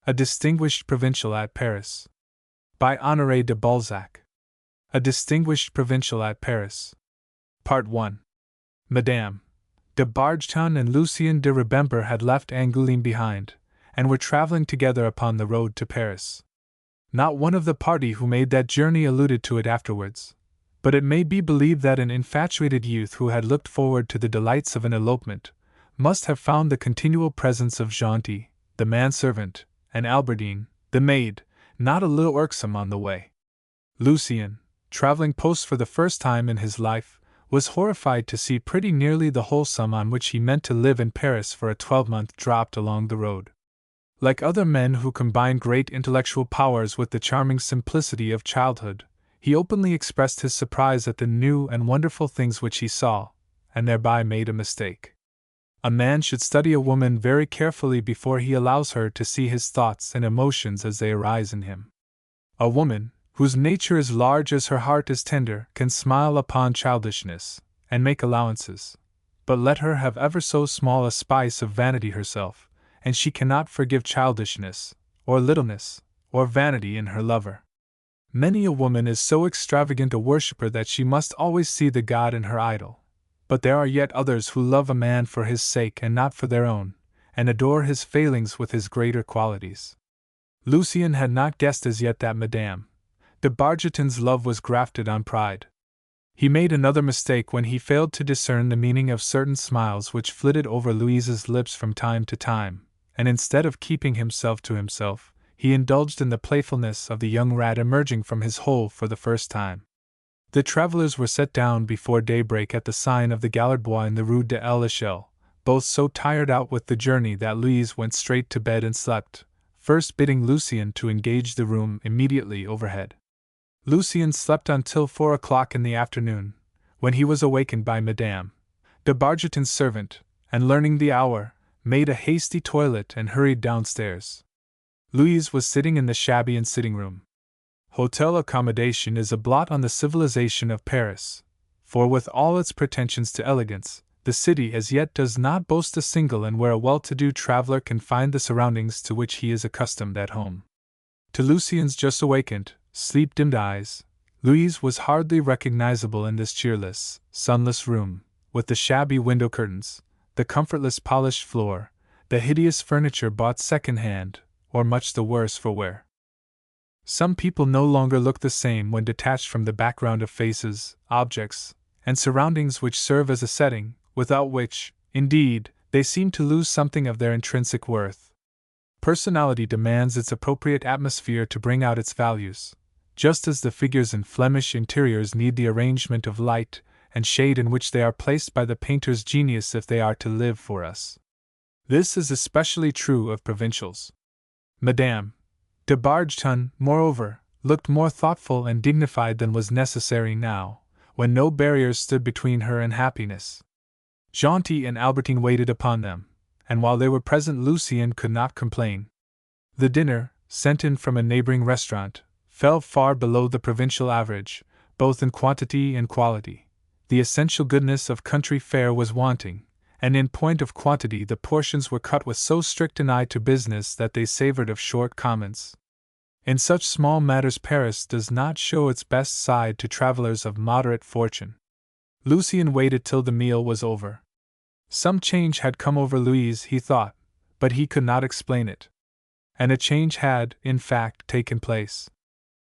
A Distinguished Provincial at Paris. By Honore De Balzac. A Distinguished Provincial at Paris. Part 1. Madame de Bargeton and Lucien de Ribember had left Angoulême behind, and were traveling together upon the road to Paris. Not one of the party who made that journey alluded to it afterwards, but it may be believed that an infatuated youth who had looked forward to the delights of an elopement must have found the continual presence of Gentil, the manservant, and Albertine, the maid, not a little irksome on the way. Lucien, traveling post for the first time in his life, was horrified to see pretty nearly the whole sum on which he meant to live in Paris for a 12-month dropped along the road. Like other men who combine great intellectual powers with the charming simplicity of childhood, he openly expressed his surprise at the new and wonderful things which he saw, and thereby made a mistake. A man should study a woman very carefully before he allows her to see his thoughts and emotions as they arise in him. A woman, whose nature is large as her heart is tender, can smile upon childishness, and make allowances, but let her have ever so small a spice of vanity herself, and she cannot forgive childishness, or littleness, or vanity in her lover. Many a woman is so extravagant a worshipper that she must always see the god in her idol, but there are yet others who love a man for his sake and not for their own, and adore his failings with his greater qualities. Lucien had not guessed as yet that Madame de Bargeton's love was grafted on pride. He made another mistake when he failed to discern the meaning of certain smiles which flitted over Louise's lips from time to time, and instead of keeping himself to himself, he indulged in the playfulness of the young rat emerging from his hole for the first time. The travelers were set down before daybreak at the sign of the Galard-Bois in the Rue de l'Echelle, both so tired out with the journey that Louise went straight to bed and slept, first bidding Lucien to engage the room immediately overhead. Lucien slept until 4 o'clock in the afternoon, when he was awakened by Madame de Bargeton's servant, and learning the hour, made a hasty toilet and hurried downstairs. Louise was sitting in the shabby and sitting-room. Hotel accommodation is a blot on the civilization of Paris, for with all its pretensions to elegance, the city as yet does not boast a single and where a well-to-do traveler can find the surroundings to which he is accustomed at home. To Lucien's just awakened, sleep-dimmed eyes, Louise was hardly recognizable in this cheerless, sunless room, with the shabby window curtains, the comfortless polished floor, the hideous furniture bought second-hand, or much the worse for wear. Some people no longer look the same when detached from the background of faces, objects, and surroundings which serve as a setting, without which, indeed, they seem to lose something of their intrinsic worth. Personality demands its appropriate atmosphere to bring out its values, just as the figures in Flemish interiors need the arrangement of light and shade in which they are placed by the painter's genius if they are to live for us. This is especially true of provincials. Madame de Bargeton, moreover, looked more thoughtful and dignified than was necessary now, when no barriers stood between her and happiness. Gentil and Albertine waited upon them, and while they were present Lucien could not complain. The dinner, sent in from a neighboring restaurant, fell far below the provincial average, both in quantity and quality. The essential goodness of country fare was wanting, and in point of quantity the portions were cut with so strict an eye to business that they savored of short comments. In such small matters Paris does not show its best side to travelers of moderate fortune. Lucien waited till the meal was over. Some change had come over Louise, he thought, but he could not explain it. And a change had, in fact, taken place.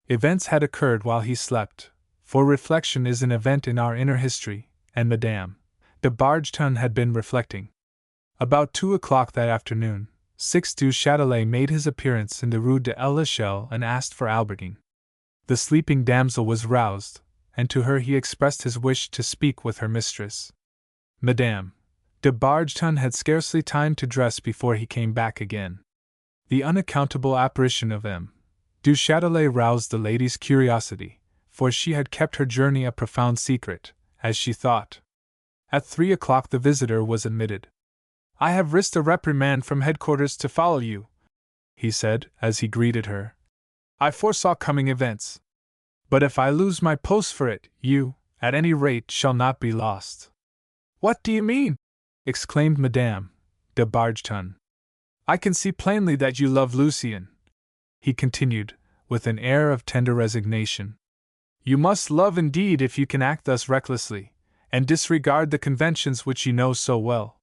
Events had occurred while he slept, for reflection is an event in our inner history, and Madame de Bargeton had been reflecting. About 2 o'clock that afternoon, Six du Châtelet made his appearance in the Rue de l'Echelle and asked for Albertine. The sleeping damsel was roused, and to her he expressed his wish to speak with her mistress. Madame de Bargeton had scarcely time to dress before he came back again. The unaccountable apparition of M. du Châtelet roused the lady's curiosity, for she had kept her journey a profound secret, as she thought. At 3 o'clock the visitor was admitted. "I have risked a reprimand from headquarters to follow you," he said, as he greeted her. "I foresaw coming events. But if I lose my post for it, you, at any rate, shall not be lost." "What do you mean?" exclaimed Madame de Bargeton. I can see plainly that you love Lucien, he continued, with an air of tender resignation. You must love indeed if you can act thus recklessly, and disregard the conventions which you know so well.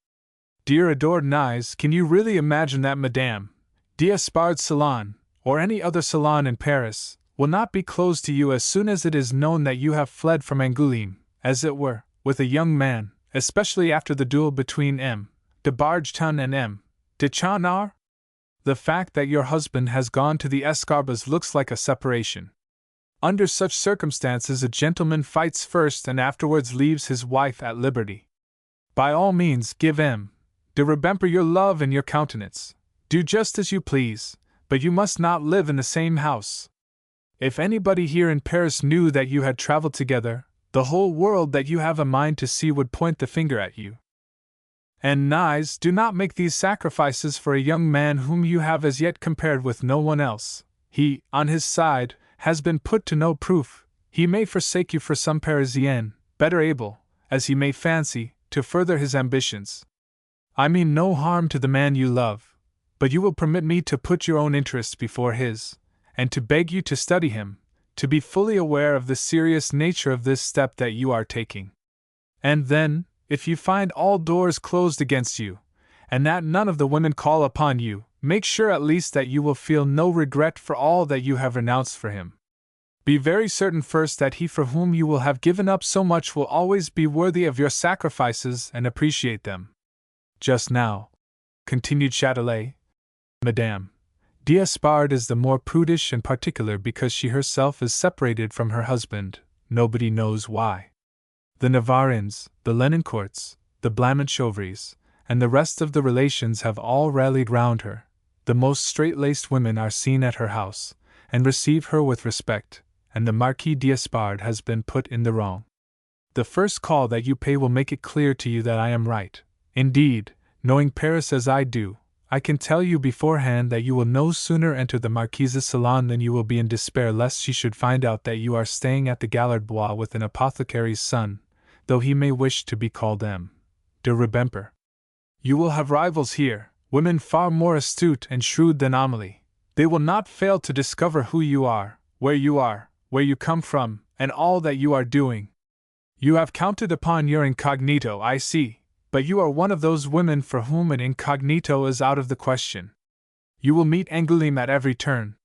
Dear adored Nais, can you really imagine that Madame d'Espard's salon, or any other salon in Paris, will not be closed to you as soon as it is known that you have fled from Angoulême, as it were, with a young man, especially after the duel between M. de Bargeton and M. de Chaunard? The fact that your husband has gone to the Escarbas looks like a separation. Under such circumstances a gentleman fights first and afterwards leaves his wife at liberty. By all means give M. de Rubempré your love and your countenance. Do just as you please, but you must not live in the same house. If anybody here in Paris knew that you had traveled together, the whole world that you have a mind to see would point the finger at you. And Nais, do not make these sacrifices for a young man whom you have as yet compared with no one else. He, on his side, has been put to no proof. He may forsake you for some Parisienne, better able, as he may fancy, to further his ambitions. I mean no harm to the man you love, but you will permit me to put your own interests before his, and to beg you to study him, to be fully aware of the serious nature of this step that you are taking. And then, if you find all doors closed against you, and that none of the women call upon you, make sure at least that you will feel no regret for all that you have renounced for him. Be very certain first that he for whom you will have given up so much will always be worthy of your sacrifices and appreciate them. Just now, continued Châtelet, Madame d'Espard is the more prudish and particular because she herself is separated from her husband, nobody knows why. The Navarins, the Lenoncourts, the Blamont-Chauvrys, and the rest of the relations have all rallied round her. The most straight-laced women are seen at her house, and receive her with respect, and the Marquis d'Espard has been put in the wrong. The first call that you pay will make it clear to you that I am right. Indeed, knowing Paris as I do, I can tell you beforehand that you will no sooner enter the Marquise's salon than you will be in despair lest she should find out that you are staying at the Gallardbois with an apothecary's son, though he may wish to be called M. de Rubempré. You will have rivals here, women far more astute and shrewd than Amélie. They will not fail to discover who you are, where you come from, and all that you are doing. You have counted upon your incognito, I see, but you are one of those women for whom an incognito is out of the question. You will meet Angoulême at every turn.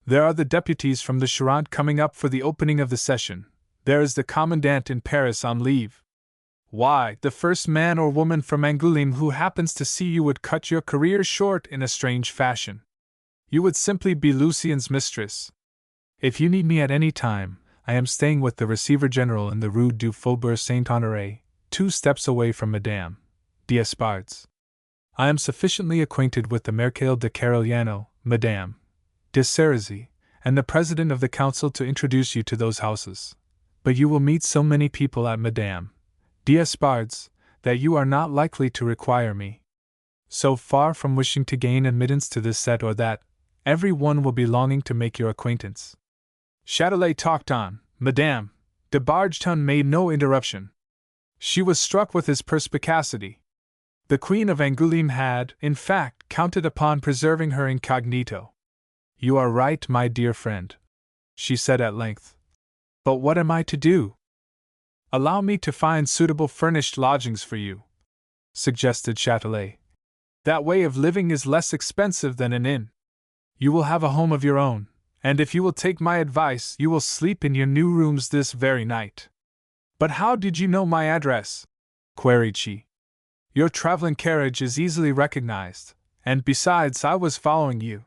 There are the deputies from the Charente coming up for the opening of the session. There is the commandant in Paris on leave. Why, the first man or woman from Angoulême who happens to see you would cut your career short in a strange fashion. You would simply be Lucien's mistress. If you need me at any time, I am staying with the Receiver General in the Rue du Faubourg Saint-Honoré, 2 steps away from Madame d'Espard's. I am sufficiently acquainted with the Marechal de Carigliano, Madame de Cerisy, and the President of the Council to introduce you to those houses. But you will meet so many people at Madame d'Espard's that you are not likely to require me. So far from wishing to gain admittance to this set or that, every one will be longing to make your acquaintance. Châtelet talked on. Madame de Bargeton made no interruption. She was struck with his perspicacity. The Queen of Angoulême had, in fact, counted upon preserving her incognito. You are right, my dear friend, she said at length. But what am I to do? Allow me to find suitable furnished lodgings for you, suggested Châtelet. That way of living is less expensive than an inn. You will have a home of your own, and if you will take my advice, you will sleep in your new rooms this very night. But how did you know my address? Queried she. Your traveling carriage is easily recognized, and besides, I was following you.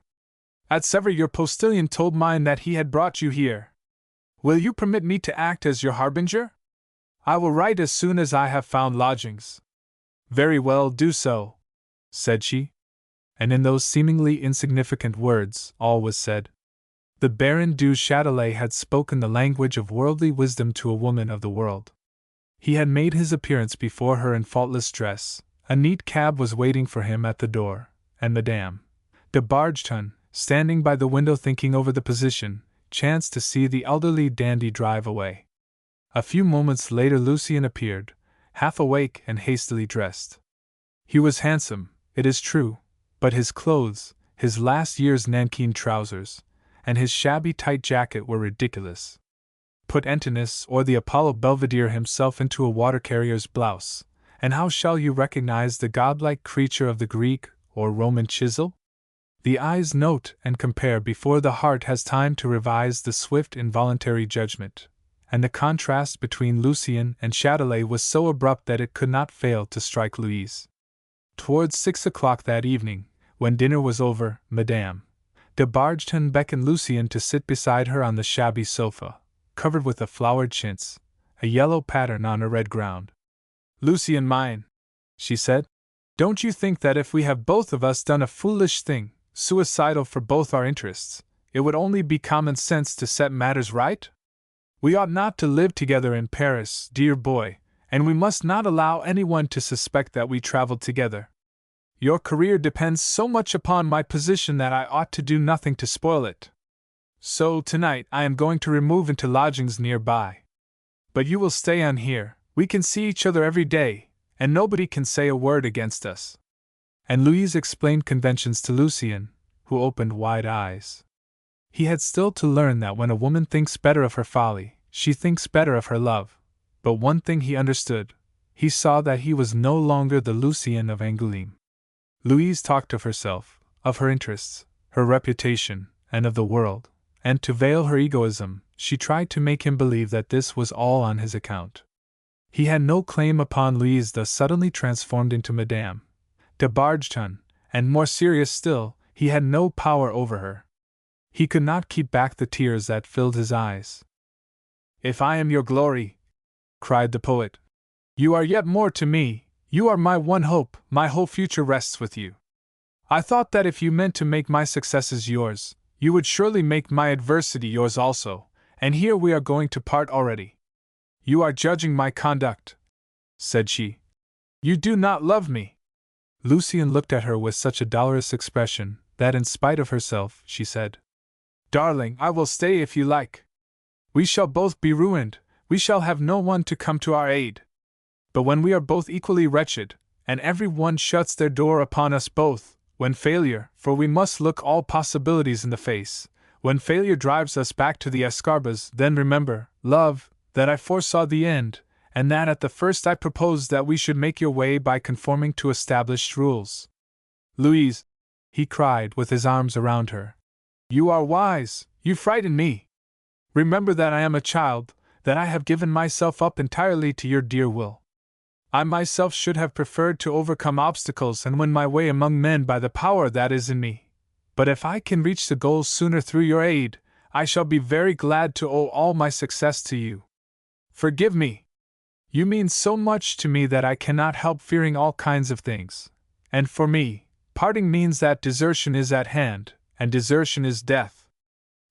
At Sèvres, your postilion told mine that he had brought you here. Will you permit me to act as your harbinger? I will write as soon as I have found lodgings. Very well, do so, said she. And in those seemingly insignificant words, all was said. The Baron du Châtelet had spoken the language of worldly wisdom to a woman of the world. He had made his appearance before her in faultless dress, a neat cab was waiting for him at the door, and Madame de Bargeton, standing by the window thinking over the position, chanced to see the elderly dandy drive away. A few moments later Lucien appeared, half awake and hastily dressed. He was handsome, it is true, but his clothes, his last year's nankeen trousers, and his shabby tight jacket were ridiculous. Put Antinous or the Apollo Belvedere himself into a water-carrier's blouse, and how shall you recognize the godlike creature of the Greek or Roman chisel? The eyes note and compare before the heart has time to revise the swift involuntary judgment, and the contrast between Lucien and Châtelet was so abrupt that it could not fail to strike Louise. Towards 6 o'clock that evening, when dinner was over, Madame de Bargeton beckoned Lucien to sit beside her on the shabby sofa, covered with a flowered chintz, a yellow pattern on a red ground. "Lucien mine," she said, "don't you think that if we have both of us done a foolish thing, suicidal for both our interests, it would only be common sense to set matters right? We ought not to live together in Paris, dear boy, and we must not allow anyone to suspect that we traveled together. Your career depends so much upon my position that I ought to do nothing to spoil it. So, tonight I am going to remove into lodgings nearby. But you will stay on here, we can see each other every day, and nobody can say a word against us." And Louise explained conventions to Lucien, who opened wide eyes. He had still to learn that when a woman thinks better of her folly, she thinks better of her love. But one thing he understood: he saw that he was no longer the Lucien of Angoulême. Louise talked of herself, of her interests, her reputation, and of the world, and to veil her egoism, she tried to make him believe that this was all on his account. He had no claim upon Louise thus suddenly transformed into Madame de Bargeton, and more serious still, he had no power over her. He could not keep back the tears that filled his eyes. "If I am your glory," cried the poet, "you are yet more to me, you are my one hope, my whole future rests with you. I thought that if you meant to make my successes yours, you would surely make my adversity yours also, and here we are going to part already. You are judging my conduct," said she. "You do not love me." Lucien looked at her with such a dolorous expression that, in spite of herself, she said, "Darling, I will stay if you like. We shall both be ruined, we shall have no one to come to our aid. But when we are both equally wretched, and every one shuts their door upon us both, when failure, for we must look all possibilities in the face, when failure drives us back to the escarbas, then remember, love, that I foresaw the end, and that at the first I proposed that we should make your way by conforming to established rules. Louise," he cried with his arms around her, "you are wise, you frighten me. Remember that I am a child, that I have given myself up entirely to your dear will. I myself should have preferred to overcome obstacles and win my way among men by the power that is in me. But if I can reach the goal sooner through your aid, I shall be very glad to owe all my success to you. Forgive me. You mean so much to me that I cannot help fearing all kinds of things. And for me, parting means that desertion is at hand, and desertion is death.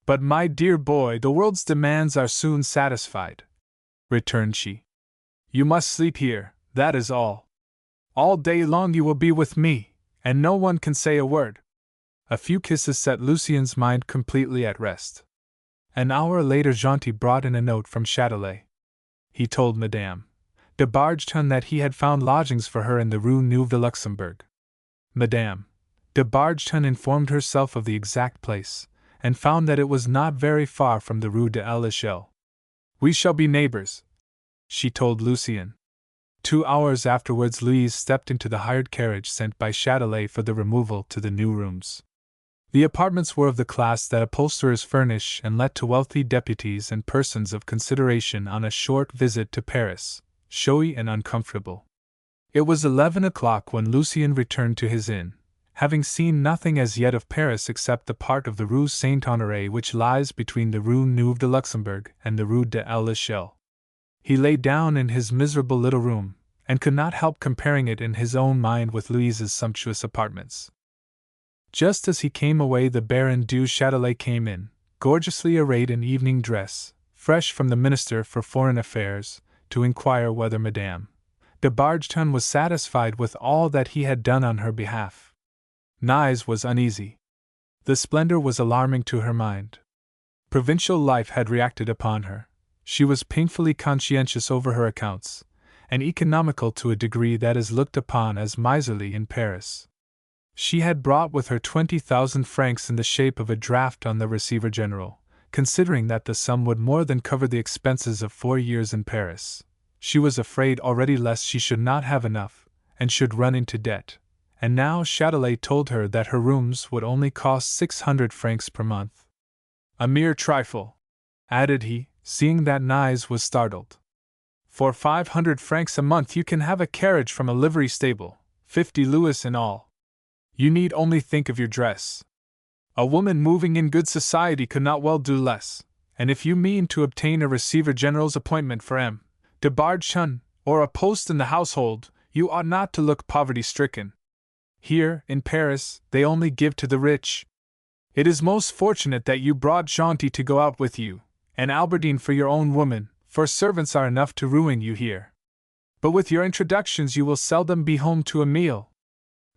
But my dear boy, the world's demands are soon satisfied," returned she. "You must sleep here, that is all. All day long you will be with me, and no one can say a word." A few kisses set Lucien's mind completely at rest. An hour later Gentil brought in a note from Châtelet. He told Madame de Bargeton that he had found lodgings for her in the Rue Neuve de Luxembourg. Madame de Bargeton informed herself of the exact place, and found that it was not very far from the Rue de l'Echelle. "We shall be neighbors," she told Lucien. 2 hours afterwards Louise stepped into the hired carriage sent by Châtelet for the removal to the new rooms. The apartments were of the class that upholsterers furnish and let to wealthy deputies and persons of consideration on a short visit to Paris, showy and uncomfortable. It was 11 o'clock when Lucien returned to his inn, having seen nothing as yet of Paris except the part of the Rue Saint-Honoré which lies between the Rue Neuve de Luxembourg and the Rue de l'Echelle. He lay down in his miserable little room, and could not help comparing it in his own mind with Louise's sumptuous apartments. Just as he came away the Baron du Châtelet came in, gorgeously arrayed in evening dress, fresh from the Minister for Foreign Affairs, to inquire whether Madame de Bargeton was satisfied with all that he had done on her behalf. Nise was uneasy. The splendor was alarming to her mind. Provincial life had reacted upon her. She was painfully conscientious over her accounts, and economical to a degree that is looked upon as miserly in Paris. She had brought with her 20,000 francs in the shape of a draft on the Receiver General, considering that the sum would more than cover the expenses of 4 years in Paris. She was afraid already lest she should not have enough, and should run into debt, and now Châtelet told her that her rooms would only cost 600 francs per month. A mere trifle, added he, seeing that Nais was startled. For 500 francs a month you can have a carriage from a livery stable, 50 louis in all. You need only think of your dress. A woman moving in good society could not well do less, and if you mean to obtain a Receiver General's appointment for M. de Balzac, or a post in the household, you ought not to look poverty-stricken. Here, in Paris, they only give to the rich. It is most fortunate that you brought Gentil to go out with you, and Albertine for your own woman, for servants are enough to ruin you here. But with your introductions you will seldom be home to a meal.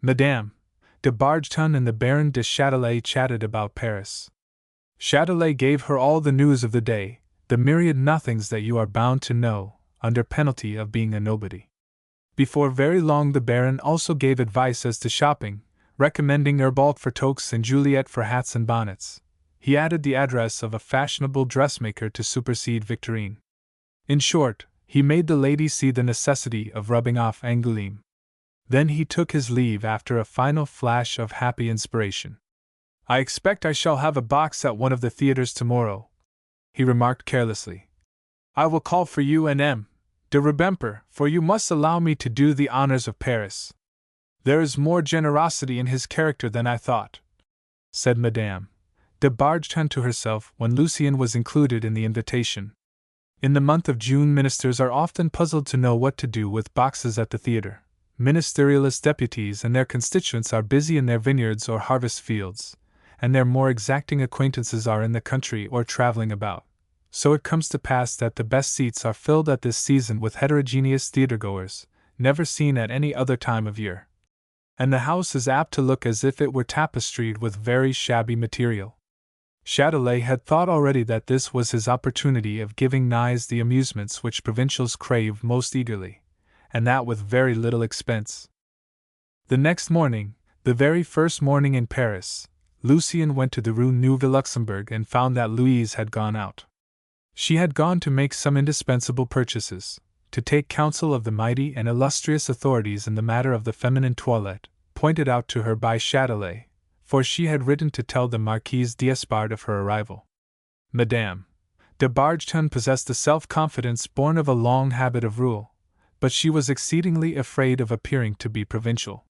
Madame de Balzac and the Baron de Châtelet chatted about Paris. Châtelet gave her all the news of the day, the myriad nothings that you are bound to know, under penalty of being a nobody. Before very long the Baron also gave advice as to shopping, recommending Herbault for toques and Juliette for hats and bonnets. He added the address of a fashionable dressmaker to supersede Victorine. In short, he made the ladies see the necessity of rubbing off Angoulême. Then he took his leave after a final flash of happy inspiration. I expect I shall have a box at one of the theaters tomorrow, he remarked carelessly. I will call for you and M. de Rubempré, for you must allow me to do the honors of Paris. There is more generosity in his character than I thought, said Madame de Balzac to herself when Lucien was included in the invitation. In the month of June ministers are often puzzled to know what to do with boxes at the theatre. Ministerialist deputies and their constituents are busy in their vineyards or harvest fields, and their more exacting acquaintances are in the country or traveling about. So it comes to pass that the best seats are filled at this season with heterogeneous theatregoers, never seen at any other time of year. And the house is apt to look as if it were tapestried with very shabby material. Châtelet had thought already that this was his opportunity of giving Nais the amusements which provincials crave most eagerly, and that with very little expense. The next morning, the very first morning in Paris, Lucien went to the Rue Neuve-Luxembourg and found that Louise had gone out. She had gone to make some indispensable purchases, to take counsel of the mighty and illustrious authorities in the matter of the feminine toilette, pointed out to her by Châtelet, for she had written to tell the Marquise d'Espard of her arrival. Madame de Balzac possessed a self-confidence born of a long habit of rule, but she was exceedingly afraid of appearing to be provincial.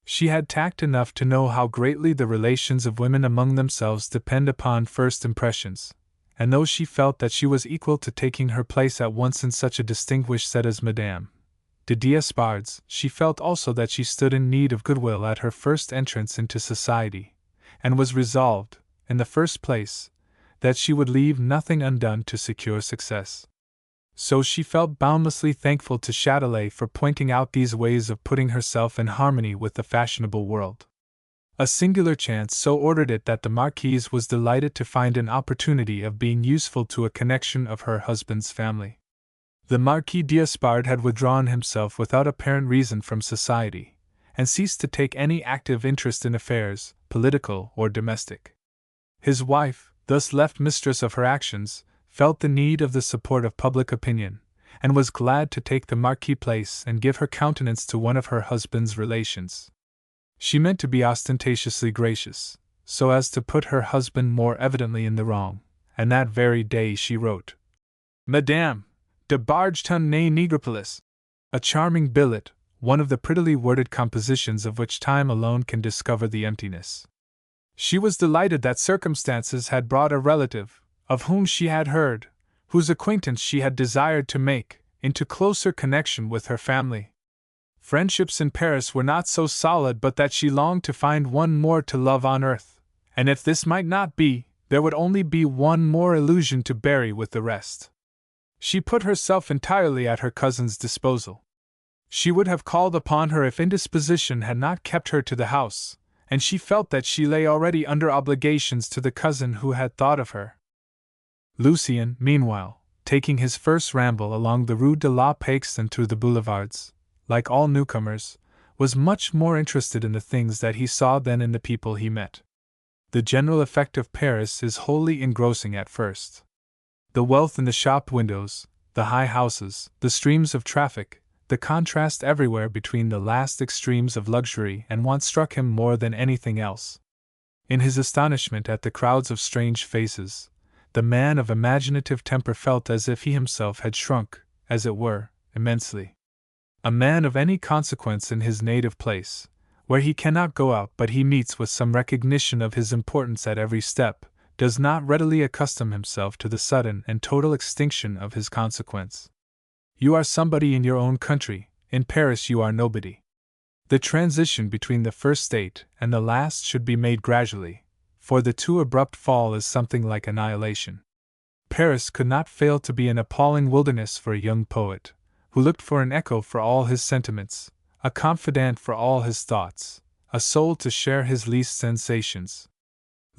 She had tact enough to know how greatly the relations of women among themselves depend upon first impressions, and though she felt that she was equal to taking her place at once in such a distinguished set as Madame de d'Espard's, she felt also that she stood in need of goodwill at her first entrance into society, and was resolved, in the first place, that she would leave nothing undone to secure success. So she felt boundlessly thankful to Châtelet for pointing out these ways of putting herself in harmony with the fashionable world. A singular chance so ordered it that the Marquise was delighted to find an opportunity of being useful to a connection of her husband's family. The Marquis d'Espard had withdrawn himself without apparent reason from society, and ceased to take any active interest in affairs, political or domestic. His wife, thus left mistress of her actions, felt the need of the support of public opinion, and was glad to take the Marquis' place and give her countenance to one of her husband's relations. She meant to be ostentatiously gracious, so as to put her husband more evidently in the wrong, and that very day she wrote Madame de Balzac née Negropolis, a charming billet, one of the prettily worded compositions of which time alone can discover the emptiness. She was delighted that circumstances had brought a relative, of whom she had heard, whose acquaintance she had desired to make, into closer connection with her family. Friendships in Paris were not so solid but that she longed to find one more to love on earth, and if this might not be, there would only be one more illusion to bury with the rest. She put herself entirely at her cousin's disposal. She would have called upon her if indisposition had not kept her to the house, and she felt that she lay already under obligations to the cousin who had thought of her. Lucien, meanwhile, taking his first ramble along the Rue de la Paix and through the boulevards, like all newcomers, was much more interested in the things that he saw than in the people he met. The general effect of Paris is wholly engrossing at first. The wealth in the shop windows, the high houses, the streams of traffic, the contrast everywhere between the last extremes of luxury and want struck him more than anything else. In his astonishment at the crowds of strange faces, the man of imaginative temper felt as if he himself had shrunk, as it were, immensely. A man of any consequence in his native place, where he cannot go out but he meets with some recognition of his importance at every step, does not readily accustom himself to the sudden and total extinction of his consequence. You are somebody in your own country, in Paris you are nobody. The transition between the first state and the last should be made gradually, for the too abrupt fall is something like annihilation. Paris could not fail to be an appalling wilderness for a young poet, who looked for an echo for all his sentiments, a confidant for all his thoughts, a soul to share his least sensations.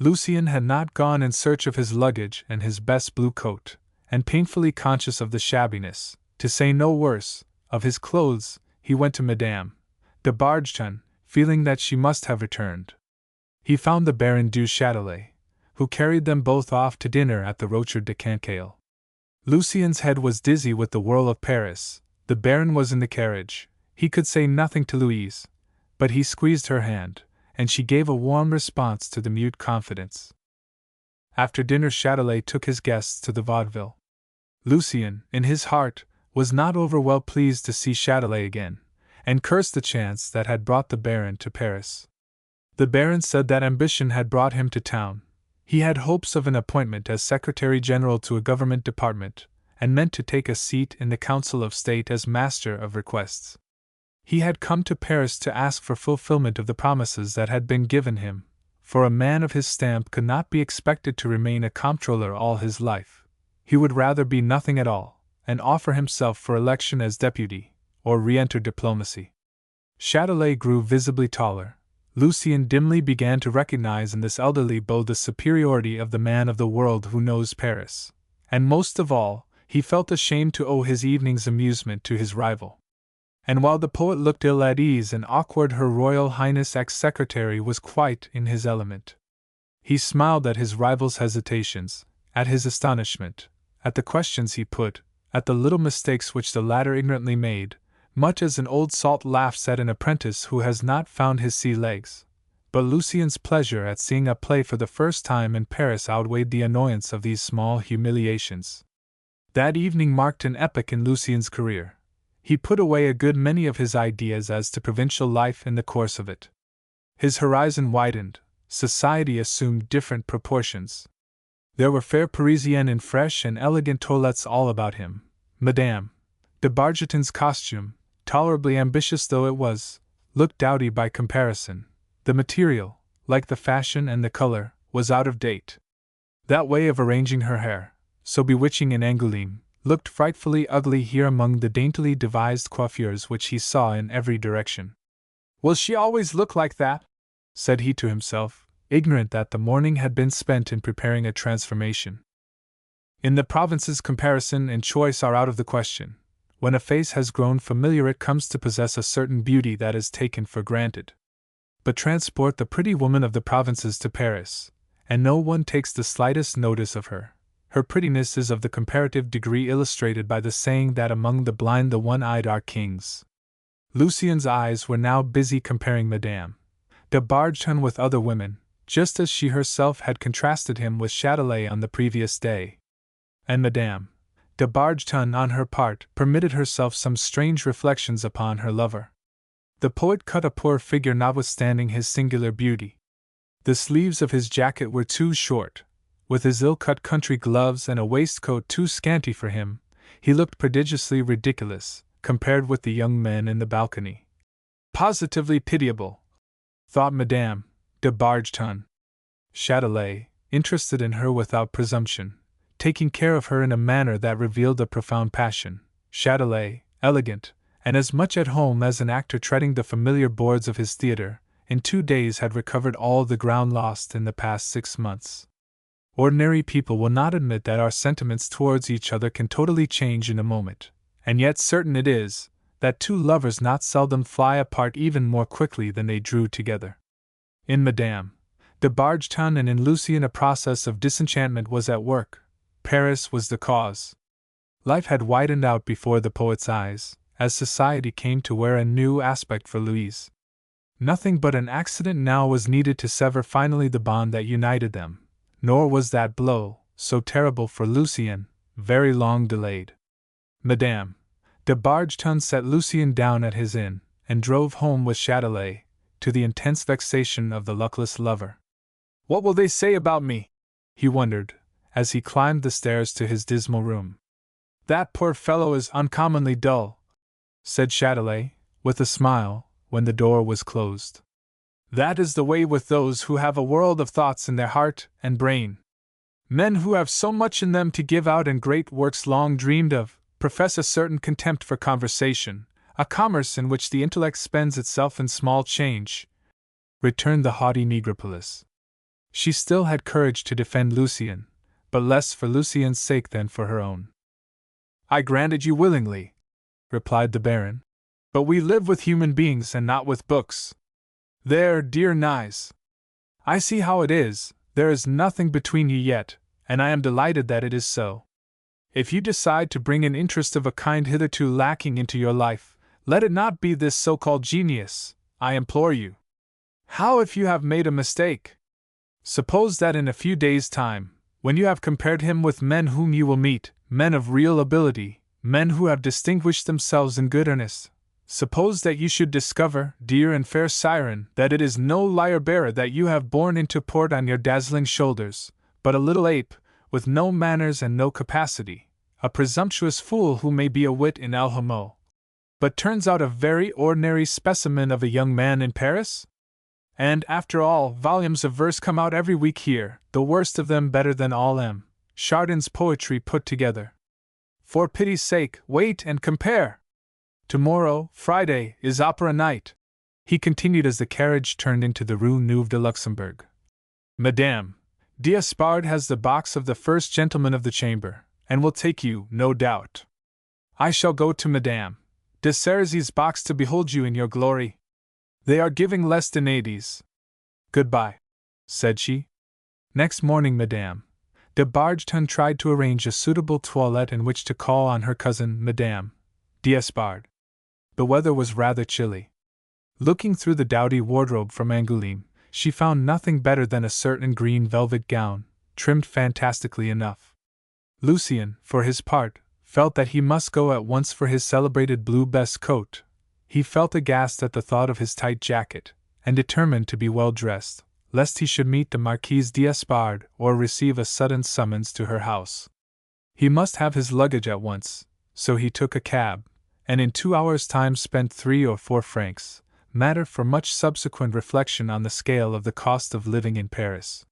Lucien had not gone in search of his luggage and his best blue coat, and painfully conscious of the shabbiness, to say no worse, of his clothes, he went to Madame de Balzac, feeling that she must have returned. He found the Baron du Châtelet, who carried them both off to dinner at the Rocher de Cancale. Lucien's head was dizzy with the whirl of Paris. The Baron was in the carriage. He could say nothing to Louise, but he squeezed her hand, and she gave a warm response to the mute confidence. After dinner Châtelet took his guests to the vaudeville. Lucien, in his heart, was not over well pleased to see Châtelet again, and cursed the chance that had brought the Baron to Paris. The Baron said that ambition had brought him to town. He had hopes of an appointment as Secretary General to a government department, and meant to take a seat in the Council of State as Master of Requests. He had come to Paris to ask for fulfillment of the promises that had been given him, for a man of his stamp could not be expected to remain a comptroller all his life. He would rather be nothing at all, and offer himself for election as deputy, or re-enter diplomacy. Châtelet grew visibly taller. Lucien dimly began to recognize in this elderly beau the superiority of the man of the world who knows Paris, and most of all, he felt ashamed to owe his evening's amusement to his rival. And while the poet looked ill at ease and awkward, Her Royal Highness ex-secretary was quite in his element. He smiled at his rival's hesitations, at his astonishment, at the questions he put, at the little mistakes which the latter ignorantly made, much as an old salt laughs at an apprentice who has not found his sea legs. But Lucien's pleasure at seeing a play for the first time in Paris outweighed the annoyance of these small humiliations. That evening marked an epoch in Lucien's career. He put away a good many of his ideas as to provincial life in the course of it. His horizon widened, society assumed different proportions. There were fair Parisiennes in fresh and elegant toilettes all about him. Madame de Balzac's costume, tolerably ambitious though it was, looked dowdy by comparison. The material, like the fashion and the color, was out of date. That way of arranging her hair, so bewitching in Angoulême, looked frightfully ugly here among the daintily devised coiffures which he saw in every direction. Will she always look like that? Said he to himself, ignorant that the morning had been spent in preparing a transformation. In the provinces comparison and choice are out of the question. When a face has grown familiar it comes to possess a certain beauty that is taken for granted. But transport the pretty woman of the provinces to Paris, and no one takes the slightest notice of her. Her prettiness is of the comparative degree illustrated by the saying that among the blind the one-eyed are kings. Lucien's eyes were now busy comparing Madame de Balzac with other women, just as she herself had contrasted him with Châtelet on the previous day. And Madame de Balzac, on her part, permitted herself some strange reflections upon her lover. The poet cut a poor figure notwithstanding his singular beauty. The sleeves of his jacket were too short. With his ill-cut country gloves and a waistcoat too scanty for him, he looked prodigiously ridiculous, compared with the young men in the balcony. Positively pitiable, thought Madame de Balzac. Châtelet, interested in her without presumption, taking care of her in a manner that revealed a profound passion. Châtelet, elegant, and as much at home as an actor treading the familiar boards of his theatre, in 2 days had recovered all the ground lost in the past 6 months. Ordinary people will not admit that our sentiments towards each other can totally change in a moment, and yet certain it is that two lovers not seldom fly apart even more quickly than they drew together. In Madame de Bargeton and in Lucien a process of disenchantment was at work. Paris was the cause. Life had widened out before the poet's eyes, as society came to wear a new aspect for Louise. Nothing but an accident now was needed to sever finally the bond that united them, nor was that blow, so terrible for Lucien, very long delayed. Madame de Bargeton set Lucien down at his inn, and drove home with Châtelet, to the intense vexation of the luckless lover. "What will they say about me?" he wondered, as he climbed the stairs to his dismal room. "That poor fellow is uncommonly dull," said Châtelet, with a smile, when the door was closed. "That is the way with those who have a world of thoughts in their heart and brain. Men who have so much in them to give out and great works long dreamed of, profess a certain contempt for conversation, a commerce in which the intellect spends itself in small change," returned the haughty Negropolis. She still had courage to defend Lucien, but less for Lucien's sake than for her own. "I grant it you willingly," replied the Baron, "but we live with human beings and not with books. There, dear Nyes, I see how it is, there is nothing between you yet, and I am delighted that it is so. If you decide to bring an interest of a kind hitherto lacking into your life, let it not be this so-called genius, I implore you. How if you have made a mistake? Suppose that in a few days' time, when you have compared him with men whom you will meet, men of real ability, men who have distinguished themselves in good earnest, suppose that you should discover, dear and fair siren, that it is no lyre-bearer that you have borne into port on your dazzling shoulders, but a little ape, with no manners and no capacity, a presumptuous fool who may be a wit in Alhamo, but turns out a very ordinary specimen of a young man in Paris? And, after all, volumes of verse come out every week here, the worst of them better than all M. Chardin's poetry put together. For pity's sake, wait and compare! Tomorrow, Friday, is opera night," he continued as the carriage turned into the Rue Neuve de Luxembourg. "Madame d'Espard has the box of the first gentleman of the chamber, and will take you, no doubt. I shall go to Madame de Ceris's box to behold you in your glory. They are giving Les Donades. Goodbye," said she. Next morning Madame de Bargeton tried to arrange a suitable toilette in which to call on her cousin Madame d'Espard. The weather was rather chilly. Looking through the dowdy wardrobe from Angoulême, she found nothing better than a certain green velvet gown, trimmed fantastically enough. Lucien, for his part, felt that he must go at once for his celebrated blue best coat. He felt aghast at the thought of his tight jacket, and determined to be well dressed, lest he should meet the Marquise d'Espard or receive a sudden summons to her house. He must have his luggage at once, so he took a cab, and in 2 hours' time spent 3 or 4 francs, matter for much subsequent reflection on the scale of the cost of living in Paris.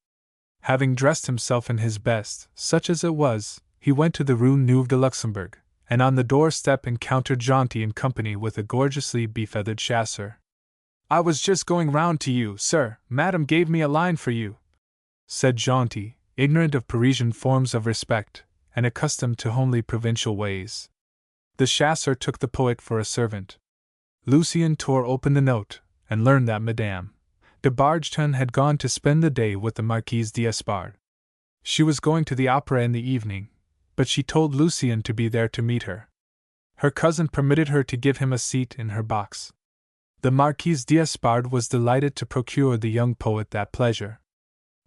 Having dressed himself in his best, such as it was, he went to the Rue Neuve de Luxembourg, and on the doorstep encountered Jaunty in company with a gorgeously befeathered chasseur. "I was just going round to you, sir. Madame gave me a line for you," said Jaunty, ignorant of Parisian forms of respect, and accustomed to homely provincial ways. The chasseur took the poet for a servant. Lucien tore open the note, and learned that Madame de Bargeton had gone to spend the day with the Marquise d'Espard. She was going to the opera in the evening, but she told Lucien to be there to meet her. Her cousin permitted her to give him a seat in her box. The Marquise d'Espard was delighted to procure the young poet that pleasure.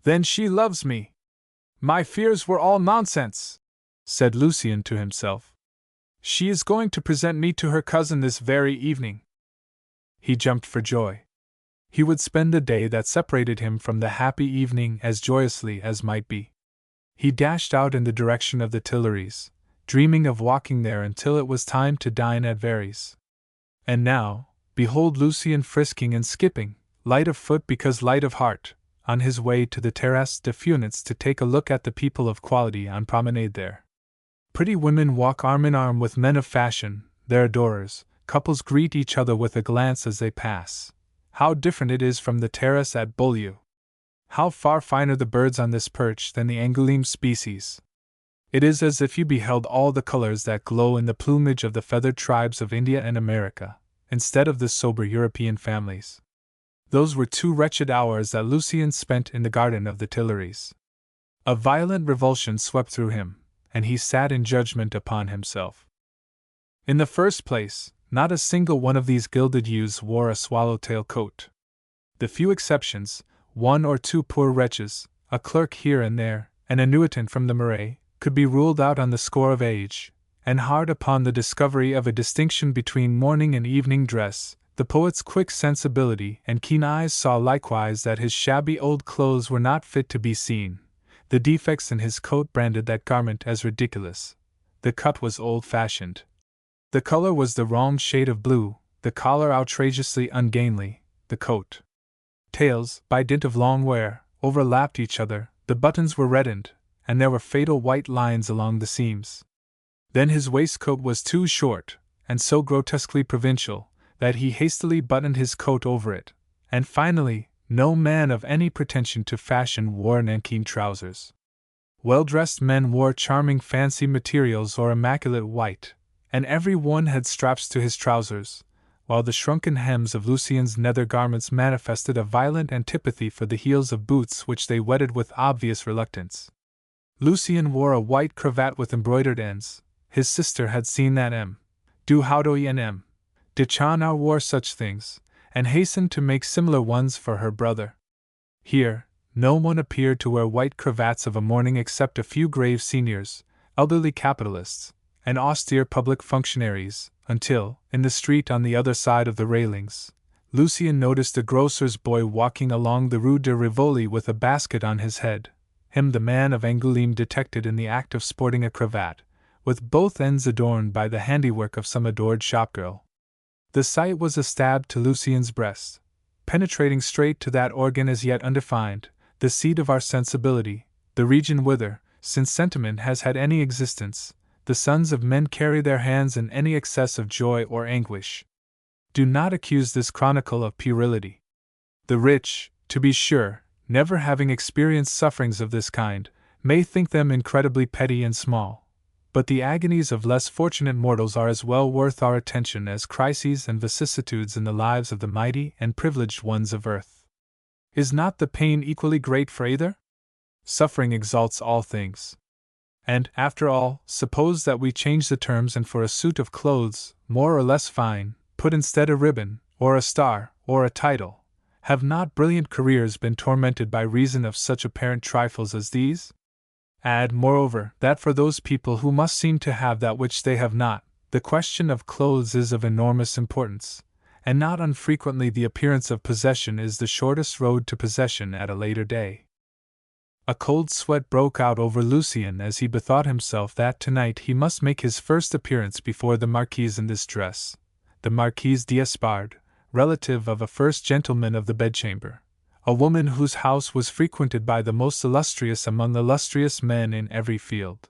"Then she loves me! My fears were all nonsense," said Lucien to himself. "She is going to present me to her cousin this very evening." He jumped for joy. He would spend the day that separated him from the happy evening as joyously as might be. He dashed out in the direction of the Tuileries, dreaming of walking there until it was time to dine at Very's. And now, behold Lucien frisking and skipping, light of foot because light of heart, on his way to the Terrasse de Funès to take a look at the people of quality on promenade there. Pretty women walk arm in arm with men of fashion, their adorers, couples greet each other with a glance as they pass. How different it is from the terrace at Beaulieu! How far finer the birds on this perch than the Angoulême species! It is as if you beheld all the colors that glow in the plumage of the feathered tribes of India and America, instead of the sober European families. Those were 2 wretched hours that Lucien spent in the garden of the Tuileries. A violent revulsion swept through him, and he sat in judgment upon himself. In the first place, not a single one of these gilded youths wore a swallowtail coat. The few exceptions, 1 or 2 poor wretches, a clerk here and there, an annuitant from the Marais, could be ruled out on the score of age, and hard upon the discovery of a distinction between morning and evening dress. The poet's quick sensibility and keen eyes saw likewise that his shabby old clothes were not fit to be seen. The defects in his coat branded that garment as ridiculous. The cut was old-fashioned. The color was the wrong shade of blue, the collar outrageously ungainly, the coat tails, by dint of long wear, overlapped each other, the buttons were reddened, and there were fatal white lines along the seams. Then his waistcoat was too short, and so grotesquely provincial, that he hastily buttoned his coat over it, and finally, no man of any pretension to fashion wore nankeen trousers. Well-dressed men wore charming fancy materials or immaculate white, and every one had straps to his trousers, while the shrunken hems of Lucien's nether garments manifested a violent antipathy for the heels of boots which they wetted with obvious reluctance. Lucien wore a white cravat with embroidered ends. His sister had seen that M. du Haudoy and M. de Chanar wore such things, and hastened to make similar ones for her brother. Here, no one appeared to wear white cravats of a morning except a few grave seniors, elderly capitalists, and austere public functionaries, until, in the street on the other side of the railings, Lucien noticed a grocer's boy walking along the Rue de Rivoli with a basket on his head, him the man of Angoulême detected in the act of sporting a cravat, with both ends adorned by the handiwork of some adored shopgirl. The sight was a stab to Lucien's breast, penetrating straight to that organ as yet undefined, the seat of our sensibility, the region whither, since sentiment has had any existence, the sons of men carry their hands in any excess of joy or anguish. Do not accuse this chronicle of puerility. The rich, to be sure, never having experienced sufferings of this kind, may think them incredibly petty and small, but the agonies of less fortunate mortals are as well worth our attention as crises and vicissitudes in the lives of the mighty and privileged ones of earth. Is not the pain equally great for either? Suffering exalts all things. And, after all, suppose that we change the terms and for a suit of clothes, more or less fine, put instead a ribbon, or a star, or a title. Have not brilliant careers been tormented by reason of such apparent trifles as these? Add, moreover, that for those people who must seem to have that which they have not, the question of clothes is of enormous importance, and not unfrequently the appearance of possession is the shortest road to possession at a later day. A cold sweat broke out over Lucien as he bethought himself that tonight he must make his first appearance before the Marquise in this dress, the Marquise d'Espard, relative of a first gentleman of the bedchamber, a woman whose house was frequented by the most illustrious among illustrious men in every field.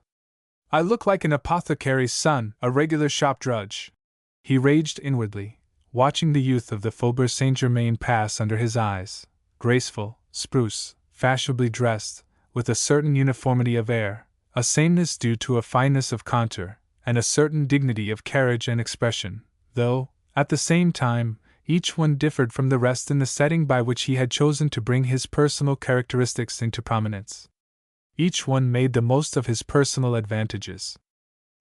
I look like an apothecary's son, a regular shop drudge, he raged inwardly, watching the youth of the Faubourg Saint-Germain pass under his eyes, graceful, spruce, fashionably dressed, with a certain uniformity of air, a sameness due to a fineness of contour, and a certain dignity of carriage and expression, though, at the same time, each one differed from the rest in the setting by which he had chosen to bring his personal characteristics into prominence. Each one made the most of his personal advantages.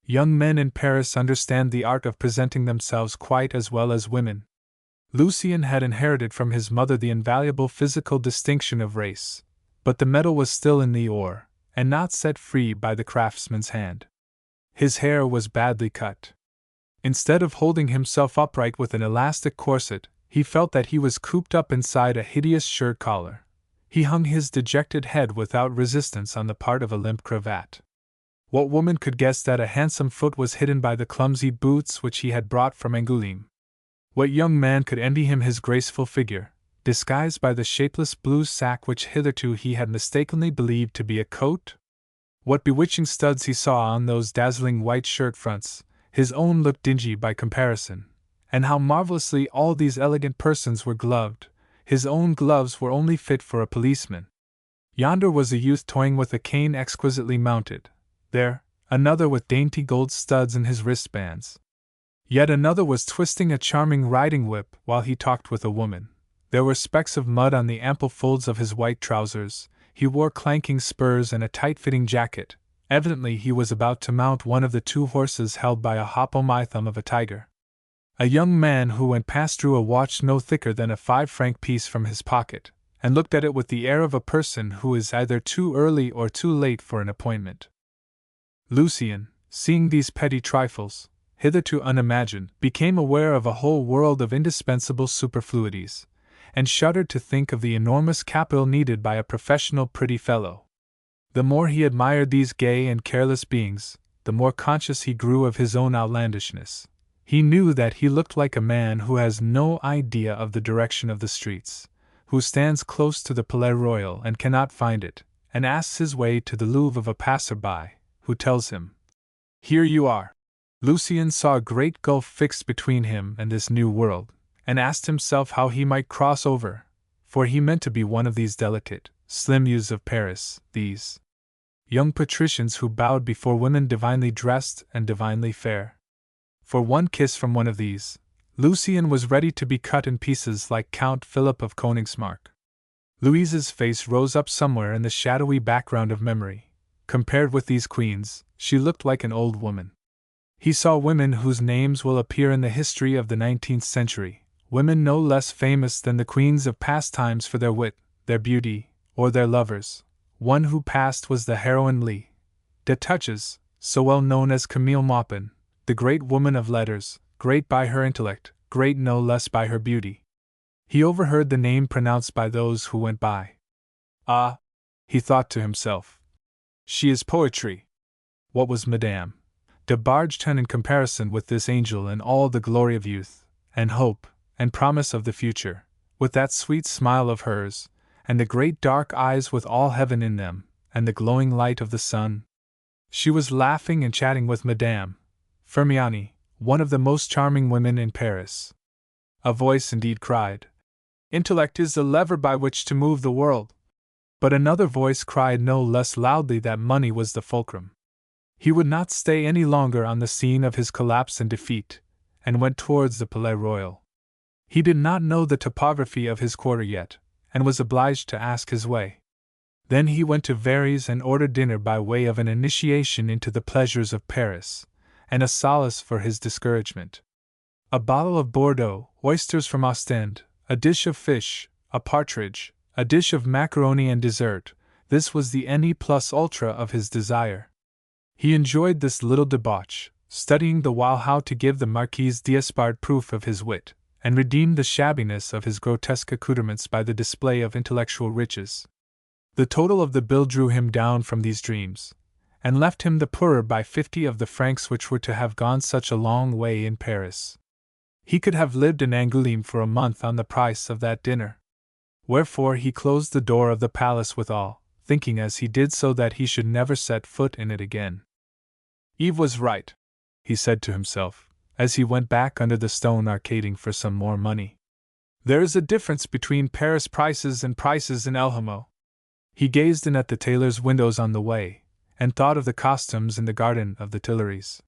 Young men in Paris understand the art of presenting themselves quite as well as women. Lucien had inherited from his mother the invaluable physical distinction of race, but the metal was still in the ore, and not set free by the craftsman's hand. His hair was badly cut. Instead of holding himself upright with an elastic corset, he felt that he was cooped up inside a hideous shirt collar. He hung his dejected head without resistance on the part of a limp cravat. What woman could guess that a handsome foot was hidden by the clumsy boots which he had brought from Angoulême? What young man could envy him his graceful figure, disguised by the shapeless blue sack which hitherto he had mistakenly believed to be a coat? What bewitching studs he saw on those dazzling white shirt fronts! His own looked dingy by comparison, and how marvelously all these elegant persons were gloved! His own gloves were only fit for a policeman. Yonder was a youth toying with a cane exquisitely mounted. There, another with dainty gold studs in his wristbands. Yet another was twisting a charming riding whip while he talked with a woman. There were specks of mud on the ample folds of his white trousers. He wore clanking spurs and a tight-fitting jacket. Evidently he was about to mount one of the two horses held by a hoplomython of a tiger. A young man who went past drew a watch no thicker than a 5-franc piece from his pocket, and looked at it with the air of a person who is either too early or too late for an appointment. Lucien, seeing these petty trifles, hitherto unimagined, became aware of a whole world of indispensable superfluities, and shuddered to think of the enormous capital needed by a professional pretty fellow. The more he admired these gay and careless beings, the more conscious he grew of his own outlandishness. He knew that he looked like a man who has no idea of the direction of the streets, who stands close to the Palais Royal and cannot find it, and asks his way to the Louvre of a passer-by, who tells him, "Here you are." Lucien saw a great gulf fixed between him and this new world, and asked himself how he might cross over, for he meant to be one of these delicate, slim youths of Paris, these young patricians who bowed before women divinely dressed and divinely fair. For one kiss from one of these, Lucien was ready to be cut in pieces like Count Philip of Königsmarck. Louise's face rose up somewhere in the shadowy background of memory. Compared with these queens, she looked like an old woman. He saw women whose names will appear in the history of the 19th century, women no less famous than the queens of past times for their wit, their beauty, or their lovers. One who passed was the heroine Lee de Touches, so well known as Camille Maupin, the great woman of letters, great by her intellect, great no less by her beauty. He overheard the name pronounced by those who went by. "Ah," he thought to himself, "she is poetry." What was Madame de Bargeton in comparison with this angel in all the glory of youth, and hope, and promise of the future, with that sweet smile of hers, and the great dark eyes with all heaven in them, and the glowing light of the sun? She was laughing and chatting with Madame Firmiani, one of the most charming women in Paris. A voice indeed cried, "Intellect is the lever by which to move the world." But another voice cried no less loudly that money was the fulcrum. He would not stay any longer on the scene of his collapse and defeat, and went towards the Palais Royal. He did not know the topography of his quarter yet, and was obliged to ask his way. Then he went to Very's and ordered dinner by way of an initiation into the pleasures of Paris, and a solace for his discouragement. A bottle of Bordeaux, oysters from Ostend, a dish of fish, a partridge, a dish of macaroni and dessert, this was the ne plus ultra of his desire. He enjoyed this little debauch, studying the while how to give the Marquise d'Espard proof of his wit, and redeem the shabbiness of his grotesque accoutrements by the display of intellectual riches. The total of the bill drew him down from these dreams, and left him the poorer by 50 of the francs which were to have gone such a long way in Paris. He could have lived in Angoulême for a month on the price of that dinner. Wherefore he closed the door of the palace withal, thinking as he did so that he should never set foot in it again. Eve was right, he said to himself, as he went back under the stone arcading for some more money. There is a difference between Paris prices and prices in Elhamo. He gazed in at the tailor's windows on the way, and thought of the costumes in the garden of the Tuileries.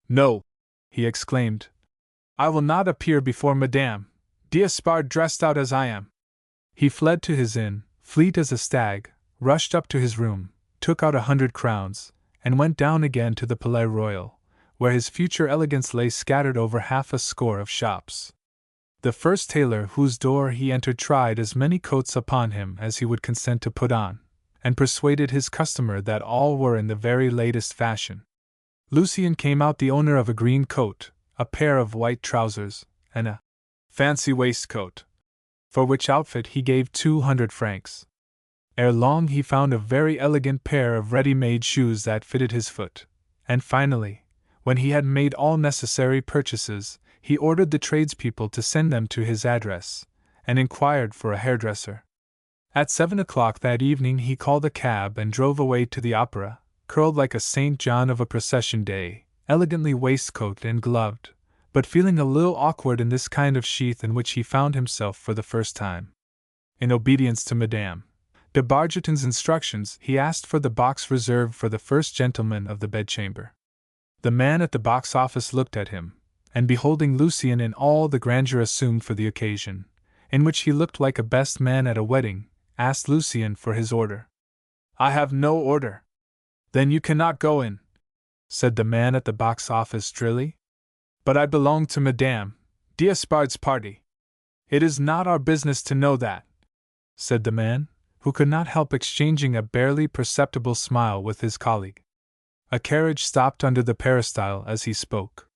"No," he exclaimed, "I will not appear before Madame d'Espard dressed out as I am." He fled to his inn, fleet as a stag, rushed up to his room, took out 100 crowns, and went down again to the Palais Royal, where his future elegance lay scattered over half a score of shops. The first tailor whose door he entered tried as many coats upon him as he would consent to put on, and persuaded his customer that all were in the very latest fashion. Lucien came out the owner of a green coat, a pair of white trousers, and a fancy waistcoat, for which outfit he gave 200 francs. Ere long he found a very elegant pair of ready-made shoes that fitted his foot, and finally, when he had made all necessary purchases, he ordered the tradespeople to send them to his address, and inquired for a hairdresser. At 7 o'clock that evening he called a cab and drove away to the opera, curled like a St. John of a procession day, elegantly waistcoated and gloved, but feeling a little awkward in this kind of sheath in which he found himself for the first time. In obedience to Madame de Bargeton's instructions, he asked for the box reserved for the first gentleman of the bedchamber. The man at the box office looked at him, and beholding Lucien in all the grandeur assumed for the occasion, in which he looked like a best man at a wedding, asked Lucien for his order. "I have no order." "Then you cannot go in," said the man at the box office drily. "But I belong to Madame D'Espard's party." "It is not our business to know that," said the man, who could not help exchanging a barely perceptible smile with his colleague. A carriage stopped under the peristyle as he spoke.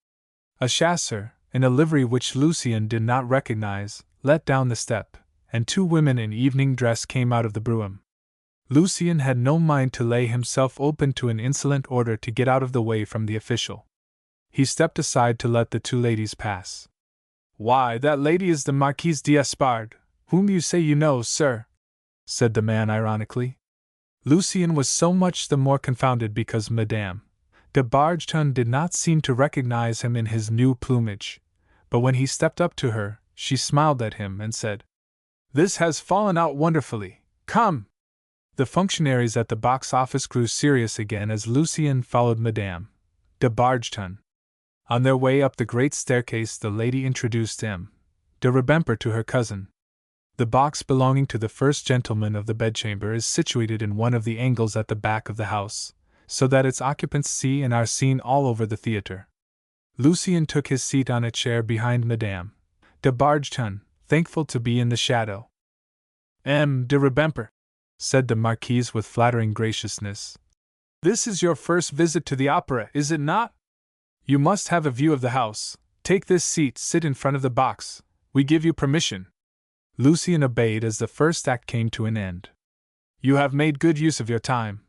A chasseur, in a livery which Lucien did not recognize, let down the step, and two women in evening dress came out of the brougham. Lucien had no mind to lay himself open to an insolent order to get out of the way from the official. He stepped aside to let the two ladies pass. "Why, that lady is the Marquise d'Espard, whom you say you know, sir," said the man ironically. Lucien was so much the more confounded because Madame de Bargeton did not seem to recognize him in his new plumage, but when he stepped up to her, she smiled at him and said, "This has fallen out wonderfully. Come!" The functionaries at the box office grew serious again as Lucien followed Madame de Bargeton. On their way up the great staircase, the lady introduced M. de Rubempré to her cousin. The box belonging to the first gentleman of the bedchamber is situated in one of the angles at the back of the house, so that its occupants see and are seen all over the theatre. Lucien took his seat on a chair behind Madame de Bargeton, thankful to be in the shadow. "M. de Rubempré," said the Marquise with flattering graciousness, "this is your first visit to the opera, is it not? You must have a view of the house. Take this seat, sit in front of the box. We give you permission." Lucien obeyed as the first act came to an end. "You have made good use of your time,"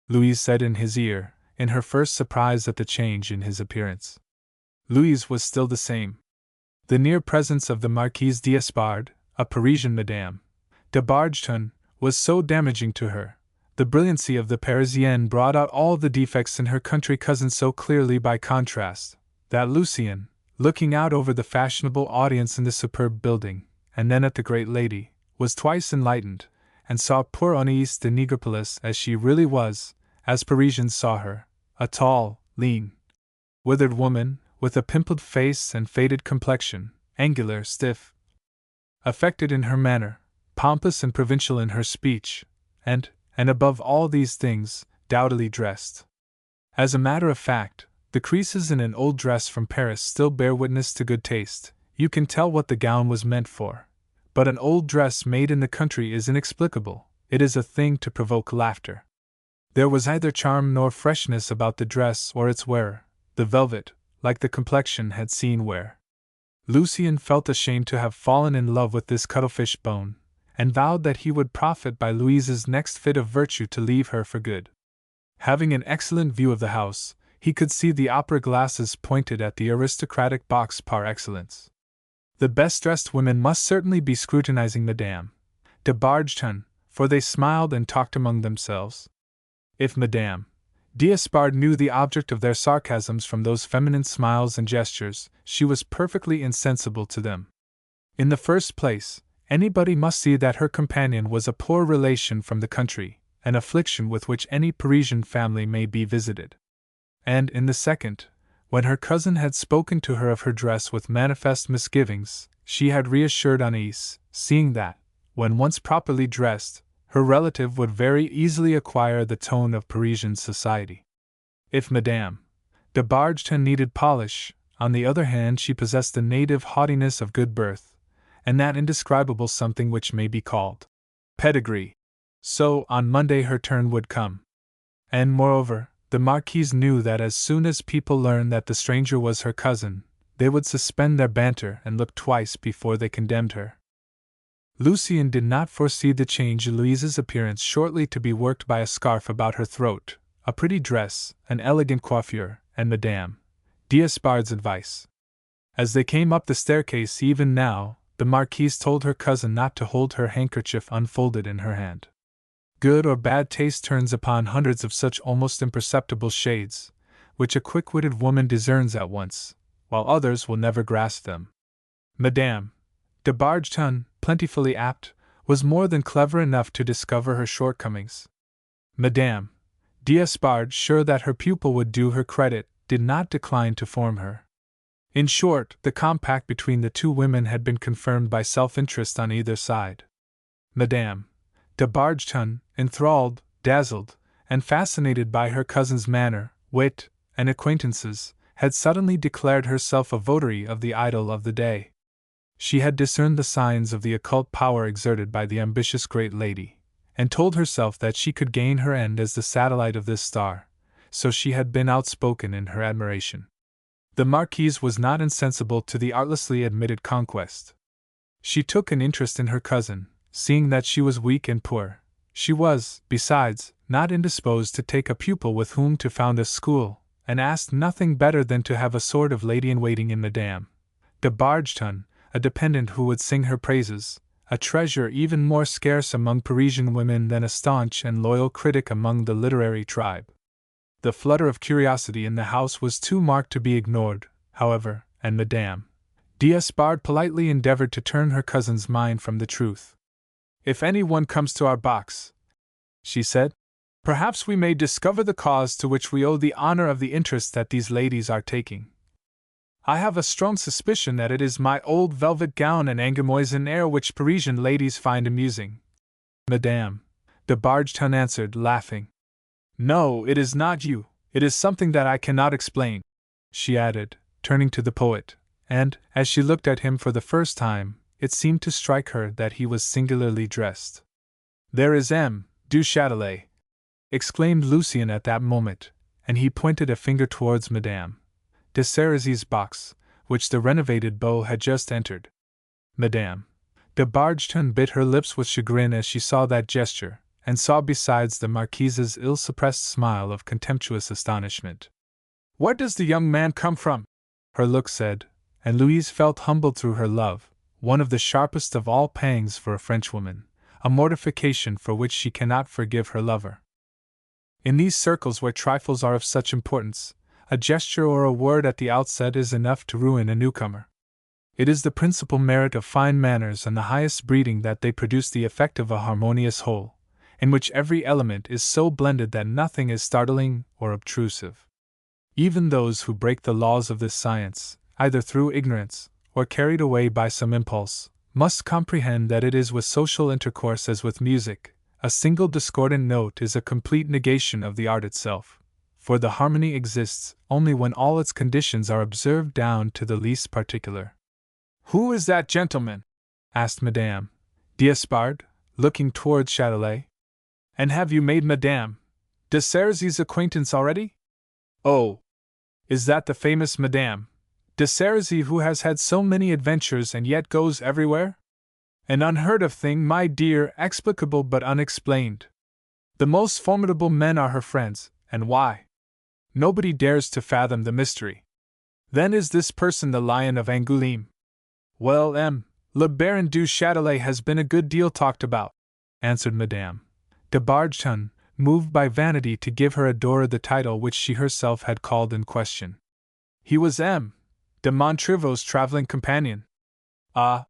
Louise said in his ear, in her first surprise at the change in his appearance. Louise was still the same. The near presence of the Marquise d'Espard, a Parisian Madame de Bargeton, was so damaging to her. The brilliancy of the Parisienne brought out all the defects in her country cousin so clearly by contrast, that Lucien, looking out over the fashionable audience in the superb building, and then at the great lady, was twice enlightened, and saw poor Anaïs de Nigropolis as she really was, as Parisians saw her, a tall, lean, withered woman, with a pimpled face and faded complexion, angular, stiff, affected in her manner, pompous and provincial in her speech, and above all these things, dowdily dressed. As a matter of fact, the creases in an old dress from Paris still bear witness to good taste. You can tell what the gown was meant for. But an old dress made in the country is inexplicable, it is a thing to provoke laughter. There was neither charm nor freshness about the dress or its wearer. The velvet, like the complexion, had seen wear. Lucien felt ashamed to have fallen in love with this cuttlefish bone, and vowed that he would profit by Louise's next fit of virtue to leave her for good. Having an excellent view of the house, he could see the opera glasses pointed at the aristocratic box par excellence. The best-dressed women must certainly be scrutinizing Madame de Bargeton, for they smiled and talked among themselves. If Madame d'Espard knew the object of their sarcasms from those feminine smiles and gestures, she was perfectly insensible to them. In the first place, anybody must see that her companion was a poor relation from the country, an affliction with which any Parisian family may be visited. And in the second, when her cousin had spoken to her of her dress with manifest misgivings, she had reassured Anaïs, seeing that, when once properly dressed, her relative would very easily acquire the tone of Parisian society. If Madame de Bargeton needed polish, on the other hand, she possessed the native haughtiness of good birth, and that indescribable something which may be called pedigree. So, on Monday her turn would come. And moreover, the Marquise knew that as soon as people learned that the stranger was her cousin, they would suspend their banter and look twice before they condemned her. Lucien did not foresee the change in Louise's appearance shortly to be worked by a scarf about her throat, a pretty dress, an elegant coiffure, and Madame d'Espard's advice. As they came up the staircase even now, the Marquise told her cousin not to hold her handkerchief unfolded in her hand. Good or bad taste turns upon hundreds of such almost imperceptible shades, which a quick-witted woman discerns at once, while others will never grasp them. Madame de Bargeton, plentifully apt, was more than clever enough to discover her shortcomings. Madame d'Espard, sure that her pupil would do her credit, did not decline to form her. In short, the compact between the two women had been confirmed by self-interest on either side. Madame de Bargeton, enthralled, dazzled, and fascinated by her cousin's manner, wit, and acquaintances, had suddenly declared herself a votary of the idol of the day. She had discerned the signs of the occult power exerted by the ambitious great lady, and told herself that she could gain her end as the satellite of this star, so she had been outspoken in her admiration. The Marquise was not insensible to the artlessly admitted conquest. She took an interest in her cousin, seeing that she was weak and poor. She was, besides, not indisposed to take a pupil with whom to found a school, and asked nothing better than to have a sort of lady-in-waiting in Madame de Bargeton, a dependent who would sing her praises, a treasure even more scarce among Parisian women than a staunch and loyal critic among the literary tribe. The flutter of curiosity in the house was too marked to be ignored, however, and Madame d'Espard politely endeavored to turn her cousin's mind from the truth. "If any one comes to our box," she said, "perhaps we may discover the cause to which we owe the honor of the interest that these ladies are taking. I have a strong suspicion that it is my old velvet gown and Angoumoisin air which Parisian ladies find amusing." Madame de Bargeton answered, laughing. "No, it is not you, it is something that I cannot explain," she added, turning to the poet, and, as she looked at him for the first time, it seemed to strike her that he was singularly dressed. "There is M. du Châtelet!" exclaimed Lucien at that moment, and he pointed a finger towards Madame de Sérissy's box, which the renovated beau had just entered. Madame de Bargeton bit her lips with chagrin as she saw that gesture, and saw besides the Marquise's ill-suppressed smile of contemptuous astonishment. "Where does the young man come from?" her look said, and Louise felt humbled through her love, one of the sharpest of all pangs for a Frenchwoman, a mortification for which she cannot forgive her lover. In these circles where trifles are of such importance, a gesture or a word at the outset is enough to ruin a newcomer. It is the principal merit of fine manners and the highest breeding that they produce the effect of a harmonious whole, in which every element is so blended that nothing is startling or obtrusive. Even those who break the laws of this science, either through ignorance or carried away by some impulse, must comprehend that it is with social intercourse as with music. A single discordant note is a complete negation of the art itself, for the harmony exists only when all its conditions are observed down to the least particular. "Who is that gentleman?" asked Madame d'Espard, looking towards Châtelet. "And have you made Madame de Sérissy's acquaintance already?" "Oh, is that the famous Madame de Sérisy who has had so many adventures and yet goes everywhere? An unheard of thing, my dear, explicable but unexplained. The most formidable men are her friends, and why? Nobody dares to fathom the mystery. Then is this person the Lion of Angoulême? Well, le Baron du Châtelet has been a good deal talked about," answered Madame de Bargeton, moved by vanity to give her adorer the title which she herself had called in question. "He was M. de Montriveau's traveling companion." "Ah,"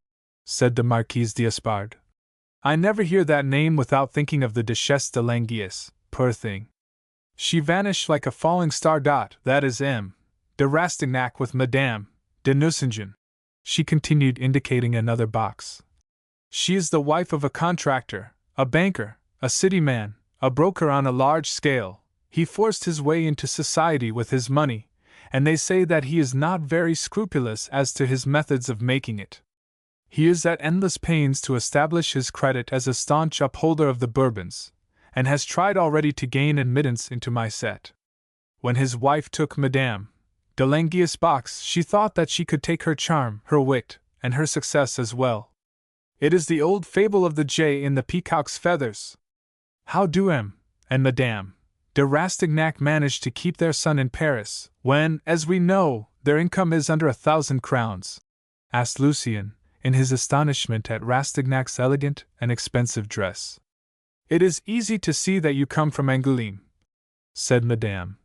said the Marquise d'Espard, "I never hear that name without thinking of the Duchesse de Langeais, poor thing. She vanished like a falling star. That is M. de Rastignac with Madame de Nucingen," she continued, indicating another box. "She is the wife of a contractor, a banker, a city man, a broker on a large scale. He forced his way into society with his money, and they say that he is not very scrupulous as to his methods of making it. He is at endless pains to establish his credit as a staunch upholder of the Bourbons, and has tried already to gain admittance into my set. When his wife took Madame de Langeais' box, she thought that she could take her charm, her wit, and her success as well. It is the old fable of the jay in the peacock's feathers. How do M. and Madame de Rastignac manage to keep their son in Paris, when, as we know, their income is under 1,000 crowns? Asked Lucien, in his astonishment at Rastignac's elegant and expensive dress. "It is easy to see that you come from Angoulême," said Madame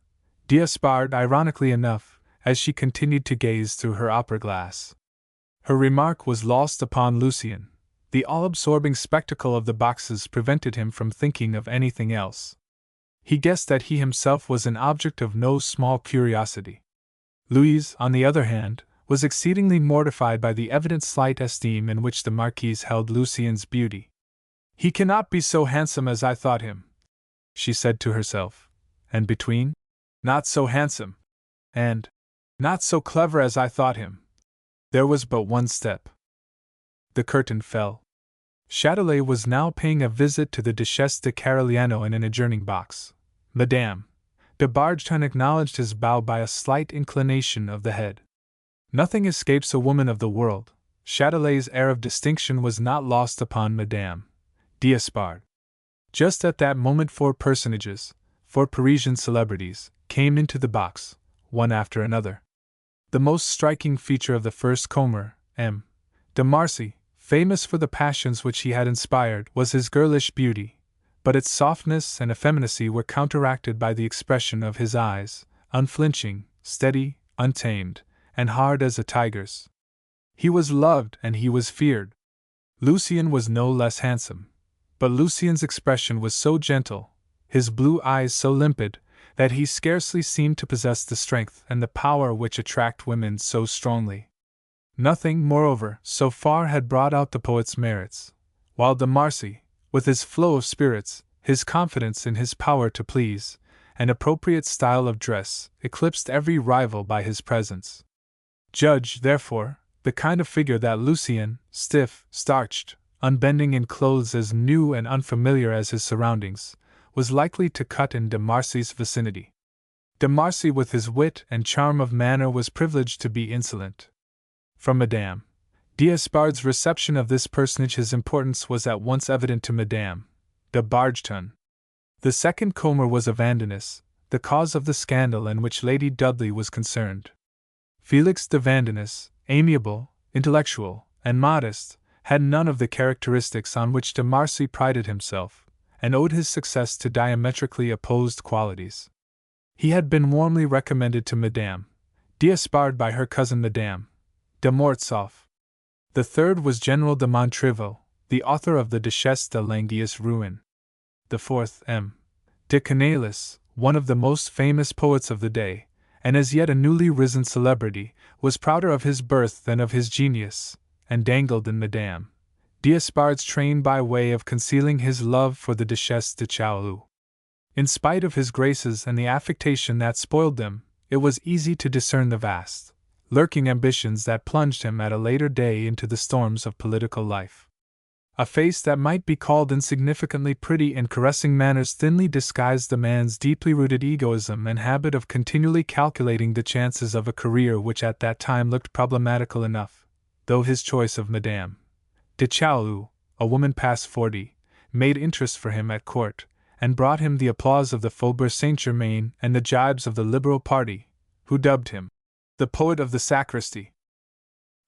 d'Espard ironically enough, as she continued to gaze through her opera glass. Her remark was lost upon Lucien, The all-absorbing spectacle of the boxes prevented him from thinking of anything else. He guessed that he himself was an object of no small curiosity. Louise, on the other hand, was exceedingly mortified by the evident slight esteem in which the Marquise held Lucien's beauty. "He cannot be so handsome as I thought him," she said to herself, and between "not so handsome" and "not so clever as I thought him," there was but one step. The curtain fell. Châtelet was now paying a visit to the Duchesse de Carigliano in an adjoining box. Madame de Bargeton acknowledged his bow by a slight inclination of the head. Nothing escapes a woman of the world. Châtelet's air of distinction was not lost upon Madame d'Espard. Just at that moment 4 personages, 4 Parisian celebrities, came into the box, one after another. The most striking feature of the first comer, M. de Marcy, famous for the passions which he had inspired, was his girlish beauty, but its softness and effeminacy were counteracted by the expression of his eyes, unflinching, steady, untamed, and hard as a tiger's. He was loved and he was feared. Lucien was no less handsome, but Lucien's expression was so gentle, his blue eyes so limpid, that he scarcely seemed to possess the strength and the power which attract women so strongly. Nothing, moreover, so far had brought out the poet's merits, while de Marcy, with his flow of spirits, his confidence in his power to please, and appropriate style of dress, eclipsed every rival by his presence. Judge, therefore, the kind of figure that Lucien, stiff, starched, unbending in clothes as new and unfamiliar as his surroundings, was likely to cut in de Marcy's vicinity. De Marcy, with his wit and charm of manner, was privileged to be insolent. From Madame d'Espard's reception of this personage his importance was at once evident to Madame de Bargeton. The second comer was a Vandenesse, the cause of the scandal in which Lady Dudley was concerned. Felix de Vandenesse, amiable, intellectual, and modest, had none of the characteristics on which de Marcy prided himself, and owed his success to diametrically opposed qualities. He had been warmly recommended to Madame d'Espard by her cousin Madame de Mortsauf. The third was General de Montreville, the author of the Duchesse de Langeais' ruin. The fourth, M. de Canalis, one of the most famous poets of the day, and as yet a newly risen celebrity, was prouder of his birth than of his genius, and dangled in Madame d'Espard's train by way of concealing his love for the Duchesse de Chaulieu. In spite of his graces and the affectation that spoiled them, it was easy to discern the vast, lurking ambitions that plunged him at a later day into the storms of political life. A face that might be called insignificantly pretty and caressing manners thinly disguised the man's deeply rooted egoism and habit of continually calculating the chances of a career which at that time looked problematical enough, though his choice of Madame de Chaulieu, a woman past 40, made interest for him at court, and brought him the applause of the Faubourg Saint-Germain and the jibes of the Liberal party, who dubbed him the poet of the sacristy.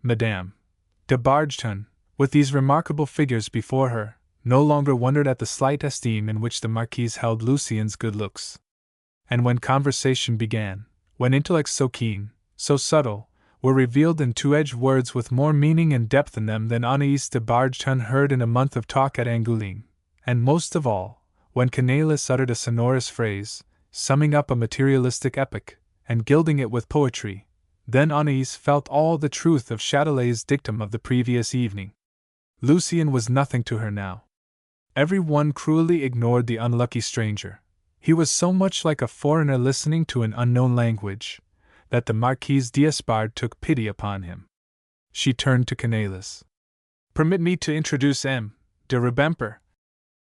Madame de Bargeton, with these remarkable figures before her, no longer wondered at the slight esteem in which the Marquise held Lucien's good looks. And when conversation began, when intellects so keen, so subtle, were revealed in two-edged words with more meaning and depth in them than Anaïs de Bargeton heard in a month of talk at Angoulême, and most of all, when Canalis uttered a sonorous phrase, summing up a materialistic epic, and gilding it with poetry, then Anaïs felt all the truth of Châtelet's dictum of the previous evening. Lucien was nothing to her now. Every one cruelly ignored the unlucky stranger. He was so much like a foreigner listening to an unknown language, that the Marquise d'Espard took pity upon him. She turned to Canalis. "Permit me to introduce M. de Rubempré,"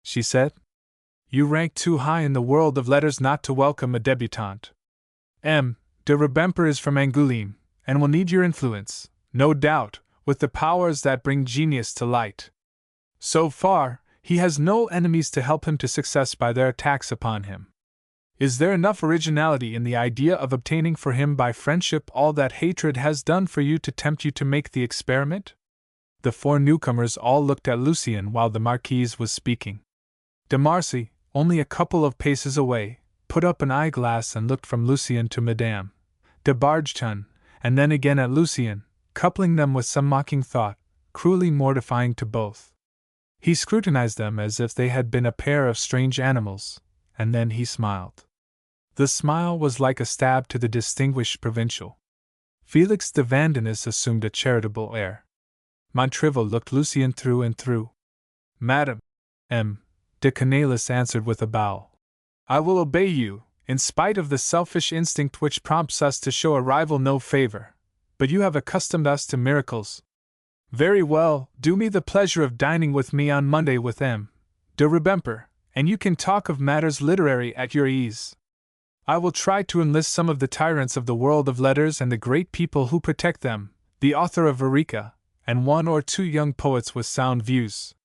she said. "You rank too high in the world of letters not to welcome a debutante. M. de Rubempré is from Angoulême, and will need your influence, no doubt, with the powers that bring genius to light. So far, he has no enemies to help him to success by their attacks upon him. Is there enough originality in the idea of obtaining for him by friendship all that hatred has done for you to tempt you to make the experiment?" The 4 newcomers all looked at Lucien while the Marquise was speaking. De Marcy, only a couple of paces away, put up an eyeglass and looked from Lucien to Madame de Bargeton, and then again at Lucien, coupling them with some mocking thought, cruelly mortifying to both. He scrutinized them as if they had been a pair of strange animals, and then he smiled. The smile was like a stab to the distinguished provincial. Felix de Vandenesse assumed a charitable air. Montriveau looked Lucien through and through. Madame, M. de Canalis answered with a bow. I will obey you, in spite of the selfish instinct which prompts us to show a rival no favor, but you have accustomed us to miracles. Very well, do me the pleasure of dining with me on Monday with M. de Rubemper, and you can talk of matters literary at your ease. I will try to enlist some of the tyrants of the world of letters and the great people who protect them, the author of Eureka, and one or two young poets with sound views.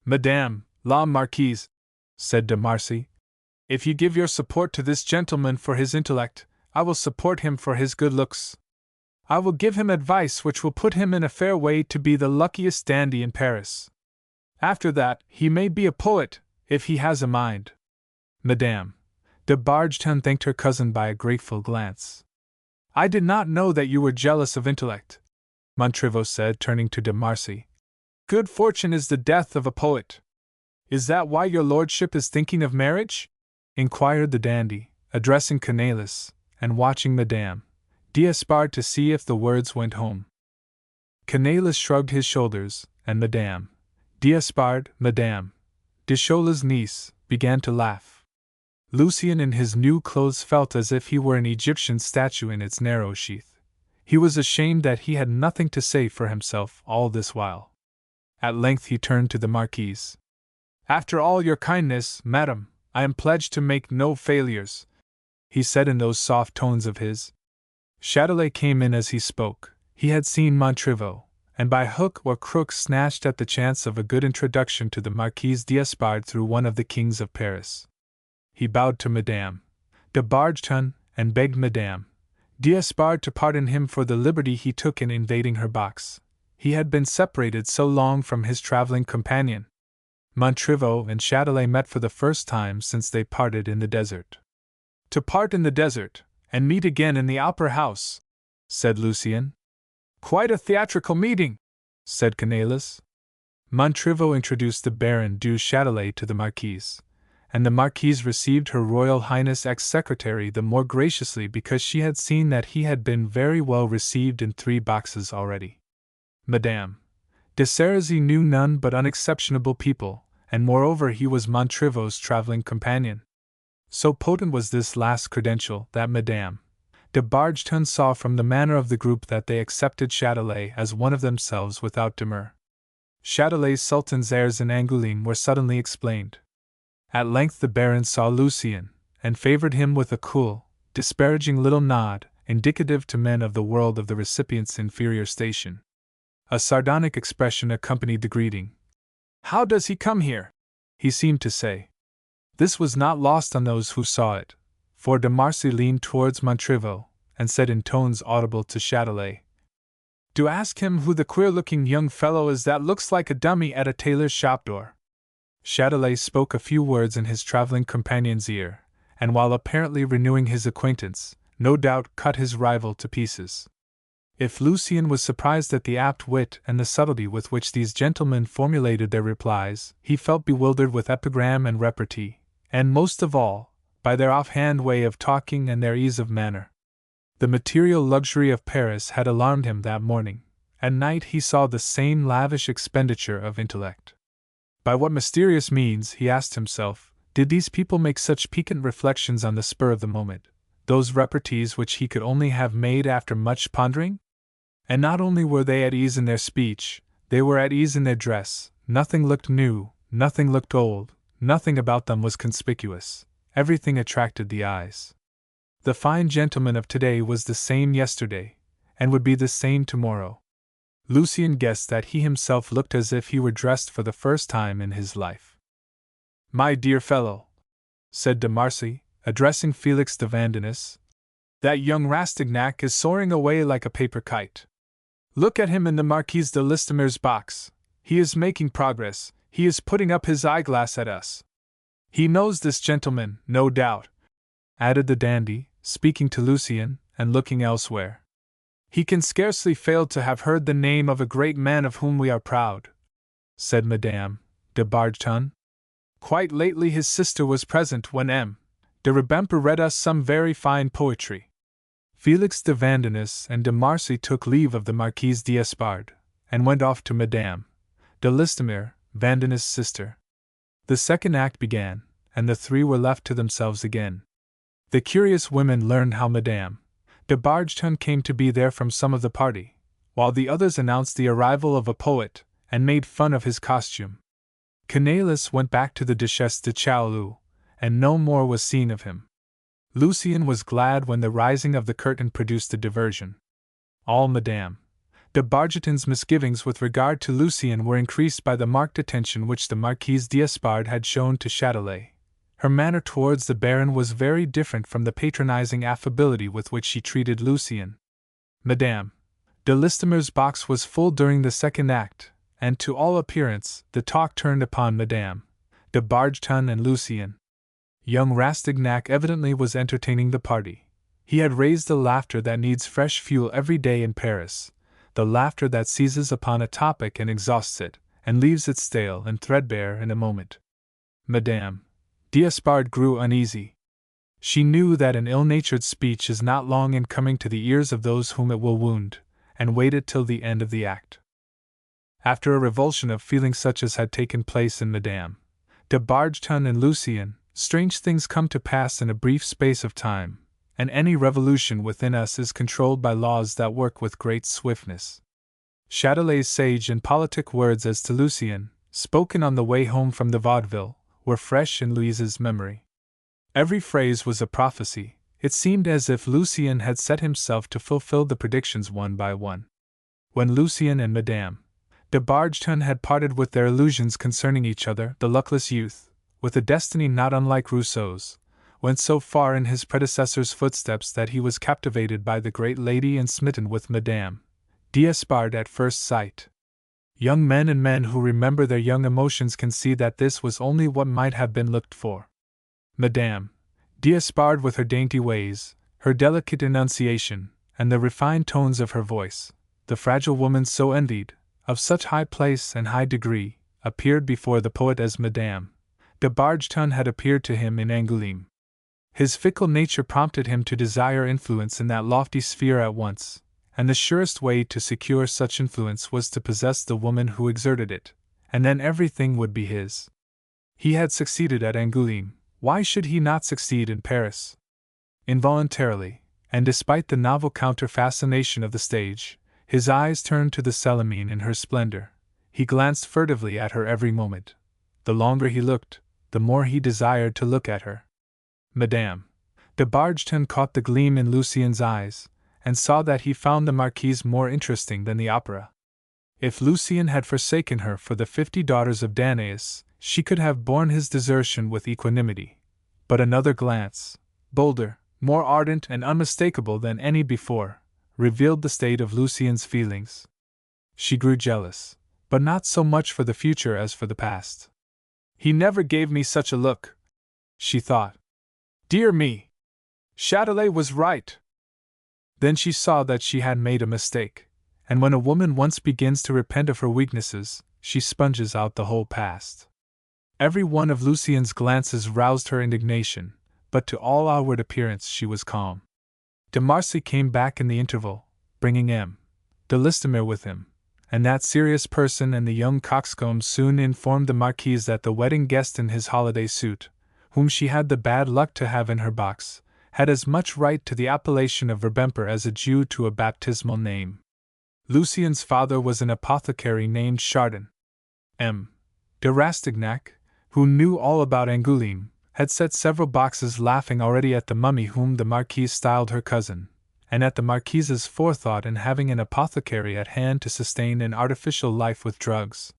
Madame la Marquise, said de Marcy, if you give your support to this gentleman for his intellect, I will support him for his good looks. I will give him advice which will put him in a fair way to be the luckiest dandy in Paris. After that, he may be a poet, if he has a mind. Madame de Bargeton thanked her cousin by a grateful glance. I did not know that you were jealous of intellect, Montriveau said, turning to de Marcy. Good fortune is the death of a poet. Is that why your lordship is thinking of marriage? Inquired the dandy, addressing Canalis, and watching Madame d'Espard to see if the words went home. Canalis shrugged his shoulders, and Madame d'Espard, Madame de Cholas' niece, began to laugh. Lucien in his new clothes felt as if he were an Egyptian statue in its narrow sheath. He was ashamed that he had nothing to say for himself all this while. At length he turned to the Marquise. After all your kindness, madam, I am pledged to make no failures, he said in those soft tones of his. Châtelet came in as he spoke. He had seen Montriveau, and by hook or crook snatched at the chance of a good introduction to the Marquise d'Espard through one of the kings of Paris. He bowed to Madame de Bargeton, and begged Madame d'Espard to pardon him for the liberty he took in invading her box. He had been separated so long from his traveling companion. Montriveau and Châtelet met for the first time since they parted in the desert. To part in the desert, and meet again in the Opera House, said Lucien. Quite a theatrical meeting, said Canalis. Montriveau introduced the Baron du Châtelet to the Marquise, and the Marquise received Her Royal Highness ex-secretary the more graciously because she had seen that he had been very well received in 3 boxes already. Madame de Serizy knew none but unexceptionable people, and moreover he was Montriveau's traveling companion. So potent was this last credential that Madame de Bargeton saw from the manner of the group that they accepted Châtelet as one of themselves without demur. Châtelet's sultan's airs in Angoulême were suddenly explained. At length the Baron saw Lucien, and favored him with a cool, disparaging little nod, indicative to men of the world of the recipient's inferior station. A sardonic expression accompanied the greeting. How does he come here? He seemed to say. This was not lost on those who saw it, for de Marcy leaned towards Montriveau, and said in tones audible to Châtelet, Do ask him who the queer-looking young fellow is that looks like a dummy at a tailor's shop door. Châtelet spoke a few words in his traveling companion's ear, and while apparently renewing his acquaintance, no doubt cut his rival to pieces. If Lucien was surprised at the apt wit and the subtlety with which these gentlemen formulated their replies, he felt bewildered with epigram and repartee, and most of all, by their offhand way of talking and their ease of manner. The material luxury of Paris had alarmed him that morning. At night he saw the same lavish expenditure of intellect. By what mysterious means, he asked himself, did these people make such piquant reflections on the spur of the moment, those repartees which he could only have made after much pondering? And not only were they at ease in their speech, they were at ease in their dress. Nothing looked new, nothing looked old, nothing about them was conspicuous. Everything attracted the eyes. The fine gentleman of today was the same yesterday, and would be the same tomorrow. Lucien guessed that he himself looked as if he were dressed for the first time in his life. My dear fellow, said de Marcy, addressing Felix de Vandenesse, that young Rastignac is soaring away like a paper kite. Look at him in the Marquise de Listomere's box. He is making progress, he is putting up his eyeglass at us. He knows this gentleman, no doubt, added the dandy, speaking to Lucien, and looking elsewhere. He can scarcely fail to have heard the name of a great man of whom we are proud, said Madame de Bargeton? Quite lately his sister was present when M. de Rubempré read us some very fine poetry. Felix de Vandenesse and de Marcy took leave of the Marquise d'Espard, and went off to Madame de Listomere, Vandenesse's sister. The second act began, and the three were left to themselves again. The curious women learned how Madame de Bargeton came to be there from some of the party, while the others announced the arrival of a poet, and made fun of his costume. Cornelis went back to the Duchesse de Chaulieu, and no more was seen of him. Lucien was glad when the rising of the curtain produced a diversion. All Madame de Bargeton's misgivings with regard to Lucien were increased by the marked attention which the Marquise d'Espard had shown to Châtelet. Her manner towards the Baron was very different from the patronizing affability with which she treated Lucien. Madame de Listomere's box was full during the second act, and to all appearance the talk turned upon Madame de Bargeton and Lucien. Young Rastignac evidently was entertaining the party. He had raised the laughter that needs fresh fuel every day in Paris, the laughter that seizes upon a topic and exhausts it, and leaves it stale and threadbare in a moment. Madame d'Espard grew uneasy. She knew that an ill-natured speech is not long in coming to the ears of those whom it will wound, and waited till the end of the act. After a revulsion of feeling such as had taken place in Madame de Bargeton and Lucien, strange things come to pass in a brief space of time, and any revolution within us is controlled by laws that work with great swiftness. Châtelet's sage and politic words as to Lucien, spoken on the way home from the vaudeville, were fresh in Louise's memory. Every phrase was a prophecy. It seemed as if Lucien had set himself to fulfill the predictions one by one. When Lucien and Madame de Bargeton had parted with their illusions concerning each other, the luckless youth, with a destiny not unlike Rousseau's, went so far in his predecessor's footsteps that he was captivated by the great lady and smitten with Madame d'Espard at first sight. Young men and men who remember their young emotions can see that this was only what might have been looked for. Madame d'Espard, with her dainty ways, her delicate enunciation, and the refined tones of her voice, the fragile woman so envied, of such high place and high degree, appeared before the poet as Madame de Bargeton had appeared to him in Angoulême. His fickle nature prompted him to desire influence in that lofty sphere at once, and the surest way to secure such influence was to possess the woman who exerted it, and then everything would be his. He had succeeded at Angoulême, why should he not succeed in Paris? Involuntarily, and despite the novel counter-fascination of the stage, his eyes turned to the Celimene in her splendor. He glanced furtively at her every moment. The longer he looked, the more he desired to look at her. Madame de Bargeton caught the gleam in Lucien's eyes, and saw that he found the Marquise more interesting than the opera. If Lucien had forsaken her for the 50 daughters of Danaus, she could have borne his desertion with equanimity. But another glance, bolder, more ardent and unmistakable than any before, revealed the state of Lucien's feelings. She grew jealous, but not so much for the future as for the past. He never gave me such a look, she thought. Dear me! Châtelet was right. Then she saw that she had made a mistake, and when a woman once begins to repent of her weaknesses, she sponges out the whole past. Every one of Lucien's glances roused her indignation, but to all outward appearance she was calm. De Marcy came back in the interval, bringing M. de Listomere with him, and that serious person and the young coxcomb soon informed the Marquise that the wedding guest in his holiday suit, whom she had the bad luck to have in her box, had as much right to the appellation of Rubempré as a Jew to a baptismal name. Lucien's father was an apothecary named Chardin. M. de Rastignac, who knew all about Angoulême, had set several boxes laughing already at the mummy whom the Marquise styled her cousin, and at the Marquise's forethought in having an apothecary at hand to sustain an artificial life with drugs.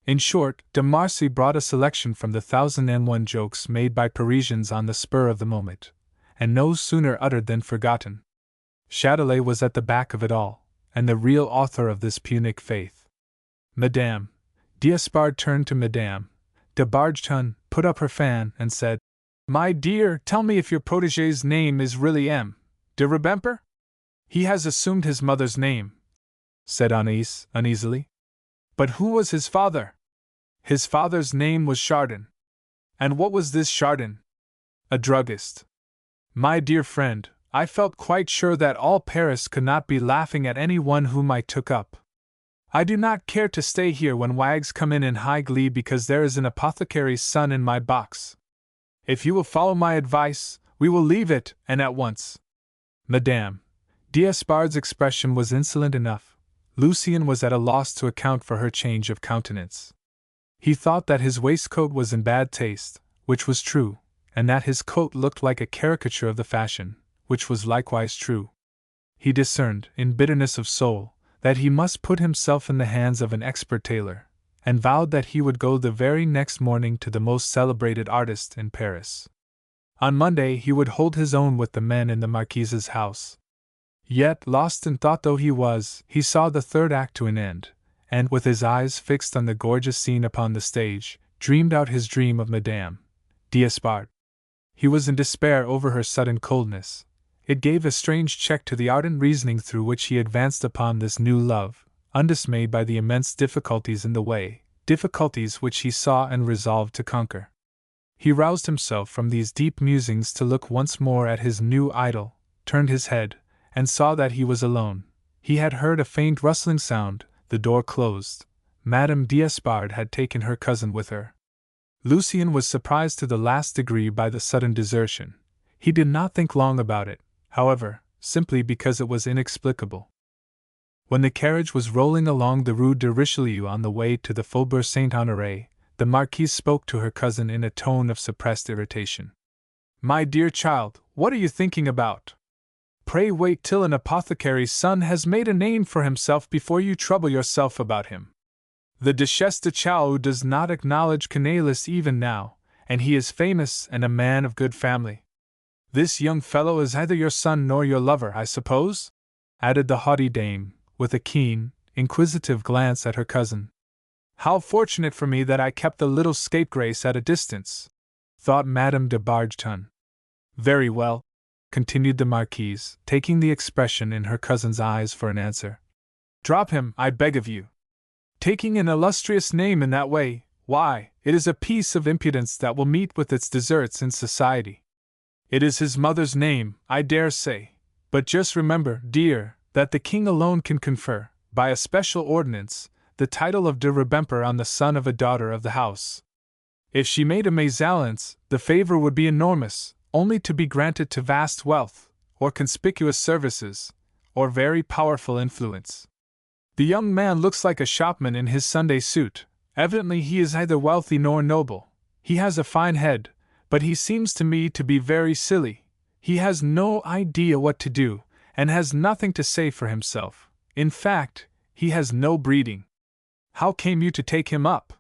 In short, de Marcy brought a selection from the 1001 jokes made by Parisians on the spur of the moment, and no sooner uttered than forgotten. Châtelet was at the back of it all, and the real author of this Punic faith. Madame d'Espard turned to Madame de Bargeton, put up her fan, and said, My dear, tell me if your protégé's name is really M. de Rubempré? He has assumed his mother's name, said Anais, uneasily. But who was his father? His father's name was Chardin. And what was this Chardin? A druggist. My dear friend, I felt quite sure that all Paris could not be laughing at any one whom I took up. I do not care to stay here when wags come in high glee because there is an apothecary's son in my box. If you will follow my advice, we will leave it, and at once. Madame D'Espard's expression was insolent enough. Lucien was at a loss to account for her change of countenance. He thought that his waistcoat was in bad taste, which was true, and that his coat looked like a caricature of the fashion, which was likewise true. He discerned, in bitterness of soul, that he must put himself in the hands of an expert tailor, and vowed that he would go the very next morning to the most celebrated artist in Paris. On Monday he would hold his own with the men in the Marquise's house. Yet, lost in thought though he was, he saw the third act to an end, and, with his eyes fixed on the gorgeous scene upon the stage, dreamed out his dream of Madame D'Espard. He was in despair over her sudden coldness. It gave a strange check to the ardent reasoning through which he advanced upon this new love, undismayed by the immense difficulties in the way, difficulties which he saw and resolved to conquer. He roused himself from these deep musings to look once more at his new idol, turned his head, and saw that he was alone. He had heard a faint rustling sound, the door closed. Madame D'Espard had taken her cousin with her. Lucien was surprised to the last degree by the sudden desertion. He did not think long about it, however, simply because it was inexplicable. When the carriage was rolling along the Rue de Richelieu on the way to the Faubourg Saint-Honoré, the Marquise spoke to her cousin in a tone of suppressed irritation. "My dear child, what are you thinking about? Pray wait till an apothecary's son has made a name for himself before you trouble yourself about him. The Duchesse de Chaux does not acknowledge Canalis even now, and he is famous and a man of good family. This young fellow is neither your son nor your lover, I suppose?" added the haughty dame, with a keen, inquisitive glance at her cousin. "How fortunate for me that I kept the little scapegrace at a distance," thought Madame de Bargeton. "Very well," continued the Marquise, taking the expression in her cousin's eyes for an answer. "Drop him, I beg of you. Taking an illustrious name in that way, why, it is a piece of impudence that will meet with its deserts in society. It is his mother's name, I dare say, but just remember, dear, that the king alone can confer, by a special ordinance, the title of de Rubemper on the son of a daughter of the house. If she made a mésalliance, the favor would be enormous, only to be granted to vast wealth, or conspicuous services, or very powerful influence. The young man looks like a shopman in his Sunday suit. Evidently he is neither wealthy nor noble. He has a fine head, but he seems to me to be very silly. He has no idea what to do, and has nothing to say for himself. In fact, he has no breeding. How came you to take him up?"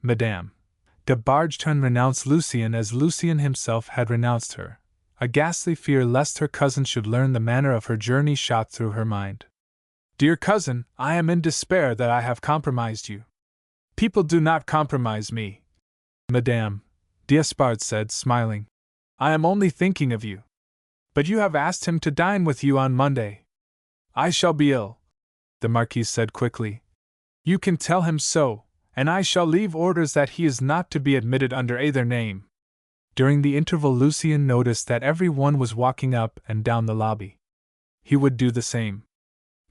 Madame de Bargeton renounced Lucien as Lucien himself had renounced her. A ghastly fear lest her cousin should learn the manner of her journey shot through her mind. "Dear cousin, I am in despair that I have compromised you." "People do not compromise me," Madame D'Espard said, smiling. "I am only thinking of you. But you have asked him to dine with you on Monday." "I shall be ill," the Marquise said quickly. "You can tell him so, and I shall leave orders that he is not to be admitted under either name." During the interval Lucien noticed that every one was walking up and down the lobby. He would do the same.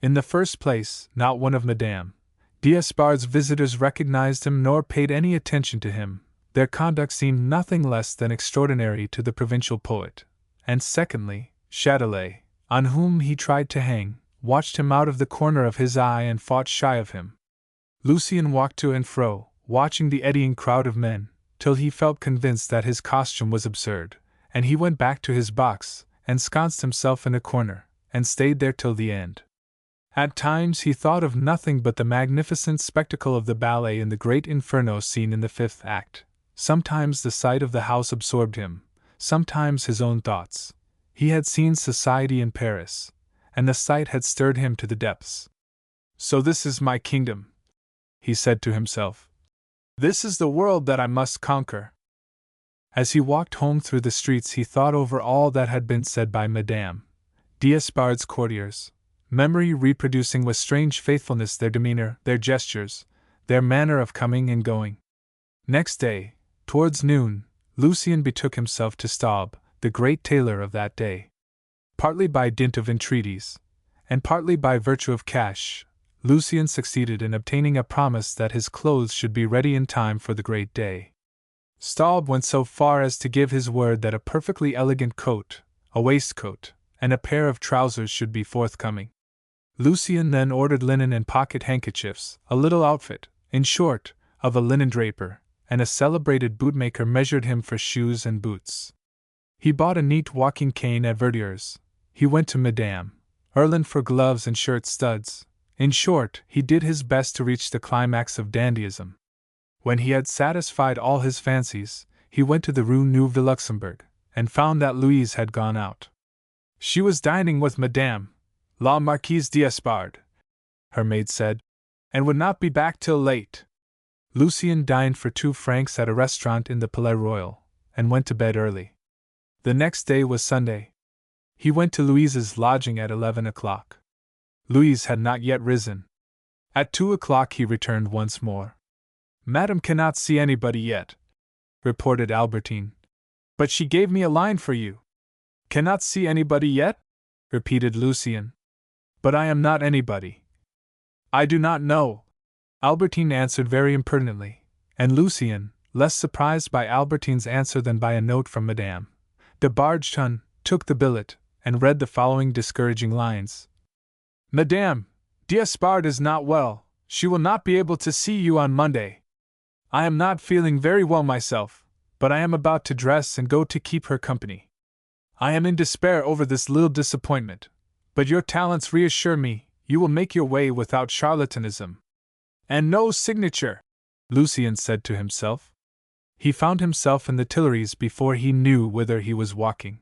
In the first place, not one of Madame D'Espard's visitors recognized him nor paid any attention to him. Their conduct seemed nothing less than extraordinary to the provincial poet. And secondly, Châtelet, on whom he tried to hang, watched him out of the corner of his eye and fought shy of him. Lucien walked to and fro, watching the eddying crowd of men, till he felt convinced that his costume was absurd, and he went back to his box, ensconced himself in a corner, and stayed there till the end. At times he thought of nothing but the magnificent spectacle of the ballet in the great Inferno scene in the fifth act. Sometimes the sight of the house absorbed him, sometimes his own thoughts. He had seen society in Paris, and the sight had stirred him to the depths. "So this is my kingdom," he said to himself. "This is the world that I must conquer." As he walked home through the streets he thought over all that had been said by Madame D'Espard's courtiers, memory reproducing with strange faithfulness their demeanor, their gestures, their manner of coming and going. Next day, towards noon, Lucien betook himself to Staub, the great tailor of that day. Partly by dint of entreaties, and partly by virtue of cash, Lucien succeeded in obtaining a promise that his clothes should be ready in time for the great day. Staub went so far as to give his word that a perfectly elegant coat, a waistcoat, and a pair of trousers should be forthcoming. Lucien then ordered linen and pocket handkerchiefs, a little outfit, in short, of a linen draper, and a celebrated bootmaker measured him for shoes and boots. He bought a neat walking cane at Verdier's. He went to Madame Erland for gloves and shirt studs. In short, he did his best to reach the climax of dandyism. When he had satisfied all his fancies, he went to the Rue Neuve de Luxembourg, and found that Louise had gone out. She was dining with Madame la Marquise d'Espard, her maid said, and would not be back till late. Lucien dined for 2 francs at a restaurant in the Palais Royal, and went to bed early. The next day was Sunday. He went to Louise's lodging at 11 o'clock. Louise had not yet risen. At 2 o'clock he returned once more. "Madame cannot see anybody yet," reported Albertine. "But she gave me a line for you." "Cannot see anybody yet?" repeated Lucien. "But I am not anybody." "I do not know," Albertine answered very impertinently, and Lucien, less surprised by Albertine's answer than by a note from Madame de Bargeton, took the billet, and read the following discouraging lines. "Madame d'Espard is not well, she will not be able to see you on Monday. I am not feeling very well myself, but I am about to dress and go to keep her company. I am in despair over this little disappointment, but your talents reassure me, you will make your way without charlatanism. And no signature," Lucien said to himself. He found himself in the Tuileries before he knew whither he was walking.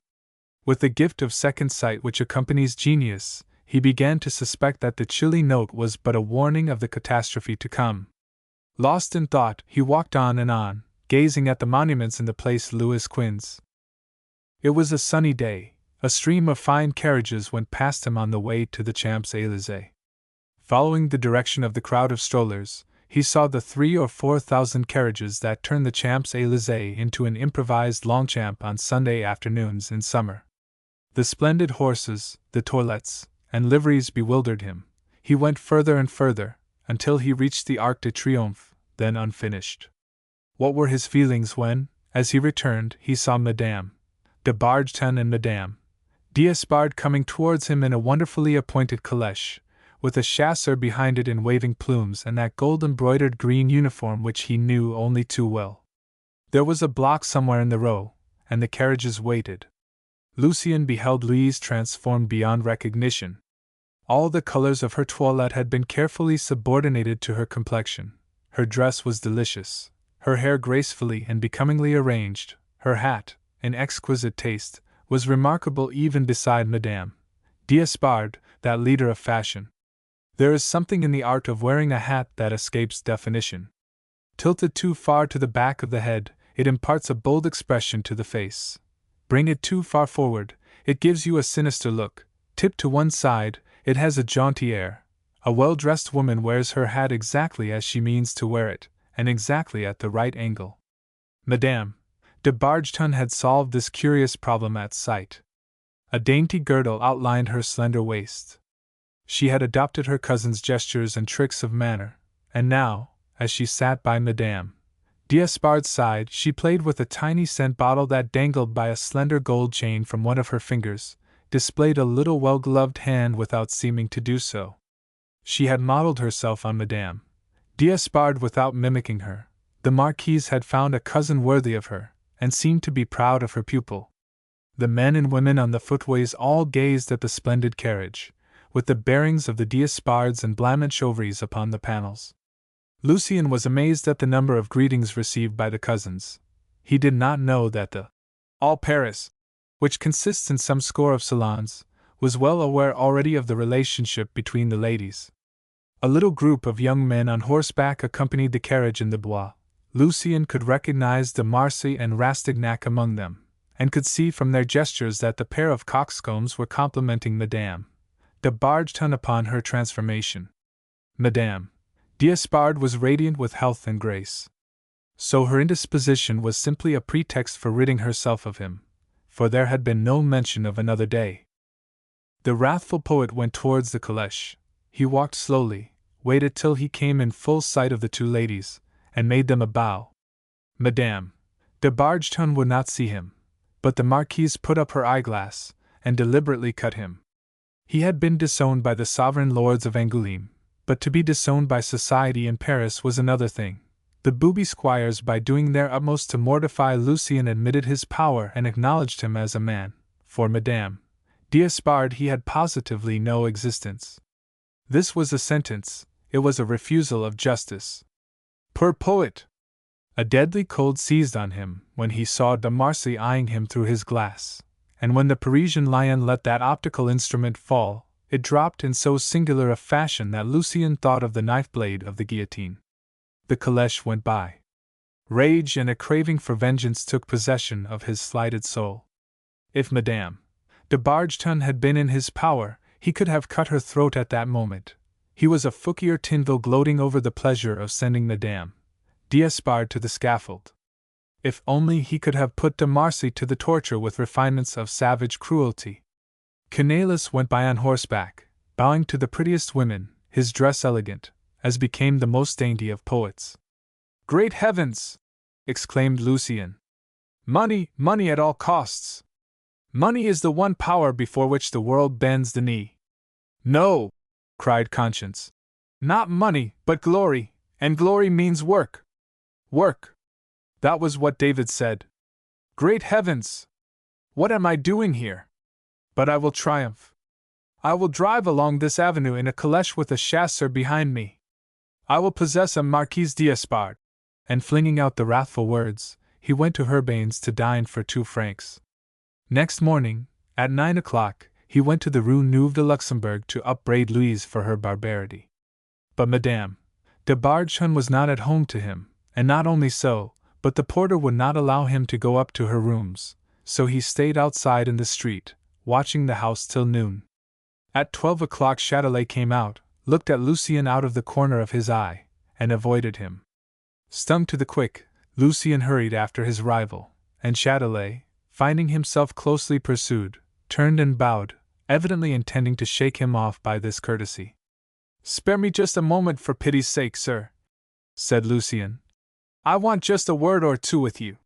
With the gift of second sight which accompanies genius, he began to suspect that the chilly note was but a warning of the catastrophe to come. Lost in thought, he walked on, gazing at the monuments in the Place Louis Quinze. It was a sunny day. A stream of fine carriages went past him on the way to the Champs-Élysées. Following the direction of the crowd of strollers, he saw the 3,000 or 4,000 carriages that turn the Champs-Élysées into an improvised Longchamp on Sunday afternoons in summer. The splendid horses, the toilettes, and liveries bewildered him. He went further and further, until he reached the Arc de Triomphe, then unfinished. What were his feelings when, as he returned, he saw Madame de Bargeton and Madame d'Espard coming towards him in a wonderfully appointed calèche, with a chasseur behind it in waving plumes and that gold-embroidered green uniform which he knew only too well. There was a block somewhere in the row, and the carriages waited. Lucien beheld Louise transformed beyond recognition. All the colors of her toilette had been carefully subordinated to her complexion. Her dress was delicious, her hair gracefully and becomingly arranged, her hat, in exquisite taste, was remarkable even beside Madame d'Espard, that leader of fashion. There is something in the art of wearing a hat that escapes definition. Tilted too far to the back of the head, it imparts a bold expression to the face. Bring it too far forward, it gives you a sinister look. Tipped to one side, it has a jaunty air. A well-dressed woman wears her hat exactly as she means to wear it, and exactly at the right angle. Madame de Bargeton had solved this curious problem at sight. A dainty girdle outlined her slender waist. She had adopted her cousin's gestures and tricks of manner, and now, as she sat by Madame d'Espard's side, she played with a tiny scent bottle that dangled by a slender gold chain from one of her fingers, displayed a little well-gloved hand without seeming to do so. She had modeled herself on Madame d'Espard without mimicking her. The Marquise had found a cousin worthy of her, and seemed to be proud of her pupil. The men and women on the footways all gazed at the splendid carriage, with the bearings of the d'Espards and Blamont-Chauvries upon the panels. Lucien was amazed at the number of greetings received by the cousins. He did not know that the All Paris, which consists in some score of salons, was well aware already of the relationship between the ladies. A little group of young men on horseback accompanied the carriage in the Bois. Lucien could recognize de Marcy and Rastignac among them, and could see from their gestures that the pair of coxcombs were complimenting Madame de Bargeton upon her transformation. Madame d'Espard was radiant with health and grace. So her indisposition was simply a pretext for ridding herself of him, for there had been no mention of another day. The wrathful poet went towards the calèche. He walked slowly, waited till he came in full sight of the two ladies, and made them a bow. Madame de Bargeton would not see him, but the Marquise put up her eyeglass, and deliberately cut him. He had been disowned by the sovereign lords of Angoulême, but to be disowned by society in Paris was another thing. The booby squires, by doing their utmost to mortify Lucien, admitted his power and acknowledged him as a man. For Madame d'Espard he had positively no existence. This was a sentence, it was a refusal of justice. Poor poet! A deadly cold seized on him when he saw de Marcy eyeing him through his glass, and when the Parisian lion let that optical instrument fall, it dropped in so singular a fashion that Lucien thought of the knife blade of the guillotine. The calèche went by. Rage and a craving for vengeance took possession of his slighted soul. If Madame de Bargeton had been in his power, he could have cut her throat at that moment. He was a Fouquier Tinville gloating over the pleasure of sending Madame d'Espard to the scaffold. If only he could have put de Marcy to the torture with refinements of savage cruelty. Cornelis went by on horseback, bowing to the prettiest women, his dress elegant, as became the most dainty of poets. "Great heavens!" exclaimed Lucien. "Money, money at all costs! Money is the one power before which the world bends the knee." "No!" cried Conscience. "Not money, but glory, and glory means work. Work! That was what David said. Great heavens! What am I doing here? But I will triumph. I will drive along this avenue in a calèche with a chasseur behind me. I will possess a Marquise d'Espard." And flinging out the wrathful words, he went to Urbain's to dine for 2 francs. Next morning, at 9 o'clock, he went to the Rue Neuve de Luxembourg to upbraid Louise for her barbarity. But Madame de Bargeton was not at home to him, and not only so, but the porter would not allow him to go up to her rooms, so he stayed outside in the street, watching the house till noon. At 12 o'clock Châtelet came out, looked at Lucien out of the corner of his eye, and avoided him. Stung to the quick, Lucien hurried after his rival, and Châtelet, finding himself closely pursued, turned and bowed, evidently intending to shake him off by this courtesy. "Spare me just a moment for pity's sake, sir," said Lucien. "I want just a word or two with you.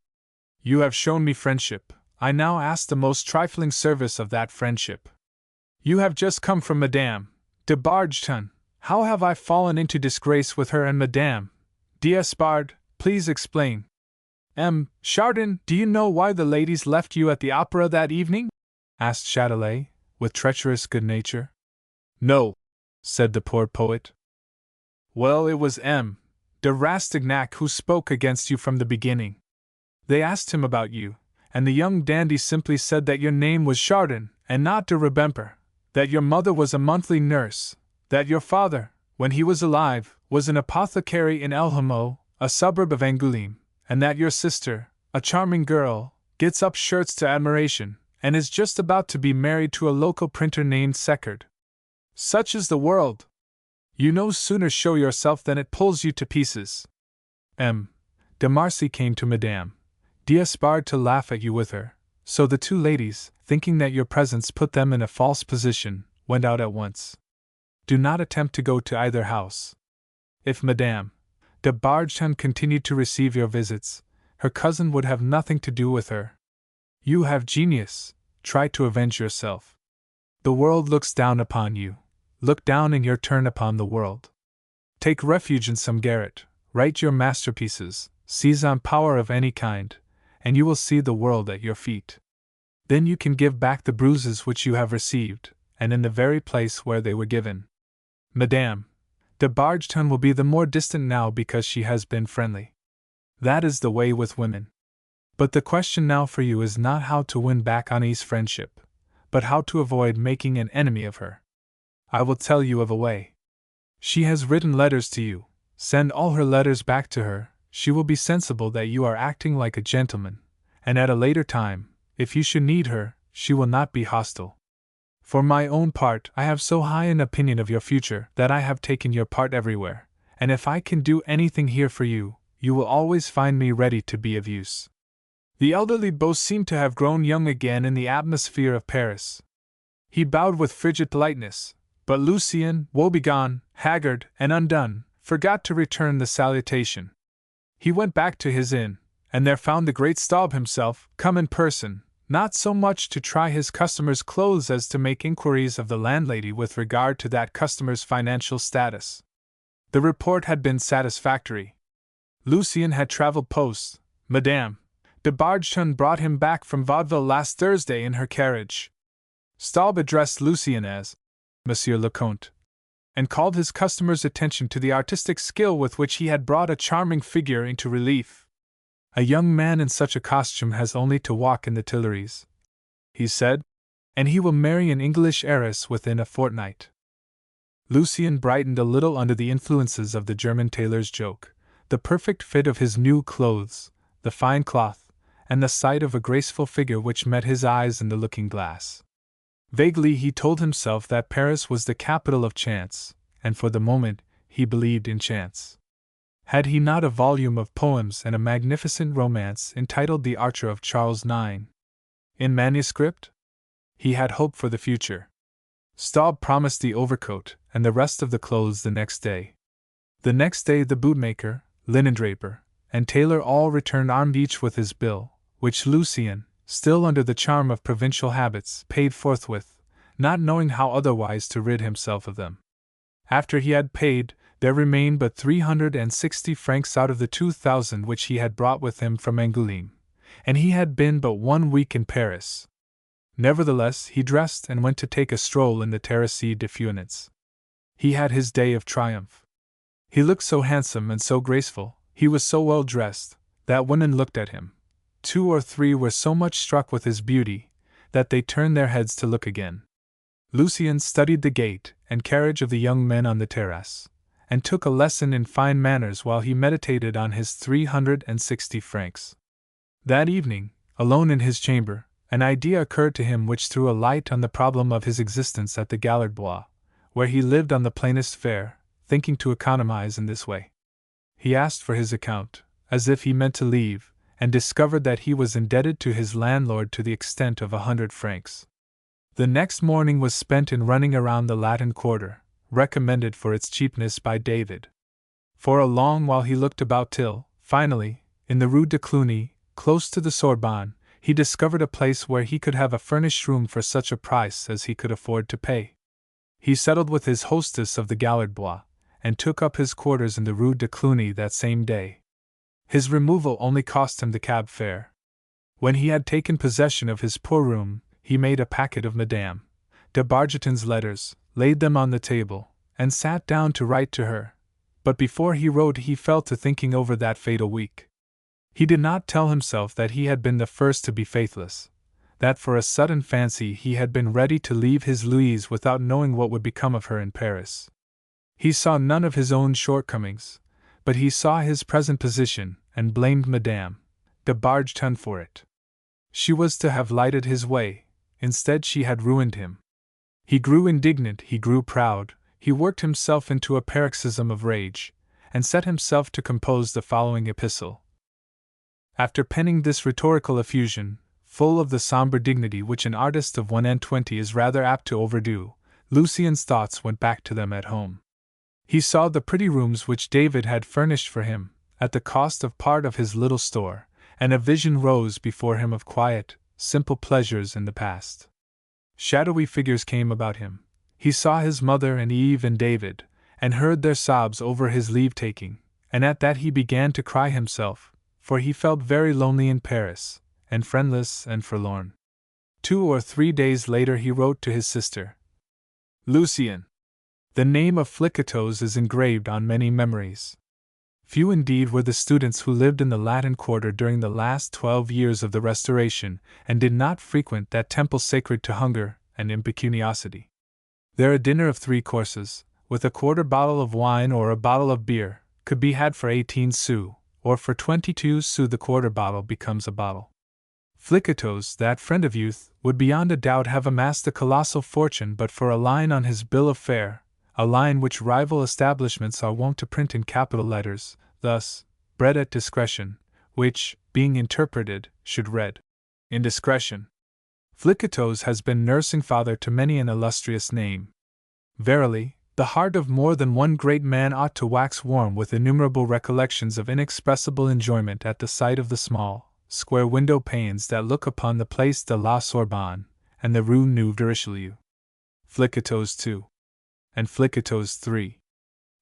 You have shown me friendship, I now ask the most trifling service of that friendship. You have just come from Madame de Bargeton. How have I fallen into disgrace with her and Madame d'Espard? Please explain. Chardin, do you know why the ladies left you at the opera that evening?" asked Châtelet, with treacherous good nature. "No," said the poor poet. "Well, it was de Rastignac who spoke against you from the beginning. They asked him about you, and the young dandy simply said that your name was Chardin, and not de Rebemper, that your mother was a monthly nurse, that your father, when he was alive, was an apothecary in El Hameau, a suburb of Angoulême, and that your sister, a charming girl, gets up shirts to admiration, and is just about to be married to a local printer named Seckert. Such is the world! You no sooner show yourself than it pulls you to pieces. De Marcy came to Madame d'Espard to laugh at you with her, so the two ladies, thinking that your presence put them in a false position, went out at once. Do not attempt to go to either house. If Madame de Bargeton continued to receive your visits, her cousin would have nothing to do with her. You have genius, try to avenge yourself. The world looks down upon you. Look down in your turn upon the world. Take refuge in some garret, write your masterpieces, seize on power of any kind, and you will see the world at your feet. Then you can give back the bruises which you have received, and in the very place where they were given. Madame de Bargeton will be the more distant now because she has been friendly. That is the way with women. But the question now for you is not how to win back Annie's friendship, but how to avoid making an enemy of her. I will tell you of a way. She has written letters to you. Send all her letters back to her. She will be sensible that you are acting like a gentleman, and at a later time, if you should need her, she will not be hostile. For my own part, I have so high an opinion of your future that I have taken your part everywhere, and if I can do anything here for you, you will always find me ready to be of use. The elderly both seemed to have grown young again in the atmosphere of Paris. He bowed with frigid politeness, but Lucien, woebegone, haggard, and undone, forgot to return the salutation. He went back to his inn, and there found the great Staub himself, come in person, not so much to try his customer's clothes as to make inquiries of the landlady with regard to that customer's financial status. The report had been satisfactory. Lucien had traveled post. Madame de Bargeton brought him back from Vaudeville last Thursday in her carriage. Staub addressed Lucien as Monsieur le Comte, and called his customer's attention to the artistic skill with which he had brought a charming figure into relief. A young man in such a costume has only to walk in the Tuileries, he said, and he will marry an English heiress within a fortnight. Lucien brightened a little under the influences of the German tailor's joke, the perfect fit of his new clothes, the fine cloth, and the sight of a graceful figure which met his eyes in the looking-glass. Vaguely he told himself that Paris was the capital of chance, and for the moment he believed in chance. Had he not a volume of poems and a magnificent romance entitled The Archer of Charles IX in manuscript? He had hope for the future. Staub promised the overcoat and the rest of the clothes the next day. The next day the bootmaker, linendraper, and tailor all returned armed each with his bill, which Lucien, still under the charm of provincial habits, paid forthwith, not knowing how otherwise to rid himself of them. After he had paid, there remained but 360 francs out of the 2,000 which he had brought with him from Angoulême, and he had been but 1 week in Paris. Nevertheless, he dressed and went to take a stroll in the Terrasse des Feuillants. He had his day of triumph. He looked so handsome and so graceful, he was so well dressed, that women looked at him. 2 or 3 were so much struck with his beauty, that they turned their heads to look again. Lucien studied the gait and carriage of the young men on the terrace, and took a lesson in fine manners while he meditated on his 360 francs. That evening, alone in his chamber, an idea occurred to him which threw a light on the problem of his existence at the Gallardbois, where he lived on the plainest fare, thinking to economize in this way. He asked for his account, as if he meant to leave, and discovered that he was indebted to his landlord to the extent of 100 francs. The next morning was spent in running around the Latin Quarter, recommended for its cheapness by David. For a long while he looked about till, finally, in the Rue de Cluny, close to the Sorbonne, he discovered a place where he could have a furnished room for such a price as he could afford to pay. He settled with his hostess of the Gallardbois, and took up his quarters in the Rue de Cluny that same day. His removal only cost him the cab fare. When he had taken possession of his poor room, he made a packet of Madame de Bargeton's letters, laid them on the table, and sat down to write to her. But before he wrote he fell to thinking over that fatal week. He did not tell himself that he had been the first to be faithless, that for a sudden fancy he had been ready to leave his Louise without knowing what would become of her in Paris. He saw none of his own shortcomings, but he saw his present position, and blamed Madame de Bargeton for it. She was to have lighted his way, instead she had ruined him. He grew indignant, he grew proud, he worked himself into a paroxysm of rage, and set himself to compose the following epistle. After penning this rhetorical effusion, full of the sombre dignity which an artist of 1 and 20 is rather apt to overdo, Lucien's thoughts went back to them at home. He saw the pretty rooms which David had furnished for him, at the cost of part of his little store, and a vision rose before him of quiet, simple pleasures in the past. Shadowy figures came about him. He saw his mother and Eve and David, and heard their sobs over his leave-taking, and at that he began to cry himself, for he felt very lonely in Paris, and friendless and forlorn. 2 or 3 days later he wrote to his sister. Lucien. The name of Flicoteaux is engraved on many memories. Few indeed were the students who lived in the Latin Quarter during the last 12 years of the Restoration, and did not frequent that temple sacred to hunger and impecuniosity. There a dinner of 3 courses, with a quarter bottle of wine or a bottle of beer, could be had for 18 sous, or for 22 sous the quarter bottle becomes a bottle. Flicoteaux, that friend of youth, would beyond a doubt have amassed a colossal fortune but for a line on his bill of fare, a line which rival establishments are wont to print in capital letters, thus, bread at discretion, which, being interpreted, should read indiscretion. Flicoteaux's has been nursing father to many an illustrious name. Verily, the heart of more than one great man ought to wax warm with innumerable recollections of inexpressible enjoyment at the sight of the small, square window panes that look upon the Place de la Sorbonne and the Rue Neuve de Richelieu. Flicoteaux's 2 and Flicoteaux's 3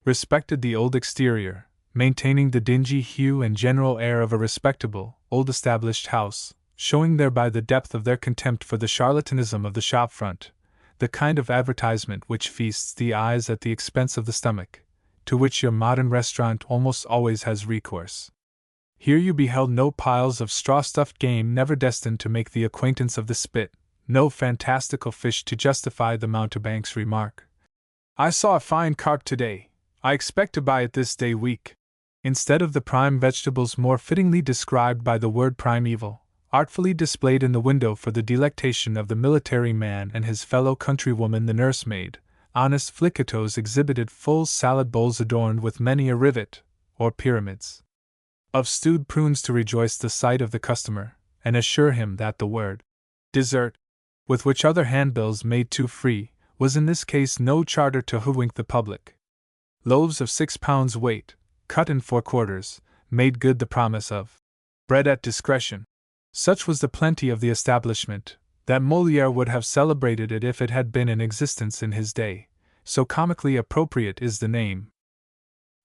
respected the old exterior, maintaining the dingy hue and general air of a respectable, old-established house, showing thereby the depth of their contempt for the charlatanism of the shop front, the kind of advertisement which feasts the eyes at the expense of the stomach, to which your modern restaurant almost always has recourse. Here you beheld no piles of straw-stuffed game never destined to make the acquaintance of the spit, no fantastical fish to justify the mountebank's remark, "I saw a fine carp today, I expect to buy it this day week." Instead of the prime vegetables more fittingly described by the word primeval, artfully displayed in the window for the delectation of the military man and his fellow countrywoman the nursemaid, honest Flicoteaux's exhibited full salad bowls adorned with many a rivet, or pyramids, of stewed prunes to rejoice the sight of the customer, and assure him that the word dessert, with which other handbills made too free, was in this case no charter to hoodwink the public. Loaves of 6 pounds weight, cut in 4 quarters, made good the promise of bread at discretion. Such was the plenty of the establishment, that Molière would have celebrated it if it had been in existence in his day, so comically appropriate is the name.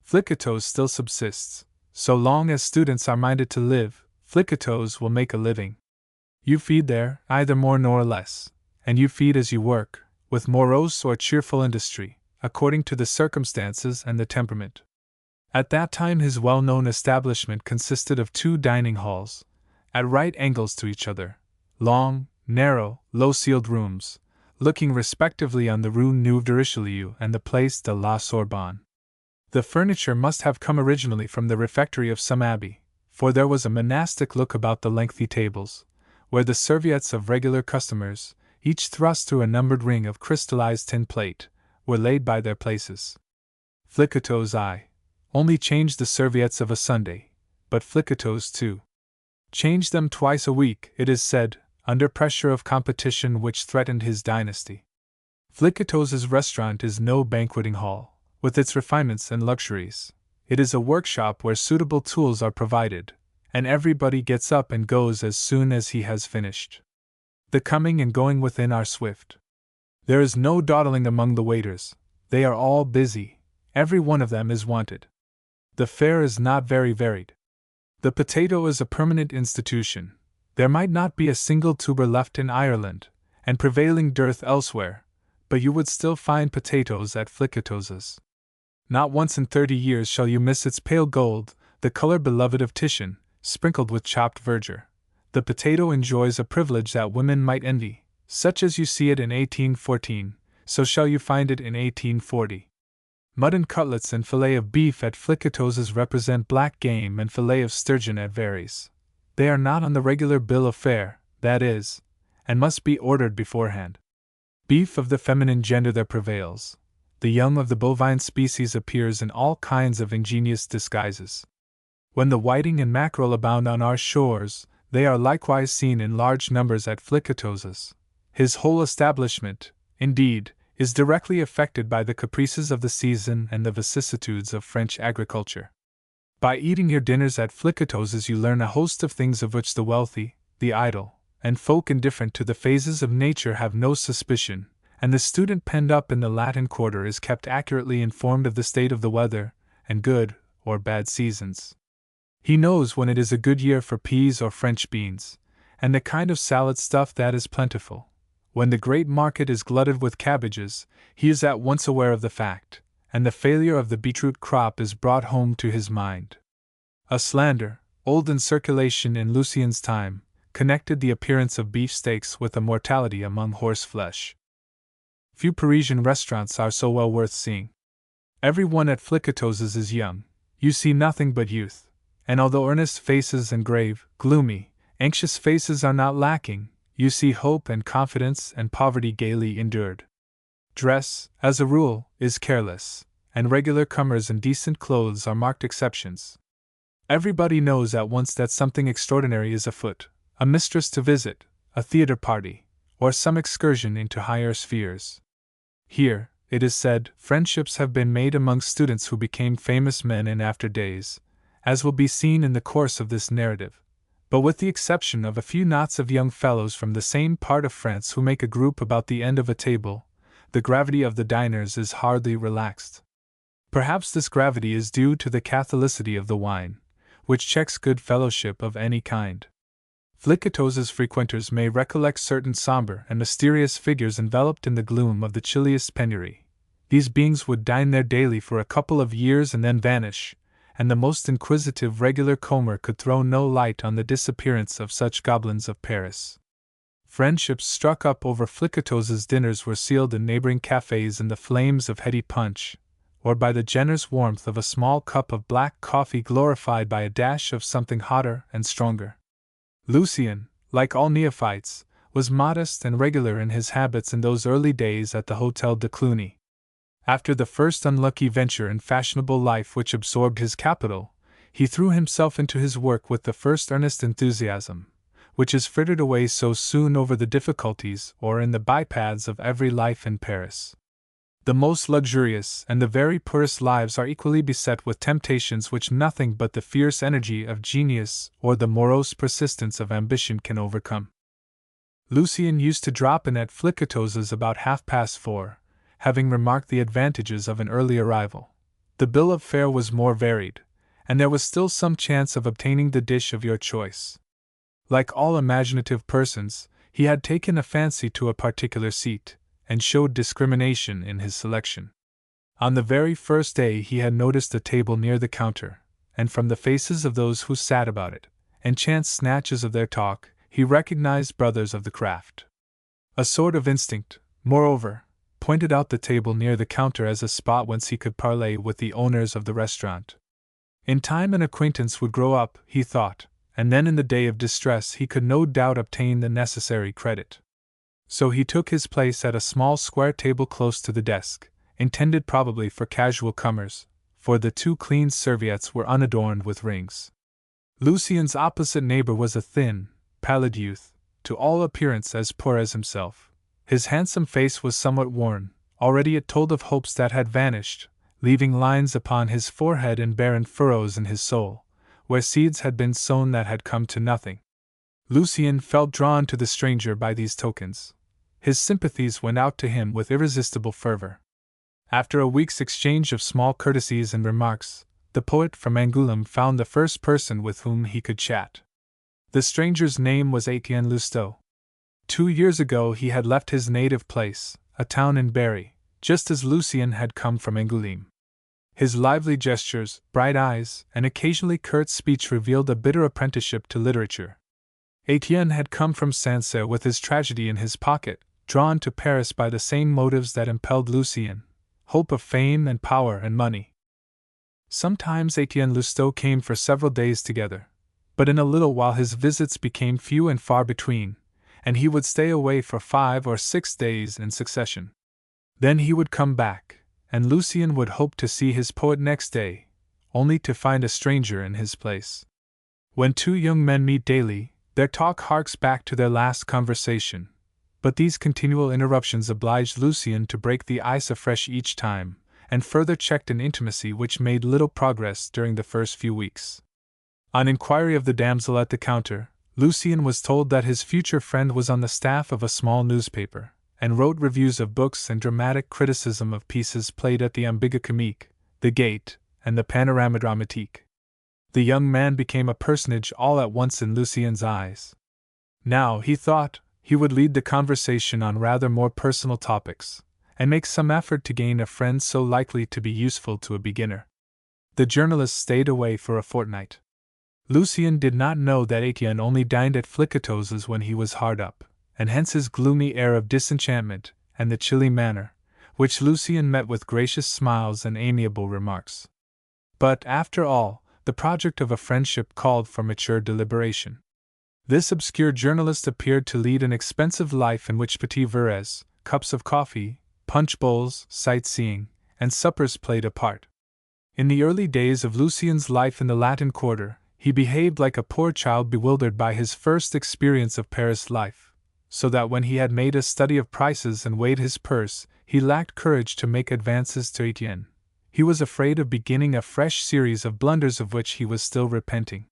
Flicoteaux's still subsists. So long as students are minded to live, Flicoteaux's will make a living. You feed there, either more nor less, and you feed as you work, with morose or cheerful industry, according to the circumstances and the temperament. At that time his well-known establishment consisted of 2 dining halls, at right angles to each other, long, narrow, low-ceiled rooms, looking respectively on the Rue Neuve de Richelieu and the Place de la Sorbonne. The furniture must have come originally from the refectory of some abbey, for there was a monastic look about the lengthy tables, where the serviettes of regular customers, each thrust through a numbered ring of crystallized tin plate, were laid by their places. Flicoteaux's eye only changed the serviettes of a Sunday, but Flicoteaux's too changed them twice a week, it is said, under pressure of competition which threatened his dynasty. Flicoteaux's restaurant is no banqueting hall, with its refinements and luxuries. It is a workshop where suitable tools are provided, and everybody gets up and goes as soon as he has finished. The coming and going within are swift. There is no dawdling among the waiters, they are all busy, every one of them is wanted. The fare is not very varied. The potato is a permanent institution. There might not be a single tuber left in Ireland, and prevailing dearth elsewhere, but you would still find potatoes at Flicoteaux's. Not once in 30 years shall you miss its pale gold, the color beloved of Titian, sprinkled with chopped verdure. The potato enjoys a privilege that women might envy, such as you see it in 1814, so shall you find it in 1840. Mutton cutlets and fillet of beef at Flicoteaux's represent black game and fillet of sturgeon at Very's. They are not on the regular bill of fare, that is, and must be ordered beforehand. Beef of the feminine gender there prevails. The young of the bovine species appears in all kinds of ingenious disguises. When the whiting and mackerel abound on our shores, they are likewise seen in large numbers at Flicoteaux's. His whole establishment, indeed, is directly affected by the caprices of the season and the vicissitudes of French agriculture. By eating your dinners at Flicoteaux's you learn a host of things of which the wealthy, the idle, and folk indifferent to the phases of nature have no suspicion, and the student penned up in the Latin Quarter is kept accurately informed of the state of the weather, and good or bad seasons. He knows when it is a good year for peas or French beans, and the kind of salad stuff that is plentiful. When the great market is glutted with cabbages, he is at once aware of the fact, and the failure of the beetroot crop is brought home to his mind. A slander, old in circulation in Lucian's time, connected the appearance of beefsteaks with a mortality among horse flesh. Few Parisian restaurants are so well worth seeing. Every one at Flicoteaux's is young. You see nothing but youth, and although earnest faces and grave, gloomy, anxious faces are not lacking, you see hope and confidence and poverty gaily endured. Dress, as a rule, is careless, and regular comers in decent clothes are marked exceptions. Everybody knows at once that something extraordinary is afoot, a mistress to visit, a theater party, or some excursion into higher spheres. Here, it is said, friendships have been made among students who became famous men in after days, as will be seen in the course of this narrative, but with the exception of a few knots of young fellows from the same part of France who make a group about the end of a table, the gravity of the diners is hardly relaxed. Perhaps this gravity is due to the catholicity of the wine, which checks good fellowship of any kind. Flicoteaux's frequenters may recollect certain somber and mysterious figures enveloped in the gloom of the chilliest penury. These beings would dine there daily for a couple of years and then vanish, and the most inquisitive regular comber could throw no light on the disappearance of such goblins of Paris. Friendships struck up over Flicoteaux's dinners were sealed in neighboring cafes in the flames of heady punch, or by the generous warmth of a small cup of black coffee glorified by a dash of something hotter and stronger. Lucien, like all neophytes, was modest and regular in his habits in those early days at the Hotel de Cluny. After the first unlucky venture in fashionable life which absorbed his capital, he threw himself into his work with the first earnest enthusiasm, which is frittered away so soon over the difficulties or in the bypaths of every life in Paris. The most luxurious and the very poorest lives are equally beset with temptations which nothing but the fierce energy of genius or the morose persistence of ambition can overcome. Lucien used to drop in at Flicoteaux's about 4:30, having remarked the advantages of an early arrival. The bill of fare was more varied, and there was still some chance of obtaining the dish of your choice. Like all imaginative persons, he had taken a fancy to a particular seat, and showed discrimination in his selection. On the very first day he had noticed a table near the counter, and from the faces of those who sat about it, and chance snatches of their talk, he recognized brothers of the craft. A sort of instinct, moreover, pointed out the table near the counter as a spot whence he could parley with the owners of the restaurant. In time an acquaintance would grow up, he thought, and then in the day of distress he could no doubt obtain the necessary credit. So he took his place at a small square table close to the desk, intended probably for casual comers, for the 2 clean serviettes were unadorned with rings. Lucien's opposite neighbor was a thin, pallid youth, to all appearance as poor as himself. His handsome face was somewhat worn, already it told of hopes that had vanished, leaving lines upon his forehead and barren furrows in his soul, where seeds had been sown that had come to nothing. Lucien felt drawn to the stranger by these tokens. His sympathies went out to him with irresistible fervor. After a week's exchange of small courtesies and remarks, the poet from Angoulême found the first person with whom he could chat. The stranger's name was Etienne Lousteau. 2 years ago he had left his native place, a town in Berry, just as Lucien had come from Angoulême. His lively gestures, bright eyes, and occasionally curt speech revealed a bitter apprenticeship to literature. Etienne had come from Sancerre with his tragedy in his pocket, drawn to Paris by the same motives that impelled Lucien, hope of fame and power and money. Sometimes Etienne Lousteau came for several days together, but in a little while his visits became few and far between, and he would stay away for 5 or 6 days in succession. Then he would come back, and Lucien would hope to see his poet next day, only to find a stranger in his place. When 2 young men meet daily, their talk harks back to their last conversation, but these continual interruptions obliged Lucien to break the ice afresh each time, and further checked an intimacy which made little progress during the first few weeks. On inquiry of the damsel at the counter, Lucien was told that his future friend was on the staff of a small newspaper, and wrote reviews of books and dramatic criticism of pieces played at the Ambigu Comique, the Gate, and the Panorama Dramatique. The young man became a personage all at once in Lucien's eyes. Now, he thought, he would lead the conversation on rather more personal topics, and make some effort to gain a friend so likely to be useful to a beginner. The journalist stayed away for a fortnight. Lucien did not know that Etienne only dined at Flicoteaux's when he was hard up, and hence his gloomy air of disenchantment, and the chilly manner, which Lucien met with gracious smiles and amiable remarks. But, after all, the project of a friendship called for mature deliberation. This obscure journalist appeared to lead an expensive life in which petits verres, cups of coffee, punch bowls, sightseeing, and suppers played a part. In the early days of Lucien's life in the Latin Quarter, he behaved like a poor child bewildered by his first experience of Paris life, so that when he had made a study of prices and weighed his purse, he lacked courage to make advances to Etienne. He was afraid of beginning a fresh series of blunders of which he was still repenting.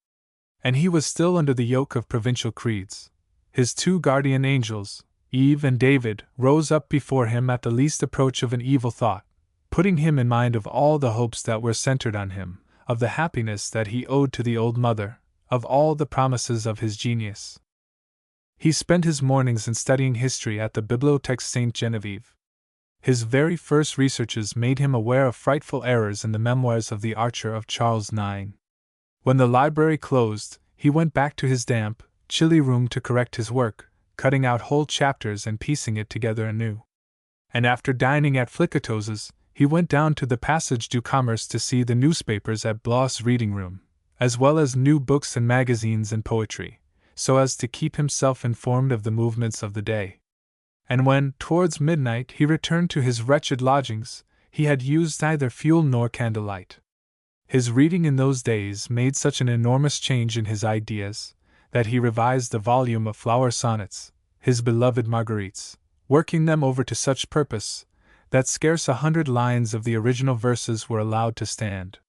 And he was still under the yoke of provincial creeds. His two guardian angels, Eve and David, rose up before him at the least approach of an evil thought, putting him in mind of all the hopes that were centered on him, of the happiness that he owed to the old mother, of all the promises of his genius. He spent his mornings in studying history at the Bibliothèque Sainte-Geneviève. His very first researches made him aware of frightful errors in the memoirs of the Archer of Charles IX. When the library closed, he went back to his damp, chilly room to correct his work, cutting out whole chapters and piecing it together anew. And after dining at Flicatos's, he went down to the Passage du Commerce to see the newspapers at Blois' reading room, as well as new books and magazines and poetry, so as to keep himself informed of the movements of the day. And when, towards midnight, he returned to his wretched lodgings, he had used neither fuel nor candlelight. His reading in those days made such an enormous change in his ideas, that he revised a volume of flower sonnets, his beloved Marguerites, working them over to such purpose, that scarce 100 lines of the original verses were allowed to stand.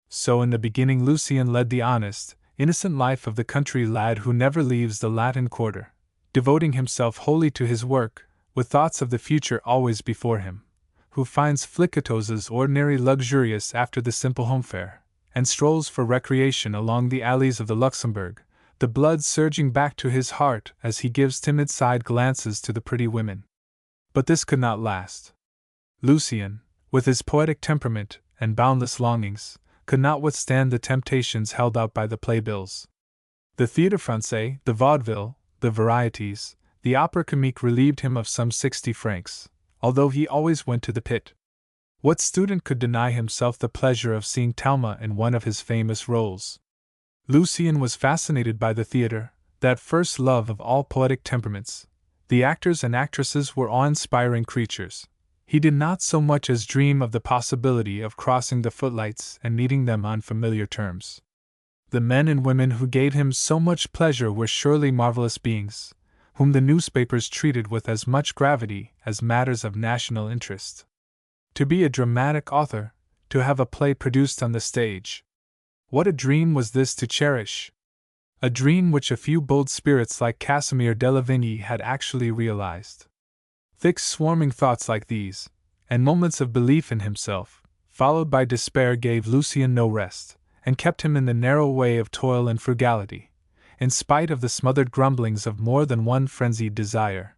So in the beginning Lucien led the honest, innocent life of the country lad who never leaves the Latin Quarter, devoting himself wholly to his work, with thoughts of the future always before him, who finds Flicatos's ordinary luxurious after the simple home fare, and strolls for recreation along the alleys of the Luxembourg, the blood surging back to his heart as he gives timid side glances to the pretty women. But this could not last. Lucien, with his poetic temperament and boundless longings, could not withstand the temptations held out by the playbills. The Théâtre Français, the vaudeville, the varieties, the opera comique relieved him of some 60 francs, although he always went to the pit. What student could deny himself the pleasure of seeing Talma in one of his famous roles? Lucien was fascinated by the theatre, that first love of all poetic temperaments. The actors and actresses were awe-inspiring creatures. He did not so much as dream of the possibility of crossing the footlights and meeting them on familiar terms. The men and women who gave him so much pleasure were surely marvelous beings, whom the newspapers treated with as much gravity as matters of national interest. To be a dramatic author, to have a play produced on the stage. What a dream was this to cherish! A dream which a few bold spirits like Casimir Delavigne had actually realized. Thick swarming thoughts like these, and moments of belief in himself, followed by despair, gave Lucien no rest, and kept him in the narrow way of toil and frugality, in spite of the smothered grumblings of more than one frenzied desire.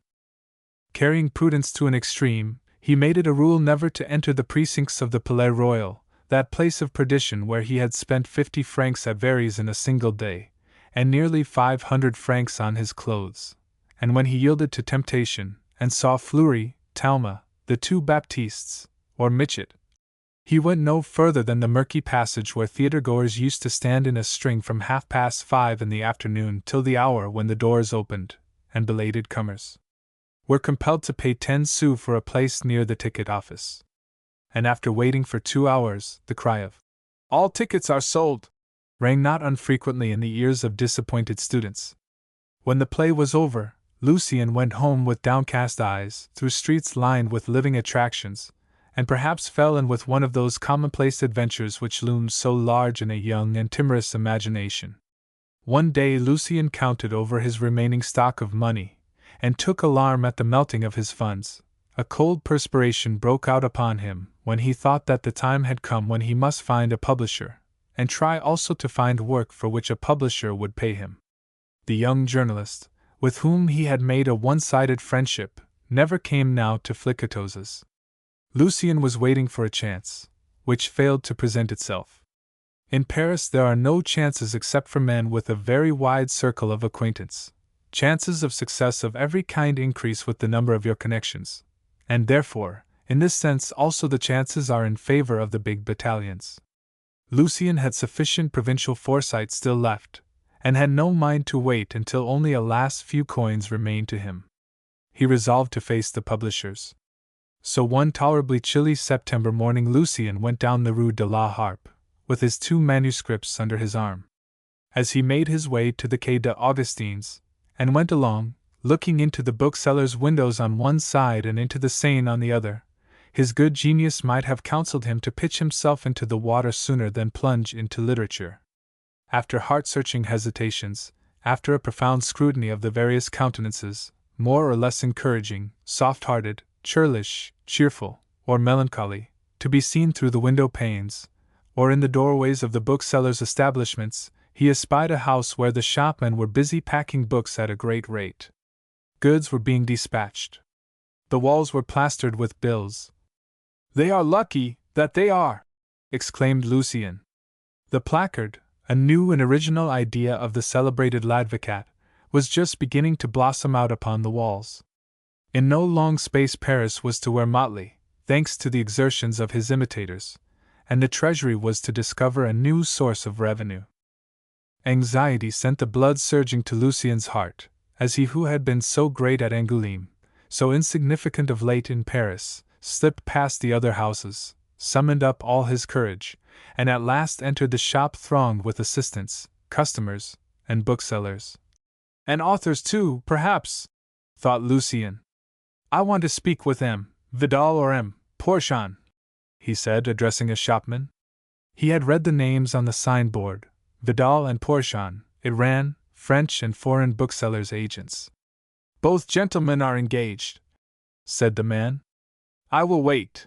Carrying prudence to an extreme, he made it a rule never to enter the precincts of the Palais Royal, that place of perdition where he had spent 50 francs at Verrey's in a single day, and nearly 500 francs on his clothes. And when he yielded to temptation, and saw Fleury, Talma, the two Baptistes, or Michet, he went no further than the murky passage where theatre-goers used to stand in a string from 5:30 in the afternoon till the hour when the doors opened, and belated comers were compelled to pay 10 sous for a place near the ticket office. And after waiting for 2 hours, the cry of "All tickets are sold!" rang not unfrequently in the ears of disappointed students. When the play was over, Lucien went home with downcast eyes, through streets lined with living attractions, and perhaps fell in with one of those commonplace adventures which loomed so large in a young and timorous imagination. One day Lucien counted over his remaining stock of money, and took alarm at the melting of his funds. A cold perspiration broke out upon him when he thought that the time had come when he must find a publisher, and try also to find work for which a publisher would pay him. The young journalist, with whom he had made a one-sided friendship, never came now to Flicatos's. Lucien was waiting for a chance, which failed to present itself. In Paris there are no chances except for men with a very wide circle of acquaintance. Chances of success of every kind increase with the number of your connections, and therefore, in this sense also the chances are in favor of the big battalions. Lucien had sufficient provincial foresight still left, and had no mind to wait until only a last few coins remained to him. He resolved to face the publishers. So one tolerably chilly September morning Lucien went down the Rue de la Harpe, with his 2 manuscripts under his arm. As he made his way to the Quai des Augustins, and went along, looking into the booksellers' windows on one side and into the Seine on the other, his good genius might have counseled him to pitch himself into the water sooner than plunge into literature. After heart-searching hesitations, after a profound scrutiny of the various countenances, more or less encouraging, soft-hearted, churlish, cheerful, or melancholy, to be seen through the window panes, or in the doorways of the booksellers' establishments, he espied a house where the shopmen were busy packing books at a great rate. Goods were being dispatched. The walls were plastered with bills. "They are lucky, that they are!" exclaimed Lucien. The placard, a new and original idea of the celebrated L'Advocat, was just beginning to blossom out upon the walls. In no long space Paris was to wear motley, thanks to the exertions of his imitators, and the Treasury was to discover a new source of revenue. Anxiety sent the blood surging to Lucien's heart, as he who had been so great at Angoulême, so insignificant of late in Paris, slipped past the other houses, summoned up all his courage, and at last entered the shop thronged with assistants, customers, and booksellers. And authors too, perhaps, thought Lucien. "I want to speak with M. Vidal or M. Porchon," he said, addressing a shopman. He had read the names on the signboard, Vidal and Porchon. It ran, French and foreign booksellers' agents. "Both gentlemen are engaged," said the man. "I will wait."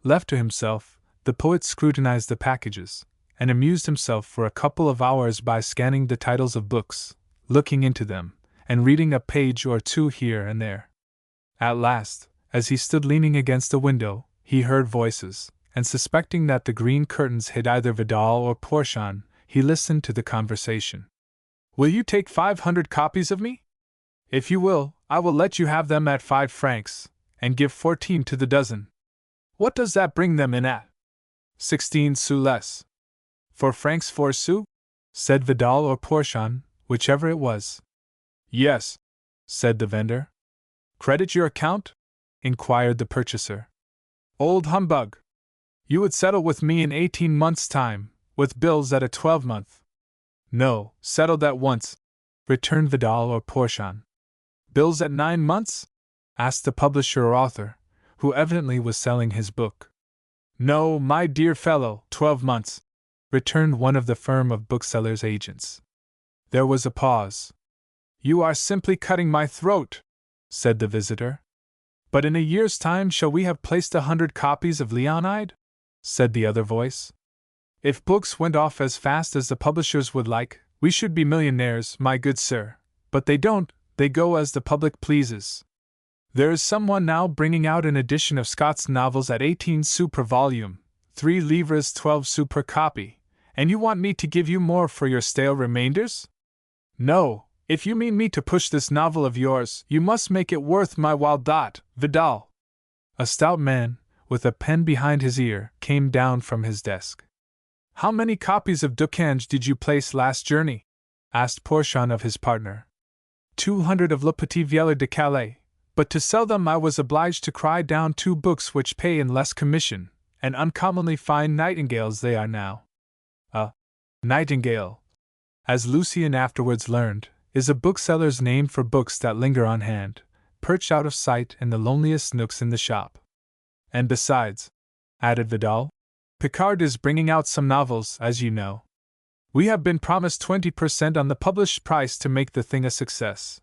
Left to himself, the poet scrutinized the packages, and amused himself for a couple of hours by scanning the titles of books, looking into them, and reading a page or two here and there. At last, as he stood leaning against a window, he heard voices, and suspecting that the green curtains hid either Vidal or Porchon, he listened to the conversation. "Will you take 500 copies of me? If you will, I will let you have them at 5 francs, and give 14 to the dozen. What does that bring them in at? 16 sous less." "4 francs 4 sous?" said Vidal or Porchon, whichever it was. "Yes," said the vendor. "Credit your account?" inquired the purchaser. "Old humbug! You would settle with me in 18 months' time, with bills at a 12-month. "No, settled at once," returned Vidal or Porchon. "Bills at 9 months?" asked the publisher or author, who evidently was selling his book. "No, my dear fellow, 12 months," returned one of the firm of booksellers' agents. There was a pause. "You are simply cutting my throat," said the visitor. "But in a year's time shall we have placed 100 copies of Leonide?" said the other voice. "If books went off as fast as the publishers would like, we should be millionaires, my good sir. But they don't, they go as the public pleases. There is someone now bringing out an edition of Scott's novels at 18 sous per volume, 3 livres 12 sous per copy, and you want me to give you more for your stale remainders? No, if you mean me to push this novel of yours, you must make it worth my while. Vidal." A stout man, with a pen behind his ear, came down from his desk. "How many copies of Ducange did you place last journey?" asked Porchon of his partner. 200 of Le Petit Vieillard de Calais, but to sell them I was obliged to cry down 2 books which pay in less commission, and uncommonly fine nightingales they are now. A nightingale, as Lucien afterwards learned, is a bookseller's name for books that linger on hand, perched out of sight in the loneliest nooks in the shop. "And besides," added Vidal, "Picard is bringing out some novels, as you know. We have been promised 20% on the published price to make the thing a success."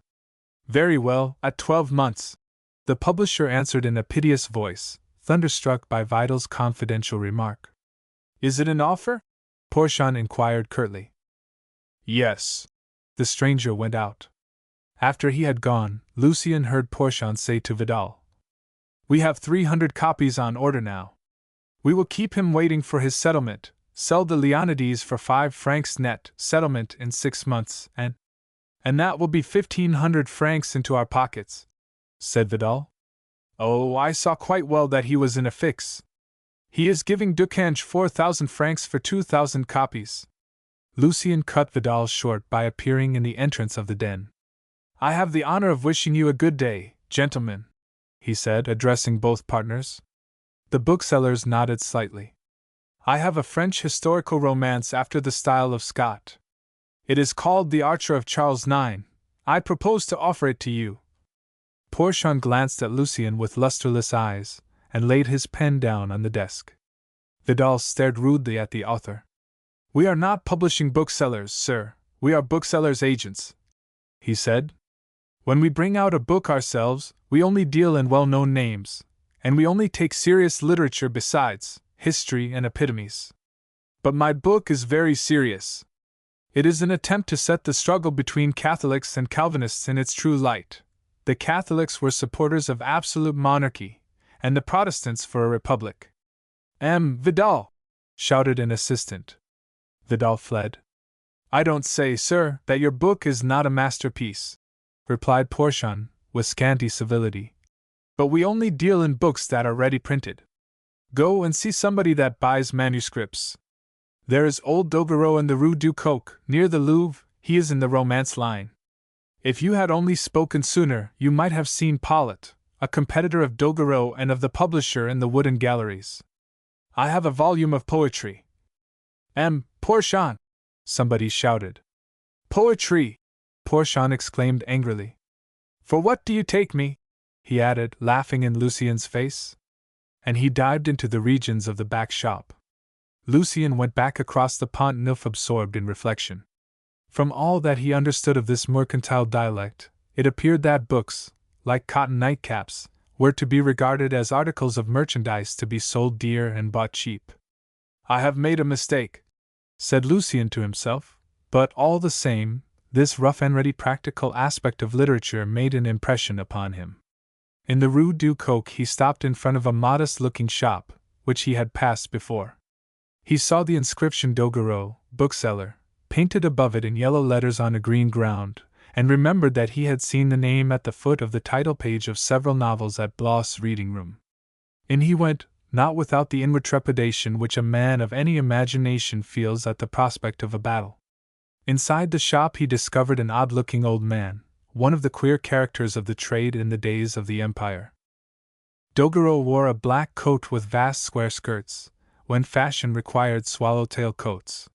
"Very well, at 12 months," the publisher answered in a piteous voice, thunderstruck by Vidal's confidential remark. "Is it an offer?" Porchon inquired curtly. "Yes." The stranger went out. After he had gone, Lucien heard Porchon say to Vidal, "We have 300 copies on order now. We will keep him waiting for his settlement, sell the Leonides for 5 francs net, settlement in 6 months, and that will be 1,500 francs into our pockets," said Vidal. "Oh, I saw quite well that he was in a fix. He is giving Ducange 4,000 francs for 2,000 copies." Lucien cut Vidal short by appearing in the entrance of the den. "I have the honor of wishing you a good day, gentlemen," he said, addressing both partners. The booksellers nodded slightly. I have a French historical romance after the style of Scott. It is called The Archer of Charles IX. I propose to offer it to you. Porchon glanced at Lucien with lusterless eyes, and laid his pen down on the desk. Vidal stared rudely at the author. We are not publishing booksellers, sir, we are booksellers' agents, he said. When we bring out a book ourselves, we only deal in well-known names, and we only take serious literature besides history and epitomes. But my book is very serious. It is an attempt to set the struggle between Catholics and Calvinists in its true light. The Catholics were supporters of absolute monarchy, and the Protestants for a republic. Vidal! Shouted an assistant. Vidal fled. I don't say, sir, that your book is not a masterpiece, replied Porchon, with scanty civility. But we only deal in books that are ready printed. Go and see somebody that buys manuscripts. There is old Doguereau in the Rue du Coq, near the Louvre, he is in the romance line. If you had only spoken sooner, you might have seen Pollitt, a competitor of Doguereau and of the publisher in the Wooden Galleries. I have a volume of poetry. Porchon! Somebody shouted. Poetry! Porchon exclaimed angrily. For what do you take me? He added, laughing in Lucien's face. And he dived into the regions of the back shop. Lucien went back across the Pont Neuf absorbed in reflection. From all that he understood of this mercantile dialect, it appeared that books, like cotton nightcaps, were to be regarded as articles of merchandise to be sold dear and bought cheap. I have made a mistake, said Lucien to himself, but all the same, this rough and ready practical aspect of literature made an impression upon him. In the Rue du Coq he stopped in front of a modest-looking shop, which he had passed before. He saw the inscription Doguereau, bookseller, painted above it in yellow letters on a green ground, and remembered that he had seen the name at the foot of the title page of several novels at Bloss' reading room. In he went, not without the inward trepidation which a man of any imagination feels at the prospect of a battle. Inside the shop he discovered an odd-looking old man, one of the queer characters of the trade in the days of the Empire. Doguereau wore a black coat with vast square skirts, when fashion required swallowtail coats.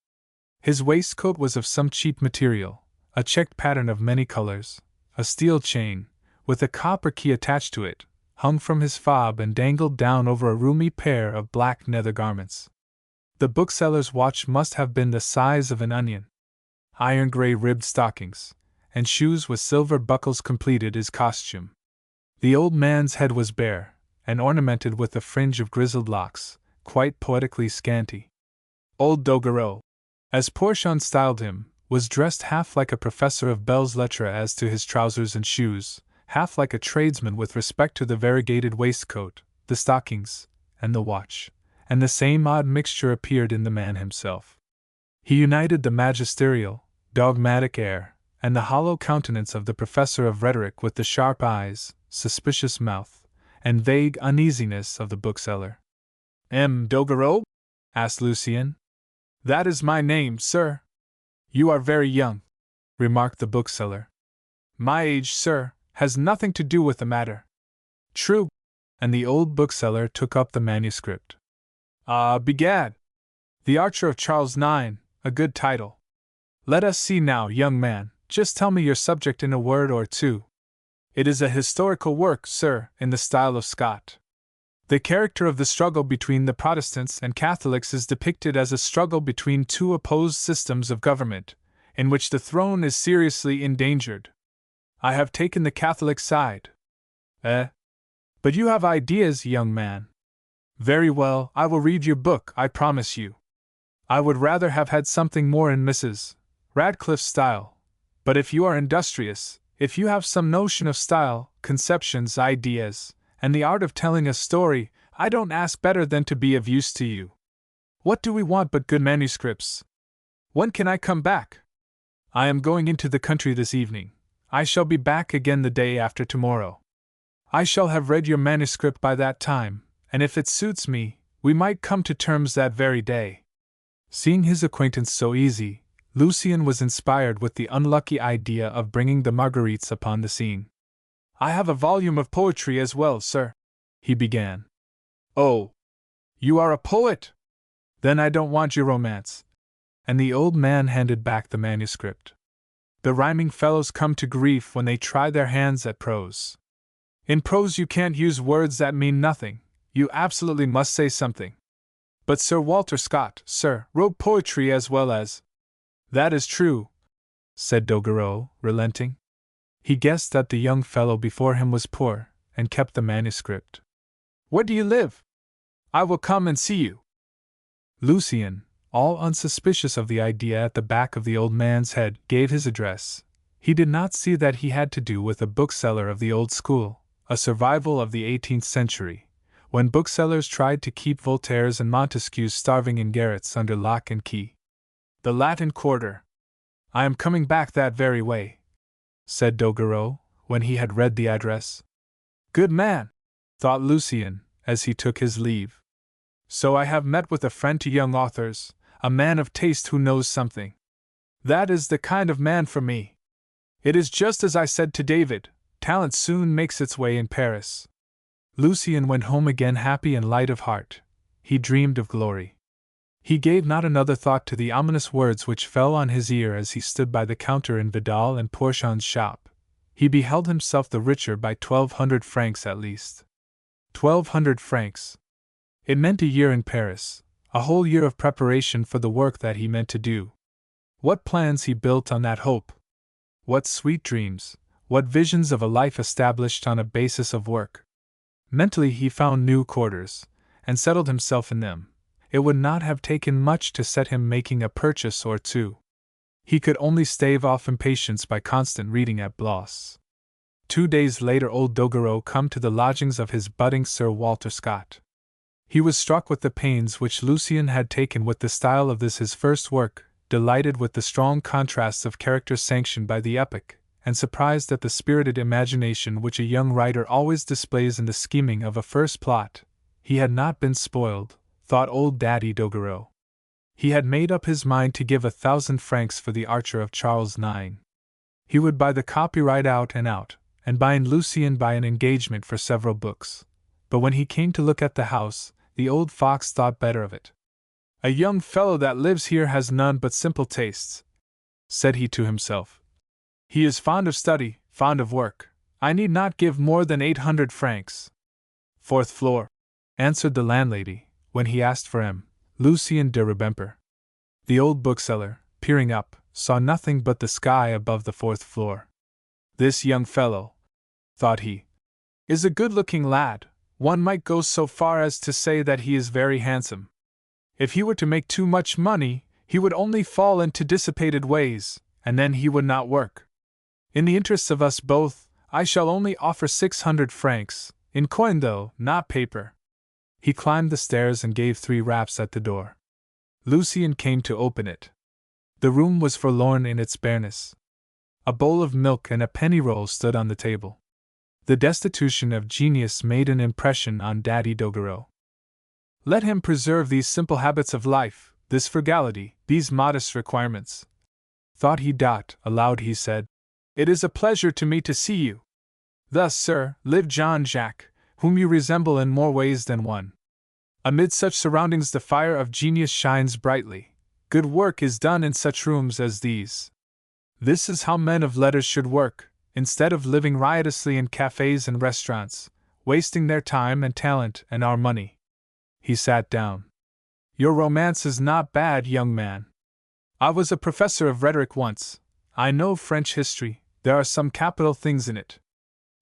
His waistcoat was of some cheap material, a checked pattern of many colors, a steel chain, with a copper key attached to it, hung from his fob and dangled down over a roomy pair of black nether garments. The bookseller's watch must have been the size of an onion. Iron gray ribbed stockings, and shoes with silver buckles completed his costume. The old man's head was bare, and ornamented with a fringe of grizzled locks, quite poetically scanty. Old Doguereau, as Porchon styled him, was dressed half like a professor of belles lettres as to his trousers and shoes, half like a tradesman with respect to the variegated waistcoat, the stockings, and the watch, and the same odd mixture appeared in the man himself. He united the magisterial, dogmatic air, and the hollow countenance of the professor of rhetoric with the sharp eyes, suspicious mouth, and vague uneasiness of the bookseller. Doguereau? Asked Lucien. That is my name, sir. You are very young, remarked the bookseller. My age, sir, has nothing to do with the matter. True. And the old bookseller took up the manuscript. Begad! The Archer of Charles IX, a good title. Let us see now, young man, just tell me your subject in a word or two. It is a historical work, sir, in the style of Scott. The character of the struggle between the Protestants and Catholics is depicted as a struggle between two opposed systems of government, in which the throne is seriously endangered. I have taken the Catholic side. But you have ideas, young man. Very well, I will read your book, I promise you. I would rather have had something more in Mrs. Radcliffe's style, but if you are industrious, if you have some notion of style, conceptions, ideas, and the art of telling a story, I don't ask better than to be of use to you. What do we want but good manuscripts? When can I come back? I am going into the country this evening. I shall be back again the day after tomorrow. I shall have read your manuscript by that time, and if it suits me, we might come to terms that very day. Seeing his acquaintance so easy, Lucien was inspired with the unlucky idea of bringing the Marguerites upon the scene. I have a volume of poetry as well, sir, he began. Oh, you are a poet? Then I don't want your romance. And the old man handed back the manuscript. The rhyming fellows come to grief when they try their hands at prose. In prose you can't use words that mean nothing, you absolutely must say something. But Sir Walter Scott, sir, wrote poetry as well as— That is true, said Doguereau, relenting. He guessed that the young fellow before him was poor, and kept the manuscript. Where do you live? I will come and see you. Lucien, all unsuspicious of the idea at the back of the old man's head, gave his address. He did not see that he had to do with a bookseller of the old school, a survival of the 18th century, when booksellers tried to keep Voltaire's and Montesquieu's starving in garrets under lock and key. The Latin Quarter. I am coming back that very way, said Doguereau, when he had read the address. Good man, thought Lucien, as he took his leave. So I have met with a friend to young authors, a man of taste who knows something. That is the kind of man for me. It is just as I said to David, talent soon makes its way in Paris. Lucien went home again happy and light of heart. He dreamed of glory. He gave not another thought to the ominous words which fell on his ear as he stood by the counter in Vidal and Porchon's shop. He beheld himself the richer by 1,200 francs at least. 1,200 francs. It meant a year in Paris, a whole year of preparation for the work that he meant to do. What plans he built on that hope! What sweet dreams, what visions of a life established on a basis of work! Mentally he found new quarters, and settled himself in them. It would not have taken much to set him making a purchase or two. He could only stave off impatience by constant reading at Blois. 2 days later old Doguereau come to the lodgings of his budding Sir Walter Scott. He was struck with the pains which Lucien had taken with the style of this his first work, delighted with the strong contrasts of character sanctioned by the epoch, and surprised at the spirited imagination which a young writer always displays in the scheming of a first plot. He had not been spoiled, thought old Daddy Doguereau. He had made up his mind to give 1,000 francs for the Archer of Charles IX. He would buy the copyright out, and bind Lucien by an engagement for several books. But when he came to look at the house, the old fox thought better of it. A young fellow that lives here has none but simple tastes, said he to himself. He is fond of study, fond of work. I need not give more than 800 francs. 4th floor, answered the landlady, when he asked for him, Lucien de Rubempré. The old bookseller, peering up, saw nothing but the sky above the 4th floor. This young fellow, thought he, is a good-looking lad. One might go so far as to say that he is very handsome. If he were to make too much money, he would only fall into dissipated ways, and then he would not work. In the interests of us both, I shall only offer 600 francs, in coin though, not paper. He climbed the stairs and gave 3 raps at the door. Lucien came to open it. The room was forlorn in its bareness. A bowl of milk and a penny roll stood on the table. The destitution of genius made an impression on Daddy Doguereau. Let him preserve these simple habits of life, this frugality, these modest requirements. Thought he. Aloud he said, It is a pleasure to me to see you. Thus, sir, lived Jean Jacques, whom you resemble in more ways than one. Amid such surroundings the fire of genius shines brightly. Good work is done in such rooms as these. This is how men of letters should work, instead of living riotously in cafes and restaurants, wasting their time and talent and our money. He sat down. Your romance is not bad, young man. I was a professor of rhetoric once. I know French history. There are some capital things in it.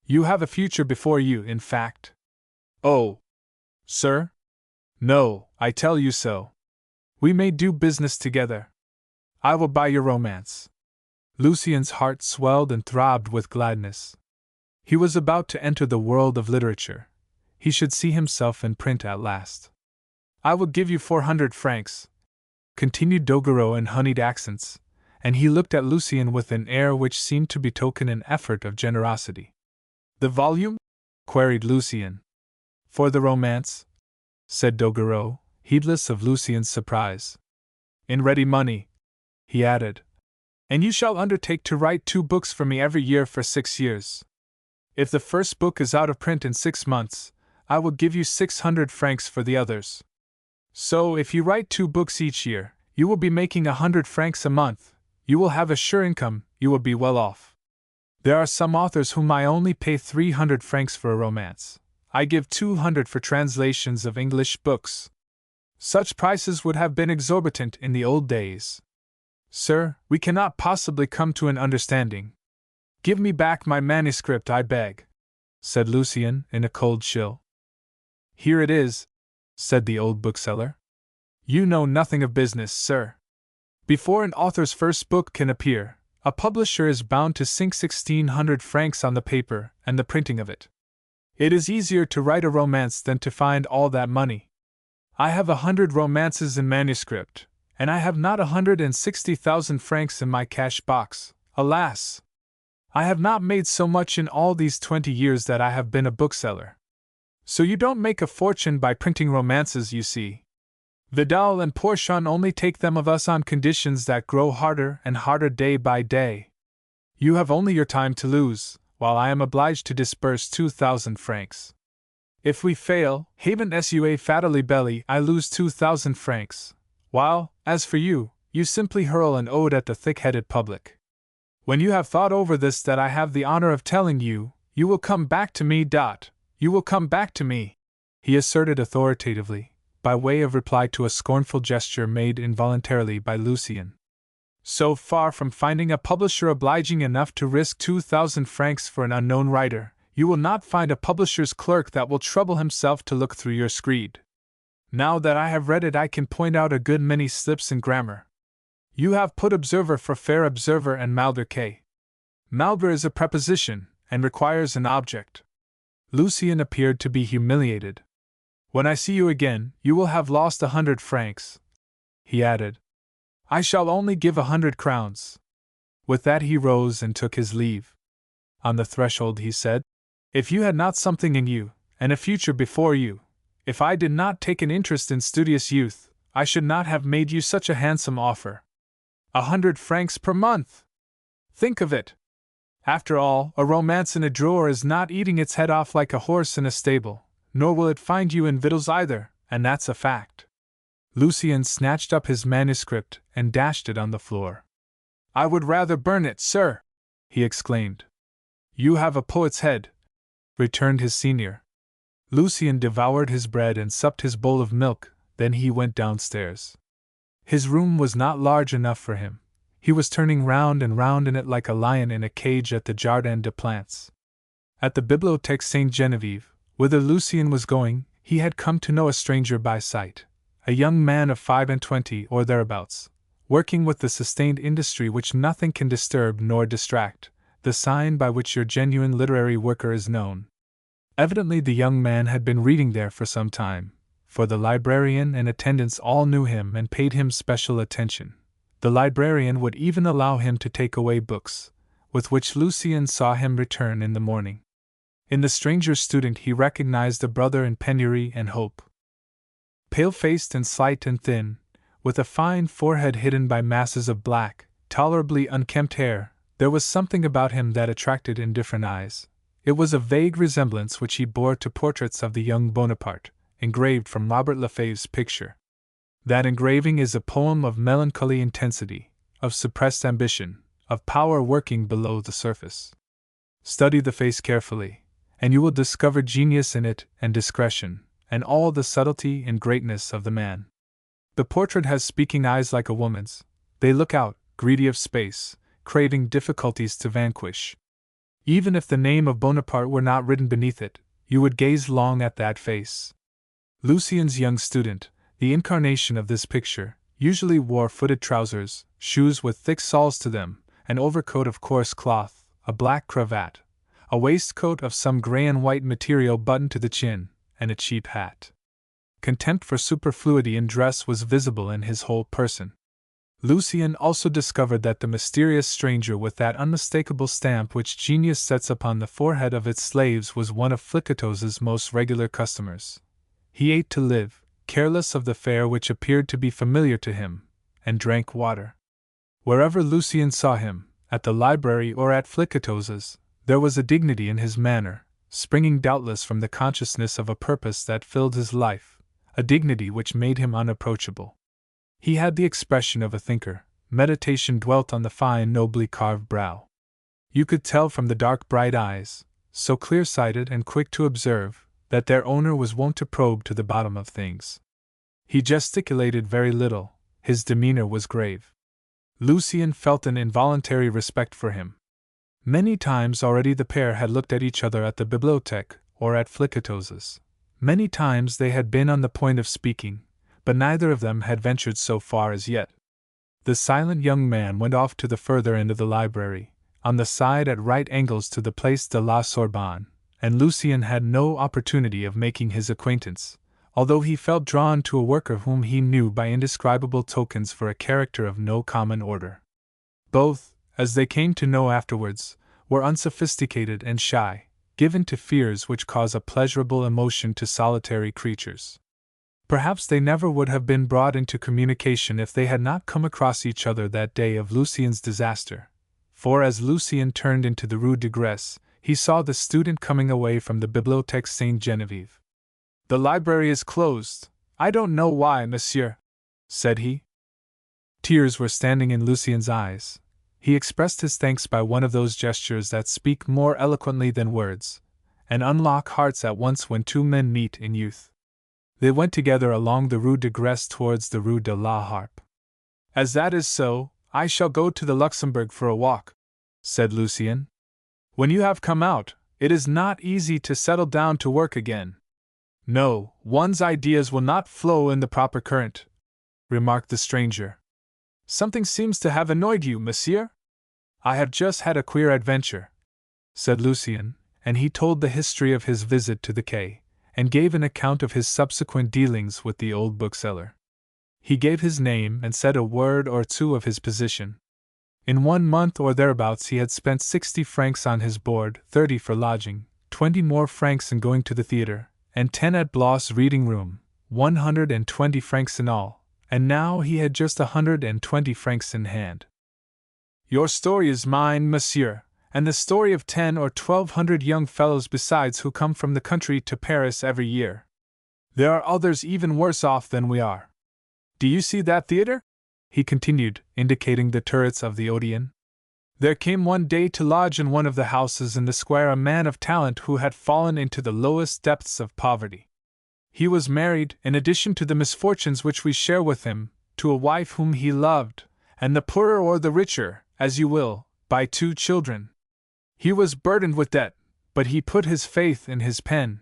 You have a future before you, in fact. Oh, sir? No, I tell you so. We may do business together. I will buy your romance. Lucien's heart swelled and throbbed with gladness. He was about to enter the world of literature. He should see himself in print at last. I will give you 400 francs, continued Doguereau in honeyed accents, and he looked at Lucien with an air which seemed to betoken an effort of generosity. The volume? Queried Lucien. For the romance? Said Doguereau, heedless of Lucien's surprise. In ready money, he added. And you shall undertake to write 2 books for me every year for 6 years. If the first book is out of print in 6 months, I will give you 600 francs for the others. So, if you write 2 books each year, you will be making 100 francs a month. You will have a sure income, you will be well off. There are some authors whom I only pay 300 francs for a romance. I give 200 for translations of English books. Such prices would have been exorbitant in the old days. Sir, we cannot possibly come to an understanding. Give me back my manuscript, I beg, said Lucien in a cold chill. Here it is, said the old bookseller. You know nothing of business, sir. Before an author's first book can appear, a publisher is bound to sink 1,600 francs on the paper and the printing of it. It is easier to write a romance than to find all that money. I have 100 romances in manuscript, and I have not 160,000 francs in my cash box, alas! I have not made so much in all these 20 years that I have been a bookseller. So you don't make a fortune by printing romances, you see. Vidal and Porchon only take them of us on conditions that grow harder and harder day by day. You have only your time to lose, while I am obliged to disburse 2,000 francs. If we fail, haven sua fatally belly, I lose 2,000 francs, while, as for you, you simply hurl an ode at the thick-headed public. When you have thought over this that I have the honor of telling you, you will come back to me. You will come back to me, he asserted authoritatively, by way of reply to a scornful gesture made involuntarily by Lucien. So far from finding a publisher obliging enough to risk 2,000 francs for an unknown writer, you will not find a publisher's clerk that will trouble himself to look through your screed. Now that I have read it, I can point out a good many slips in grammar. You have put observer for fair observer and malbrer K. Malbrer is a preposition, and requires an object. Lucien appeared to be humiliated. When I see you again, you will have lost 100 francs, he added. I shall only give 100 crowns. With that he rose and took his leave. On the threshold he said, If you had not something in you, and a future before you, if I did not take an interest in studious youth, I should not have made you such a handsome offer. 100 francs per month! Think of it! After all, a romance in a drawer is not eating its head off like a horse in a stable, nor will it find you in victuals either, and that's a fact. Lucien snatched up his manuscript and dashed it on the floor. I would rather burn it, sir, he exclaimed. You have a poet's head, returned his senior. Lucien devoured his bread and supped his bowl of milk, then he went downstairs. His room was not large enough for him. He was turning round and round in it like a lion in a cage at the Jardin des Plantes. At the Bibliothèque Sainte-Geneviève, whither Lucien was going, he had come to know a stranger by sight, a young man of 25 or thereabouts, working with the sustained industry which nothing can disturb nor distract, the sign by which your genuine literary worker is known. Evidently the young man had been reading there for some time, for the librarian and attendants all knew him and paid him special attention. The librarian would even allow him to take away books, with which Lucien saw him return in the morning. In the stranger student he recognized a brother in penury and hope. Pale-faced and slight and thin, with a fine forehead hidden by masses of black, tolerably unkempt hair, there was something about him that attracted indifferent eyes. It was a vague resemblance which he bore to portraits of the young Bonaparte, engraved from Robert Lefebvre's picture. That engraving is a poem of melancholy intensity, of suppressed ambition, of power working below the surface. Study the face carefully, and you will discover genius in it and discretion, and all the subtlety and greatness of the man. The portrait has speaking eyes like a woman's. They look out, greedy of space, craving difficulties to vanquish. Even if the name of Bonaparte were not written beneath it, you would gaze long at that face. Lucien's young student, the incarnation of this picture, usually wore footed trousers, shoes with thick soles to them, an overcoat of coarse cloth, a black cravat, a waistcoat of some gray and white material buttoned to the chin, and a cheap hat. Contempt for superfluity in dress was visible in his whole person. Lucien also discovered that the mysterious stranger with that unmistakable stamp which genius sets upon the forehead of its slaves was one of Flicatos's most regular customers. He ate to live, careless of the fare which appeared to be familiar to him, and drank water. Wherever Lucien saw him, at the library or at Flicatos's, There was a dignity in his manner, springing doubtless from the consciousness of a purpose that filled his life, a dignity which made him unapproachable. He had the expression of a thinker. Meditation dwelt on the fine, nobly carved brow. You could tell from the dark, bright eyes, so clear-sighted and quick to observe, that their owner was wont to probe to the bottom of things. He gesticulated very little, his demeanor was grave. Lucien felt an involuntary respect for him. Many times already the pair had looked at each other at the bibliothèque or at Flicatos's. Many times they had been on the point of speaking, but neither of them had ventured so far as yet. The silent young man went off to the further end of the library, on the side at right angles to the Place de la Sorbonne, and Lucien had no opportunity of making his acquaintance, although he felt drawn to a worker whom he knew by indescribable tokens for a character of no common order. Both, as they came to know afterwards, were unsophisticated and shy, given to fears which cause a pleasurable emotion to solitary creatures. Perhaps they never would have been brought into communication if they had not come across each other that day of Lucien's disaster, for as Lucien turned into the Rue de Grèce, he saw the student coming away from the Bibliothèque Sainte-Geneviève. "The library is closed. I don't know why, monsieur," said he. Tears were standing in Lucien's eyes. He expressed his thanks by one of those gestures that speak more eloquently than words, and unlock hearts at once when two men meet in youth. They went together along the Rue de Grèce towards the Rue de la Harpe. "As that is so, I shall go to the Luxembourg for a walk," said Lucien. "When you have come out, it is not easy to settle down to work again." "No, one's ideas will not flow in the proper current," remarked the stranger. "Something seems to have annoyed you, monsieur?" "I have just had a queer adventure," said Lucien, and he told the history of his visit to the quay, and gave an account of his subsequent dealings with the old bookseller. He gave his name and said a word or two of his position. In 1 month or thereabouts he had spent 60 francs on his board, 30 for lodging, 20 more francs in going to the theatre, and 10 at Bloss' reading room, 120 francs in all, and now he had just 120 francs in hand. "Your story is mine, monsieur, and the story of 10 or 1200 young fellows besides who come from the country to Paris every year. There are others even worse off than we are. Do you see that theatre?" he continued, indicating the turrets of the Odeon. "There came one day to lodge in one of the houses in the square a man of talent who had fallen into the lowest depths of poverty. He was married, in addition to the misfortunes which we share with him, to a wife whom he loved, and the poorer or the richer, as you will, by 2 children. He was burdened with debt, but he put his faith in his pen.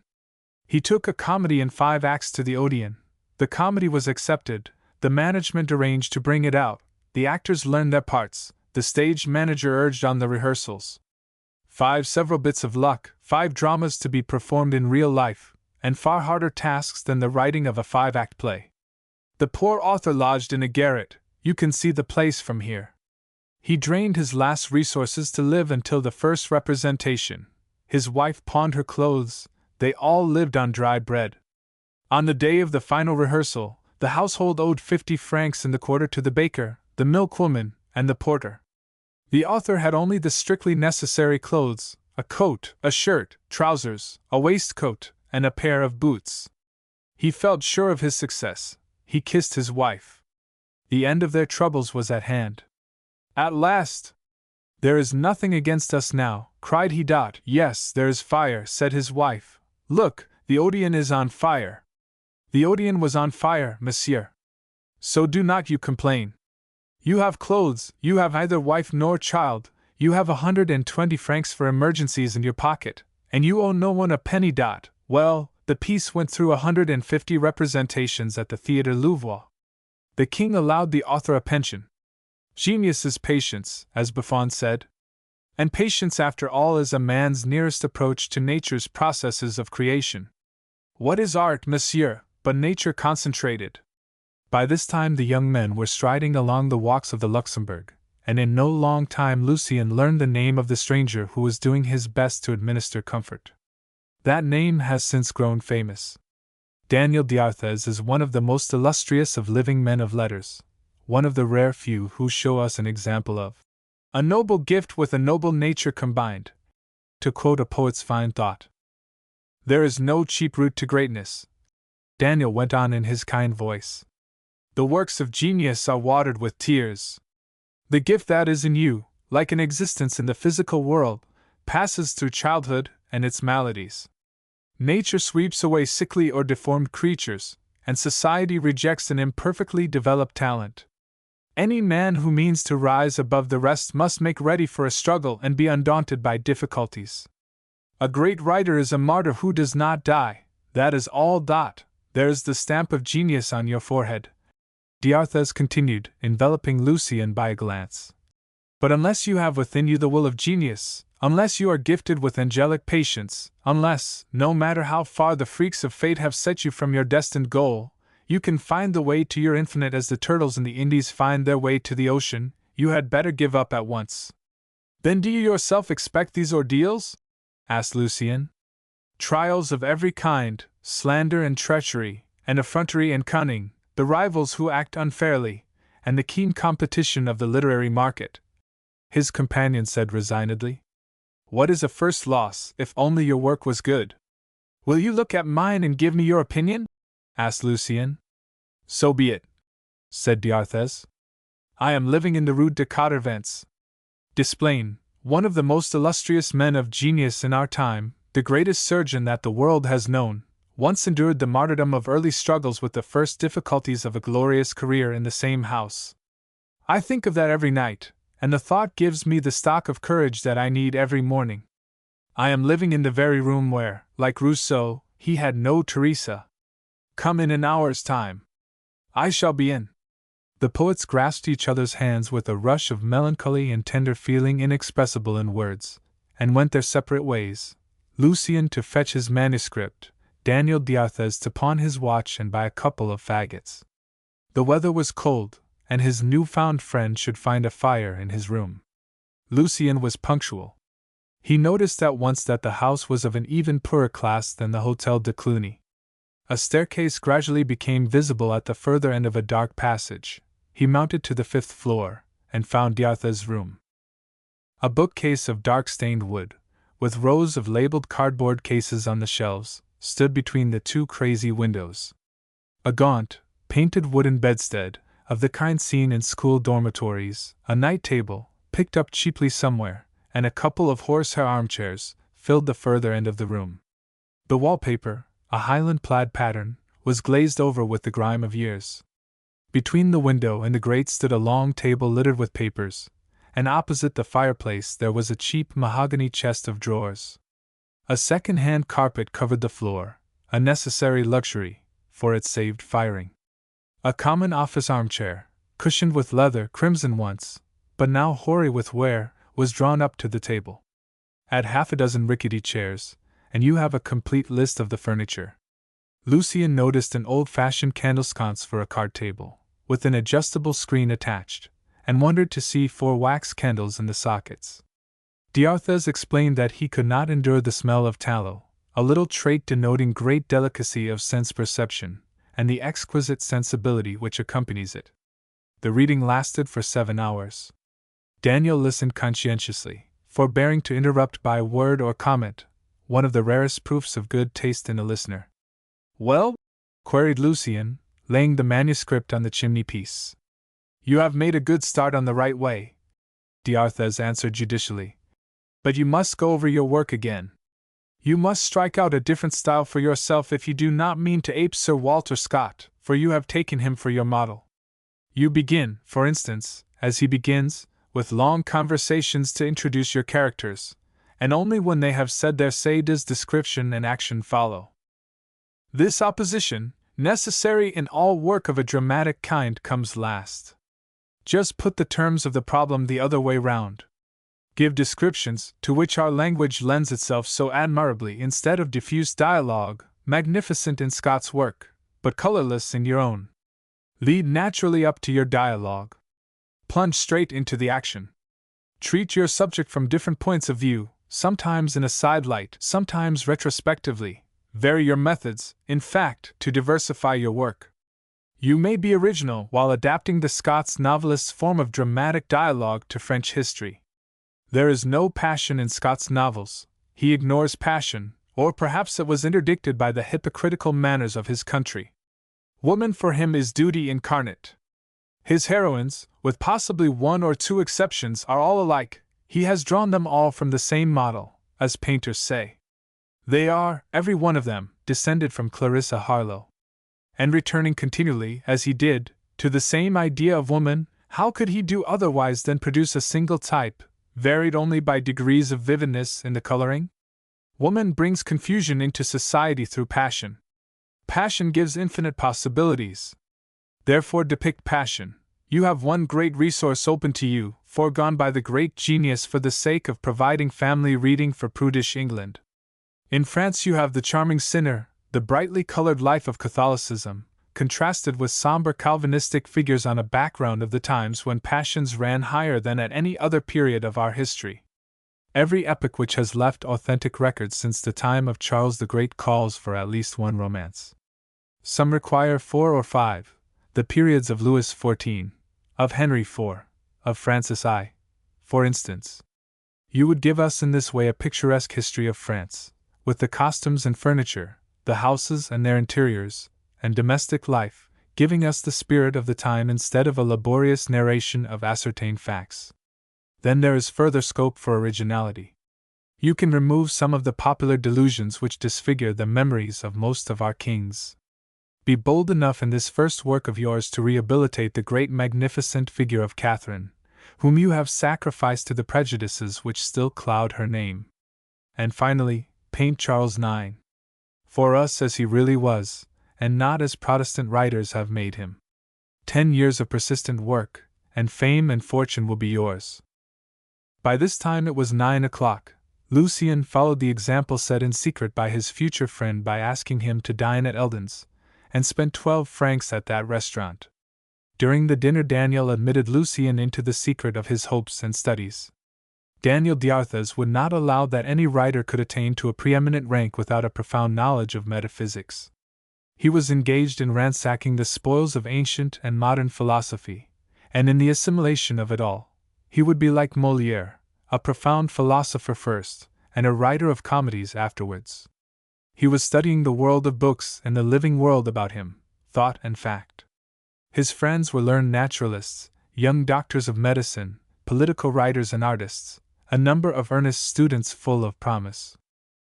He took a comedy in 5 acts to the Odeon. The comedy was accepted, the management arranged to bring it out, the actors learned their parts, the stage manager urged on the rehearsals. 5 several bits of luck, 5 dramas to be performed in real life, and far harder tasks than the writing of a 5-act play. The poor author lodged in a garret, you can see the place from here. He drained his last resources to live until the first representation. His wife pawned her clothes, they all lived on dry bread. On the day of the final rehearsal, the household owed 50 francs in the quarter to the baker, the milkwoman, and the porter. The author had only the strictly necessary clothes, a coat, a shirt, trousers, a waistcoat, and a pair of boots. He felt sure of his success. He kissed his wife. The end of their troubles was at hand. "At last! There is nothing against us now," cried he. "Yes, there is fire," said his wife. "Look, the Odeon is on fire." "The Odeon was on fire, monsieur. So do not you complain. You have clothes, you have neither wife nor child, you have 120 francs for emergencies in your pocket, and you owe no one a penny. Well, the piece went through 150 representations at the Theatre Louvois. The king allowed the author a pension. Genius is patience, as Buffon said. And patience, after all, is a man's nearest approach to nature's processes of creation. What is art, monsieur, but nature concentrated? By this time the young men were striding along the walks of the Luxembourg, and in no long time Lucien learned the name of the stranger who was doing his best to administer comfort. That name has since grown famous. Daniel d'Arthez is one of the most illustrious of living men of letters, one of the rare few who show us an example of a noble gift with a noble nature combined. to quote a poet's fine thought. There is no cheap route to greatness, Daniel went on in his kind voice. The works of genius are watered with tears. The gift that is in you, like an existence in the physical world, passes through childhood and its maladies. Nature sweeps away sickly or deformed creatures, and society rejects an imperfectly developed talent. Any man who means to rise above the rest must make ready for a struggle and be undaunted by difficulties. A great writer is a martyr who does not die, that is all. There's the stamp of genius on your forehead, D'Arthez continued, enveloping Lucien by a glance. But unless you have within you the will of genius, unless you are gifted with angelic patience, unless, no matter how far the freaks of fate have set you from your destined goal, you can find the way to your infinite as the turtles in the Indies find their way to the ocean, you had better give up at once. Then do you yourself expect these ordeals? Asked Lucien. Trials of every kind, slander and treachery, and effrontery and cunning, the rivals who act unfairly, and the keen competition of the literary market. His companion said resignedly. What is a first loss, if only your work was good? Will you look at mine and give me your opinion? Asked Lucien. So be it, said D'Arthez. I am living in the Rue de Catervents. Desplain, one of the most illustrious men of genius in our time, the greatest surgeon that the world has known, once endured the martyrdom of early struggles with the first difficulties of a glorious career in the same house. I think of that every night, and the thought gives me the stock of courage that I need every morning. I am living in the very room where, like Rousseau, he had no Teresa. Come in an hour's time. I shall be in. The poets grasped each other's hands with a rush of melancholy and tender feeling inexpressible in words, and went their separate ways, Lucien to fetch his manuscript, Daniel D'Arthez to pawn his watch and buy a couple of faggots. The weather was cold, and his new-found friend should find a fire in his room. Lucien was punctual. He noticed at once that the house was of an even poorer class than the Hôtel de Cluny. A staircase gradually became visible at the further end of a dark passage. He mounted to the 5th floor, and found D'Arthez's room. A bookcase of dark-stained wood, with rows of labeled cardboard cases on the shelves, stood between the two crazy windows. A gaunt, painted wooden bedstead, of the kind seen in school dormitories, a night table, picked up cheaply somewhere, and a couple of horsehair armchairs, filled the further end of the room. The wallpaper, a Highland plaid pattern, was glazed over with the grime of years. Between the window and the grate stood a long table littered with papers, and opposite the fireplace there was a cheap mahogany chest of drawers. A second-hand carpet covered the floor, a necessary luxury, for it saved firing. A common office armchair, cushioned with leather crimson once, but now hoary with wear, was drawn up to the table. Add half a dozen rickety chairs, and you have a complete list of the furniture. Lucien noticed an old-fashioned candle-sconce for a card table, with an adjustable screen attached, and wondered to see 4 wax candles in the sockets. D'Arthez explained that he could not endure the smell of tallow, a little trait denoting great delicacy of sense-perception, and the exquisite sensibility which accompanies it. The reading lasted for 7 hours. Daniel listened conscientiously, forbearing to interrupt by word or comment, one of the rarest proofs of good taste in a listener. Well? Queried Lucien, laying the manuscript on the chimney-piece. You have made a good start on the right way, D'Arthez answered judicially. But you must go over your work again. You must strike out a different style for yourself if you do not mean to ape Sir Walter Scott, for you have taken him for your model. You begin, for instance, as he begins, with long conversations to introduce your characters, and only when they have said their say does description and action follow. This opposition, necessary in all work of a dramatic kind, comes last. Just put the terms of the problem the other way round. Give descriptions, to which our language lends itself so admirably, instead of diffuse dialogue, magnificent in Scott's work, but colorless in your own. Lead naturally up to your dialogue. Plunge straight into the action. Treat your subject from different points of view, sometimes in a side light, sometimes retrospectively. Vary your methods, in fact, to diversify your work. You may be original while adapting the Scots novelist's form of dramatic dialogue to French history. There is no passion in Scott's novels, he ignores passion, or perhaps it was interdicted by the hypocritical manners of his country. Woman for him is duty incarnate. His heroines, with possibly one or two exceptions, are all alike. He has drawn them all from the same model, as painters say. They are, every one of them, descended from Clarissa Harlowe. And returning continually, as he did, to the same idea of woman, how could he do otherwise than produce a single type, varied only by degrees of vividness in the coloring? Woman brings confusion into society through passion. Passion gives infinite possibilities. Therefore depict passion. You have one great resource open to you, foregone by the great genius for the sake of providing family reading for prudish England. In France you have the charming sinner, the brightly colored life of Catholicism, contrasted with somber Calvinistic figures on a background of the times when passions ran higher than at any other period of our history. Every epoch which has left authentic records since the time of Charles the Great calls for at least one romance. Some require 4 or 5, the periods of Louis XIV, of Henry IV, of Francis I, for instance. You would give us in this way a picturesque history of France, with the costumes and furniture, the houses and their interiors, and domestic life, giving us the spirit of the time instead of a laborious narration of ascertained facts. Then there is further scope for originality. You can remove some of the popular delusions which disfigure the memories of most of our kings. Be bold enough in this first work of yours to rehabilitate the great magnificent figure of Catherine, whom you have sacrificed to the prejudices which still cloud her name. And finally, paint Charles IX. For us as he really was, and not as Protestant writers have made him. 10 years of persistent work, and fame and fortune will be yours. By this time it was 9 o'clock. Lucien followed the example set in secret by his future friend by asking him to dine at Eldon's, and spent 12 francs at that restaurant. During the dinner Daniel admitted Lucien into the secret of his hopes and studies. Daniel d'Arthez would not allow that any writer could attain to a preeminent rank without a profound knowledge of metaphysics. He was engaged in ransacking the spoils of ancient and modern philosophy, and in the assimilation of it all, he would be like Molière, a profound philosopher first, and a writer of comedies afterwards. He was studying the world of books and the living world about him, thought and fact. His friends were learned naturalists, young doctors of medicine, political writers and artists, a number of earnest students full of promise.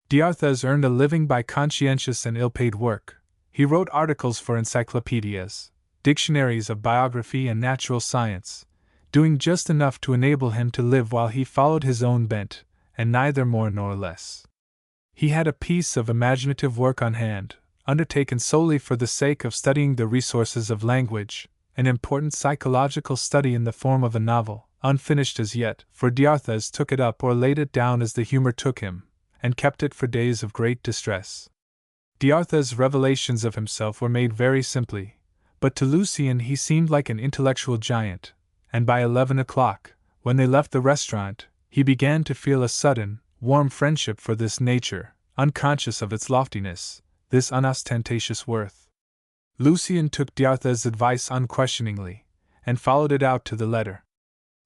D'Arthez earned a living by conscientious and ill-paid work. He wrote articles for encyclopedias, dictionaries of biography and natural science, doing just enough to enable him to live while he followed his own bent, and neither more nor less. He had a piece of imaginative work on hand, undertaken solely for the sake of studying the resources of language, an important psychological study in the form of a novel, unfinished as yet, for D'Arthez took it up or laid it down as the humor took him, and kept it for days of great distress. D'Arthez's revelations of himself were made very simply, but to Lucien he seemed like an intellectual giant, and by 11 o'clock, when they left the restaurant, he began to feel a sudden, warm friendship for this nature, unconscious of its loftiness, this unostentatious worth. Lucien took D'Arthez's advice unquestioningly, and followed it out to the letter.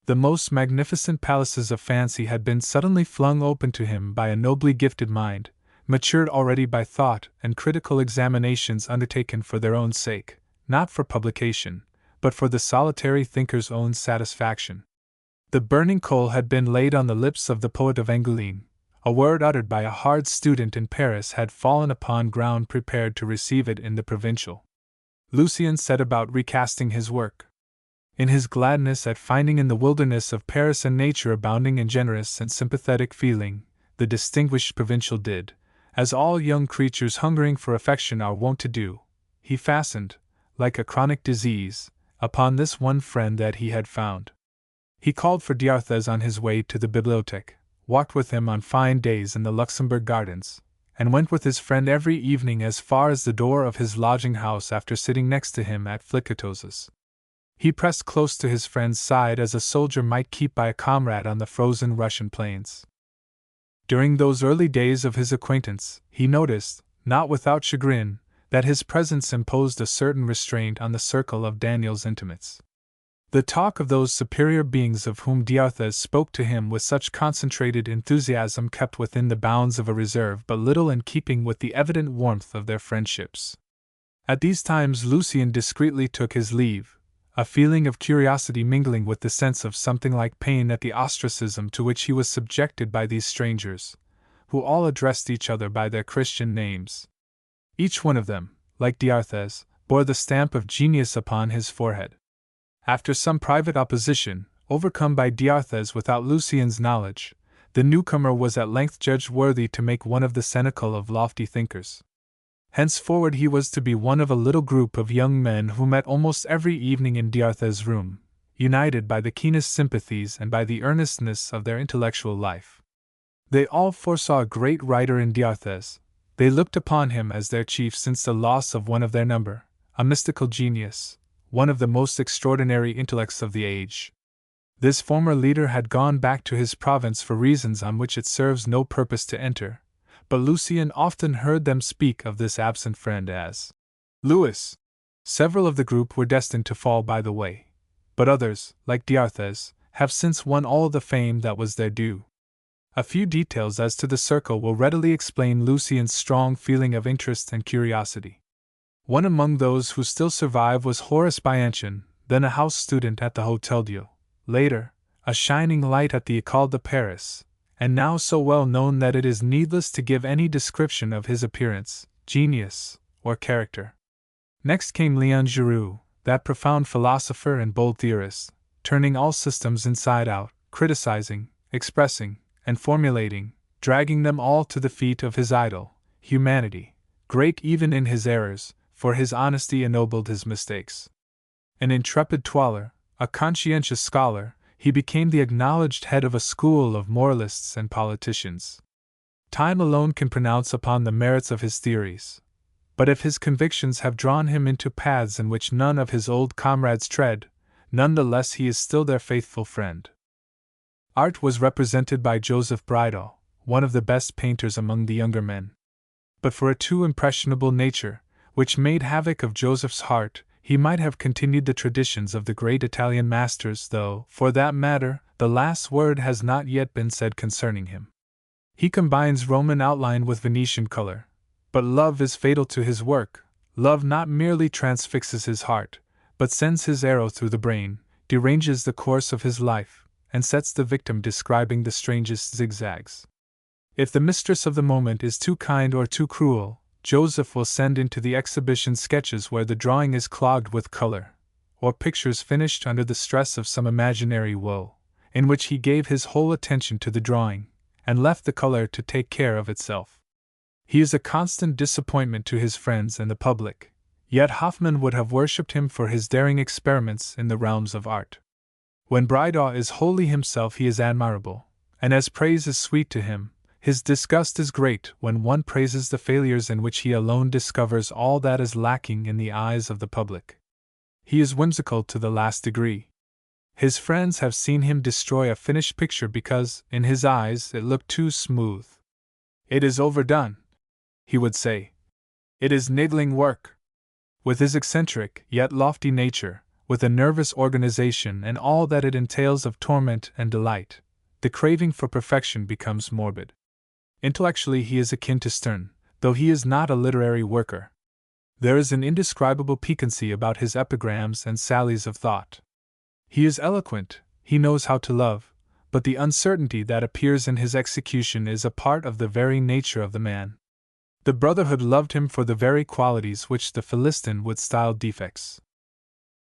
The most magnificent palaces of fancy had been suddenly flung open to him by a nobly gifted mind, matured already by thought and critical examinations undertaken for their own sake, not for publication, but for the solitary thinker's own satisfaction. The burning coal had been laid on the lips of the poet of Angoulême. A word uttered by a hard student in Paris had fallen upon ground prepared to receive it in the Provincial. Lucien set about recasting his work. In his gladness at finding in the wilderness of Paris a nature abounding in generous and sympathetic feeling, the Distinguished Provincial did, as all young creatures hungering for affection are wont to do, he fastened, like a chronic disease, upon this one friend that he had found. He called for D'Arthez on his way to the bibliothèque, walked with him on fine days in the Luxembourg Gardens, and went with his friend every evening as far as the door of his lodging-house after sitting next to him at Flicatos's. He pressed close to his friend's side as a soldier might keep by a comrade on the frozen Russian plains. During those early days of his acquaintance, he noticed, not without chagrin, that his presence imposed a certain restraint on the circle of Daniel's intimates. The talk of those superior beings of whom D'Arthez spoke to him with such concentrated enthusiasm kept within the bounds of a reserve but little in keeping with the evident warmth of their friendships. At these times Lucien discreetly took his leave, a feeling of curiosity mingling with the sense of something like pain at the ostracism to which he was subjected by these strangers, who all addressed each other by their Christian names. Each one of them, like D'Arthez, bore the stamp of genius upon his forehead. After some private opposition, overcome by D'Arthez without Lucien's knowledge, the newcomer was at length judged worthy to make one of the cenacle of lofty thinkers. Henceforward he was to be one of a little group of young men who met almost every evening in D'Arthez's room, united by the keenest sympathies and by the earnestness of their intellectual life. They all foresaw a great writer in D'Arthez. They looked upon him as their chief since the loss of one of their number, a mystical genius, one of the most extraordinary intellects of the age. This former leader had gone back to his province for reasons on which it serves no purpose to enter, but Lucien often heard them speak of this absent friend as Louis. Several of the group were destined to fall by the way, but others, like D'Arthez, have since won all the fame that was their due. A few details as to the circle will readily explain Lucien's strong feeling of interest and curiosity. One among those who still survive was Horace Bianchon, then a house student at the Hôtel Dieu, later, a shining light at the École de Paris, and now so well known that it is needless to give any description of his appearance, genius, or character. Next came Léon Giroux, that profound philosopher and bold theorist, turning all systems inside out, criticizing, expressing, and formulating, dragging them all to the feet of his idol, humanity, great even in his errors, for his honesty ennobled his mistakes. An intrepid toiler, a conscientious scholar, he became the acknowledged head of a school of moralists and politicians. Time alone can pronounce upon the merits of his theories, but if his convictions have drawn him into paths in which none of his old comrades tread, none the less he is still their faithful friend. Art was represented by Joseph Bridal, one of the best painters among the younger men. But for a too impressionable nature, which made havoc of Joseph's heart, he might have continued the traditions of the great Italian masters, though, for that matter, the last word has not yet been said concerning him. He combines Roman outline with Venetian color, but love is fatal to his work. Love not merely transfixes his heart, but sends his arrow through the brain, deranges the course of his life, and sets the victim describing the strangest zigzags. If the mistress of the moment is too kind or too cruel, Joseph will send into the exhibition sketches where the drawing is clogged with color, or pictures finished under the stress of some imaginary woe, in which he gave his whole attention to the drawing, and left the color to take care of itself. He is a constant disappointment to his friends and the public, yet Hoffmann would have worshipped him for his daring experiments in the realms of art. When Bridal is wholly himself he is admirable, and as praise is sweet to him, his disgust is great when one praises the failures in which he alone discovers all that is lacking in the eyes of the public. He is whimsical to the last degree. His friends have seen him destroy a finished picture because, in his eyes, it looked too smooth. "It is overdone," he would say. "It is niggling work." With his eccentric, yet lofty nature, with a nervous organization and all that it entails of torment and delight, the craving for perfection becomes morbid. Intellectually he is akin to Sterne, though he is not a literary worker. There is an indescribable piquancy about his epigrams and sallies of thought. He is eloquent, he knows how to love, but the uncertainty that appears in his execution is a part of the very nature of the man. The Brotherhood loved him for the very qualities which the Philistin would style defects.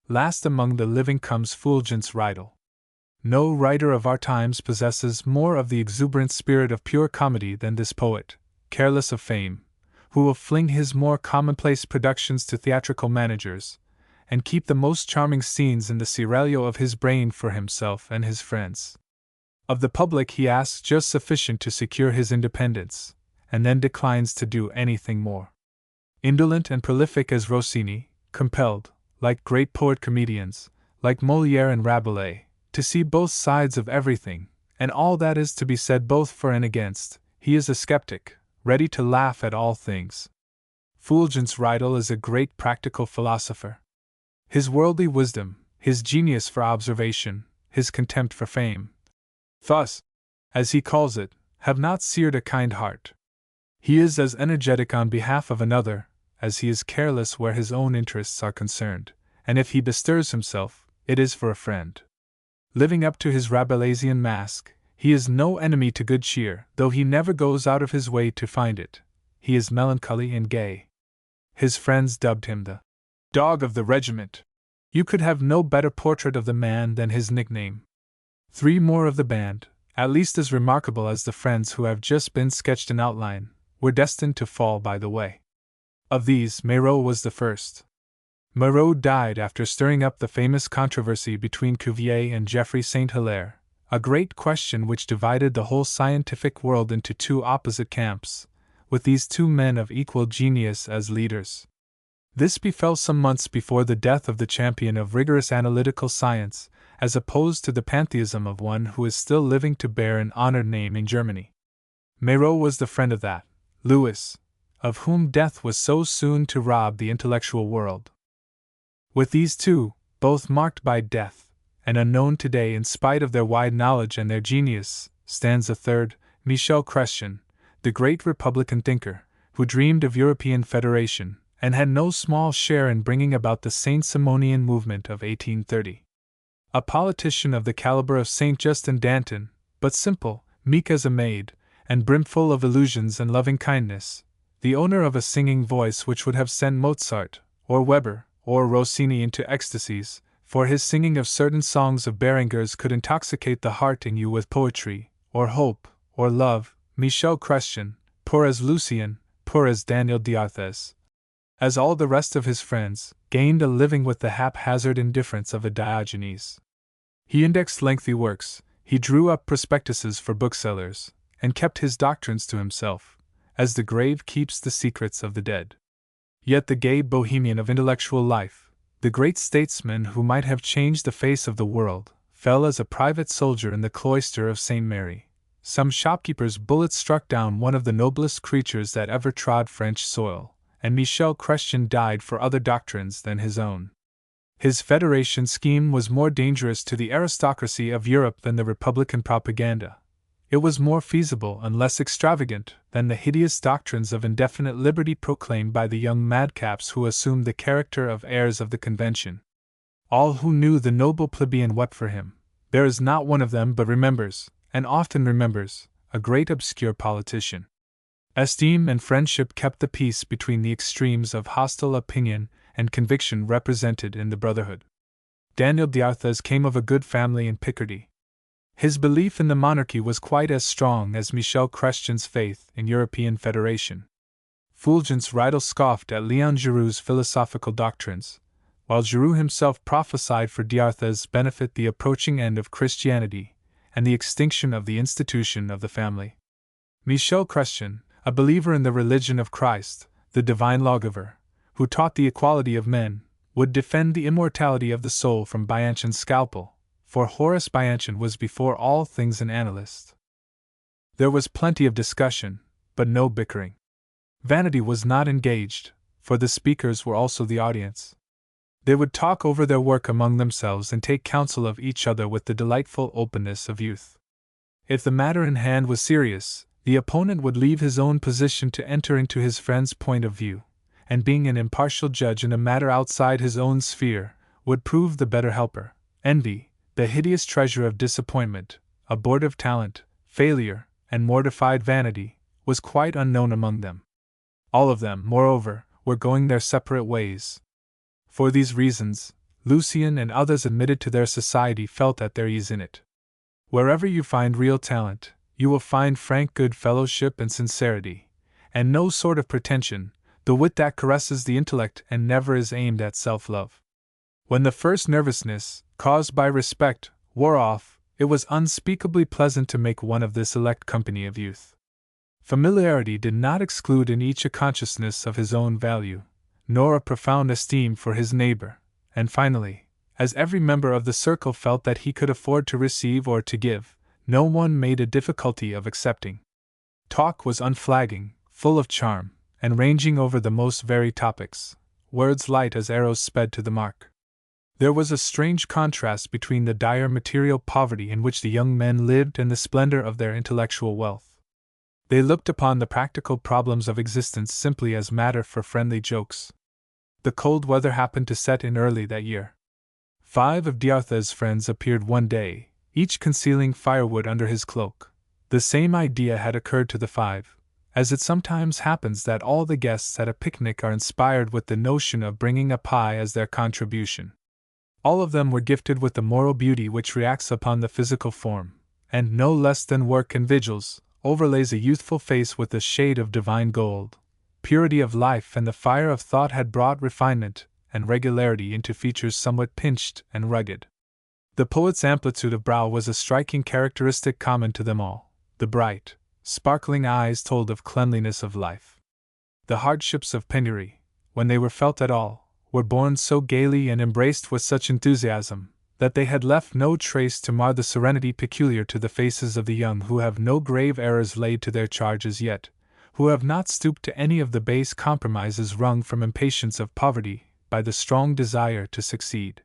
Last among the living comes Fulgence Rydal. No writer of our times possesses more of the exuberant spirit of pure comedy than this poet, careless of fame, who will fling his more commonplace productions to theatrical managers, and keep the most charming scenes in the seraglio of his brain for himself and his friends. Of the public he asks just sufficient to secure his independence, and then declines to do anything more. Indolent and prolific as Rossini, compelled, like great poet-comedians, like Molière and Rabelais, to see both sides of everything, and all that is to be said both for and against, he is a skeptic, ready to laugh at all things. Fulgence Rydal is a great practical philosopher. His worldly wisdom, his genius for observation, his contempt for fame. Thus, as he calls it, have not seared a kind heart. He is as energetic on behalf of another as he is careless where his own interests are concerned, and if he bestirs himself, it is for a friend. Living up to his Rabelaisian mask, he is no enemy to good cheer, though he never goes out of his way to find it. He is melancholy and gay. His friends dubbed him the dog of the regiment. You could have no better portrait of the man than his nickname. 3 more of the band, at least as remarkable as the friends who have just been sketched in outline, were destined to fall by the way. Of these, Marot was the first. Marot died after stirring up the famous controversy between Cuvier and Geoffroy St. Hilaire, a great question which divided the whole scientific world into 2 opposite camps, with these 2 men of equal genius as leaders. This befell some months before the death of the champion of rigorous analytical science, as opposed to the pantheism of one who is still living to bear an honored name in Germany. Marot was the friend of that Louis, of whom death was so soon to rob the intellectual world. With these 2, both marked by death, and unknown today in spite of their wide knowledge and their genius, stands a third, Michel Chrestien, the great Republican thinker, who dreamed of European federation, and had no small share in bringing about the Saint-Simonian movement of 1830. A politician of the caliber of St. Justin Danton, but simple, meek as a maid, and brimful of illusions and loving kindness, the owner of a singing voice which would have sent Mozart, or Weber, or Rossini into ecstasies, for his singing of certain songs of Berenger's could intoxicate the heart in you with poetry, or hope, or love. Michel Chrestien, poor as Lucien, poor as Daniel d'Arthez, as all the rest of his friends, gained a living with the haphazard indifference of a Diogenes. He indexed lengthy works, he drew up prospectuses for booksellers, and kept his doctrines to himself, as the grave keeps the secrets of the dead. Yet the gay bohemian of intellectual life, the great statesman who might have changed the face of the world, fell as a private soldier in the cloister of St. Mary. Some shopkeeper's bullet struck down one of the noblest creatures that ever trod French soil, and Michel Chrestien died for other doctrines than his own. His federation scheme was more dangerous to the aristocracy of Europe than the republican propaganda. It was more feasible and less extravagant than the hideous doctrines of indefinite liberty proclaimed by the young madcaps who assumed the character of heirs of the Convention. All who knew the noble plebeian wept for him. There is not one of them but remembers, and often remembers, a great obscure politician. Esteem and friendship kept the peace between the extremes of hostile opinion and conviction represented in the Brotherhood. Daniel d'Arthez came of a good family in Picardy. His belief in the monarchy was quite as strong as Michel Chrestien's faith in European federation. Fulgence Rydal scoffed at Leon Giroud's philosophical doctrines, while Giroud himself prophesied for d'Arthez's benefit the approaching end of Christianity and the extinction of the institution of the family. Michel Chrestien, a believer in the religion of Christ, the divine lawgiver, who taught the equality of men, would defend the immortality of the soul from Bianchon's scalpel, for Horace Bianchon was before all things an analyst. There was plenty of discussion, but no bickering. Vanity was not engaged, for the speakers were also the audience. They would talk over their work among themselves and take counsel of each other with the delightful openness of youth. If the matter in hand was serious, the opponent would leave his own position to enter into his friend's point of view, and being an impartial judge in a matter outside his own sphere, would prove the better helper. Envy, the hideous treasure of disappointment, abortive talent, failure, and mortified vanity, was quite unknown among them. All of them, moreover, were going their separate ways. For these reasons, Lucien and others admitted to their society felt at their ease in it. Wherever you find real talent, you will find frank good fellowship and sincerity, and no sort of pretension, the wit that caresses the intellect and never is aimed at self-love. When the first nervousness, caused by respect, wore off, it was unspeakably pleasant to make one of this select company of youth. Familiarity did not exclude in each a consciousness of his own value, nor a profound esteem for his neighbor, and finally, as every member of the circle felt that he could afford to receive or to give, no one made a difficulty of accepting. Talk was unflagging, full of charm, and ranging over the most varied topics, words light as arrows sped to the mark. There was a strange contrast between the dire material poverty in which the young men lived and the splendor of their intellectual wealth. They looked upon the practical problems of existence simply as matter for friendly jokes. The cold weather happened to set in early that year. 5 of D'Arthez' friends appeared one day, each concealing firewood under his cloak. The same idea had occurred to the 5, as it sometimes happens that all the guests at a picnic are inspired with the notion of bringing a pie as their contribution. All of them were gifted with the moral beauty which reacts upon the physical form, and no less than work and vigils, overlays a youthful face with a shade of divine gold. Purity of life and the fire of thought had brought refinement and regularity into features somewhat pinched and rugged. The poet's amplitude of brow was a striking characteristic common to them all. The bright, sparkling eyes told of cleanliness of life. The hardships of penury, when they were felt at all, were borne so gaily and embraced with such enthusiasm, that they had left no trace to mar the serenity peculiar to the faces of the young who have no grave errors laid to their charge as yet, who have not stooped to any of the base compromises wrung from impatience of poverty by the strong desire to succeed.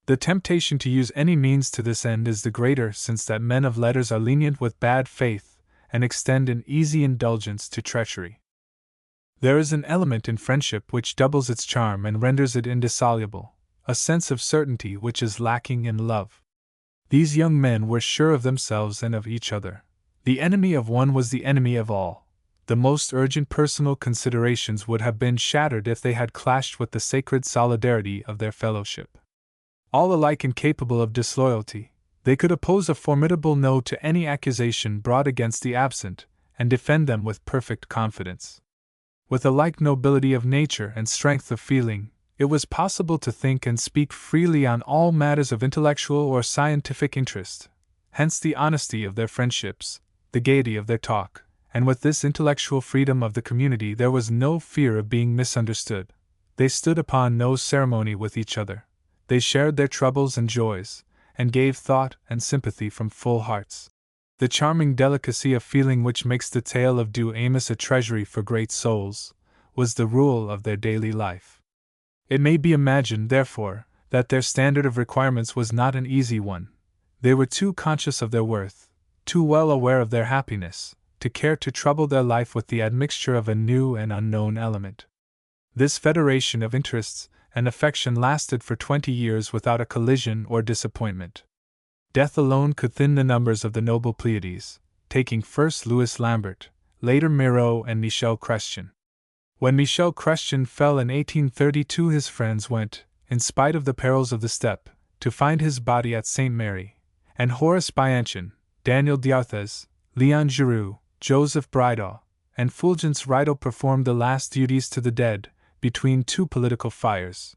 The temptation to use any means to this end is the greater since that men of letters are lenient with bad faith and extend an easy indulgence to treachery. There is an element in friendship which doubles its charm and renders it indissoluble, a sense of certainty which is lacking in love. These young men were sure of themselves and of each other. The enemy of one was the enemy of all. The most urgent personal considerations would have been shattered if they had clashed with the sacred solidarity of their fellowship. All alike incapable of disloyalty, they could oppose a formidable no to any accusation brought against the absent, and defend them with perfect confidence. With a like nobility of nature and strength of feeling, it was possible to think and speak freely on all matters of intellectual or scientific interest. Hence the honesty of their friendships, the gaiety of their talk, and with this intellectual freedom of the community there was no fear of being misunderstood. They stood upon no ceremony with each other. They shared their troubles and joys, and gave thought and sympathy from full hearts. The charming delicacy of feeling which makes the tale of Du Amos a treasury for great souls, was the rule of their daily life. It may be imagined, therefore, that their standard of requirements was not an easy one. They were too conscious of their worth, too well aware of their happiness, to care to trouble their life with the admixture of a new and unknown element. This federation of interests and affection lasted for 20 years without a collision or disappointment. Death alone could thin the numbers of the noble Pleiades, taking first Louis Lambert, later Miraut and Michel Chrestien. When Michel Chrestien fell in 1832, his friends went, in spite of the perils of the steppe, to find his body at St. Mary, and Horace Bianchon, Daniel D'Arthez, Leon Giroux, Joseph Bridau, and Fulgence Rideau performed the last duties to the dead, between 2 political fires.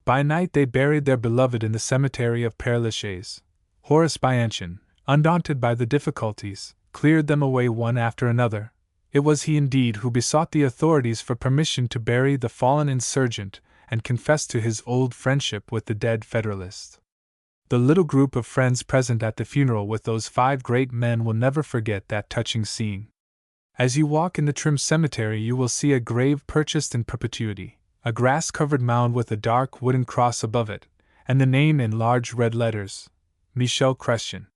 By night they buried their beloved in the cemetery of Père Lachaise. Horace Bianchon, undaunted by the difficulties, cleared them away one after another. It was he indeed who besought the authorities for permission to bury the fallen insurgent, and confessed to his old friendship with the dead Federalist. The little group of friends present at the funeral with those 5 great men will never forget that touching scene. As you walk in the trim cemetery you will see a grave purchased in perpetuity, a grass-covered mound with a dark wooden cross above it, and the name in large red letters, Michel Chrestien.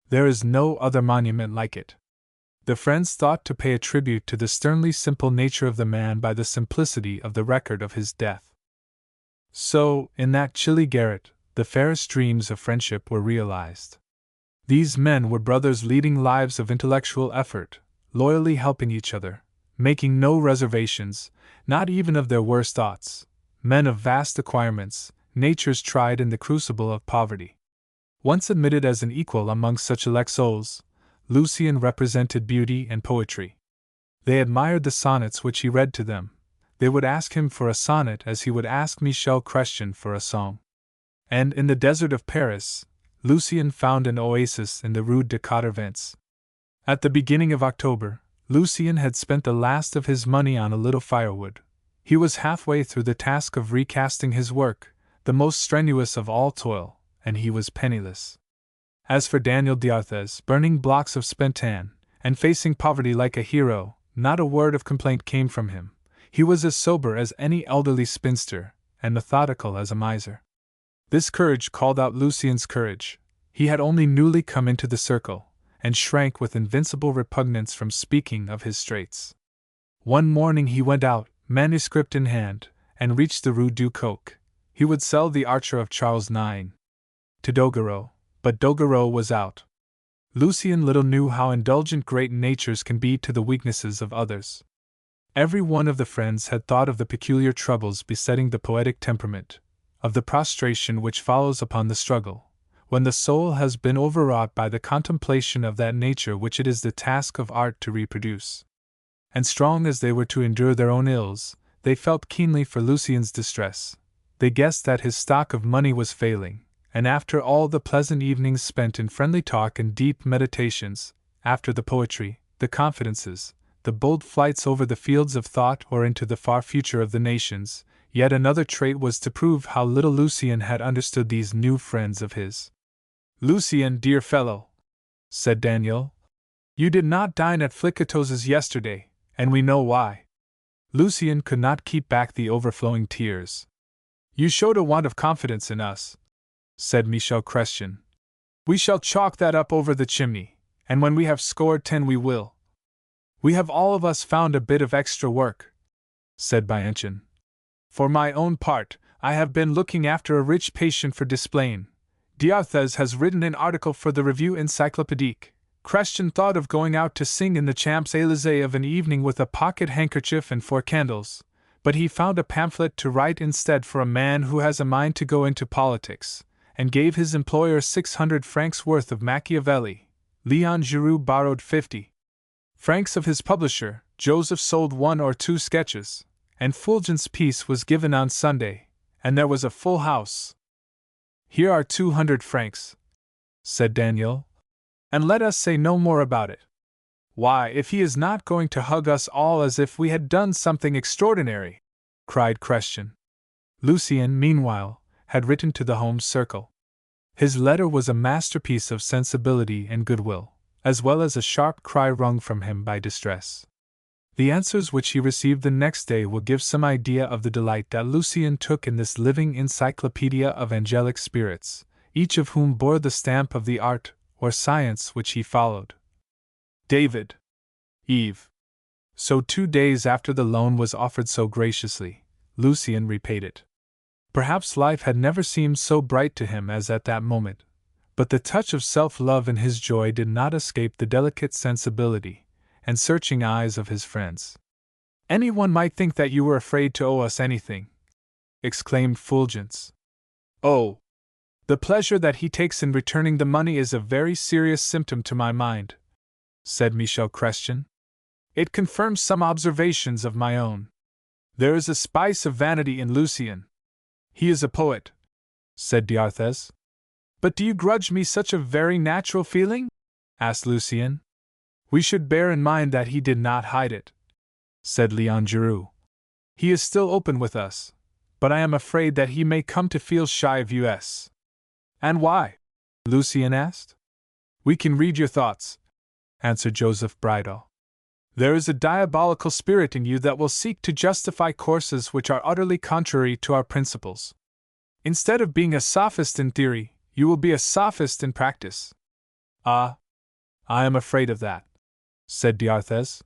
There is no other monument like it. The friends thought to pay a tribute to the sternly simple nature of the man by the simplicity of the record of his death. So, in that chilly garret, the fairest dreams of friendship were realized. These men were brothers leading lives of intellectual effort, loyally helping each other, making no reservations, not even of their worst thoughts, men of vast acquirements, natures tried in the crucible of poverty. Once admitted as an equal among such elect souls, Lucien represented beauty and poetry. They admired the sonnets which he read to them. They would ask him for a sonnet as he would ask Michel Chrestien for a song. And in the desert of Paris, Lucien found an oasis in the Rue de Quatre-Vingts. At the beginning of October, Lucien had spent the last of his money on a little firewood. He was halfway through the task of recasting his work, the most strenuous of all toil, and he was penniless. As for Daniel D'Arthez, burning blocks of spentan, and facing poverty like a hero, not a word of complaint came from him. He was as sober as any elderly spinster, and methodical as a miser. This courage called out Lucien's courage. He had only newly come into the circle, and shrank with invincible repugnance from speaking of his straits. One morning he went out, manuscript in hand, and reached the Rue du Coq. He would sell The Archer of Charles IX to Doguereau, but Doguereau was out. Lucien little knew how indulgent great natures can be to the weaknesses of others. Every one of the friends had thought of the peculiar troubles besetting the poetic temperament, of the prostration which follows upon the struggle, when the soul has been overwrought by the contemplation of that nature which it is the task of art to reproduce. And strong as they were to endure their own ills, they felt keenly for Lucien's distress. They guessed that his stock of money was failing, and after all the pleasant evenings spent in friendly talk and deep meditations, after the poetry, the confidences, the bold flights over the fields of thought or into the far future of the nations, yet another trait was to prove how little Lucien had understood these new friends of his. "Lucien, dear fellow," said Daniel, "you did not dine at Flicatos's yesterday, and we know why." Lucien could not keep back the overflowing tears. "You showed a want of confidence in us," said Michel Chrestien. "We shall chalk that up over the chimney, and when we have scored 10 we will." "We have all of us found a bit of extra work," said Bianchon. "For my own part, I have been looking after a rich patient for Desplaines. D'Arthez has written an article for the Revue Encyclopédique. Chrestien thought of going out to sing in the Champs-Élysées of an evening with a pocket handkerchief and 4 candles, but he found a pamphlet to write instead for a man who has a mind to go into politics, and gave his employer 600 francs worth of Machiavelli. Leon Giroux borrowed 50 francs of his publisher. Joseph sold 1 or 2 sketches, and Fulgent's piece was given on Sunday, and there was a full house. "Here are 200 francs," said Daniel, "and let us say no more about it. Why, if he is not going to hug us all as if we had done something extraordinary," cried Chrestien. Lucien, meanwhile, had written to the home circle. His letter was a masterpiece of sensibility and goodwill, as well as a sharp cry wrung from him by distress. The answers which he received the next day will give some idea of the delight that Lucien took in this living encyclopedia of angelic spirits, each of whom bore the stamp of the art or science which he followed. David. Eve. So 2 days after the loan was offered so graciously, Lucien repaid it. Perhaps life had never seemed so bright to him as at that moment, but the touch of self-love in his joy did not escape the delicate sensibility and searching eyes of his friends. "Anyone might think that you were afraid to owe us anything," exclaimed Fulgence. "Oh! The pleasure that he takes in returning the money is a very serious symptom to my mind," said Michel Chrestien. "It confirms some observations of my own. There is a spice of vanity in Lucien. He is a poet," said D'Arthez. "But do you grudge me such a very natural feeling?" asked Lucien. "We should bear in mind that he did not hide it," said Leon Giroux. "He is still open with us, but I am afraid that he may come to feel shy of us." "And why?" Lucien asked. "We can read your thoughts," answered Joseph Bridal. "There is a diabolical spirit in you that will seek to justify courses which are utterly contrary to our principles. Instead of being a sophist in theory, you will be a sophist in practice." "Ah, I am afraid of that," said D'Arthez.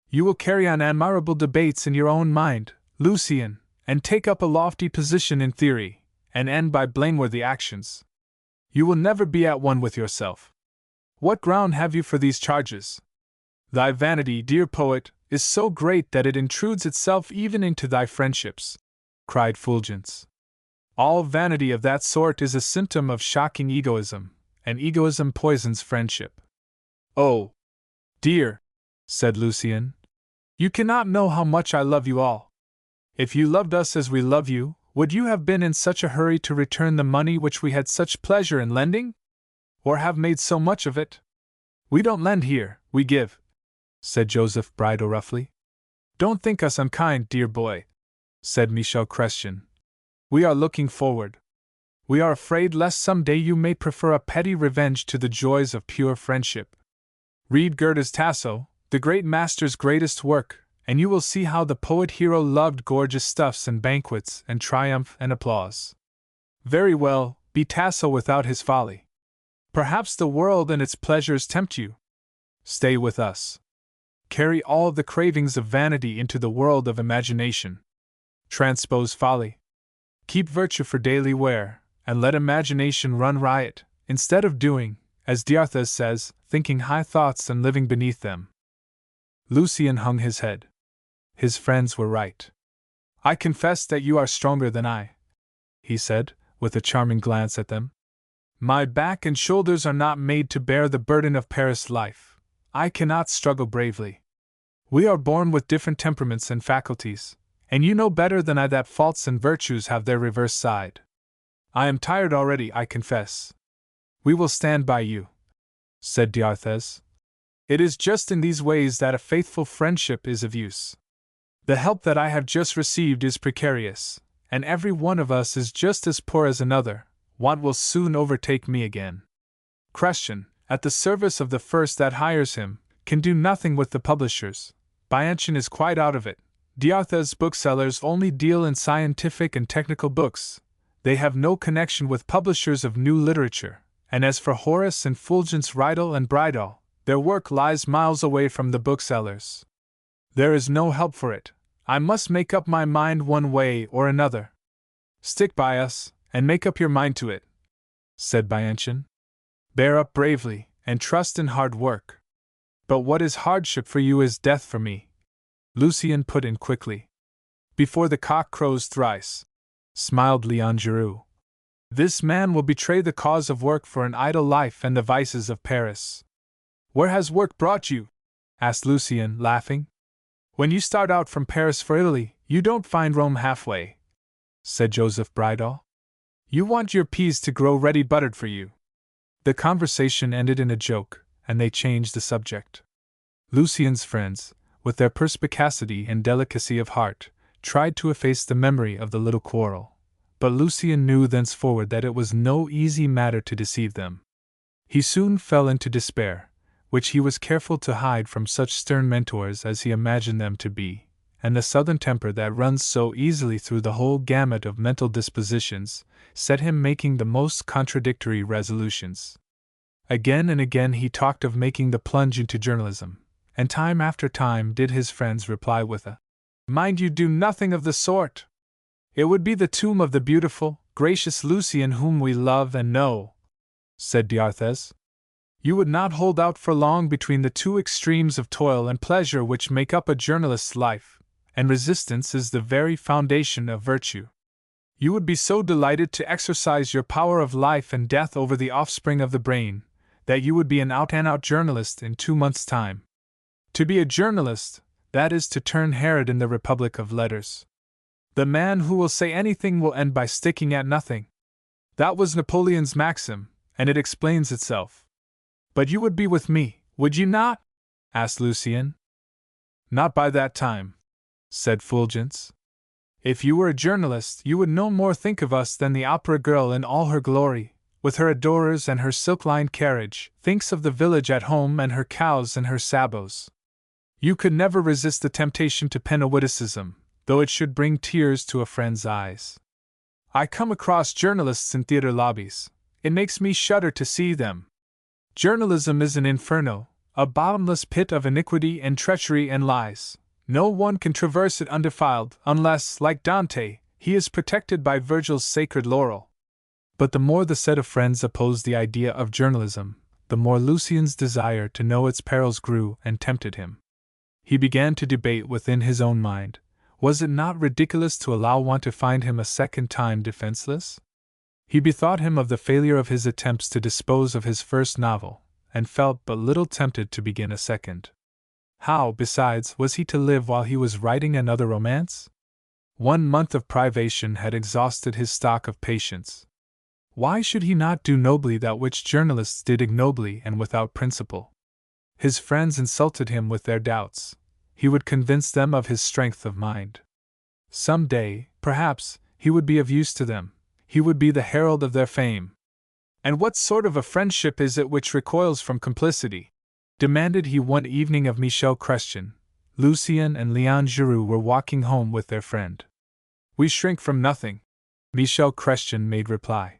"You will carry on admirable debates in your own mind, Lucien, and take up a lofty position in theory, and end by blameworthy actions. You will never be at one with yourself. What ground have you for these charges? Thy vanity, dear poet, is so great that it intrudes itself even into thy friendships," cried Fulgence. "All vanity of that sort is a symptom of shocking egoism, and egoism poisons friendship." "Oh, dear," said Lucien, "you cannot know how much I love you all. If you loved us as we love you, would you have been in such a hurry to return the money which we had such pleasure in lending? Or have made so much of it? We don't lend here, we give," said Joseph Bridal roughly. "Don't think us unkind, dear boy," said Michel Chrestien. "We are looking forward. We are afraid lest some day you may prefer a petty revenge to the joys of pure friendship. Read Goethe's Tasso, the great master's greatest work, and you will see how the poet hero loved gorgeous stuffs and banquets and triumph and applause. Very well, be Tasso without his folly. Perhaps the world and its pleasures tempt you. Stay with us. Carry all the cravings of vanity into the world of imagination. Transpose folly. Keep virtue for daily wear, and let imagination run riot, instead of doing, as D'Arthez says, thinking high thoughts and living beneath them. Lucien hung his head. His friends were right. I confess that you are stronger than I, he said, with a charming glance at them. My back and shoulders are not made to bear the burden of Paris life. I cannot struggle bravely. We are born with different temperaments and faculties, and you know better than I that faults and virtues have their reverse side. I am tired already, I confess. We will stand by you, said D'Arthez. It is just in these ways that a faithful friendship is of use. The help that I have just received is precarious, and every one of us is just as poor as another. Want will soon overtake me again. Christian, at the service of the first that hires him, can do nothing with the publishers. Bianchon is quite out of it. D'Arthez's booksellers only deal in scientific and technical books. They have no connection with publishers of new literature, and as for Horace and Fulgence Rydal and Bridal, their work lies miles away from the booksellers. There is no help for it. I must make up my mind one way or another. Stick by us, and make up your mind to it, said Bianchon. Bear up bravely, and trust in hard work. But what is hardship for you is death for me, Lucien put in quickly. Before the cock crows thrice, smiled Leon Giroux. This man will betray the cause of work for an idle life and the vices of Paris. Where has work brought you? Asked Lucien, laughing. When you start out from Paris for Italy, you don't find Rome halfway, said Joseph Bridal. You want your peas to grow ready buttered for you. The conversation ended in a joke, and they changed the subject. Lucien's friends, with their perspicacity and delicacy of heart, tried to efface the memory of the little quarrel, but Lucien knew thenceforward that it was no easy matter to deceive them. He soon fell into despair, which he was careful to hide from such stern mentors as he imagined them to be, and the southern temper that runs so easily through the whole gamut of mental dispositions set him making the most contradictory resolutions. Again and again he talked of making the plunge into journalism, and time after time did his friends reply with a "Mind you do nothing of the sort. It would be the tomb of the beautiful, gracious Lucien whom we love and know," said D'Arthez. "You would not hold out for long between the two extremes of toil and pleasure which make up a journalist's life, and resistance is the very foundation of virtue. You would be so delighted to exercise your power of life and death over the offspring of the brain, that you would be an out-and-out journalist in 2 months' time. To be a journalist, that is to turn Herod in the Republic of Letters. The man who will say anything will end by sticking at nothing. That was Napoleon's maxim, and it explains itself. But you would be with me, would you not?" asked Lucien. "Not by that time," said Fulgence. "If you were a journalist, you would no more think of us than the opera girl in all her glory, with her adorers and her silk-lined carriage, thinks of the village at home and her cows and her sabots. You could never resist the temptation to pen a witticism, though it should bring tears to a friend's eyes. I come across journalists in theater lobbies. It makes me shudder to see them. Journalism is an inferno, a bottomless pit of iniquity and treachery and lies. No one can traverse it undefiled unless, like Dante, he is protected by Virgil's sacred laurel." But the more the set of friends opposed the idea of journalism, the more Lucien's desire to know its perils grew and tempted him. He began to debate within his own mind, was it not ridiculous to allow one to find him a second time defenseless? He bethought him of the failure of his attempts to dispose of his first novel, and felt but little tempted to begin a second. How, besides, was he to live while he was writing another romance? 1 month of privation had exhausted his stock of patience. Why should he not do nobly that which journalists did ignobly and without principle? His friends insulted him with their doubts. He would convince them of his strength of mind. Some day, perhaps, he would be of use to them. He would be the herald of their fame. "And what sort of a friendship is it which recoils from complicity?" demanded he one evening of Michel Chrestien. Lucien and Leon Giroux were walking home with their friend. "We shrink from nothing," Michel Chrestien made reply.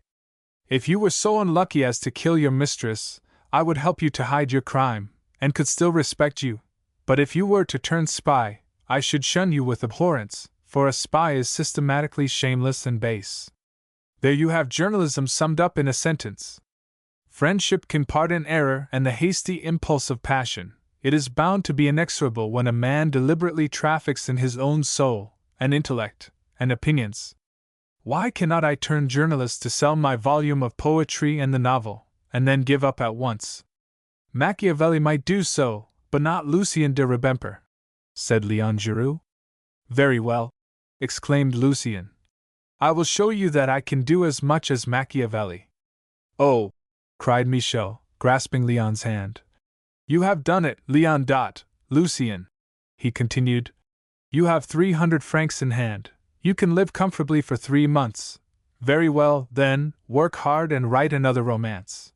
If you were so unlucky as to kill your mistress, I would help you to hide your crime, and could still respect you. But if you were to turn spy, I should shun you with abhorrence, for a spy is systematically shameless and base. There you have journalism summed up in a sentence. Friendship can pardon error and the hasty impulse of passion. It is bound to be inexorable when a man deliberately traffics in his own soul, and intellect, and opinions. Why cannot I turn journalist to sell my volume of poetry and the novel, and then give up at once? Machiavelli might do so, but not Lucien de Rubempré, said Léon Giroux. Very well, exclaimed Lucien. I will show you that I can do as much as Machiavelli. Oh, cried Michel, grasping Léon's hand. You have done it, Léon. Lucien, he continued. You have 300 francs in hand. You can live comfortably for 3 months. Very well, then, work hard and write another romance.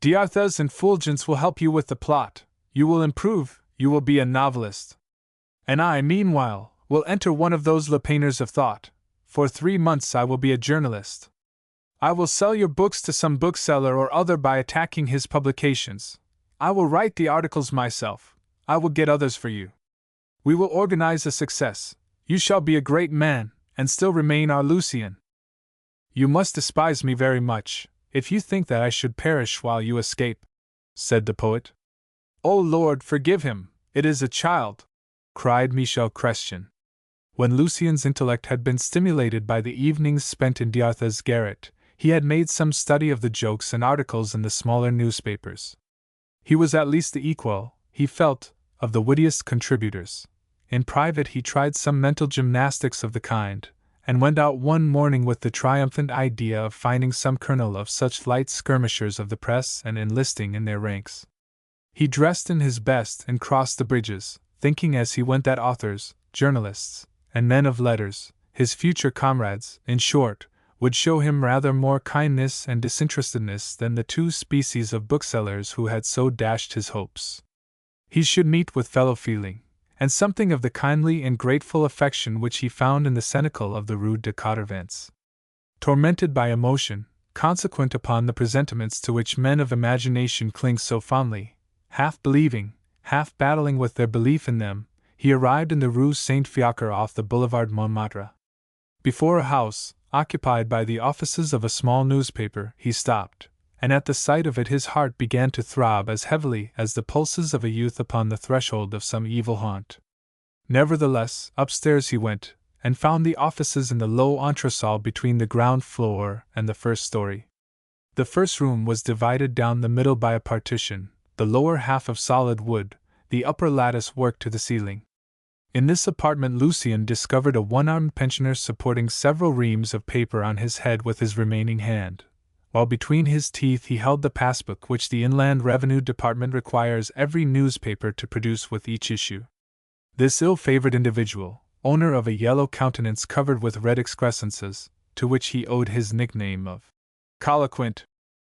D'Arthez and Fulgence will help you with the plot. You will improve, you will be a novelist. And I, meanwhile, will enter one of those lupanars of thought. For 3 months I will be a journalist. I will sell your books to some bookseller or other by attacking his publications. I will write the articles myself. I will get others for you. We will organize a success. You shall be a great man, and still remain our Lucien. You must despise me very much, if you think that I should perish while you escape, said the poet. O Lord, forgive him, it is a child, cried Michel Chrestien. When Lucien's intellect had been stimulated by the evenings spent in D'Arthez's garret, he had made some study of the jokes and articles in the smaller newspapers. He was at least the equal, he felt, of the wittiest contributors. In private he tried some mental gymnastics of the kind, and went out one morning with the triumphant idea of finding some colonel of such light skirmishers of the press and enlisting in their ranks. He dressed in his best and crossed the bridges, thinking as he went that authors, journalists, and men of letters, his future comrades, in short, would show him rather more kindness and disinterestedness than the 2 species of booksellers who had so dashed his hopes. He should meet with fellow-feeling, and something of the kindly and grateful affection which he found in the cenacle of the Rue de Codervance. Tormented by emotion, consequent upon the presentiments to which men of imagination cling so fondly, half believing, half battling with their belief in them, he arrived in the Rue Saint-Fiacre off the Boulevard Montmartre. Before a house, occupied by the offices of a small newspaper, he stopped, and at the sight of it his heart began to throb as heavily as the pulses of a youth upon the threshold of some evil haunt. Nevertheless, upstairs he went, and found the offices in the low entresol between the ground floor and the first story. The first room was divided down the middle by a partition, the lower half of solid wood, the upper lattice work to the ceiling. In this apartment Lucien discovered a one-armed pensioner supporting several reams of paper on his head with his remaining hand, while between his teeth he held the passbook which the Inland Revenue Department requires every newspaper to produce with each issue. This ill-favored individual, owner of a yellow countenance covered with red excrescences, to which he owed his nickname of Colloquent,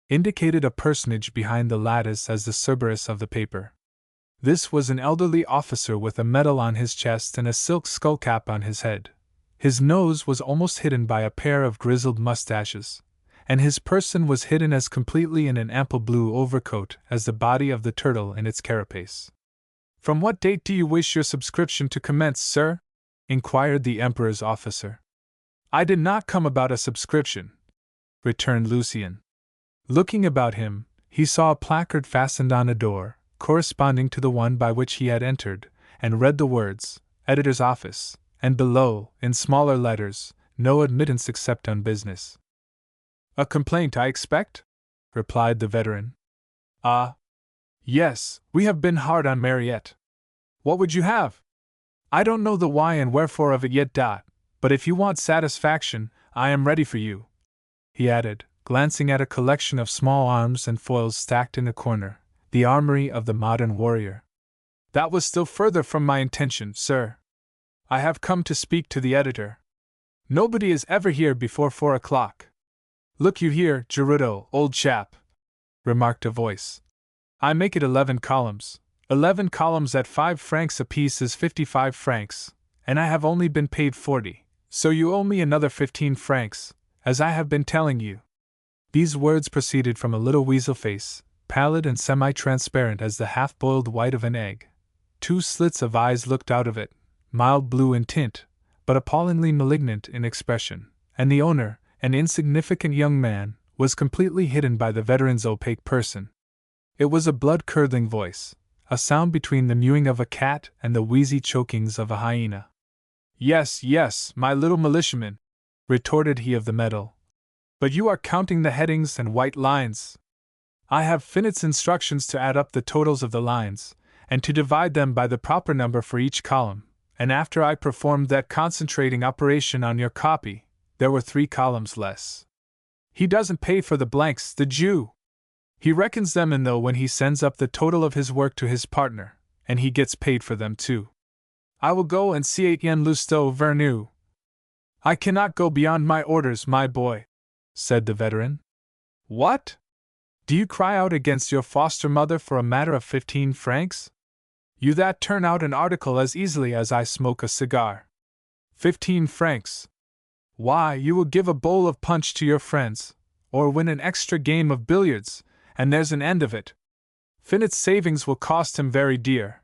indicated a personage behind the lattice as the Cerberus of the paper. This was an elderly officer with a medal on his chest and a silk skullcap on his head. His nose was almost hidden by a pair of grizzled mustaches, and his person was hidden as completely in an ample blue overcoat as the body of the turtle in its carapace. "From what date do you wish your subscription to commence, sir?" inquired the Emperor's officer. "I did not come about a subscription," returned Lucien. Looking about him, he saw a placard fastened on a door, corresponding to the one by which he had entered, and read the words, "Editor's Office," and below, in smaller letters, "No admittance except on business." "A complaint, I expect?" replied the veteran. "Ah, yes, we have been hard on Mariette. What would you have? I don't know the why and wherefore of it yet, but if you want satisfaction, I am ready for you," he added, glancing at a collection of small arms and foils stacked in a corner, the armory of the modern warrior. "That was still further from my intention, sir. I have come to speak to the editor. Nobody is ever here before 4 o'clock. "Look you here, Gerudo, old chap," remarked a voice. "I make it 11 columns. 11 columns at 5 francs apiece is 55 francs, and I have only been paid 40, so you owe me another 15 francs, as I have been telling you." These words proceeded from a little weasel face, pallid and semi-transparent as the half-boiled white of an egg. 2 slits of eyes looked out of it, mild blue in tint, but appallingly malignant in expression, and the owner, an insignificant young man, was completely hidden by the veteran's opaque person. It was a blood-curdling voice, a sound between the mewing of a cat and the wheezy chokings of a hyena. "Yes, yes, my little militiaman," retorted he of the metal. "But you are counting the headings and white lines. I have Finnett's instructions to add up the totals of the lines, and to divide them by the proper number for each column, and after I performed that concentrating operation on your copy, there were 3 columns less. He doesn't pay for the blanks, the Jew. He reckons them in though when he sends up the total of his work to his partner, and he gets paid for them too. I will go and see Etienne Lousteau Vernou." "I cannot go beyond my orders, my boy," said the veteran. "What? Do you cry out against your foster mother for a matter of 15 francs? You that turn out an article as easily as I smoke a cigar. 15 francs! Why, you will give a bowl of punch to your friends, or win an extra game of billiards, and there's an end of it. Finnett's savings will cost him very dear,"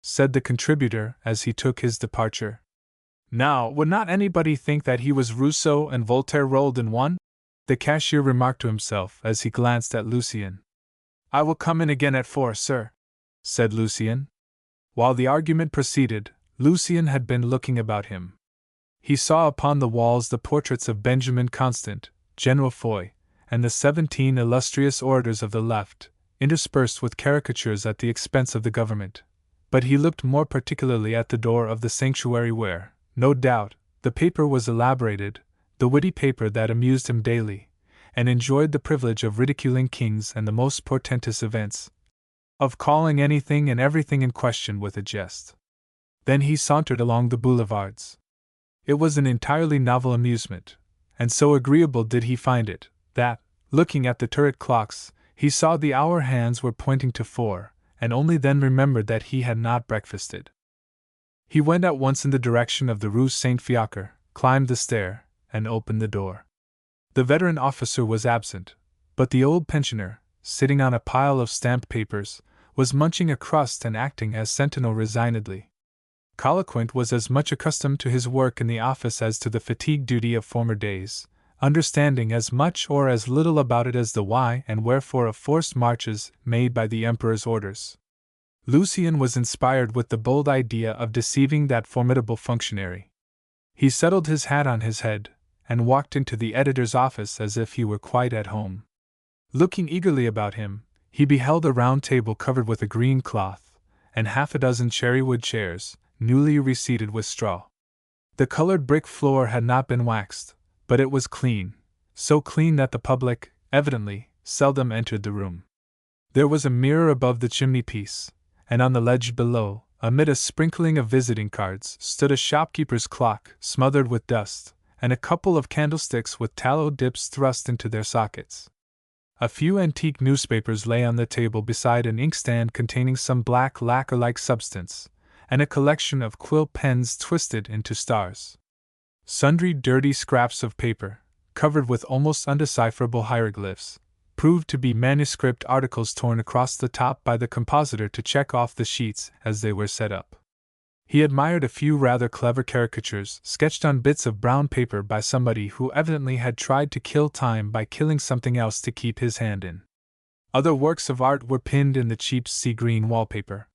said the contributor as he took his departure. "Now, would not anybody think that he was Rousseau and Voltaire rolled in one?" the cashier remarked to himself as he glanced at Lucien. "I will come in again at 4, sir," said Lucien. While the argument proceeded, Lucien had been looking about him. He saw upon the walls the portraits of Benjamin Constant, General Foy, and the 17 illustrious orators of the left, interspersed with caricatures at the expense of the government. But he looked more particularly at the door of the sanctuary where, no doubt, the paper was elaborated, the witty paper that amused him daily, and enjoyed the privilege of ridiculing kings and the most portentous events, of calling anything and everything in question with a jest. Then he sauntered along the boulevards. It was an entirely novel amusement, and so agreeable did he find it, that, looking at the turret clocks, he saw the hour hands were pointing to 4, and only then remembered that he had not breakfasted. He went at once in the direction of the Rue Saint-Fiacre, climbed the stair, and opened the door. The veteran officer was absent, but the old pensioner, sitting on a pile of stamped papers, was munching a crust and acting as sentinel resignedly. Colloquent was as much accustomed to his work in the office as to the fatigue duty of former days, understanding as much or as little about it as the why and wherefore of forced marches made by the Emperor's orders. Lucien was inspired with the bold idea of deceiving that formidable functionary. He settled his hat on his head, and walked into the editor's office as if he were quite at home. Looking eagerly about him, he beheld a round table covered with a green cloth, and 6 cherry-wood chairs, newly reseated with straw. The colored brick floor had not been waxed, but it was clean, so clean that the public, evidently, seldom entered the room. There was a mirror above the chimney-piece, and on the ledge below, amid a sprinkling of visiting cards, stood a shopkeeper's clock, smothered with dust, and a couple of candlesticks with tallow dips thrust into their sockets. A few antique newspapers lay on the table beside an inkstand containing some black lacquer-like substance, and a collection of quill pens twisted into stars. Sundry dirty scraps of paper, covered with almost undecipherable hieroglyphs, proved to be manuscript articles torn across the top by the compositor to check off the sheets as they were set up. He admired a few rather clever caricatures sketched on bits of brown paper by somebody who evidently had tried to kill time by killing something else to keep his hand in. Other works of art were pinned in the cheap sea-green wallpaper.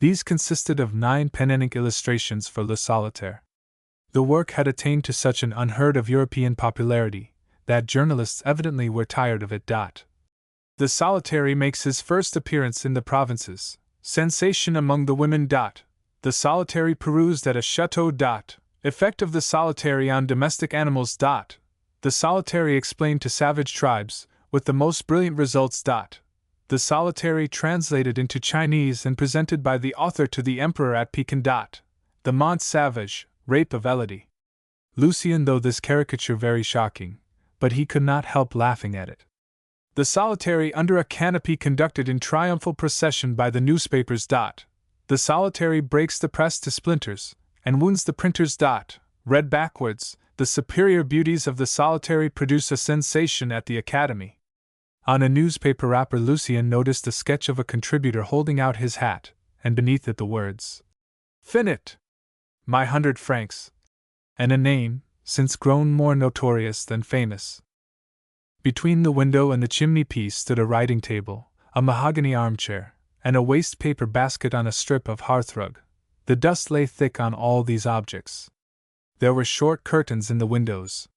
These consisted of 9 pen-and-ink illustrations for Le Solitaire. The work had attained to such an unheard-of European popularity that journalists evidently were tired of it. The Solitary makes his first appearance in the provinces. Sensation among the women. The Solitary perused at a chateau. Effect of the Solitary on domestic animals. The Solitary explained to savage tribes, with the most brilliant results. The Solitary translated into Chinese and presented by the author to the Emperor at Pekin. The Mont Savage, Rape of Elodie. Lucien thought this caricature very shocking, but he could not help laughing at it. The Solitary under a canopy conducted in triumphal procession by the newspapers. The Solitary breaks the press to splinters, and wounds the printers. Read backwards, the superior beauties of the solitary produce a sensation at the Academy. On a newspaper wrapper Lucien noticed a sketch of a contributor holding out his hat, and beneath it the words, "Finit! My 100 francs," and a name, since grown more notorious than famous. Between the window and the chimney-piece stood a writing table, a mahogany armchair, and a waste-paper basket on a strip of hearthrug. The dust lay thick on all these objects. There were short curtains in the windows.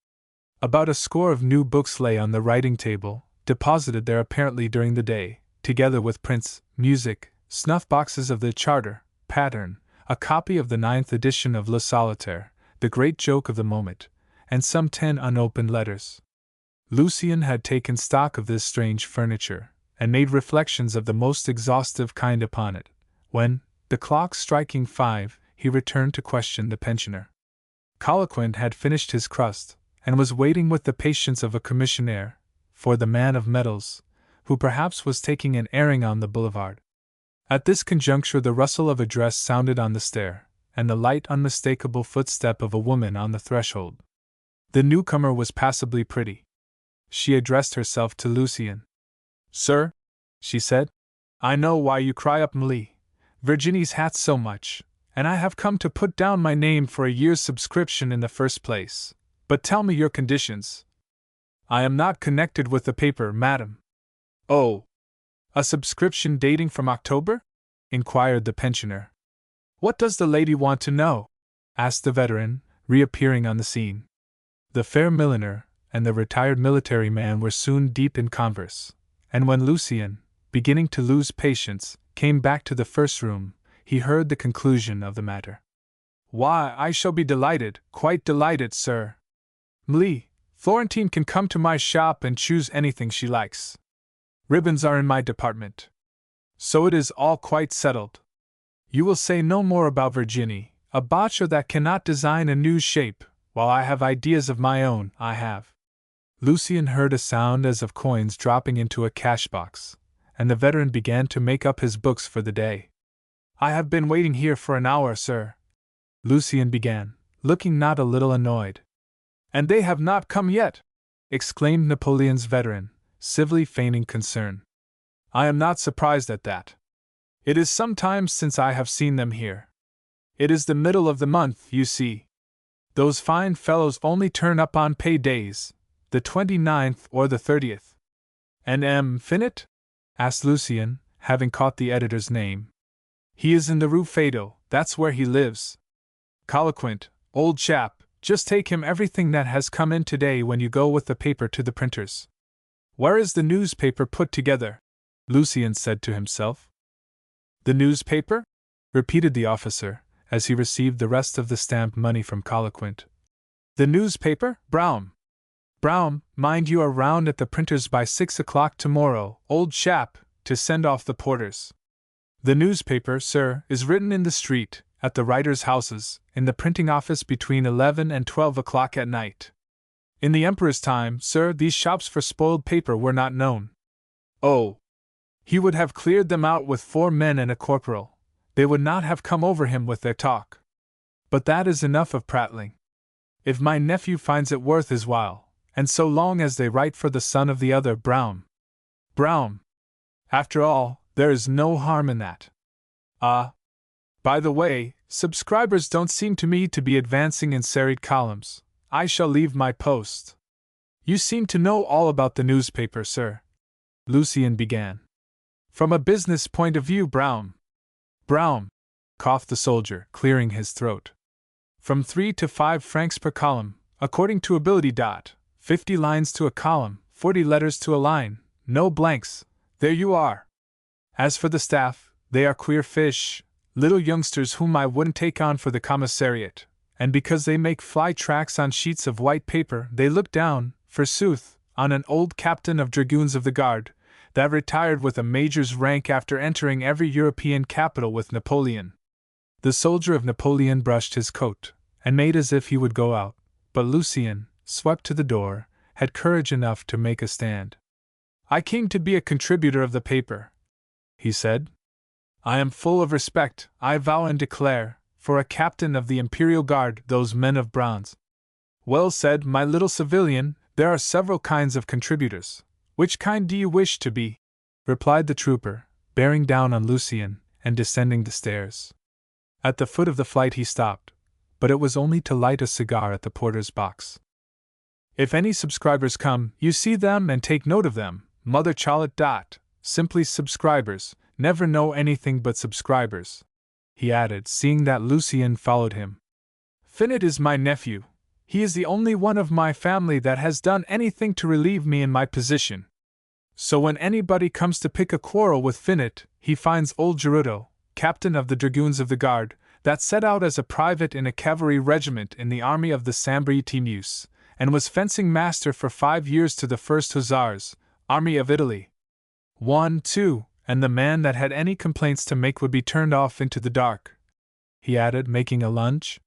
About a score of new books lay on the writing table, deposited there apparently during the day, together with prints, music, snuff-boxes of the Charter, pattern, a copy of the 9th edition of Le Solitaire, the great joke of the moment, and some 10 unopened letters. Lucien had taken stock of this strange furniture, and made reflections of the most exhaustive kind upon it, when, the clock striking 5, he returned to question the pensioner. Colquhoun had finished his crust, and was waiting with the patience of a commissionaire, for the man of metals, who perhaps was taking an airing on the boulevard. At this conjuncture the rustle of a dress sounded on the stair, and the light unmistakable footstep of a woman on the threshold. The newcomer was passably pretty. She addressed herself to Lucien. "Sir," she said, "I know why you cry up Virginie's hat so much, and I have come to put down my name for a year's subscription in the first place. But tell me your conditions." "I am not connected with the paper, madam." "Oh! A subscription dating from October?" inquired the pensioner. "What does the lady want to know?" asked the veteran, reappearing on the scene. The fair milliner and the retired military man were soon deep in converse, and when Lucien, beginning to lose patience, came back to the first room, he heard the conclusion of the matter. "Why, I shall be delighted, quite delighted, sir. Florentine can come to my shop and choose anything she likes. Ribbons are in my department. So it is all quite settled. You will say no more about Virginie, a botcher that cannot design a new shape, while I have ideas of my own, I have." Lucien heard a sound as of coins dropping into a cash-box, and the veteran began to make up his books for the day. "I have been waiting here for an hour, sir," Lucien began, looking not a little annoyed. "And they have not come yet!" exclaimed Napoleon's veteran, civilly feigning concern. "I am not surprised at that. It is some time since I have seen them here. It is the middle of the month, you see. Those fine fellows only turn up on pay days, the 29th or the 30th. "And M. Finot?" asked Lucien, having caught the editor's name. "He is in the Rue Feydeau, that's where he lives. Colquhoun, old chap, just take him everything that has come in today when you go with the paper to the printers." "Where is the newspaper put together?" Lucien said to himself. "The newspaper?" repeated the officer, as he received the rest of the stamped money from Colquhoun. "The newspaper, Brown? Brown, mind you are round at the printers by 6 o'clock tomorrow, old chap, to send off the porters. The newspaper, sir, is written in the street, at the writers' houses, in the printing office between 11 and 12 o'clock at night. In the Emperor's time, sir, these shops for spoiled paper were not known. Oh! He would have cleared them out with 4 men and a corporal. They would not have come over him with their talk. But that is enough of prattling. If my nephew finds it worth his while, and so long as they write for the son of the other Brown. After all, there is no harm in that. Ah! By the way, subscribers don't seem to me to be advancing in serried columns. I shall leave my post." "You seem to know all about the newspaper, sir," Lucien began. "From a business point of view, Brown, coughed the soldier, clearing his throat. "From 3 to 5 francs per column, according to ability. 50 lines to a column, 40 letters to a line, no blanks. There you are. As for the staff, they are queer fish, little youngsters whom I wouldn't take on for the commissariat, and because they make fly tracks on sheets of white paper, they look down, forsooth, on an old captain of dragoons of the guard, that retired with a major's rank after entering every European capital with Napoleon." The soldier of Napoleon brushed his coat, and made as if he would go out, but Lucien, swept to the door, had courage enough to make a stand. "I came to be a contributor of the paper," he said. "I am full of respect, I vow and declare, for a captain of the Imperial Guard, those men of bronze." Well said, my little civilian, there are several kinds of contributors. Which kind do you wish to be? Replied the trooper, bearing down on Lucien, and descending the stairs. At the foot of the flight he stopped, but it was only to light a cigar at the porter's box. If any subscribers come, you see them and take note of them, Mother Charlotte. Simply subscribers, never know anything but subscribers, he added, seeing that Lucien followed him. Finot is my nephew. He is the only one of my family that has done anything to relieve me in my position. So when anybody comes to pick a quarrel with Finot, he finds old Gerudo, captain of the dragoons of the guard, that set out as a private in a cavalry regiment in the army of the Sambre-et-Meuse, and was fencing master for 5 years to the 1st Hussars, Army of Italy. 1, 2, and the man that had any complaints to make would be turned off into the dark, he added, making a lunge.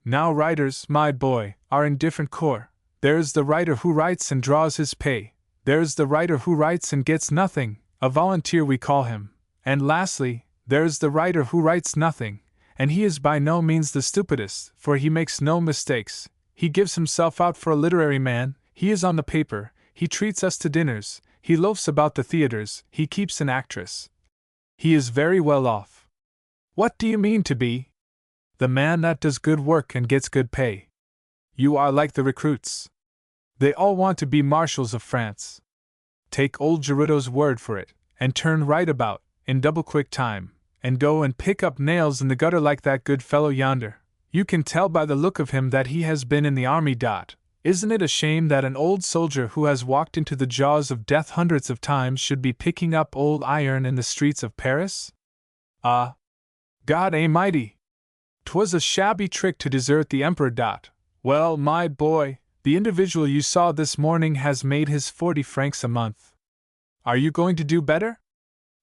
Now writers, my boy, are in different corps. There's the writer who writes and draws his pay, there's the writer who writes and gets nothing, a volunteer we call him, and lastly, there's the writer who writes nothing, and he is by no means the stupidest, for he makes no mistakes, he gives himself out for a literary man, he is on the paper, he treats us to dinners, he loafs about the theaters, he keeps an actress. He is very well off. What do you mean to be? The man that does good work and gets good pay. You are like the recruits. They all want to be marshals of France. Take old Gerudo's word for it, and turn right about, in double quick time, and go and pick up nails in the gutter like that good fellow yonder. You can tell by the look of him that he has been in the army. Isn't it a shame that an old soldier who has walked into the jaws of death hundreds of times should be picking up old iron in the streets of Paris? Ah! God amighty! 'Twas a shabby trick to desert the Emperor. Well, my boy, the individual you saw this morning has made his 40 francs a month. Are you going to do better?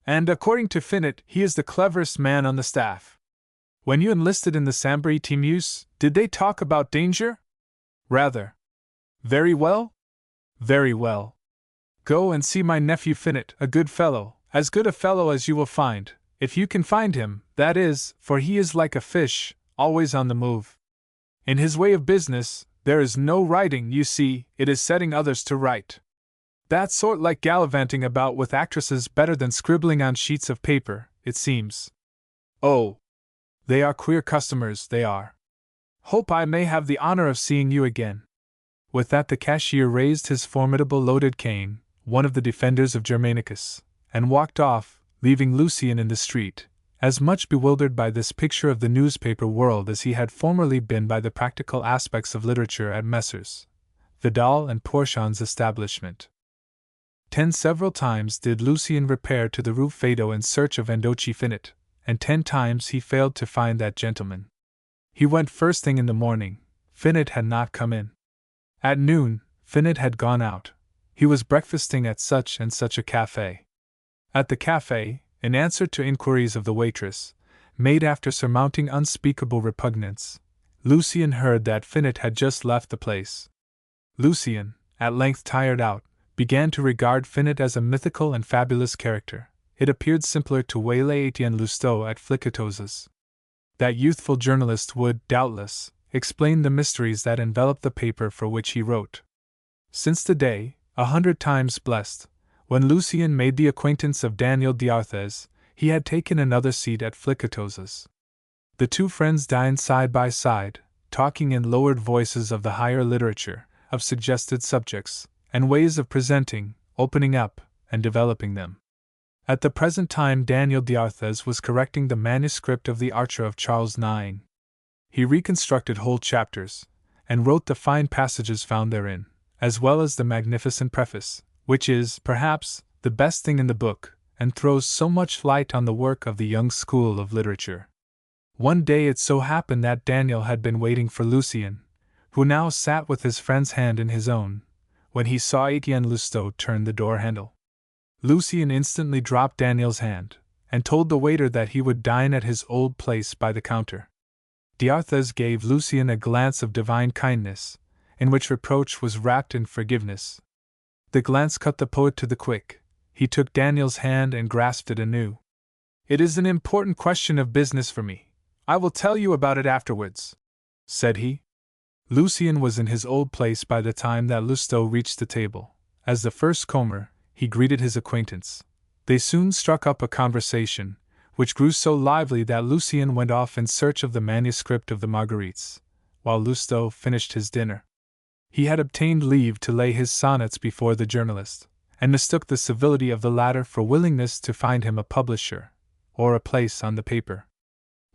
And according to Finot, he is the cleverest man on the staff. When you enlisted in the Sambre-et-Meuse, did they talk about danger? Rather. Very well? Very well. Go and see my nephew Finot, a good fellow, as good a fellow as you will find, if you can find him, that is, for he is like a fish, always on the move. In his way of business, there is no writing, you see, it is setting others to write. That sort like gallivanting about with actresses better than scribbling on sheets of paper, it seems. Oh! They are queer customers, they are. Hope I may have the honor of seeing you again. With that the cashier raised his formidable loaded cane, one of the defenders of Germanicus, and walked off, leaving Lucien in the street, as much bewildered by this picture of the newspaper world as he had formerly been by the practical aspects of literature at Messrs. Vidal and Porchon's establishment. Several times did Lucien repair to the Rue Feydeau in search of Andochi Finot, and 10 times he failed to find that gentleman. He went first thing in the morning. Finot had not come in. At noon, Finot had gone out. He was breakfasting at such and such a café. At the café, in answer to inquiries of the waitress, made after surmounting unspeakable repugnance, Lucien heard that Finot had just left the place. Lucien, at length tired out, began to regard Finot as a mythical and fabulous character. It appeared simpler to waylay Etienne Lousteau at Flicatos's. That youthful journalist would, doubtless, explain the mysteries that enveloped the paper for which he wrote. Since the day, 100 times blessed, when Lucien made the acquaintance of Daniel d'Arthez, he had taken another seat at Flicatos's. The two friends dined side by side, talking in lowered voices of the higher literature, of suggested subjects, and ways of presenting, opening up, and developing them. At the present time Daniel d'Arthez was correcting the manuscript of The Archer of Charles IX. He reconstructed whole chapters, and wrote the fine passages found therein, as well as the magnificent preface, which is, perhaps, the best thing in the book, and throws so much light on the work of the young school of literature. One day it so happened that Daniel had been waiting for Lucien, who now sat with his friend's hand in his own, when he saw Etienne Lousteau turn the door handle. Lucien instantly dropped Daniel's hand, and told the waiter that he would dine at his old place by the counter. D'Arthez gave Lucien a glance of divine kindness, in which reproach was wrapped in forgiveness. The glance cut the poet to the quick. He took Daniel's hand and grasped it anew. "It is an important question of business for me. I will tell you about it afterwards," said he. Lucien was in his old place by the time that Lousteau reached the table. As the first comer, he greeted his acquaintance. They soon struck up a conversation, which grew so lively that Lucien went off in search of the manuscript of the Marguerites, while Lousteau finished his dinner. He had obtained leave to lay his sonnets before the journalist, and mistook the civility of the latter for willingness to find him a publisher, or a place on the paper.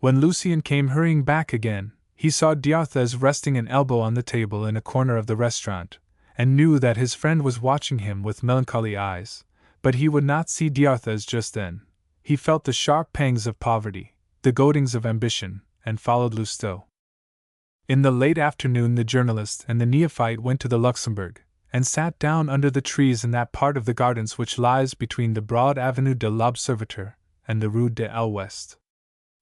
When Lucien came hurrying back again, he saw d'Arthez resting an elbow on the table in a corner of the restaurant, and knew that his friend was watching him with melancholy eyes, but he would not see d'Arthez just then. He felt the sharp pangs of poverty, the goadings of ambition, and followed Lousteau. In the late afternoon the journalist and the neophyte went to the Luxembourg, and sat down under the trees in that part of the gardens which lies between the broad Avenue de l'Observateur and the Rue de l'Ouest.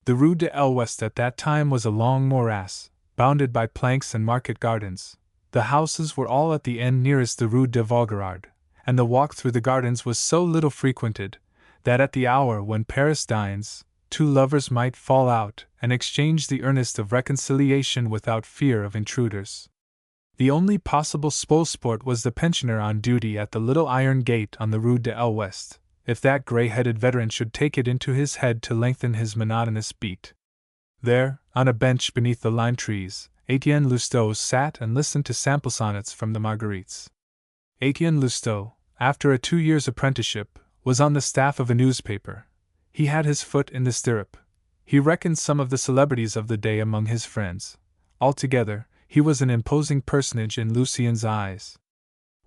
The Rue de l'Ouest at that time was a long morass, bounded by planks and market gardens. The houses were all at the end nearest the Rue de Vaugirard, and the walk through the gardens was so little frequented that at the hour when Paris dines, two lovers might fall out and exchange the earnest of reconciliation without fear of intruders. The only possible sport was the pensioner on duty at the little iron gate on the Rue de l'Ouest, if that grey-headed veteran should take it into his head to lengthen his monotonous beat. There, on a bench beneath the lime trees, Etienne Lousteau sat and listened to sample sonnets from the Marguerites. Etienne Lousteau, after a 2 years' apprenticeship, was on the staff of a newspaper. He had his foot in the stirrup. He reckoned some of the celebrities of the day among his friends. Altogether, he was an imposing personage in Lucien's eyes.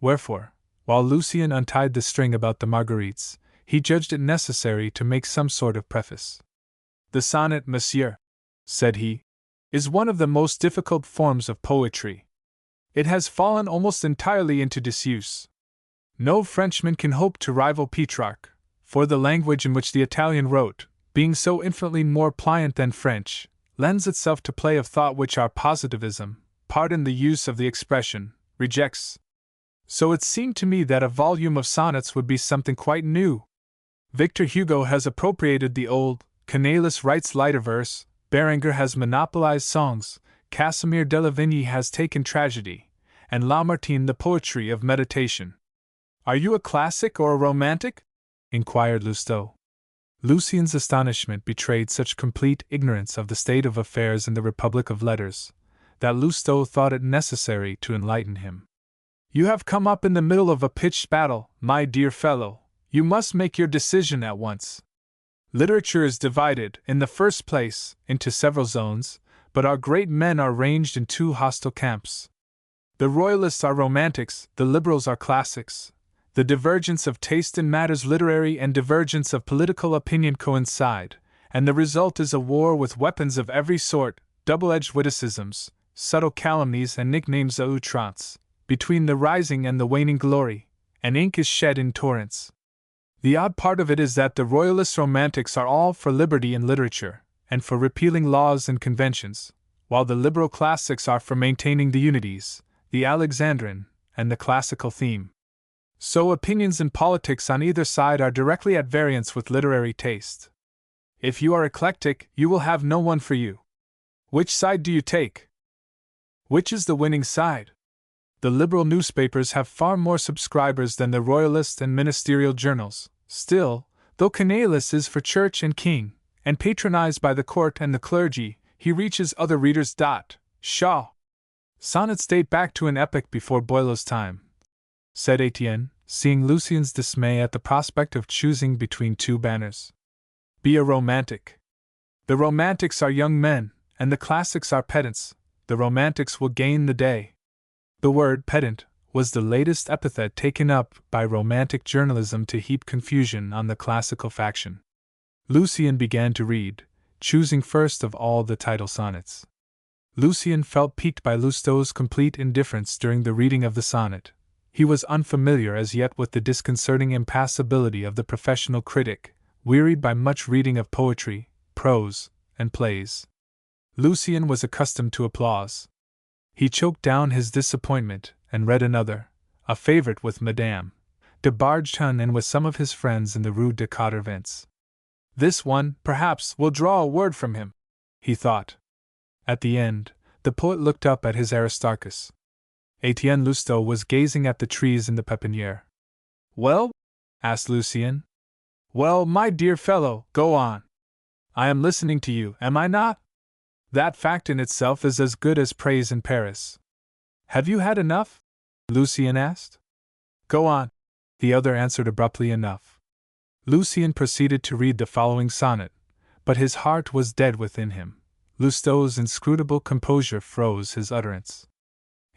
Wherefore, while Lucien untied the string about the Marguerites, he judged it necessary to make some sort of preface. "The sonnet, monsieur," said he, "is one of the most difficult forms of poetry. It has fallen almost entirely into disuse. No Frenchman can hope to rival Petrarch, for the language in which the Italian wrote, being so infinitely more pliant than French, lends itself to play of thought which our positivism, pardon the use of the expression, rejects. So it seemed to me that a volume of sonnets would be something quite new. Victor Hugo has appropriated the old, Canales writes lighter verse, Béranger has monopolized songs, Casimir Delavigne has taken tragedy, and Lamartine the poetry of meditation. Are you a classic or a romantic?" inquired Lousteau. Lucien's astonishment betrayed such complete ignorance of the state of affairs in the Republic of Letters, that Lousteau thought it necessary to enlighten him. "You have come up in the middle of a pitched battle, my dear fellow. You must make your decision at once. Literature is divided, in the first place, into several zones, but our great men are ranged in two hostile camps. The Royalists are romantics, the Liberals are classics. The divergence of taste in matters literary and divergence of political opinion coincide, and the result is a war with weapons of every sort, double-edged witticisms, subtle calumnies and nicknames à outrance, between the rising and the waning glory, and ink is shed in torrents. The odd part of it is that the Royalist romantics are all for liberty in literature, and for repealing laws and conventions, while the liberal classics are for maintaining the unities, the Alexandrine, and the classical theme. So opinions in politics on either side are directly at variance with literary taste. If you are eclectic, you will have no one for you. Which side do you take? Which is the winning side? The liberal newspapers have far more subscribers than the Royalist and ministerial journals. Still, though Canales is for church and king, and patronized by the court and the clergy, he reaches other readers. Shaw. Sonnets date back to an epoch before Boileau's time, said Etienne, seeing Lucien's dismay at the prospect of choosing between two banners. Be a romantic. The romantics are young men, and the classics are pedants. The romantics will gain the day. The word pedant was the latest epithet taken up by romantic journalism to heap confusion on the classical faction. Lucien began to read, choosing first of all the title sonnets. Lucien felt piqued by Lousteau's complete indifference during the reading of the sonnet. He was unfamiliar as yet with the disconcerting impassibility of the professional critic, wearied by much reading of poetry, prose, and plays. Lucien was accustomed to applause. He choked down his disappointment and read another, a favorite with Madame de Balzac and with some of his friends in the Rue de Catervents. This one, perhaps, will draw a word from him, he thought. At the end, The poet looked up at his Aristarchus. Etienne Lousteau was gazing at the trees in the pépinière. Well? Asked Lucien. Well, my dear fellow, go on. I am listening to you, am I not? That fact in itself is as good as praise in Paris. Have you had enough? Lucien asked. Go on, the other answered abruptly enough. Lucien proceeded to read the following sonnet, but his heart was dead within him. Lousteau's inscrutable composure froze his utterance.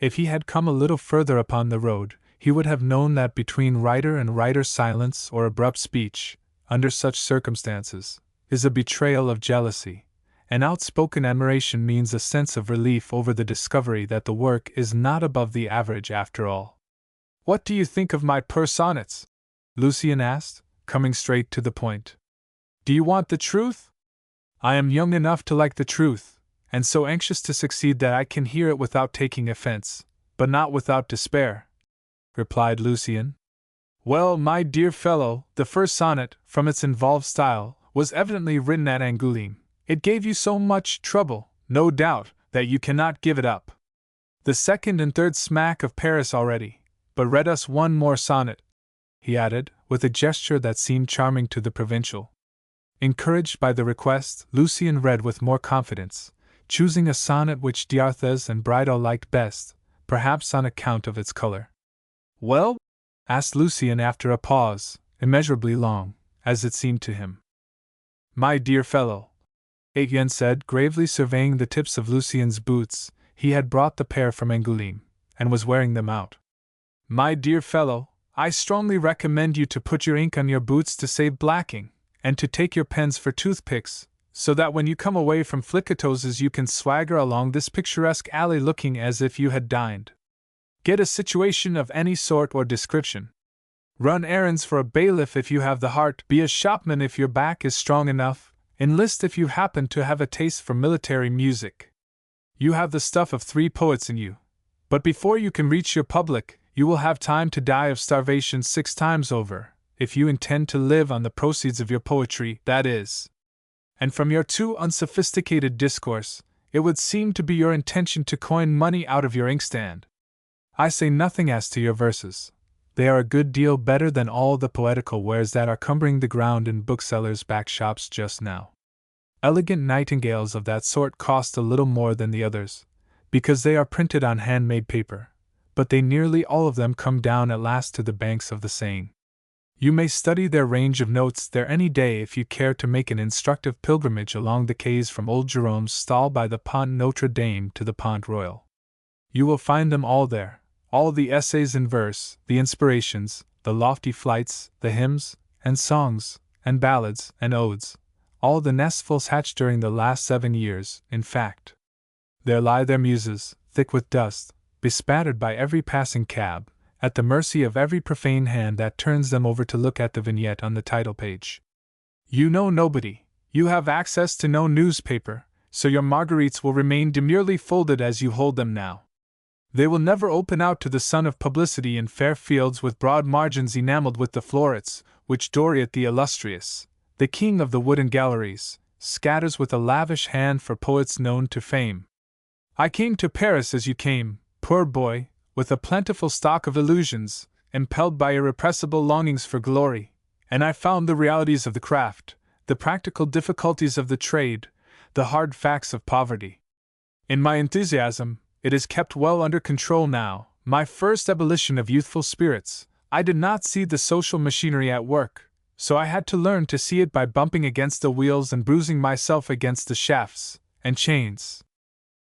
If he had come a little further upon the road, he would have known that between writer and writer silence or abrupt speech, under such circumstances, is a betrayal of jealousy, and outspoken admiration means a sense of relief over the discovery that the work is not above the average after all. What do you think of my poor sonnets? Lucien asked, coming straight to the point. Do you want the truth? I am young enough to like the truth, and so anxious to succeed that I can hear it without taking offense, but not without despair, replied Lucien. Well, my dear fellow, the first sonnet, from its involved style, was evidently written at Angoulême. It gave you so much trouble, no doubt, that you cannot give it up. The second and third smack of Paris already, but read us one more sonnet, he added, with a gesture that seemed charming to the provincial. Encouraged by the request, Lucien read with more confidence, choosing a sonnet which d'Arthez and Bridal liked best, perhaps on account of its color. Well? Asked Lucien after a pause, immeasurably long, as it seemed to him. My dear fellow, Etienne said, gravely surveying the tips of Lucien's boots. He had brought the pair from Angoulême, and was wearing them out. My dear fellow, I strongly recommend you to put your ink on your boots to save blacking, and to take your pens for toothpicks, so that when you come away from Flicatos's you can swagger along this picturesque alley looking as if you had dined. Get a situation of any sort or description. Run errands for a bailiff if you have the heart, be a shopman if your back is strong enough, enlist if you happen to have a taste for military music. You have the stuff of 3 poets in you, but before you can reach your public, you will have time to die of starvation 6 times over, if you intend to live on the proceeds of your poetry, that is. And from your too unsophisticated discourse, it would seem to be your intention to coin money out of your inkstand. I say nothing as to your verses. They are a good deal better than all the poetical wares that are cumbering the ground in booksellers' back shops just now. Elegant nightingales of that sort cost a little more than the others, because they are printed on handmade paper, but they nearly all of them come down at last to the banks of the Seine. You may study their range of notes there any day if you care to make an instructive pilgrimage along the quays from old Jerome's stall by the Pont Notre Dame to the Pont Royal. You will find them all there, all the essays in verse, the inspirations, the lofty flights, the hymns, and songs, and ballads, and odes, all the nestfuls hatched during the last 7 years, in fact. There lie their muses, thick with dust, bespattered by every passing cab, at the mercy of every profane hand that turns them over to look at the vignette on the title page. You know nobody, you have access to no newspaper, so your marguerites will remain demurely folded as you hold them now. They will never open out to the sun of publicity in fair fields with broad margins enameled with the florets, which Doriot the illustrious, the king of the wooden galleries, scatters with a lavish hand for poets known to fame. I came to Paris as you came, poor boy, with a plentiful stock of illusions, impelled by irrepressible longings for glory, and I found the realities of the craft, the practical difficulties of the trade, the hard facts of poverty. In my enthusiasm, it is kept well under control now, my first ebullition of youthful spirits, I did not see the social machinery at work, so I had to learn to see it by bumping against the wheels and bruising myself against the shafts and chains.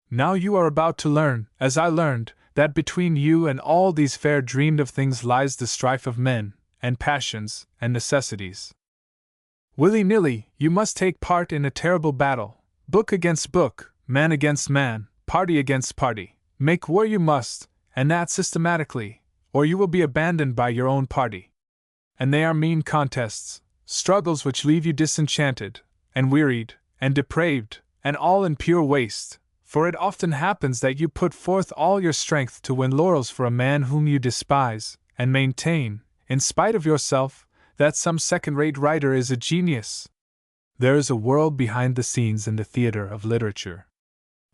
Now you are about to learn, as I learned, that between you and all these fair dreamed of things lies the strife of men, and passions, and necessities. Willy-nilly, you must take part in a terrible battle, book against book, man against man, party against party, make war you must, and that systematically, or you will be abandoned by your own party. And they are mean contests, struggles which leave you disenchanted, and wearied, and depraved, and all in pure waste. For it often happens that you put forth all your strength to win laurels for a man whom you despise, and maintain, in spite of yourself, that some second-rate writer is a genius. There is a world behind the scenes in the theater of literature.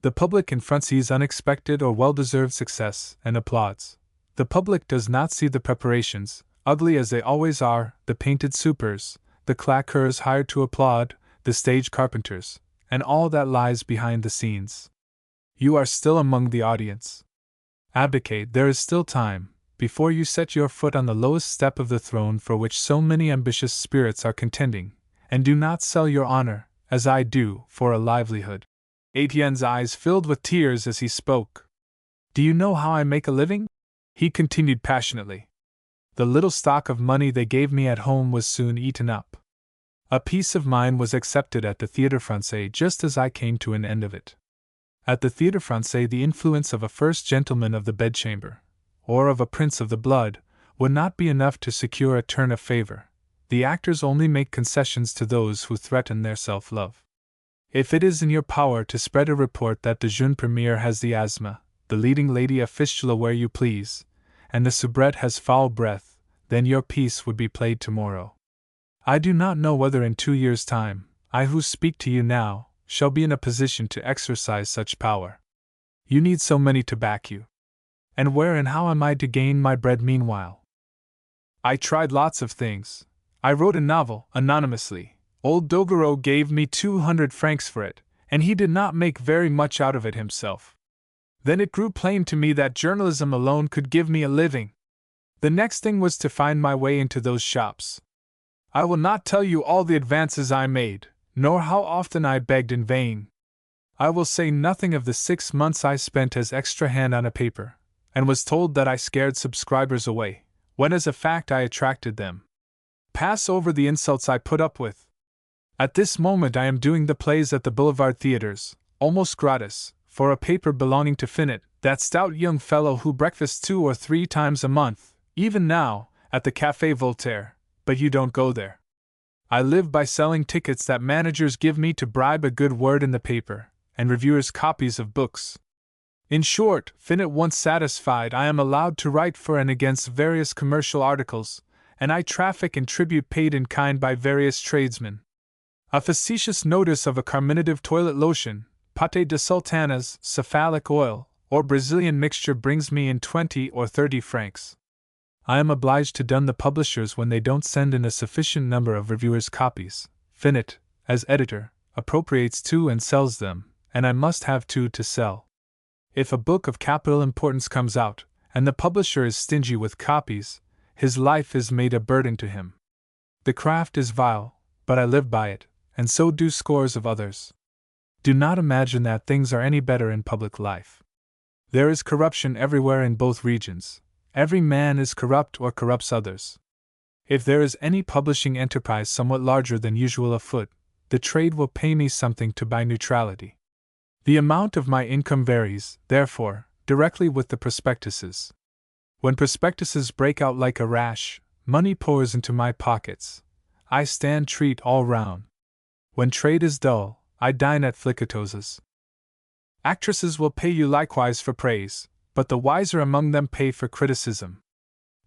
The public confronts his unexpected or well-deserved success and applauds. The public does not see the preparations, ugly as they always are, the painted supers, the claqueurs hired to applaud, the stage carpenters, and all that lies behind the scenes. You are still among the audience. Abdicate, there is still time, before you set your foot on the lowest step of the throne for which so many ambitious spirits are contending, and do not sell your honor, as I do, for a livelihood. Etienne's eyes filled with tears as he spoke. Do you know how I make a living? He continued passionately. The little stock of money they gave me at home was soon eaten up. A piece of mine was accepted at the Théâtre Français just as I came to an end of it. At the Théâtre Français, the influence of a first gentleman of the bedchamber, or of a prince of the blood, would not be enough to secure a turn of favor. The actors only make concessions to those who threaten their self-love. If it is in your power to spread a report that the jeune premier has the asthma, the leading lady a fistula where you please, and the soubrette has foul breath, then your piece would be played tomorrow. I do not know whether in 2 years' time, I who speak to you now, shall be in a position to exercise such power. You need so many to back you. And where and how am I to gain my bread meanwhile? I tried lots of things. I wrote a novel, anonymously. Old Doguereau gave me 200 francs for it, and he did not make very much out of it himself. Then it grew plain to me that journalism alone could give me a living. The next thing was to find my way into those shops. I will not tell you all the advances I made, nor how often I begged in vain. I will say nothing of the 6 months I spent as extra hand on a paper, and was told that I scared subscribers away, when as a fact I attracted them. Pass over the insults I put up with. At this moment I am doing the plays at the boulevard theaters, almost gratis, for a paper belonging to Finot, that stout young fellow who breakfasts 2 or 3 times a month, even now, at the Café Voltaire, but you don't go there. I live by selling tickets that managers give me to bribe a good word in the paper, and reviewers copies of books. In short, Finot once satisfied, I am allowed to write for and against various commercial articles, and I traffic in tribute paid in kind by various tradesmen. A facetious notice of a carminative toilet lotion, pâté de sultanas, cephalic oil, or Brazilian mixture brings me in 20 or 30 francs. I am obliged to dun the publishers when they don't send in a sufficient number of reviewers' copies. Finot, as editor, appropriates 2 and sells them, and I must have 2 to sell. If a book of capital importance comes out, and the publisher is stingy with copies, his life is made a burden to him. The craft is vile, but I live by it, and so do scores of others. Do not imagine that things are any better in public life. There is corruption everywhere in both regions. Every man is corrupt or corrupts others. If there is any publishing enterprise somewhat larger than usual afoot, the trade will pay me something to buy neutrality. The amount of my income varies, therefore, directly with the prospectuses. When prospectuses break out like a rash, money pours into my pockets. I stand treat all round. When trade is dull, I dine at Flicatos's. Actresses will pay you likewise for praise, but the wiser among them pay for criticism.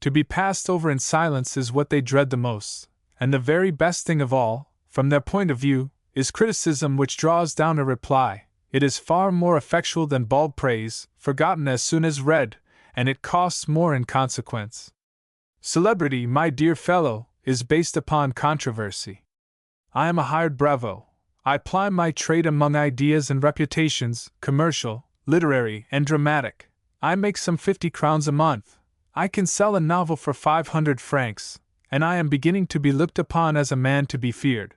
To be passed over in silence is what they dread the most, and the very best thing of all, from their point of view, is criticism which draws down a reply. It is far more effectual than bald praise, forgotten as soon as read, and it costs more in consequence. Celebrity, my dear fellow, is based upon controversy. I am a hired bravo. I ply my trade among ideas and reputations, commercial, literary, and dramatic. I make some 50 crowns a month. I can sell a novel for 500 francs, and I am beginning to be looked upon as a man to be feared.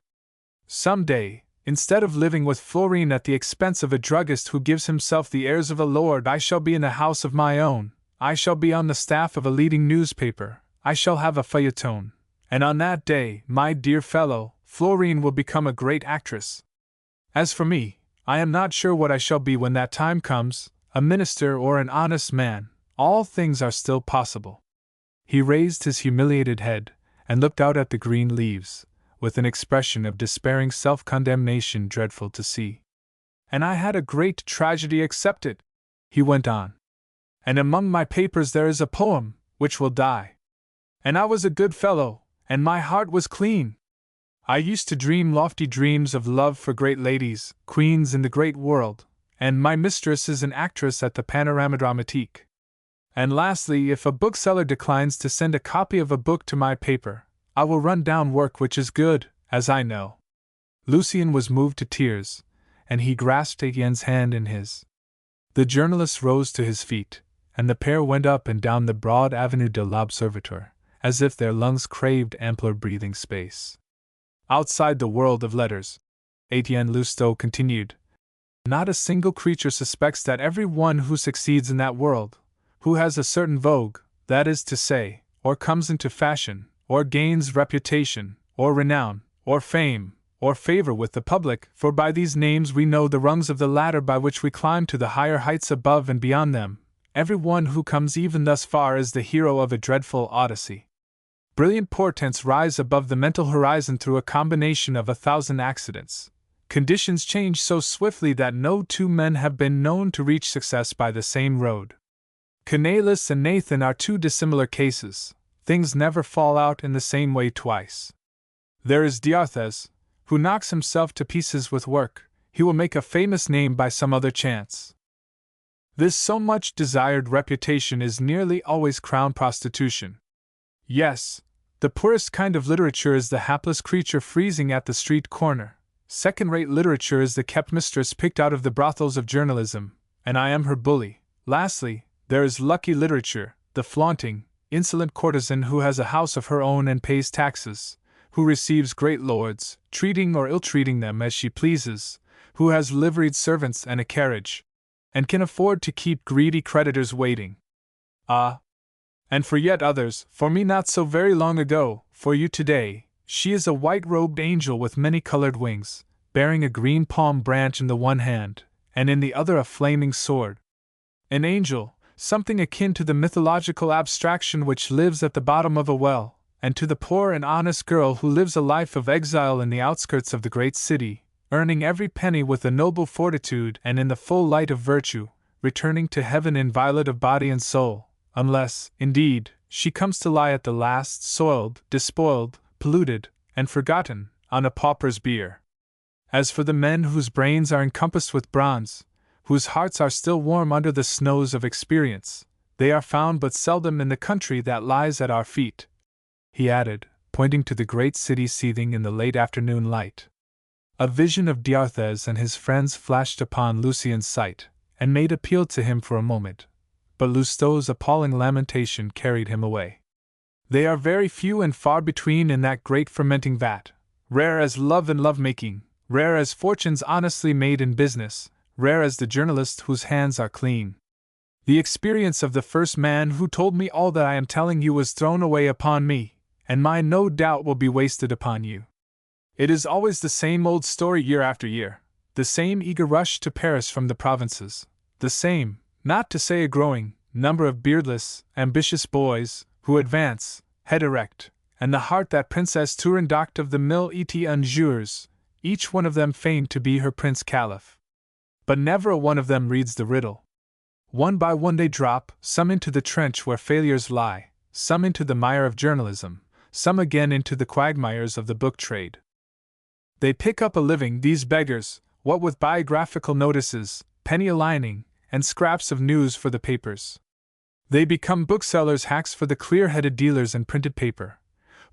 Some day, instead of living with Florine at the expense of a druggist who gives himself the airs of a lord, I shall be in a house of my own. I shall be on the staff of a leading newspaper. I shall have a feuilleton. And on that day, my dear fellow, Florine will become a great actress. As for me, I am not sure what I shall be when that time comes, a minister or an honest man. All things are still possible. He raised his humiliated head, and looked out at the green leaves, with an expression of despairing self-condemnation dreadful to see. And I had a great tragedy accepted, he went on. And among my papers there is a poem, which will die. And I was a good fellow, and my heart was clean. I used to dream lofty dreams of love for great ladies, queens in the great world, and my mistress is an actress at the Panorama Dramatique. And lastly, if a bookseller declines to send a copy of a book to my paper, I will run down work which is good, as I know." Lucien was moved to tears, and he grasped Etienne's hand in his. The journalist rose to his feet, and the pair went up and down the broad Avenue de l'Observatoire, as if their lungs craved ampler breathing space. "Outside the world of letters," Etienne Lousteau continued, "not a single creature suspects that every one who succeeds in that world, who has a certain vogue, that is to say, or comes into fashion, or gains reputation, or renown, or fame, or favor with the public, for by these names we know the rungs of the ladder by which we climb to the higher heights above and beyond them, every one who comes even thus far is the hero of a dreadful odyssey. Brilliant portents rise above the mental horizon through a combination of 1,000 accidents. Conditions change so swiftly that no two men have been known to reach success by the same road. Cornelis and Nathan are two dissimilar cases. Things never fall out in the same way twice. There is D'Arthez, who knocks himself to pieces with work. He will make a famous name by some other chance. This so much desired reputation is nearly always crown prostitution. Yes, the poorest kind of literature is the hapless creature freezing at the street corner. Second-rate literature is the kept mistress picked out of the brothels of journalism, and I am her bully. Lastly, there is lucky literature, the flaunting, insolent courtesan who has a house of her own and pays taxes, who receives great lords, treating or ill-treating them as she pleases, who has liveried servants and a carriage, and can afford to keep greedy creditors waiting. Ah! And for yet others, for me not so very long ago, for you today, she is a white-robed angel with many-colored wings, bearing a green palm branch in the one hand, and in the other a flaming sword. An angel, something akin to the mythological abstraction which lives at the bottom of a well, and to the poor and honest girl who lives a life of exile in the outskirts of the great city, earning every penny with a noble fortitude and in the full light of virtue, returning to heaven inviolate of body and soul, unless, indeed, she comes to lie at the last soiled, despoiled, polluted, and forgotten, on a pauper's bier. As for the men whose brains are encompassed with bronze, whose hearts are still warm under the snows of experience, they are found but seldom in the country that lies at our feet," he added, pointing to the great city seething in the late afternoon light. A vision of D'Arthez and his friends flashed upon Lucien's sight, and made appeal to him for a moment, but Lousteau's appalling lamentation carried him away. "They are very few and far between in that great fermenting vat, rare as love and love-making, rare as fortunes honestly made in business, rare as the journalist whose hands are clean. The experience of the first man who told me all that I am telling you was thrown away upon me, and mine no doubt will be wasted upon you. It is always the same old story year after year, the same eager rush to Paris from the provinces, the same, not to say a growing, number of beardless, ambitious boys, who advance, head erect, and the heart that Princess Turandot of the Mille et un jours, each one of them fain to be her Prince Caliph. But never a one of them reads the riddle. One by one they drop, some into the trench where failures lie, some into the mire of journalism, some again into the quagmires of the book trade. They pick up a living, these beggars, what with biographical notices, penny a-lining, and scraps of news for the papers. They become booksellers' hacks for the clear-headed dealers in printed paper,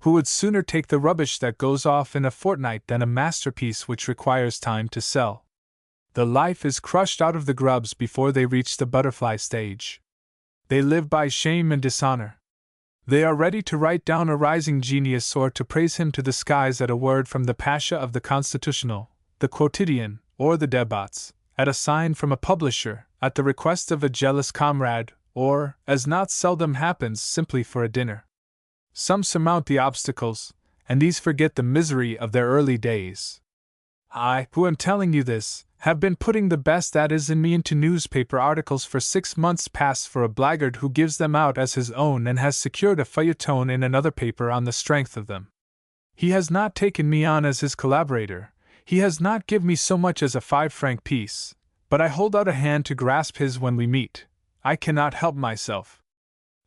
who would sooner take the rubbish that goes off in a fortnight than a masterpiece which requires time to sell. The life is crushed out of the grubs before they reach the butterfly stage. They live by shame and dishonor. They are ready to write down a rising genius or to praise him to the skies at a word from the Pasha of the Constitutional, the Quotidian, or the Debats, at a sign from a publisher, at the request of a jealous comrade, or, as not seldom happens, simply for a dinner. Some surmount the obstacles, and these forget the misery of their early days. I, who am telling you this, have been putting the best that is in me into newspaper articles for 6 months past for a blackguard who gives them out as his own and has secured a feuilleton in another paper on the strength of them. He has not taken me on as his collaborator, he has not given me so much as a 5-franc piece, but I hold out a hand to grasp his when we meet. I cannot help myself.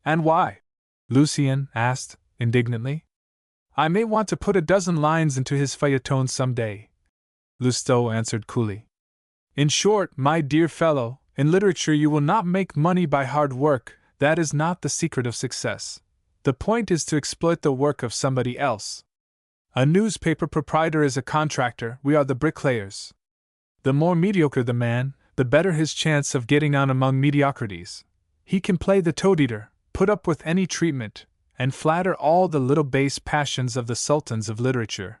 And why? Lucien asked, indignantly. I may want to put a dozen lines into his feuilleton some day, Lousteau answered coolly. In short, my dear fellow, in literature you will not make money by hard work. That is not the secret of success. The point is to exploit the work of somebody else. A newspaper proprietor is a contractor, we are the bricklayers. The more mediocre the man, the better his chance of getting on among mediocrities. He can play the toad-eater, put up with any treatment, and flatter all the little base passions of the sultans of literature.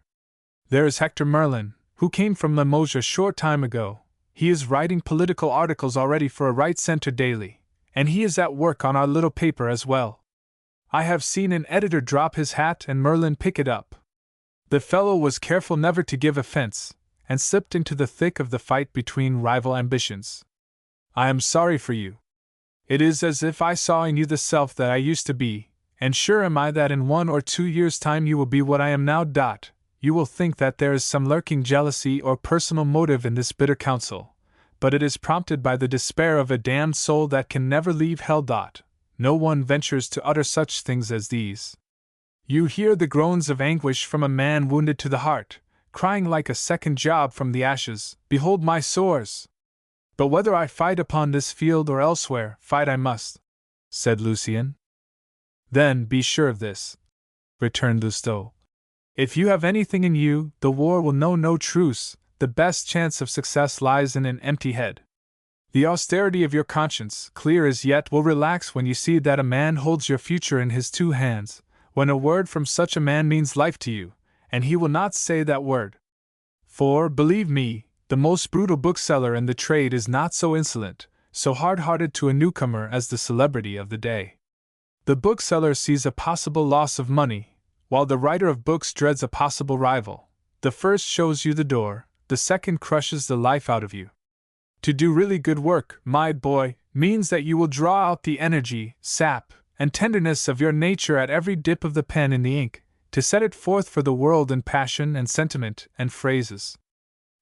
There is Hector Merlin, who came from Limoges a short time ago. He is writing political articles already for a right-center daily, and he is at work on our little paper as well. I have seen an editor drop his hat and Merlin pick it up. The fellow was careful never to give offense, and slipped into the thick of the fight between rival ambitions. I am sorry for you. It is as if I saw in you the self that I used to be, and sure am I that in 1 or 2 years' time you will be what I am now. You will think that there is some lurking jealousy or personal motive in this bitter counsel, but it is prompted by the despair of a damned soul that can never leave hell. No one ventures to utter such things as these. You hear the groans of anguish from a man wounded to the heart, crying like a second Job from the ashes, "Behold my sores!" But whether I fight upon this field or elsewhere, fight I must, said Lucien. Then be sure of this, returned Lousteau. If you have anything in you, the war will know no truce. The best chance of success lies in an empty head. The austerity of your conscience, clear as yet, will relax when you see that a man holds your future in his 2 hands, when a word from such a man means life to you, and he will not say that word. For, believe me, the most brutal bookseller in the trade is not so insolent, so hard-hearted to a newcomer as the celebrity of the day. The bookseller sees a possible loss of money, while the writer of books dreads a possible rival. The first shows you the door, the second crushes the life out of you. To do really good work, my boy, means that you will draw out the energy, sap, and tenderness of your nature at every dip of the pen in the ink, to set it forth for the world in passion and sentiment and phrases.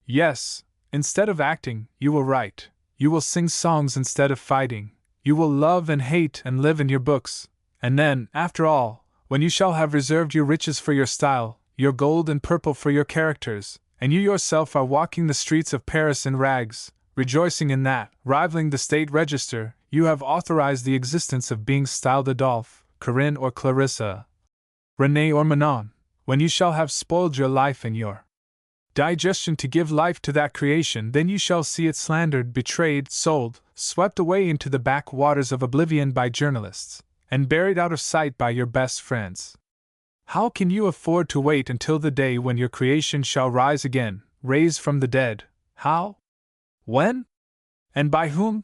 Yes, instead of acting, you will write. You will sing songs instead of fighting. You will love and hate and live in your books. And then, after all, when you shall have reserved your riches for your style, your gold and purple for your characters, and you yourself are walking the streets of Paris in rags, rejoicing in that, rivaling the state register, you have authorized the existence of beings styled Adolphe, Corinne or Clarissa, Renee or Manon, when you shall have spoiled your life and your digestion to give life to that creation, then you shall see it slandered, betrayed, sold, swept away into the back waters of oblivion by journalists, and buried out of sight by your best friends. How can you afford to wait until the day when your creation shall rise again, raised from the dead? How? When? And by whom?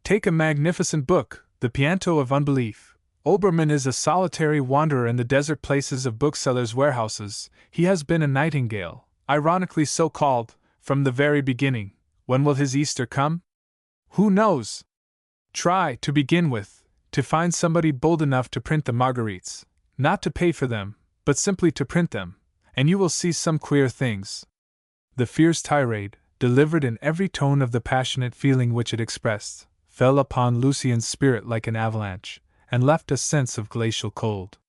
Take a magnificent book, The Pianto of Unbelief. Obermann is a solitary wanderer in the desert places of booksellers' warehouses. He has been a nightingale, ironically so called, from the very beginning. When will his Easter come? Who knows? Try, to begin with, to find somebody bold enough to print the Marguerites, not to pay for them, but simply to print them, and you will see some queer things. The fierce tirade, delivered in every tone of the passionate feeling which it expressed, fell upon Lucien's spirit like an avalanche, and left a sense of glacial cold.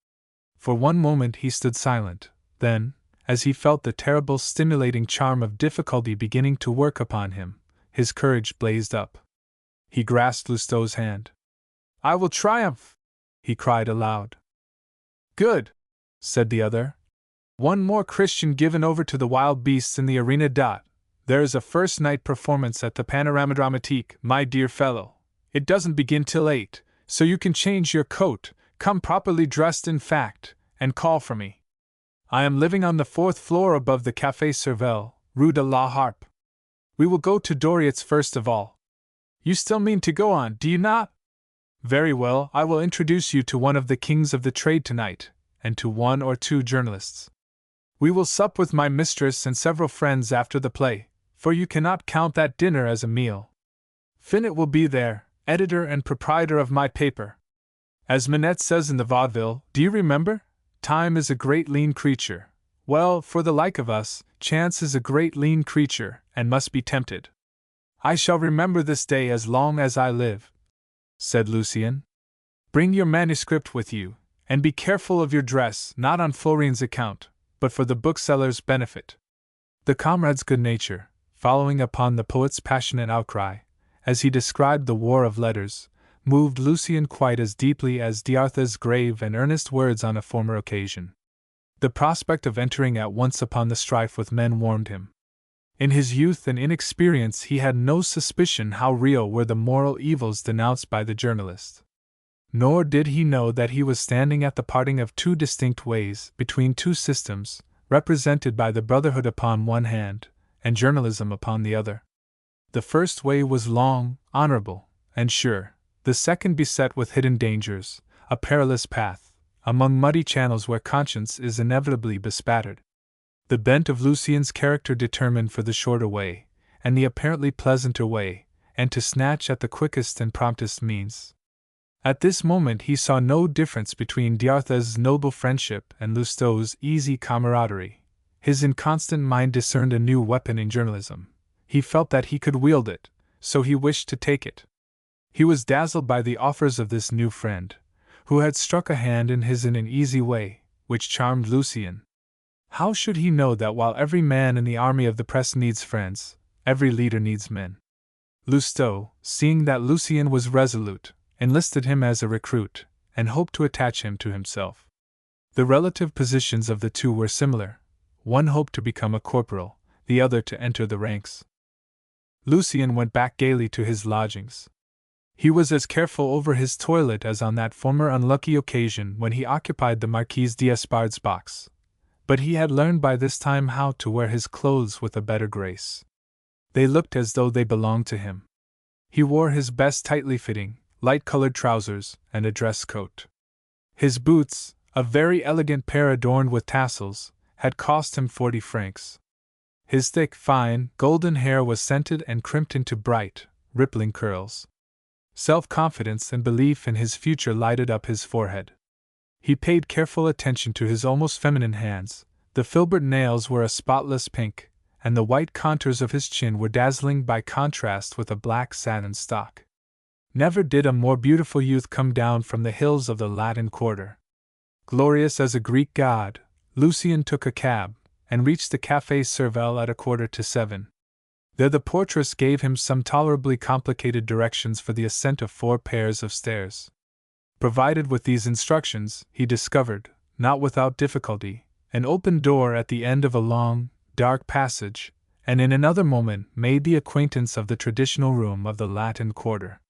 For one moment he stood silent, then, as he felt the terrible stimulating charm of difficulty beginning to work upon him, his courage blazed up. He grasped Lousteau's hand. "I will triumph!" he cried aloud. "Good!" said the other. "One more Christian given over to the wild beasts in the arena. There is a first-night performance at the Panorama Dramatique, my dear fellow. It doesn't begin till 8, so you can change your coat, come properly dressed in fact, and call for me. I am living on the 4th floor above the Café Cervelle, Rue de la Harpe. We will go to Doriot's first of all. You still mean to go on, do you not? Very well, I will introduce you to one of the kings of the trade tonight, and to 1 or 2 journalists. We will sup with my mistress and several friends after the play, for you cannot count that dinner as a meal. Finot will be there, editor and proprietor of my paper. As Minette says in the vaudeville, do you remember? Time is a great lean creature. Well, for the like of us, chance is a great lean creature, and must be tempted. I shall remember this day as long as I live," said Lucien. "Bring your manuscript with you, and be careful of your dress, not on Florine's account, but for the bookseller's benefit." The comrade's good nature, following upon the poet's passionate outcry, as he described the war of letters, moved Lucien quite as deeply as D'Arthez' grave and earnest words on a former occasion. The prospect of entering at once upon the strife with men warmed him. In his youth and inexperience he had no suspicion how real were the moral evils denounced by the journalist. Nor did he know that he was standing at the parting of two distinct ways between two systems, represented by the Brotherhood upon one hand, and journalism upon the other. The first way was long, honorable, and sure, the second beset with hidden dangers, a perilous path, among muddy channels where conscience is inevitably bespattered. The bent of Lucien's character determined for the shorter way, and the apparently pleasanter way, and to snatch at the quickest and promptest means. At this moment he saw no difference between D'Arthez' noble friendship and Lousteau's easy camaraderie. His inconstant mind discerned a new weapon in journalism. He felt that he could wield it, so he wished to take it. He was dazzled by the offers of this new friend, who had struck a hand in his in an easy way, which charmed Lucien. How should he know that while every man in the army of the press needs friends, every leader needs men? Lousteau, seeing that Lucien was resolute, enlisted him as a recruit, and hoped to attach him to himself. The relative positions of the two were similar. One hoped to become a corporal, the other to enter the ranks. Lucien went back gaily to his lodgings. He was as careful over his toilet as on that former unlucky occasion when he occupied the Marquise d'Espard's box. But he had learned by this time how to wear his clothes with a better grace. They looked as though they belonged to him. He wore his best tightly fitting, light-colored trousers and a dress coat. His boots, a very elegant pair adorned with tassels, had cost him 40 francs. His thick, fine, golden hair was scented and crimped into bright, rippling curls. Self-confidence and belief in his future lighted up his forehead. He paid careful attention to his almost feminine hands. The filbert nails were a spotless pink, and the white contours of his chin were dazzling by contrast with a black satin stock. Never did a more beautiful youth come down from the hills of the Latin Quarter. Glorious as a Greek god, Lucien took a cab, and reached the Café Cervelle at 6:45. There the portress gave him some tolerably complicated directions for the ascent of 4 pairs of stairs. Provided with these instructions, he discovered, not without difficulty, an open door at the end of a long, dark passage, and in another moment made the acquaintance of the traditional room of the Latin Quarter.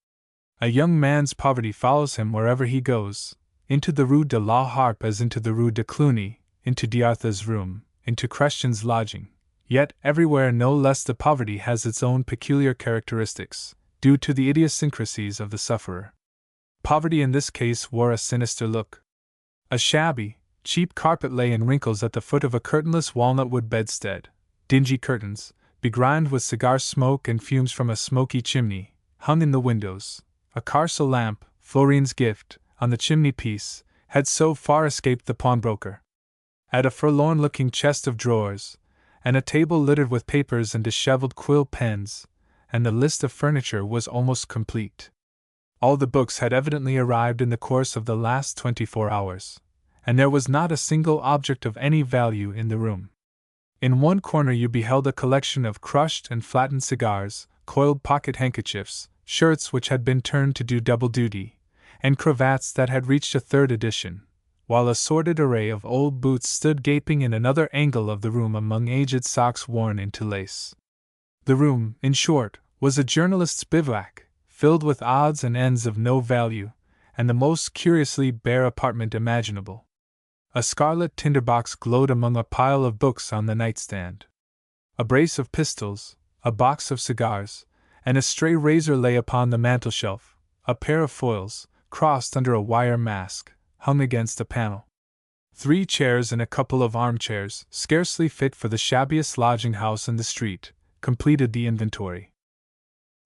A young man's poverty follows him wherever he goes, into the Rue de la Harpe as into the Rue de Cluny, into D'Arthez' room, into Chrestien's lodging, yet everywhere no less the poverty has its own peculiar characteristics, due to the idiosyncrasies of the sufferer. Poverty in this case wore a sinister look. A shabby, cheap carpet lay in wrinkles at the foot of a curtainless walnut-wood bedstead. Dingy curtains, begrimed with cigar smoke and fumes from a smoky chimney, hung in the windows. A Carcel lamp, Florine's gift, on the chimney-piece, had so far escaped the pawnbroker. At a forlorn-looking chest of drawers, and a table littered with papers and disheveled quill pens, and the list of furniture was almost complete. All the books had evidently arrived in the course of the last 24 hours, and there was not a single object of any value in the room. In one corner you beheld a collection of crushed and flattened cigars, coiled pocket handkerchiefs, shirts which had been turned to do double duty, and cravats that had reached a 3rd edition, while a sordid array of old boots stood gaping in another angle of the room among aged socks worn into lace. The room, in short, was a journalist's bivouac, filled with odds and ends of no value, and the most curiously bare apartment imaginable. A scarlet tinderbox glowed among a pile of books on the nightstand. A brace of pistols, a box of cigars, and a stray razor lay upon the mantelshelf. A pair of foils, crossed under a wire mask, hung against a panel. 3 chairs and a couple of armchairs, scarcely fit for the shabbiest lodging-house in the street, completed the inventory.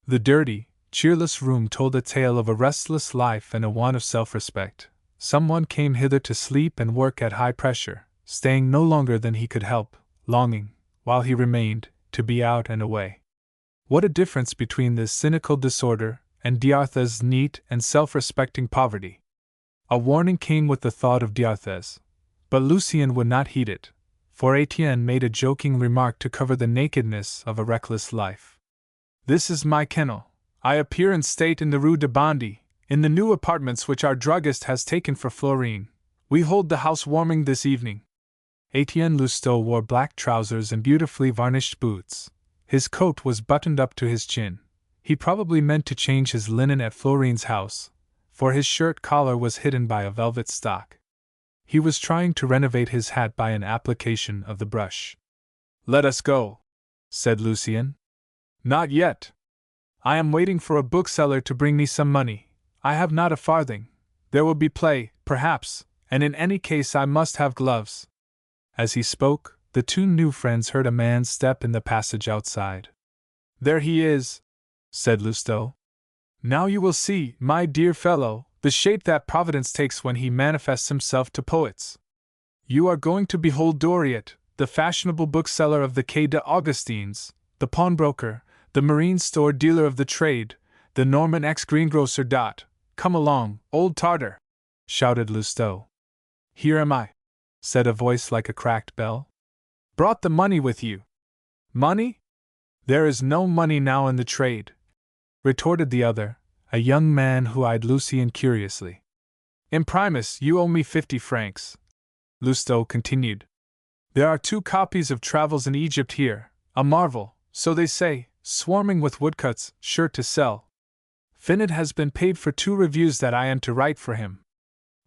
The dirty, cheerless room told a tale of a restless life and a want of self-respect. Someone came hither to sleep and work at high pressure, staying no longer than he could help, longing, while he remained, to be out and away. What a difference between this cynical disorder and D'Arthez' neat and self-respecting poverty! A warning came with the thought of D'Arthez, but Lucien would not heed it, for Etienne made a joking remark to cover the nakedness of a reckless life. "This is my kennel. I appear in state in the Rue de Bondy, in the new apartments which our druggist has taken for Florine. We hold the housewarming this evening." Etienne Lousteau wore black trousers and beautifully varnished boots. His coat was buttoned up to his chin. He probably meant to change his linen at Florine's house, for his shirt collar was hidden by a velvet stock. He was trying to renovate his hat by an application of the brush. "Let us go," said Lucien. "Not yet. I am waiting for a bookseller to bring me some money. I have not a farthing. There will be play, perhaps, and in any case I must have gloves." As he spoke, the two new friends heard a man's step in the passage outside. "There he is," said Lousteau. "Now you will see, my dear fellow, the shape that Providence takes when he manifests himself to poets. You are going to behold Doriot, the fashionable bookseller of the Quai des Augustins, the pawnbroker, the marine store dealer of the trade, the Norman ex-greengrocer. Come along, old Tartar!" shouted Lousteau. "Here am I," said a voice like a cracked bell. "Brought the money with you." "Money? There is no money now in the trade," retorted the other, a young man who eyed Lucien curiously. "Imprimis, you owe me 50 francs," Lousteau continued. "There are 2 copies of Travels in Egypt here, a marvel, so they say, swarming with woodcuts, sure to sell. Finot has been paid for 2 reviews that I am to write for him.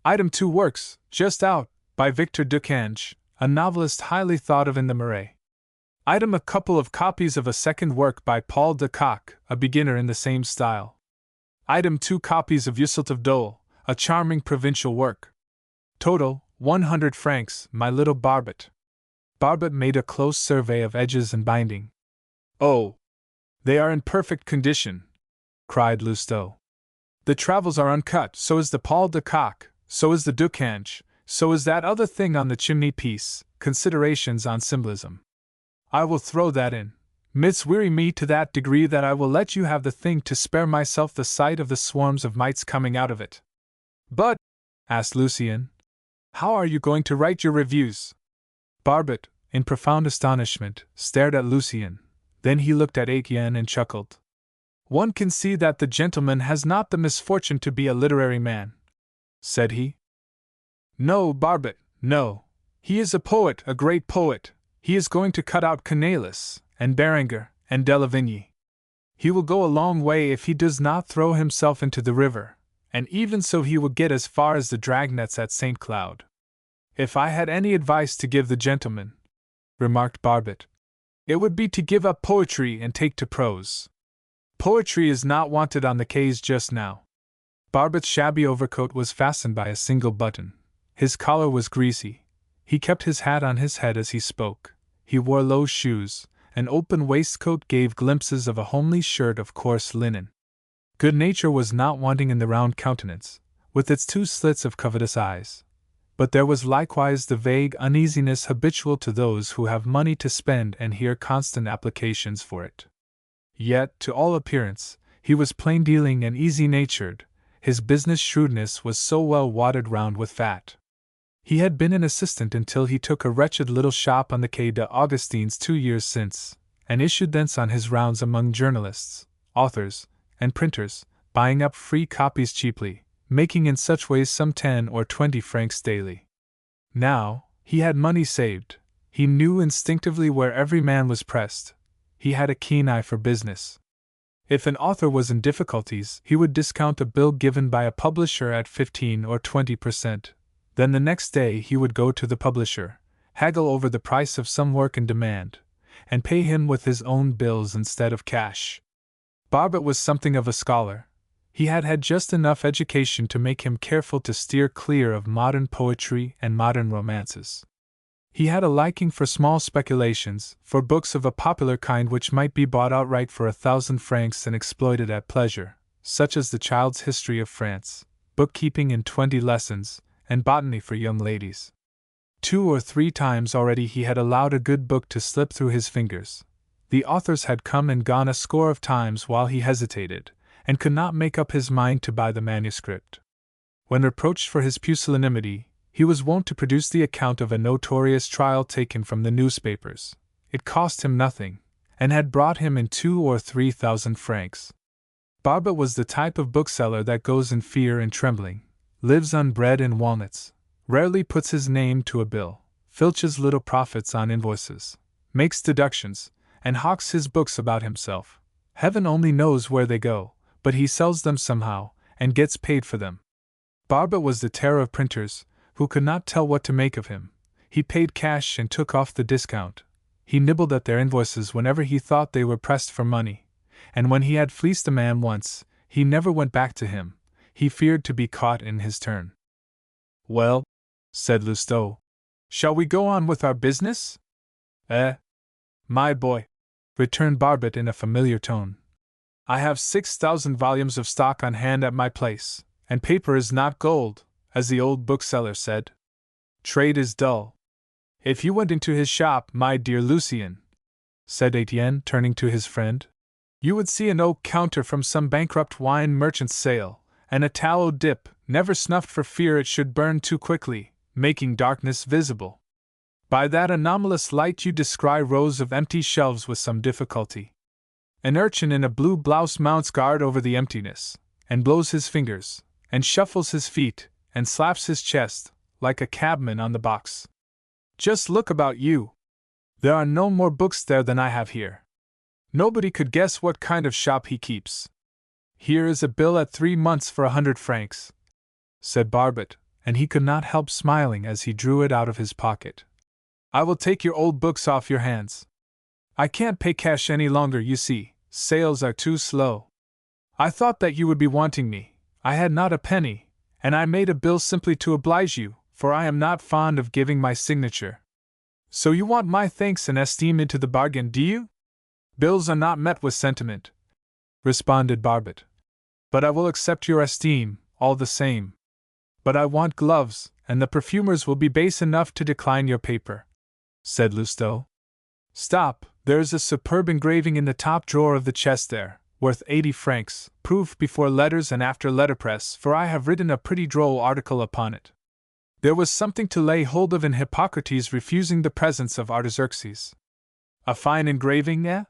Item 2 works, just out, by Victor Ducange, a novelist highly thought of in the Marais. Item a couple of copies of a second work by Paul de Kock, a beginner in the same style. Item 2 copies of Eusult of Dole, a charming provincial work. Total, 100 francs, my little Barbot." Barbot made a close survey of edges and binding. "Oh! They are in perfect condition," cried Lousteau. "The Travels are uncut, so is the Paul de Kock, so is the Ducange, so is that other thing on the chimney-piece, Considerations on Symbolism. I will throw that in. Myths weary me to that degree that I will let you have the thing to spare myself the sight of the swarms of mites coming out of it." "But," asked Lucien, "how are you going to write your reviews?" Barbot, in profound astonishment, stared at Lucien. Then he looked at Etienne and chuckled. "One can see that the gentleman has not the misfortune to be a literary man," said he. "No, Barbot, no. He is a poet, a great poet. He is going to cut out Cornelis, and Berenger, and Delavigne. He will go a long way if he does not throw himself into the river, and even so he will get as far as the dragnets at St. Cloud. If I had any advice to give the gentleman," remarked Barbot, "it would be to give up poetry and take to prose. Poetry is not wanted on the quays just now." Barbot's shabby overcoat was fastened by a single button. His collar was greasy. He kept his hat on his head as he spoke. He wore low shoes. An open waistcoat gave glimpses of a homely shirt of coarse linen. Good nature was not wanting in the round countenance, with its 2 slits of covetous eyes. But there was likewise the vague uneasiness habitual to those who have money to spend and hear constant applications for it. Yet, to all appearance, he was plain-dealing and easy-natured. His business shrewdness was so well wadded round with fat. He had been an assistant until he took a wretched little shop on the Quai des Augustins 2 years since, and issued thence on his rounds among journalists, authors, and printers, buying up free copies cheaply, making in such ways some 10 or 20 francs daily. Now, he had money saved. He knew instinctively where every man was pressed. He had a keen eye for business. If an author was in difficulties, he would discount a bill given by a publisher at 15 or 20%. Then the next day he would go to the publisher, haggle over the price of some work in demand, and pay him with his own bills instead of cash. Barbot was something of a scholar. He had had just enough education to make him careful to steer clear of modern poetry and modern romances. He had a liking for small speculations, for books of a popular kind which might be bought outright for 1,000 francs and exploited at pleasure, such as the Child's History of France, Bookkeeping in 20 Lessons, and Botany for Young Ladies. 2 or 3 times already he had allowed a good book to slip through his fingers. The authors had come and gone a score of times while he hesitated, and could not make up his mind to buy the manuscript. When reproached for his pusillanimity, he was wont to produce the account of a notorious trial taken from the newspapers. It cost him nothing, and had brought him in 2,000 or 3,000 francs. Barbet was the type of bookseller that goes in fear and trembling, lives on bread and walnuts, rarely puts his name to a bill, filches little profits on invoices, makes deductions, and hawks his books about himself. Heaven only knows where they go, but he sells them somehow, and gets paid for them. Barbet was the terror of printers, who could not tell what to make of him. He paid cash and took off the discount. He nibbled at their invoices whenever he thought they were pressed for money, and when he had fleeced a man once, he never went back to him. He feared to be caught in his turn. "Well," said Lousteau, "shall we go on with our business?" My boy," returned Barbet in a familiar tone, "I have 6,000 volumes of stock on hand at my place, and paper is not gold, as the old bookseller said. Trade is dull. If you went into his shop, my dear Lucien," said Etienne, turning to his friend, "you would see an oak counter from some bankrupt wine merchant's sale, and a tallow dip, never snuffed for fear it should burn too quickly, making darkness visible. By that anomalous light you descry rows of empty shelves with some difficulty. An urchin in a blue blouse mounts guard over the emptiness, and blows his fingers, and shuffles his feet, and slaps his chest, like a cabman on the box. Just look about you. There are no more books there than I have here. Nobody could guess what kind of shop he keeps. Here is a bill at 3 months for 100 francs, said Barbet, and he could not help smiling as he drew it out of his pocket. I will take your old books off your hands. I can't pay cash any longer, you see, sales are too slow. I thought that you would be wanting me. I had not a penny, and I made a bill simply to oblige you, for I am not fond of giving my signature. So you want my thanks and esteem into the bargain, do you? Bills are not met with sentiment, responded Barbet. But I will accept your esteem, all the same. But I want gloves, and the perfumers will be base enough to decline your paper, said Lousteau. Stop, there is a superb engraving in the top drawer of the chest there, worth 80 francs, proof before letters and after letterpress, for I have written a pretty droll article upon it. There was something to lay hold of in Hippocrates refusing the presence of Artaxerxes. A fine engraving, eh?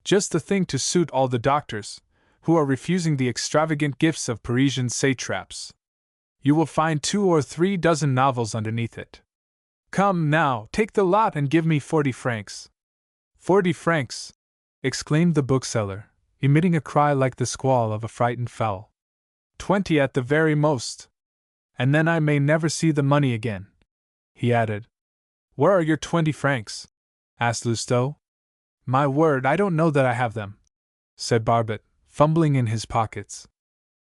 Just the thing to suit all the doctors, who are refusing the extravagant gifts of Parisian satraps. You will find 2 or 3 dozen novels underneath it. Come now, take the lot and give me 40 francs. 40 francs! Exclaimed the bookseller, emitting a cry like the squall of a frightened fowl. 20 at the very most. And then I may never see the money again, he added. Where are your 20 francs? Asked Lousteau. My word, I don't know that I have them, said Barbet, fumbling in his pockets.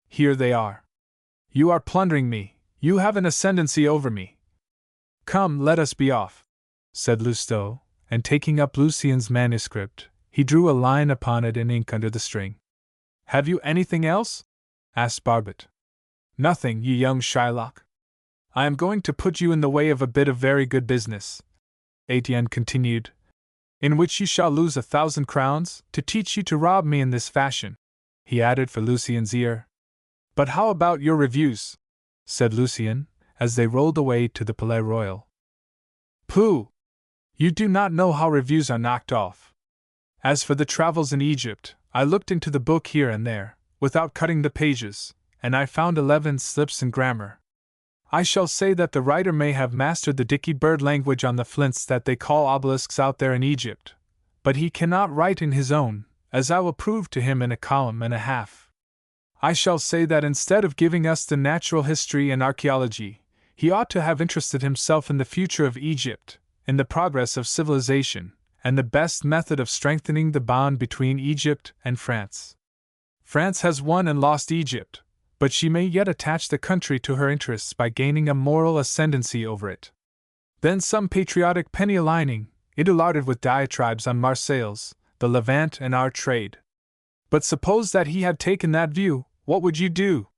Here they are. You are plundering me, you have an ascendancy over me. Come, let us be off, said Lousteau, and taking up Lucien's manuscript, he drew a line upon it in ink under the string. Have you anything else? Asked Barbet. Nothing, you young Shylock. I am going to put you in the way of a bit of very good business, Etienne continued, in which you shall lose 1,000 crowns, to teach you to rob me in this fashion, he added for Lucien's ear. But how about your reviews? Said Lucien, as they rolled away to the Palais Royal. Pooh! You do not know how reviews are knocked off. As for the travels in Egypt, I looked into the book here and there, without cutting the pages, and I found 11 slips in grammar. I shall say that the writer may have mastered the dicky bird language on the flints that they call obelisks out there in Egypt, but he cannot write in his own, as I will prove to him in a column and a half. I shall say that instead of giving us the natural history and archaeology, he ought to have interested himself in the future of Egypt, in the progress of civilization, and the best method of strengthening the bond between Egypt and France. France has won and lost Egypt, but she may yet attach the country to her interests by gaining a moral ascendancy over it. Then some patriotic penny aligning, interlarded with diatribes on Marseilles, the Levant, and our trade. But suppose that he had taken that view, what would you do?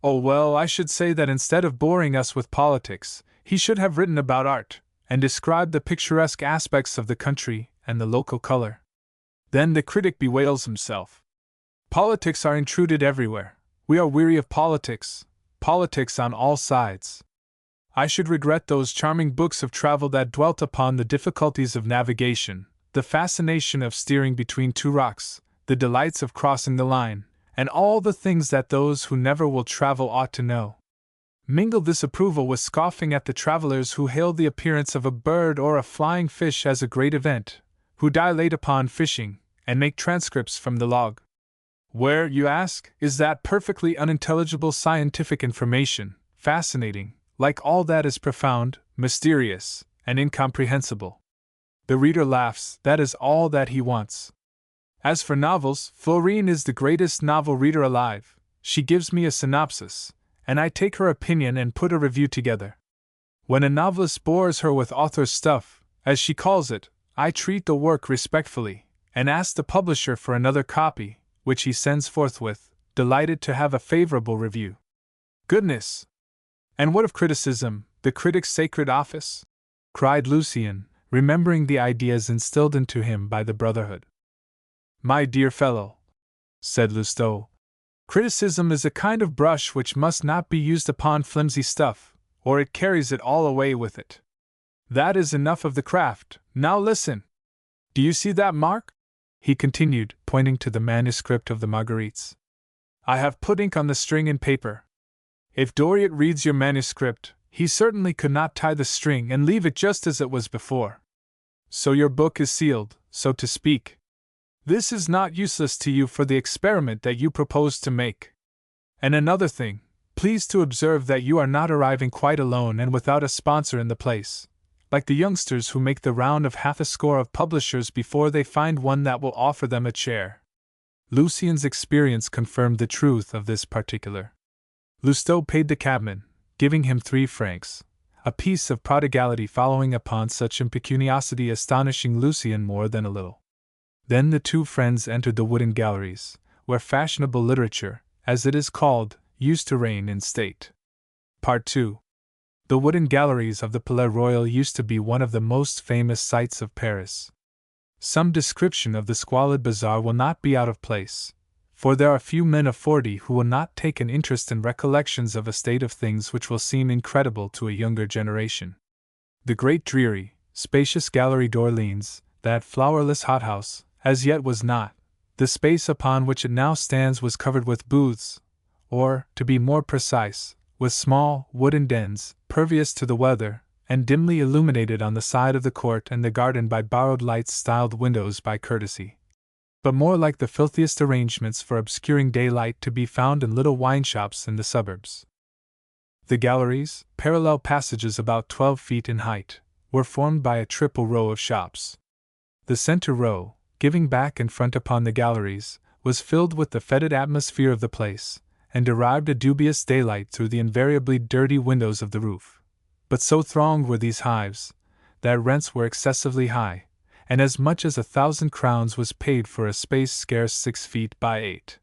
Oh well, I should say that instead of boring us with politics, he should have written about art, and described the picturesque aspects of the country and the local color. Then the critic bewails himself. Politics are intruded everywhere. We are weary of politics on all sides. I should regret those charming books of travel that dwelt upon the difficulties of navigation, the fascination of steering between two rocks, the delights of crossing the line, and all the things that those who never will travel ought to know. Mingled this approval with scoffing at the travelers who hail the appearance of a bird or a flying fish as a great event, who dilate upon fishing, and make transcripts from the log. Where, you ask, is that perfectly unintelligible scientific information, fascinating, like all that is profound, mysterious, and incomprehensible? The reader laughs. That is all that he wants. As for novels, Florine is the greatest novel reader alive. She gives me a synopsis, and I take her opinion and put a review together. When a novelist bores her with author's stuff, as she calls it, I treat the work respectfully, and ask the publisher for another copy, which he sends forthwith, delighted to have a favorable review. Goodness! And what of criticism, the critic's sacred office? Cried Lucien, remembering the ideas instilled into him by the Brotherhood. My dear fellow, said Lousteau, criticism is a kind of brush which must not be used upon flimsy stuff, or it carries it all away with it. That is enough of the craft. Now listen. Do you see that mark? He continued, pointing to the manuscript of the Marguerites. I have put ink on the string and paper. If Doriot reads your manuscript, he certainly could not tie the string and leave it just as it was before. So your book is sealed, so to speak. This is not useless to you for the experiment that you propose to make. And another thing, please to observe that you are not arriving quite alone and without a sponsor in the place, like the youngsters who make the round of half a score of publishers before they find one that will offer them a chair. Lucien's experience confirmed the truth of this particular. Lousteau paid the cabman, giving him 3 francs, a piece of prodigality following upon such impecuniosity astonishing Lucien more than a little. Then the 2 friends entered the wooden galleries, where fashionable literature, as it is called, used to reign in state. Part 2. The wooden galleries of the Palais Royal used to be one of the most famous sights of Paris. Some description of the squalid bazaar will not be out of place, for there are few men of 40 who will not take an interest in recollections of a state of things which will seem incredible to a younger generation. The great dreary, spacious Galerie d'Orleans, that flowerless hothouse, as yet was not. The space upon which it now stands was covered with booths, or, to be more precise, with small, wooden dens, pervious to the weather, and dimly illuminated on the side of the court and the garden by borrowed lights styled windows by courtesy, but more like the filthiest arrangements for obscuring daylight to be found in little wine shops in the suburbs. The galleries, parallel passages about 12 feet in height, were formed by a triple row of shops. The center row, giving back and front upon the galleries, was filled with the fetid atmosphere of the place, and derived a dubious daylight through the invariably dirty windows of the roof. But so thronged were these hives, that rents were excessively high, and as much as 1,000 crowns was paid for a space scarce 6 feet by 8.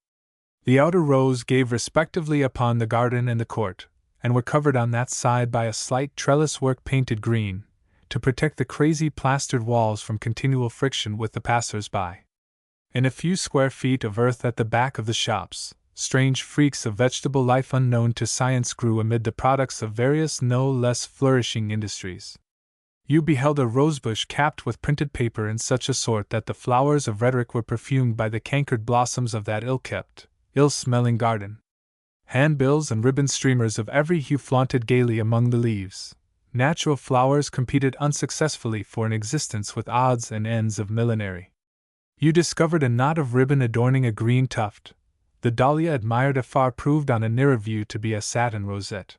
The outer rows gave respectively upon the garden and the court, and were covered on that side by a slight trellis-work painted green, to protect the crazy plastered walls from continual friction with the passers-by. In a few square feet of earth at the back of the shops, strange freaks of vegetable life unknown to science grew amid the products of various no less flourishing industries. You beheld a rosebush capped with printed paper in such a sort that the flowers of rhetoric were perfumed by the cankered blossoms of that ill-kept, ill-smelling garden. Handbills and ribbon streamers of every hue flaunted gaily among the leaves. Natural flowers competed unsuccessfully for an existence with odds and ends of millinery. You discovered a knot of ribbon adorning a green tuft. The dahlia admired afar proved on a nearer view to be a satin rosette.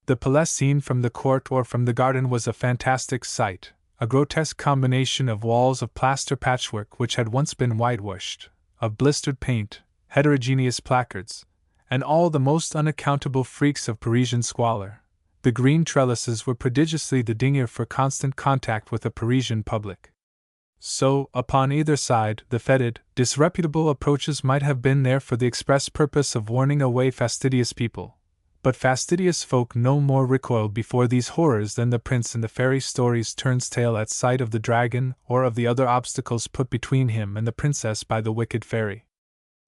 The Palais seen from the court or from the garden was a fantastic sight, a grotesque combination of walls of plaster patchwork which had once been whitewashed, of blistered paint, heterogeneous placards, and all the most unaccountable freaks of Parisian squalor. The green trellises were prodigiously the dingier for constant contact with a Parisian public. So, upon either side, the fetid, disreputable approaches might have been there for the express purpose of warning away fastidious people. But fastidious folk no more recoiled before these horrors than the prince in the fairy stories turns tail at sight of the dragon or of the other obstacles put between him and the princess by the wicked fairy.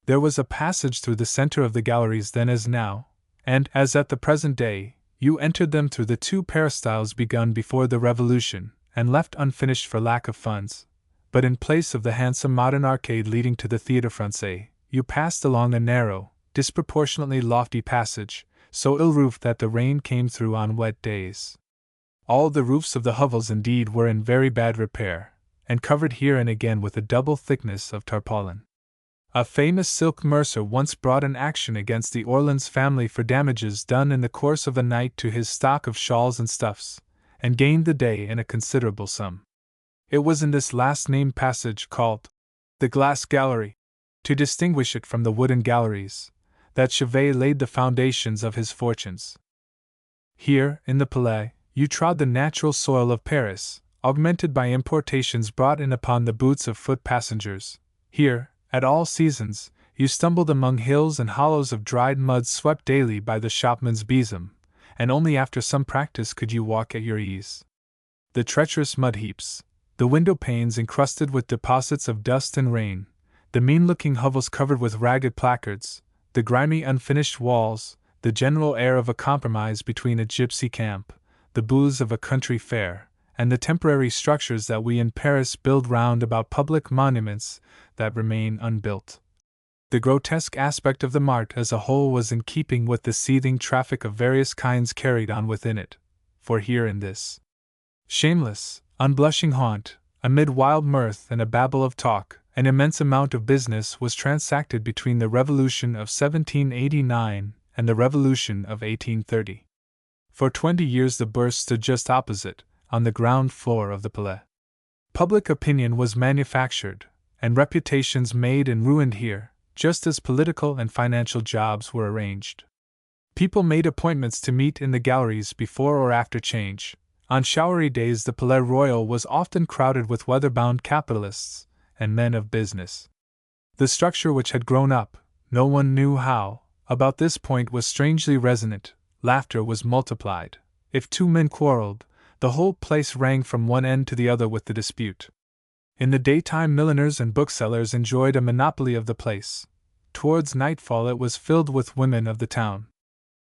There was a passage through the center of the galleries then as now, and, as at the present day, You entered them through the 2 peristyles begun before the Revolution, and left unfinished for lack of funds. But in place of the handsome modern arcade leading to the Théâtre Français, you passed along a narrow, disproportionately lofty passage, so ill-roofed that the rain came through on wet days. All the roofs of the hovels indeed were in very bad repair, and covered here and again with a double thickness of tarpaulin. A famous silk mercer once brought an action against the Orleans family for damages done in the course of a night to his stock of shawls and stuffs, and gained the day in a considerable sum. It was in this last named passage, called the Glass Gallery, to distinguish it from the wooden galleries, that Chevet laid the foundations of his fortunes. Here, in the Palais, you trod the natural soil of Paris, augmented by importations brought in upon the boots of foot passengers. Here, at all seasons, you stumbled among hills and hollows of dried mud swept daily by the shopman's besom, and only after some practice could you walk at your ease. The treacherous mud heaps, the window panes encrusted with deposits of dust and rain, the mean-looking hovels covered with ragged placards, the grimy unfinished walls, the general air of a compromise between a gypsy camp, the booths of a country fair, and the temporary structures that we in Paris build round about public monuments that remain unbuilt. The grotesque aspect of the mart as a whole was in keeping with the seething traffic of various kinds carried on within it, for here in this shameless, unblushing haunt, amid wild mirth and a babble of talk, an immense amount of business was transacted between the Revolution of 1789 and the Revolution of 1830. For 20 years the Bourse stood just opposite, on the ground floor of the Palais. Public opinion was manufactured, and reputations made and ruined here, just as political and financial jobs were arranged. People made appointments to meet in the galleries before or after change. On showery days the Palais Royal was often crowded with weather-bound capitalists and men of business. The structure which had grown up, no one knew how, about this point was strangely resonant. Laughter was multiplied. If 2 men quarreled, the whole place rang from one end to the other with the dispute. In the daytime milliners and booksellers enjoyed a monopoly of the place. Towards nightfall it was filled with women of the town.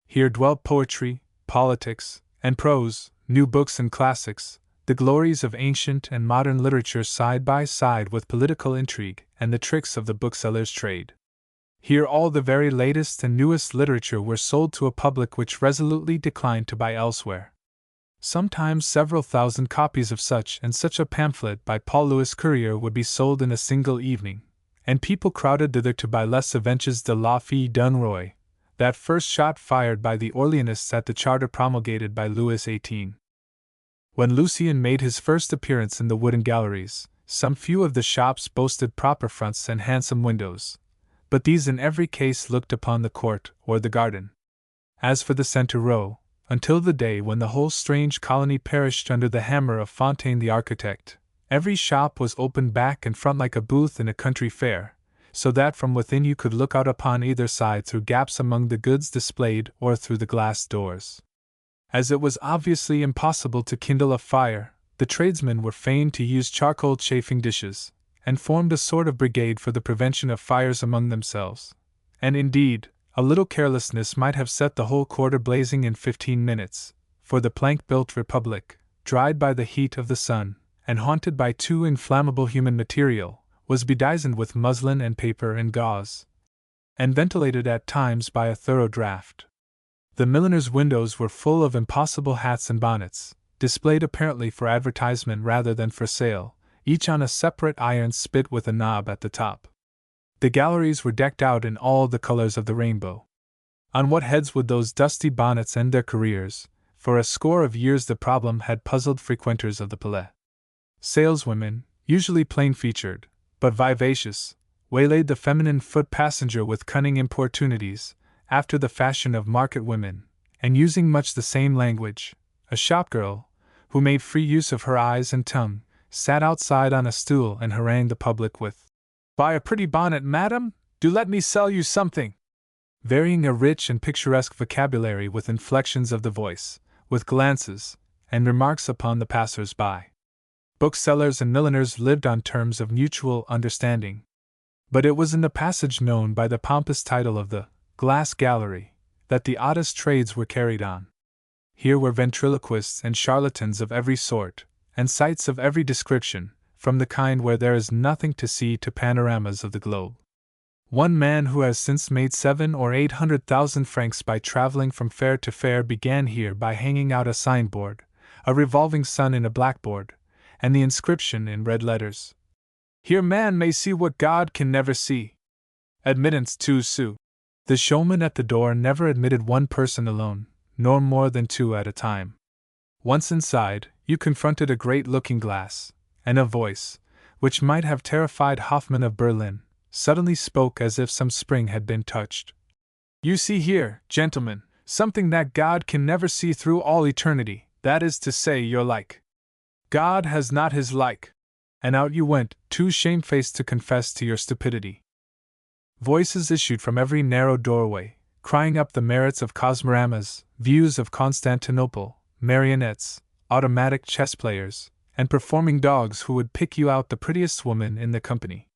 Here dwelt poetry, politics, and prose, new books and classics, the glories of ancient and modern literature side by side with political intrigue and the tricks of the bookseller's trade. Here all the very latest and newest literature were sold to a public which resolutely declined to buy elsewhere. Sometimes several thousand copies of such and such a pamphlet by Paul Louis Courier would be sold in a single evening, and people crowded thither to buy Les Avenches de la Fille d'un Roi, that first shot fired by the Orleanists at the charter promulgated by Louis XVIII. When Lucien made his first appearance in the wooden galleries, some few of the shops boasted proper fronts and handsome windows, but these in every case looked upon the court or the garden. As for the centre row, until the day when the whole strange colony perished under the hammer of Fontaine the architect, every shop was open back and front like a booth in a country fair, so that from within you could look out upon either side through gaps among the goods displayed or through the glass doors. As it was obviously impossible to kindle a fire, the tradesmen were fain to use charcoal chafing dishes, and formed a sort of brigade for the prevention of fires among themselves. And indeed, a little carelessness might have set the whole quarter blazing in 15 minutes, for the plank-built republic, dried by the heat of the sun, and haunted by too inflammable human material, was bedizened with muslin and paper and gauze, and ventilated at times by a thorough draught. The milliners' windows were full of impossible hats and bonnets, displayed apparently for advertisement rather than for sale, each on a separate iron spit with a knob at the top. The galleries were decked out in all the colors of the rainbow. On what heads would those dusty bonnets end their careers? For a score of years the problem had puzzled frequenters of the Palais. Saleswomen, usually plain-featured, but vivacious, waylaid the feminine foot passenger with cunning importunities, after the fashion of market women, and using much the same language. A shopgirl, who made free use of her eyes and tongue, sat outside on a stool and harangued the public with, "Buy a pretty bonnet, madam? Do let me sell you something," varying a rich and picturesque vocabulary with inflections of the voice, with glances, and remarks upon the passers-by. Booksellers and milliners lived on terms of mutual understanding. But it was in the passage known by the pompous title of the Glass Gallery that the oddest trades were carried on. Here were ventriloquists and charlatans of every sort, and sights of every description, from the kind where there is nothing to see to panoramas of the globe. One man who has since made 700,000 or 800,000 francs by traveling from fair to fair began here by hanging out a signboard, a revolving sun in a blackboard, and the inscription in red letters: "Here man may see what God can never see. Admittance 2 sous." The showman at the door never admitted one person alone, nor more than 2 at a time. Once inside, you confronted a great looking-glass, and a voice, which might have terrified Hoffmann of Berlin, suddenly spoke as if some spring had been touched. "You see here, gentlemen, something that God can never see through all eternity, that is to say, your like. God has not his like." And out you went, too shamefaced to confess to your stupidity. Voices issued from every narrow doorway, crying up the merits of cosmoramas, views of Constantinople, marionettes, automatic chess players, and performing dogs who would pick you out the prettiest woman in the company.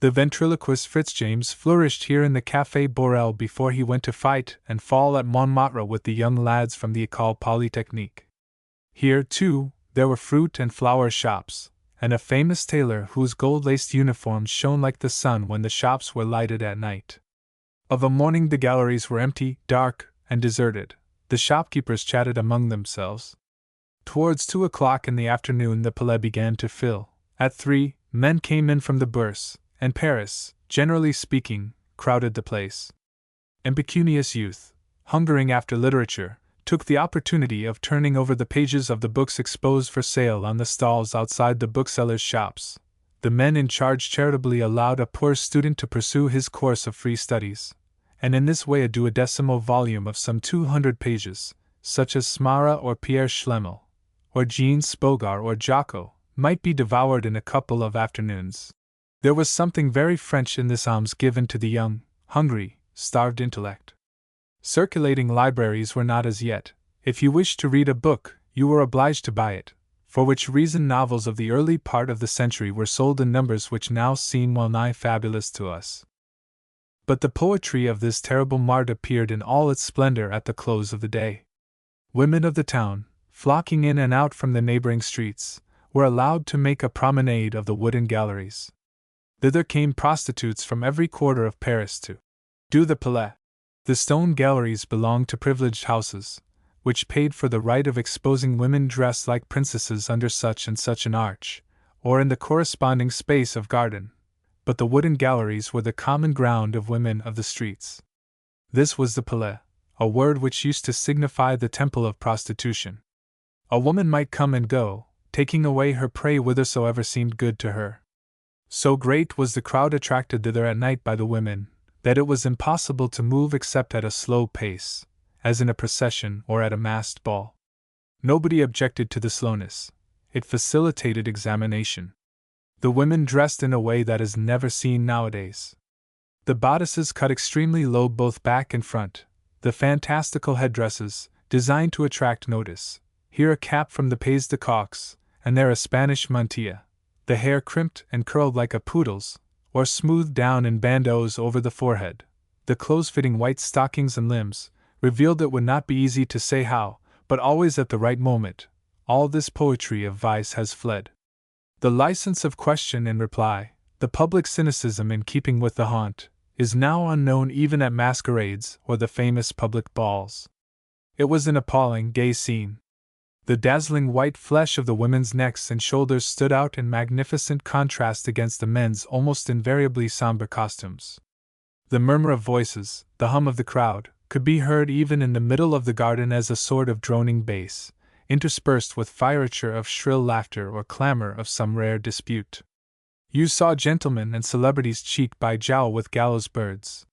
The ventriloquist Fitzjames flourished here in the Café Borel before he went to fight and fall at Montmartre with the young lads from the École Polytechnique. Here, too, there were fruit and flower shops, and a famous tailor whose gold-laced uniforms shone like the sun when the shops were lighted at night. Of a morning the galleries were empty, dark, and deserted. The shopkeepers chatted among themselves. Towards 2 o'clock in the afternoon the Palais began to fill. At 3, men came in from the Bourse, and Paris, generally speaking, crowded the place. Impecunious youth, hungering after literature, took the opportunity of turning over the pages of the books exposed for sale on the stalls outside the booksellers' shops. The men in charge charitably allowed a poor student to pursue his course of free studies, and in this way a duodecimo volume of some 200 pages, such as Smara or Pierre Schlemmel, or Jean Spogar or Jocko, might be devoured in a couple of afternoons. There was something very French in this alms given to the young, hungry, starved intellect. Circulating libraries were not as yet. If you wished to read a book, you were obliged to buy it, for which reason novels of the early part of the century were sold in numbers which now seem well-nigh fabulous to us. But the poetry of this terrible mart appeared in all its splendor at the close of the day. Women of the town, flocking in and out from the neighboring streets, were allowed to make a promenade of the wooden galleries. Thither came prostitutes from every quarter of Paris to do the Palais. The stone galleries belonged to privileged houses, which paid for the right of exposing women dressed like princesses under such and such an arch, or in the corresponding space of garden, but the wooden galleries were the common ground of women of the streets. This was the Palais, a word which used to signify the temple of prostitution. A woman might come and go, taking away her prey whithersoever seemed good to her. So great was the crowd attracted thither at night by the women, that it was impossible to move except at a slow pace, as in a procession or at a masked ball. Nobody objected to the slowness. It facilitated examination. The women dressed in a way that is never seen nowadays. The bodices cut extremely low both back and front, the fantastical headdresses, designed to attract notice, here a cap from the Pays de Cox, and there a Spanish mantilla, the hair crimped and curled like a poodle's, or smoothed down in bandeaus over the forehead, the close-fitting white stockings and limbs, revealed it would not be easy to say how, but always at the right moment. All this poetry of vice has fled. The license of question and reply, the public cynicism in keeping with the haunt, is now unknown even at masquerades or the famous public balls. It was an appalling, gay scene. The dazzling white flesh of the women's necks and shoulders stood out in magnificent contrast against the men's almost invariably somber costumes. The murmur of voices, the hum of the crowd, could be heard even in the middle of the garden as a sort of droning bass, interspersed with fioriture of shrill laughter or clamor of some rare dispute. You saw gentlemen and celebrities cheek by jowl with gallows birds.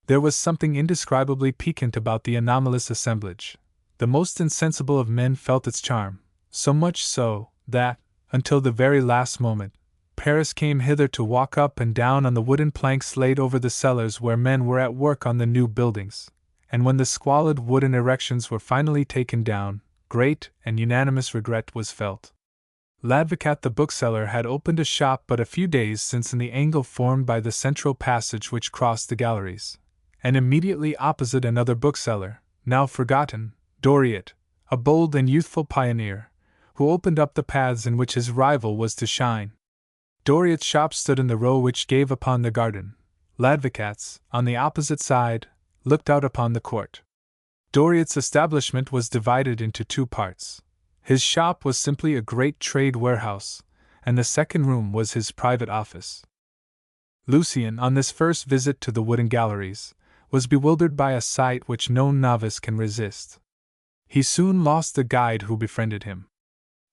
There was something indescribably piquant about the anomalous assemblage. The most insensible of men felt its charm, so much so, that, until the very last moment, Paris came hither to walk up and down on the wooden planks laid over the cellars where men were at work on the new buildings, and when the squalid wooden erections were finally taken down, great and unanimous regret was felt. L'Advocat the bookseller had opened a shop but a few days since in the angle formed by the central passage which crossed the galleries, and immediately opposite another bookseller, now forgotten, Doriot, a bold and youthful pioneer, who opened up the paths in which his rival was to shine. Doriot's shop stood in the row which gave upon the garden. L'Advocat's, on the opposite side, looked out upon the court. Doriot's establishment was divided into two parts. His shop was simply a great trade warehouse, and the second room was his private office. Lucien, on this first visit to the Wooden Galleries, was bewildered by a sight which no novice can resist. He soon lost the guide who befriended him.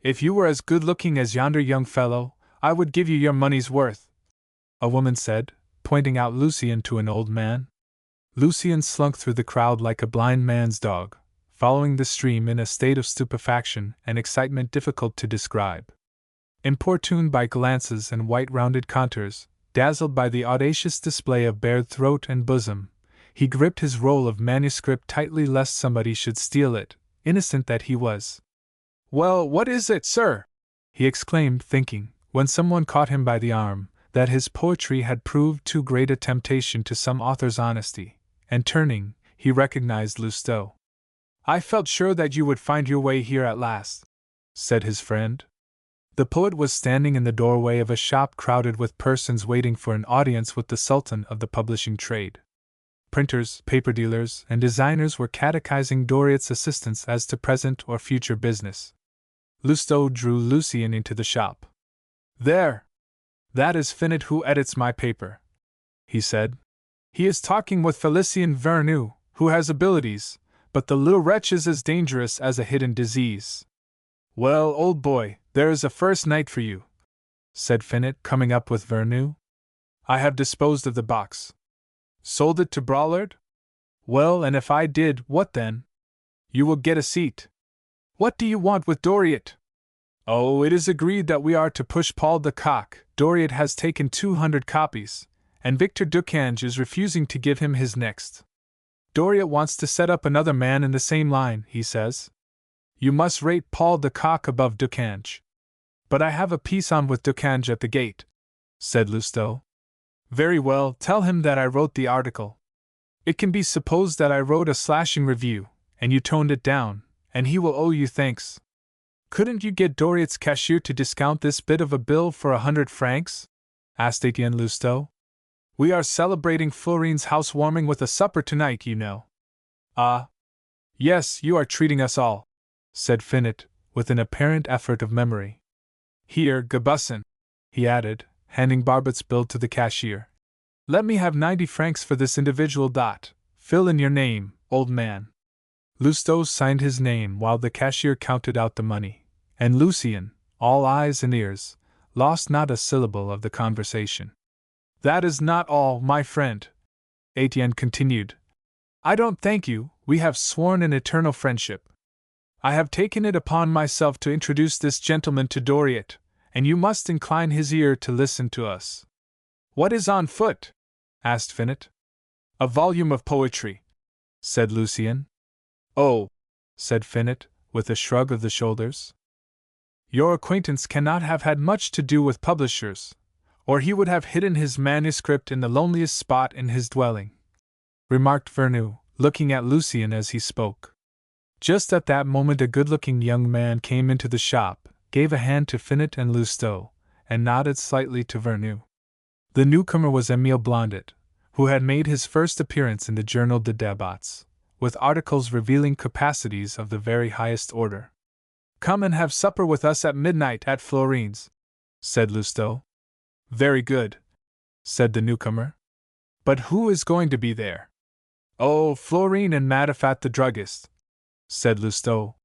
"If you were as good-looking as yonder young fellow, I would give you your money's worth," a woman said, pointing out Lucien to an old man. Lucien slunk through the crowd like a blind man's dog, following the stream in a state of stupefaction and excitement difficult to describe. Importuned by glances and white-rounded contours, dazzled by the audacious display of bared throat and bosom, he gripped his roll of manuscript tightly lest somebody should steal it, innocent that he was. "Well, what is it, sir?" he exclaimed, thinking, when someone caught him by the arm, that his poetry had proved too great a temptation to some author's honesty, and turning, he recognized Lousteau. "I felt sure that you would find your way here at last," said his friend. The poet was standing in the doorway of a shop crowded with persons waiting for an audience with the Sultan of the publishing trade. Printers, paper dealers, and designers were catechizing Doriot's assistants as to present or future business. Lousteau drew Lucien into the shop. "There! That is Finot who edits my paper," he said. "He is talking with Félicien Vernou, who has abilities, but the little wretch is as dangerous as a hidden disease." "Well, old boy, there is a first night for you," said Finot, coming up with Vernou. "I have disposed of the box." "Sold it to Braulard?" "Well, and if I did, what then?" "You will get a seat." "What do you want with Doriot?" "Oh, it is agreed that we are to push Paul de Kock. Doriot has taken 200 copies, and Victor Ducange is refusing to give him his next. Doriot wants to set up another man in the same line, he says. You must rate Paul de Kock above Ducange." "But I have a piece on with Ducange at the gate," said Lousteau. "Very well, tell him that I wrote the article. It can be supposed that I wrote a slashing review, and you toned it down, and he will owe you thanks." "Couldn't you get Doriot's cashier to discount this bit of a bill for 100 francs? asked Etienne Lousteau. "We are celebrating Florine's housewarming with a supper tonight, you know." "Ah. Yes, you are treating us all," said Finot, with an apparent effort of memory. "Here, Gabusson," he added, handing Barbot's bill to the cashier. "Let me have 90 francs for this individual dot. Fill in your name, old man." Lousteau signed his name while the cashier counted out the money, and Lucien, all eyes and ears, lost not a syllable of the conversation. "That is not all, my friend," Etienne continued. "I don't thank you, we have sworn an eternal friendship. I have taken it upon myself to introduce this gentleman to Doriot, and you must incline his ear to listen to us." "What is on foot?" asked Finot. "A volume of poetry," said Lucien. "Oh," said Finot, with a shrug of the shoulders. "Your acquaintance cannot have had much to do with publishers, or he would have hidden his manuscript in the loneliest spot in his dwelling," remarked Vernou, looking at Lucien as he spoke. Just at that moment a good-looking young man came into the shop, gave a hand to Finot and Lousteau, and nodded slightly to Vernou. The newcomer was Émile Blondet, who had made his first appearance in the Journal des Débats, with articles revealing capacities of the very highest order. "Come and have supper with us at midnight at Florine's," said Lousteau. "Very good," said the newcomer. "But who is going to be there?" "Oh, Florine and Matifat the druggist," said Lousteau.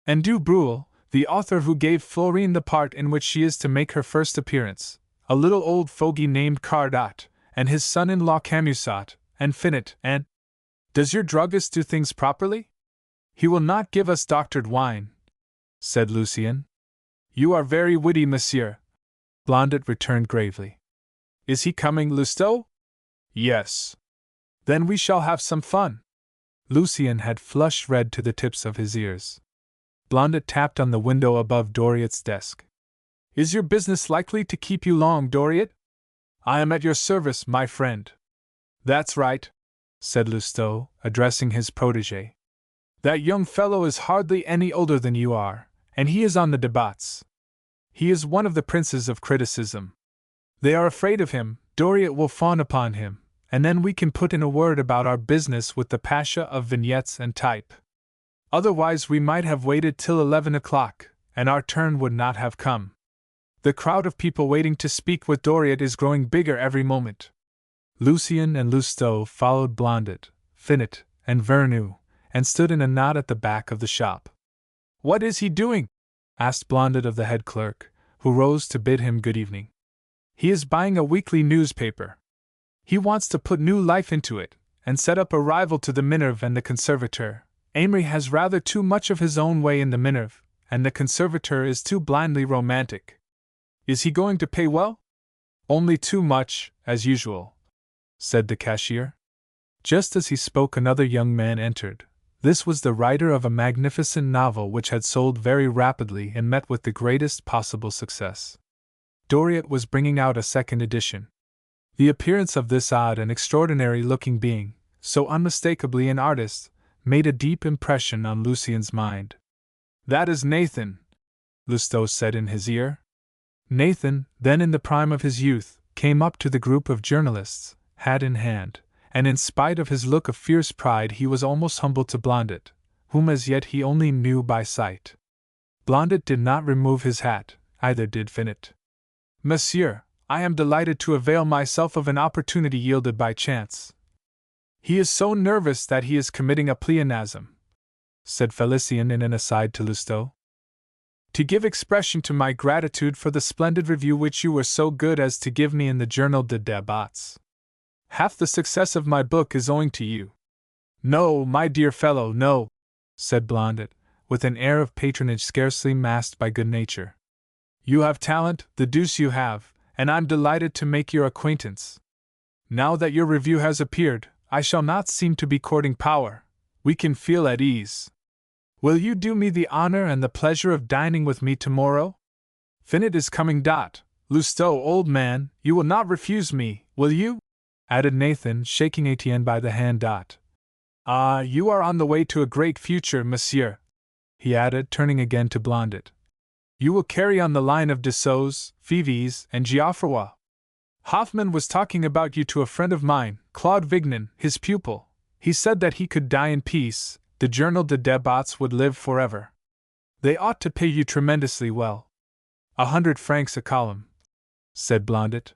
"And Du Bruel, the author who gave Florine the part in which she is to make her first appearance, a little old fogey named Cardat, and his son-in-law Camusat, and Finot, and— Does your druggist do things properly? He will not give us doctored wine," said Lucien. "You are very witty, monsieur," Blondet returned gravely. "Is he coming, Lousteau?" "Yes." "Then we shall have some fun." Lucien had flushed red to the tips of his ears. Blondet tapped on the window above Doriot's desk. "Is your business likely to keep you long, Doriot?" "I am at your service, my friend." "That's right," said Lousteau, addressing his protégé. That young fellow is hardly any older than you are, and he is on the débats. He is one of the princes of criticism. They are afraid of him, Doriot will fawn upon him, and then we can put in a word about our business with the Pasha of vignettes and type. Otherwise we might have waited till 11 o'clock, and our turn would not have come. The crowd of people waiting to speak with Doriot is growing bigger every moment. Lucien and Lousteau followed Blondet, Finot, and Vernou, and stood in a knot at the back of the shop. What is he doing? Asked Blondet of the head clerk, who rose to bid him good evening. He is buying a weekly newspaper. He wants to put new life into it, and set up a rival to the Minerve and the Conservateur. Amory has rather too much of his own way in the Minerve, and the Conservateur is too blindly romantic. Is he going to pay well? Only too much, as usual, said the cashier. Just as he spoke, another young man entered. This was the writer of a magnificent novel which had sold very rapidly and met with the greatest possible success. Doriot was bringing out a second edition. The appearance of this odd and extraordinary-looking being, so unmistakably an artist, made a deep impression on Lucien's mind. That is Nathan, Lousteau said in his ear. Nathan, then in the prime of his youth, came up to the group of journalists, hat in hand, and in spite of his look of fierce pride he was almost humble to Blondet, whom as yet he only knew by sight. Blondet did not remove his hat, either did Finot. Monsieur, I am delighted to avail myself of an opportunity yielded by chance. He is so nervous that he is committing a pleonasm, said Felicien in an aside to Lousteau. To give expression to my gratitude for the splendid review which you were so good as to give me in the Journal de Débats. Half the success of my book is owing to you. No, my dear fellow, no, said Blondet, with an air of patronage scarcely masked by good nature. You have talent, the deuce you have, and I'm delighted to make your acquaintance. Now that your review has appeared, I shall not seem to be courting power. We can feel at ease. Will you do me the honor and the pleasure of dining with me tomorrow? Finot is coming. Lousteau, old man, you will not refuse me, will you? Added Nathan, shaking Etienne by the hand. Ah, you are on the way to a great future, monsieur, he added, turning again to Blondet. You will carry on the line of Dessau's, Fives, and Geoffroy. Hoffmann was talking about you to a friend of mine, Claude Vignon, his pupil. He said that he could die in peace, the Journal de Débats would live forever. They ought to pay you tremendously well. 100 francs a column, said Blondet.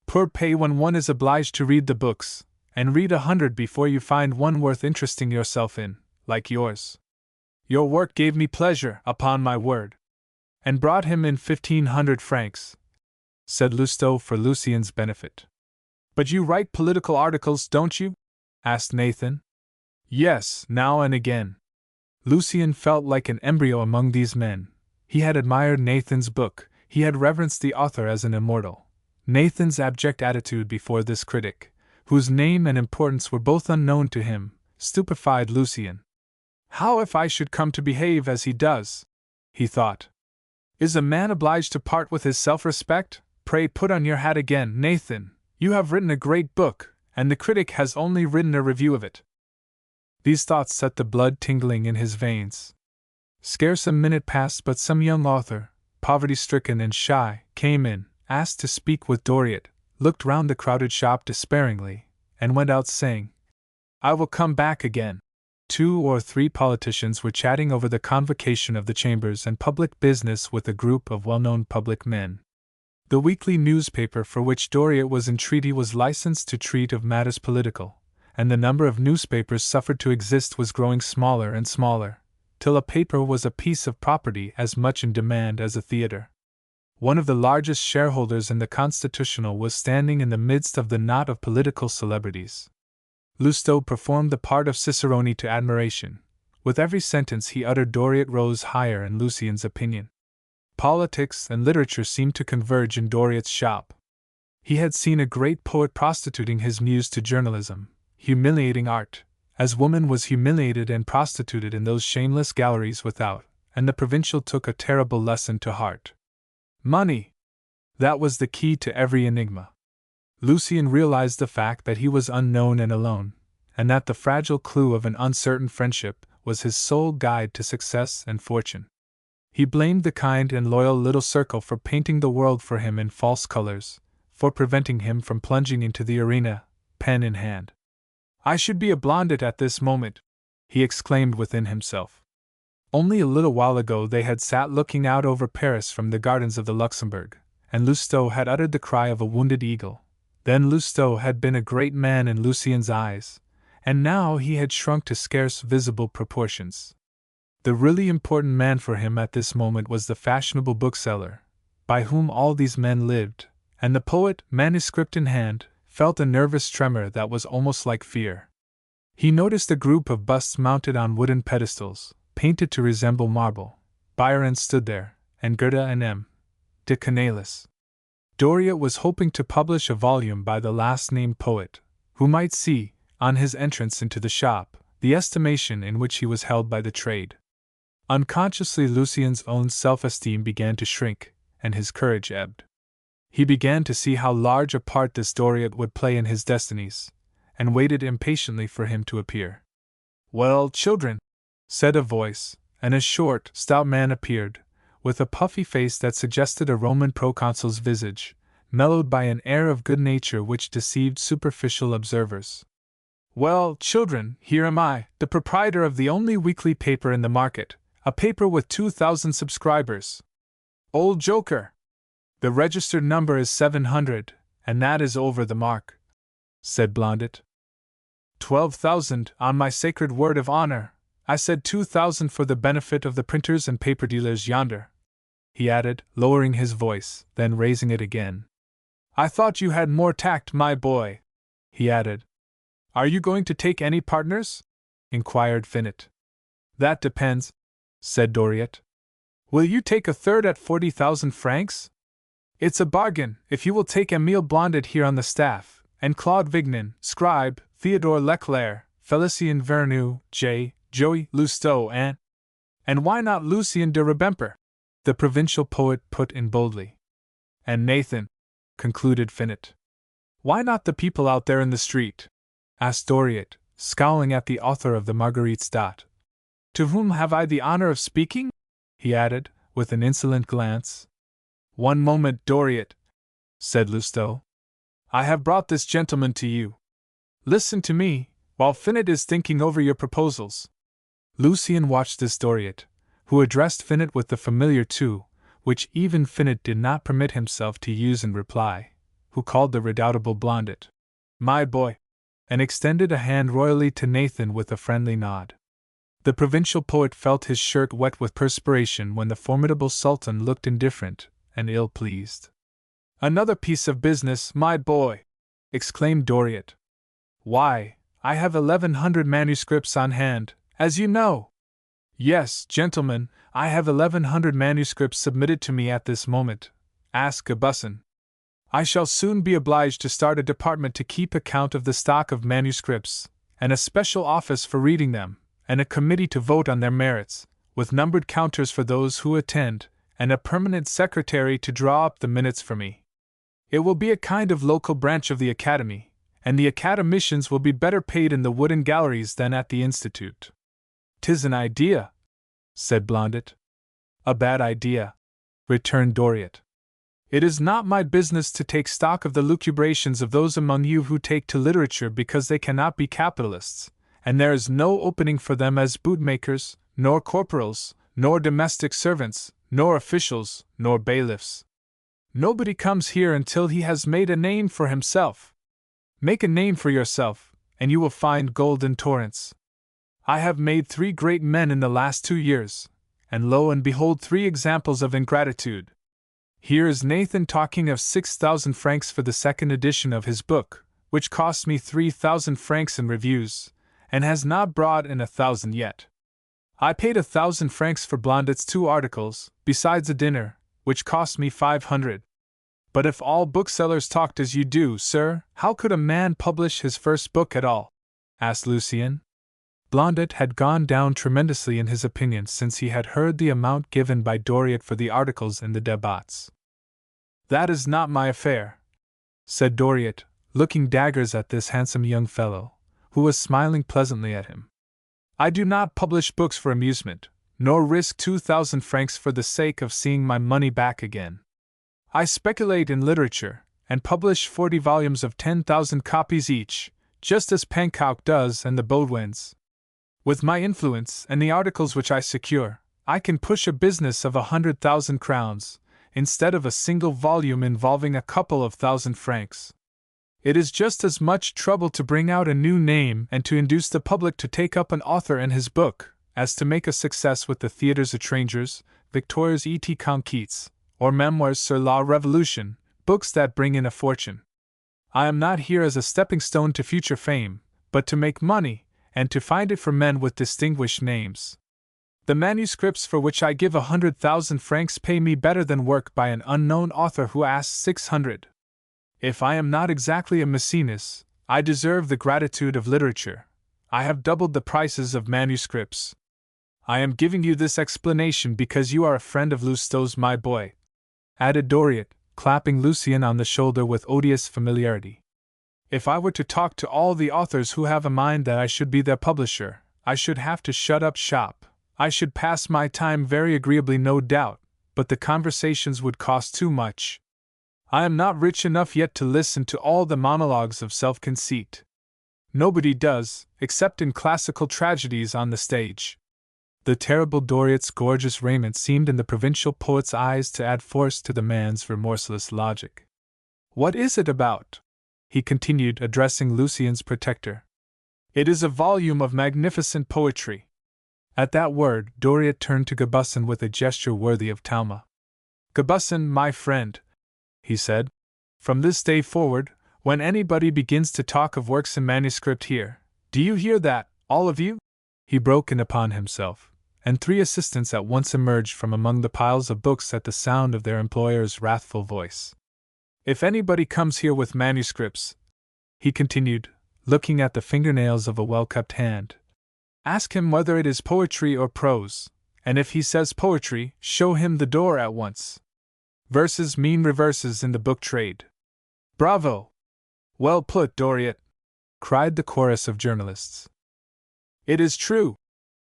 Poor pay when one is obliged to read the books, and read 100 before you find one worth interesting yourself in, like yours. Your work gave me pleasure, upon my word. And brought him in 1,500 francs, said Lousteau for Lucien's benefit. But you write political articles, don't you? Asked Nathan. Yes, now and again. Lucien felt like an embryo among these men. He had admired Nathan's book, he had reverenced the author as an immortal. Nathan's abject attitude before this critic, whose name and importance were both unknown to him, stupefied Lucien. How if I should come to behave as he does? He thought. Is a man obliged to part with his self-respect? Pray put on your hat again, Nathan. You have written a great book, and the critic has only written a review of it. These thoughts set the blood tingling in his veins. Scarce a minute passed but some young author, poverty-stricken and shy, came in, asked to speak with Doriot, looked round the crowded shop despairingly, and went out saying, I will come back again. 2 or 3 politicians were chatting over the convocation of the chambers and public business with a group of well-known public men. The weekly newspaper for which Doriot was in treaty was licensed to treat of matters political, and the number of newspapers suffered to exist was growing smaller and smaller, till a paper was a piece of property as much in demand as a theatre. One of the largest shareholders in the Constitutional was standing in the midst of the knot of political celebrities. Lousteau performed the part of cicerone to admiration. With every sentence he uttered Doriot rose higher in Lucien's opinion. Politics and literature seemed to converge in Doriot's shop. He had seen a great poet prostituting his muse to journalism, humiliating art, as woman was humiliated and prostituted in those shameless galleries without, and the provincial took a terrible lesson to heart. Money! That was the key to every enigma. Lucien realized the fact that he was unknown and alone, and that the fragile clue of an uncertain friendship, was his sole guide to success and fortune. He blamed the kind and loyal little circle for painting the world for him in false colors, for preventing him from plunging into the arena, pen in hand. "I should be a Blondet at this moment," he exclaimed within himself. Only a little while ago they had sat looking out over Paris from the gardens of the Luxembourg, and Lousteau had uttered the cry of a wounded eagle. Then Lousteau had been a great man in Lucien's eyes, and now he had shrunk to scarce visible proportions. The really important man for him at this moment was the fashionable bookseller, by whom all these men lived, and the poet, manuscript in hand, felt a nervous tremor that was almost like fear. He noticed a group of busts mounted on wooden pedestals, painted to resemble marble. Byron stood there, and Goethe and M. de Canalis. Doriot was hoping to publish a volume by the last-named poet, who might see, on his entrance into the shop, the estimation in which he was held by the trade. Unconsciously Lucien's own self-esteem began to shrink, and his courage ebbed. He began to see how large a part this Doriot would play in his destinies, and waited impatiently for him to appear. "Well, children," said a voice, and a short, stout man appeared, with a puffy face that suggested a Roman proconsul's visage, mellowed by an air of good nature which deceived superficial observers. "Well, children, here am I, the proprietor of the only weekly paper in the market, a paper with 2,000 subscribers. Old joker! The registered number is 700, and that is over the mark," said Blondet. 12,000, on my sacred word of honor. I said 2,000 for the benefit of the printers and paper dealers yonder," he added, lowering his voice, then raising it again. "I thought you had more tact, my boy," he added. "Are you going to take any partners?" inquired Finot. "That depends," said Doriot. "Will you take a third at 40,000 francs? It's a bargain, if you will take Émile Blondet here on the staff, and Claude Vignon, Scribe, Theodore Leclerc, Félicien Vernou, Joey Lousteau, and why not Lucien de Rubempré?" the provincial poet put in boldly. "And Nathan," concluded Finot. "Why not the people out there in the street?" asked Doriot, scowling at the author of the Marguerite's Dot. "To whom have I the honor of speaking?" he added, with an insolent glance. "One moment, Doriot," said Lousteau. "I have brought this gentleman to you. Listen to me, while Finot is thinking over your proposals." Lucien watched this Doriot, who addressed Finot with the familiar tu, which even Finot did not permit himself to use in reply, who called the redoubtable Blondet "my boy," and extended a hand royally to Nathan with a friendly nod. The provincial poet felt his shirt wet with perspiration when the formidable Sultan looked indifferent and ill-pleased. "Another piece of business, my boy!" exclaimed Doriot. "Why, I have 1,100 manuscripts on hand, as you know." "Yes, gentlemen, I have 1,100 manuscripts submitted to me at this moment," asked Gabusson. "I shall soon be obliged to start a department to keep account of the stock of manuscripts, and a special office for reading them, and a committee to vote on their merits, with numbered counters for those who attend, and a permanent secretary to draw up the minutes for me. It will be a kind of local branch of the Academy, and the academicians will be better paid in the wooden galleries than at the Institute." "'Tis an idea," said Blondet. "A bad idea," returned Doriot. "It is not my business to take stock of the lucubrations of those among you who take to literature because they cannot be capitalists, and there is no opening for them as bootmakers, nor corporals, nor domestic servants, nor officials, nor bailiffs. Nobody comes here until he has made a name for himself. Make a name for yourself, and you will find gold in torrents. I have made 3 great men in the last 2 years, and lo and behold 3 examples of ingratitude. Here is Nathan talking of 6,000 francs for the 2nd edition of his book, which cost me 3,000 francs in reviews, and has not brought in 1,000 yet. I paid 1,000 francs for Blondet's 2 articles, besides a dinner, which cost me 500. But if all booksellers talked as you do, sir, how could a man publish his first book at all?" asked Lucien. Blondet had gone down tremendously in his opinion since he had heard the amount given by Doriot for the articles in the débats. "That is not my affair," said Doriot, looking daggers at this handsome young fellow, who was smiling pleasantly at him. I do not publish books for amusement, nor risk 2,000 francs for the sake of seeing my money back again. I speculate in literature, and publish 40 volumes of 10,000 copies each, just as Pankow does and the Baudouins. With my influence and the articles which I secure, I can push a business of 100,000 crowns, instead of a single volume involving a couple of thousand francs. It is just as much trouble to bring out a new name and to induce the public to take up an author and his book, as to make a success with the Theatres Étrangers, Victoria's et Conquêtes, or Memoirs sur la Révolution, books that bring in a fortune. I am not here as a stepping stone to future fame, but to make money, and to find it for men with distinguished names. The manuscripts for which I give 100,000 francs pay me better than work by an unknown author who asks 600. If I am not exactly a Maecenas, I deserve the gratitude of literature. I have doubled the prices of manuscripts. I am giving you this explanation because you are a friend of Lousteau's, my boy," added Doriot, clapping Lucien on the shoulder with odious familiarity. "If I were to talk to all the authors who have a mind that I should be their publisher, I should have to shut up shop. I should pass my time very agreeably, no doubt, but the conversations would cost too much. I am not rich enough yet to listen to all the monologues of self-conceit. Nobody does, except in classical tragedies on the stage." The terrible Doriot's gorgeous raiment seemed in the provincial poet's eyes to add force to the man's remorseless logic. "What is it about?" he continued, addressing Lucien's protector. "It is a volume of magnificent poetry." At that word, Doriot turned to Gabusson with a gesture worthy of Talma. "Gabusson, my friend," he said, "from this day forward, when anybody begins to talk of works in manuscript here, do you hear that, all of you?" He broke in upon himself, and 3 assistants at once emerged from among the piles of books at the sound of their employer's wrathful voice. "If anybody comes here with manuscripts," he continued, looking at the fingernails of a well-kept hand, "ask him whether it is poetry or prose, and if he says poetry, show him the door at once. Verses mean reverses in the book trade." "Bravo! Well put, Doriot!" cried the chorus of journalists. "It is true!"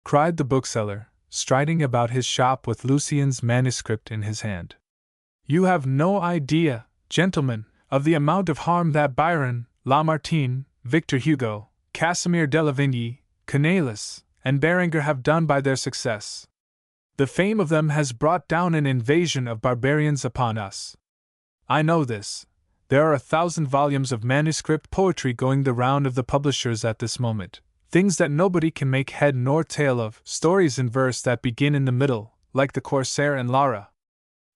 cried the bookseller, striding about his shop with Lucien's manuscript in his hand. "You have no idea, gentlemen, of the amount of harm that Byron, Lamartine, Victor Hugo, Casimir Delavigne, Cornelis, and Berenger have done by their success. The fame of them has brought down an invasion of barbarians upon us. I know this. There are 1,000 volumes of manuscript poetry going the round of the publishers at this moment, things that nobody can make head nor tail of, stories in verse that begin in the middle, like the Corsair and Lara.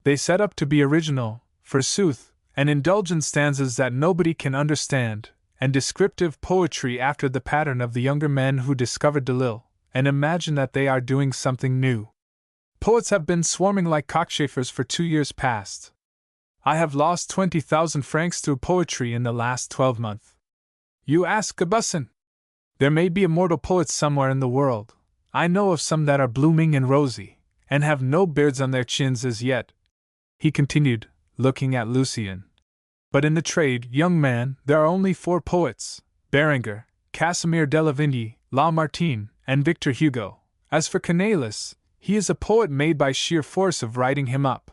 They set up to be original, forsooth, and indulgent stanzas that nobody can understand, and descriptive poetry after the pattern of the younger men who discovered Delille, and imagine that they are doing something new. Poets have been swarming like cockchafers for 2 years past. I have lost 20,000 francs through poetry in the last 12 months. You ask Gabusson? There may be immortal poets somewhere in the world. I know of some that are blooming and rosy, and have no beards on their chins as yet," he continued, looking at Lucien. "But in the trade, young man, there are only 4 poets: Berenger, Casimir Delavigne, Lamartine, and Victor Hugo. As for Cornelis, he is a poet made by sheer force of writing him up."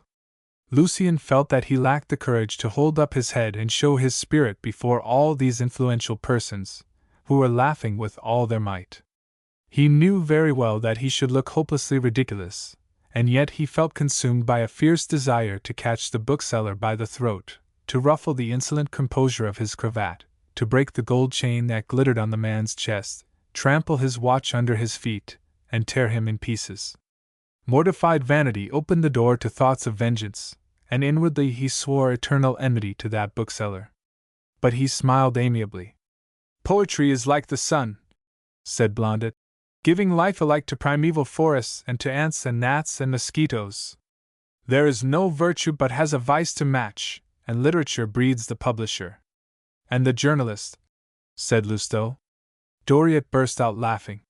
Lucien felt that he lacked the courage to hold up his head and show his spirit before all these influential persons, who were laughing with all their might. He knew very well that he should look hopelessly ridiculous, and yet he felt consumed by a fierce desire to catch the bookseller by the throat, to ruffle the insolent composure of his cravat, to break the gold chain that glittered on the man's chest, trample his watch under his feet, and tear him in pieces. Mortified vanity opened the door to thoughts of vengeance, and inwardly he swore eternal enmity to that bookseller. But he smiled amiably. "Poetry is like the sun," said Blondet, "giving life alike to primeval forests and to ants and gnats and mosquitoes. There is no virtue but has a vice to match, and literature breeds the publisher." "And the journalist," said Lousteau. Doriot burst out laughing.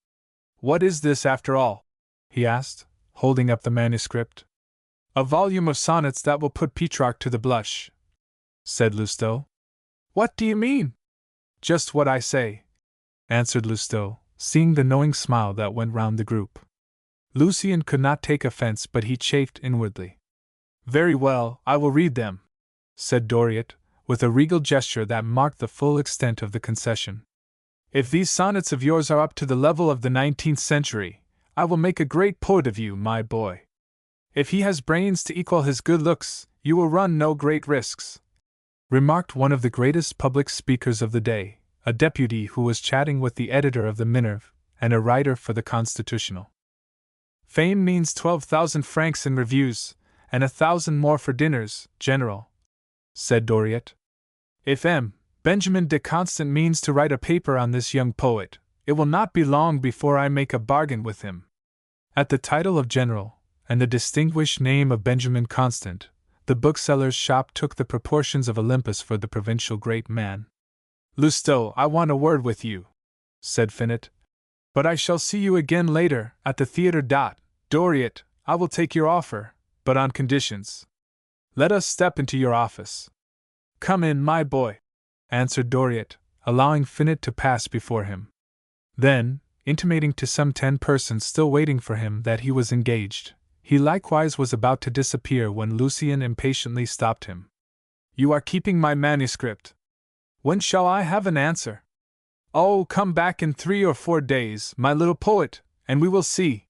"What is this after all?" he asked, holding up the manuscript. "A volume of sonnets that will put Petrarch to the blush," said Lousteau. "What do you mean?" "Just what I say," answered Lousteau, seeing the knowing smile that went round the group. Lucien could not take offense, but he chafed inwardly. "Very well, I will read them," said Doriot, with a regal gesture that marked the full extent of the concession. "If these sonnets of yours are up to the level of the 19th century, I will make a great poet of you, my boy. If he has brains to equal his good looks, you will run no great risks," remarked one of the greatest public speakers of the day, a deputy who was chatting with the editor of the Minerve, and a writer for the Constitutional. "Fame means 12,000 francs in reviews, and 1,000 more for dinners, General," said Doriot. "If Benjamin de Constant means to write a paper on this young poet, it will not be long before I make a bargain with him." At the title of General, and the distinguished name of Benjamin Constant, the bookseller's shop took the proportions of Olympus for the provincial great man. "Lousteau, I want a word with you," said Finot. "But I shall see you again later, at the theatre. Doriot, I will take your offer, but on conditions. Let us step into your office." "Come in, my boy," answered Doriot, allowing Finot to pass before him. Then, intimating to some 10 persons still waiting for him that he was engaged, he likewise was about to disappear when Lucien impatiently stopped him. "You are keeping my manuscript. When shall I have an answer?" "Oh, come back in 3 or 4 days, my little poet, and we will see."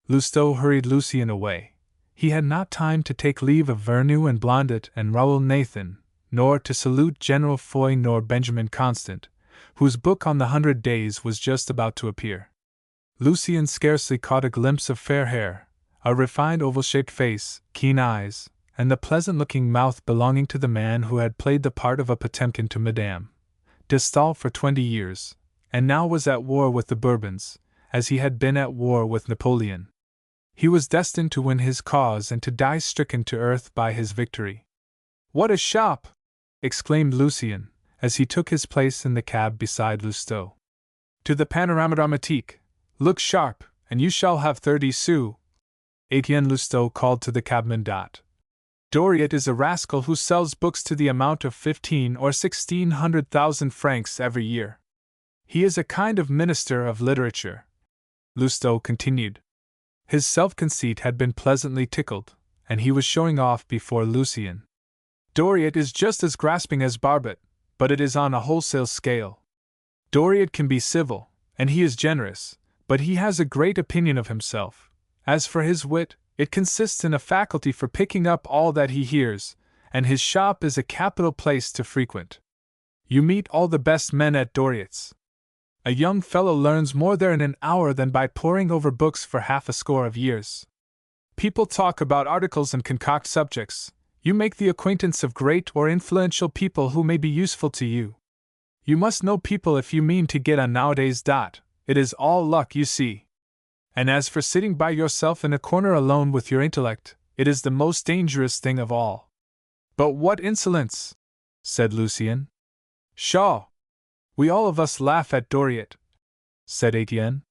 Lousteau hurried Lucien away. He had not time to take leave of Vernou and Blondet and Raoul Nathan, nor to salute General Foy nor Benjamin Constant, whose book on the 100 Days was just about to appear. Lucien scarcely caught a glimpse of fair hair, a refined oval-shaped face, keen eyes, and the pleasant-looking mouth belonging to the man who had played the part of a Potemkin to Madame de Staël for 20 years, and now was at war with the Bourbons, as he had been at war with Napoleon. He was destined to win his cause and to die stricken to earth by his victory. "What a shop!" exclaimed Lucien, as he took his place in the cab beside Lousteau. "To the Panorama Dramatique. Look sharp, and you shall have 30 sous." Etienne Lousteau called to the cabman. "Doriot is a rascal who sells books to the amount of 15 or 1,600,000 francs every year. He is a kind of minister of literature," Lousteau continued. His self-conceit had been pleasantly tickled, and he was showing off before Lucien. "Doriot is just as grasping as Barbet, but it is on a wholesale scale. Doriot can be civil, and he is generous, but he has a great opinion of himself. As for his wit, it consists in a faculty for picking up all that he hears, and his shop is a capital place to frequent. You meet all the best men at Doriot's. A young fellow learns more there in an hour than by poring over books for half a score of years. People talk about articles and concoct subjects. You make the acquaintance of great or influential people who may be useful to you. You must know people if you mean to get on nowadays. It is all luck, you see. And as for sitting by yourself in a corner alone with your intellect, it is the most dangerous thing of all." "But what insolence!" said Lucien. "Pshaw! We all of us laugh at Doriot," said Etienne.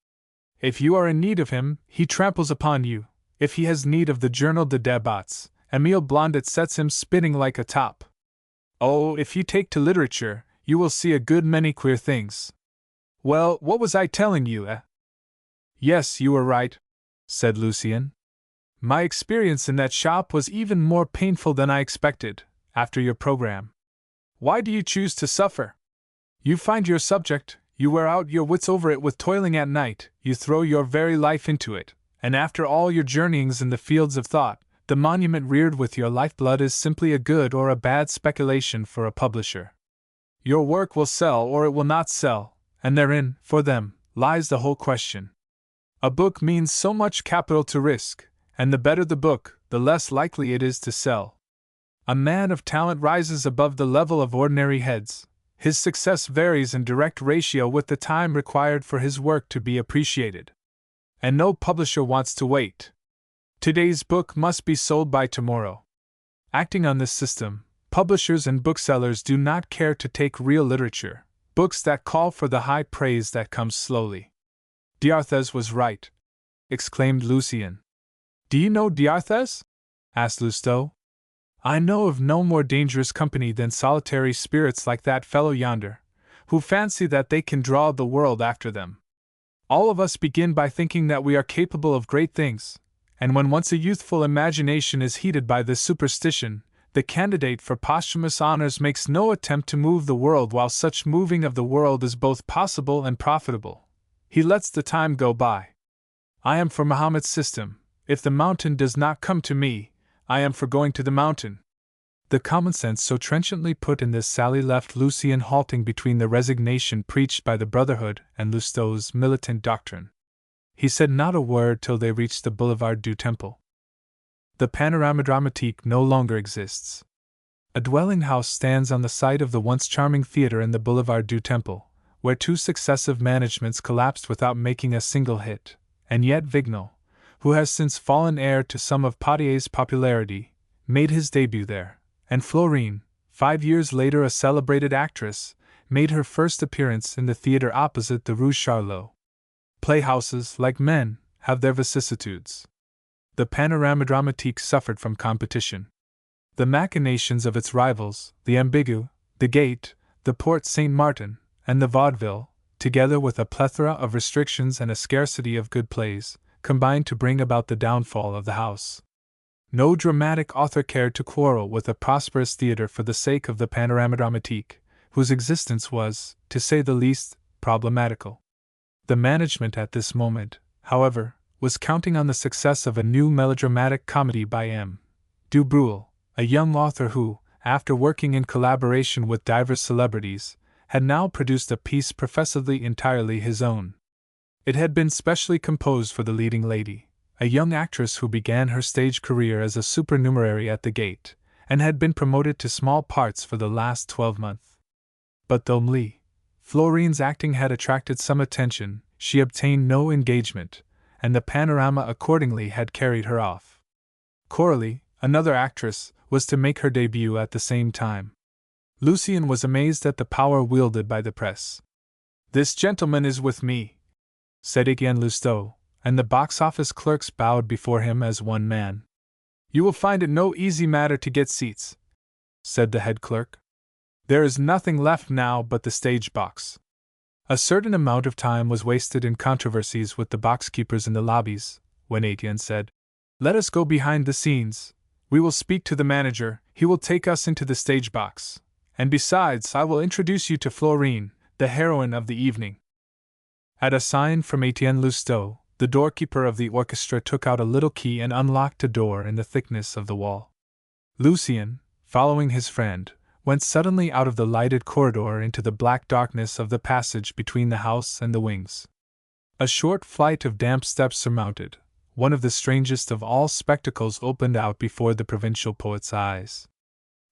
"If you are in need of him, he tramples upon you. If he has need of the Journal de Débats, Émile Blondet sets him spinning like a top. Oh, if you take to literature, you will see a good many queer things. Well, what was I telling you, eh?" "Yes, you were right," said Lucien. "My experience in that shop was even more painful than I expected, after your program. Why do you choose to suffer? You find your subject, you wear out your wits over it with toiling at night, you throw your very life into it, and after all your journeyings in the fields of thought, the monument reared with your lifeblood is simply a good or a bad speculation for a publisher. Your work will sell or it will not sell, and therein, for them, lies the whole question. A book means so much capital to risk, and the better the book, the less likely it is to sell. A man of talent rises above the level of ordinary heads. His success varies in direct ratio with the time required for his work to be appreciated. And no publisher wants to wait. Today's book must be sold by tomorrow. Acting on this system, publishers and booksellers do not care to take real literature, books that call for the high praise that comes slowly." "D'Arthez was right," exclaimed Lucien. "Do you know D'Arthez?" asked Lousteau. "I know of no more dangerous company than solitary spirits like that fellow yonder, who fancy that they can draw the world after them." All of us begin by thinking that we are capable of great things, and when once a youthful imagination is heated by this superstition, the candidate for posthumous honors makes no attempt to move the world while such moving of the world is both possible and profitable. He lets the time go by. I am for Mahomet's system. If the mountain does not come to me, I am for going to the mountain. The common sense so trenchantly put in this sally left Lucien halting between the resignation preached by the Brotherhood and Lousteau's militant doctrine. He said not a word till they reached the Boulevard du Temple. The Panorama Dramatique no longer exists. A dwelling house stands on the site of the once charming theatre in the Boulevard du Temple, where 2 successive managements collapsed without making a single hit, and yet Vignal, who has since fallen heir to some of Potier's popularity, made his debut there, and Florine, 5 years later a celebrated actress, made her first appearance in the theatre opposite the Rue Charlot. Playhouses, like men, have their vicissitudes. The Panorama Dramatique suffered from competition. The machinations of its rivals, the Ambigu, the Gate, the Porte Saint Martin, and the Vaudeville, together with a plethora of restrictions and a scarcity of good plays, combined to bring about the downfall of the house. No dramatic author cared to quarrel with a prosperous theatre for the sake of the Panorama Dramatique, whose existence was, to say the least, problematical. The management at this moment, however, was counting on the success of a new melodramatic comedy by M. Du Breul, a young author who, after working in collaboration with divers celebrities, had now produced a piece professedly entirely his own. It had been specially composed for the leading lady, a young actress who began her stage career as a supernumerary at the Gate, and had been promoted to small parts for the last 12 months. But though Florine's acting had attracted some attention, she obtained no engagement, and the Panorama accordingly had carried her off. Coralie, another actress, was to make her debut at the same time. Lucien was amazed at the power wielded by the press. "This gentleman is with me," said Etienne Lousteau, and the box-office clerks bowed before him as one man. "You will find it no easy matter to get seats," said the head clerk. "There is nothing left now but the stage box." A certain amount of time was wasted in controversies with the box-keepers in the lobbies, when Etienne said, "Let us go behind the scenes. We will speak to the manager, he will take us into the stage box. And besides, I will introduce you to Florine, the heroine of the evening." At a sign from Etienne Lousteau, the doorkeeper of the orchestra took out a little key and unlocked a door in the thickness of the wall. Lucien, following his friend, went suddenly out of the lighted corridor into the black darkness of the passage between the house and the wings. A short flight of damp steps surmounted, one of the strangest of all spectacles opened out before the provincial poet's eyes.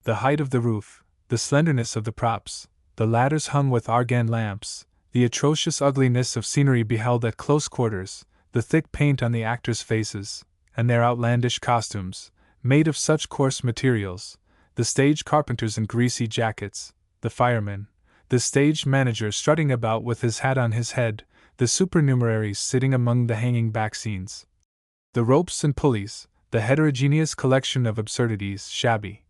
The height of the roof, the slenderness of the props, the ladders hung with argand lamps, the atrocious ugliness of scenery beheld at close quarters, the thick paint on the actors' faces, and their outlandish costumes, made of such coarse materials, the stage carpenters in greasy jackets, the firemen, the stage manager strutting about with his hat on his head, the supernumeraries sitting among the hanging back scenes, the ropes and pulleys, the heterogeneous collection of absurdities, shabby,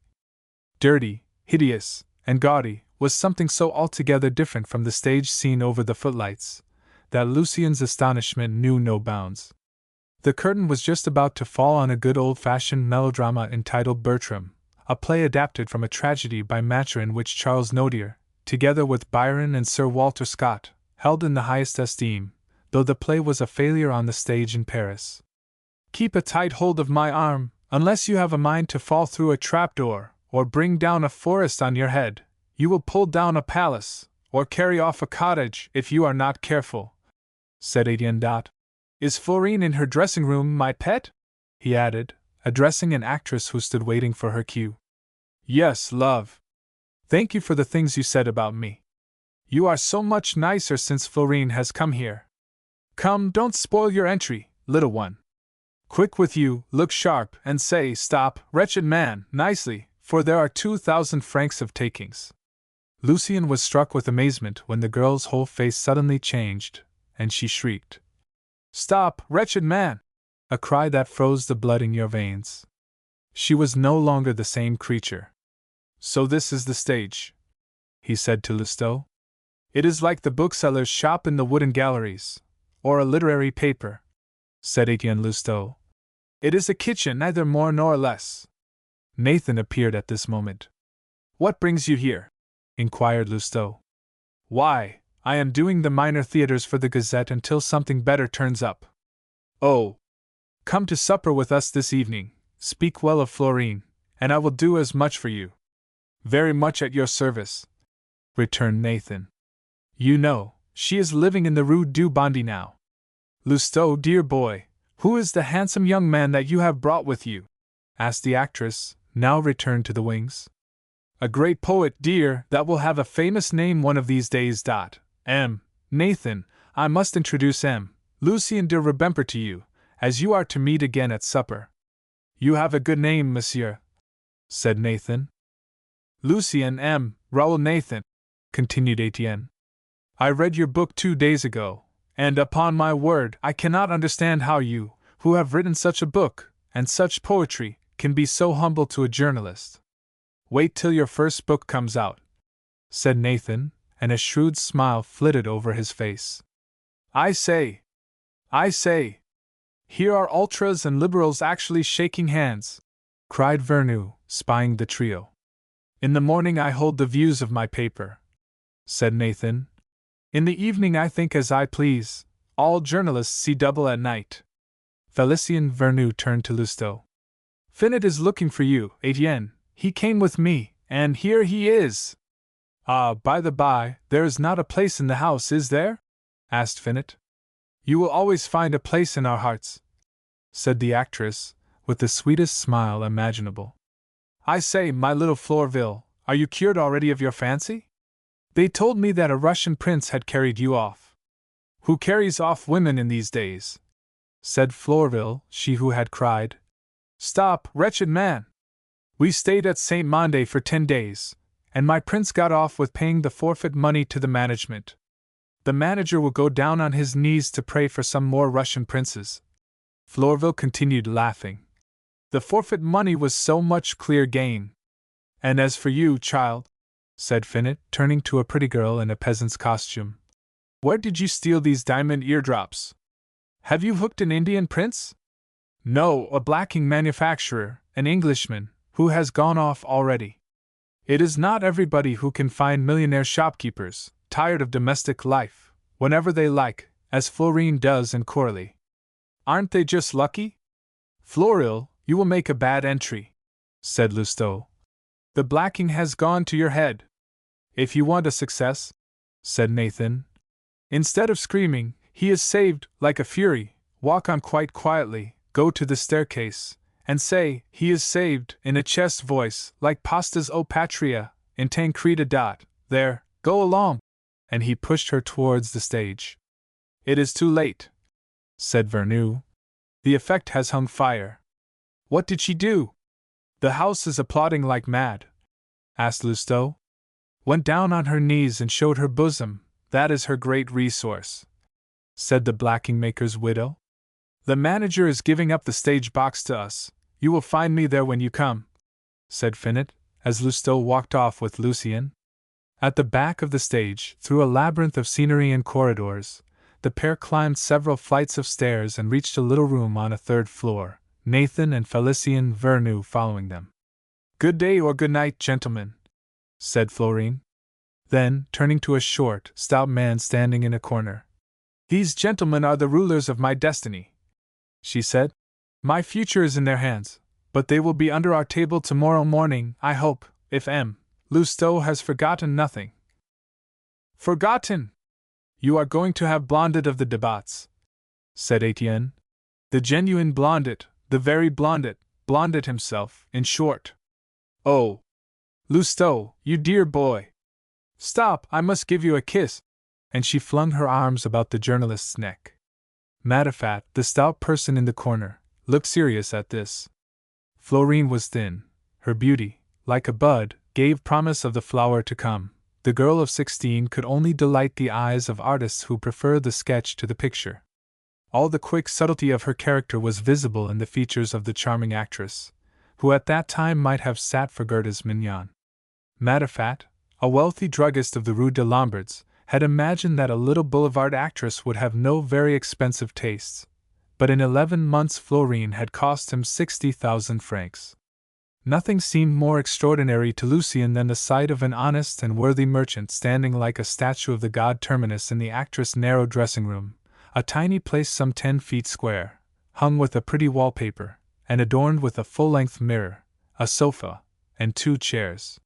dirty, hideous, and gaudy, was something so altogether different from the stage scene over the footlights, that Lucien's astonishment knew no bounds. The curtain was just about to fall on a good old-fashioned melodrama entitled Bertram, a play adapted from a tragedy by Maturin which Charles Nodier, together with Byron and Sir Walter Scott, held in the highest esteem, though the play was a failure on the stage in Paris. "Keep a tight hold of my arm, unless you have a mind to fall through a trapdoor, or bring down a forest on your head. You will pull down a palace, or carry off a cottage if you are not careful," said Etienne. "Is Florine in her dressing-room, my pet?" he added, addressing an actress who stood waiting for her cue. "Yes, love. Thank you for the things you said about me. You are so much nicer since Florine has come here. Come, don't spoil your entry, little one. Quick with you, look sharp, and say, 'Stop, wretched man,' nicely, for there are 2,000 francs of takings." Lucien was struck with amazement when the girl's whole face suddenly changed, and she shrieked, "Stop, wretched man!" a cry that froze the blood in your veins. She was no longer the same creature. "So this is the stage," he said to Lousteau. "It is like the bookseller's shop in the wooden galleries, or a literary paper, said Etienne Lousteau. It is a kitchen, neither more nor less. Nathan appeared at this moment. What brings you here? Inquired Lousteau. Why, I am doing the minor theatres for the Gazette until something better turns up. Oh! Come to supper with us this evening, speak well of Florine, and I will do as much for you. Very much at your service, returned Nathan. You know, she is living in the Rue du Bondy now. Lousteau, dear boy, who is the handsome young man that you have brought with you? Asked the actress, now returned to the wings. A great poet, dear, that will have a famous name one of these days. M. Nathan, I must introduce M. Lucien de Rubempré to you, as you are to meet again at supper. You have a good name, monsieur, said Nathan. Lucien M. Raoul Nathan, continued Etienne. I read your book 2 days ago, and upon my word I cannot understand how you, who have written such a book, and such poetry, can be so humble to a journalist. Wait till your first book comes out, said Nathan, and a shrewd smile flitted over his face. I say! Here are ultras and liberals actually shaking hands, cried Vernou, spying the trio. In the morning I hold the views of my paper, said Nathan. In the evening I think as I please. All journalists see double at night. Félicien Vernou turned to Lousteau. Finot is looking for you, Etienne. He came with me, and here he is. Ah, by the by, there is not a place in the house, is there? Asked Finot. You will always find a place in our hearts, said the actress, with the sweetest smile imaginable. I say, my little Florville, are you cured already of your fancy? They told me that a Russian prince had carried you off. Who carries off women in these days? Said Florville, she who had cried. Stop, wretched man! We stayed at Saint Mandé for 10 days, and my prince got off with paying the forfeit money to the management. The manager will go down on his knees to pray for some more Russian princes. Florville continued laughing. The forfeit money was so much clear gain. And as for you, child, said Finot, turning to a pretty girl in a peasant's costume, where did you steal these diamond eardrops? Have you hooked an Indian prince? No, a blacking manufacturer, an Englishman, who has gone off already. It is not everybody who can find millionaire shopkeepers, tired of domestic life, whenever they like, as Florine does in Coralie. Aren't they just lucky? Floril, you will make a bad entry, said Lousteau. The blacking has gone to your head. If you want a success, said Nathan. Instead of screaming, he is saved, like a fury, walk on quite quietly, go to the staircase, and say, he is saved, in a chest voice, like Pasta's O Patria, in Tancredi. There, go along! And he pushed her towards the stage. It is too late, said Vernou. The effect has hung fire. What did she do? The house is applauding like mad, asked Lousteau. Went down on her knees and showed her bosom, that is her great resource, said the blacking maker's widow. The manager is giving up the stage box to us. You will find me there when you come, said Finot, as Lousteau walked off with Lucien. At the back of the stage, through a labyrinth of scenery and corridors, the pair climbed several flights of stairs and reached a little room on a 3rd floor, Nathan and Félicien Vernou following them. Good day or good night, gentlemen, said Florine. Then, turning to a short, stout man standing in a corner. These gentlemen are the rulers of my destiny, she said. My future is in their hands, but they will be under our table tomorrow morning, I hope, if M. Lousteau has forgotten nothing. Forgotten! You are going to have Blondet of the Debats, said Etienne. The genuine Blondet, the very Blondet, Blondet himself, in short. Oh! Lousteau, you dear boy! Stop, I must give you a kiss! And she flung her arms about the journalist's neck. Matifat, the stout person in the corner, looked serious at this. Florine was thin. Her beauty, like a bud, gave promise of the flower to come. The girl of 16 could only delight the eyes of artists who prefer the sketch to the picture. All the quick subtlety of her character was visible in the features of the charming actress, who at that time might have sat for Goethe's Mignon. Matifat, a wealthy druggist of the Rue de Lombards, had imagined that a little boulevard actress would have no very expensive tastes, but in 11 months Florine had cost him 60,000 francs. Nothing seemed more extraordinary to Lucien than the sight of an honest and worthy merchant standing like a statue of the god Terminus in the actress' narrow dressing-room, a tiny place some 10 feet square, hung with a pretty wallpaper, and adorned with a full-length mirror, a sofa, and 2 chairs.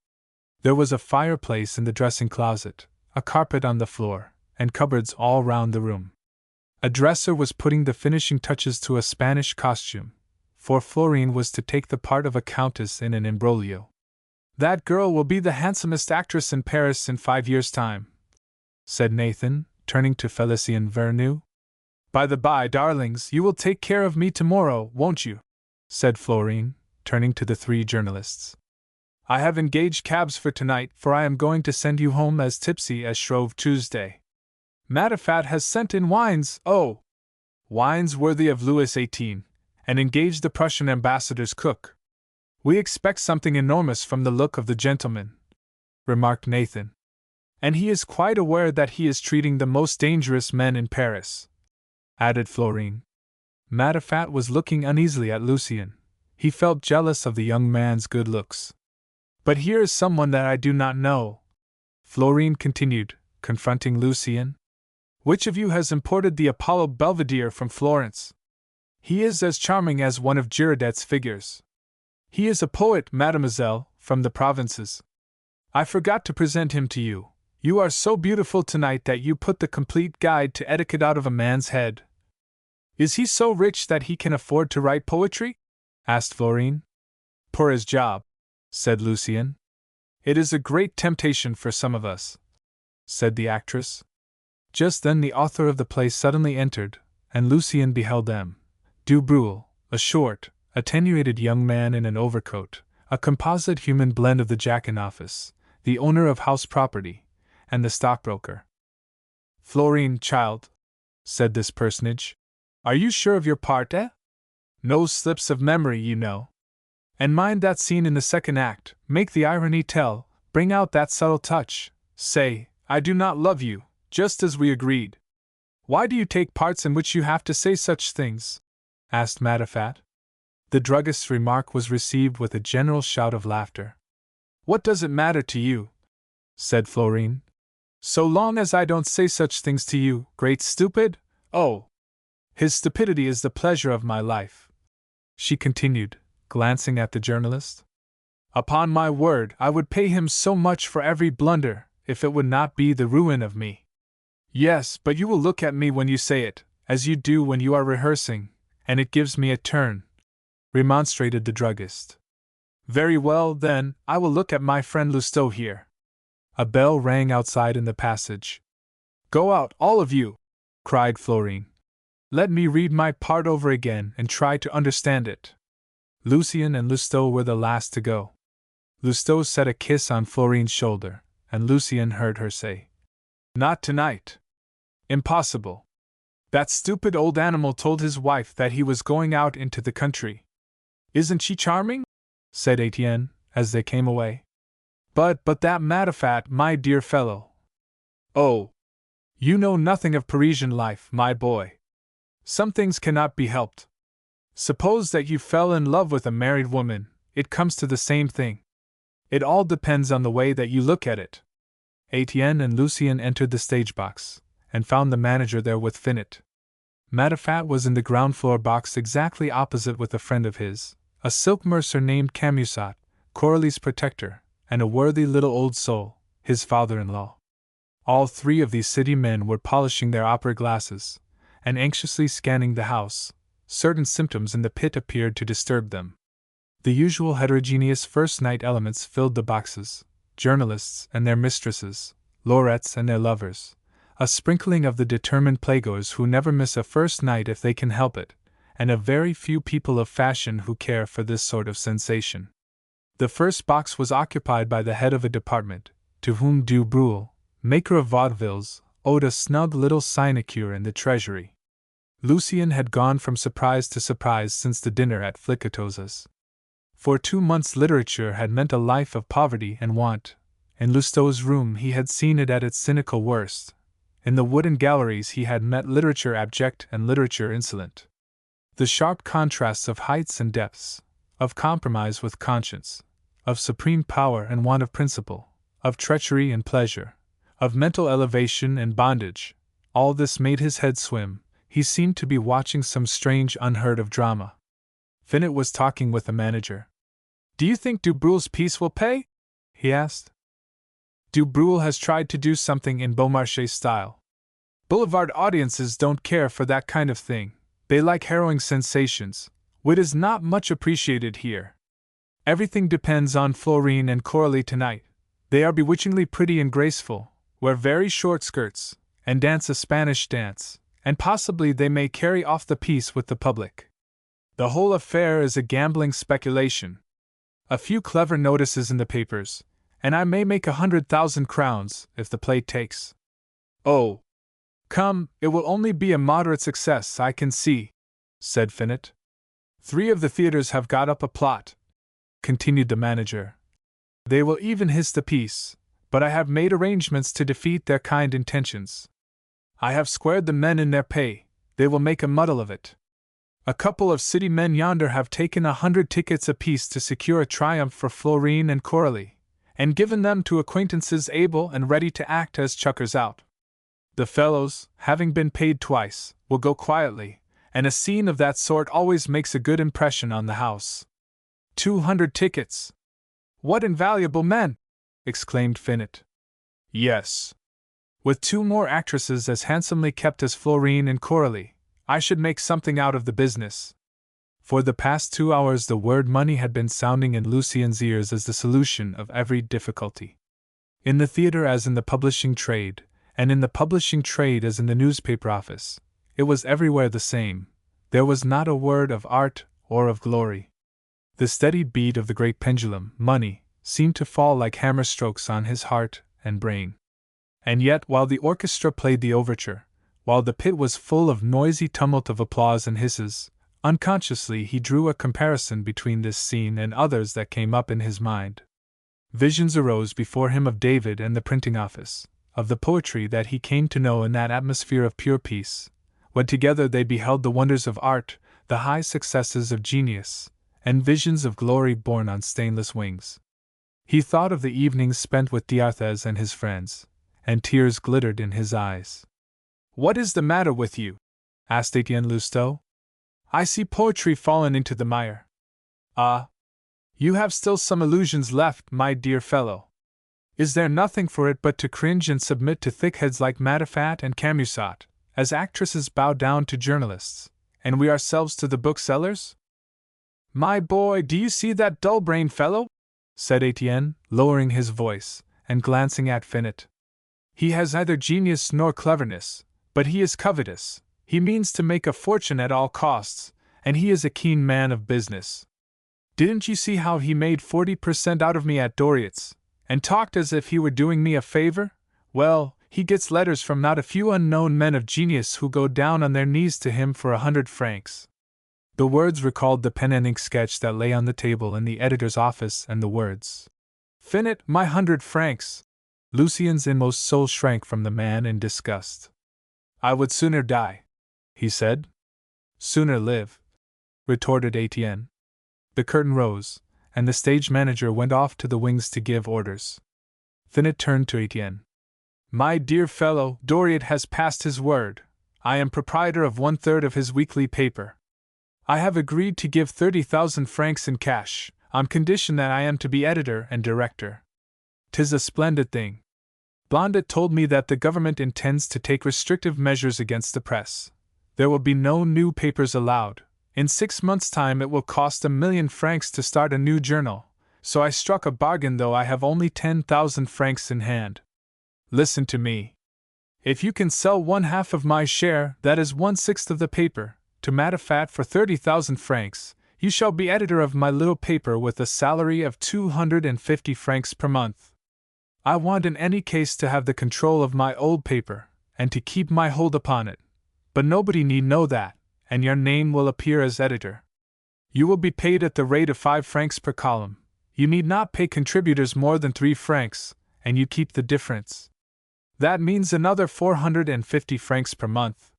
There was a fireplace in the dressing-closet, a carpet on the floor, and cupboards all round the room. A dresser was putting the finishing touches to a Spanish costume, for Florine was to take the part of a countess in an imbroglio. "That girl will be the handsomest actress in Paris in 5 years' time," said Nathan, turning to Félicien Vernou. "By the by, darlings, you will take care of me tomorrow, won't you?" said Florine, turning to the 3 journalists. "I have engaged cabs for tonight, for I am going to send you home as tipsy as Shrove Tuesday. Matifat has sent in wines, wines worthy of Louis XVIII, and engaged the Prussian ambassador's cook. We expect something enormous from the look of the gentleman," remarked Nathan. "And he is quite aware that he is treating the most dangerous men in Paris," added Florine. Matifat was looking uneasily at Lucien. He felt jealous of the young man's good looks. "But here is someone that I do not know," Florine continued, confronting Lucien. "Which of you has imported the Apollo Belvedere from Florence? He is as charming as one of Girodet's figures. He is a poet, mademoiselle, from the provinces. I forgot to present him to you. You are so beautiful tonight that you put the complete guide to etiquette out of a man's head." "Is he so rich that he can afford to write poetry?" asked Florine. "Pour his job," said Lucien. "It is a great temptation for some of us," said the actress. Just then the author of the play suddenly entered, and Lucien beheld them. Du Breul, a short, attenuated young man in an overcoat, a composite human blend of the jack-in-office, the owner of house property, and the stockbroker. "Florine, child," said this personage, "are you sure of your part, eh? No slips of memory, you know. And mind that scene in the second act, make the irony tell, bring out that subtle touch, say, 'I do not love you,' just as we agreed. Why do you take parts in which you have to say such things?" asked Matifat. The druggist's remark was received with a general shout of laughter. "What does it matter to you?" said Florine. "So long as I don't say such things to you, great stupid? Oh! His stupidity is the pleasure of my life," she continued, glancing at the journalist. "Upon my word, I would pay him so much for every blunder, if it would not be the ruin of me." "Yes, but you will look at me when you say it, as you do when you are rehearsing, and it gives me a turn," remonstrated the druggist. "Very well, then, I will look at my friend Lousteau here." A bell rang outside in the passage. "Go out, all of you!" cried Florine. "Let me read my part over again and try to understand it." Lucien and Lousteau were the last to go. Lousteau set a kiss on Florine's shoulder, and Lucien heard her say, "Not tonight. Impossible. That stupid old animal told his wife that he was going out into the country." "Isn't she charming?" said Etienne, as they came away. But that Matifat, my dear fellow." "Oh! You know nothing of Parisian life, my boy. Some things cannot be helped. Suppose that you fell in love with a married woman, it comes to the same thing. It all depends on the way that you look at it." Etienne and Lucien entered the stage box, and found the manager there with Finot. Matifat was in the ground floor box exactly opposite with a friend of his, a silk mercer named Camusat, Coralie's protector, and a worthy little old soul, his father-in-law. All 3 of these city men were polishing their opera glasses, and anxiously scanning the house. Certain symptoms in the pit appeared to disturb them. The usual heterogeneous first-night elements filled the boxes: journalists and their mistresses, laureates and their lovers, a sprinkling of the determined playgoers who never miss a first night if they can help it, and a very few people of fashion who care for this sort of sensation. The first box was occupied by the head of a department, to whom Du Breul, maker of vaudevilles, owed a snug little sinecure in the treasury. Lucien had gone from surprise to surprise since the dinner at Flicatosa's. For 2 months literature had meant a life of poverty and want, In Lousteau's room he had seen it at its cynical worst. In the wooden galleries he had met literature abject and literature insolent. The sharp contrasts of heights and depths, of compromise with conscience, of supreme power and want of principle, of treachery and pleasure, of mental elevation and bondage, all this made his head swim. He seemed to be watching some strange unheard of drama. Finot was talking with the manager. "Do you think Du Bruel's piece will pay?" he asked. "Du Bruel has tried to do something in Beaumarchais style. Boulevard audiences don't care for that kind of thing. They like harrowing sensations. Wit is not much appreciated here. Everything depends on Florine and Coralie tonight. They are bewitchingly pretty and graceful, wear very short skirts, and dance a Spanish dance, and possibly they may carry off the piece with the public. The whole affair is a gambling speculation. A few clever notices in the papers, and I may make 100,000 crowns if the play takes." "Oh! Come, it will only be a moderate success, I can see," said Finot. "3 of the theaters have got up a plot," continued the manager. "They will even hiss the piece, but I have made arrangements to defeat their kind intentions. I have squared the men in their pay, they will make a muddle of it. A couple of city men yonder have taken 100 tickets apiece to secure a triumph for Florine and Coralie, and given them to acquaintances able and ready to act as chuckers out. The fellows, having been paid twice, will go quietly, and a scene of that sort always makes a good impression on the house. 200 tickets! What invaluable men!" exclaimed Finot. "Yes. With 2 more actresses as handsomely kept as Florine and Coralie, I should make something out of the business." For the past 2 hours the word money had been sounding in Lucien's ears as the solution of every difficulty. In the theater as in the publishing trade, and in the publishing trade as in the newspaper office, it was everywhere the same. There was not a word of art or of glory. The steady beat of the great pendulum, money, seemed to fall like hammer strokes on his heart and brain. And yet, while the orchestra played the overture, while the pit was full of noisy tumult of applause and hisses, unconsciously he drew a comparison between this scene and others that came up in his mind. Visions arose before him of David and the printing office, of the poetry that he came to know in that atmosphere of pure peace, when together they beheld the wonders of art, the high successes of genius, and visions of glory borne on stainless wings. He thought of the evenings spent with d'Arthez and his friends, and tears glittered in his eyes. "What is the matter with you?" asked Etienne Lousteau. "I see poetry fallen into the mire." "Ah! You have still some illusions left, my dear fellow. Is there nothing for it but to cringe and submit to thickheads like Matifat and Camusat, as actresses bow down to journalists, and we ourselves to the booksellers?" "My boy, do you see that dull-brained fellow?" said Etienne, lowering his voice, and glancing at Finot. "He has neither genius nor cleverness, but he is covetous. He means to make a fortune at all costs, and he is a keen man of business. Didn't you see how he made 40% out of me at Doriot's, and talked as if he were doing me a favor? Well, he gets letters from not a few unknown men of genius who go down on their knees to him for 100 francs. The words recalled the pen and ink sketch that lay on the table in the editor's office, and the words, "Finot, my 100 francs!" Lucien's inmost soul shrank from the man in disgust. "I would sooner die," he said. "Sooner live," retorted Etienne. The curtain rose, and the stage manager went off to the wings to give orders. Finot turned to Etienne. "My dear fellow, Doriot has passed his word. I am proprietor of 1/3 of his weekly paper. I have agreed to give 30,000 francs in cash, on condition that I am to be editor and director. 'Tis a splendid thing. Blondet told me that the government intends to take restrictive measures against the press. There will be no new papers allowed. In 6 months' time it will cost 1,000,000 francs to start a new journal, so I struck a bargain though I have only 10,000 francs in hand. Listen to me. If you can sell 1/2 of my share, that is 1/6 of the paper, to Matifat for 30,000 francs, you shall be editor of my little paper with a salary of 250 francs per month. I want in any case to have the control of my old paper, and to keep my hold upon it, but nobody need know that, and your name will appear as editor. You will be paid at the rate of 5 francs per column. You need not pay contributors more than 3 francs, and you keep the difference. That means another 450 francs per month.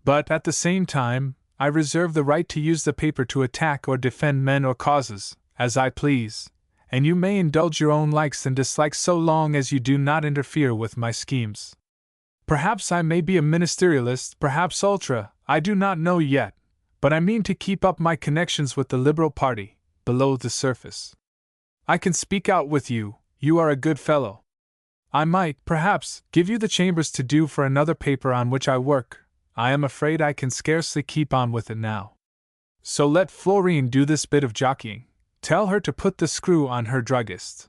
But at the same time, I reserve the right to use the paper to attack or defend men or causes, as I please, and you may indulge your own likes and dislikes so long as you do not interfere with my schemes. Perhaps I may be a ministerialist, perhaps ultra, I do not know yet, but I mean to keep up my connections with the Liberal Party, below the surface. I can speak out with you, you are a good fellow. I might, perhaps, give you the chambers to do for another paper on which I work. I am afraid I can scarcely keep on with it now. So let Florine do this bit of jockeying. Tell her to put the screw on her druggist.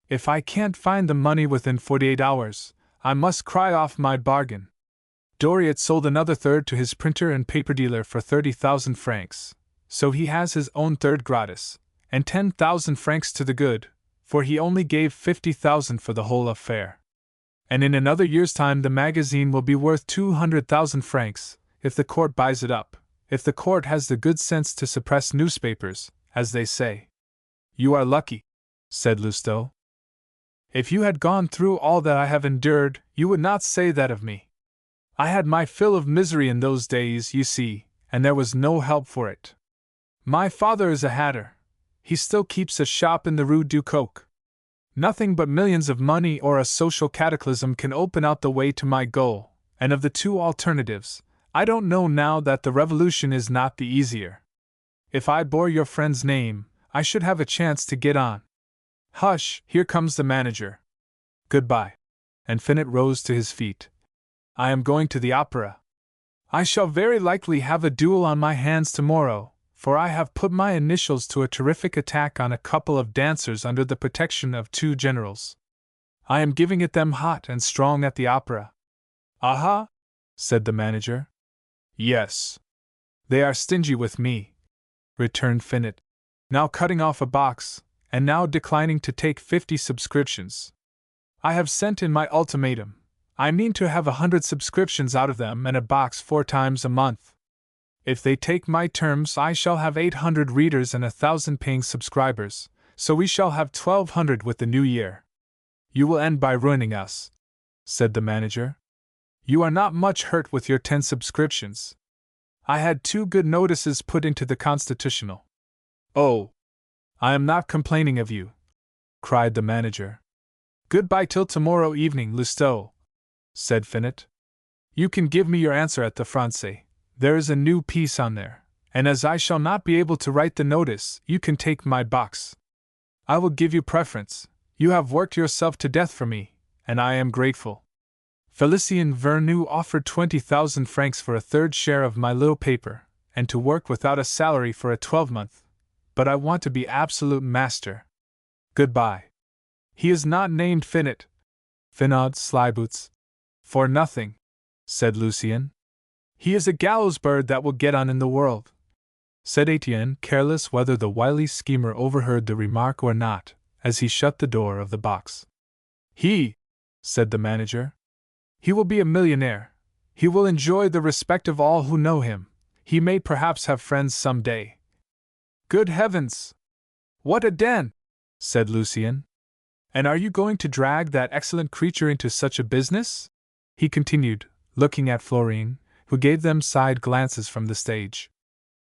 If I can't find the money within 48 hours, I must cry off my bargain. Doriot sold another third to his printer and paper dealer for 30,000 francs, so he has his own third gratis, and 10,000 francs to the good, for he only gave 50,000 for the whole affair. And in another year's time the magazine will be worth 200,000 francs, if the court buys it up, if the court has the good sense to suppress newspapers, as they say. You are lucky, said Lousteau. If you had gone through all that I have endured, you would not say that of me. I had my fill of misery in those days, you see, and there was no help for it. My father is a hatter. He still keeps a shop in the Rue du Coq. Nothing but millions of money or a social cataclysm can open out the way to my goal, and of the two alternatives, I don't know now that the revolution is not the easier. If I bore your friend's name, I should have a chance to get on. Hush, here comes the manager. Goodbye. And Finot rose to his feet. I am going to the opera. I shall very likely have a duel on my hands tomorrow, for I have put my initials to a terrific attack on a couple of dancers under the protection of 2 generals. I am giving it them hot and strong at the opera. Aha! said the manager. Yes. They are stingy with me, returned Finot, now cutting off a box, and now declining to take 50 subscriptions. I have sent in my ultimatum. I mean to have 100 subscriptions out of them and a box 4 times a month. If they take my terms, I shall have 800 readers and 1,000 paying subscribers, so we shall have 1,200 with the new year. You will end by ruining us, said the manager. You are not much hurt with your 10 subscriptions. I had 2 good notices put into the Constitutional. Oh, I am not complaining of you, cried the manager. Goodbye till tomorrow evening, Lousteau, said Finot. You can give me your answer at the Francais. There is a new piece on there, and as I shall not be able to write the notice, you can take my box. I will give you preference. You have worked yourself to death for me, and I am grateful. Felicien Vernou offered 20,000 francs for a third share of my little paper, and to work without a salary for a 12-month, but I want to be absolute master. Goodbye. He is not named Finot. Finot Slyboots. For nothing, said Lucien. He is a gallows bird that will get on in the world, said Etienne, careless whether the wily schemer overheard the remark or not, as he shut the door of the box. He, said the manager. He will be a millionaire. He will enjoy the respect of all who know him. He may perhaps have friends some day. Good heavens! What a den! Said Lucien. And are you going to drag that excellent creature into such a business? He continued, looking at Florine, who gave them side glances from the stage.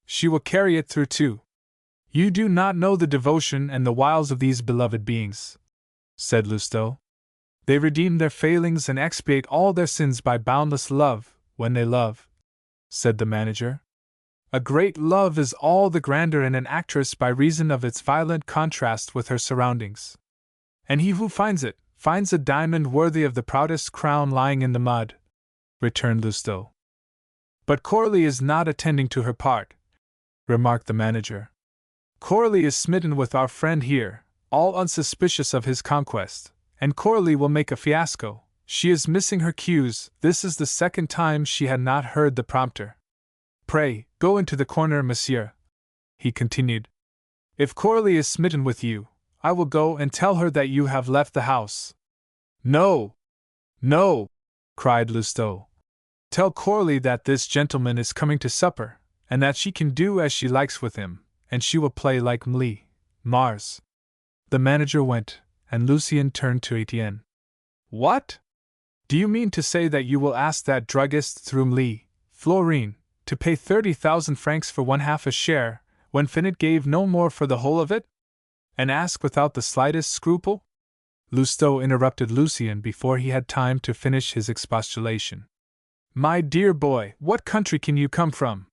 She will carry it through too. You do not know the devotion and the wiles of these beloved beings, said Lousteau. They redeem their failings and expiate all their sins by boundless love, when they love, said the manager. A great love is all the grander in an actress by reason of its violent contrast with her surroundings. And he who finds it, finds a diamond worthy of the proudest crown lying in the mud, returned Lousteau. But Coralie is not attending to her part, remarked the manager. Coralie is smitten with our friend here, all unsuspicious of his conquest, and Coralie will make a fiasco. She is missing her cues. This is the second time she had not heard the prompter. Pray, go into the corner, monsieur, he continued. If Coralie is smitten with you, I will go and tell her that you have left the house. No! No! Cried Lousteau. Tell Coralie that this gentleman is coming to supper, and that she can do as she likes with him, and she will play like Mars. The manager went, and Lucien turned to Etienne. What? Do you mean to say that you will ask that druggist through Florine, to pay 30,000 francs for 1/2 a share, when Finot gave no more for the whole of it? And ask without the slightest scruple? Lousteau interrupted Lucien before he had time to finish his expostulation. My dear boy, what country can you come from?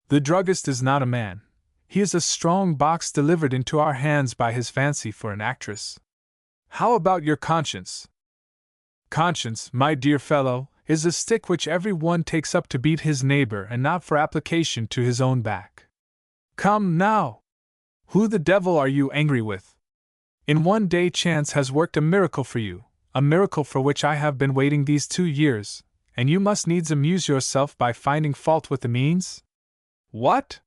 The druggist is not a man. He is a strong box delivered into our hands by his fancy for an actress. How about your conscience? Conscience, my dear fellow, is a stick which every one takes up to beat his neighbor and not for application to his own back. Come now! Who the devil are you angry with? In one day chance has worked a miracle for you, a miracle for which I have been waiting these 2 years, and you must needs amuse yourself by finding fault with the means? What?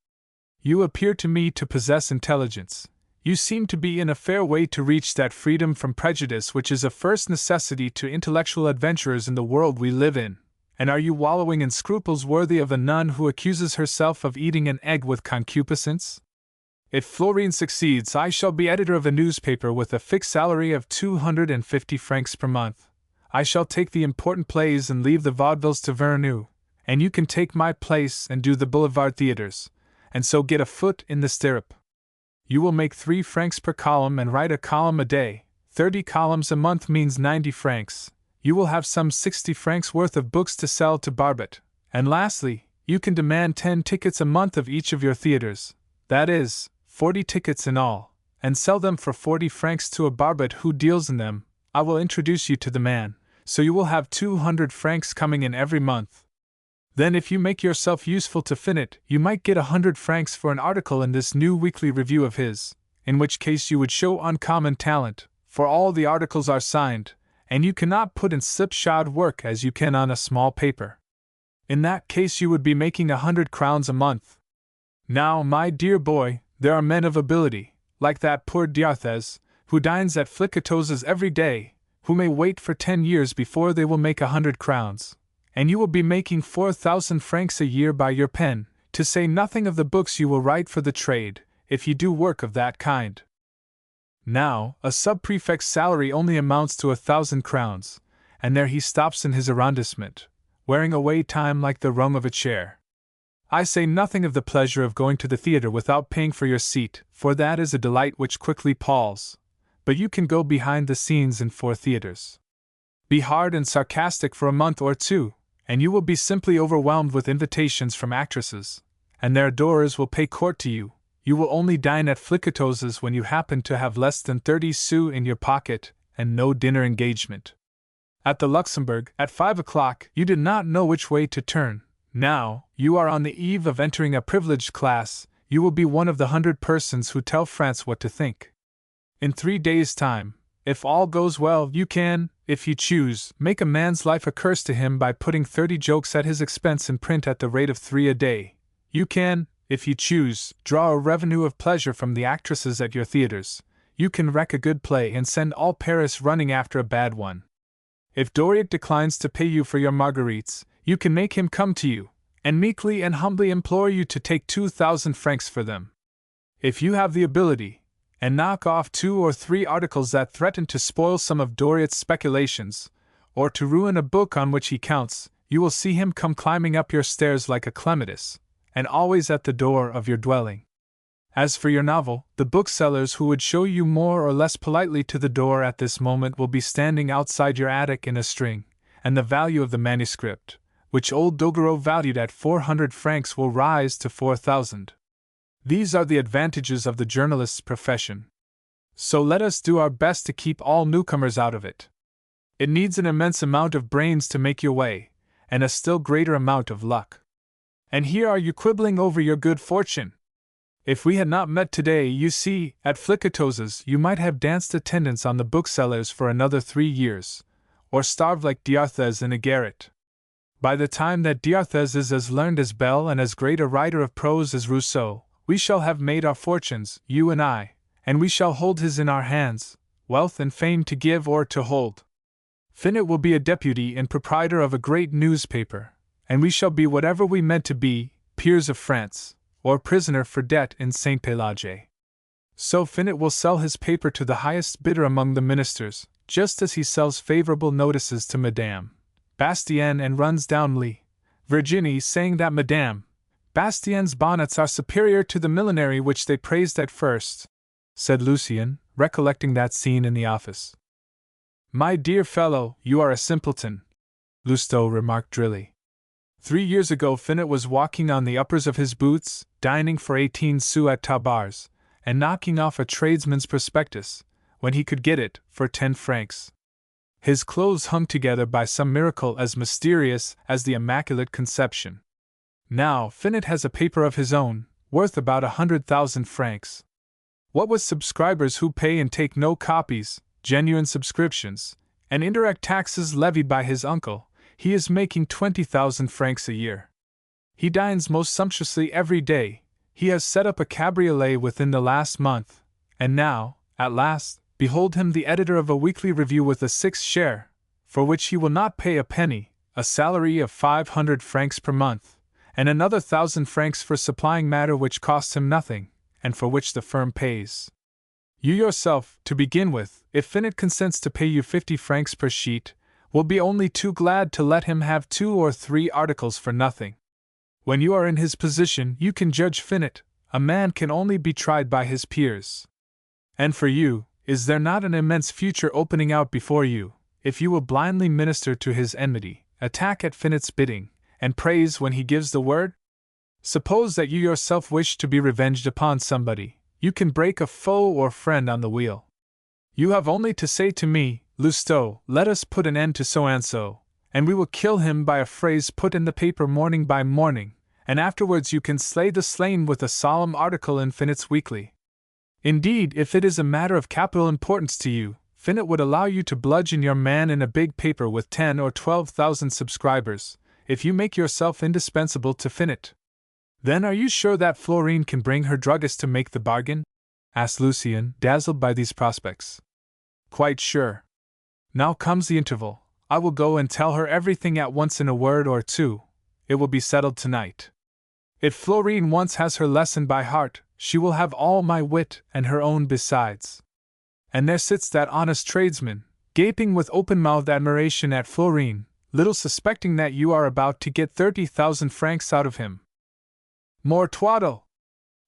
You appear to me to possess intelligence. You seem to be in a fair way to reach that freedom from prejudice which is a first necessity to intellectual adventurers in the world we live in, and are you wallowing in scruples worthy of a nun who accuses herself of eating an egg with concupiscence? If Florine succeeds, I shall be editor of a newspaper with a fixed salary of 250 francs per month. I shall take the important plays and leave the vaudevilles to Vernou, and you can take my place and do the boulevard theaters, and so get a foot in the stirrup. You will make 3 francs per column and write a column a day. 30 columns a month means 90 francs. You will have some 60 francs worth of books to sell to Barbet. And lastly, you can demand 10 tickets a month of each of your theaters. That is, 40 tickets in all, and sell them for 40 francs to a Barbet who deals in them. I will introduce you to the man, so you will have 200 francs coming in every month. Then if you make yourself useful to Finot, you might get 100 francs for an article in this new weekly review of his, in which case you would show uncommon talent, for all the articles are signed, and you cannot put in slipshod work as you can on a small paper. In that case you would be making 100 crowns a month. Now, my dear boy, there are men of ability, like that poor D'Arthez, who dines at Flicatos's every day, who may wait for 10 years before they will make 100 crowns. And you will be making 4,000 francs a year by your pen, to say nothing of the books you will write for the trade, if you do work of that kind. Now, a sub-prefect's salary only amounts to 1,000 crowns, and there he stops in his arrondissement, wearing away time like the rung of a chair. I say nothing of the pleasure of going to the theatre without paying for your seat, for that is a delight which quickly palls, but you can go behind the scenes in 4 theatres. Be hard and sarcastic for a month or 2, and you will be simply overwhelmed with invitations from actresses, and their adorers will pay court to you. You will only dine at Flicatos's when you happen to have less than 30 sous in your pocket, and no dinner engagement. At the Luxembourg, at 5 o'clock, you did not know which way to turn. Now, you are on the eve of entering a privileged class, you will be one of the 100 persons who tell France what to think. In 3 days' time, if all goes well, you can, if you choose, make a man's life a curse to him by putting 30 jokes at his expense in print at the rate of 3 a day. You can, if you choose, draw a revenue of pleasure from the actresses at your theaters. You can wreck a good play and send all Paris running after a bad one. If Doriot declines to pay you for your Marguerites, you can make him come to you, and meekly and humbly implore you to take 2,000 francs for them. If you have the ability, and knock off 2 or 3 articles that threaten to spoil some of Doriot's speculations, or to ruin a book on which he counts, you will see him come climbing up your stairs like a clematis, and always at the door of your dwelling. As for your novel, the booksellers who would show you more or less politely to the door at this moment will be standing outside your attic in a string, and the value of the manuscript, which old Doguereau valued at 400 francs, will rise to 4,000. These are the advantages of the journalist's profession. So let us do our best to keep all newcomers out of it. It needs an immense amount of brains to make your way, and a still greater amount of luck. And here are you quibbling over your good fortune. If we had not met today, you see, at Flicatos's, you might have danced attendance on the booksellers for another 3 years, or starved like D'Arthez in a garret. By the time that D'Arthez is as learned as Bell and as great a writer of prose as Rousseau, we shall have made our fortunes, you and I, and we shall hold his in our hands, wealth and fame to give or to hold. Finot will be a deputy and proprietor of a great newspaper, and we shall be whatever we meant to be, peers of France, or prisoner for debt in Saint-Pélagie. So Finot will sell his paper to the highest bidder among the ministers, just as he sells favorable notices to Madame Bastien and runs down Virginie saying that Madame Bastien's bonnets are superior to the millinery which they praised at first, said Lucien, recollecting that scene in the office. My dear fellow, you are a simpleton, Lousteau remarked drily. 3 years ago Finot was walking on the uppers of his boots, dining for 18 sous at Tabar's, and knocking off a tradesman's prospectus, when he could get it, for 10 francs. His clothes hung together by some miracle as mysterious as the Immaculate Conception. Now Finot has a paper of his own, worth about 100,000 francs. What with subscribers who pay and take no copies, genuine subscriptions, and indirect taxes levied by his uncle, he is making 20,000 francs a year. He dines most sumptuously every day. He has set up a cabriolet within the last month, and now, at last, behold him the editor of a weekly review with a 6th share, for which he will not pay a penny, a salary of 500 francs per month, and another 1,000 francs for supplying matter which costs him nothing, and for which the firm pays. You yourself, to begin with, if Finot consents to pay you 50 francs per sheet, will be only too glad to let him have 2 or 3 articles for nothing. When you are in his position, you can judge Finot. A man can only be tried by his peers. And for you, is there not an immense future opening out before you, if you will blindly minister to his enmity, attack at Finot's bidding, and praise when he gives the word? Suppose that you yourself wish to be revenged upon somebody, you can break a foe or friend on the wheel. You have only to say to me, Lousteau, let us put an end to so-and-so, and we will kill him by a phrase put in the paper morning by morning, and afterwards you can slay the slain with a solemn article in Finot's Weekly. Indeed, if it is a matter of capital importance to you, Finot would allow you to bludgeon your man in a big paper with 10 or 12,000 subscribers, if you make yourself indispensable to Finot. Then are you sure that Florine can bring her druggist to make the bargain? Asked Lucien, dazzled by these prospects. Quite sure. Now comes the interval. I will go and tell her everything at once in a word or two. It will be settled tonight. If Florine once has her lesson by heart, she will have all my wit and her own besides. And there sits that honest tradesman, gaping with open-mouthed admiration at Florine, little suspecting that you are about to get 30,000 francs out of him. More twaddle!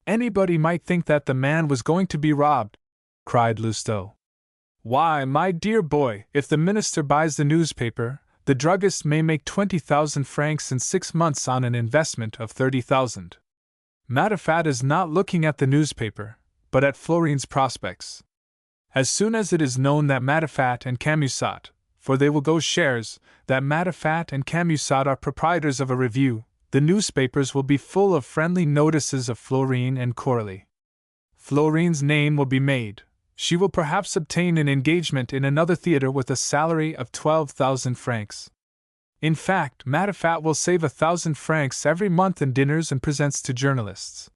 Anybody might think that the man was going to be robbed, cried Lousteau. Why, my dear boy, if the minister buys the newspaper, the druggist may make 20,000 francs in 6 months on an investment of 30,000. Matifat is not looking at the newspaper, but at Florine's prospects. As soon as it is known that Matifat and Camusat, for they will go shares, that Matifat and Camusat are proprietors of a review, the newspapers will be full of friendly notices of Florine and Coralie. Florine's name will be made. She will perhaps obtain an engagement in another theatre with a salary of 12,000 francs. In fact, Matifat will save 1,000 francs every month in dinners and presents to journalists.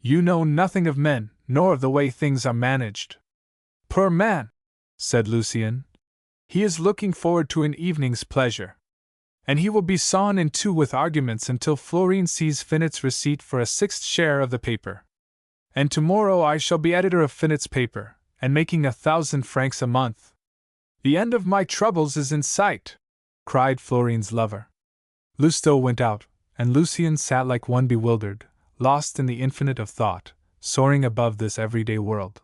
You know nothing of men, nor of the way things are managed. Poor man, said Lucien. He is looking forward to an evening's pleasure. And he will be sawn in two with arguments until Florine sees Finot's receipt for a 6th share of the paper. And tomorrow I shall be editor of Finot's paper, and making 1,000 francs a month. The end of my troubles is in sight, cried Florine's lover. Lousteau went out, and Lucien sat like one bewildered, lost in the infinite of thought, soaring above this everyday world.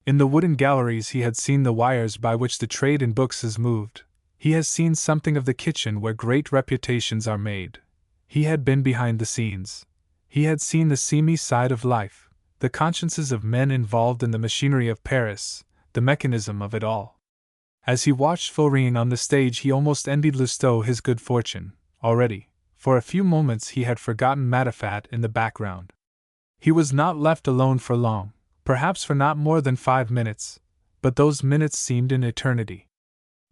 In the wooden galleries he had seen the wires by which the trade in books is moved. He has seen something of the kitchen where great reputations are made. He had been behind the scenes. He had seen the seamy side of life, the consciences of men involved in the machinery of Paris, the mechanism of it all. As he watched Florine on the stage he almost envied Lousteau his good fortune. Already, for a few moments he had forgotten Matifat in the background. He was not left alone for long, perhaps for not more than 5 minutes, but those minutes seemed an eternity.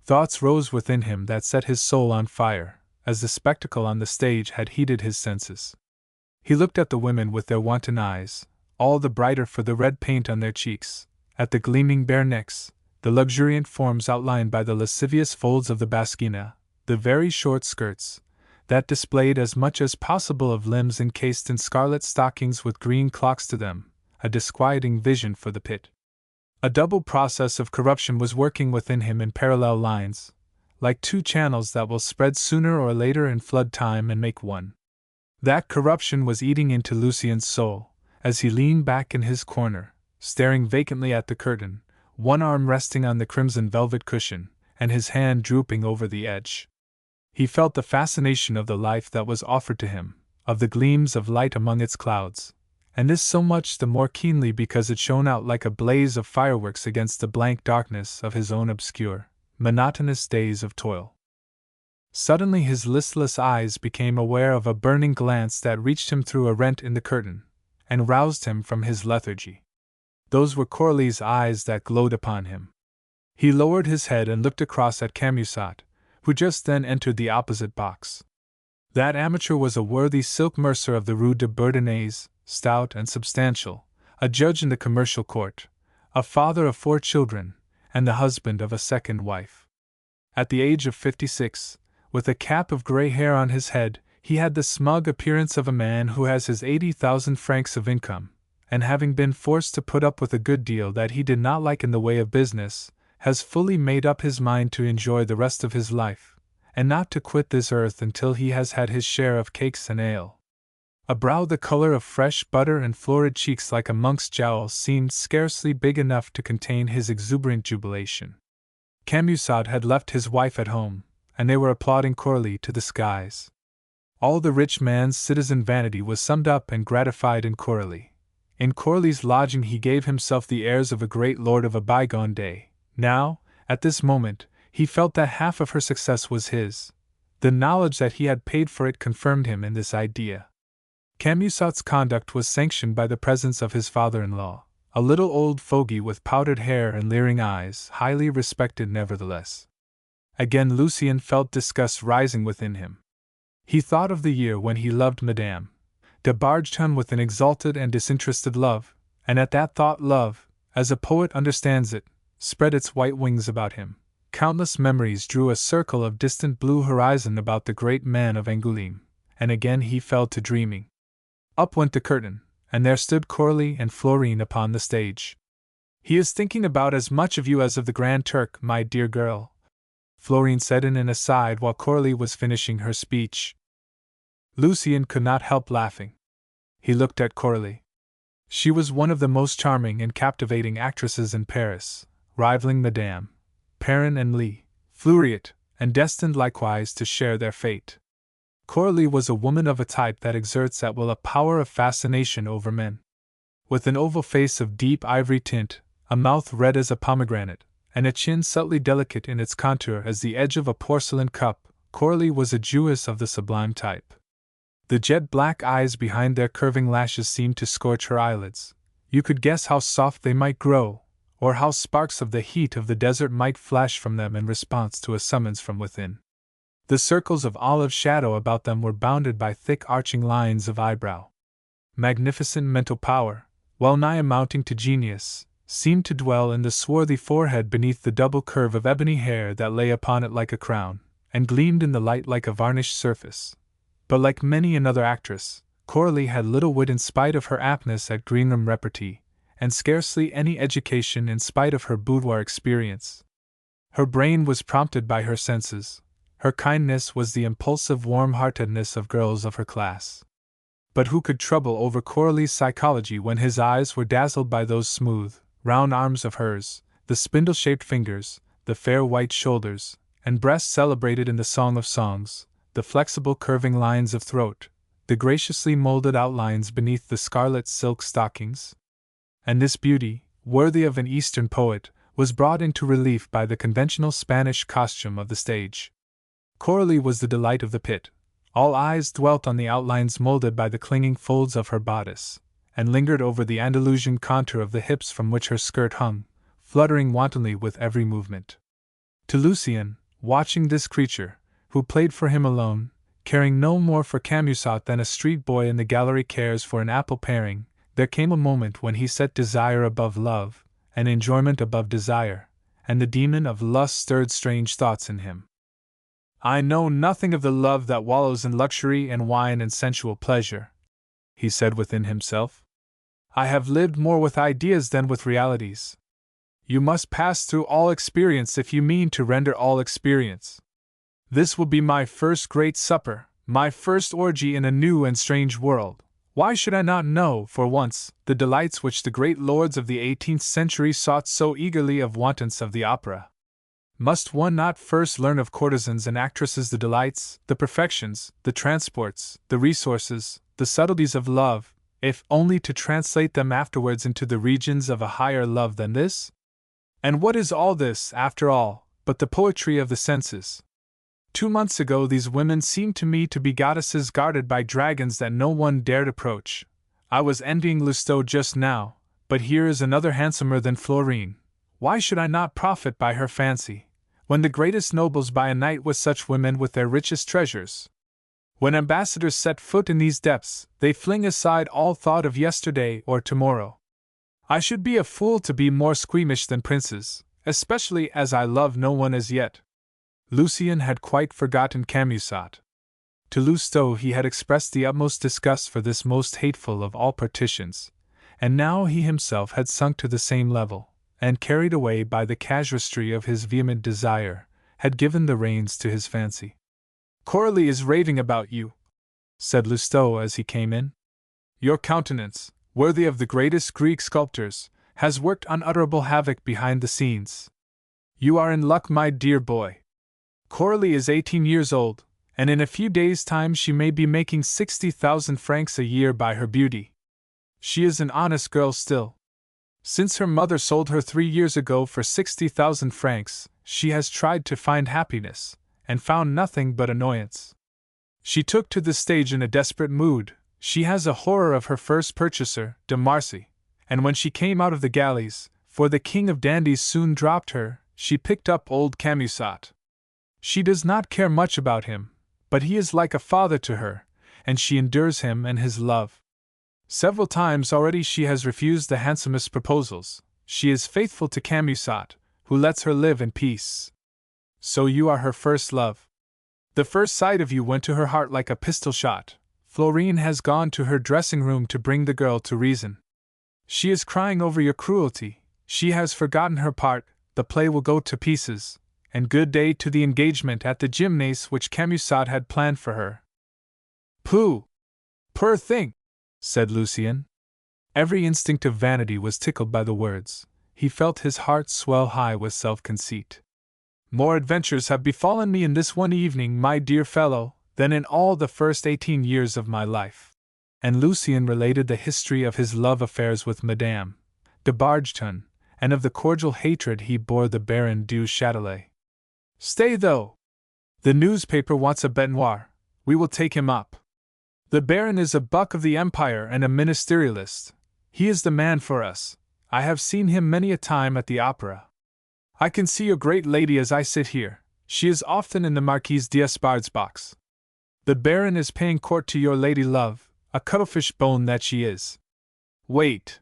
Thoughts rose within him that set his soul on fire, as the spectacle on the stage had heated his senses. He looked at the women with their wanton eyes, all the brighter for the red paint on their cheeks, at the gleaming bare necks, the luxuriant forms outlined by the lascivious folds of the basquina, the very short skirts, that displayed as much as possible of limbs encased in scarlet stockings with green clocks to them, a disquieting vision for the pit. A double process of corruption was working within him in parallel lines, like two channels that will spread sooner or later in flood time and make one. That corruption was eating into Lucien's soul, as he leaned back in his corner, staring vacantly at the curtain, one arm resting on the crimson velvet cushion, and his hand drooping over the edge. He felt the fascination of the life that was offered to him, of the gleams of light among its clouds, and this so much the more keenly because it shone out like a blaze of fireworks against the blank darkness of his own obscure, monotonous days of toil. Suddenly his listless eyes became aware of a burning glance that reached him through a rent in the curtain, and roused him from his lethargy. Those were Coralie's eyes that glowed upon him. He lowered his head and looked across at Camusot, who just then entered the opposite box. That amateur was a worthy silk mercer of the Rue de Bourdonnais, stout and substantial, a judge in the commercial court, a father of 4 children, and the husband of a second wife. At the age of 56, with a cap of grey hair on his head, he had the smug appearance of a man who has his 80,000 francs of income, and having been forced to put up with a good deal that he did not like in the way of business, has fully made up his mind to enjoy the rest of his life, and not to quit this earth until he has had his share of cakes and ale. A brow the color of fresh butter and florid cheeks like a monk's jowls seemed scarcely big enough to contain his exuberant jubilation. Camusot had left his wife at home, and they were applauding Coralie to the skies. All the rich man's citizen vanity was summed up and gratified in Coralie. In Coralie's lodging he gave himself the airs of a great lord of a bygone day. Now, at this moment, he felt that half of her success was his. The knowledge that he had paid for it confirmed him in this idea. Camusot's conduct was sanctioned by the presence of his father-in-law, a little old fogey with powdered hair and leering eyes, highly respected nevertheless. Again Lucien felt disgust rising within him. He thought of the year when he loved Madame de Bargeton with an exalted and disinterested love, and at that thought love, as a poet understands it, spread its white wings about him. Countless memories drew a circle of distant blue horizon about the great man of Angoulême, and again he fell to dreaming. Up went the curtain, and there stood Coralie and Florine upon the stage. "He is thinking about as much of you as of the Grand Turk, my dear girl," Florine said in an aside while Coralie was finishing her speech. Lucien could not help laughing. He looked at Coralie. She was one of the most charming and captivating actresses in Paris, rivaling Madame Perrin and Lee, Fleuriet, and destined likewise to share their fate. Coralie was a woman of a type that exerts at will a power of fascination over men. With an oval face of deep ivory tint, a mouth red as a pomegranate, and a chin subtly delicate in its contour as the edge of a porcelain cup, Coralie was a Jewess of the sublime type. The jet-black eyes behind their curving lashes seemed to scorch her eyelids. You could guess how soft they might grow, or how sparks of the heat of the desert might flash from them in response to a summons from within. The circles of olive shadow about them were bounded by thick arching lines of eyebrow. Magnificent mental power, well nigh amounting to genius, seemed to dwell in the swarthy forehead beneath the double curve of ebony hair that lay upon it like a crown, and gleamed in the light like a varnished surface. But like many another actress, Coralie had little wit in spite of her aptness at greenroom repartee, and scarcely any education in spite of her boudoir experience. Her brain was prompted by her senses. Her kindness was the impulsive warm-heartedness of girls of her class. But who could trouble over Coralie's psychology when his eyes were dazzled by those smooth, round arms of hers, the spindle-shaped fingers, the fair white shoulders, and breasts celebrated in the Song of Songs, the flexible curving lines of throat, the graciously molded outlines beneath the scarlet silk stockings? And this beauty, worthy of an Eastern poet, was brought into relief by the conventional Spanish costume of the stage. Coralie was the delight of the pit. All eyes dwelt on the outlines molded by the clinging folds of her bodice, and lingered over the Andalusian contour of the hips from which her skirt hung, fluttering wantonly with every movement. To Lucien, watching this creature, who played for him alone, caring no more for Camusot than a street boy in the gallery cares for an apple paring, there came a moment when he set desire above love, and enjoyment above desire, and the demon of lust stirred strange thoughts in him. "I know nothing of the love that wallows in luxury and wine and sensual pleasure," he said within himself. I have lived more with ideas than with realities. You must pass through all experience if you mean to render all experience. This will be my first great supper, my first orgy in a new and strange world. Why should I not know, for once, the delights which the great lords of the 18th century sought so eagerly of wantons of the opera? Must one not first learn of courtesans and actresses the delights, the perfections, the transports, the resources, the subtleties of love, if only to translate them afterwards into the regions of a higher love than this? And what is all this, after all, but the poetry of the senses? 2 months ago these women seemed to me to be goddesses guarded by dragons that no one dared approach. I was envying Lousteau just now, but here is another handsomer than Florine. Why should I not profit by her fancy, when the greatest nobles buy a night with such women with their richest treasures? When ambassadors set foot in these depths, they fling aside all thought of yesterday or tomorrow. I should be a fool to be more squeamish than princes, especially as I love no one as yet. Lucien had quite forgotten Camusat. To Lousteau he had expressed the utmost disgust for this most hateful of all partitions, and now he himself had sunk to the same level, and carried away by the casuistry of his vehement desire, had given the reins to his fancy. "Coralie is raving about you," said Lousteau as he came in. "Your countenance, worthy of the greatest Greek sculptors, has worked unutterable havoc behind the scenes. You are in luck, my dear boy. Coralie is 18 years old, and in a few days' time she may be making 60,000 francs a year by her beauty. She is an honest girl still. Since her mother sold her 3 years ago for 60,000 francs, she has tried to find happiness, and found nothing but annoyance. She took to the stage in a desperate mood. She has a horror of her first purchaser, De Marcy, and when she came out of the galleys, for the king of dandies soon dropped her, she picked up old Camusat. She does not care much about him, but he is like a father to her, and she endures him and his love. Several times already she has refused the handsomest proposals. She is faithful to Camusat, who lets her live in peace. So you are her first love. The first sight of you went to her heart like a pistol shot. Florine has gone to her dressing room to bring the girl to reason. She is crying over your cruelty. She has forgotten her part. The play will go to pieces. And good day to the engagement at the gymnase which Camusat had planned for her." "Pooh! Poor thing!" said Lucien. Every instinct of vanity was tickled by the words. He felt his heart swell high with self-conceit. "More adventures have befallen me in this one evening, my dear fellow, than in all the first 18 years of my life." And Lucien related the history of his love affairs with Madame de Bargeton, and of the cordial hatred he bore the Baron du Châtelet. "Stay, though! The newspaper wants a bête noire. We will take him up. The Baron is a buck of the Empire and a ministerialist. He is the man for us. I have seen him many a time at the opera. I can see your great lady as I sit here. She is often in the Marquise d'Espard's box. The Baron is paying court to your lady love, a cuttlefish bone that she is. Wait.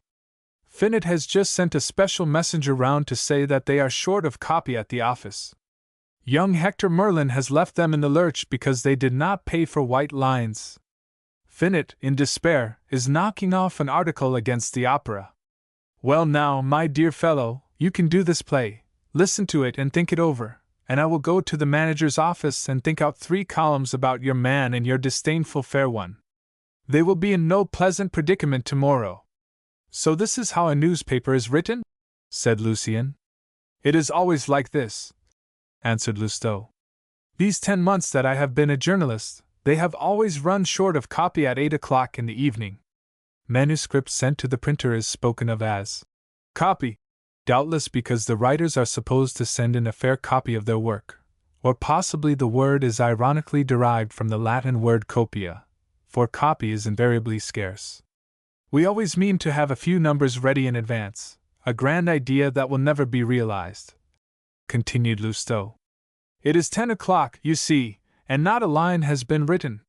Finot has just sent a special messenger round to say that they are short of copy at the office. Young Hector Merlin has left them in the lurch because they did not pay for white lines. Finot, in despair, is knocking off an article against the opera. Well now, my dear fellow, you can do this play. Listen to it and think it over, and I will go to the manager's office and think out 3 columns about your man and your disdainful fair one. They will be in no pleasant predicament tomorrow." "So this is how a newspaper is written?" said Lucien. "It is always like this," answered Lousteau. "These 10 months that I have been a journalist, they have always run short of copy at 8 o'clock in the evening. Manuscript sent to the printer is spoken of as copy, doubtless because the writers are supposed to send in a fair copy of their work, or possibly the word is ironically derived from the Latin word copia, for copy is invariably scarce. We always mean to have a few numbers ready in advance, a grand idea that will never be realized," continued Lousteau. "It is 10 o'clock, you see, and not a line has been written.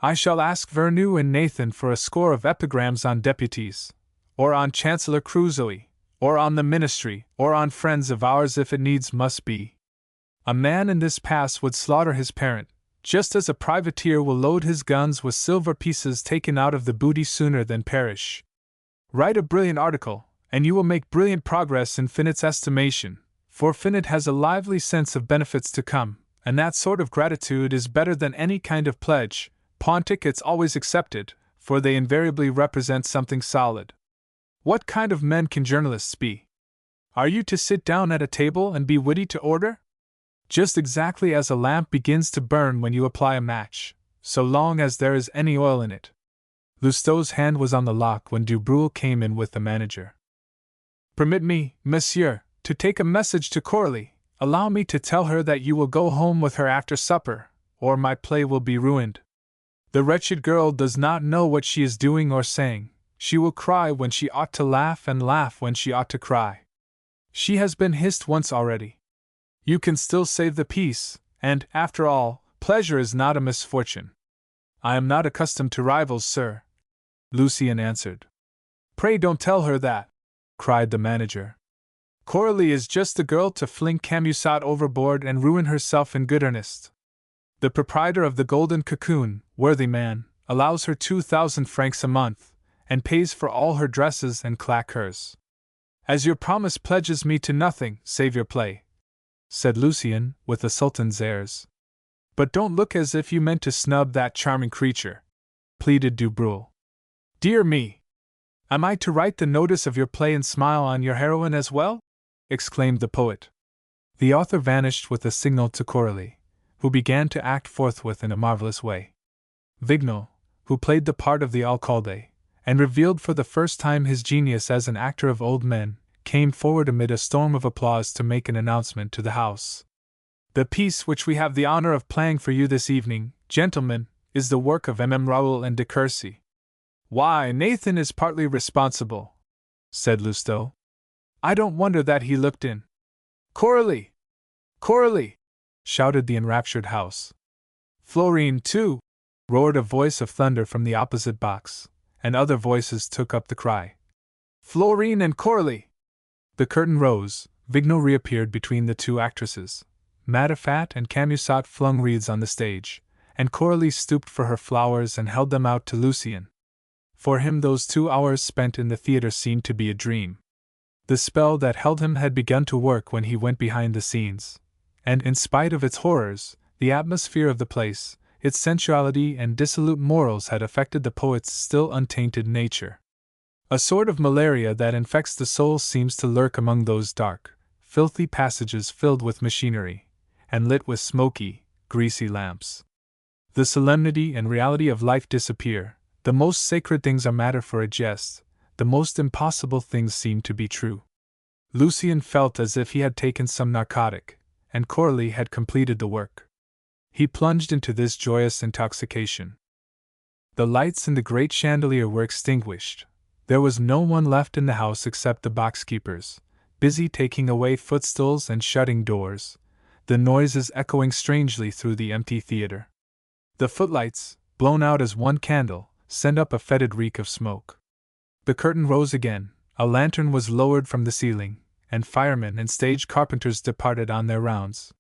I shall ask Vernou and Nathan for a score of epigrams on deputies, or on Chancellor Crusoe, or on the ministry, or on friends of ours if it needs must be. A man in this pass would slaughter his parent, just as a privateer will load his guns with silver pieces taken out of the booty sooner than perish. Write a brilliant article, and you will make brilliant progress in Finet's estimation, for Finet has a lively sense of benefits to come, and that sort of gratitude is better than any kind of pledge, pawn tickets always accepted, for they invariably represent something solid. What kind of men can journalists be? Are you to sit down at a table and be witty to order? Just exactly as a lamp begins to burn when you apply a match, so long as there is any oil in it. Lousteau's hand was on the lock when Dubreuil came in with the manager. Permit me, monsieur, to take a message to Coralie. Allow me to tell her that you will go home with her after supper, or my play will be ruined. The wretched girl does not know what she is doing or saying. She will cry when she ought to laugh and laugh when she ought to cry. She has been hissed once already. You can still save the piece, and, after all, pleasure is not a misfortune. I am not accustomed to rivals, sir, Lucien answered. Pray don't tell her that, cried the manager. Coralie is just the girl to fling Camusot overboard and ruin herself in good earnest. The proprietor of the Golden Cocoon, worthy man, allows her 2,000 francs a month, and pays for all her dresses and claqueurs. As your promise pledges me to nothing save your play, said Lucien, with the Sultan's airs. But don't look as if you meant to snub that charming creature, pleaded Dubreuil. Dear me! Am I to write the notice of your play and smile on your heroine as well? Exclaimed the poet. The author vanished with a signal to Coralie, who began to act forthwith in a marvelous way. Vignot, who played the part of the Alcalde, and revealed for the first time his genius as an actor of old men, came forward amid a storm of applause to make an announcement to the house. The piece which we have the honor of playing for you this evening, gentlemen, is the work of M. Raoul and de Courcy. Why, Nathan is partly responsible, said Lousteau. I don't wonder that he looked in. Coralie! Coralie! Shouted the enraptured house. Florine, too! Roared a voice of thunder from the opposite box, and other voices took up the cry. Florine and Coralie! The curtain rose, Vignot reappeared between the two actresses. Matifat and Camusot flung wreaths on the stage, and Coralie stooped for her flowers and held them out to Lucien. For him those 2 hours spent in the theater seemed to be a dream. The spell that held him had begun to work when he went behind the scenes, and in spite of its horrors, the atmosphere of the place, its sensuality and dissolute morals had affected the poet's still untainted nature. A sort of malaria that infects the soul seems to lurk among those dark, filthy passages filled with machinery, and lit with smoky, greasy lamps. The solemnity and reality of life disappear, the most sacred things are matter for a jest, the most impossible things seem to be true. Lucien felt as if he had taken some narcotic, and Coralie had completed the work. He plunged into this joyous intoxication. The lights in the great chandelier were extinguished. There was no one left in the house except the box-keepers, busy taking away footstools and shutting doors, the noises echoing strangely through the empty theater. The footlights, blown out as one candle, sent up a fetid reek of smoke. The curtain rose again, a lantern was lowered from the ceiling, and firemen and stage carpenters departed on their rounds.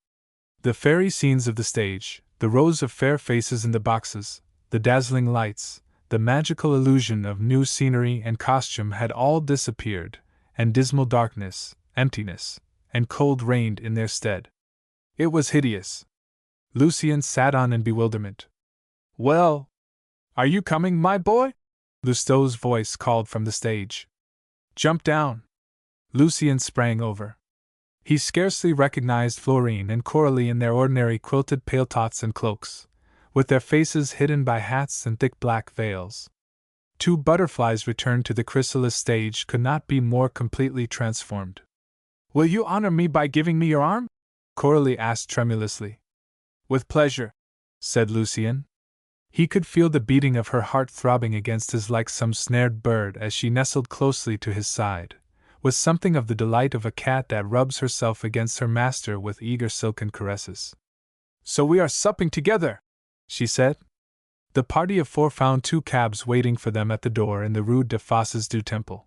The fairy scenes of the stage, the rows of fair faces in the boxes, the dazzling lights, the magical illusion of new scenery and costume had all disappeared, and dismal darkness, emptiness, and cold reigned in their stead. It was hideous. Lucien sat on in bewilderment. Well, are you coming, my boy? Lousteau's voice called from the stage. Jump down. Lucien sprang over. He scarcely recognized Florine and Coralie in their ordinary quilted paletots and cloaks, with their faces hidden by hats and thick black veils. 2 butterflies returned to the chrysalis stage could not be more completely transformed. Will you honor me by giving me your arm? Coralie asked tremulously. With pleasure, said Lucien. He could feel the beating of her heart throbbing against his like some snared bird as she nestled closely to his side, with something of the delight of a cat that rubs herself against her master with eager silken caresses. So we are supping together, she said. The party of 4 found 2 cabs waiting for them at the door in the Rue des Fosses du Temple.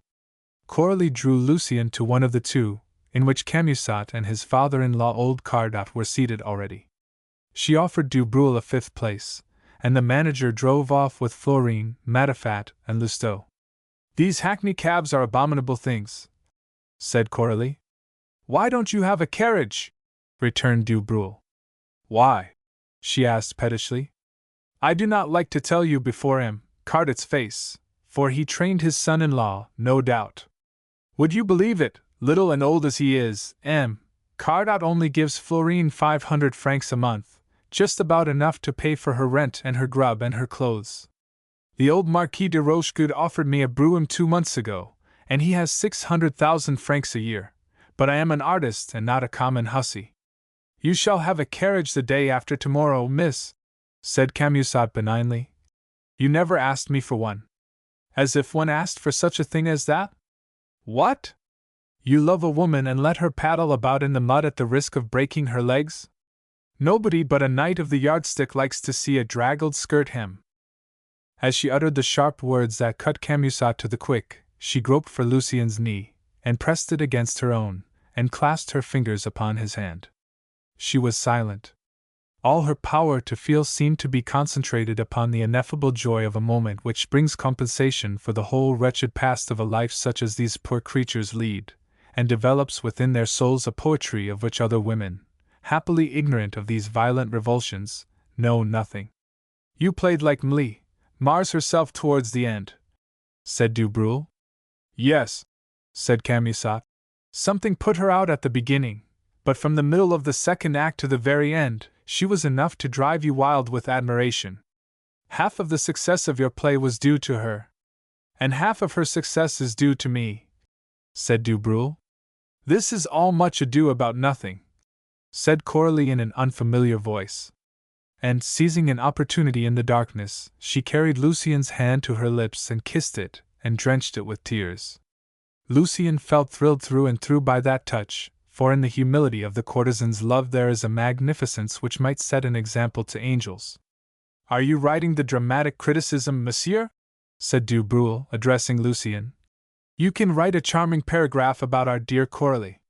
Coralie drew Lucien to one of the 2, in which Camusot and his father-in-law old Cardat were seated already. She offered Dubreuil a 5th place, and the manager drove off with Florine, Matifat, and Lousteau. These hackney cabs are abominable things, said Coralie. Why don't you have a carriage? Returned Du Brule. Why? She asked pettishly. I do not like to tell you before him, Cardot's face, for he trained his son-in-law, no doubt. Would you believe it, little and old as he is, Cardot only gives Florine 500 francs a month, just about enough to pay for her rent and her grub and her clothes. The old Marquis de Rochegood offered me a brougham 2 months ago, and he has 600,000 francs a year, but I am an artist and not a common hussy. You shall have a carriage the day after tomorrow, miss, said Camusot benignly. You never asked me for one. As if one asked for such a thing as that? What? You love a woman and let her paddle about in the mud at the risk of breaking her legs? Nobody but a knight of the yardstick likes to see a draggled skirt hem. As she uttered the sharp words that cut Camusot to the quick, she groped for Lucien's knee, and pressed it against her own, and clasped her fingers upon his hand. She was silent. All her power to feel seemed to be concentrated upon the ineffable joy of a moment which brings compensation for the whole wretched past of a life such as these poor creatures lead, and develops within their souls a poetry of which other women, happily ignorant of these violent revulsions, know nothing. You played like Mars herself towards the end, said Du Brule. Yes, said Camusot. Something put her out at the beginning, but from the middle of the second act to the very end, she was enough to drive you wild with admiration. Half of the success of your play was due to her, and half of her success is due to me, said Du Brule. This is all much ado about nothing, said Coralie in an unfamiliar voice. And, seizing an opportunity in the darkness, she carried Lucien's hand to her lips and kissed it, and drenched it with tears. Lucien felt thrilled through and through by that touch, for in the humility of the courtesan's love there is a magnificence which might set an example to angels. Are you writing the dramatic criticism, monsieur? Said Du Brule, addressing Lucien. You can write a charming paragraph about our dear Coralie.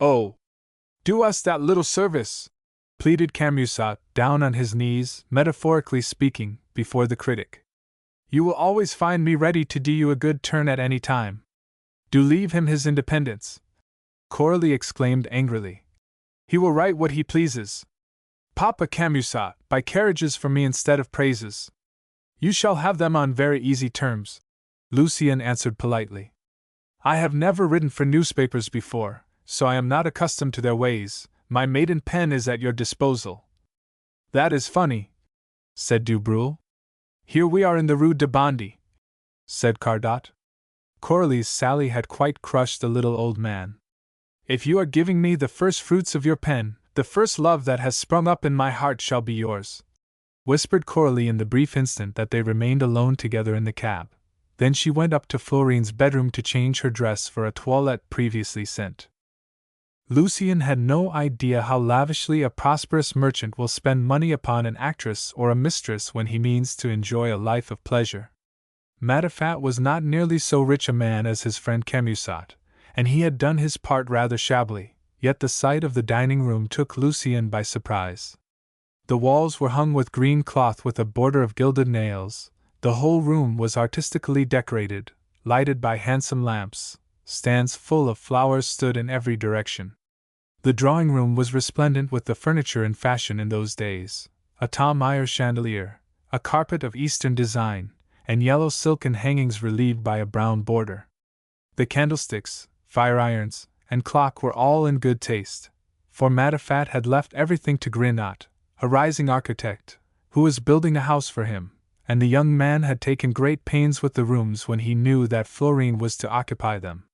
Oh! Do us that little service! Pleaded Camusot, down on his knees, metaphorically speaking, before the critic. You will always find me ready to do you a good turn at any time. Do leave him his independence, Coralie exclaimed angrily. He will write what he pleases. Papa Camusot, buy carriages for me instead of praises. You shall have them on very easy terms, Lucien answered politely. I have never written for newspapers before, so I am not accustomed to their ways. My maiden pen is at your disposal. That is funny, said Du Brule. Here we are in the Rue de Bondy, said Cardot. Coralie's sally had quite crushed the little old man. If you are giving me the first fruits of your pen, the first love that has sprung up in my heart shall be yours, whispered Coralie in the brief instant that they remained alone together in the cab. Then she went up to Florine's bedroom to change her dress for a toilette previously sent. Lucien had no idea how lavishly a prosperous merchant will spend money upon an actress or a mistress when he means to enjoy a life of pleasure. Matifat was not nearly so rich a man as his friend Camusot, and he had done his part rather shabbily, yet the sight of the dining room took Lucien by surprise. The walls were hung with green cloth with a border of gilded nails, the whole room was artistically decorated, lighted by handsome lamps, stands full of flowers stood in every direction. The drawing-room was resplendent with the furniture in fashion in those days, a Tom Meyer chandelier, a carpet of Eastern design, and yellow silken hangings relieved by a brown border. The candlesticks, fire-irons, and clock were all in good taste, for Matifat had left everything to Grinot, a rising architect, who was building a house for him, and the young man had taken great pains with the rooms when he knew that Florine was to occupy them.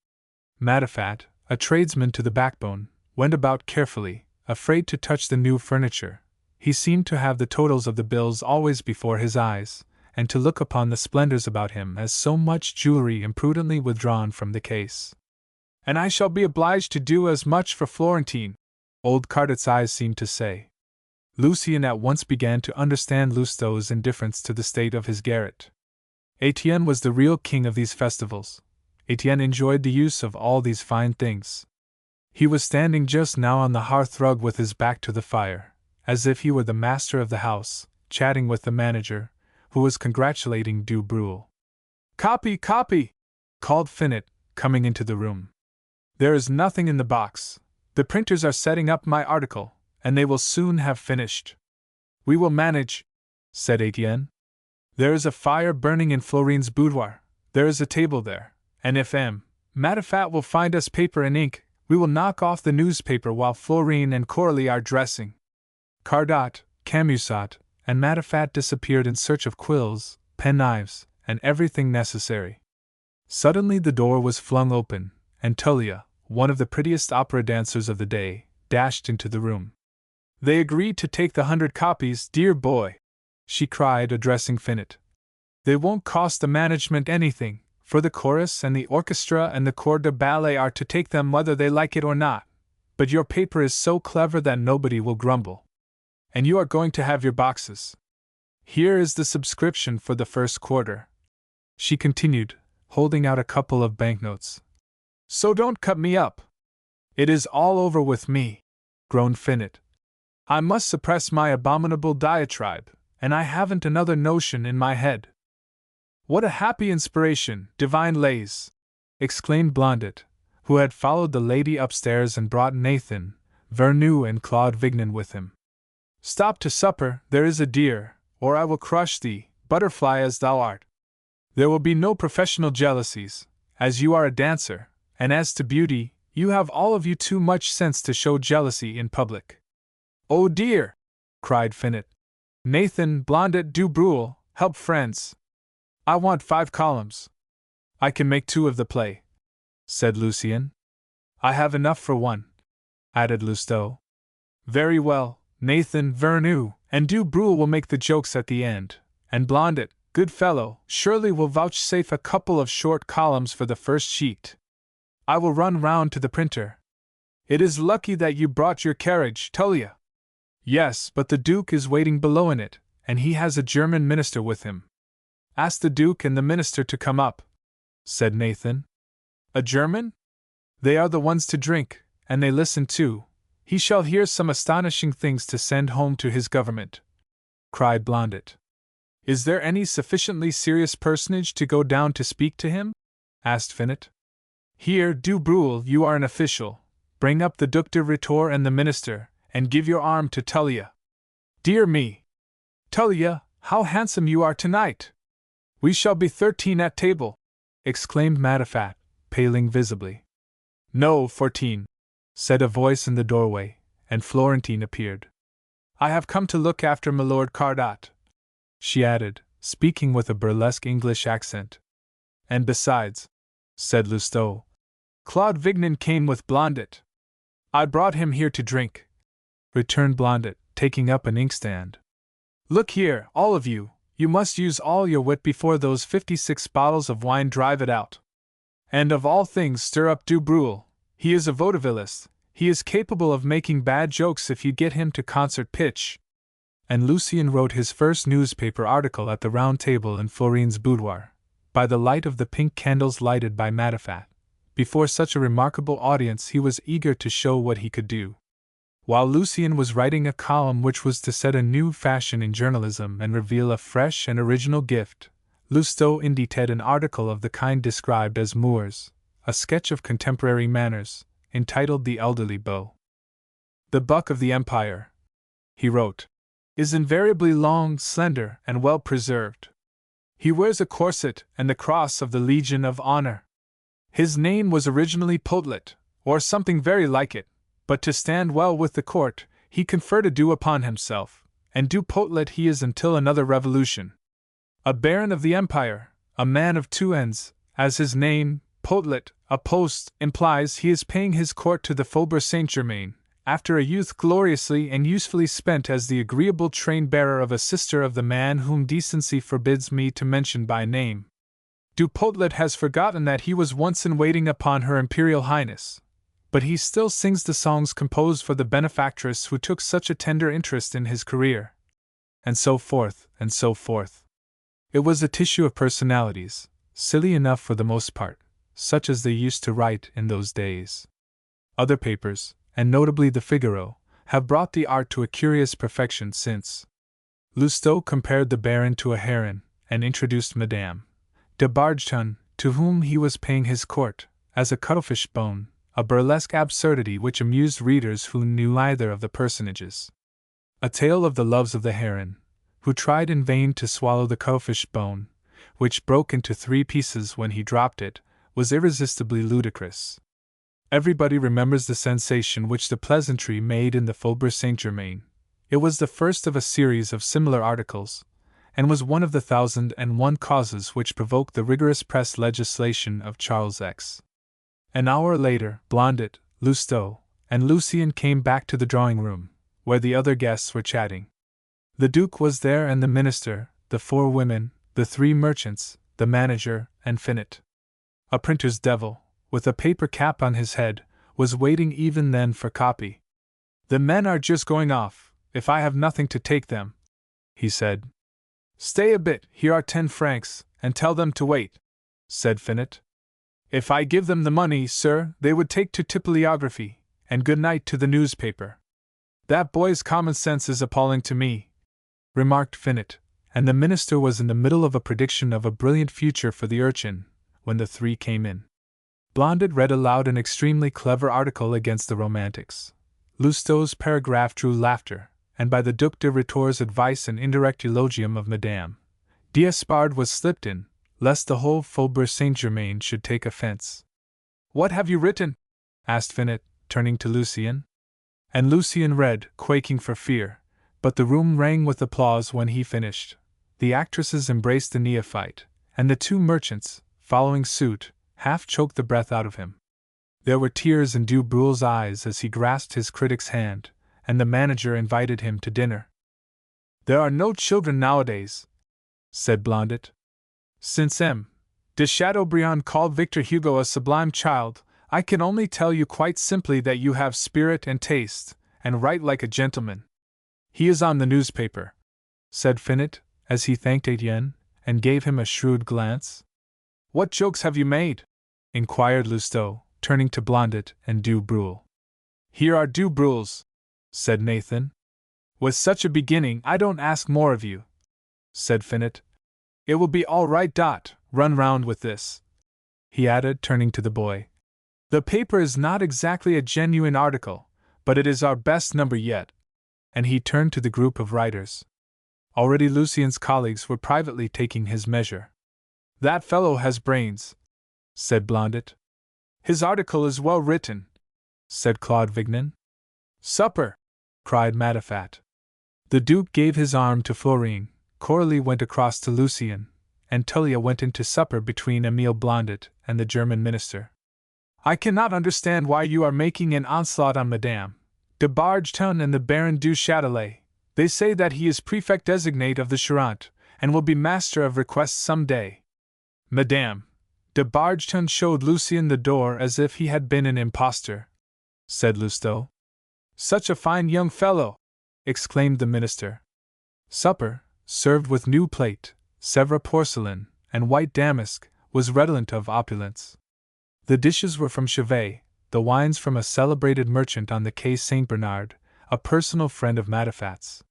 Matifat, a tradesman to the backbone, went about carefully, afraid to touch the new furniture. He seemed to have the totals of the bills always before his eyes, and to look upon the splendors about him as so much jewelry imprudently withdrawn from the case. And I shall be obliged to do as much for Florentine, old Cardot's eyes seemed to say. Lucien at once began to understand Lousteau's indifference to the state of his garret. Etienne was the real king of these festivals. Etienne enjoyed the use of all these fine things. He was standing just now on the hearth-rug with his back to the fire, as if he were the master of the house, chatting with the manager, who was congratulating Du Brule. Copy! called Finot, coming into the room. There is nothing in the box. The printers are setting up my article, and they will soon have finished. We will manage, said Etienne. There is a fire burning in Florine's boudoir, there is a table there, and if Matifat will find us paper and ink, we will knock off the newspaper while Florine and Coralie are dressing. Cardot, Camusot, and Matifat disappeared in search of quills, penknives, and everything necessary. Suddenly the door was flung open, and Tullia, one of the prettiest opera dancers of the day, dashed into the room. They agreed to take the 100 copies, dear boy, she cried, addressing Finot. They won't cost the management anything, for the chorus and the orchestra and the corps de ballet are to take them whether they like it or not, but your paper is so clever that nobody will grumble. And you are going to have your boxes. Here is the subscription for the first quarter, she continued, holding out a couple of banknotes. So don't cut me up. It is all over with me, groaned Finot. I must suppress my abominable diatribe, and I haven't another notion in my head. What a happy inspiration, divine lays! Exclaimed Blondet, who had followed the lady upstairs and brought Nathan, Vernou, and Claude Vignon with him. Stop to supper, there is a dear, or I will crush thee, butterfly as thou art. There will be no professional jealousies, as you are a dancer, and as to beauty, you have all of you too much sense to show jealousy in public. Oh dear! Cried Finot. Nathan, Blondet, du Bruel, help friends. I want 5 columns. I can make 2 of the play, said Lucien. I have enough for 1, added Lousteau. Very well, Nathan, Vernou, and du Bruel will make the jokes at the end, and Blondet, good fellow, surely will vouchsafe a couple of short columns for the first sheet. I will run round to the printer. It is lucky that you brought your carriage, Tullia. Yes, but the Duke is waiting below in it, and he has a German minister with him. Ask the Duke and the minister to come up, said Nathan. A German? They are the ones to drink, and they listen too. He shall hear some astonishing things to send home to his government, cried Blondet. Is there any sufficiently serious personage to go down to speak to him? Asked Finot. Here, du Bruel, you are an official. Bring up the Duc de Rhetore and the minister, and give your arm to Tullia. Dear me! Tullia, how handsome you are tonight! We shall be 13 at table, exclaimed Matifat, paling visibly. No, 14, said a voice in the doorway, and Florentine appeared. I have come to look after Milord Cardot, she added, speaking with a burlesque English accent. And besides, said Lousteau, Claude Vignon came with Blondet. I brought him here to drink, returned Blondet, taking up an inkstand. Look here, all of you, you must use all your wit before those 56 bottles of wine drive it out. And of all things stir up du Bruel. He is a vaudevillist, he is capable of making bad jokes if you get him to concert pitch. And Lucien wrote his first newspaper article at the round table in Florine's boudoir, by the light of the pink candles lighted by Matifat. Before such a remarkable audience he was eager to show what he could do. While Lucien was writing a column which was to set a new fashion in journalism and reveal a fresh and original gift, Lousteau indited an article of the kind described as Moors, a sketch of contemporary manners, entitled The Elderly Beau. The buck of the Empire, he wrote, is invariably long, slender, and well preserved. He wears a corset and the cross of the Legion of Honor. His name was originally Potelet, or something very like it, but to stand well with the court, he conferred a due upon himself, and du Potelet he is until another revolution. A baron of the empire, a man of 2 ends, as his name, Potelet, a post, implies, he is paying his court to the Faubourg Saint-Germain, after a youth gloriously and usefully spent as the agreeable train-bearer of a sister of the man whom decency forbids me to mention by name. Du Potelet has forgotten that he was once in waiting upon her Imperial Highness, but he still sings the songs composed for the benefactress who took such a tender interest in his career. And so forth, and so forth. It was a tissue of personalities, silly enough for the most part, such as they used to write in those days. Other papers, and notably the Figaro, have brought the art to a curious perfection since. Lousteau compared the Baron to a heron, and introduced Madame de Bargeton to whom he was paying his court, as a cuttlefish bone, a burlesque absurdity which amused readers who knew neither of the personages. A tale of the loves of the heron, who tried in vain to swallow the cuttlefish bone, which broke into 3 pieces when he dropped it, was irresistibly ludicrous. Everybody remembers the sensation which the pleasantry made in the Faubourg Saint-Germain. It was the first of a series of similar articles, and was one of the 1,001 causes which provoked the rigorous press legislation of Charles X. An hour later, Blondet, Lousteau, and Lucien came back to the drawing-room, where the other guests were chatting. The Duke was there, and the minister, the 4 women, the 3 merchants, the manager, and Finot. A printer's devil, with a paper cap on his head, was waiting even then for copy. "The men are just going off, if I have nothing to take them," he said. "Stay a bit, here are 10 francs, and tell them to wait," said Finot. "If I give them the money, sir, they would take to typolography, and good night to the newspaper." "That boy's common sense is appalling to me," remarked Finot, and the minister was in the middle of a prediction of a brilliant future for the urchin, when the 3 came in. Blondet read aloud an extremely clever article against the Romantics. Lousteau's paragraph drew laughter, and by the Duc de Rhetor's advice an indirect eulogium of Madame d'Espard was slipped in, lest the whole Faubourg Saint-Germain should take offense. "What have you written?" asked Finot, turning to Lucien. And Lucien read, quaking for fear, but the room rang with applause when he finished. The actresses embraced the neophyte, and the 2 merchants, following suit, half choked the breath out of him. There were tears in Du Brul's eyes as he grasped his critic's hand, and the manager invited him to dinner. "There are no children nowadays," said Blondet. "Since M. de Chateaubriand called Victor Hugo a sublime child, I can only tell you quite simply that you have spirit and taste, and write like a gentleman." "He is on the newspaper," said Finot, as he thanked Etienne, and gave him a shrewd glance. "What jokes have you made?" inquired Lousteau, turning to Blondet and Du Brul. "Here are Du Brul's," said Nathan. "With such a beginning, I don't ask more of you," said Finot. "It will be all right. Run round with this," he added, turning to the boy. "The paper is not exactly a genuine article, but it is our best number yet." And he turned to the group of writers. Already Lucien's colleagues were privately taking his measure. "That fellow has brains," said Blondet. "His article is well written," said Claude Vignon. "Supper!" cried Matifat. The Duke gave his arm to Florine, Coralie went across to Lucien, and Tullia went in to supper between Émile Blondet and the German minister. "I cannot understand why you are making an onslaught on Madame de Bargeton and the Baron du Châtelet. They say that he is prefect designate of the Charente, and will be master of requests some day." "Madame de Bargeton showed Lucien the door as if he had been an impostor," said Lousteau. "Such a fine young fellow!" exclaimed the minister. Supper, served with new plate, Sèvres porcelain, and white damask, was redolent of opulence. The dishes were from Chevet, the wines from a celebrated merchant on the Quai Saint Bernard, a personal friend of Matifat's.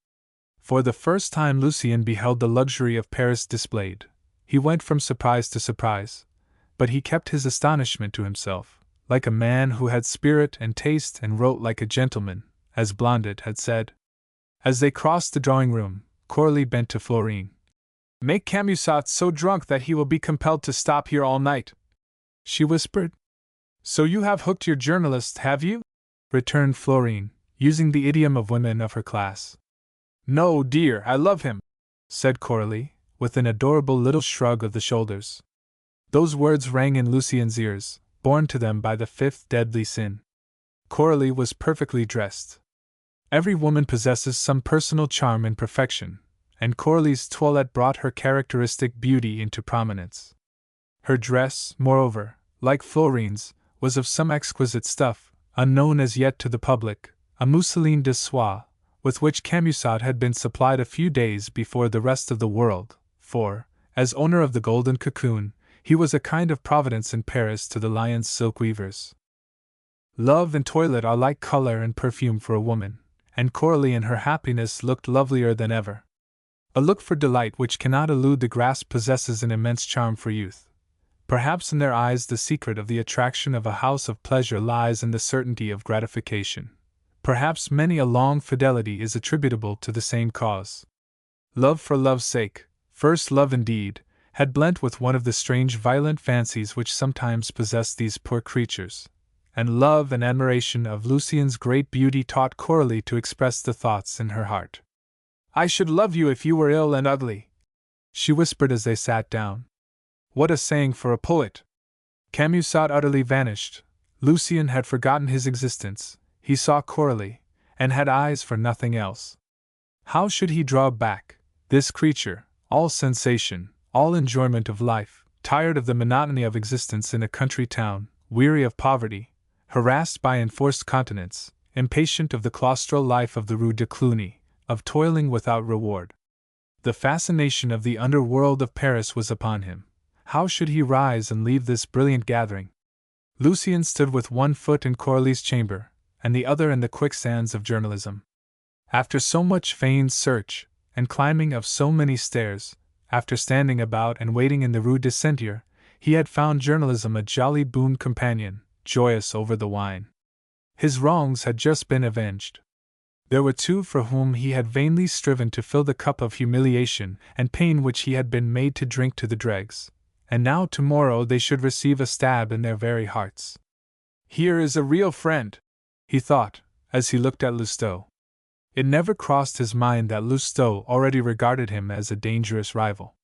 For the first time Lucien beheld the luxury of Paris displayed. He went from surprise to surprise, but he kept his astonishment to himself, like a man who had spirit and taste and wrote like a gentleman, as Blondet had said. As they crossed the drawing-room, Coralie bent to Florine. "Make Camusot so drunk that he will be compelled to stop here all night," she whispered. "So you have hooked your journalist, have you?" returned Florine, using the idiom of women of her class. "No, dear, I love him," said Coralie, with an adorable little shrug of the shoulders. Those words rang in Lucien's ears, borne to them by the 5th deadly sin. Coralie was perfectly dressed. Every woman possesses some personal charm and perfection, and Coralie's toilette brought her characteristic beauty into prominence. Her dress, moreover, like Florine's, was of some exquisite stuff, unknown as yet to the public, a mousseline de soie, with which Camusot had been supplied a few days before the rest of the world, for, as owner of the Golden Cocoon, he was a kind of providence in Paris to the Lyons silk weavers. Love and toilette are like color and perfume for a woman, and Coralie in her happiness looked lovelier than ever. A look for delight which cannot elude the grasp possesses an immense charm for youth. Perhaps in their eyes the secret of the attraction of a house of pleasure lies in the certainty of gratification. Perhaps many a long fidelity is attributable to the same cause. Love for love's sake, first love indeed, had blent with one of the strange violent fancies which sometimes possess these poor creatures, and love and admiration of Lucien's great beauty taught Coralie to express the thoughts in her heart. "I should love you if you were ill and ugly," she whispered as they sat down. What a saying for a poet! Camusat utterly vanished. Lucien had forgotten his existence. He saw Coralie, and had eyes for nothing else. How should he draw back, this creature, all sensation, all enjoyment of life, tired of the monotony of existence in a country town, weary of poverty, harassed by enforced continence, impatient of the claustral life of the Rue de Cluny, of toiling without reward? The fascination of the underworld of Paris was upon him. How should he rise and leave this brilliant gathering? Lucien stood with one foot in Coralie's chamber, and the other in the quicksands of journalism. After so much feigned search, and climbing of so many stairs, after standing about and waiting in the Rue de Sentier, he had found journalism a jolly boon companion, joyous over the wine. His wrongs had just been avenged. There were two for whom he had vainly striven to fill the cup of humiliation and pain which he had been made to drink to the dregs, and now tomorrow they should receive a stab in their very hearts. "Here is a real friend," he thought, as he looked at Lousteau. It never crossed his mind that Lousteau already regarded him as a dangerous rival.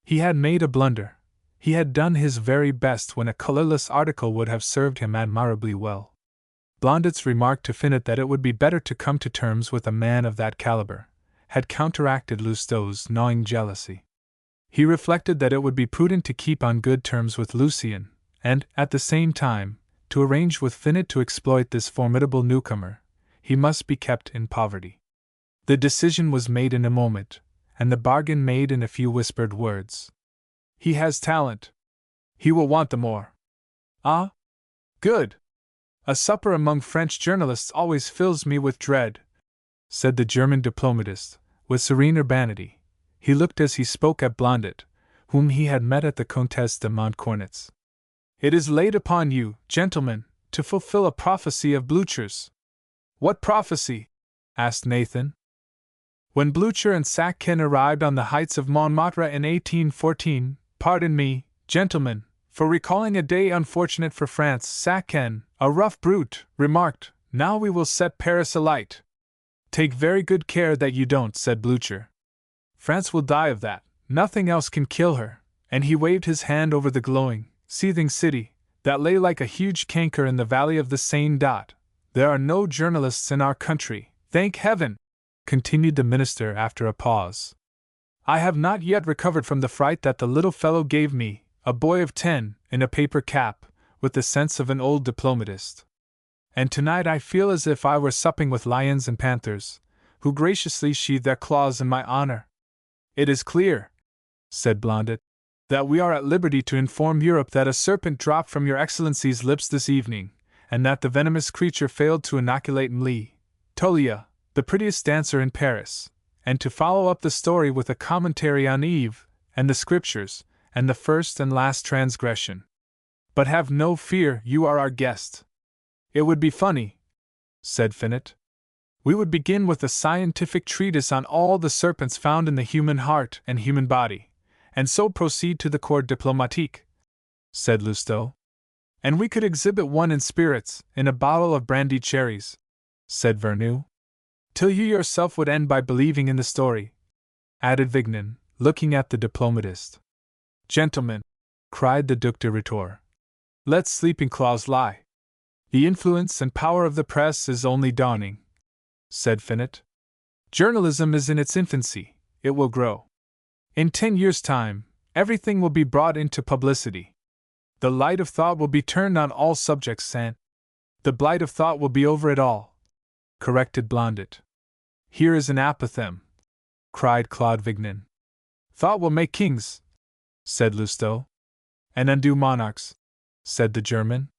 He had made a blunder. He had done his very best when a colorless article would have served him admirably well. Blondet's remark to Finot that it would be better to come to terms with a man of that caliber had counteracted Lousteau's gnawing jealousy. He reflected that it would be prudent to keep on good terms with Lucien, and, at the same time, to arrange with Finot to exploit this formidable newcomer. He must be kept in poverty. The decision was made in a moment, and the bargain made in a few whispered words. "He has talent. He will want the more." "Ah? Good! A supper among French journalists always fills me with dread," said the German diplomatist, with serene urbanity. He looked as he spoke at Blondet, whom he had met at the Comtesse de Montcornet's. "It is laid upon you, gentlemen, to fulfill a prophecy of Blücher's." "What prophecy?" asked Nathan. "When Blücher and Sacquin arrived on the heights of Montmartre in 1814, pardon me, gentlemen, for recalling a day unfortunate for France, Sacquin, a rough brute, remarked, 'Now we will set Paris alight.' 'Take very good care that you don't,' said Blücher. 'France will die of that, nothing else can kill her,' and he waved his hand over the glowing, seething city, that lay like a huge canker in the valley of the Seine. There are no journalists in our country, thank heaven!" continued the minister after a pause. "I have not yet recovered from the fright that the little fellow gave me, a boy of 10, in a paper cap, with the sense of an old diplomatist. And tonight I feel as if I were supping with lions and panthers, who graciously sheathe their claws in my honor." "It is clear," said Blondet, "that we are at liberty to inform Europe that a serpent dropped from your Excellency's lips this evening, and that the venomous creature failed to inoculate M'Lee, Tolia, the prettiest dancer in Paris, and to follow up the story with a commentary on Eve, and the Scriptures, and the first and last transgression. But have no fear, you are our guest." "It would be funny," said Finot. "We would begin with a scientific treatise on all the serpents found in the human heart and human body, and so proceed to the Corps Diplomatique," said Lousteau. "And we could exhibit one in spirits, in a bottle of brandy cherries," said Vernou. "Till you yourself would end by believing in the story," added Vignan, looking at the diplomatist. "Gentlemen," cried the Duc de Rhetore, "let sleeping claws lie. The influence and power of the press is only dawning," said Finot. "Journalism is in its infancy, it will grow. In 10 years' time, everything will be brought into publicity. The light of thought will be turned on all subjects and the blight of thought will be over it all," corrected Blondet. "Here is an apothegm," cried Claude Vignan. "Thought will make kings," said Lousteau. "And undo monarchs," said the German.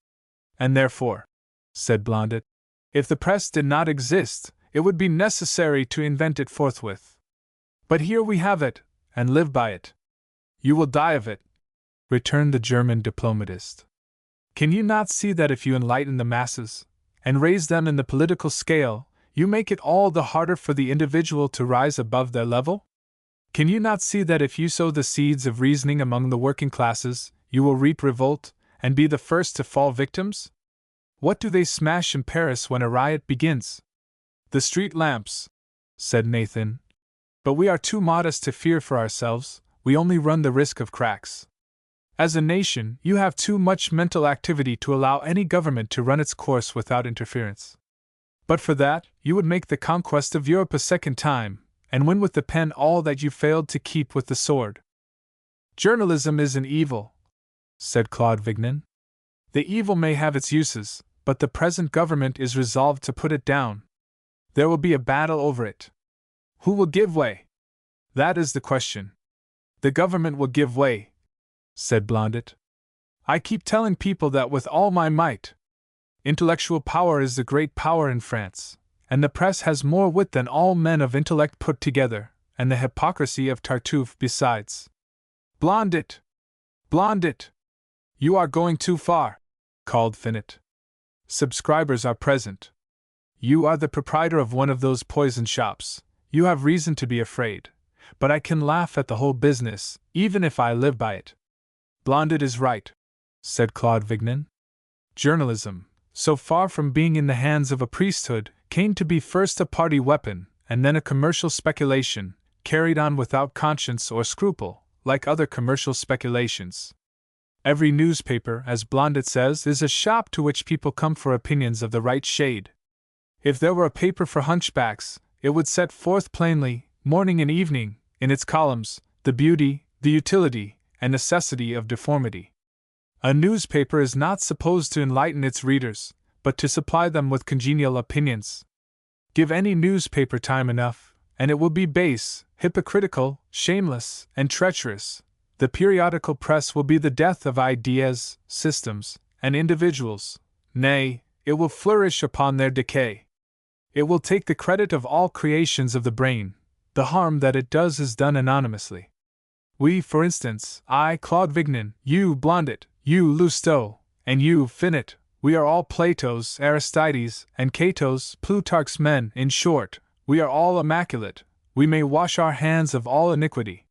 "And therefore," said Blondet, "if the press did not exist, it would be necessary to invent it forthwith. But here we have it, and live by it. You will die of it." returned the German diplomatist. Can you not see that if you enlighten the masses, and raise them in the political scale, you make it all the harder for the individual to rise above their level? Can you not see that if you sow the seeds of reasoning among the working classes, you will reap revolt, and be the first to fall victims? What do they smash in Paris when a riot begins? The street lamps, said Nathan. But we are too modest to fear for ourselves, we only run the risk of cracks. As a nation, you have too much mental activity to allow any government to run its course without interference. But for that, you would make the conquest of Europe a second time, and win with the pen all that you failed to keep with the sword. Journalism is an evil, said Claude Vignon. The evil may have its uses, but the present government is resolved to put it down. There will be a battle over it. Who will give way? That is the question. The government will give way, said Blondet. I keep telling people that with all my might. Intellectual power is the great power in France, and the press has more wit than all men of intellect put together, and the hypocrisy of Tartuffe besides. Blondet! Blondet! You are going too far, called Finot. Subscribers are present. You are the proprietor of one of those poison shops. You have reason to be afraid, but I can laugh at the whole business, even if I live by it. Blondet is right, said Claude Vignon. Journalism, so far from being in the hands of a priesthood, came to be first a party weapon, and then a commercial speculation, carried on without conscience or scruple, like other commercial speculations. Every newspaper, as Blondet says, is a shop to which people come for opinions of the right shade. If there were a paper for hunchbacks, it would set forth plainly, morning and evening, in its columns, the beauty, the utility, and necessity of deformity. A newspaper is not supposed to enlighten its readers, but to supply them with congenial opinions. Give any newspaper time enough, and it will be base, hypocritical, shameless, and treacherous. The periodical press will be the death of ideas, systems, and individuals. Nay, it will flourish upon their decay. It will take the credit of all creations of the brain. The harm that it does is done anonymously. We, for instance, I, Claude Vignon, you, Blondet, you, Lousteau, and you, Finot, we are all Plato's, Aristides, and Cato's, Plutarch's men. In short, we are all immaculate. We may wash our hands of all iniquity.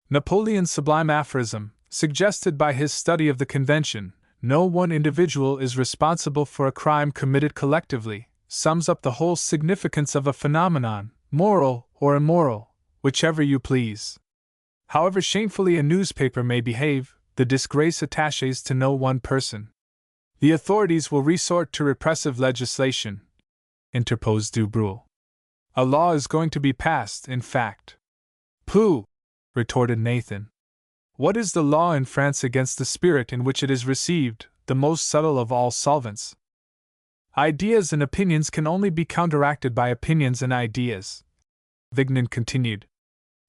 Napoleon's sublime aphorism, suggested by his study of the Convention, no one individual is responsible for a crime committed collectively, sums up the whole significance of a phenomenon, moral or immoral, whichever you please. However shamefully a newspaper may behave, the disgrace attaches to no one person. The authorities will resort to repressive legislation, interposed Du Breul. A law is going to be passed, in fact. Pooh! Retorted Nathan. What is the law in France against the spirit in which it is received, the most subtle of all solvents? Ideas and opinions can only be counteracted by opinions and ideas, Vignon continued.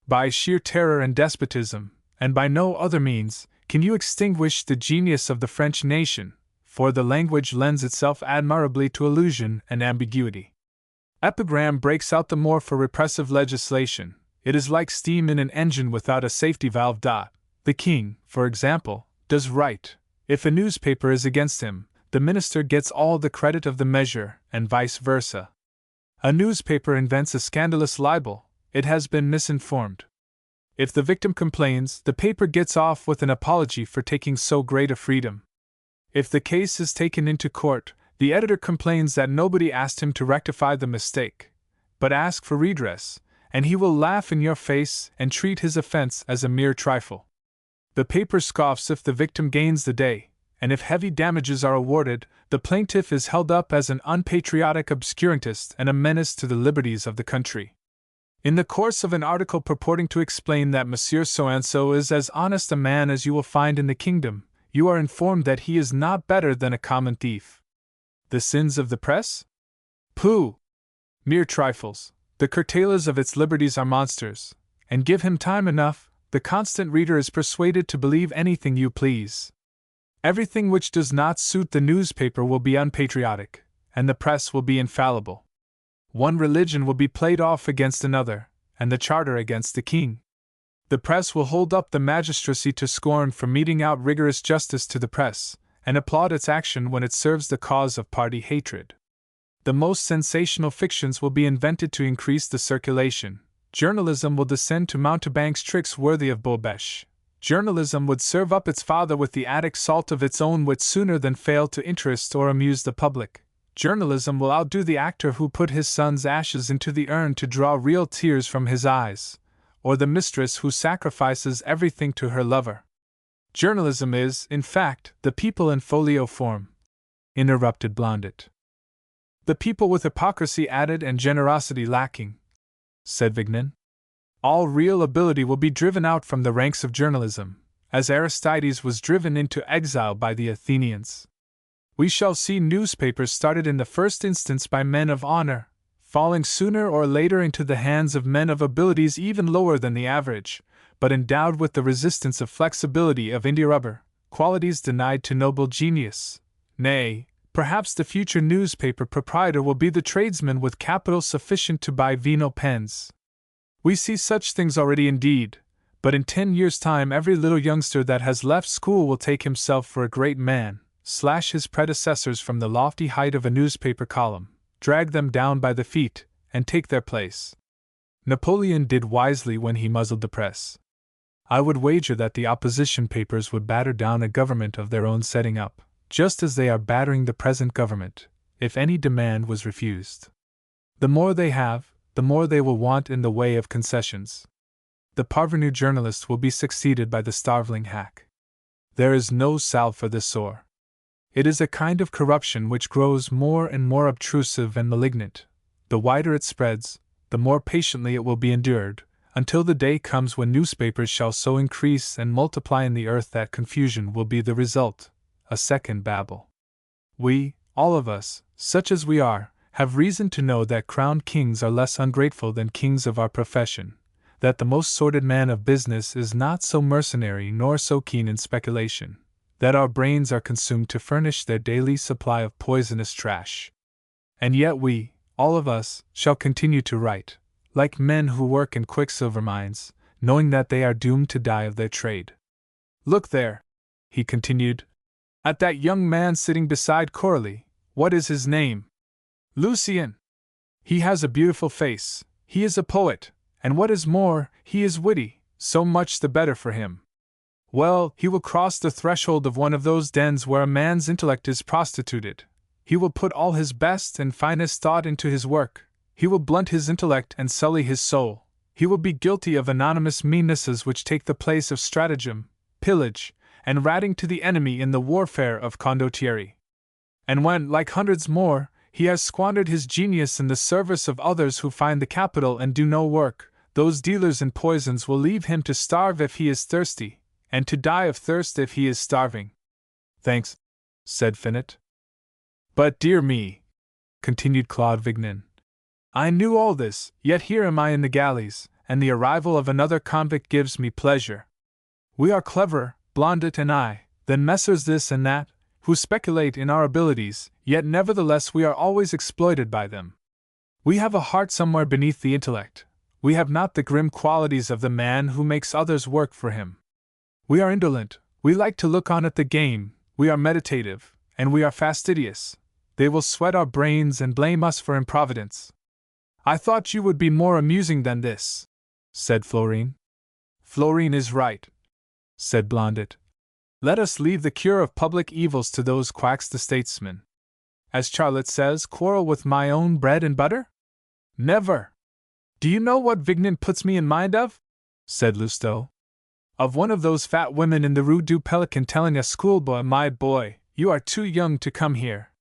By sheer terror and despotism, and by no other means, can you extinguish the genius of the French nation, for the language lends itself admirably to illusion and ambiguity. Epigram breaks out the more for repressive legislation. It is like steam in an engine without a safety valve. The king, for example, does right. If a newspaper is against him, the minister gets all the credit of the measure, and vice versa. A newspaper invents a scandalous libel, it has been misinformed. If the victim complains, the paper gets off with an apology for taking so great a freedom. If the case is taken into court, the editor complains that nobody asked him to rectify the mistake, but ask for redress, and he will laugh in your face and treat his offense as a mere trifle. The paper scoffs if the victim gains the day, and if heavy damages are awarded, the plaintiff is held up as an unpatriotic obscurantist and a menace to the liberties of the country. In the course of an article purporting to explain that Monsieur So-and-so is as honest a man as you will find in the kingdom, you are informed that he is not better than a common thief. The sins of the press? Pooh! Mere trifles. The curtailers of its liberties are monsters, and give him time enough, the constant reader is persuaded to believe anything you please. Everything which does not suit the newspaper will be unpatriotic, and the press will be infallible. One religion will be played off against another, and the charter against the king. The press will hold up the magistracy to scorn for meting out rigorous justice to the press, and applaud its action when it serves the cause of party hatred. The most sensational fictions will be invented to increase the circulation. Journalism will descend to mountebank's tricks worthy of Bobèche. Journalism would serve up its father with the Attic salt of its own wit sooner than fail to interest or amuse the public. Journalism will outdo the actor who put his son's ashes into the urn to draw real tears from his eyes, or the mistress who sacrifices everything to her lover. Journalism is, in fact, the people in folio form, interrupted Blondet. The people with hypocrisy added and generosity lacking, said Vignan. All real ability will be driven out from the ranks of journalism, as Aristides was driven into exile by the Athenians. We shall see newspapers started in the first instance by men of honor, falling sooner or later into the hands of men of abilities even lower than the average, but endowed with the resistance of flexibility of india-rubber, qualities denied to noble genius. Nay, perhaps the future newspaper proprietor will be the tradesman with capital sufficient to buy vino pens. We see such things already indeed, but in 10 years' time every little youngster that has left school will take himself for a great man, slash his predecessors from the lofty height of a newspaper column, drag them down by the feet, and take their place. Napoleon did wisely when he muzzled the press. I would wager that the opposition papers would batter down a government of their own setting up, just as they are battering the present government, if any demand was refused. The more they have, the more they will want in the way of concessions. The parvenu journalist will be succeeded by the starveling hack. There is no salve for this sore. It is a kind of corruption which grows more and more obtrusive and malignant. The wider it spreads, the more patiently it will be endured, until the day comes when newspapers shall so increase and multiply in the earth that confusion will be the result, a second Babel. We, all of us, such as we are, have reason to know that crowned kings are less ungrateful than kings of our profession, that the most sordid man of business is not so mercenary nor so keen in speculation, that our brains are consumed to furnish their daily supply of poisonous trash. And yet we, all of us, shall continue to write, like men who work in quicksilver mines, knowing that they are doomed to die of their trade. Look there, he continued, at that young man sitting beside Coralie. What is his name? Lucien. He has a beautiful face, he is a poet, and what is more, he is witty, so much the better for him. Well, he will cross the threshold of one of those dens where a man's intellect is prostituted. He will put all his best and finest thought into his work. He will blunt his intellect and sully his soul. He will be guilty of anonymous meannesses which take the place of stratagem, pillage, and ratting to the enemy in the warfare of condottieri. And when, like hundreds more, he has squandered his genius in the service of others who find the capital and do no work, those dealers in poisons will leave him to starve if he is thirsty, and to die of thirst if he is starving. Thanks, said Finot. But dear me, continued Claude Vignan, I knew all this, yet here am I in the galleys, and the arrival of another convict gives me pleasure. We are cleverer, Blondet and I, than Messrs. This and that, who speculate in our abilities, yet nevertheless we are always exploited by them. We have a heart somewhere beneath the intellect. We have not the grim qualities of the man who makes others work for him. We are indolent, we like to look on at the game, we are meditative, and we are fastidious. They will sweat our brains and blame us for improvidence. I thought you would be more amusing than this, said Florine. Florine is right, said Blondet. Let us leave the cure of public evils to those quacks the statesmen. As Charlotte says, quarrel with my own bread and butter? Never! Do you know what Vignan puts me in mind of? Said Lousteau. Of one of those fat women in the Rue du Pelican telling a schoolboy, my boy, you are too young to come here.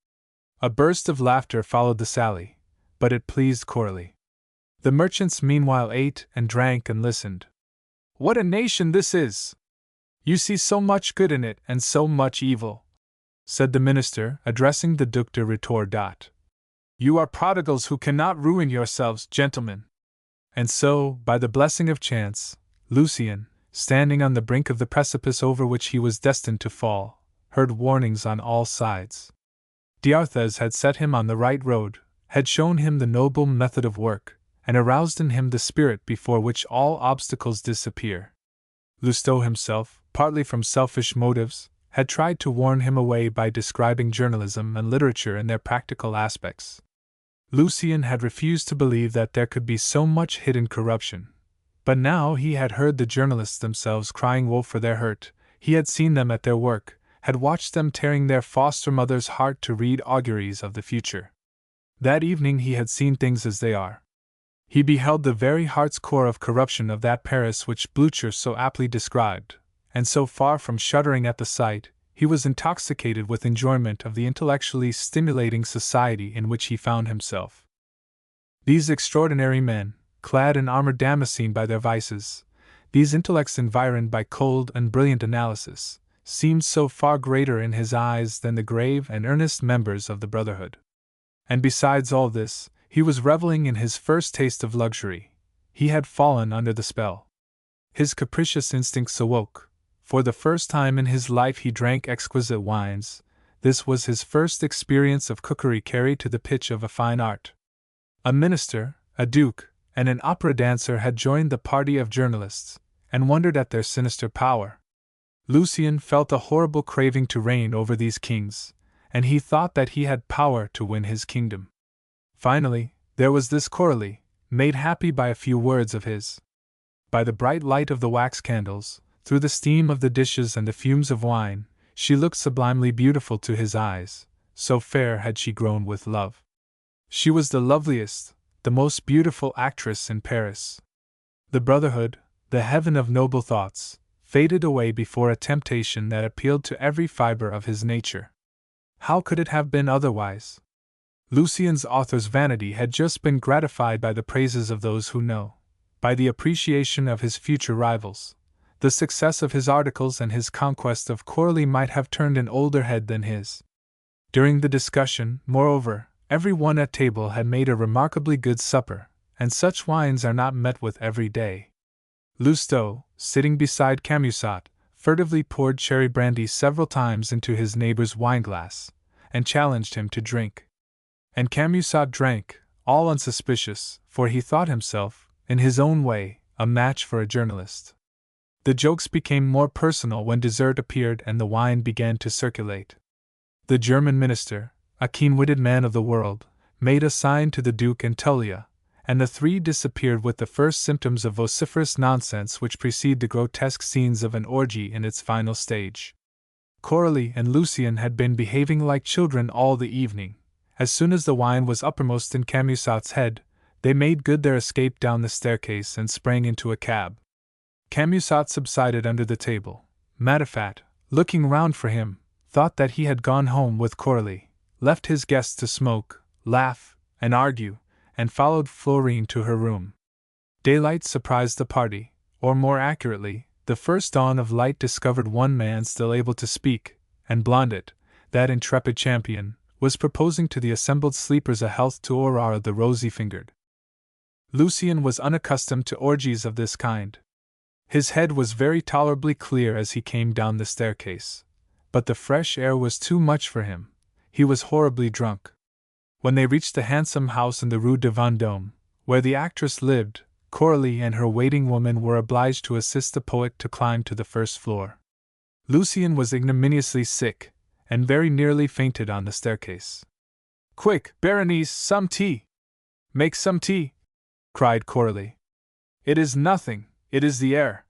A burst of laughter followed the sally, but it pleased Coralie. The merchants meanwhile ate and drank and listened. What a nation this is! You see so much good in it and so much evil, said the minister, addressing the Duc de Rhetore. You are prodigals who cannot ruin yourselves, gentlemen. And so, by the blessing of chance, Lucien, standing on the brink of the precipice over which he was destined to fall, heard warnings on all sides. D'Arthez had set him on the right road, had shown him the noble method of work, and aroused in him the spirit before which all obstacles disappear. Lousteau himself, partly from selfish motives, had tried to warn him away by describing journalism and literature in their practical aspects. Lucien had refused to believe that there could be so much hidden corruption. But now he had heard the journalists themselves crying woe for their hurt, he had seen them at their work, had watched them tearing their foster mother's heart to read auguries of the future. That evening he had seen things as they are. He beheld the very heart's core of corruption of that Paris which Blücher so aptly described, and so far from shuddering at the sight, he was intoxicated with enjoyment of the intellectually stimulating society in which he found himself. These extraordinary men, clad in armor damascened by their vices, these intellects environed by cold and brilliant analysis, seemed so far greater in his eyes than the grave and earnest members of the Brotherhood. And besides all this, he was reveling in his first taste of luxury. He had fallen under the spell. His capricious instincts awoke. For the first time in his life he drank exquisite wines. This was his first experience of cookery carried to the pitch of a fine art. A minister, a duke, and an opera dancer had joined the party of journalists, and wondered at their sinister power. Lucien felt a horrible craving to reign over these kings, and he thought that he had power to win his kingdom. Finally, there was this Coralie, made happy by a few words of his. By the bright light of the wax candles, through the steam of the dishes and the fumes of wine, she looked sublimely beautiful to his eyes, so fair had she grown with love. She was the loveliest, the most beautiful actress in Paris. The Brotherhood, the heaven of noble thoughts, faded away before a temptation that appealed to every fiber of his nature. How could it have been otherwise? Lucien's author's vanity had just been gratified by the praises of those who know, by the appreciation of his future rivals. The success of his articles and his conquest of Coralie might have turned an older head than his. During the discussion, moreover, every one at table had made a remarkably good supper, and such wines are not met with every day. Lousteau, sitting beside Camusot, furtively poured cherry brandy several times into his neighbor's wineglass, and challenged him to drink. And Camusot drank, all unsuspicious, for he thought himself, in his own way, a match for a journalist. The jokes became more personal when dessert appeared and the wine began to circulate. The German minister, a keen-witted man of the world, made a sign to the Duke and Tullia, and the three disappeared with the first symptoms of vociferous nonsense which precede the grotesque scenes of an orgy in its final stage. Coralie and Lucien had been behaving like children all the evening. As soon as the wine was uppermost in Camusot's head, they made good their escape down the staircase and sprang into a cab. Camusot subsided under the table. Matifat, looking round for him, thought that he had gone home with Coralie, left his guests to smoke, laugh, and argue, and followed Florine to her room. Daylight surprised the party, or more accurately, the first dawn of light discovered one man still able to speak, and Blondet, that intrepid champion, was proposing to the assembled sleepers a health to Aurora the rosy-fingered. Lucien was unaccustomed to orgies of this kind. His head was very tolerably clear as he came down the staircase, but the fresh air was too much for him. He was horribly drunk. When they reached the handsome house in the Rue de Vendôme, where the actress lived, Coralie and her waiting woman were obliged to assist the poet to climb to the first floor. Lucien was ignominiously sick, and very nearly fainted on the staircase. "Quick, Berenice, some tea! Make some tea!" cried Coralie. "It is nothing, it is the air."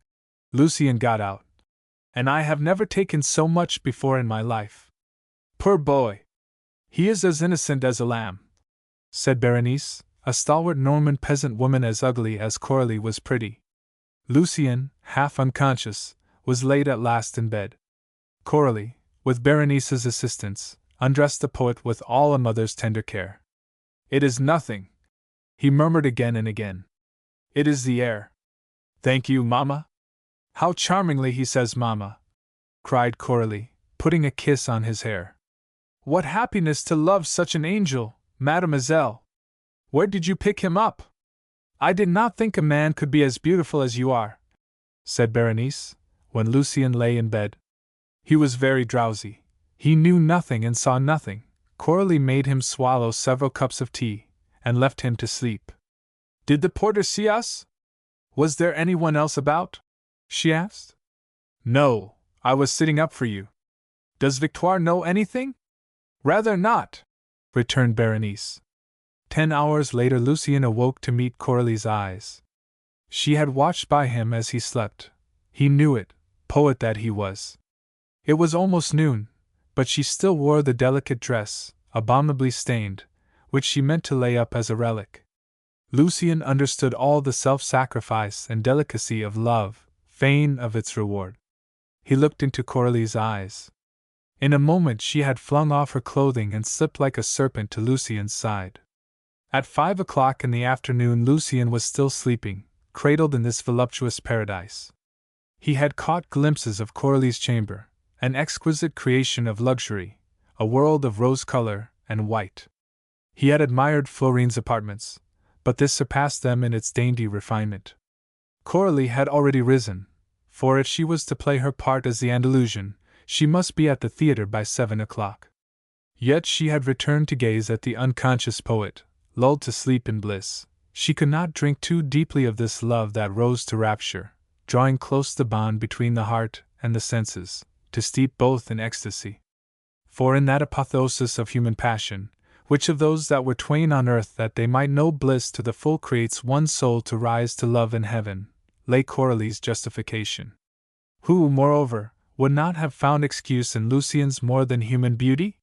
Lucien got out. "And I have never taken so much before in my life." "Poor boy! He is as innocent as a lamb," said Berenice, a stalwart Norman peasant woman as ugly as Coralie was pretty. Lucien, half unconscious, was laid at last in bed. Coralie, with Berenice's assistance, undressed the poet with all a mother's tender care. "It is nothing," he murmured again and again. "It is the air." "Thank you, Mamma." "How charmingly he says Mamma!" cried Coralie, putting a kiss on his hair. "What happiness to love such an angel, mademoiselle! Where did you pick him up?" "I did not think a man could be as beautiful as you are," said Berenice, when Lucien lay in bed. He was very drowsy. He knew nothing and saw nothing. Coralie made him swallow several cups of tea, and left him to sleep. "Did the porter see us? Was there anyone else about?" she asked. No, I was sitting up for you. Does Victoire know anything? Rather not, returned Berenice. 10 hours later, Lucien awoke to meet Coralie's eyes. She had watched by him as he slept. He knew it, poet that he was. It was almost noon, but she still wore the delicate dress, abominably stained, which she meant to lay up as a relic. Lucien understood all the self-sacrifice and delicacy of love, fain of its reward. He looked into Coralie's eyes. In a moment she had flung off her clothing and slipped like a serpent to Lucien's side. At 5 o'clock in the afternoon Lucien was still sleeping, cradled in this voluptuous paradise. He had caught glimpses of Coralie's chamber, an exquisite creation of luxury, a world of rose-color and white. He had admired Florine's apartments, but this surpassed them in its dainty refinement. Coralie had already risen, for if she was to play her part as the Andalusian, she must be at the theatre by 7 o'clock. Yet she had returned to gaze at the unconscious poet, lulled to sleep in bliss. She could not drink too deeply of this love that rose to rapture, drawing close the bond between the heart and the senses, to steep both in ecstasy. For in that apotheosis of human passion, which of those that were twain on earth that they might know bliss to the full creates one soul to rise to love in heaven, lay Coralie's justification. Who, moreover, would not have found excuse in Lucien's more than human beauty?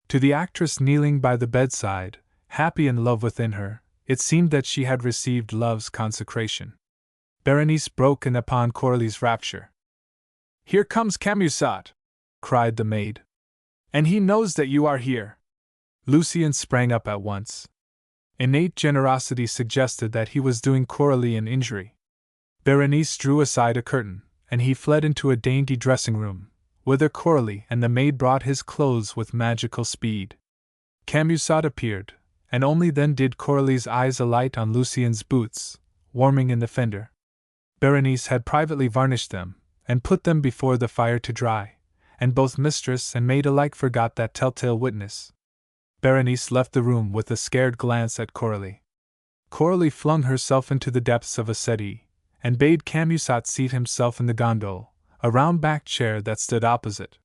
To the actress kneeling by the bedside, happy in love within her, it seemed that she had received love's consecration. Berenice broke in upon Coralie's rapture. "Here comes Camusat!" cried the maid. "And he knows that you are here." Lucien sprang up at once. Innate generosity suggested that he was doing Coralie an injury. Berenice drew aside a curtain, and he fled into a dainty dressing-room, whither Coralie and the maid brought his clothes with magical speed. Camusat appeared, and only then did Coralie's eyes alight on Lucien's boots, warming in the fender. Berenice had privately varnished them, and put them before the fire to dry, and both mistress and maid alike forgot that telltale witness. Berenice left the room with a scared glance at Coralie. Coralie flung herself into the depths of a settee, and bade Camusat seat himself in the gondole, a round-backed chair that stood opposite.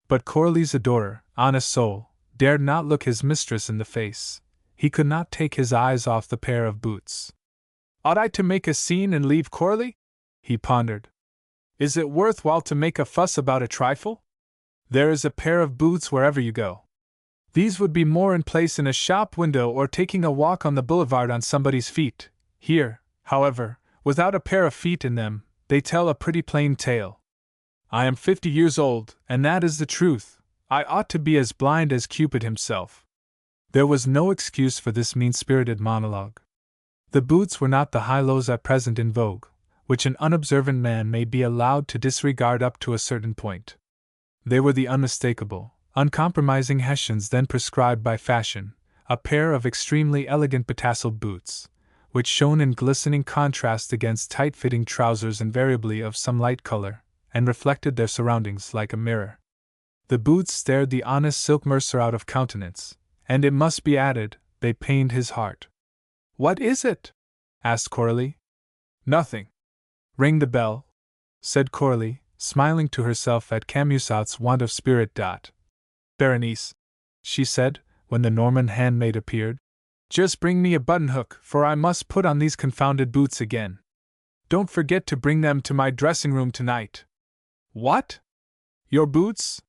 But Coralie's adorer, honest soul, dared not look his mistress in the face. He could not take his eyes off the pair of boots. "Ought I to make a scene and leave Coralie?" he pondered. "Is it worth while to make a fuss about a trifle? There is a pair of boots wherever you go. These would be more in place in a shop window or taking a walk on the boulevard on somebody's feet. Here, however, without a pair of feet in them, they tell a pretty plain tale. I am 50 years old, and that is the truth. I ought to be as blind as Cupid himself." There was no excuse for this mean-spirited monologue. The boots were not the high-lows at present in vogue, which an unobservant man may be allowed to disregard up to a certain point. They were the unmistakable, uncompromising Hessians then prescribed by fashion, a pair of extremely elegant betasseled boots, which shone in glistening contrast against tight-fitting trousers invariably of some light color, and reflected their surroundings like a mirror. The boots stared the honest silk mercer out of countenance, and it must be added, they pained his heart. "What is it?" asked Coralie. "Nothing." "Ring the bell," said Coralie, smiling to herself at Camusat's want of spirit. "Berenice," she said, when the Norman handmaid appeared, "just bring me a button-hook, for I must put on these confounded boots again. Don't forget to bring them to my dressing-room tonight." "What? Your boots?"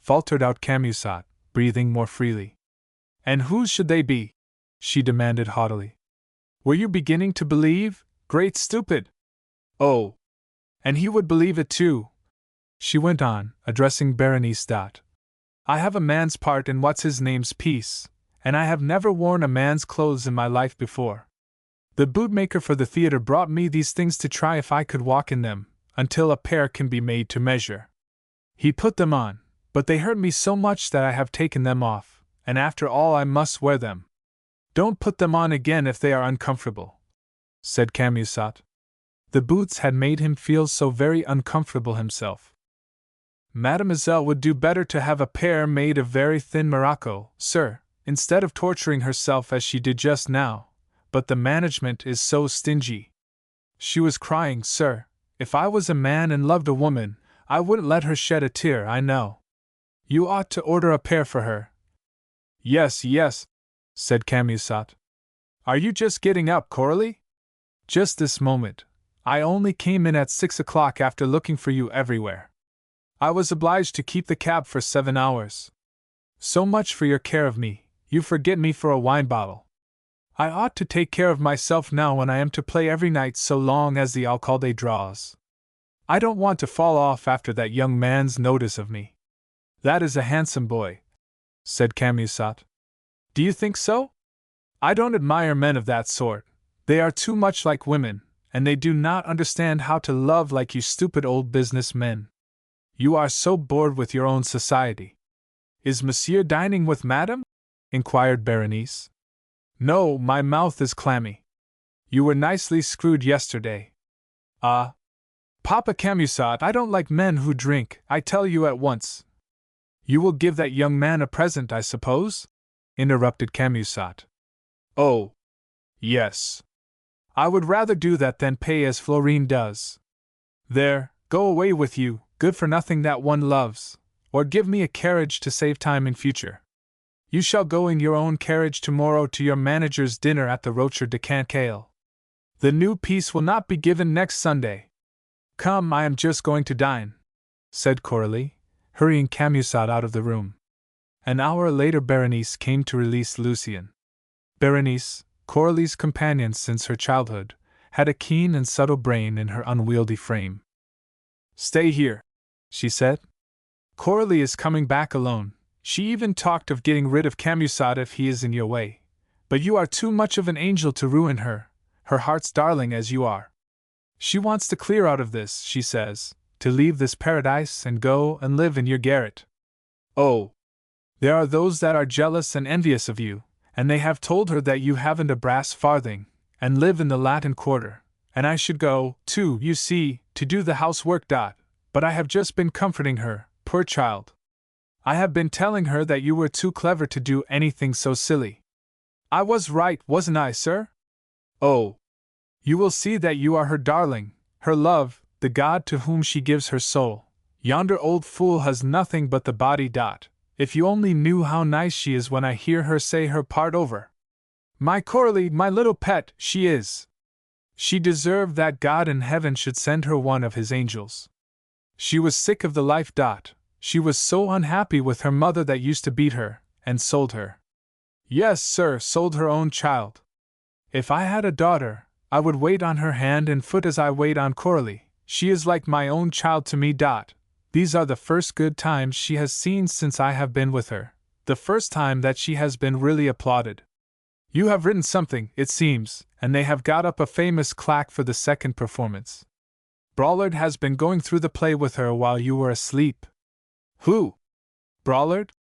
faltered out Camusat, breathing more freely. "And whose should they be?" she demanded haughtily. "Were you beginning to believe, great stupid? Oh! And he would believe it too," she went on, addressing Berenice. "I have a man's part in what's-his-name's piece, and I have never worn a man's clothes in my life before. The bootmaker for the theatre brought me these things to try if I could walk in them, until a pair can be made to measure. He put them on, but they hurt me so much that I have taken them off, and after all I must wear them." "Don't put them on again if they are uncomfortable," said Camusat. The boots had made him feel so very uncomfortable himself. "Mademoiselle would do better to have a pair made of very thin morocco, sir, instead of torturing herself as she did just now, but the management is so stingy. She was crying, sir, if I was a man and loved a woman, I wouldn't let her shed a tear, I know. You ought to order a pair for her. Yes, yes, said Camusot. Are you just getting up, Coralie? Just this moment. I only came in at 6 o'clock after looking for you everywhere. I was obliged to keep the cab for 7 hours. So much for your care of me, you forget me for a wine bottle. I ought to take care of myself now when I am to play every night so long as the alcalde draws. I don't want to fall off after that young man's notice of me. That is a handsome boy, said Camusot. Do you think so? I don't admire men of that sort. They are too much like women, and they do not understand how to love like you stupid old business men. You are so bored with your own society. Is Monsieur dining with Madame? Inquired Berenice. No, my mouth is clammy. You were nicely screwed yesterday. Ah, Papa Camusot, I don't like men who drink, I tell you at once. You will give that young man a present, I suppose? Interrupted Camusot. Oh, yes. I would rather do that than pay as Florine does. There, go away with you, good for nothing that one loves, or give me a carriage to save time in future. You shall go in your own carriage tomorrow to your manager's dinner at the Rocher de Cancale. The new piece will not be given next Sunday. Come, I am just going to dine, said Coralie, hurrying Camusot out of the room. An hour later Berenice came to release Lucien. Berenice, Coralie's companion since her childhood, had a keen and subtle brain in her unwieldy frame. Stay here, she said. Coralie is coming back alone. She even talked of getting rid of Camusot if he is in your way. But you are too much of an angel to ruin her, her heart's darling as you are. She wants to clear out of this, she says, to leave this paradise and go and live in your garret. Oh! There are those that are jealous and envious of you, and they have told her that you haven't a brass farthing, and live in the Latin Quarter, and I should go, too, you see, to do the housework. But I have just been comforting her, poor child. I have been telling her that you were too clever to do anything so silly. I was right, wasn't I, sir? Oh! You will see that you are her darling, her love, the god to whom she gives her soul. Yonder old fool has nothing but the body. If you only knew how nice she is when I hear her say her part over. My Coralie, my little pet, she is. She deserved that God in heaven should send her one of his angels. She was sick of the life. She was so unhappy with her mother that used to beat her, and sold her. Yes, sir, sold her own child. If I had a daughter, I would wait on her hand and foot as I wait on Coralie. She is like my own child to me. These are the first good times she has seen since I have been with her, the first time that she has been really applauded. You have written something, it seems, and they have got up a famous claque for the second performance. Braulard has been going through the play with her while you were asleep. Who? Braulard?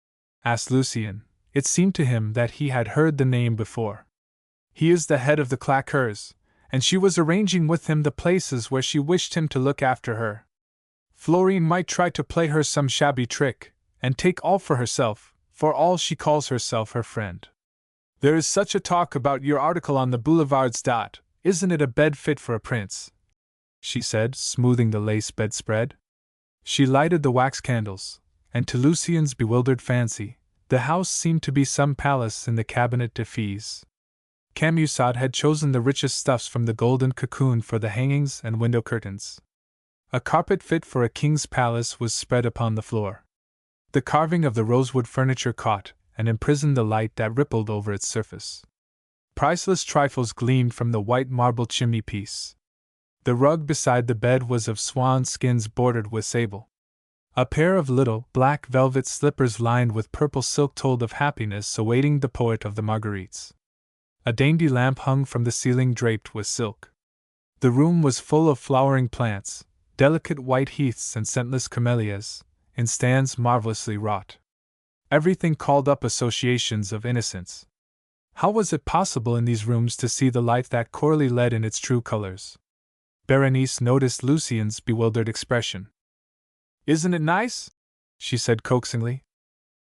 Asked Lucien. It seemed to him that he had heard the name before. He is the head of the claqueurs, and she was arranging with him the places where she wished him to look after her. Florine might try to play her some shabby trick, and take all for herself, for all she calls herself her friend. There is such a talk about your article on the boulevards. Isn't it a bed fit for a prince? She said, smoothing the lace bedspread. She lighted the wax candles, and to Lucien's bewildered fancy, the house seemed to be some palace in the Cabinet de Fees. Camusot had chosen the richest stuffs from the golden cocoon for the hangings and window curtains. A carpet fit for a king's palace was spread upon the floor. The carving of the rosewood furniture caught and imprisoned the light that rippled over its surface. Priceless trifles gleamed from the white marble chimney-piece. The rug beside the bed was of swan skins bordered with sable. A pair of little, black velvet slippers lined with purple silk told of happiness awaiting the poet of the Marguerites. A dainty lamp hung from the ceiling draped with silk. The room was full of flowering plants, delicate white heaths and scentless camellias, in stands marvelously wrought. Everything called up associations of innocence. How was it possible in these rooms to see the life that Coralie led in its true colors? Berenice noticed Lucien's bewildered expression. Isn't it nice? She said coaxingly.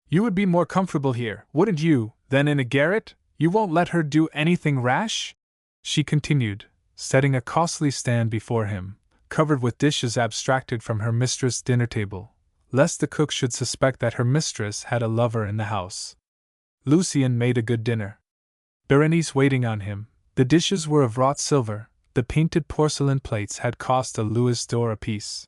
You would be more comfortable here, wouldn't you, than in a garret? You won't let her do anything rash? She continued, setting a costly stand before him, covered with dishes abstracted from her mistress' dinner table, lest the cook should suspect that her mistress had a lover in the house. Lucien made a good dinner. Berenice waiting on him, the dishes were of wrought silver, the painted porcelain plates had cost a louis d'or apiece.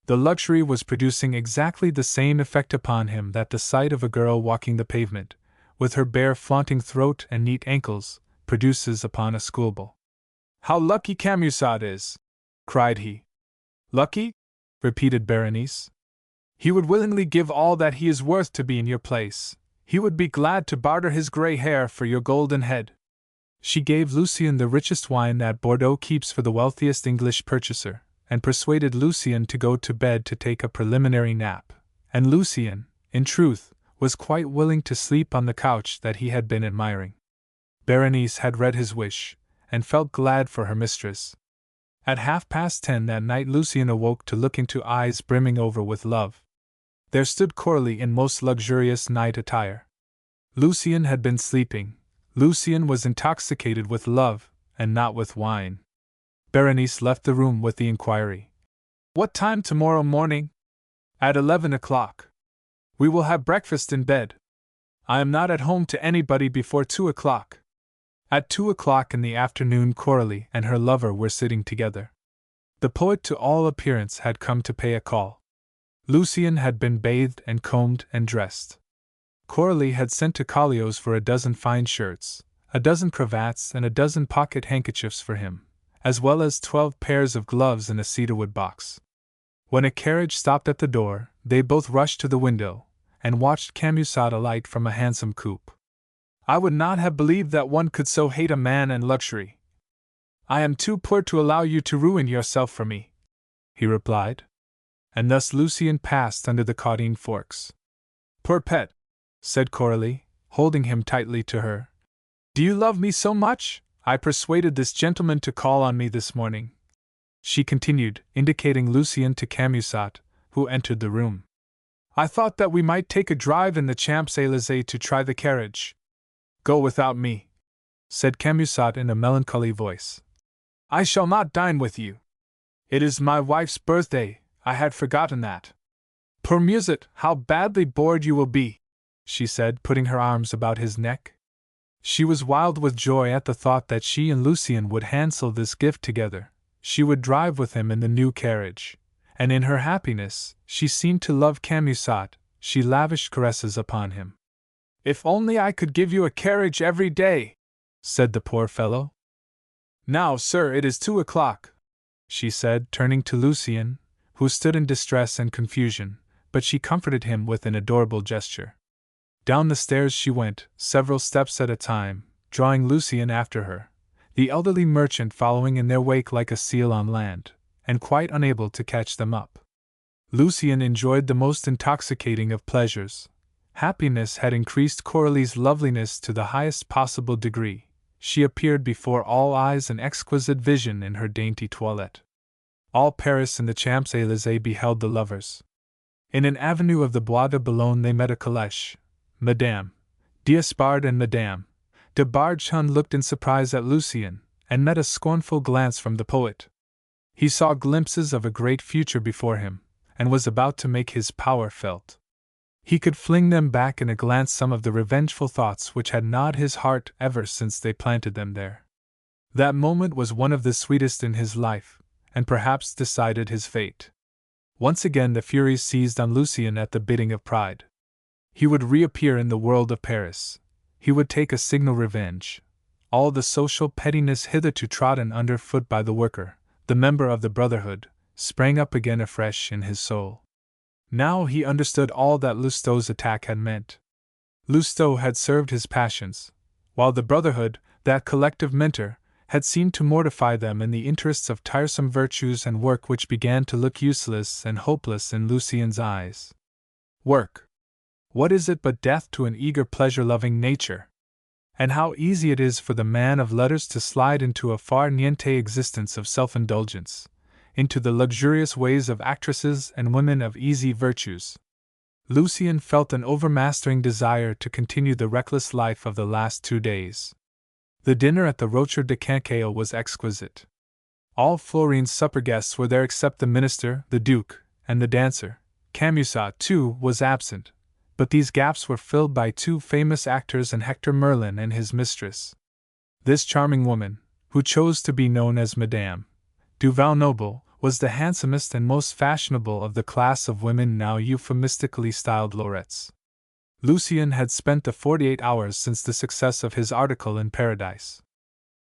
The luxury was producing exactly the same effect upon him that the sight of a girl walking the pavement, with her bare flaunting throat and neat ankles, produces upon a schoolboy. "How lucky Camusot is!" cried he. "Lucky?" repeated Berenice. "He would willingly give all that he is worth to be in your place. He would be glad to barter his grey hair for your golden head." She gave Lucien the richest wine that Bordeaux keeps for the wealthiest English purchaser, and persuaded Lucien to go to bed to take a preliminary nap, and Lucien, in truth, was quite willing to sleep on the couch that he had been admiring. Berenice had read his wish, and felt glad for her mistress. At 10:30 that night Lucien awoke to look into eyes brimming over with love. There stood Coralie in most luxurious night attire. Lucien had been sleeping. Lucien was intoxicated with love, and not with wine. Berenice left the room with the inquiry, "What time tomorrow morning?" "At 11 o'clock. We will have breakfast in bed. I am not at home to anybody before 2 o'clock. At 2 o'clock in the afternoon Coralie and her lover were sitting together. The poet to all appearance had come to pay a call. Lucien had been bathed and combed and dressed. Coralie had sent to Collio's for a dozen fine shirts, a dozen cravats and a dozen pocket handkerchiefs for him, as well as 12 pairs of gloves in a cedarwood box. When a carriage stopped at the door, they both rushed to the window, and watched Camusot alight from a handsome coupe. "I would not have believed that one could so hate a man and luxury. I am too poor to allow you to ruin yourself for me," he replied. And thus Lucien passed under the Caudine Forks. "Poor pet," said Coralie, holding him tightly to her. "Do you love me so much? I persuaded this gentleman to call on me this morning," she continued, indicating Lucien to Camusot, who entered the room. "I thought that we might take a drive in the Champs-Élysées to try the carriage." "Go without me," said Camusot in a melancholy voice. "I shall not dine with you. It is my wife's birthday, I had forgotten that." "Poor Musette, how badly bored you will be," she said, putting her arms about his neck. She was wild with joy at the thought that she and Lucien would handle this gift together. She would drive with him in the new carriage, and in her happiness, she seemed to love Camusot. She lavished caresses upon him. "If only I could give you a carriage every day," said the poor fellow. "Now, sir, it is 2 o'clock," she said, turning to Lucien, who stood in distress and confusion, but she comforted him with an adorable gesture. Down the stairs she went, several steps at a time, drawing Lucien after her, the elderly merchant following in their wake like a seal on land, and quite unable to catch them up. Lucien enjoyed the most intoxicating of pleasures. Happiness had increased Coralie's loveliness to the highest possible degree. She appeared before all eyes an exquisite vision in her dainty toilette. All Paris and the Champs-Élysées beheld the lovers. In an avenue of the Bois de Boulogne they met a calèche. Madame d'Espard and Madame de Balzac looked in surprise at Lucien, and met a scornful glance from the poet. He saw glimpses of a great future before him, and was about to make his power felt. He could fling them back in a glance some of the revengeful thoughts which had gnawed his heart ever since they planted them there. That moment was one of the sweetest in his life, and perhaps decided his fate. Once again the Furies seized on Lucien at the bidding of pride. He would reappear in the world of Paris. He would take a signal revenge. All the social pettiness hitherto trodden under foot by the worker, the member of the Brotherhood, sprang up again afresh in his soul. Now he understood all that Lousteau's attack had meant. Lousteau had served his passions, while the Brotherhood, that collective mentor, had seemed to mortify them in the interests of tiresome virtues and work which began to look useless and hopeless in Lucien's eyes. Work! What is it but death to an eager pleasure-loving nature? And how easy it is for the man of letters to slide into a far niente existence of self-indulgence, into the luxurious ways of actresses and women of easy virtues. Lucien felt an overmastering desire to continue the reckless life of the last 2 days. The dinner at the Rocher de Cancale was exquisite. All Florine's supper guests were there except the minister, the duke, and the dancer. Camusat, too, was absent, but these gaps were filled by two famous actors and Hector Merlin and his mistress. This charming woman, who chose to be known as Madame du Val-Noble, was the handsomest and most fashionable of the class of women now euphemistically styled lorettes. Lucien had spent the 48 hours since the success of his article in Paradise.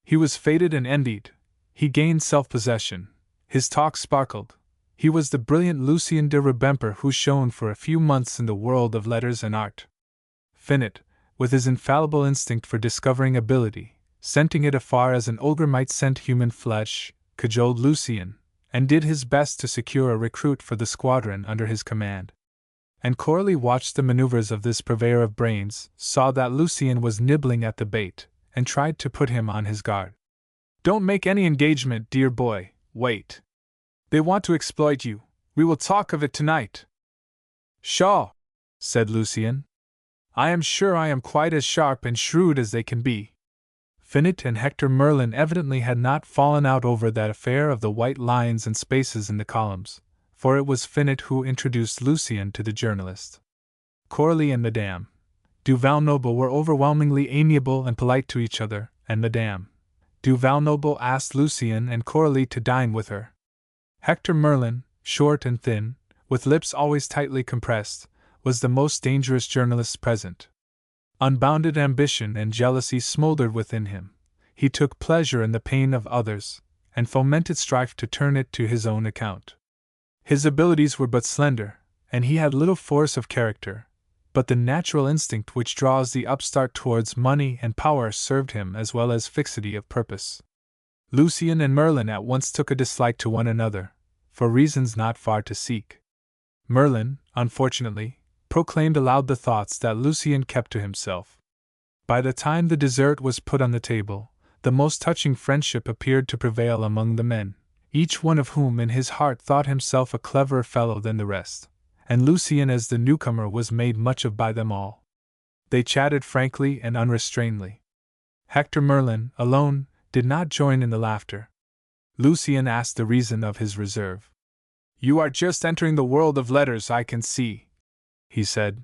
He was feted and envied. He gained self-possession. His talk sparkled. He was the brilliant Lucien de Rubempré who shone for a few months in the world of letters and art. Finot, with his infallible instinct for discovering ability, scenting it afar as an ogre might scent human flesh, cajoled Lucien, and did his best to secure a recruit for the squadron under his command. And Coralie watched the maneuvers of this purveyor of brains, saw that Lucien was nibbling at the bait, and tried to put him on his guard. "Don't make any engagement, dear boy, wait. They want to exploit you. We will talk of it tonight." "Pshaw!" said Lucien. "I am sure I am quite as sharp and shrewd as they can be." Finot and Hector Merlin evidently had not fallen out over that affair of the white lines and spaces in the columns, for it was Finot who introduced Lucien to the journalist. Coralie and Madame du Val-Noble were overwhelmingly amiable and polite to each other, and Madame du Val-Noble asked Lucien and Coralie to dine with her. Hector Merlin, short and thin, with lips always tightly compressed, was the most dangerous journalist present. Unbounded ambition and jealousy smoldered within him. He took pleasure in the pain of others, and fomented strife to turn it to his own account. His abilities were but slender, and he had little force of character, but the natural instinct which draws the upstart towards money and power served him as well as fixity of purpose. Lucien and Merlin at once took a dislike to one another, for reasons not far to seek. Merlin, unfortunately, proclaimed aloud the thoughts that Lucien kept to himself. By the time the dessert was put on the table, the most touching friendship appeared to prevail among the men, each one of whom in his heart thought himself a cleverer fellow than the rest, and Lucien as the newcomer was made much of by them all. They chatted frankly and unrestrainedly. Hector Merlin, alone, did not join in the laughter. Lucien asked the reason of his reserve. "You are just entering the world of letters, I can see," he said.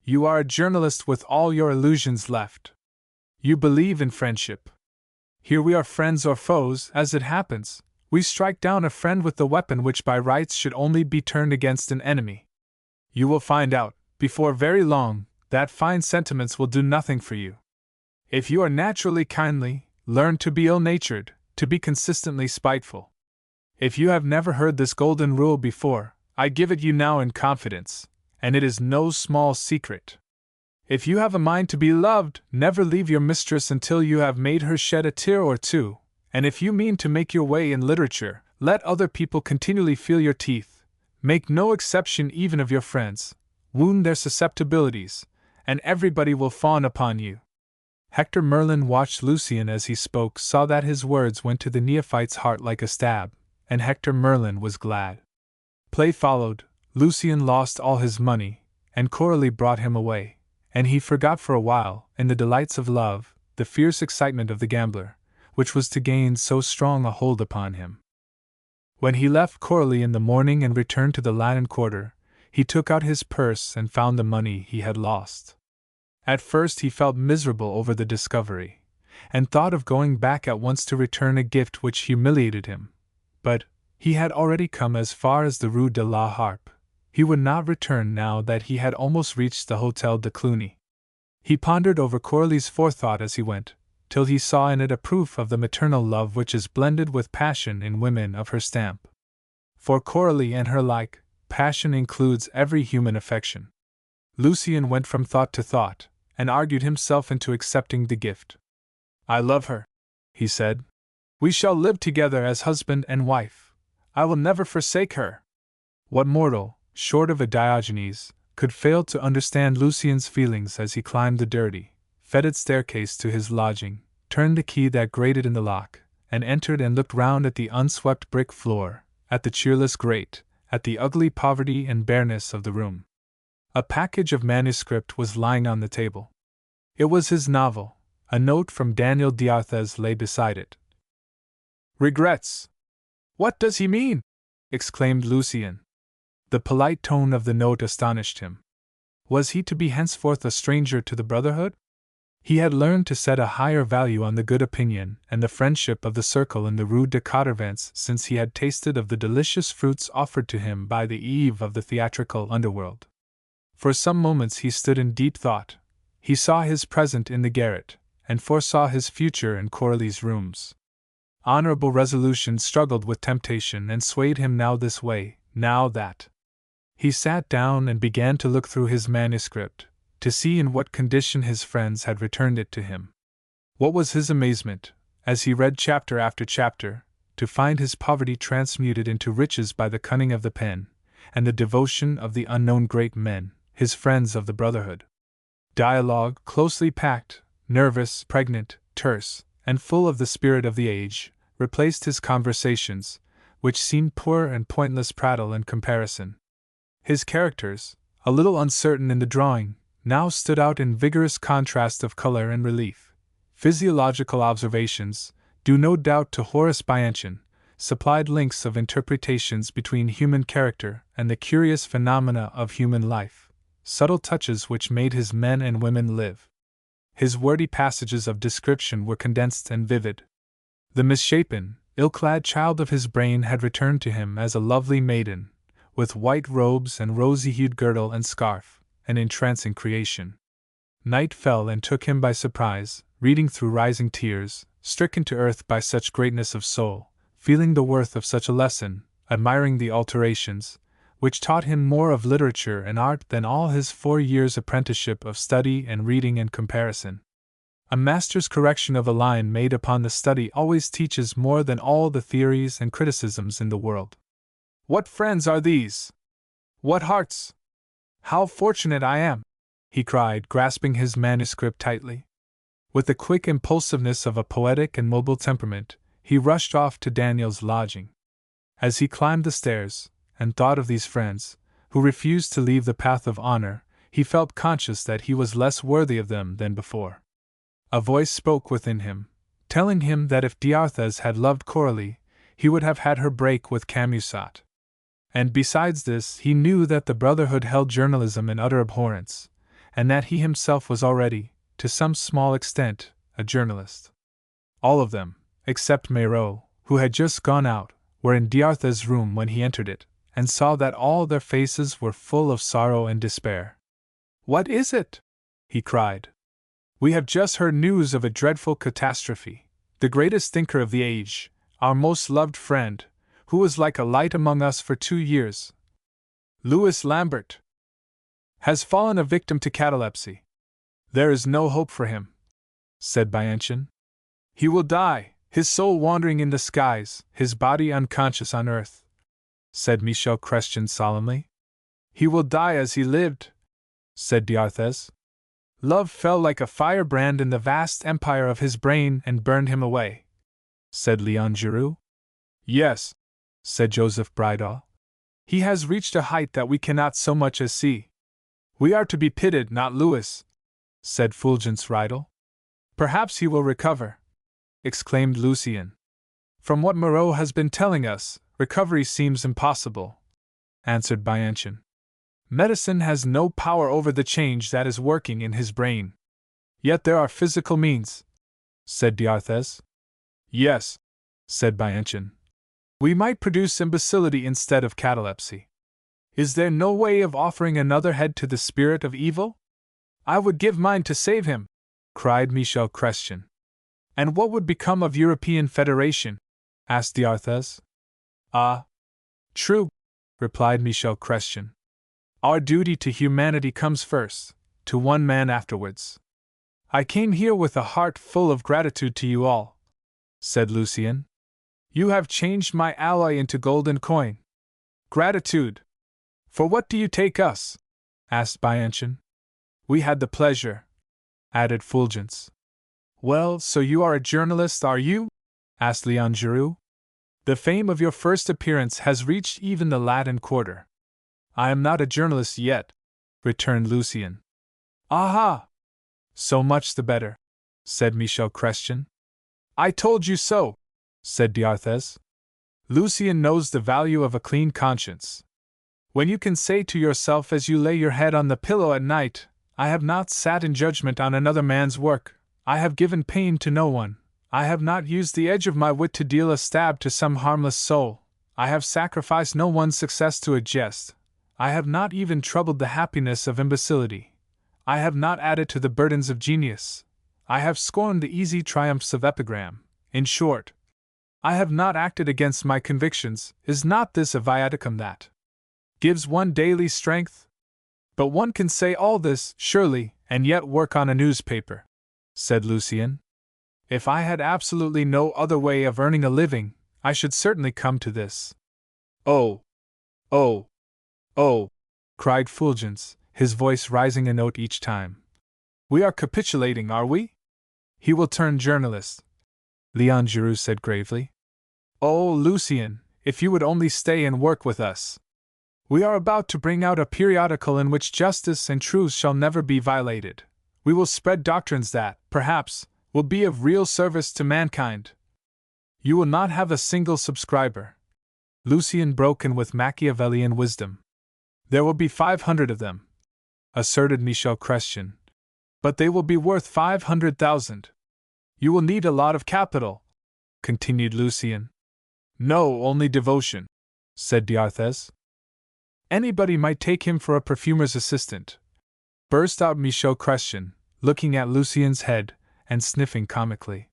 "You are a journalist with all your illusions left. You believe in friendship. Here we are friends or foes, as it happens. We strike down a friend with the weapon which by rights should only be turned against an enemy. You will find out, before very long, that fine sentiments will do nothing for you. If you are naturally kindly, learn to be ill-natured, to be consistently spiteful. If you have never heard this golden rule before, I give it you now in confidence, and it is no small secret. If you have a mind to be loved, never leave your mistress until you have made her shed a tear or two, and if you mean to make your way in literature, let other people continually feel your teeth, make no exception even of your friends, wound their susceptibilities, and everybody will fawn upon you." Hector Merlin watched Lucien as he spoke, saw that his words went to the neophyte's heart like a stab, and Hector Merlin was glad. Play followed. Lucien lost all his money, and Coralie brought him away, and he forgot for a while, in the delights of love, the fierce excitement of the gambler, which was to gain so strong a hold upon him. When he left Coralie in the morning and returned to the Latin Quarter, he took out his purse and found the money he had lost. At first he felt miserable over the discovery, and thought of going back at once to return a gift which humiliated him. But he had already come as far as the Rue de la Harpe. He would not return now that he had almost reached the Hotel de Cluny. He pondered over Coralie's forethought as he went, till he saw in it a proof of the maternal love which is blended with passion in women of her stamp. For Coralie and her like, passion includes every human affection. Lucien went from thought to thought, and argued himself into accepting the gift. "I love her," he said. "We shall live together as husband and wife. I will never forsake her." What mortal, short of a Diogenes, could fail to understand Lucien's feelings as he climbed the dirty, fetid staircase to his lodging, turned the key that grated in the lock, and entered and looked round at the unswept brick floor, at the cheerless grate, at the ugly poverty and bareness of the room. A package of manuscript was lying on the table. It was his novel. A note from Daniel d'Arthez lay beside it. "Regrets," What does he mean? Exclaimed Lucien. The polite tone of the note astonished him. Was he to be henceforth a stranger to the Brotherhood? He had learned to set a higher value on the good opinion and the friendship of the circle in the Rue de Quatervents since he had tasted of the delicious fruits offered to him by the Eve of the theatrical underworld. For some moments he stood in deep thought. He saw his present in the garret, and foresaw his future in Coralie's rooms. Honorable resolution struggled with temptation and swayed him now this way, now that. He sat down and began to look through his manuscript, to see in what condition his friends had returned it to him. What was his amazement, as he read chapter after chapter, to find his poverty transmuted into riches by the cunning of the pen, and the devotion of the unknown great men, his friends of the Brotherhood. Dialogue, closely packed, nervous, pregnant, terse, and full of the spirit of the age, replaced his conversations, which seemed poor and pointless prattle in comparison. His characters, a little uncertain in the drawing, now stood out in vigorous contrast of color and relief. Physiological observations, due no doubt to Horace Bianchon, supplied links of interpretations between human character and the curious phenomena of human life, subtle touches which made his men and women live. His wordy passages of description were condensed and vivid. The misshapen, ill-clad child of his brain had returned to him as a lovely maiden, with white robes and rosy-hued girdle and scarf, an entrancing creation. Night fell and took him by surprise, reading through rising tears, stricken to earth by such greatness of soul, feeling the worth of such a lesson, admiring the alterations, which taught him more of literature and art than all his 4 years' apprenticeship of study and reading and comparison. A master's correction of a line made upon the study always teaches more than all the theories and criticisms in the world. What friends are these? What hearts? How fortunate I am! He cried, grasping his manuscript tightly. With the quick impulsiveness of a poetic and mobile temperament, he rushed off to Daniel's lodging. As he climbed the stairs, and thought of these friends, who refused to leave the path of honor, he felt conscious that he was less worthy of them than before. A voice spoke within him, telling him that if D'Arthez had loved Coralie, he would have had her break with Camusat. And besides this, he knew that the Brotherhood held journalism in utter abhorrence, and that he himself was already, to some small extent, a journalist. All of them, except Meyraux, who had just gone out, were in D'Arthez's room when he entered it, and saw that all their faces were full of sorrow and despair. "What is it?" he cried. "We have just heard news of a dreadful catastrophe. The greatest thinker of the age, our most loved friend, who was like a light among us for 2 years, Louis Lambert, has fallen a victim to catalepsy. There is no hope for him," said Bianchon. "He will die, his soul wandering in the skies, his body unconscious on earth," said Michel Chrestien solemnly. "He will die as he lived," said D'Arthez. "Love fell like a firebrand in the vast empire of his brain and burned him away," said Leon Giroux. "Yes," said Joseph Bridal. "He has reached a height that we cannot so much as see." "We are to be pitied, not Louis," said Fulgence Rydal. "Perhaps he will recover," exclaimed Lucien. "From what Moreau has been telling us, recovery seems impossible," answered Bianchon. "Medicine has no power over the change that is working in his brain." "Yet there are physical means," said D'Arthez. "Yes," said Bianchon. "We might produce imbecility instead of catalepsy. Is there no way of offering another head to the spirit of evil?" "I would give mine to save him," cried Michel Chrestien. "And what would become of European Federation?" asked D'Arthez. "Ah, true," replied Michel Chrestien. "Our duty to humanity comes first, to one man afterwards." "I came here with a heart full of gratitude to you all," said Lucien. "You have changed my alloy into golden coin." "Gratitude! For what do you take us?" asked Bianchon. "We had the pleasure," added Fulgence. "Well, so you are a journalist, are you?" asked Leon Giroux. "The fame of your first appearance has reached even the Latin Quarter." "I am not a journalist yet," returned Lucien. "Aha! So much the better," said Michel Chrestien. "I told you so," said D'Arthez. Lucien knows the value of a clean conscience. When you can say to yourself as you lay your head on the pillow at night, I have not sat in judgment on another man's work, I have given pain to no one, I have not used the edge of my wit to deal a stab to some harmless soul, I have sacrificed no one's success to a jest, I have not even troubled the happiness of imbecility, I have not added to the burdens of genius, I have scorned the easy triumphs of epigram, in short, I have not acted against my convictions. Is not this a viaticum that gives one daily strength? But one can say all this, surely, and yet work on a newspaper, said Lucien. If I had absolutely no other way of earning a living, I should certainly come to this. Oh! Oh! Oh! Cried Fulgence, his voice rising a note each time. We are capitulating, are we? He will turn journalist, Leon Giroux said gravely. Oh, Lucien, if you would only stay and work with us. We are about to bring out a periodical in which justice and truth shall never be violated. We will spread doctrines that, perhaps, will be of real service to mankind. You will not have a single subscriber. Lucien broke in with Machiavellian wisdom. There will be 500 of them, asserted Michel Chrestien. But they will be worth 500,000. You will need a lot of capital, continued Lucien. No, only devotion, said d'Arthez. Anybody might take him for a perfumer's assistant, burst out Michel Chrestien, looking at Lucien's head and sniffing comically.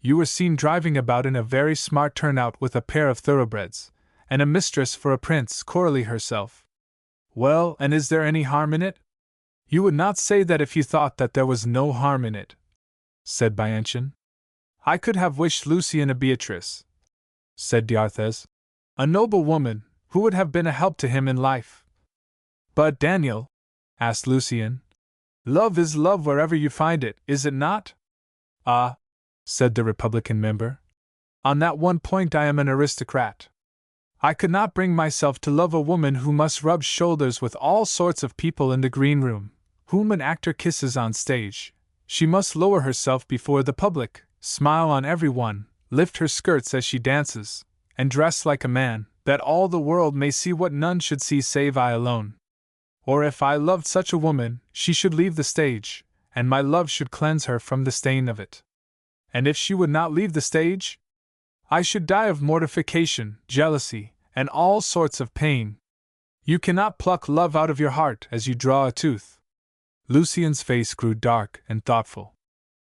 You were seen driving about in a very smart turnout with a pair of thoroughbreds, and a mistress for a prince, Coralie herself. Well, and is there any harm in it? You would not say that if you thought that there was no harm in it, said Bianchon. I could have wished Lucien a Beatrice, said d'Arthez, a noble woman, who would have been a help to him in life. But Daniel, asked Lucien, love is love wherever you find it, is it not? Ah, said the Republican member. On that one point I am an aristocrat. I could not bring myself to love a woman who must rub shoulders with all sorts of people in the green room, whom an actor kisses on stage. She must lower herself before the public, smile on everyone, lift her skirts as she dances, and dress like a man, that all the world may see what none should see save I alone. Or if I loved such a woman, she should leave the stage, and my love should cleanse her from the stain of it. And if she would not leave the stage, I should die of mortification, jealousy, and all sorts of pain. You cannot pluck love out of your heart as you draw a tooth. Lucien's face grew dark and thoughtful.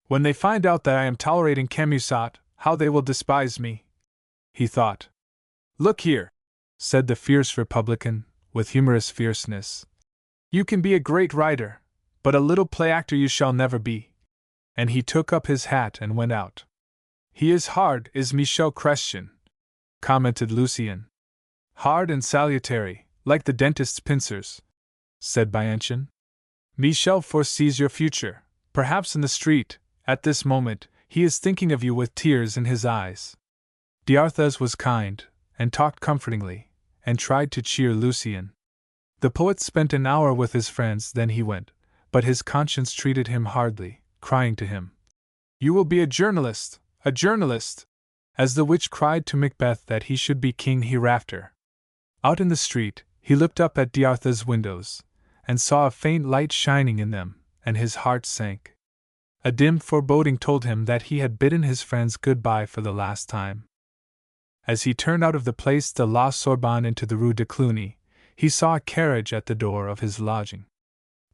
When they find out that I am tolerating Camusat, how they will despise me, he thought. Look here, said the fierce Republican, with humorous fierceness. You can be a great writer, but a little play actor you shall never be. And he took up his hat and went out. He is hard, is Michel Chrestien, commented Lucien. Hard and salutary, like the dentist's pincers, said Bianchon. Michel foresees your future, perhaps in the street, at this moment, he is thinking of you with tears in his eyes. D'Arthez was kind, and talked comfortingly, and tried to cheer Lucien. The poet spent an hour with his friends, then he went, but his conscience treated him hardly, crying to him, You will be a journalist, as the witch cried to Macbeth that he should be king hereafter. Out in the street, he looked up at D'Arthez's windows, and saw a faint light shining in them, and his heart sank. A dim foreboding told him that he had bidden his friends good-bye for the last time. As he turned out of the Place de la Sorbonne into the Rue de Cluny, he saw a carriage at the door of his lodging.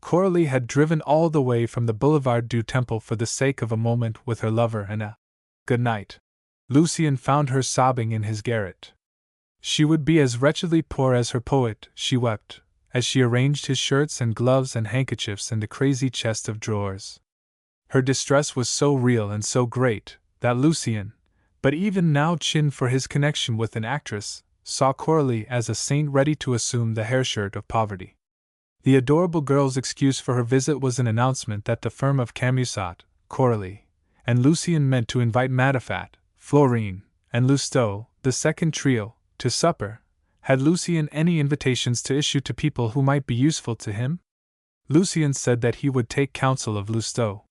Coralie had driven all the way from the Boulevard du Temple for the sake of a moment with her lover and a good night. Lucien found her sobbing in his garret. She would be as wretchedly poor as her poet, she wept, as she arranged his shirts and gloves and handkerchiefs in the crazy chest of drawers. Her distress was so real and so great, that Lucien, but even now chinned for his connection with an actress, saw Coralie as a saint ready to assume the hairshirt of poverty. The adorable girl's excuse for her visit was an announcement that the firm of Camusat, Coralie, and Lucien meant to invite Matifat, Florine, and Lousteau, the second trio, to supper. Had Lucien any invitations to issue to people who might be useful to him? Lucien said that he would take counsel of Lousteau.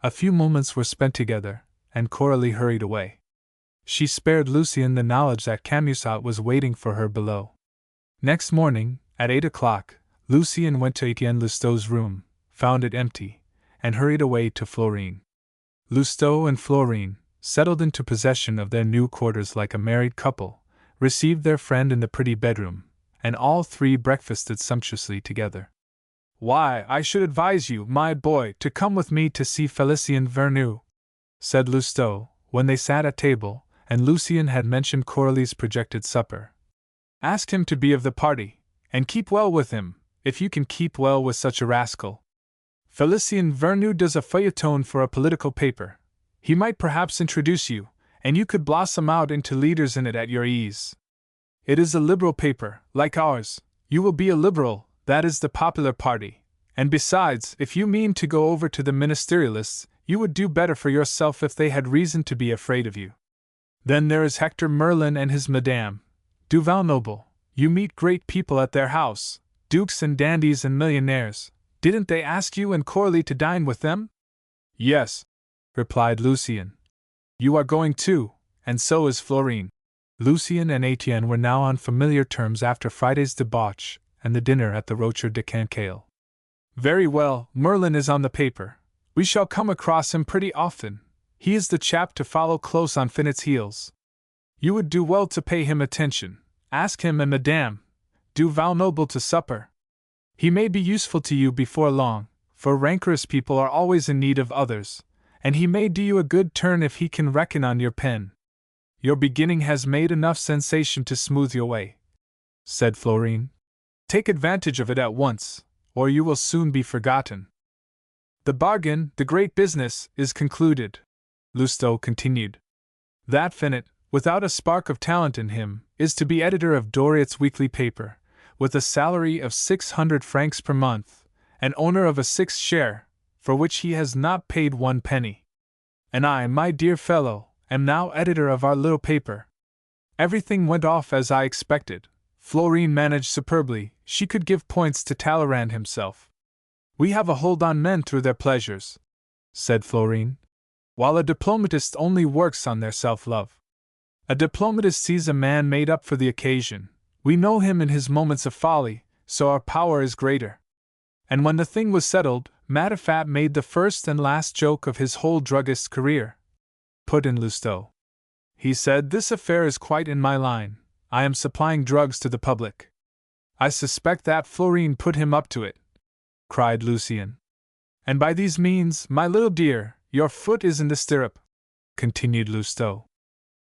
A few moments were spent together, and Coralie hurried away. She spared Lucien the knowledge that Camusot was waiting for her below. Next morning, at 8 o'clock, Lucien went to Etienne Lousteau's room, found it empty, and hurried away to Florine. Lousteau and Florine, settled into possession of their new quarters like a married couple, received their friend in the pretty bedroom, and all three breakfasted sumptuously together. "Why, I should advise you, my boy, to come with me to see Félicien Vernou," said Lousteau, when they sat at table, and Lucien had mentioned Coralie's projected supper. "Ask him to be of the party, and keep well with him, if you can keep well with such a rascal. Félicien Vernou does a feuilleton for a political paper. He might perhaps introduce you, and you could blossom out into leaders in it at your ease. It is a liberal paper, like ours. You will be a liberal, that is the popular party, and besides, if you mean to go over to the ministerialists, you would do better for yourself if they had reason to be afraid of you. Then there is Hector Merlin and his Madame du Valnoble. You meet great people at their house, dukes and dandies and millionaires. Didn't they ask you and Coralie to dine with them?" "Yes," replied Lucien. "You are going too, and so is Florine." Lucien and Etienne were now on familiar terms after Friday's debauch and the dinner at the Rocher de Cancale. "Very well, Merlin is on the paper. We shall come across him pretty often. He is the chap to follow close on Finet's heels. You would do well to pay him attention. Ask him and Madame du Valnoble to supper. He may be useful to you before long, for rancorous people are always in need of others, and he may do you a good turn if he can reckon on your pen. Your beginning has made enough sensation to smooth your way," said Florine. "Take advantage of it at once, or you will soon be forgotten." "The bargain, the great business, is concluded," Lousteau continued. "That Finet, without a spark of talent in him, is to be editor of Doriot's weekly paper, with a salary of 600 francs per month, and owner of a sixth share, for which he has not paid 1 penny. And I, my dear fellow, am now editor of our little paper. Everything went off as I expected. Florine managed superbly, she could give points to Talleyrand himself. We have a hold on men through their pleasures," said Florine, "while a diplomatist only works on their self-love. A diplomatist sees a man made up for the occasion. We know him in his moments of folly, so our power is greater. And when the thing was settled, Matifat made the first and last joke of his whole druggist's career," put in Lousteau. "He said, 'This affair is quite in my line. I am supplying drugs to the public.' I suspect that Florine put him up to it," cried Lucien. "And by these means, my little dear, your foot is in the stirrup," continued Lousteau.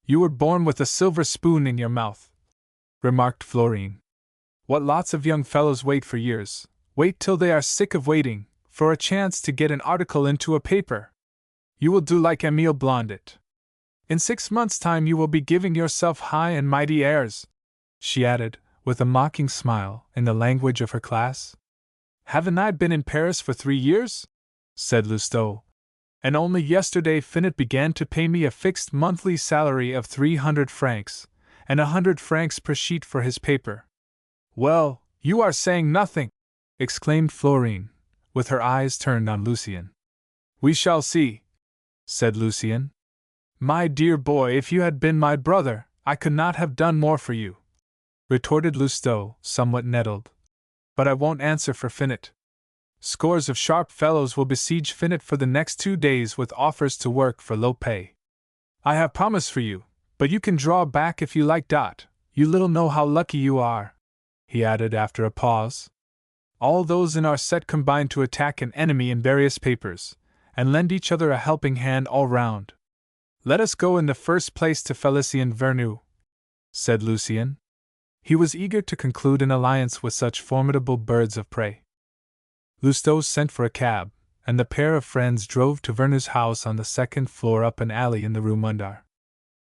"You were born with a silver spoon in your mouth," remarked Florine. "What lots of young fellows wait for years, wait till they are sick of waiting, for a chance to get an article into a paper. You will do like Émile Blondet. In 6 months' time you will be giving yourself high and mighty airs," she added, with a mocking smile, in the language of her class. "Haven't I been in Paris for 3 years?" said Lousteau. "And only yesterday Finet began to pay me a fixed monthly salary of 300 francs, and 100 francs per sheet for his paper." "Well, you are saying nothing!" exclaimed Florine, with her eyes turned on Lucien. "We shall see," said Lucien. "My dear boy, if you had been my brother, I could not have done more for you," retorted Lousteau, somewhat nettled. "But I won't answer for Finet. Scores of sharp fellows will besiege Finet for the next 2 days with offers to work for low pay. I have promised for you, but you can draw back if you like. You little know how lucky you are," he added after a pause. "All those in our set combine to attack an enemy in various papers, and lend each other a helping hand all round. Let us go in the first place to Félicien Vernou," said Lucien. He was eager to conclude an alliance with such formidable birds of prey. Lousteau sent for a cab, and the pair of friends drove to Vernou's house on the 2nd floor up an alley in the Rue Mondar.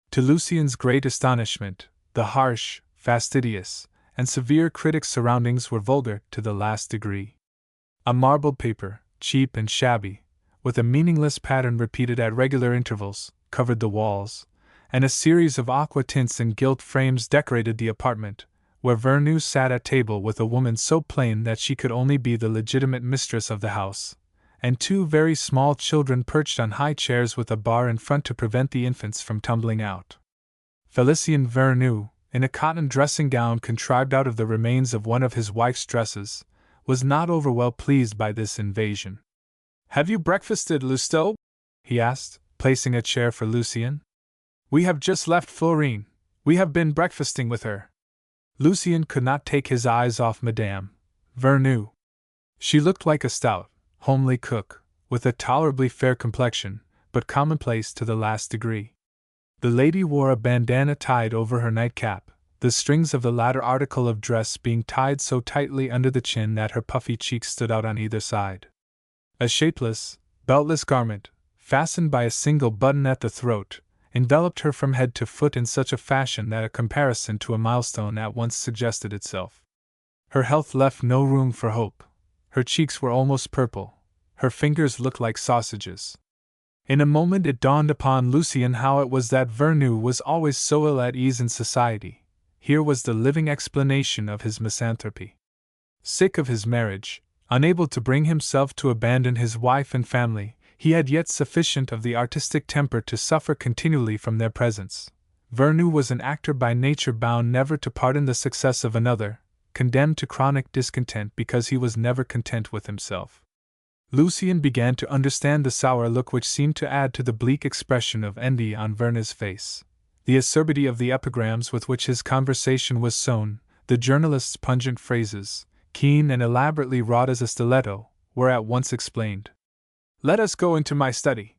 To Lucien's great astonishment, the harsh, fastidious, and severe critic's surroundings were vulgar to the last degree. A marbled paper, cheap and shabby, with a meaningless pattern repeated at regular intervals, covered the walls, and a series of aqua tints in gilt frames decorated the apartment, where Vernou sat at table with a woman so plain that she could only be the legitimate mistress of the house, and 2 very small children perched on high chairs with a bar in front to prevent the infants from tumbling out. Félicien Vernou, in a cotton dressing gown contrived out of the remains of one of his wife's dresses, was not over well pleased by this invasion. "Have you breakfasted, Lousteau?" he asked, placing a chair for Lucien. "We have just left Florine. We have been breakfasting with her." Lucien could not take his eyes off Madame Vernou. She looked like a stout, homely cook, with a tolerably fair complexion, but commonplace to the last degree. The lady wore a bandana tied over her nightcap, the strings of the latter article of dress being tied so tightly under the chin that her puffy cheeks stood out on either side. A shapeless, beltless garment, fastened by a single button at the throat, enveloped her from head to foot in such a fashion that a comparison to a milestone at once suggested itself. Her health left no room for hope. Her cheeks were almost purple. Her fingers looked like sausages. In a moment it dawned upon Lucien how it was that Vernou was always so ill at ease in society. Here was the living explanation of his misanthropy. Sick of his marriage, unable to bring himself to abandon his wife and family, he had yet sufficient of the artistic temper to suffer continually from their presence. Vernou was an actor by nature bound never to pardon the success of another, condemned to chronic discontent because he was never content with himself. Lucien began to understand the sour look which seemed to add to the bleak expression of envy on Vernou's face. The acerbity of the epigrams with which his conversation was sown, the journalist's pungent phrases, keen and elaborately wrought as a stiletto, were at once explained. "Let us go into my study,"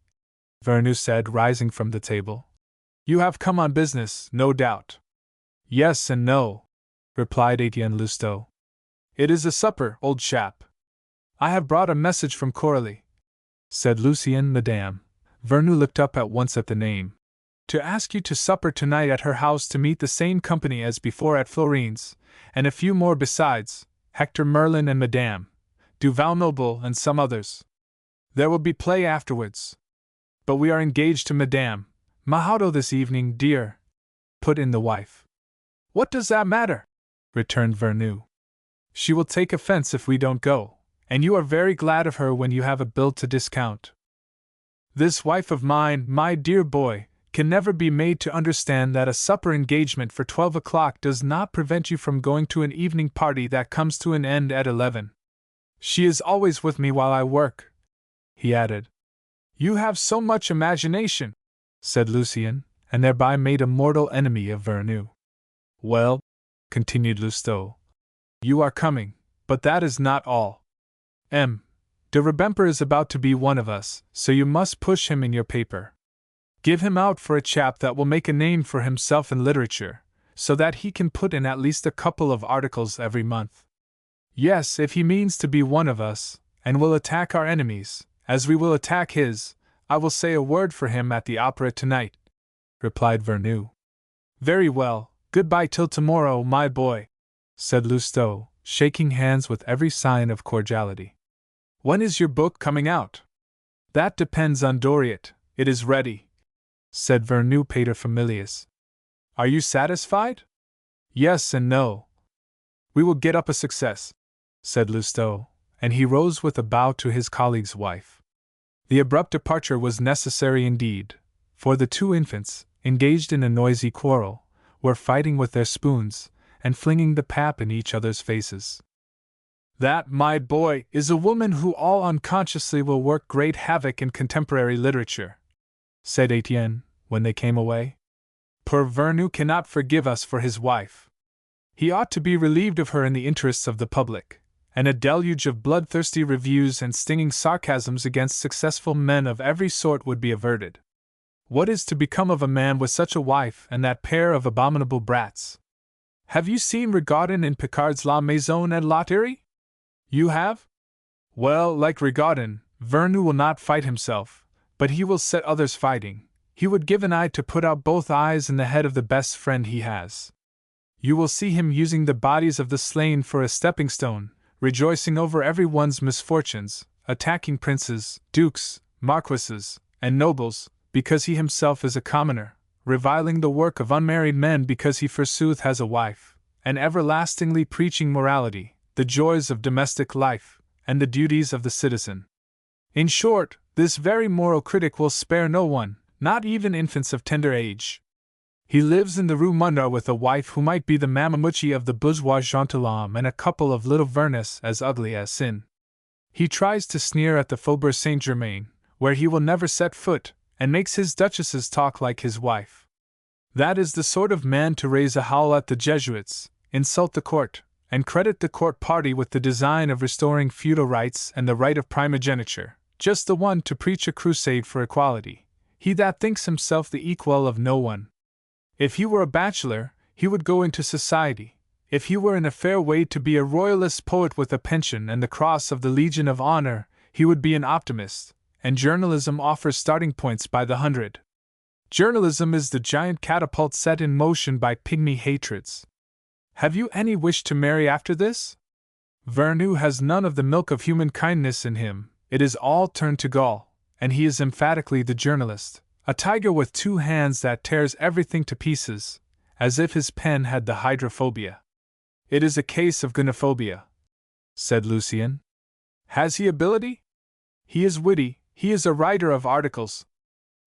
Vernou said, rising from the table. "You have come on business, no doubt." "Yes and no," replied Etienne Lousteau. "It is a supper, old chap." "I have brought a message from Coralie," said Lucien. Madame Vernou looked up at once at the name. "To ask you to supper tonight at her house to meet the same company as before at Florine's, and a few more besides, Hector Merlin and Madame Duval Noble and some others. There will be play afterwards. But we are engaged to Madame Mahado this evening, dear," put in the wife. "What does that matter?" returned Vernou. "She will take offense if we don't go, and you are very glad of her when you have a bill to discount. This wife of mine, my dear boy, can never be made to understand that a supper engagement for 12 o'clock does not prevent you from going to an evening party that comes to an end at 11. She is always with me while I work," he added. "You have so much imagination," said Lucien, and thereby made a mortal enemy of Vernou. "Well," continued Lousteau, "you are coming, but that is not all. M. de Rebemper is about to be one of us, so you must push him in your paper. Give him out for a chap that will make a name for himself in literature, so that he can put in at least a couple of articles every month. Yes, if he means to be one of us, and will attack our enemies, as we will attack his, I will say a word for him at the opera tonight," replied Vernou. "Very well, goodbye till tomorrow, my boy," said Lousteau, shaking hands with every sign of cordiality. "When is your book coming out?" "That depends on Doriot. It is ready," said Vernou paterfamilias. "Are you satisfied?" "Yes and no." "We will get up a success," said Lousteau, and he rose with a bow to his colleague's wife. The abrupt departure was necessary indeed, for the two infants, engaged in a noisy quarrel, were fighting with their spoons, and flinging the pap in each other's faces. "That, my boy, is a woman who all unconsciously will work great havoc in contemporary literature," said Etienne, when they came away. "Poor Vernou cannot forgive us for his wife. He ought to be relieved of her in the interests of the public, and a deluge of bloodthirsty reviews and stinging sarcasms against successful men of every sort would be averted. What is to become of a man with such a wife and that pair of abominable brats? Have you seen Rigaudin in Picard's La Maison et l'Hôtellerie? You have? Well, like Rigaudin, Vernou will not fight himself, but he will set others fighting. He would give an eye to put out both eyes in the head of the best friend he has. You will see him using the bodies of the slain for a stepping stone, rejoicing over everyone's misfortunes, attacking princes, dukes, marquises, and nobles, because he himself is a commoner, reviling the work of unmarried men because he forsooth has a wife, and everlastingly preaching morality, the joys of domestic life, and the duties of the citizen. In short, this very moral critic will spare no one, not even infants of tender age. He lives in the Rue Mundar with a wife who might be the Mamamuchi of the bourgeois gentilhomme and a couple of little Vernes as ugly as sin. He tries to sneer at the Faubourg Saint-Germain, where he will never set foot, and makes his duchesses talk like his wife. That is the sort of man to raise a howl at the Jesuits, insult the court, and credit the court party with the design of restoring feudal rights and the right of primogeniture, just the one to preach a crusade for equality, he that thinks himself the equal of no one. If he were a bachelor, he would go into society. If he were in a fair way to be a royalist poet with a pension and the cross of the Legion of Honor, he would be an optimist, and journalism offers starting points by the hundred. Journalism is the giant catapult set in motion by pygmy hatreds. Have you any wish to marry after this? Vernu has none of the milk of human kindness in him, it is all turned to gall, and he is emphatically the journalist, a tiger with two hands that tears everything to pieces, as if his pen had the hydrophobia. It is a case of gynophobia, said Lucien. Has he ability? He is witty, he is a writer of articles.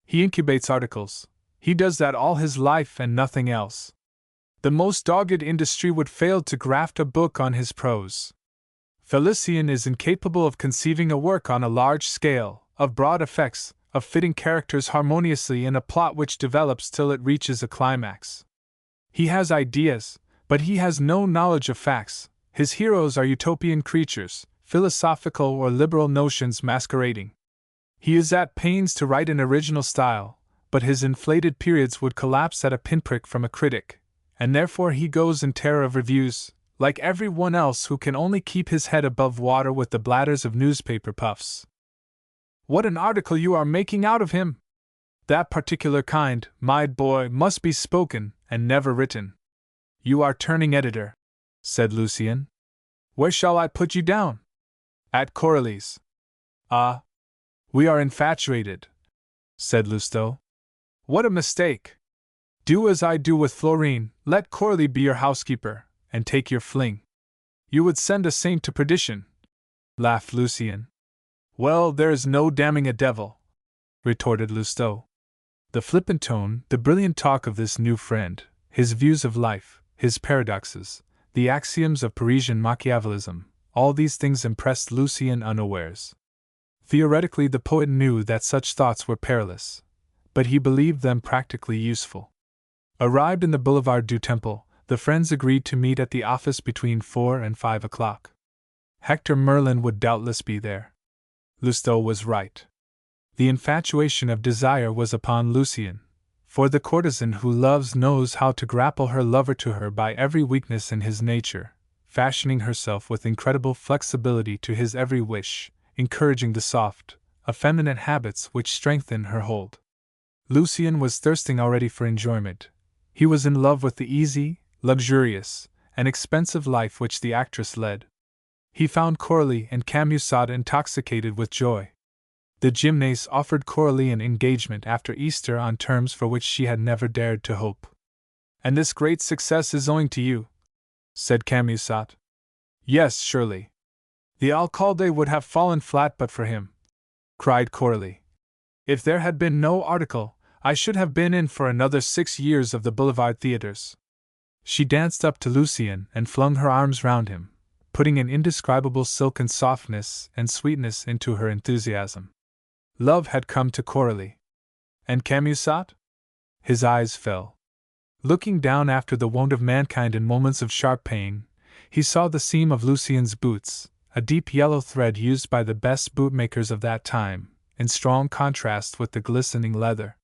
He incubates articles. He does that all his life and nothing else. The most dogged industry would fail to graft a book on his prose. Felicien is incapable of conceiving a work on a large scale, of broad effects, of fitting characters harmoniously in a plot which develops till it reaches a climax. He has ideas, but he has no knowledge of facts. His heroes are utopian creatures, philosophical or liberal notions masquerading. He is at pains to write an original style, but his inflated periods would collapse at a pinprick from a critic, and therefore he goes in terror of reviews, like every one else who can only keep his head above water with the bladders of newspaper puffs. What an article you are making out of him! That particular kind, my boy, must be spoken, and never written. You are turning editor, said Lucien. Where shall I put you down? At Coralie's. Ah, we are infatuated, said Lousteau. What a mistake! Do as I do with Florine, let Coralie be your housekeeper, and take your fling. You would send a saint to perdition, laughed Lucien. Well, there is no damning a devil, retorted Lousteau. The flippant tone, the brilliant talk of this new friend, his views of life, his paradoxes, the axioms of Parisian Machiavellism, all these things impressed Lucien unawares. Theoretically, the poet knew that such thoughts were perilous, but he believed them practically useful. Arrived in the Boulevard du Temple, the friends agreed to meet at the office between 4 and 5 o'clock. Hector Merlin would doubtless be there. Lousteau was right. The infatuation of desire was upon Lucien, for the courtesan who loves knows how to grapple her lover to her by every weakness in his nature, fashioning herself with incredible flexibility to his every wish, encouraging the soft, effeminate habits which strengthen her hold. Lucien was thirsting already for enjoyment. He was in love with the easy, luxurious, and expensive life which the actress led. He found Coralie and Camusot intoxicated with joy. The Gymnase offered Coralie an engagement after Easter on terms for which she had never dared to hope. And this great success is owing to you, said Camusot. Yes, surely. The Alcalde would have fallen flat but for him, cried Coralie. If there had been no article, I should have been in for another 6 years of the Boulevard theaters. She danced up to Lucien and flung her arms round him, putting an indescribable silken softness and sweetness into her enthusiasm. Love had come to Coralie. And Camusot? His eyes fell. Looking down after the wont of mankind in moments of sharp pain, he saw the seam of Lucien's boots, a deep yellow thread used by the best bootmakers of that time, in strong contrast with the glistening leather.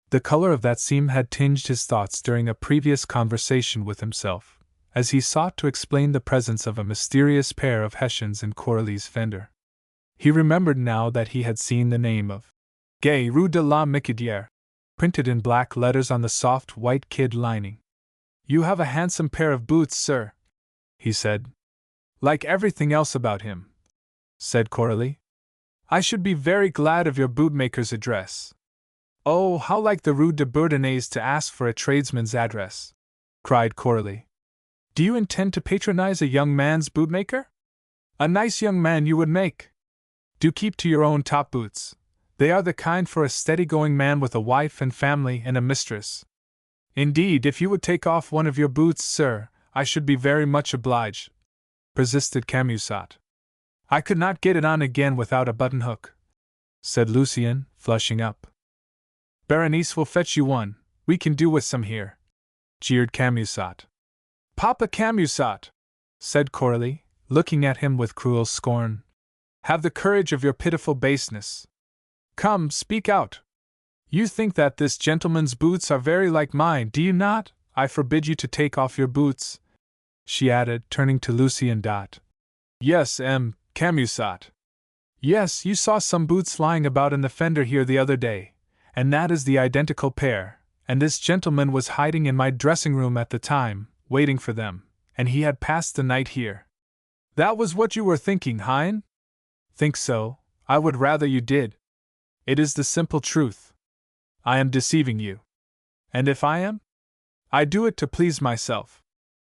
The color of that seam had tinged his thoughts during a previous conversation with himself, as he sought to explain the presence of a mysterious pair of Hessians in Coralie's fender. He remembered now that he had seen the name of Gay Rue de la Miquadière printed in black letters on the soft white kid lining. You have a handsome pair of boots, sir, he said. Like everything else about him, said Coralie. I should be very glad of your bootmaker's address. Oh, how like the Rue de Bourdonnais to ask for a tradesman's address, cried Coralie. Do you intend to patronize a young man's bootmaker? A nice young man you would make. Do keep to your own top boots. They are the kind for a steady-going man with a wife and family and a mistress. Indeed, if you would take off one of your boots, sir, I should be very much obliged, persisted Camusot. I could not get it on again without a button-hook, said Lucien, flushing up. Berenice will fetch you one, we can do with some here, jeered Camusot. Papa Camusot, said Coralie, looking at him with cruel scorn. Have the courage of your pitiful baseness. Come, speak out. You think that this gentleman's boots are very like mine, do you not? I forbid you to take off your boots, she added, turning to Lucien. Yes, Camusot. Yes, you saw some boots lying about in the fender here the other day, and that is the identical pair, and this gentleman was hiding in my dressing room at the time, waiting for them, and he had passed the night here. That was what you were thinking, Hein? Think so, I would rather you did. It is the simple truth. I am deceiving you. And if I am? I do it to please myself.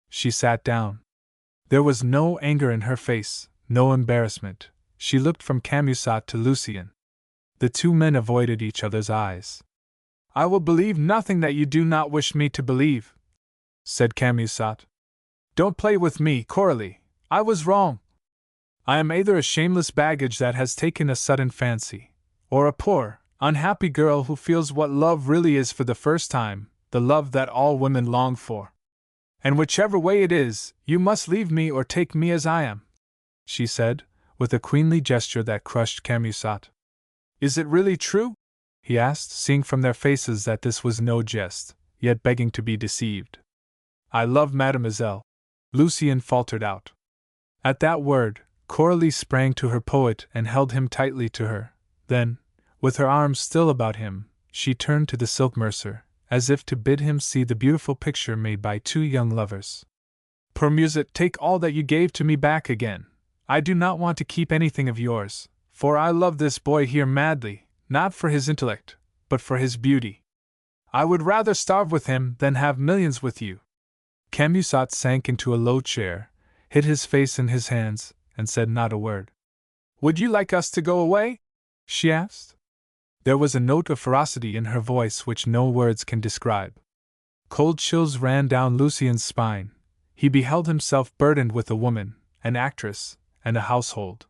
She sat down. There was no anger in her face, no embarrassment. She looked from Camusot to Lucien. The two men avoided each other's eyes. I will believe nothing that you do not wish me to believe, said Camusot. Don't play with me, Coralie. I was wrong. I am either a shameless baggage that has taken a sudden fancy, or a poor, unhappy girl who feels what love really is for the first time, the love that all women long for. And whichever way it is, you must leave me or take me as I am, she said, with a queenly gesture that crushed Camusot. Is it really true? He asked, seeing from their faces that this was no jest, yet begging to be deceived. I love Mademoiselle, Lucien faltered out. At that word, Coralie sprang to her poet and held him tightly to her. Then, with her arms still about him, she turned to the silk mercer, as if to bid him see the beautiful picture made by two young lovers. Poor Musette, take all that you gave to me back again. I do not want to keep anything of yours, for I love this boy here madly, not for his intellect, but for his beauty. I would rather starve with him than have millions with you. Camusot sank into a low chair, hid his face in his hands, and said not a word. Would you like us to go away? She asked. There was a note of ferocity in her voice which no words can describe. Cold chills ran down Lucien's spine. He beheld himself burdened with a woman, an actress, and a household.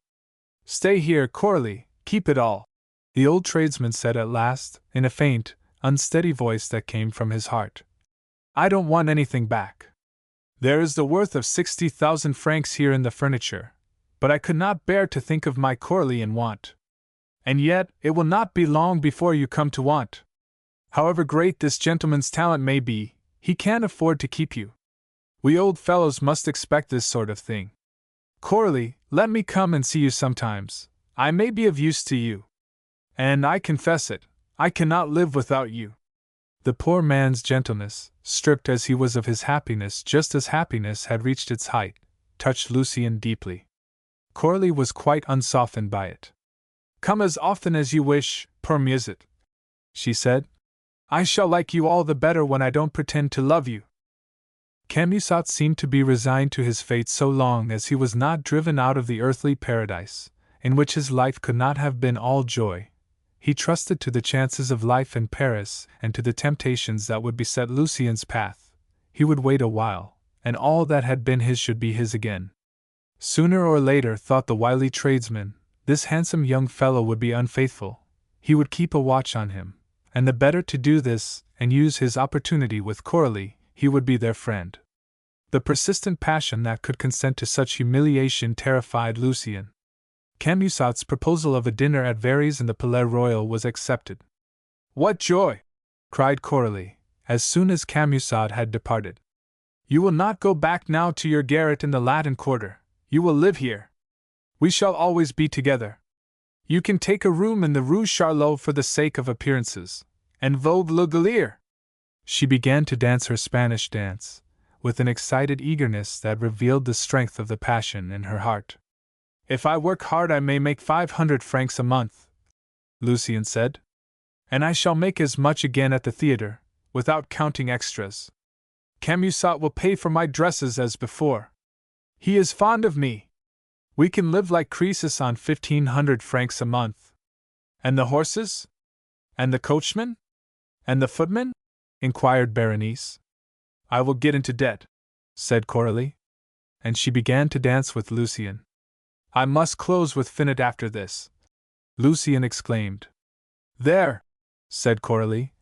Stay here, Coralie, keep it all, the old tradesman said at last, in a faint, unsteady voice that came from his heart. I don't want anything back. There is the worth of 60,000 francs here in the furniture, but I could not bear to think of my Coralie in want. And yet, it will not be long before you come to want. However great this gentleman's talent may be, he can't afford to keep you. We old fellows must expect this sort of thing. Coralie, let me come and see you sometimes. I may be of use to you. And I confess it, I cannot live without you. The poor man's gentleness, stripped as he was of his happiness just as happiness had reached its height, touched Lucien deeply. Coralie was quite unsoftened by it. Come as often as you wish, poor Musette, she said. I shall like you all the better when I don't pretend to love you. Camusot seemed to be resigned to his fate so long as he was not driven out of the earthly paradise, in which his life could not have been all joy. He trusted to the chances of life in Paris and to the temptations that would beset Lucien's path. He would wait a while, and all that had been his should be his again. Sooner or later, thought the wily tradesman, this handsome young fellow would be unfaithful. He would keep a watch on him, and the better to do this and use his opportunity with Coralie, he would be their friend. The persistent passion that could consent to such humiliation terrified Lucien. Camusot's proposal of a dinner at Very's in the Palais Royal was accepted. What joy! Cried Coralie, as soon as Camusot had departed. You will not go back now to your garret in the Latin Quarter. You will live here. We shall always be together. You can take a room in the Rue Charlot for the sake of appearances, and vogue le galère. She began to dance her Spanish dance, with an excited eagerness that revealed the strength of the passion in her heart. If I work hard I may make 500 francs a month, Lucien said. And I shall make as much again at the theatre, without counting extras. Camusot will pay for my dresses as before. He is fond of me. We can live like Croesus on 1,500 francs a month. And the horses? And the coachman? And the footman? inquired Berenice. I will get into debt, said Coralie. And she began to dance with Lucien. I must close with Finot after this, Lucien exclaimed. There, said Coralie.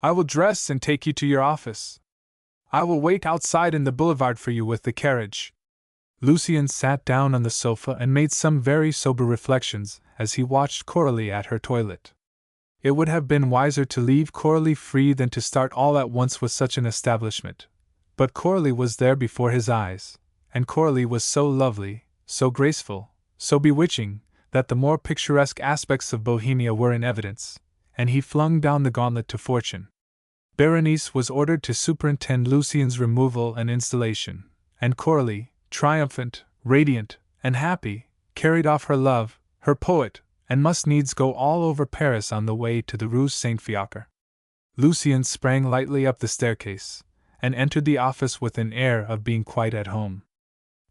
I will dress and take you to your office. I will wait outside in the boulevard for you with the carriage. Lucien sat down on the sofa and made some very sober reflections as he watched Coralie at her toilet. It would have been wiser to leave Coralie free than to start all at once with such an establishment. But Coralie was there before his eyes, and Coralie was so lovely, so graceful, so bewitching, that the more picturesque aspects of Bohemia were in evidence, and he flung down the gauntlet to fortune. Berenice was ordered to superintend Lucien's removal and installation, and Coralie, triumphant, radiant, and happy, carried off her love, her poet, and must needs go all over Paris on the way to the Rue Saint-Fiacre. Lucien sprang lightly up the staircase, and entered the office with an air of being quite at home.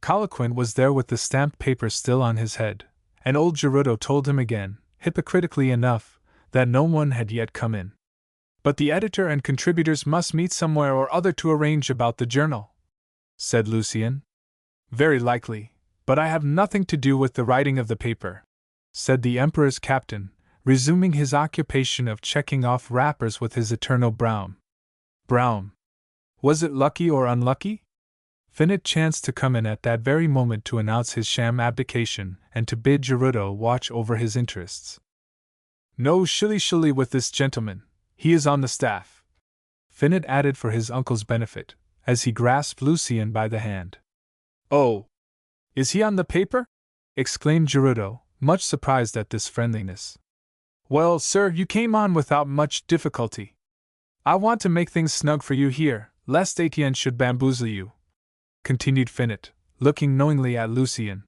Colquhoun was there with the stamped paper still on his head, and old Gerudo told him again, hypocritically enough, that no one had yet come in. But the editor and contributors must meet somewhere or other to arrange about the journal, said Lucien. Very likely, but I have nothing to do with the writing of the paper, said the Emperor's captain, resuming his occupation of checking off wrappers with his eternal Brown. Brown. Was it lucky or unlucky? Finot chanced to come in at that very moment to announce his sham abdication and to bid Gerudo watch over his interests. No shilly-shilly with this gentleman, he is on the staff, Finot added for his uncle's benefit, as he grasped Lucien by the hand. Oh! Is he on the paper? Exclaimed Gerudo, much surprised at this friendliness. Well, sir, you came on without much difficulty. I want to make things snug for you here, lest Etienne should bamboozle you, continued Finot, looking knowingly at Lucien.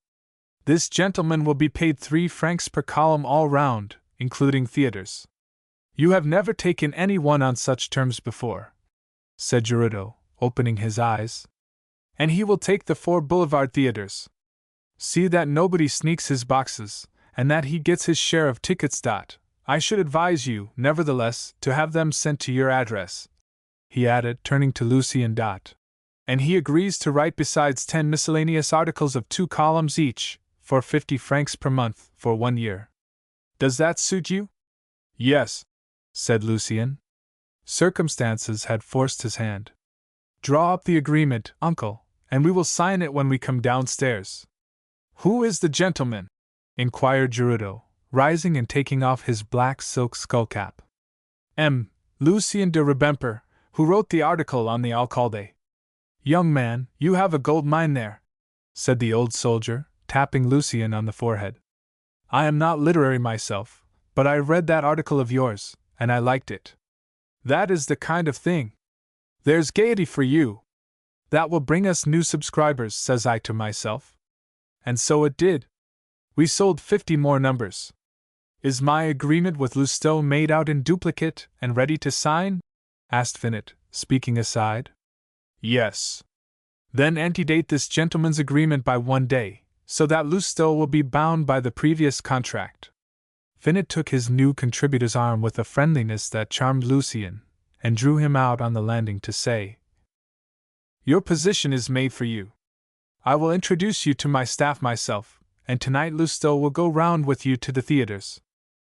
This gentleman will be paid 3 francs per column all round, including theatres. You have never taken any one on such terms before, said Gerudo, opening his eyes. And he will take the 4 boulevard theatres. See that nobody sneaks his boxes, and that he gets his share of tickets. I should advise you, nevertheless, to have them sent to your address, he added, turning to Lucien. And he agrees to write besides 10 miscellaneous articles of 2 columns each, for 50 francs per month, for 1 year. Does that suit you? Yes, said Lucien. Circumstances had forced his hand. Draw up the agreement, uncle, and we will sign it when we come downstairs. Who is the gentleman? Inquired Gerudo, rising and taking off his black silk skullcap. Lucien de Rubemper, who wrote the article on the Alcalde. Young man, you have a gold mine there, said the old soldier, tapping Lucien on the forehead. I am not literary myself, but I read that article of yours, and I liked it. That is the kind of thing. There's gaiety for you. That will bring us new subscribers, says I to myself. And so it did. We sold 50 more numbers. Is my agreement with Lousteau made out in duplicate and ready to sign? Asked Finot, speaking aside. Yes. Then antedate this gentleman's agreement by 1 day, so that Lousteau will be bound by the previous contract. Finot took his new contributor's arm with a friendliness that charmed Lucien, and drew him out on the landing to say, Your position is made for you. I will introduce you to my staff myself, and tonight Lousteau will go round with you to the theatres.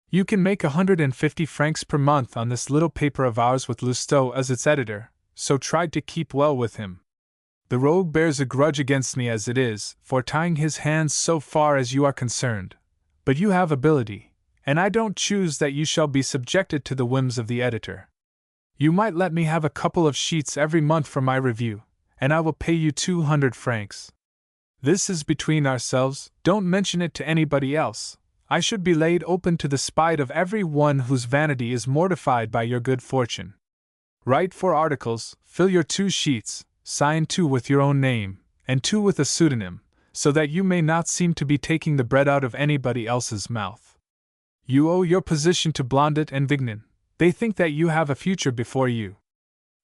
You can make 150 francs per month on this little paper of ours with Lousteau as its editor, so try to keep well with him. The rogue bears a grudge against me as it is, for tying his hands so far as you are concerned, but you have ability, and I don't choose that you shall be subjected to the whims of the editor. You might let me have a couple of sheets every month for my review, and I will pay you 200 francs. This is between ourselves, don't mention it to anybody else. I should be laid open to the spite of every one whose vanity is mortified by your good fortune. Write 4 articles, fill your 2 sheets, sign 2 with your own name, and 2 with a pseudonym, so that you may not seem to be taking the bread out of anybody else's mouth. You owe your position to Blondet and Vignon. They think that you have a future before you.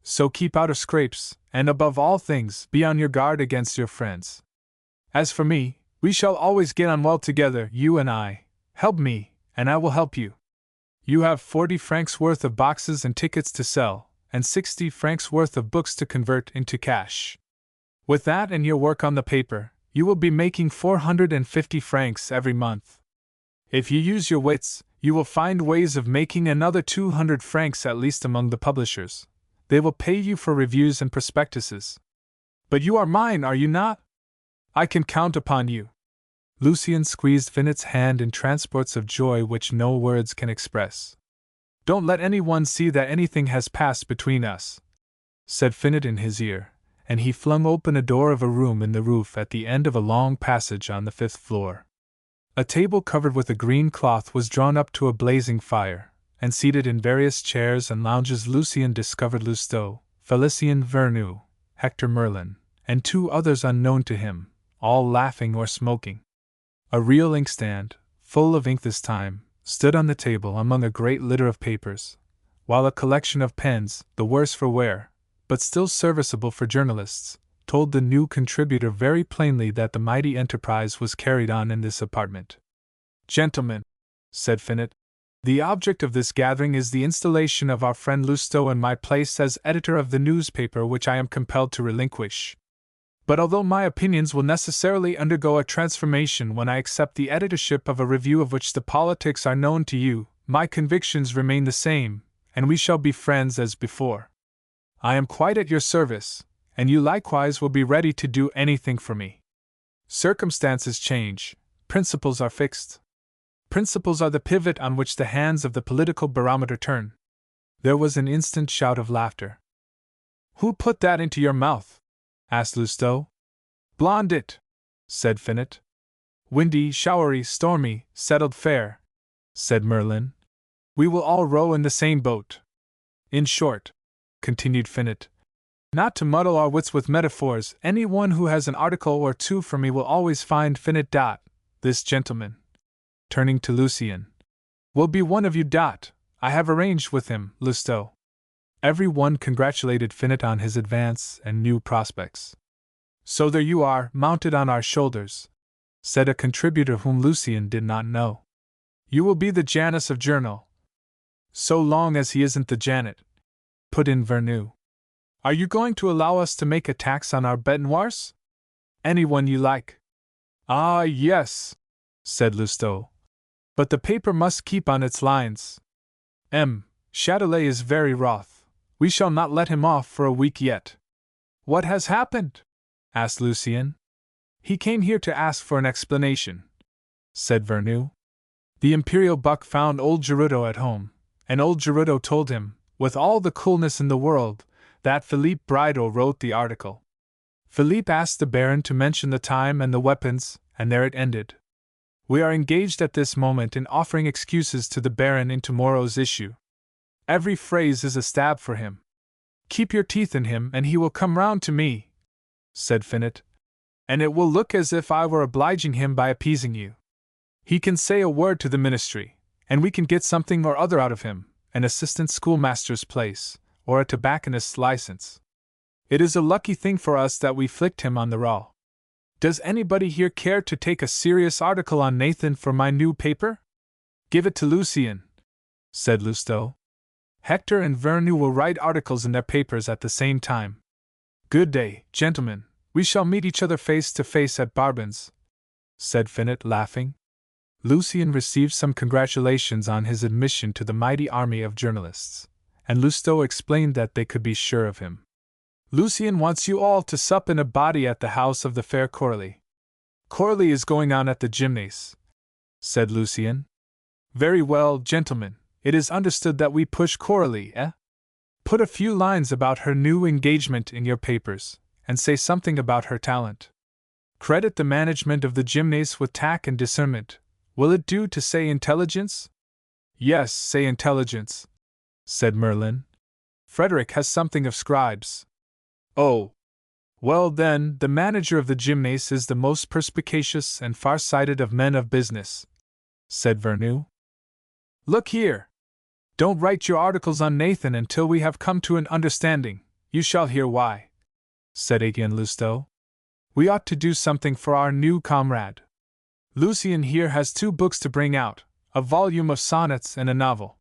So keep out of scrapes, and above all things, be on your guard against your friends. As for me, we shall always get on well together, you and I. Help me, and I will help you. You have 40 francs worth of boxes and tickets to sell, and 60 francs worth of books to convert into cash. With that and your work on the paper, you will be making 450 francs every month. If you use your wits, you will find ways of making another 200 francs at least among the publishers. They will pay you for reviews and prospectuses. But you are mine, are you not? I can count upon you. Lucien squeezed Finette's hand in transports of joy which no words can express. Don't let anyone see that anything has passed between us, said Finette in his ear, and he flung open a door of a room in the roof at the end of a long passage on the 5th floor. A table covered with a green cloth was drawn up to a blazing fire, and seated in various chairs and lounges Lucien discovered Lousteau, Félicien Vernou, Hector Merlin, and 2 others unknown to him, all laughing or smoking. A real inkstand, full of ink this time, stood on the table among a great litter of papers, while a collection of pens, the worse for wear, but still serviceable for journalists, told the new contributor very plainly that the mighty enterprise was carried on in this apartment. Gentlemen, said Finette, the object of this gathering is the installation of our friend Lousteau in my place as editor of the newspaper which I am compelled to relinquish. But although my opinions will necessarily undergo a transformation when I accept the editorship of a review of which the politics are known to you, my convictions remain the same, and we shall be friends as before. I am quite at your service, and you likewise will be ready to do anything for me. Circumstances change, principles are fixed. Principles are the pivot on which the hands of the political barometer turn. There was an instant shout of laughter. Who put that into your mouth? Asked Lousteau. Blondet, said Finette. Windy, showery, stormy, settled fair, said Merlin. We will all row in the same boat. In short, continued Finette, not to muddle our wits with metaphors, anyone who has an article or 2 for me will always find Finette. This gentleman, turning to Lucien, will be one of you. I have arranged with him, Lousteau. Every one congratulated Finette on his advance and new prospects. So there you are, mounted on our shoulders, said a contributor whom Lucien did not know. You will be the Janus of Journal. So long as he isn't the Janet, put in Vernou. Are you going to allow us to make a tax on our bêtes noires? Anyone you like. Ah, yes, said Lousteau. But the paper must keep on its lines. Châtelet is very wroth. We shall not let him off for a week yet. What has happened? Asked Lucien. He came here to ask for an explanation, said Vernou. The imperial buck found old Gerudo at home, and old Gerudo told him, with all the coolness in the world, that Philippe Bridau wrote the article. Philippe asked the Baron to mention the time and the weapons, and there it ended. We are engaged at this moment in offering excuses to the Baron in tomorrow's issue. Every phrase is a stab for him. Keep your teeth in him and he will come round to me, said Finette, and it will look as if I were obliging him by appeasing you. He can say a word to the ministry, and we can get something or other out of him, an assistant schoolmaster's place, or a tobacconist's license. It is a lucky thing for us that we flicked him on the raw. Does anybody here care to take a serious article on Nathan for my new paper? Give it to Lucien, said Lousteau. Hector and Vernou will write articles in their papers at the same time. Good day, gentlemen, we shall meet each other face to face at Barbin's, said Finette, laughing. Lucien received some congratulations on his admission to the mighty army of journalists, and Lousteau explained that they could be sure of him. Lucien wants you all to sup in a body at the house of the fair Coralie. Coralie is going on at the Gymnase, said Lucien. Very well, gentlemen. It is understood that we push Coralie, eh? Put a few lines about her new engagement in your papers, and say something about her talent. Credit the management of the Gymnase with tact and discernment. Will it do to say intelligence? Yes, say intelligence, said Merlin. Frederick has something of scribes. Oh. Well then, the manager of the Gymnase is the most perspicacious and far-sighted of men of business, said Vernou. Look here. Don't write your articles on Nathan until we have come to an understanding. You shall hear why, said Etienne Lousteau. We ought to do something for our new comrade. Lucien here has 2 books to bring out, a volume of sonnets and a novel.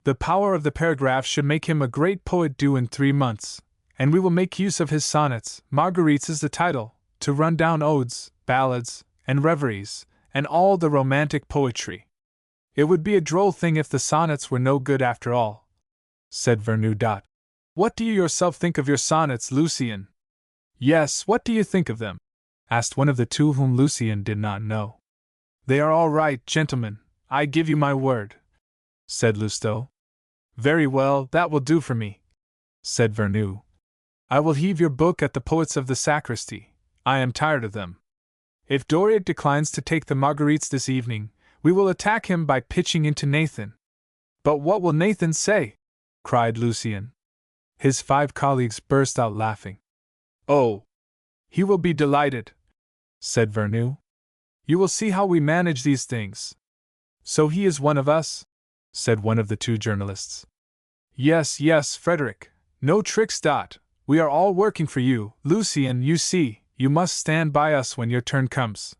The power of the paragraph should make him a great poet due in 3 months, and we will make use of his sonnets. Marguerites is the title, to run down odes, ballads, and reveries, and all the romantic poetry. It would be a droll thing if the sonnets were no good after all, said Vernu. What do you yourself think of your sonnets, Lucien? Yes, what do you think of them? Asked one of the two whom Lucien did not know. They are all right, gentlemen, I give you my word, said Lousteau. Very well, that will do for me, said Vernu. I will heave your book at the poets of the sacristy. I am tired of them. If Doriot declines to take the Marguerites this evening, we will attack him by pitching into Nathan. But what will Nathan say? Cried Lucien. His 5 colleagues burst out laughing. Oh! He will be delighted, said Vernu. You will see how we manage these things. So he is one of us? Said one of the 2 journalists. Yes, yes, Frederick. No tricks. We are all working for you, Lucien. You see, you must stand by us when your turn comes.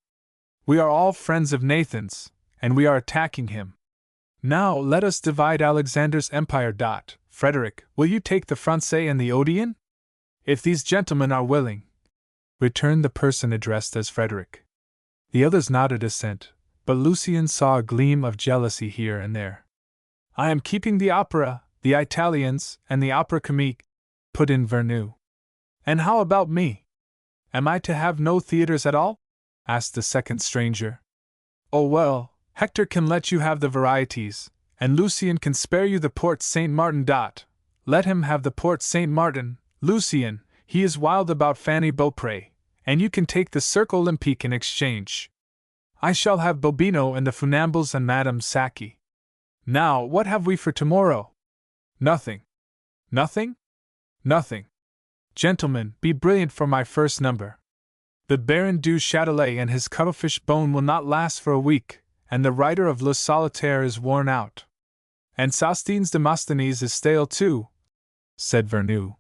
We are all friends of Nathan's, and we are attacking him. Now let us divide Alexander's empire. Frederick, will you take the Francais and the Odeon? If these gentlemen are willing, returned the person addressed as Frederick. The others nodded assent, but Lucien saw a gleam of jealousy here and there. I am keeping the opera, the Italians, and the opera comique, put in Vernu. And how about me? Am I to have no theaters at all? Asked the second stranger. Oh well, Hector can let you have the varieties, and Lucien can spare you the Porte Saint Martin. Let him have the Porte Saint Martin, Lucien, he is wild about Fanny Beaupré, and you can take the Cirque Olympique in exchange. I shall have Bobino and the Funambules and Madame Saki. Now, what have we for tomorrow? Nothing. Nothing? Nothing. Gentlemen, be brilliant for my first number. The Baron du Châtelet and his cuttlefish bone will not last for a week, and the writer of Le Solitaire is worn out. And Sosthenes Demosthenes is stale too, said Vernu.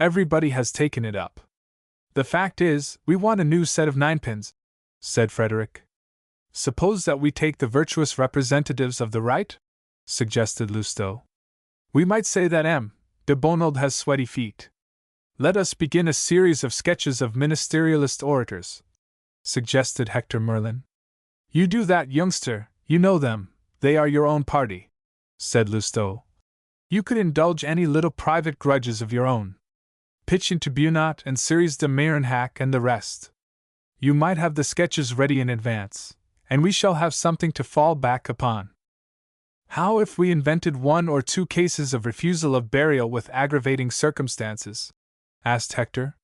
Everybody has taken it up. The fact is, we want a new set of ninepins, said Frederick. Suppose that we take the virtuous representatives of the right? Suggested Lousteau. We might say that M. de Bonald has sweaty feet. Let us begin a series of sketches of ministerialist orators, suggested Hector Merlin. You do that, youngster, you know them, they are your own party, said Lousteau. You could indulge any little private grudges of your own. Pitch into Bunat and Ceres de Marenhac and the rest. You might have the sketches ready in advance, and we shall have something to fall back upon. How if we invented 1 or 2 cases of refusal of burial with aggravating circumstances? Asked Hector.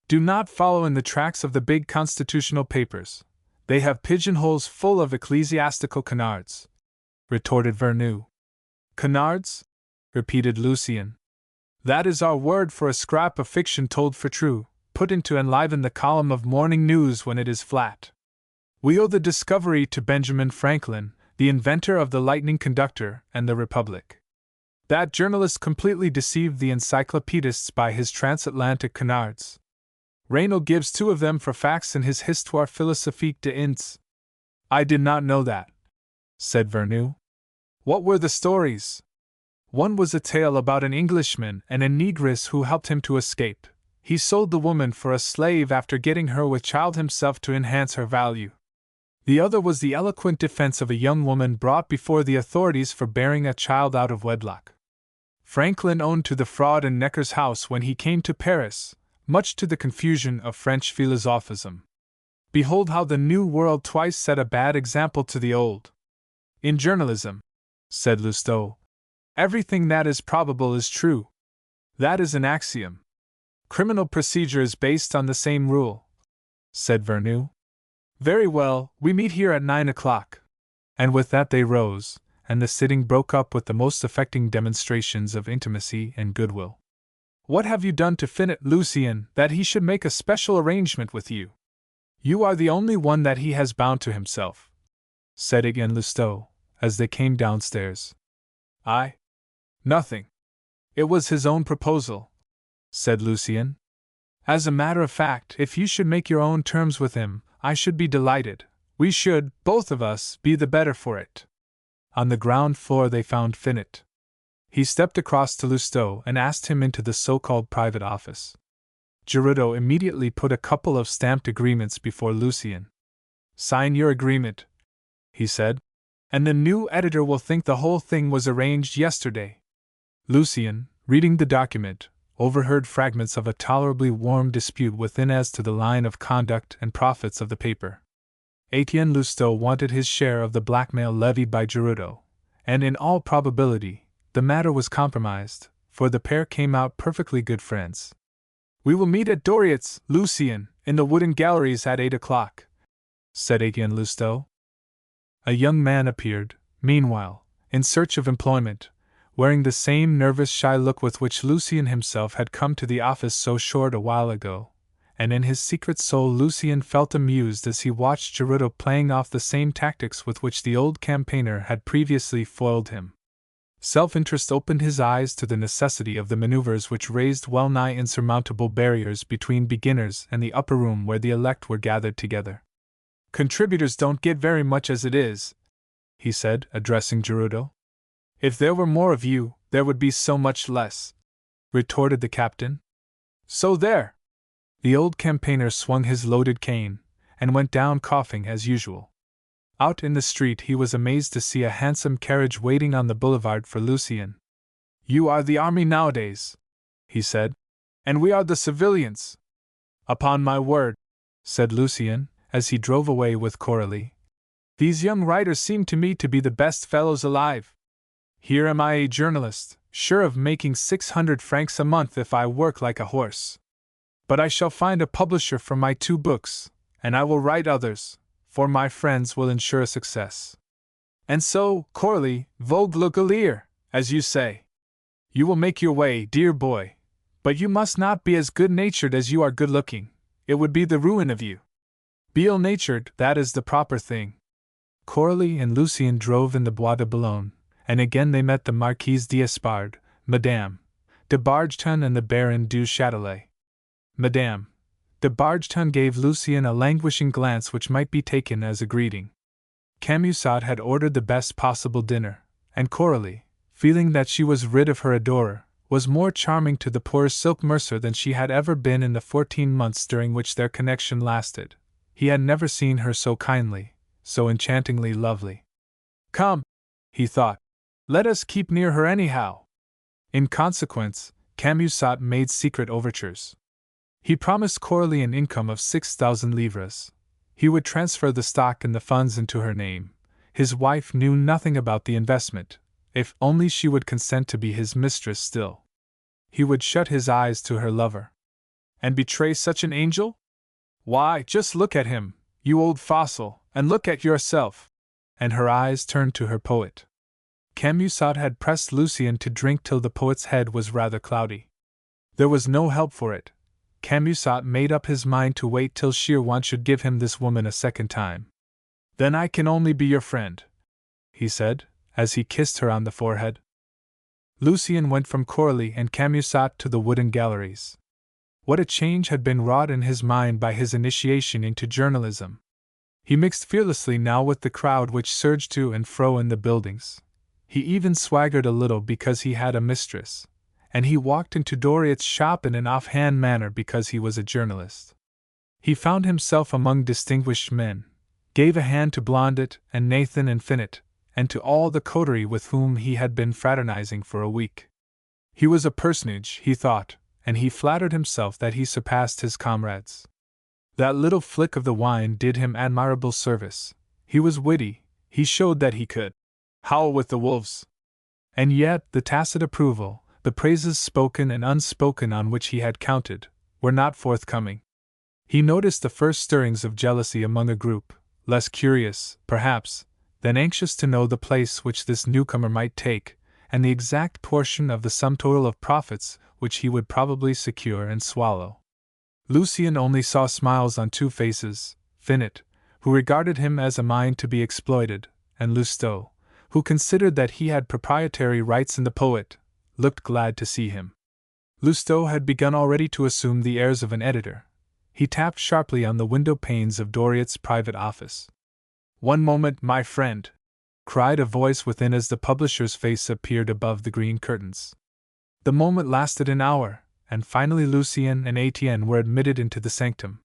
Do not follow in the tracks of the big constitutional papers. They have pigeonholes full of ecclesiastical canards, retorted Vernu. Canards? Repeated Lucien. That is our word for a scrap of fiction told for true, put in to enliven the column of morning news when it is flat. We owe the discovery to Benjamin Franklin, the inventor of the lightning conductor and the Republic. That journalist completely deceived the encyclopedists by his transatlantic canards. Reynaud gives 2 of them for facts in his Histoire philosophique de Ince. I did not know that, said Vernu. What were the stories? One was a tale about an Englishman and a negress who helped him to escape. He sold the woman for a slave after getting her with child himself to enhance her value. The other was the eloquent defense of a young woman brought before the authorities for bearing a child out of wedlock. Franklin owned to the fraud in Necker's house when he came to Paris, much to the confusion of French philosophism. Behold how the New World twice set a bad example to the Old. In journalism, said Lousteau, everything that is probable is true. That is an axiom. Criminal procedure is based on the same rule, said Vernu. Very well, we meet here at 9 o'clock. And with that they rose, and the sitting broke up with the most affecting demonstrations of intimacy and goodwill. What have you done to Finot, Lucien, that he should make a special arrangement with you? You are the only one that he has bound to himself, said again Lousteau, as they came downstairs. I? Nothing. It was his own proposal, said Lucien. As a matter of fact, if you should make your own terms with him, I should be delighted. We should, both of us, be the better for it. On the ground floor they found Finot. He stepped across to Lousteau and asked him into the so-called private office. Gerudo immediately put a couple of stamped agreements before Lucien. "Sign your agreement," he said, "and the new editor will think the whole thing was arranged yesterday." Lucien, reading the document, overheard fragments of a tolerably warm dispute within as to the line of conduct and profits of the paper. Etienne Lousteau wanted his share of the blackmail levied by Gerudo, and in all probability, the matter was compromised, for the pair came out perfectly good friends. "We will meet at Doriot's, Lucien, in the wooden galleries at 8 o'clock, said Etienne Lousteau. A young man appeared, meanwhile, in search of employment, wearing the same nervous shy look with which Lucien himself had come to the office so short a while ago, and in his secret soul Lucien felt amused as he watched Gerudo playing off the same tactics with which the old campaigner had previously foiled him. Self-interest opened his eyes to the necessity of the maneuvers which raised well-nigh insurmountable barriers between beginners and the upper room where the elect were gathered together. "Contributors don't get very much as it is," he said, addressing Gerudo. "If there were more of you, there would be so much less," retorted the captain. "So there!" The old campaigner swung his loaded cane, and went down coughing as usual. Out in the street he was amazed to see a handsome carriage waiting on the boulevard for Lucien. "You are the army nowadays," he said, "and we are the civilians." "Upon my word," said Lucien, as he drove away with Coralie, "these young writers seem to me to be the best fellows alive. Here am I, a journalist, sure of making 600 francs a month if I work like a horse. But I shall find a publisher for my 2 books, and I will write others, for my friends will ensure success. And so, Coralie, vogue le galère, as you say. You will make your way, dear boy, but you must not be as good-natured as you are good-looking. It would be the ruin of you. Be ill-natured, that is the proper thing." Coralie and Lucien drove in the Bois de Boulogne, and again they met the Marquise d'Espard, Madame de Bargeton and the Baron du Châtelet. Madame de Bargeton gave Lucien a languishing glance which might be taken as a greeting. Camusot had ordered the best possible dinner, and Coralie, feeling that she was rid of her adorer, was more charming to the poor silk mercer than she had ever been in the 14 months during which their connection lasted. He had never seen her so kindly, so enchantingly lovely. "Come," he thought, "let us keep near her anyhow." In consequence, Camusot made secret overtures. He promised Coralie an income of 6,000 livres. He would transfer the stock and the funds into her name. His wife knew nothing about the investment, if only she would consent to be his mistress still. He would shut his eyes to her lover. And betray such an angel? Why, just look at him, you old fossil, and look at yourself. And her eyes turned to her poet. Camusot had pressed Lucien to drink till the poet's head was rather cloudy. There was no help for it. Camusot made up his mind to wait till sheer want should give him this woman a second time. "Then I can only be your friend," he said, as he kissed her on the forehead. Lucien went from Coralie and Camusot to the wooden galleries. What a change had been wrought in his mind by his initiation into journalism! He mixed fearlessly now with the crowd which surged to and fro in the buildings. He even swaggered a little because he had a mistress, and he walked into Doriot's shop in an off-hand manner because he was a journalist. He found himself among distinguished men, gave a hand to Blondet and Nathan and Finette, and to all the coterie with whom he had been fraternizing for a week. He was a personage, he thought, and he flattered himself that he surpassed his comrades. That little flick of the wine did him admirable service. He was witty, he showed that he could howl with the wolves. And yet the tacit approval, the praises spoken and unspoken on which he had counted, were not forthcoming. He noticed the first stirrings of jealousy among a group, less curious, perhaps, than anxious to know the place which this newcomer might take, and the exact portion of the sum total of profits which he would probably secure and swallow. Lucien only saw smiles on 2 faces, Finette, who regarded him as a mind to be exploited, and Lousteau, who considered that he had proprietary rights in the poet, looked glad to see him. Lousteau had begun already to assume the airs of an editor. He tapped sharply on the window panes of Doriot's private office. "One moment, my friend," cried a voice within as the publisher's face appeared above the green curtains. The moment lasted an hour, and finally Lucien and Etienne were admitted into the sanctum.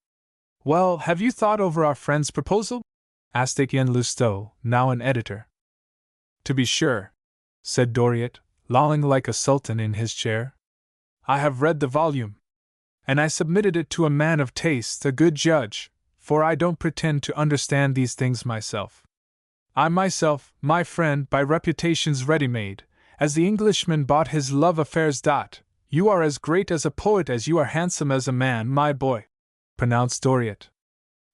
"Well, have you thought over our friend's proposal?" asked Etienne Lousteau, now an editor. "To be sure," said Doriot, lolling like a sultan in his chair. "I have read the volume. And I submitted it to a man of taste, a good judge, for I don't pretend to understand these things myself. I myself, my friend, by reputation's ready-made, as the Englishman bought his love affairs. You are as great as a poet as you are handsome as a man, my boy," pronounced Doriot.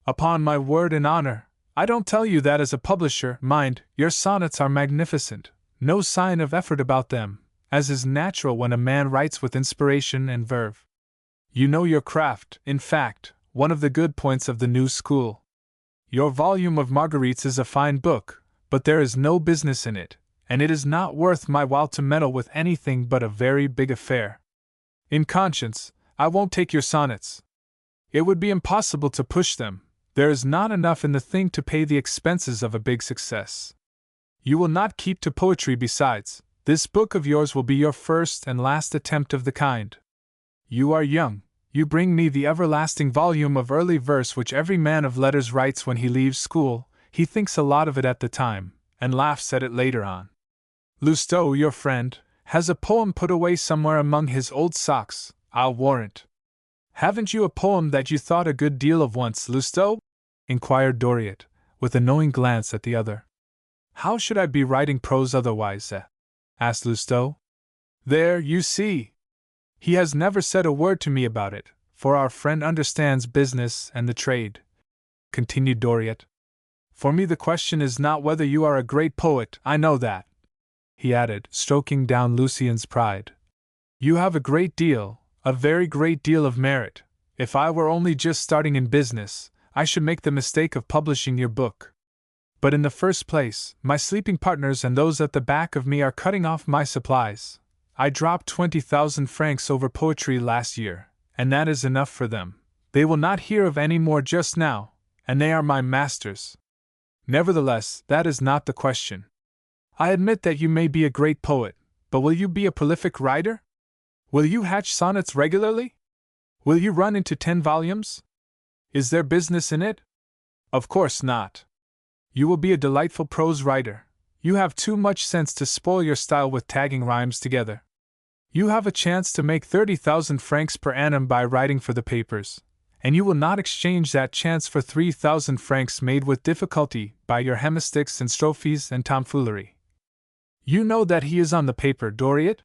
"Upon my word and honor, I don't tell you that as a publisher. Mind, your sonnets are magnificent, no sign of effort about them, as is natural when a man writes with inspiration and verve. You know your craft, in fact, one of the good points of the new school. Your volume of Marguerites is a fine book, but there is no business in it, and it is not worth my while to meddle with anything but a very big affair. In conscience, I won't take your sonnets. It would be impossible to push them. There is not enough in the thing to pay the expenses of a big success. You will not keep to poetry besides. This book of yours will be your first and last attempt of the kind. You are young. You bring me the everlasting volume of early verse which every man of letters writes when he leaves school. He thinks a lot of it at the time, and laughs at it later on. Lousteau, your friend, has a poem put away somewhere among his old socks, I'll warrant. Haven't you a poem that you thought a good deal of once, Lousteau?" inquired Doriot, with a knowing glance at the other. "How should I be writing prose otherwise, asked Lousteau. "There, you see! He has never said a word to me about it, for our friend understands business and the trade," continued Doriot. "For me the question is not whether you are a great poet, I know that," he added, stroking down Lucien's pride. "You have a great deal, a very great deal of merit. If I were only just starting in business, I should make the mistake of publishing your book. But in the first place, my sleeping partners and those at the back of me are cutting off my supplies. I dropped 20,000 francs over poetry last year, and that is enough for them. They will not hear of any more just now, and they are my masters. Nevertheless, that is not the question. I admit that you may be a great poet, but will you be a prolific writer? Will you hatch sonnets regularly? Will you run into 10 volumes? Is there business in it? Of course not. You will be a delightful prose writer. You have too much sense to spoil your style with tagging rhymes together. You have a chance to make 30,000 francs per annum by writing for the papers, and you will not exchange that chance for 3,000 francs made with difficulty by your hemistichs and strophes and tomfoolery. You know that he is on the paper, Doriot?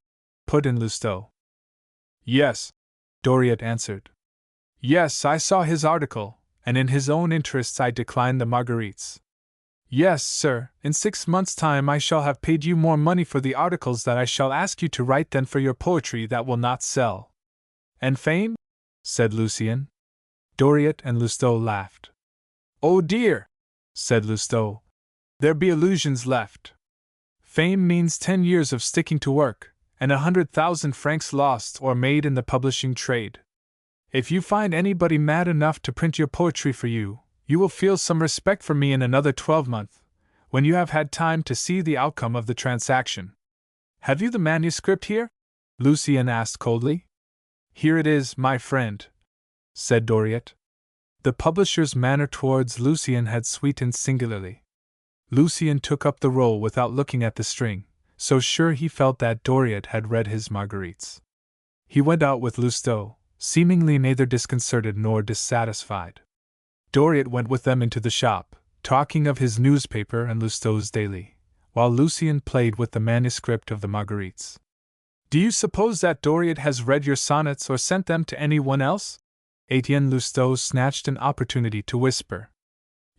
Put in Lousteau. Yes, Doriot answered. Yes, I saw his article, and in his own interests I declined the Marguerites. Yes, sir, in 6 months' time I shall have paid you more money for the articles that I shall ask you to write than for your poetry that will not sell. And fame? Said Lucien. Doriot and Lousteau laughed. Oh dear, said Lousteau, there be illusions left. Fame means 10 years of sticking to work, and 100,000 francs lost or made in the publishing trade. If you find anybody mad enough to print your poetry for you, you will feel some respect for me in another 12-month, when you have had time to see the outcome of the transaction. Have you the manuscript here? Lucien asked coldly. Here it is, my friend, said Doriot. The publisher's manner towards Lucien had sweetened singularly. Lucien took up the roll without looking at the string, so sure he felt that Doriot had read his Marguerites. He went out with Lousteau, seemingly neither disconcerted nor dissatisfied. Doriot went with them into the shop, talking of his newspaper and Lousteau's daily, while Lucien played with the manuscript of the Marguerites. Do you suppose that Doriot has read your sonnets or sent them to anyone else? Etienne Lousteau snatched an opportunity to whisper.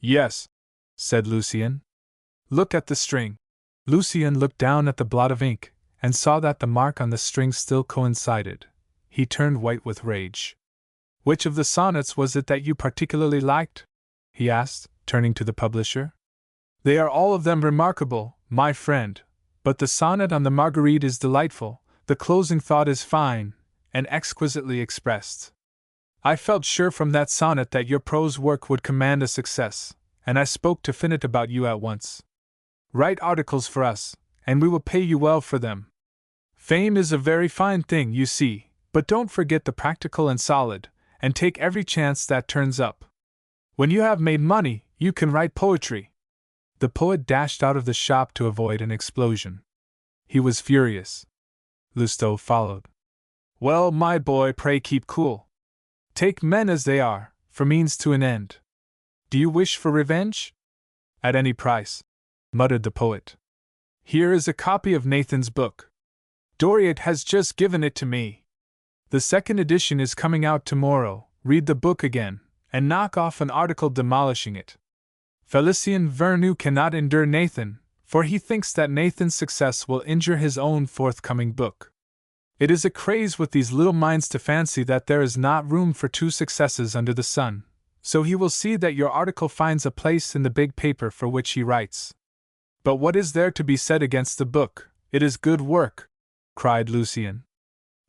Yes, said Lucien. Look at the string. Lucien looked down at the blot of ink, and saw that the mark on the string still coincided. He turned white with rage. Which of the sonnets was it that you particularly liked? He asked, turning to the publisher. They are all of them remarkable, my friend, but the sonnet on the Marguerite is delightful, the closing thought is fine, and exquisitely expressed. I felt sure from that sonnet that your prose work would command a success, and I spoke to Finot about you at once. Write articles for us, and we will pay you well for them. Fame is a very fine thing, you see, but don't forget the practical and solid, and take every chance that turns up. When you have made money, you can write poetry." The poet dashed out of the shop to avoid an explosion. He was furious. Lousteau followed. "Well, my boy, pray keep cool. Take men as they are, for means to an end. Do you wish for revenge?" "At any price," muttered the poet. "Here is a copy of Nathan's book. Doriot has just given it to me. The second edition is coming out tomorrow. Read the book again, and knock off an article demolishing it. Felicien Vernou cannot endure Nathan, for he thinks that Nathan's success will injure his own forthcoming book. It is a craze with these little minds to fancy that there is not room for two successes under the sun, so he will see that your article finds a place in the big paper for which he writes. But what is there to be said against the book? It is good work," cried Lucien.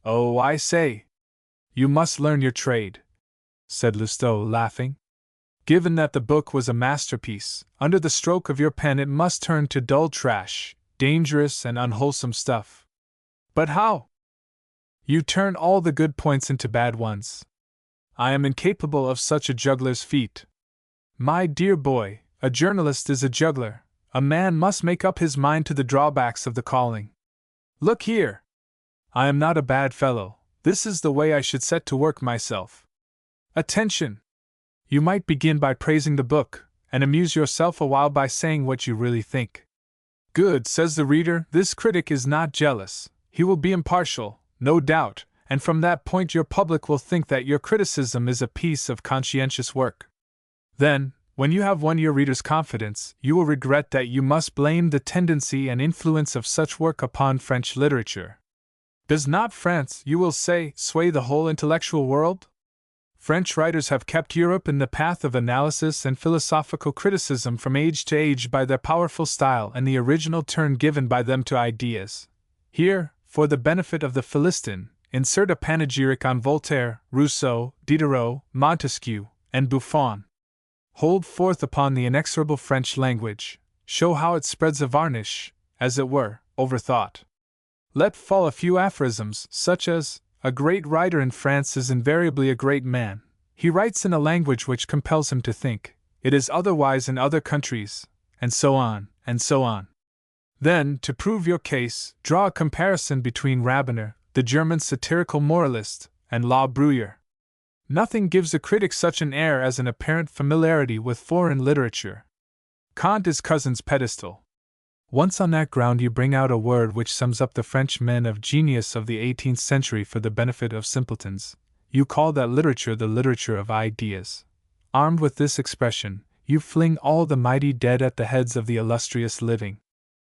"Oh, I say! You must learn your trade," said Lousteau, laughing. "Given that the book was a masterpiece, under the stroke of your pen it must turn to dull trash, dangerous and unwholesome stuff." "But how?" "You turn all the good points into bad ones. I am incapable of such a juggler's feat. My dear boy, a journalist is a juggler. A man must make up his mind to the drawbacks of the calling. Look here! I am not a bad fellow. This is the way I should set to work myself. Attention! You might begin by praising the book, and amuse yourself a while by saying what you really think. Good, says the reader, this critic is not jealous. He will be impartial, no doubt, and from that point your public will think that your criticism is a piece of conscientious work. Then, when you have won your reader's confidence, you will regret that you must blame the tendency and influence of such work upon French literature. Does not France, you will say, sway the whole intellectual world? French writers have kept Europe in the path of analysis and philosophical criticism from age to age by their powerful style and the original turn given by them to ideas. Here, for the benefit of the Philistin, insert a panegyric on Voltaire, Rousseau, Diderot, Montesquieu, and Buffon. Hold forth upon the inexorable French language, show how it spreads a varnish, as it were, over thought. Let fall a few aphorisms, such as, "A great writer in France is invariably a great man. He writes in a language which compels him to think. It is otherwise in other countries," and so on, and so on. Then, to prove your case, draw a comparison between Rabener, the German satirical moralist, and La Bruyere. Nothing gives a critic such an air as an apparent familiarity with foreign literature. Kant is Cousin's pedestal. Once on that ground you bring out a word which sums up the French men of genius of the 18th century for the benefit of simpletons. You call that literature the literature of ideas. Armed with this expression, you fling all the mighty dead at the heads of the illustrious living.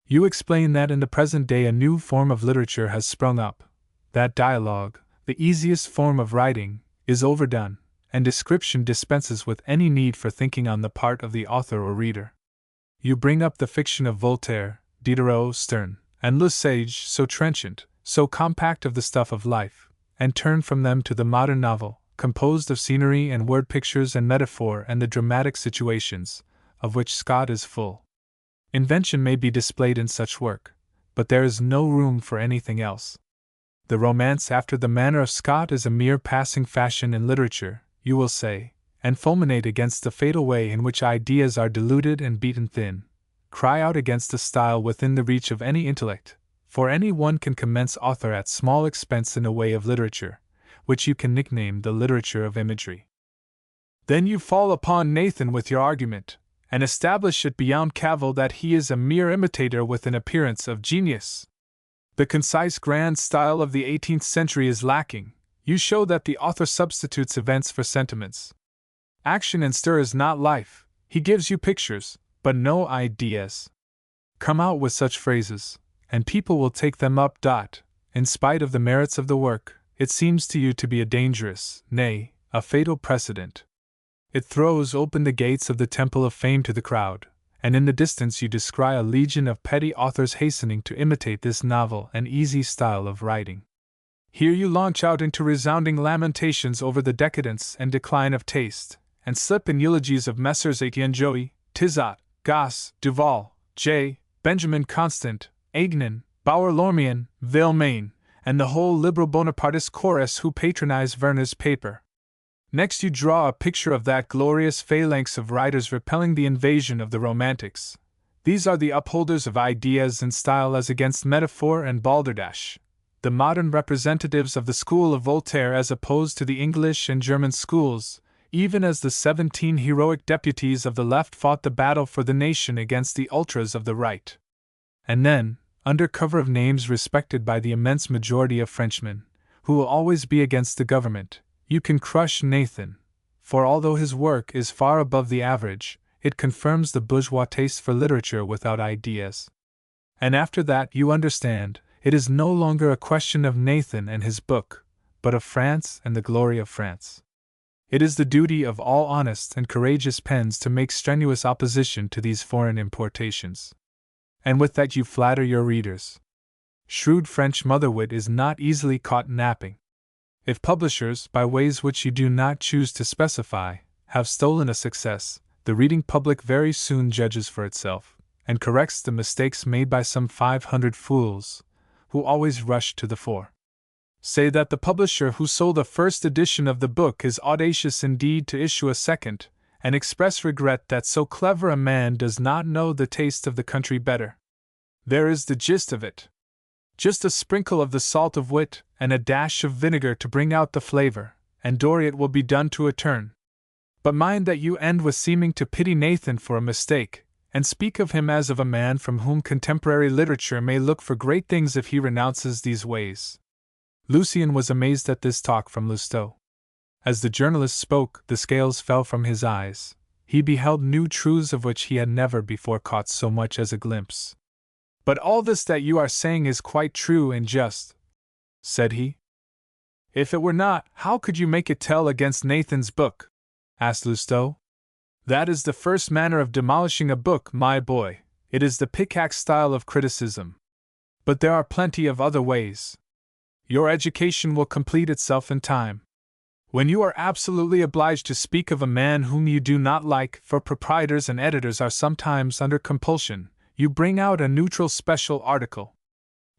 You explain that in the present day a new form of literature has sprung up, that dialogue, the easiest form of writing, is overdone, and description dispenses with any need for thinking on the part of the author or reader. You bring up the fiction of Voltaire, Diderot, Sterne, and Le Sage, so trenchant, so compact of the stuff of life, and turn from them to the modern novel, composed of scenery and word pictures and metaphor and the dramatic situations, of which Scott is full. Invention may be displayed in such work, but there is no room for anything else. The romance after the manner of Scott is a mere passing fashion in literature, you will say, and fulminate against the fatal way in which ideas are diluted and beaten thin. Cry out against a style within the reach of any intellect, for any one can commence author at small expense in a way of literature, which you can nickname the literature of imagery. Then you fall upon Nathan with your argument, and establish it beyond cavil that he is a mere imitator with an appearance of genius. The concise grand style of the 18th century is lacking. You show that the author substitutes events for sentiments. Action and stir is not life. He gives you pictures, but no ideas. Come out with such phrases, and people will take them up. In spite of the merits of the work, it seems to you to be a dangerous, nay, a fatal precedent. It throws open the gates of the temple of fame to the crowd, and in the distance you descry a legion of petty authors hastening to imitate this novel and easy style of writing. Here you launch out into resounding lamentations over the decadence and decline of taste, and slip in eulogies of Messrs. Etienne Jouy, Tizot, Gosse, Duval, J. Benjamin Constant, Agnan, Bauer-Lormian, Villemain, and the whole liberal Bonapartist chorus who patronize Verner's paper. Next you draw a picture of that glorious phalanx of writers repelling the invasion of the Romantics. These are the upholders of ideas and style as against metaphor and balderdash, the modern representatives of the school of Voltaire as opposed to the English and German schools, even as the 17 heroic deputies of the left fought the battle for the nation against the ultras of the right. And then, under cover of names respected by the immense majority of Frenchmen, who will always be against the government, you can crush Nathan, for although his work is far above the average, it confirms the bourgeois taste for literature without ideas. And after that, you understand, it is no longer a question of Nathan and his book, but of France and the glory of France. It is the duty of all honest and courageous pens to make strenuous opposition to these foreign importations. And with that you flatter your readers. Shrewd French motherwit is not easily caught napping. If publishers, by ways which you do not choose to specify, have stolen a success, the reading public very soon judges for itself, and corrects the mistakes made by some 500 fools, who always rush to the fore. Say that the publisher who sold a first edition of the book is audacious indeed to issue a second, and express regret that so clever a man does not know the taste of the country better. There is the gist of it. Just a sprinkle of the salt of wit, and a dash of vinegar to bring out the flavor, and Doriot will be done to a turn. But mind that you end with seeming to pity Nathan for a mistake, and speak of him as of a man from whom contemporary literature may look for great things if he renounces these ways. Lucien was amazed at this talk from Lousteau. As the journalist spoke, the scales fell from his eyes. He beheld new truths of which he had never before caught so much as a glimpse. "But all this that you are saying is quite true and just," said he. "If it were not, how could you make it tell against Nathan's book?" asked Lousteau. "That is the first manner of demolishing a book, my boy. It is the pickaxe style of criticism. But there are plenty of other ways. Your education will complete itself in time. When you are absolutely obliged to speak of a man whom you do not like, for proprietors and editors are sometimes under compulsion, you bring out a neutral special article.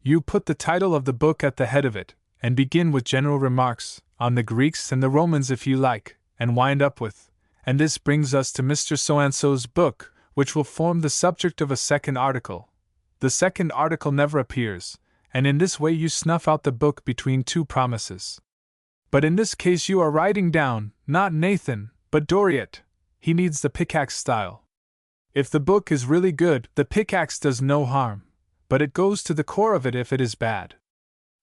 You put the title of the book at the head of it, and begin with general remarks, on the Greeks and the Romans if you like, and wind up with, and this brings us to Mr. So-and-so's book, which will form the subject of a second article. The second article never appears, and in this way you snuff out the book between two promises. But in this case you are writing down, not Nathan, but Doriot. He needs the pickaxe style. If the book is really good, the pickaxe does no harm, but it goes to the core of it if it is bad.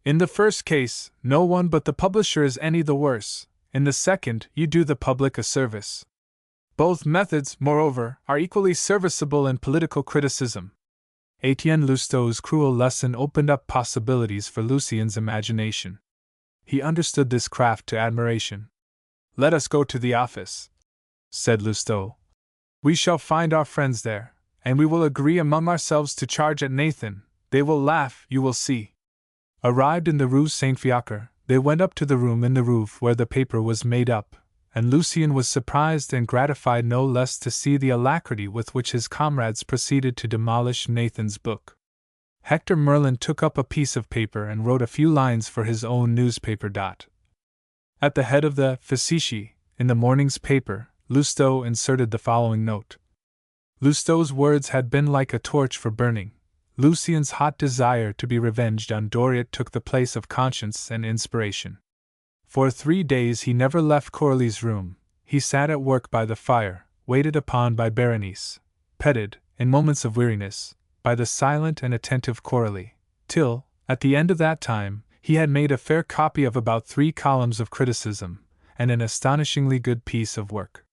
In the first case, no one but the publisher is any the worse. In the second, you do the public a service. Both methods, moreover, are equally serviceable in political criticism. Etienne Lousteau's cruel lesson opened up possibilities for Lucien's imagination. He understood this craft to admiration. "Let us go to the office," said Lousteau. "We shall find our friends there, and we will agree among ourselves to charge at Nathan. They will laugh, you will see." Arrived in the Rue Saint-Fiacre, they went up to the room in the roof where the paper was made up, and Lucien was surprised and gratified no less to see the alacrity with which his comrades proceeded to demolish Nathan's book. Hector Merlin took up a piece of paper and wrote a few lines for his own newspaper. At the head of the fascicle, in the morning's paper, Lousteau inserted the following note. Lousteau's words had been like a torch for burning. Lucien's hot desire to be revenged on Doriot took the place of conscience and inspiration. For 3 days he never left Coralie's room. He sat at work by the fire, waited upon by Berenice, petted, in moments of weariness, by the silent and attentive Coralie, till, at the end of that time, he had made a fair copy of about 3 columns of criticism, and an astonishingly good piece of work.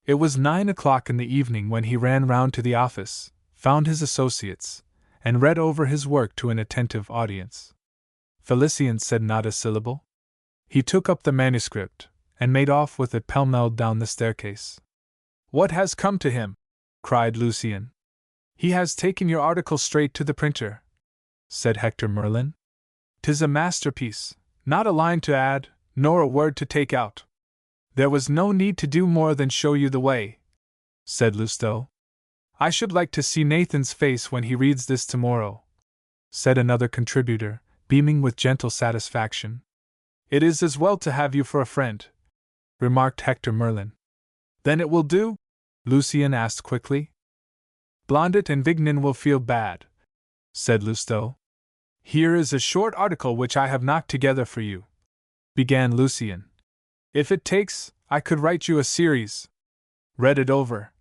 It was 9 o'clock in the evening when he ran round to the office, found his associates, and read over his work to an attentive audience. Félicien said not a syllable. He took up the manuscript, and made off with it pell-mell down the staircase. "What has come to him?" cried Lucien. "He has taken your article straight to the printer," said Hector Merlin. "'Tis a masterpiece, not a line to add, nor a word to take out." "There was no need to do more than show you the way," said Lousteau. I should like to see Nathan's face when he reads this tomorrow, said another contributor, beaming with gentle satisfaction. It is as well to have you for a friend, remarked Hector Merlin. Then it will do? Lucien asked quickly. Blondet and Vignan will feel bad, said Lousteau. Here is a short article which I have knocked together for you, began Lucien. If it takes, I could write you a series. Read it over,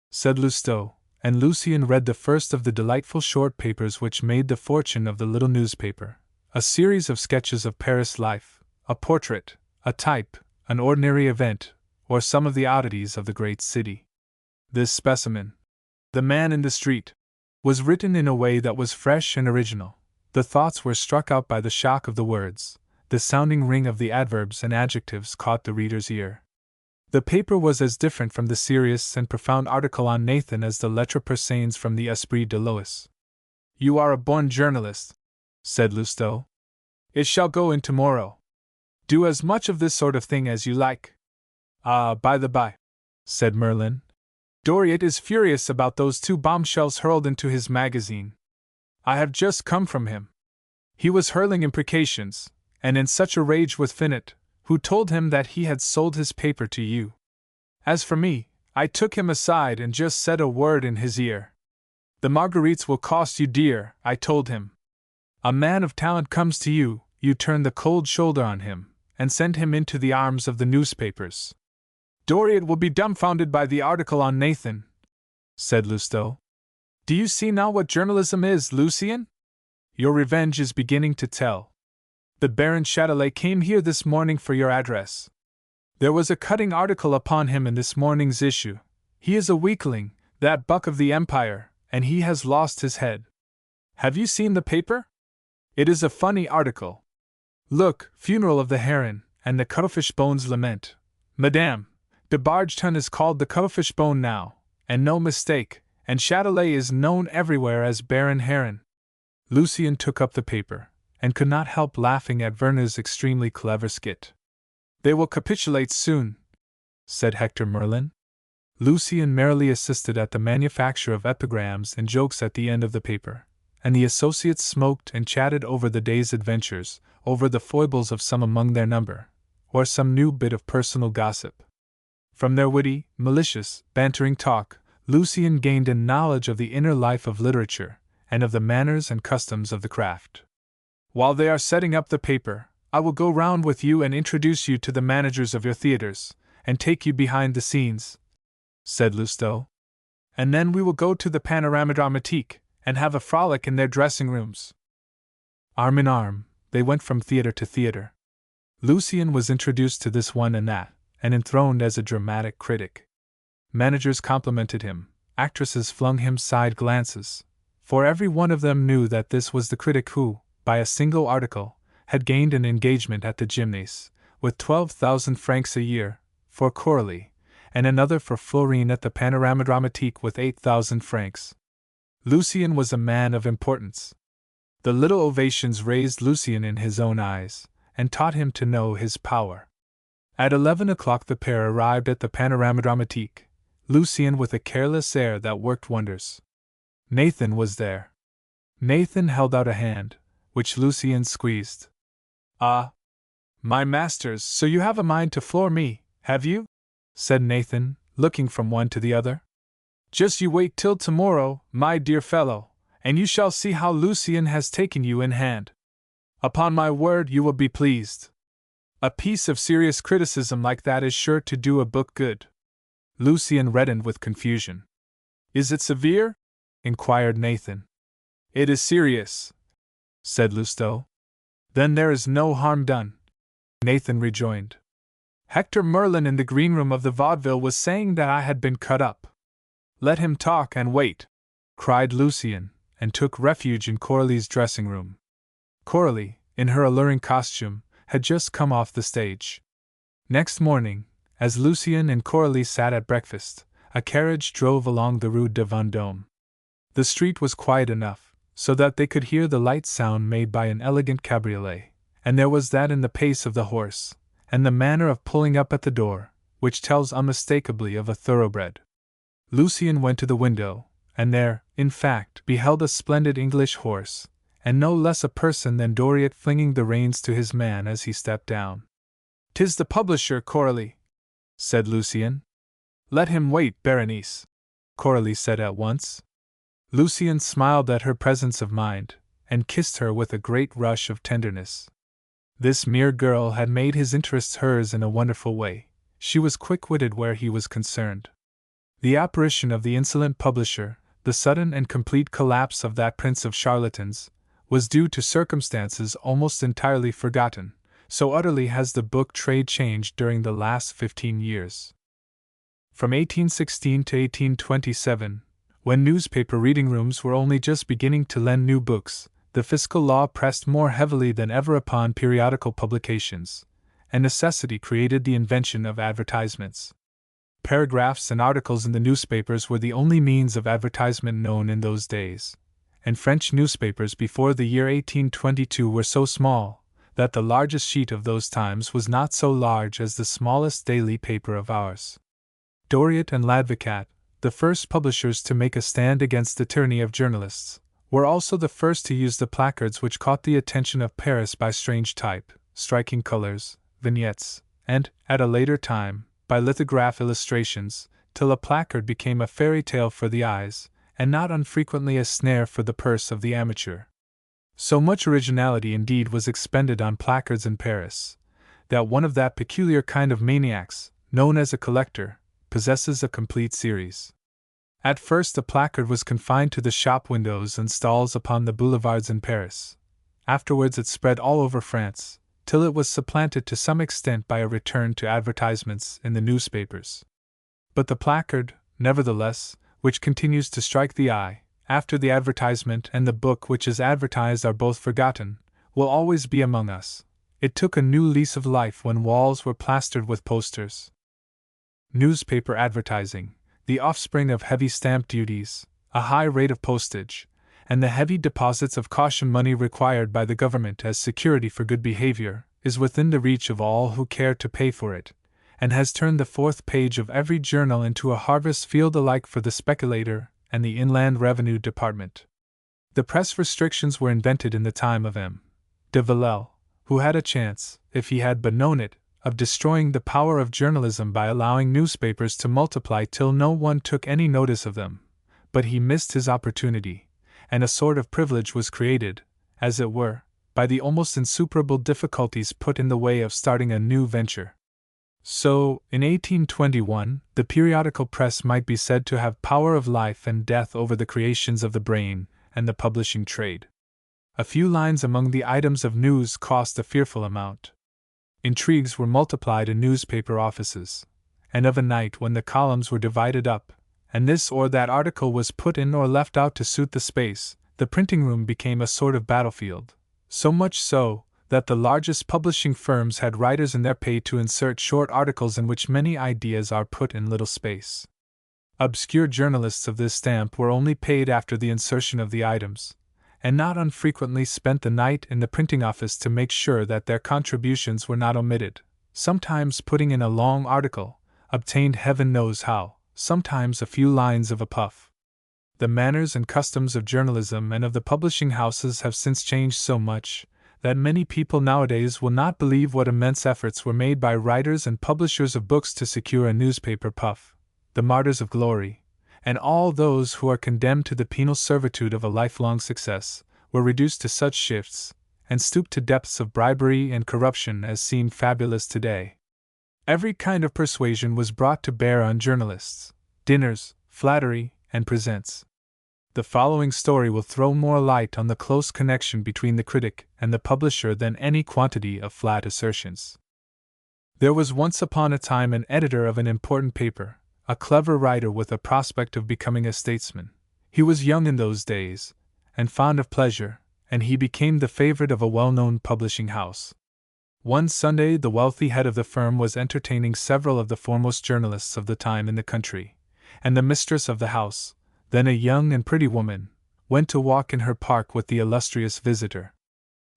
said Lousteau, and Lucien read the first of the delightful short papers which made the fortune of the little newspaper, a series of sketches of Paris life, a portrait, a type, an ordinary event, or some of the oddities of the great city. This specimen, The Man in the Street, was written in a way that was fresh and original. The thoughts were struck out by the shock of the words. The sounding ring of the adverbs and adjectives caught the reader's ear. The paper was as different from the serious and profound article on Nathan as the Lettres persanes from the Esprit de Lois. You are a born journalist, said Lousteau. It shall go in tomorrow. Do as much of this sort of thing as you like. Ah, by the by, said Merlin, Doriot is furious about those 2 bombshells hurled into his magazine. I have just come from him. He was hurling imprecations, and in such a rage with Finot, who told him that he had sold his paper to you. As for me, I took him aside and just said a word in his ear. The Marguerites will cost you dear, I told him. A man of talent comes to you, you turn the cold shoulder on him, and send him into the arms of the newspapers. Doriot will be dumbfounded by the article on Nathan, said Lousteau. Do you see now what journalism is, Lucien? Your revenge is beginning to tell. The Baron Châtelet came here this morning for your address. There was a cutting article upon him in this morning's issue. He is a weakling, that buck of the Empire, and he has lost his head. Have you seen the paper? It is a funny article. Look, Funeral of the Heron, and the Cuttlefish Bone's Lament. Madame, de Bargeton is called the Cuttlefish Bone now, and no mistake, and Châtelet is known everywhere as Baron Heron. Lucien took up the paper, and could not help laughing at Verneu's extremely clever skit. They will capitulate soon, said Hector Merlin. Lucien merrily assisted at the manufacture of epigrams and jokes at the end of the paper, and the associates smoked and chatted over the day's adventures, over the foibles of some among their number, or some new bit of personal gossip. From their witty, malicious, bantering talk, Lucien gained a knowledge of the inner life of literature, and of the manners and customs of the craft. While they are setting up the paper, I will go round with you and introduce you to the managers of your theaters, and take you behind the scenes, said Lousteau. And then we will go to the Panorama Dramatique, and have a frolic in their dressing rooms. Arm in arm, they went from theater to theater. Lucien was introduced to this one and that, and enthroned as a dramatic critic. Managers complimented him, actresses flung him side glances, for every one of them knew that this was the critic who, by a single article, had gained an engagement at the Gymnase, with 12,000 francs a year, for Coralie, and another for Florine at the Panorama Dramatique with 8,000 francs. Lucien was a man of importance. The little ovations raised Lucien in his own eyes, and taught him to know his power. At 11 o'clock the pair arrived at the Panorama Dramatique, Lucien with a careless air that worked wonders. Nathan was there. Nathan held out a hand, which Lucien squeezed. Ah, my masters, so you have a mind to floor me, have you? Said Nathan, looking from one to the other. Just you wait till tomorrow, my dear fellow, and you shall see how Lucien has taken you in hand. Upon my word, you will be pleased. A piece of serious criticism like that is sure to do a book good. Lucien reddened with confusion. Is it severe? Inquired Nathan. It is serious, said Lousteau. Then there is no harm done, Nathan rejoined. Hector Merlin in the green room of the vaudeville was saying that I had been cut up. Let him talk and wait, cried Lucien, and took refuge in Coralie's dressing room. Coralie, in her alluring costume, had just come off the stage. Next morning, as Lucien and Coralie sat at breakfast, a carriage drove along the Rue de Vendôme. The street was quiet enough, so that they could hear the light sound made by an elegant cabriolet, and there was that in the pace of the horse, and the manner of pulling up at the door, which tells unmistakably of a thoroughbred. Lucien went to the window, and there, in fact, beheld a splendid English horse, and no less a person than Doriot flinging the reins to his man as he stepped down. "'Tis the publisher, Coralie," said Lucien. "Let him wait, Berenice," Coralie said at once. Lucien smiled at her presence of mind, and kissed her with a great rush of tenderness. This mere girl had made his interests hers in a wonderful way. She was quick-witted where he was concerned. The apparition of the insolent publisher, the sudden and complete collapse of that prince of charlatans, was due to circumstances almost entirely forgotten, so utterly has the book trade changed during the last 15 years. From 1816 to 1827, when newspaper reading rooms were only just beginning to lend new books, the fiscal law pressed more heavily than ever upon periodical publications, and necessity created the invention of advertisements. Paragraphs and articles in the newspapers were the only means of advertisement known in those days, and French newspapers before the year 1822 were so small that the largest sheet of those times was not so large as the smallest daily paper of ours. Doriot and L'Advocat, the first publishers to make a stand against the tyranny of journalists, were also the first to use the placards which caught the attention of Paris by strange type, striking colors, vignettes, and, at a later time, by lithograph illustrations, till a placard became a fairy tale for the eyes, and not unfrequently a snare for the purse of the amateur. So much originality indeed was expended on placards in Paris, that one of that peculiar kind of maniacs, known as a collector, possesses a complete series. At first the placard was confined to the shop windows and stalls upon the boulevards in Paris. Afterwards it spread all over France, till it was supplanted to some extent by a return to advertisements in the newspapers. But the placard, nevertheless, which continues to strike the eye, after the advertisement and the book which is advertised are both forgotten, will always be among us. It took a new lease of life when walls were plastered with posters. Newspaper advertising, the offspring of heavy stamp duties, a high rate of postage, and the heavy deposits of caution money required by the government as security for good behavior, is within the reach of all who care to pay for it, and has turned the fourth page of every journal into a harvest field alike for the speculator and the Inland Revenue Department. The press restrictions were invented in the time of M. de Villèle, who had a chance, if he had but known it, of destroying the power of journalism by allowing newspapers to multiply till no one took any notice of them. But he missed his opportunity, and a sort of privilege was created, as it were, by the almost insuperable difficulties put in the way of starting a new venture. So, in 1821, the periodical press might be said to have power of life and death over the creations of the brain and the publishing trade. A few lines among the items of news cost a fearful amount. Intrigues were multiplied in newspaper offices, and of a night when the columns were divided up, and this or that article was put in or left out to suit the space, the printing room became a sort of battlefield, so much so that the largest publishing firms had writers in their pay to insert short articles in which many ideas are put in little space. Obscure journalists of this stamp were only paid after the insertion of the items, and not unfrequently spent the night in the printing office to make sure that their contributions were not omitted, sometimes putting in a long article, obtained heaven knows how, sometimes a few lines of a puff. The manners and customs of journalism and of the publishing houses have since changed so much that many people nowadays will not believe what immense efforts were made by writers and publishers of books to secure a newspaper puff. The martyrs of glory, and all those who are condemned to the penal servitude of a lifelong success, were reduced to such shifts, and stooped to depths of bribery and corruption as seem fabulous today. Every kind of persuasion was brought to bear on journalists: dinners, flattery, and presents. The following story will throw more light on the close connection between the critic and the publisher than any quantity of flat assertions. There was once upon a time an editor of an important paper, a clever writer with a prospect of becoming a statesman. He was young in those days, and fond of pleasure, and he became the favorite of a well-known publishing house. One Sunday the wealthy head of the firm was entertaining several of the foremost journalists of the time in the country, and the mistress of the house, then a young and pretty woman, went to walk in her park with the illustrious visitor.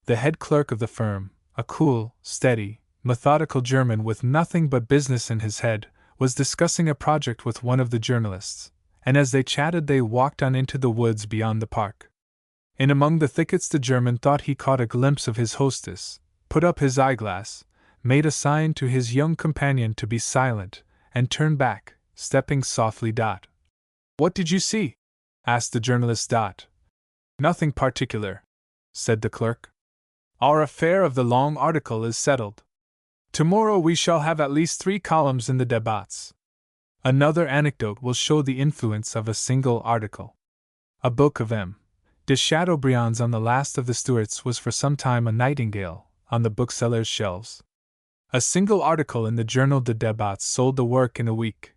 The head clerk of the firm, a cool, steady, methodical German with nothing but business in his head, was discussing a project with one of the journalists, and as they chatted they walked on into the woods beyond the park. In among the thickets the German thought he caught a glimpse of his hostess, put up his eyeglass, made a sign to his young companion to be silent, and turned back, stepping softly. "What did you see?" asked the journalist. "Nothing particular," said the clerk. "Our affair of the long article is settled. Tomorrow we shall have at least 3 columns in the débats. Another anecdote will show the influence of a single article. A book of M. de Chateaubriand's on the last of the Stuarts was for some time a nightingale on the booksellers' shelves. A single article in the Journal de Débats sold the work in a week.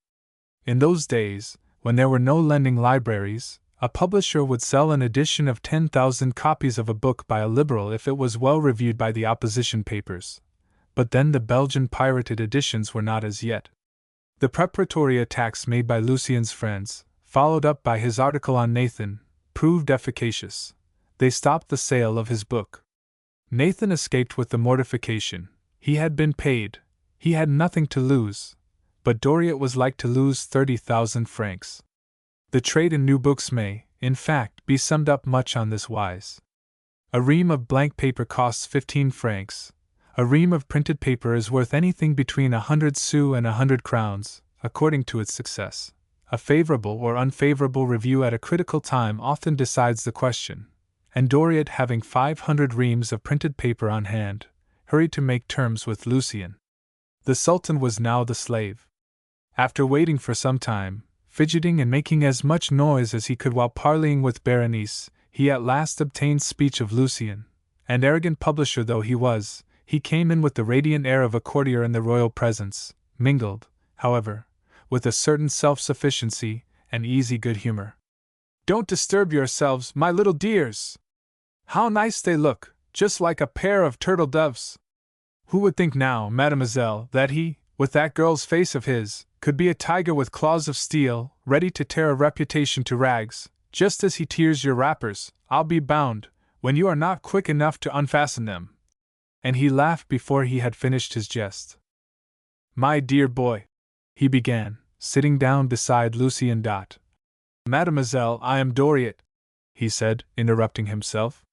In those days, when there were no lending libraries, a publisher would sell an edition of 10,000 copies of a book by a Liberal if it was well reviewed by the opposition papers. But then the Belgian pirated editions were not as yet. The preparatory attacks made by Lucien's friends, followed up by his article on Nathan, proved efficacious. They stopped the sale of his book. Nathan escaped with the mortification. He had been paid. He had nothing to lose. But Doriot was like to lose 30,000 francs. The trade in new books may, in fact, be summed up much on this wise. A ream of blank paper costs 15 francs. A ream of printed paper is worth anything between 100 sous and 100 crowns, according to its success. A favorable or unfavorable review at a critical time often decides the question, and Doriot, having 500 reams of printed paper on hand, hurried to make terms with Lucien. The Sultan was now the slave. After waiting for some time, fidgeting and making as much noise as he could while parleying with Berenice, he at last obtained speech of Lucien, and arrogant publisher though he was, he came in with the radiant air of a courtier in the royal presence, mingled, however, with a certain self-sufficiency and easy good humor. "Don't disturb yourselves, my little dears! How nice they look, just like a pair of turtle doves! Who would think now, mademoiselle, that he, with that girl's face of his, could be a tiger with claws of steel, ready to tear a reputation to rags, just as he tears your wrappers, I'll be bound, when you are not quick enough to unfasten them." And he laughed before he had finished his jest. "My dear boy," he began, sitting down beside Lucien. "Mademoiselle, I am Doriot," he said, interrupting himself.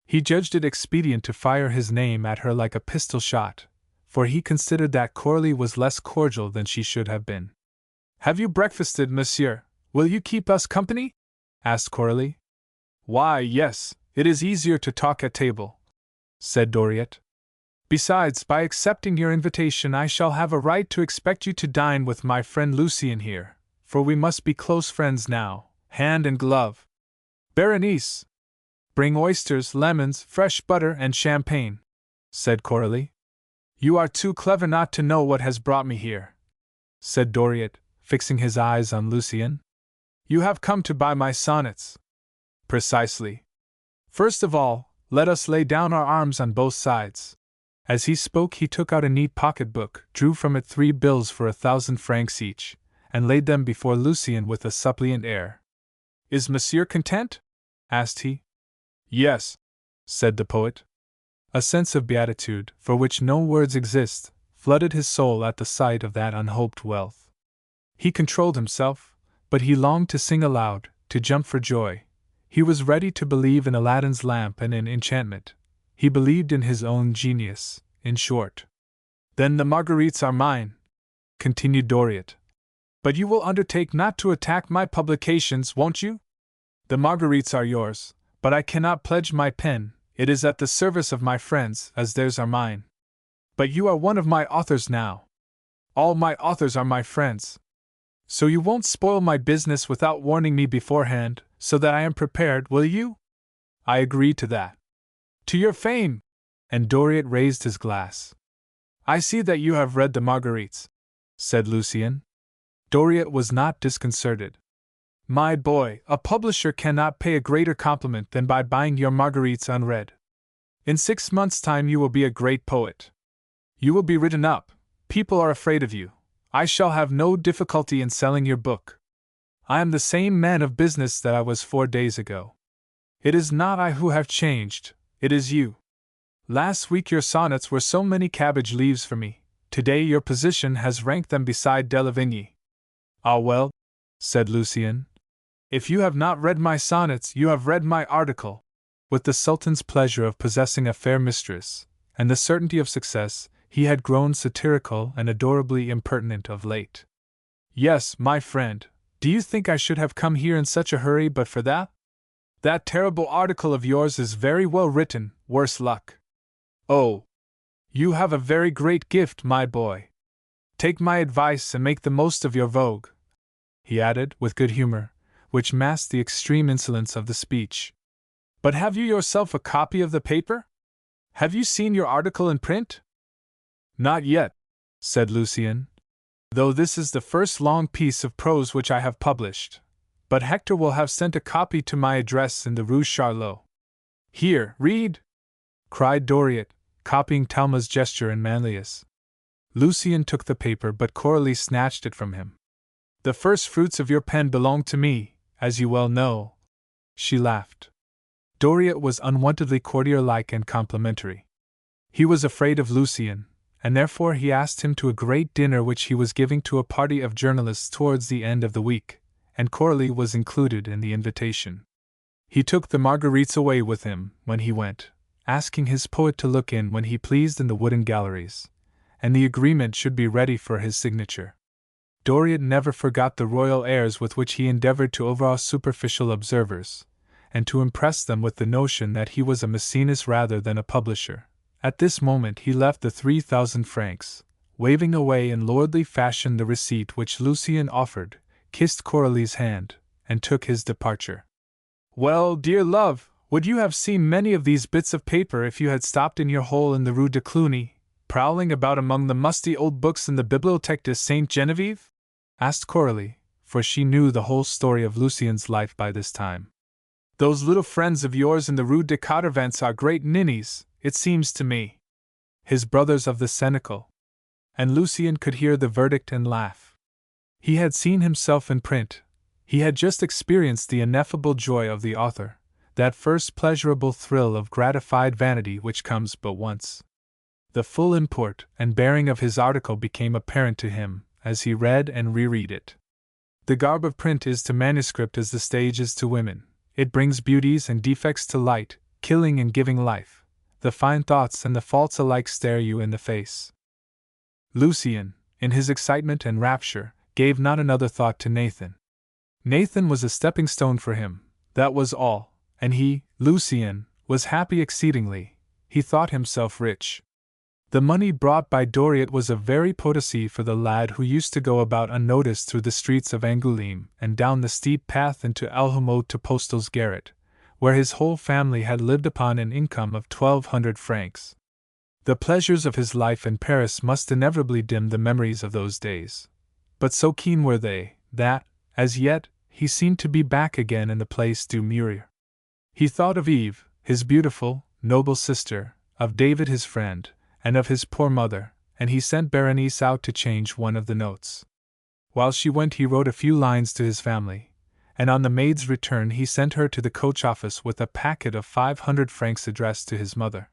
He judged it expedient to fire his name at her like a pistol shot, for he considered that Coralie was less cordial than she should have been. "Have you breakfasted, monsieur? Will you keep us company?" asked Coralie. "Why, yes, it is easier to talk at table," said Doriot. "Besides, by accepting your invitation I shall have a right to expect you to dine with my friend Lucien here, for we must be close friends now, hand and glove. Berenice, bring oysters, lemons, fresh butter, and champagne," said Coralie. "You are too clever not to know what has brought me here," said Doriot, fixing his eyes on Lucien. "You have come to buy my sonnets." "Precisely. First of all, let us lay down our arms on both sides." As he spoke he took out a neat pocket-book, drew from it 3 bills for 1,000 francs each, and laid them before Lucien with a suppliant air. "Is monsieur content?" asked he. "Yes," said the poet. A sense of beatitude, for which no words exist, flooded his soul at the sight of that unhoped wealth. He controlled himself, but he longed to sing aloud, to jump for joy. He was ready to believe in Aladdin's lamp and in enchantment. He believed in his own genius, in short. "Then the Marguerites are mine," continued Doriot. "But you will undertake not to attack my publications, won't you? The Marguerites are yours, but I cannot pledge my pen, it is at the service of my friends, as theirs are mine. But you are one of my authors now. All my authors are my friends. So you won't spoil my business without warning me beforehand, so that I am prepared, will you? I agree to that. To your fame!" And Doriot raised his glass. "I see that you have read the Marguerites," said Lucien. Doriot was not disconcerted. "My boy, a publisher cannot pay a greater compliment than by buying your Marguerites unread. In 6 months' time you will be a great poet. You will be written up, people are afraid of you. I shall have no difficulty in selling your book. I am the same man of business that I was 4 days ago. It is not I who have changed, it is you. Last week your sonnets were so many cabbage leaves for me, today your position has ranked them beside Delavigne." "Ah well," said Lucien, If you have not read my sonnets, you have read my article. With the Sultan's pleasure of possessing a fair mistress, and the certainty of success, he had grown satirical and adorably impertinent of late. Yes, my friend, do you think I should have come here in such a hurry but for that? That terrible article of yours is very well written, worse luck. Oh! You have a very great gift, my boy. Take my advice and make the most of your vogue, he added, with good humor, which masked the extreme insolence of the speech. But have you yourself a copy of the paper? Have you seen your article in print? Not yet, said Lucien, though this is the first long piece of prose which I have published. But Hector will have sent a copy to my address in the Rue Charlot. Here, read! Cried Doriot, copying Talma's gesture in Manlius. Lucien took the paper, but Coralie snatched it from him. The first fruits of your pen belong to me, as you well know. She laughed. Doriot was unwontedly courtier-like and complimentary. He was afraid of Lucien, and therefore he asked him to a great dinner which he was giving to a party of journalists towards the end of the week, and Coralie was included in the invitation. He took the marguerites away with him when he went, asking his poet to look in when he pleased in the wooden galleries, and the agreement should be ready for his signature. Doriot never forgot the royal airs with which he endeavored to overawe superficial observers, and to impress them with the notion that he was a Maecenas rather than a publisher. At this moment he left the 3,000 francs, waving away in lordly fashion the receipt which Lucien offered, kissed Coralie's hand, and took his departure. Well, dear love, would you have seen many of these bits of paper if you had stopped in your hole in the Rue de Cluny, prowling about among the musty old books in the Bibliothèque de Sainte-Geneviève? Asked Coralie, for she knew the whole story of Lucien's life by this time. Those little friends of yours in the Rue de Caudervents are great ninnies, it seems to me. His brothers of the Cenacle. And Lucien could hear the verdict and laugh. He had seen himself in print. He had just experienced the ineffable joy of the author, that first pleasurable thrill of gratified vanity which comes but once. The full import and bearing of his article became apparent to him as he read and reread it. The garb of print is to manuscript as the stage is to women. It brings beauties and defects to light, killing and giving life. The fine thoughts and the faults alike stare you in the face. Lucien, in his excitement and rapture, gave not another thought to Nathan. Nathan was a stepping stone for him, that was all, and he, Lucien, was happy exceedingly. He thought himself rich. The money brought by Doriot was a very potasse for the lad who used to go about unnoticed through the streets of Angoulême and down the steep path into Alhumaud to Postel's garret, where his whole family had lived upon an income of 1,200 francs. The pleasures of his life in Paris must inevitably dim the memories of those days, but so keen were they, that, as yet, he seemed to be back again in the Place du Mûrier. He thought of Eve, his beautiful, noble sister, of David his friend, and of his poor mother, and he sent Berenice out to change one of the notes. While she went he wrote a few lines to his family, and on the maid's return he sent her to the coach office with a packet of 500 francs addressed to his mother.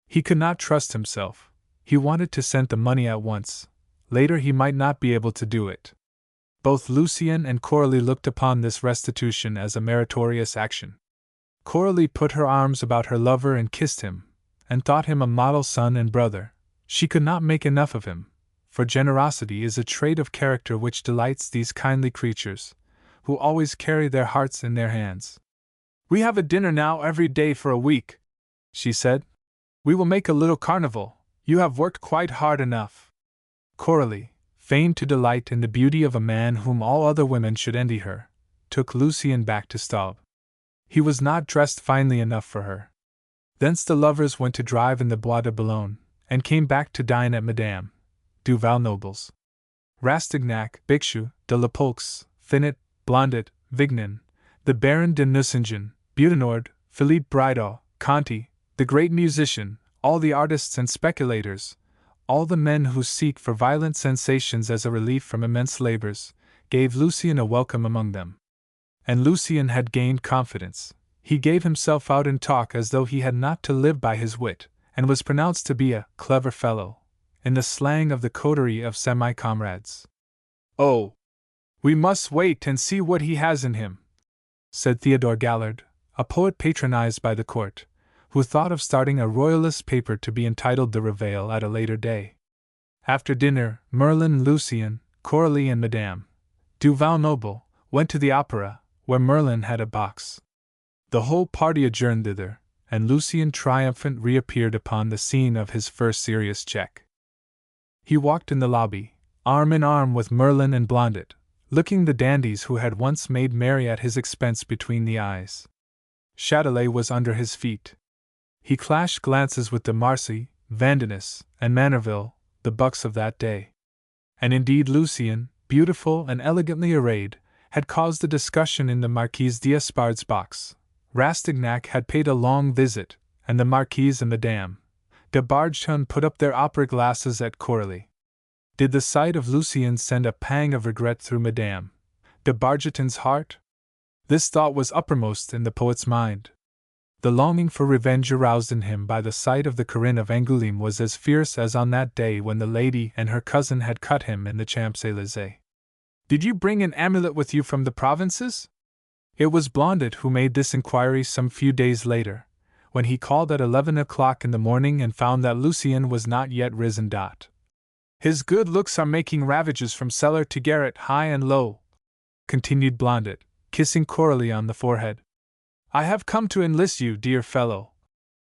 He could not trust himself. He wanted to send the money at once. Later he might not be able to do it. Both Lucien and Coralie looked upon this restitution as a meritorious action. Coralie put her arms about her lover and kissed him, and thought him a model son and brother. She could not make enough of him, for generosity is a trait of character which delights these kindly creatures, who always carry their hearts in their hands. We have a dinner now every day for a week, she said. We will make a little carnival. You have worked quite hard enough. Coralie, feigned to delight in the beauty of a man whom all other women should envy her, took Lucien back to Staub. He was not dressed finely enough for her. Thence the lovers went to drive in the Bois de Boulogne, and came back to dine at Madame du Valnoble's. Rastignac, Bixiou, de la Polx, Finot, Blondet, Vignan, the Baron de Nucingen, Butenord, Philippe Bridau, Conti, the great musician, all the artists and speculators, all the men who seek for violent sensations as a relief from immense labors, gave Lucien a welcome among them. And Lucien had gained confidence. He gave himself out in talk as though he had not to live by his wit, and was pronounced to be a clever fellow, in the slang of the coterie of semi-comrades. Oh! We must wait and see what he has in him, said Theodore Gallard, a poet patronized by the court, who thought of starting a royalist paper to be entitled The Reveille at a later day. After dinner, Merlin, Lucien, Coralie, and Madame du Val-Noble went to the opera, where Merlin had a box. The whole party adjourned thither, and Lucien triumphant reappeared upon the scene of his first serious check. He walked in the lobby, arm in arm with Merlin and Blondet, looking the dandies who had once made merry at his expense between the eyes. Châtelet was under his feet. He clashed glances with de Marcy, Vandenesse, and Manerville, the bucks of that day. And indeed Lucien, beautiful and elegantly arrayed, had caused a discussion in the Marquise d'Espard's box. Rastignac had paid a long visit, and the Marquise and Madame de Bargeton put up their opera glasses at Coralie. Did the sight of Lucien send a pang of regret through Madame de Bargeton's heart? This thought was uppermost in the poet's mind. The longing for revenge aroused in him by the sight of the Corinne of Angoulême was as fierce as on that day when the lady and her cousin had cut him in the Champs-Élysées. "Did you bring an amulet with you from the provinces?" It was Blondet who made this inquiry some few days later, when he called at 11 o'clock in the morning and found that Lucien was not yet risen. "His good looks are making ravages from cellar to garret, high and low," continued Blondet, kissing Coralie on the forehead. "I have come to enlist you, dear fellow,"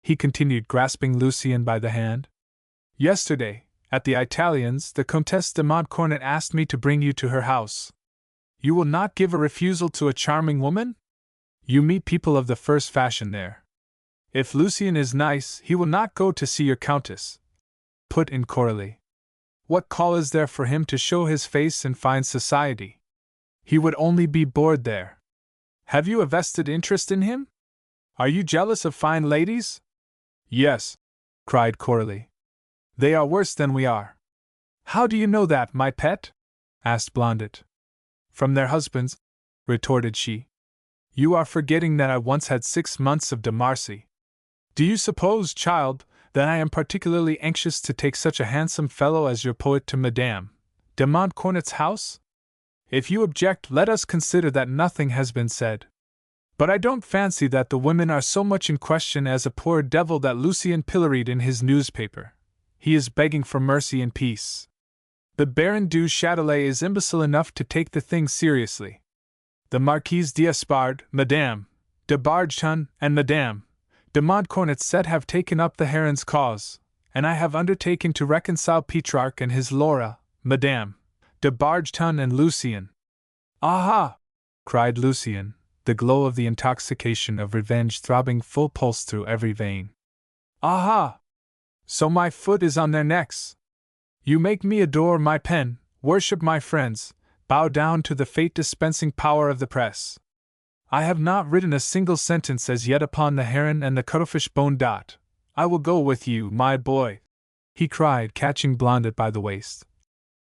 he continued, grasping Lucien by the hand. "Yesterday, at the Italians, the Comtesse de Montcornet asked me to bring you to her house. You will not give a refusal to a charming woman? You meet people of the first fashion there. If Lucien is nice, he will not go to see your countess," put in Coralie. "What call is there for him to show his face in fine society? He would only be bored there. Have you a vested interest in him? Are you jealous of fine ladies?" "Yes," cried Coralie. "They are worse than we are." "How do you know that, my pet?" asked Blondet. "From their husbands," retorted she. "You are forgetting that I once had 6 months of de Marcy. Do you suppose, child, that I am particularly anxious to take such a handsome fellow as your poet to Madame de Montcornet's house? If you object, let us consider that nothing has been said. But I don't fancy that the women are so much in question as a poor devil that Lucien pilloried in his newspaper. He is begging for mercy and peace. The Baron du Châtelet is imbecile enough to take the thing seriously. The Marquise d'Espard, Madame de Bargeton, and Madame de Montcornet's set have taken up the Heron's cause, and I have undertaken to reconcile Petrarch and his Laura, Madame de Bargeton and Lucien." "Aha!" cried Lucien, the glow of the intoxication of revenge throbbing full pulse through every vein. "Aha! So my foot is on their necks. You make me adore my pen, worship my friends, bow down to the fate-dispensing power of the press. I have not written a single sentence as yet upon the heron and the cuttlefish bone. I will go with you, my boy," he cried, catching Blondet by the waist.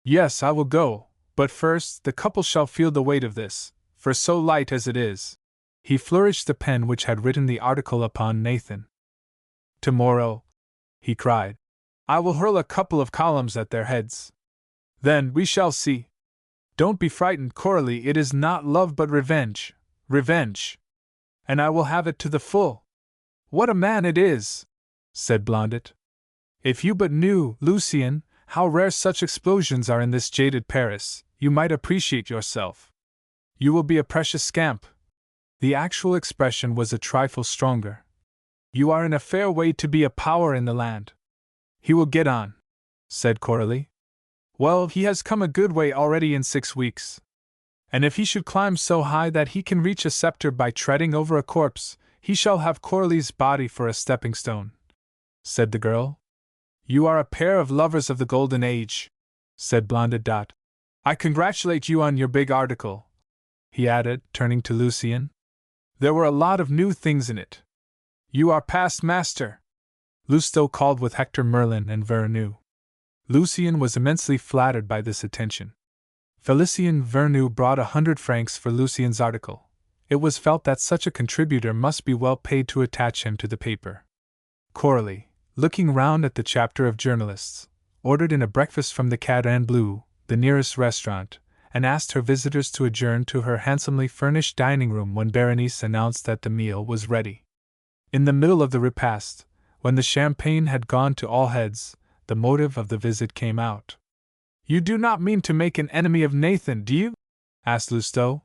"Yes, I will go, but first the couple shall feel the weight of this, for so light as it is." He flourished the pen which had written the article upon Nathan. "Tomorrow," he cried, "I will hurl a couple of columns at their heads. Then we shall see. Don't be frightened, Coralie, it is not love but revenge. Revenge! And I will have it to the full." "What a man it is!" said Blondet. "If you but knew, Lucien, how rare such explosions are in this jaded Paris, you might appreciate yourself. You will be a precious scamp." The actual expression was a trifle stronger. "You are in a fair way to be a power in the land." "He will get on," said Coralie. "Well, he has come a good way already in 6 weeks. And if he should climb so high that he can reach a scepter by treading over a corpse, he shall have Coralie's body for a stepping stone," said the girl. "You are a pair of lovers of the golden age," said Blondet. "I congratulate you on your big article," he added, turning to Lucien. "There were a lot of new things in it. You are past master," Lousteau called with Hector Merlin and Vernou. Lucien was immensely flattered by this attention. Felicien Vernou brought 100 francs for Lucien's article. It was felt that such a contributor must be well paid to attach him to the paper. Coralie, looking round at the chapter of journalists, ordered in a breakfast from the Cadran Bleu, the nearest restaurant, and asked her visitors to adjourn to her handsomely furnished dining room when Berenice announced that the meal was ready. In the middle of the repast, when the champagne had gone to all heads, the motive of the visit came out. "You do not mean to make an enemy of Nathan, do you?" asked Lousteau.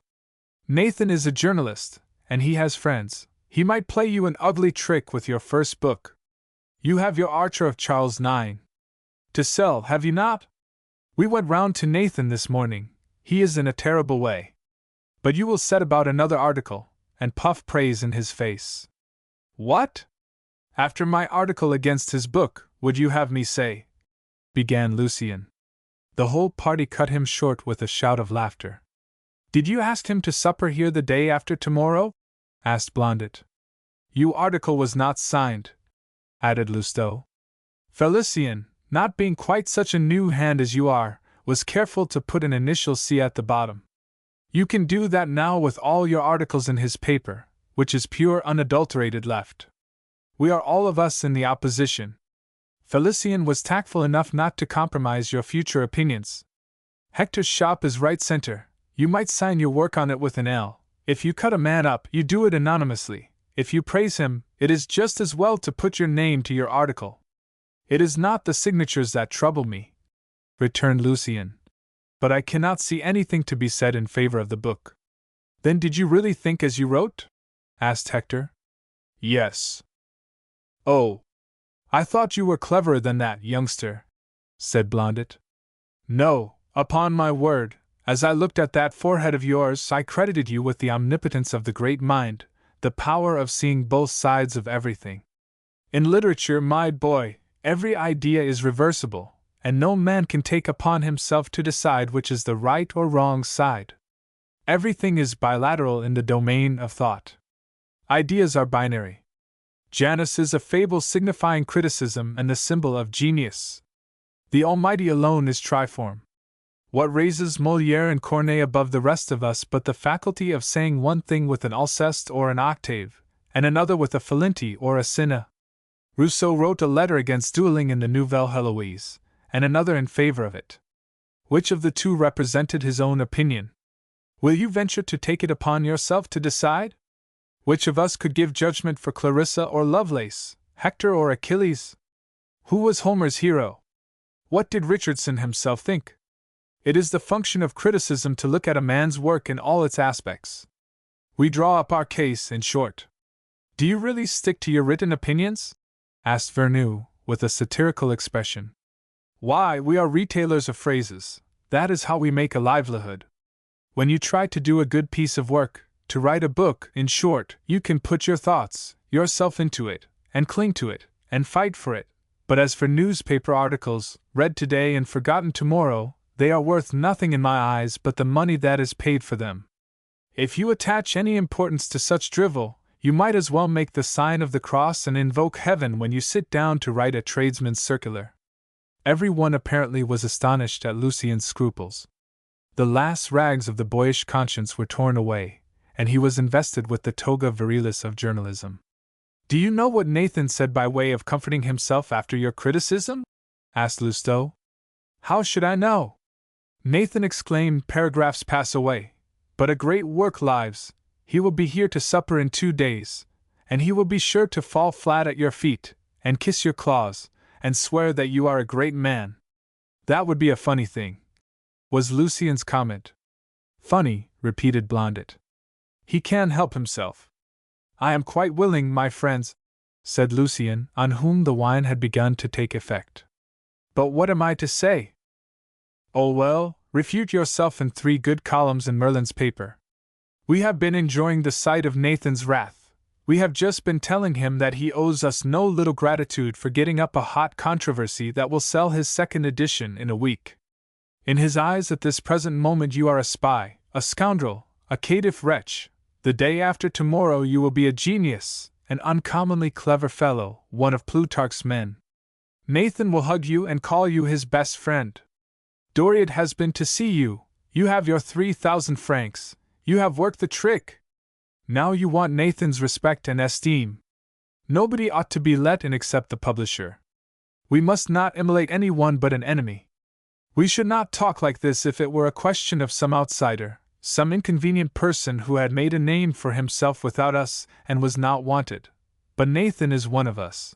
"Nathan is a journalist, and he has friends. He might play you an ugly trick with your first book. You have your Archer of Charles IX to sell, have you not? We went round to Nathan this morning. He is in a terrible way. But you will set about another article, and puff praise in his face." "What? After my article against his book, would you have me say?" began Lucien. The whole party cut him short with a shout of laughter. "Did you ask him to supper here the day after tomorrow?" asked Blondet. "Your article was not signed," added Lousteau. "Felicien, not being quite such a new hand as you are, was careful to put an initial C at the bottom. You can do that now with all your articles in his paper, which is pure unadulterated left. We are all of us in the opposition. Felicien was tactful enough not to compromise your future opinions. Hector's shop is right center. You might sign your work on it with an L. If you cut a man up, you do it anonymously. If you praise him, it is just as well to put your name to your article." "It is not the signatures that trouble me," returned Lucien. "But I cannot see anything to be said in favor of the book." "Then did you really think as you wrote?" asked Hector. "Yes." "Oh, I thought you were cleverer than that, youngster," said Blondet. "No, upon my word, as I looked at that forehead of yours, I credited you with the omnipotence of the great mind, the power of seeing both sides of everything. In literature, my boy, every idea is reversible, and no man can take upon himself to decide which is the right or wrong side. Everything is bilateral in the domain of thought. Ideas are binary. Janus is a fable signifying criticism and the symbol of genius. The Almighty alone is triform. What raises Molière and Corneille above the rest of us but the faculty of saying one thing with an Alceste or an octave, and another with a Felinti or a Cinna? Rousseau wrote a letter against dueling in the Nouvelle Heloise, and another in favor of it. Which of the two represented his own opinion? Will you venture to take it upon yourself to decide? Which of us could give judgment for Clarissa or Lovelace, Hector or Achilles? Who was Homer's hero? What did Richardson himself think? It is the function of criticism to look at a man's work in all its aspects. We draw up our case, in short. Do you really stick to your written opinions? Asked Vernou, with a satirical expression. Why, we are retailers of phrases. That is how we make a livelihood. When you try to do a good piece of work, to write a book, in short, you can put your thoughts, yourself into it, and cling to it, and fight for it. But as for newspaper articles, read today and forgotten tomorrow, they are worth nothing in my eyes but the money that is paid for them. If you attach any importance to such drivel, you might as well make the sign of the cross and invoke heaven when you sit down to write a tradesman's circular. Every one apparently was astonished at Lucien's scruples. The last rags of the boyish conscience were torn away, and he was invested with the toga virilis of journalism. Do you know what Nathan said by way of comforting himself after your criticism? Asked Lousteau. How should I know? Nathan exclaimed, paragraphs pass away, but a great work lives. He will be here to supper in 2 days, and he will be sure to fall flat at your feet, and kiss your claws, and swear that you are a great man. That would be a funny thing, was Lucien's comment. Funny, repeated Blondet. He can't help himself. I am quite willing, my friends, said Lucien, on whom the wine had begun to take effect. But what am I to say? Oh well, refute yourself in 3 good columns in Merlin's paper. We have been enjoying the sight of Nathan's wrath. We have just been telling him that he owes us no little gratitude for getting up a hot controversy that will sell his 2nd edition in a week. In his eyes at this present moment you are a spy, a scoundrel, a caitiff wretch. The day after tomorrow you will be a genius, an uncommonly clever fellow, one of Plutarch's men. Nathan will hug you and call you his best friend. Doriot has been to see you. You have your 3,000 francs. You have worked the trick. Now you want Nathan's respect and esteem. Nobody ought to be let in except the publisher. We must not immolate any one but an enemy. We should not talk like this if it were a question of some outsider, some inconvenient person who had made a name for himself without us and was not wanted. But Nathan is one of us.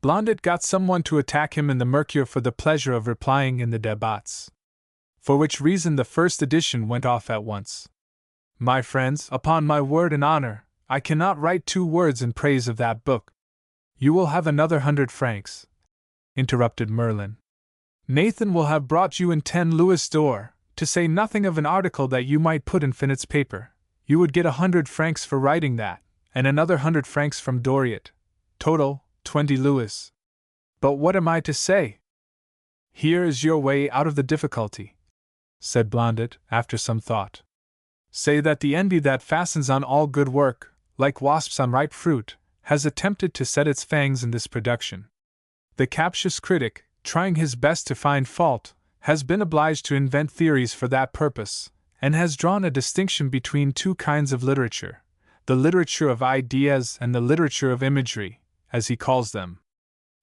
Blondet got someone to attack him in the Mercure for the pleasure of replying in the débats. For which reason the first edition went off at once. My friends, upon my word and honor, I cannot write 2 words in praise of that book. You will have another 100 francs, interrupted Merlin. Nathan will have brought you in 10 louis d'or, to say nothing of an article that you might put in Finet's paper. You would get 100 francs for writing that, and another 100 francs from Doriot. Total, 20 louis. But what am I to say? Here is your way out of the difficulty, said Blondet, after some thought. Say that the envy that fastens on all good work, like wasps on ripe fruit, has attempted to set its fangs in this production. The captious critic, trying his best to find fault, has been obliged to invent theories for that purpose, and has drawn a distinction between 2 kinds of literature, the literature of ideas and the literature of imagery, as he calls them.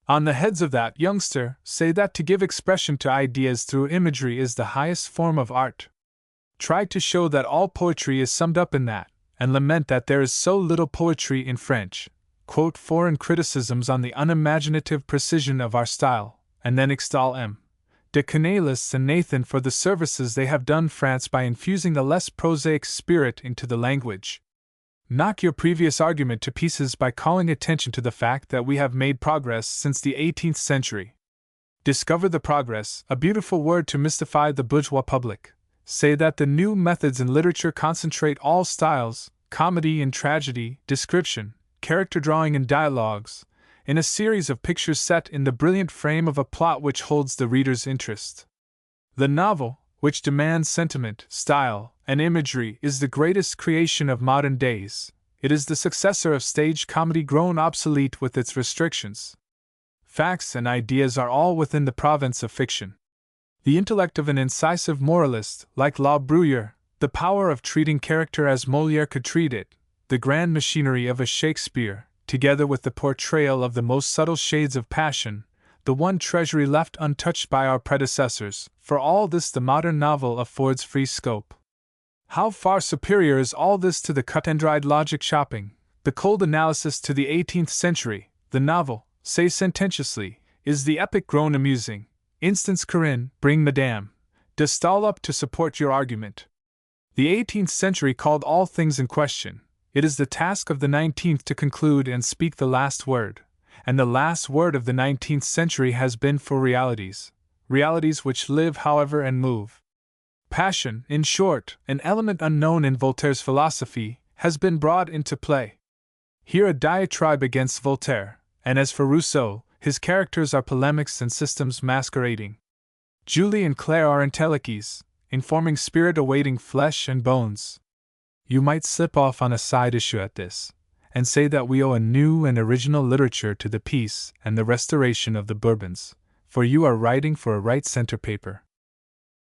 On the heads of that youngster, say that to give expression to ideas through imagery is the highest form of art. Try to show that all poetry is summed up in that, and lament that there is so little poetry in French. Quote foreign criticisms on the unimaginative precision of our style, and then extol M. de Cornelis and Nathan for the services they have done France by infusing a less prosaic spirit into the language. Knock your previous argument to pieces by calling attention to the fact that we have made progress since the 18th century. Discover the progress, a beautiful word to mystify the bourgeois public. Say that the new methods in literature concentrate all styles, comedy and tragedy, description, character drawing and dialogues, in a series of pictures set in the brilliant frame of a plot which holds the reader's interest. The novel, which demands sentiment, style, and imagery, is the greatest creation of modern days. It is the successor of stage comedy grown obsolete with its restrictions. Facts and ideas are all within the province of fiction. The intellect of an incisive moralist, like La Bruyere, the power of treating character as Molière could treat it, the grand machinery of a Shakespeare, together with the portrayal of the most subtle shades of passion, the one treasury left untouched by our predecessors, for all this the modern novel affords free scope. How far superior is all this to the cut-and-dried logic chopping, the cold analysis to the 18th century, the novel, say sententiously, is the epic grown amusing. Instance Corinne, bring Madame de Staël up to support your argument. The 18th century called all things in question. It is the task of the 19th to conclude and speak the last word, and the last word of the 19th century has been for realities, realities which live, however, and move. Passion, in short, an element unknown in Voltaire's philosophy, has been brought into play. Here a diatribe against Voltaire, and as for Rousseau, his characters are polemics and systems masquerading. Julie and Claire are entelechies, informing spirit awaiting flesh and bones. You might slip off on a side issue at this, and say that we owe a new and original literature to the peace and the restoration of the Bourbons, for you are writing for a right-center paper.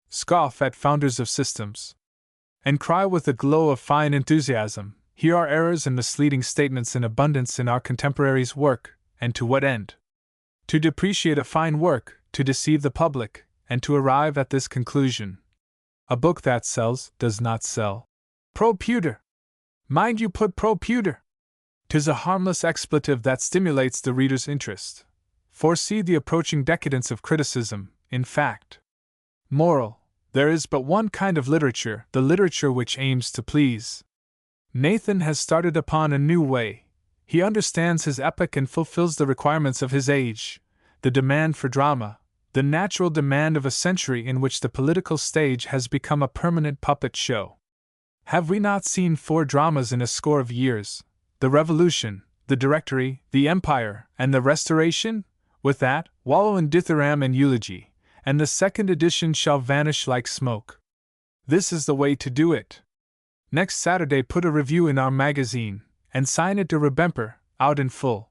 Scoff at founders of systems, and cry with a glow of fine enthusiasm, here are errors and misleading statements in abundance in our contemporaries' work, and to what end? To depreciate a fine work, to deceive the public, and to arrive at this conclusion. A book that sells does not sell. Pro-pewter! Mind you put pro-pewter! 'Tis a harmless expletive that stimulates the reader's interest. Foresee the approaching decadence of criticism, in fact. Moral: there is but one kind of literature, the literature which aims to please. Nathan has started upon a new way. He understands his epoch and fulfills the requirements of his age, the demand for drama, the natural demand of a century in which the political stage has become a permanent puppet show. Have we not seen 4 dramas in a score of years? The Revolution, the Directory, the Empire, and the Restoration? With that, wallow in dithyramb and eulogy, and the second edition shall vanish like smoke. This is the way to do it. Next Saturday put a review in our magazine, and sign it de Rebemper, out in full.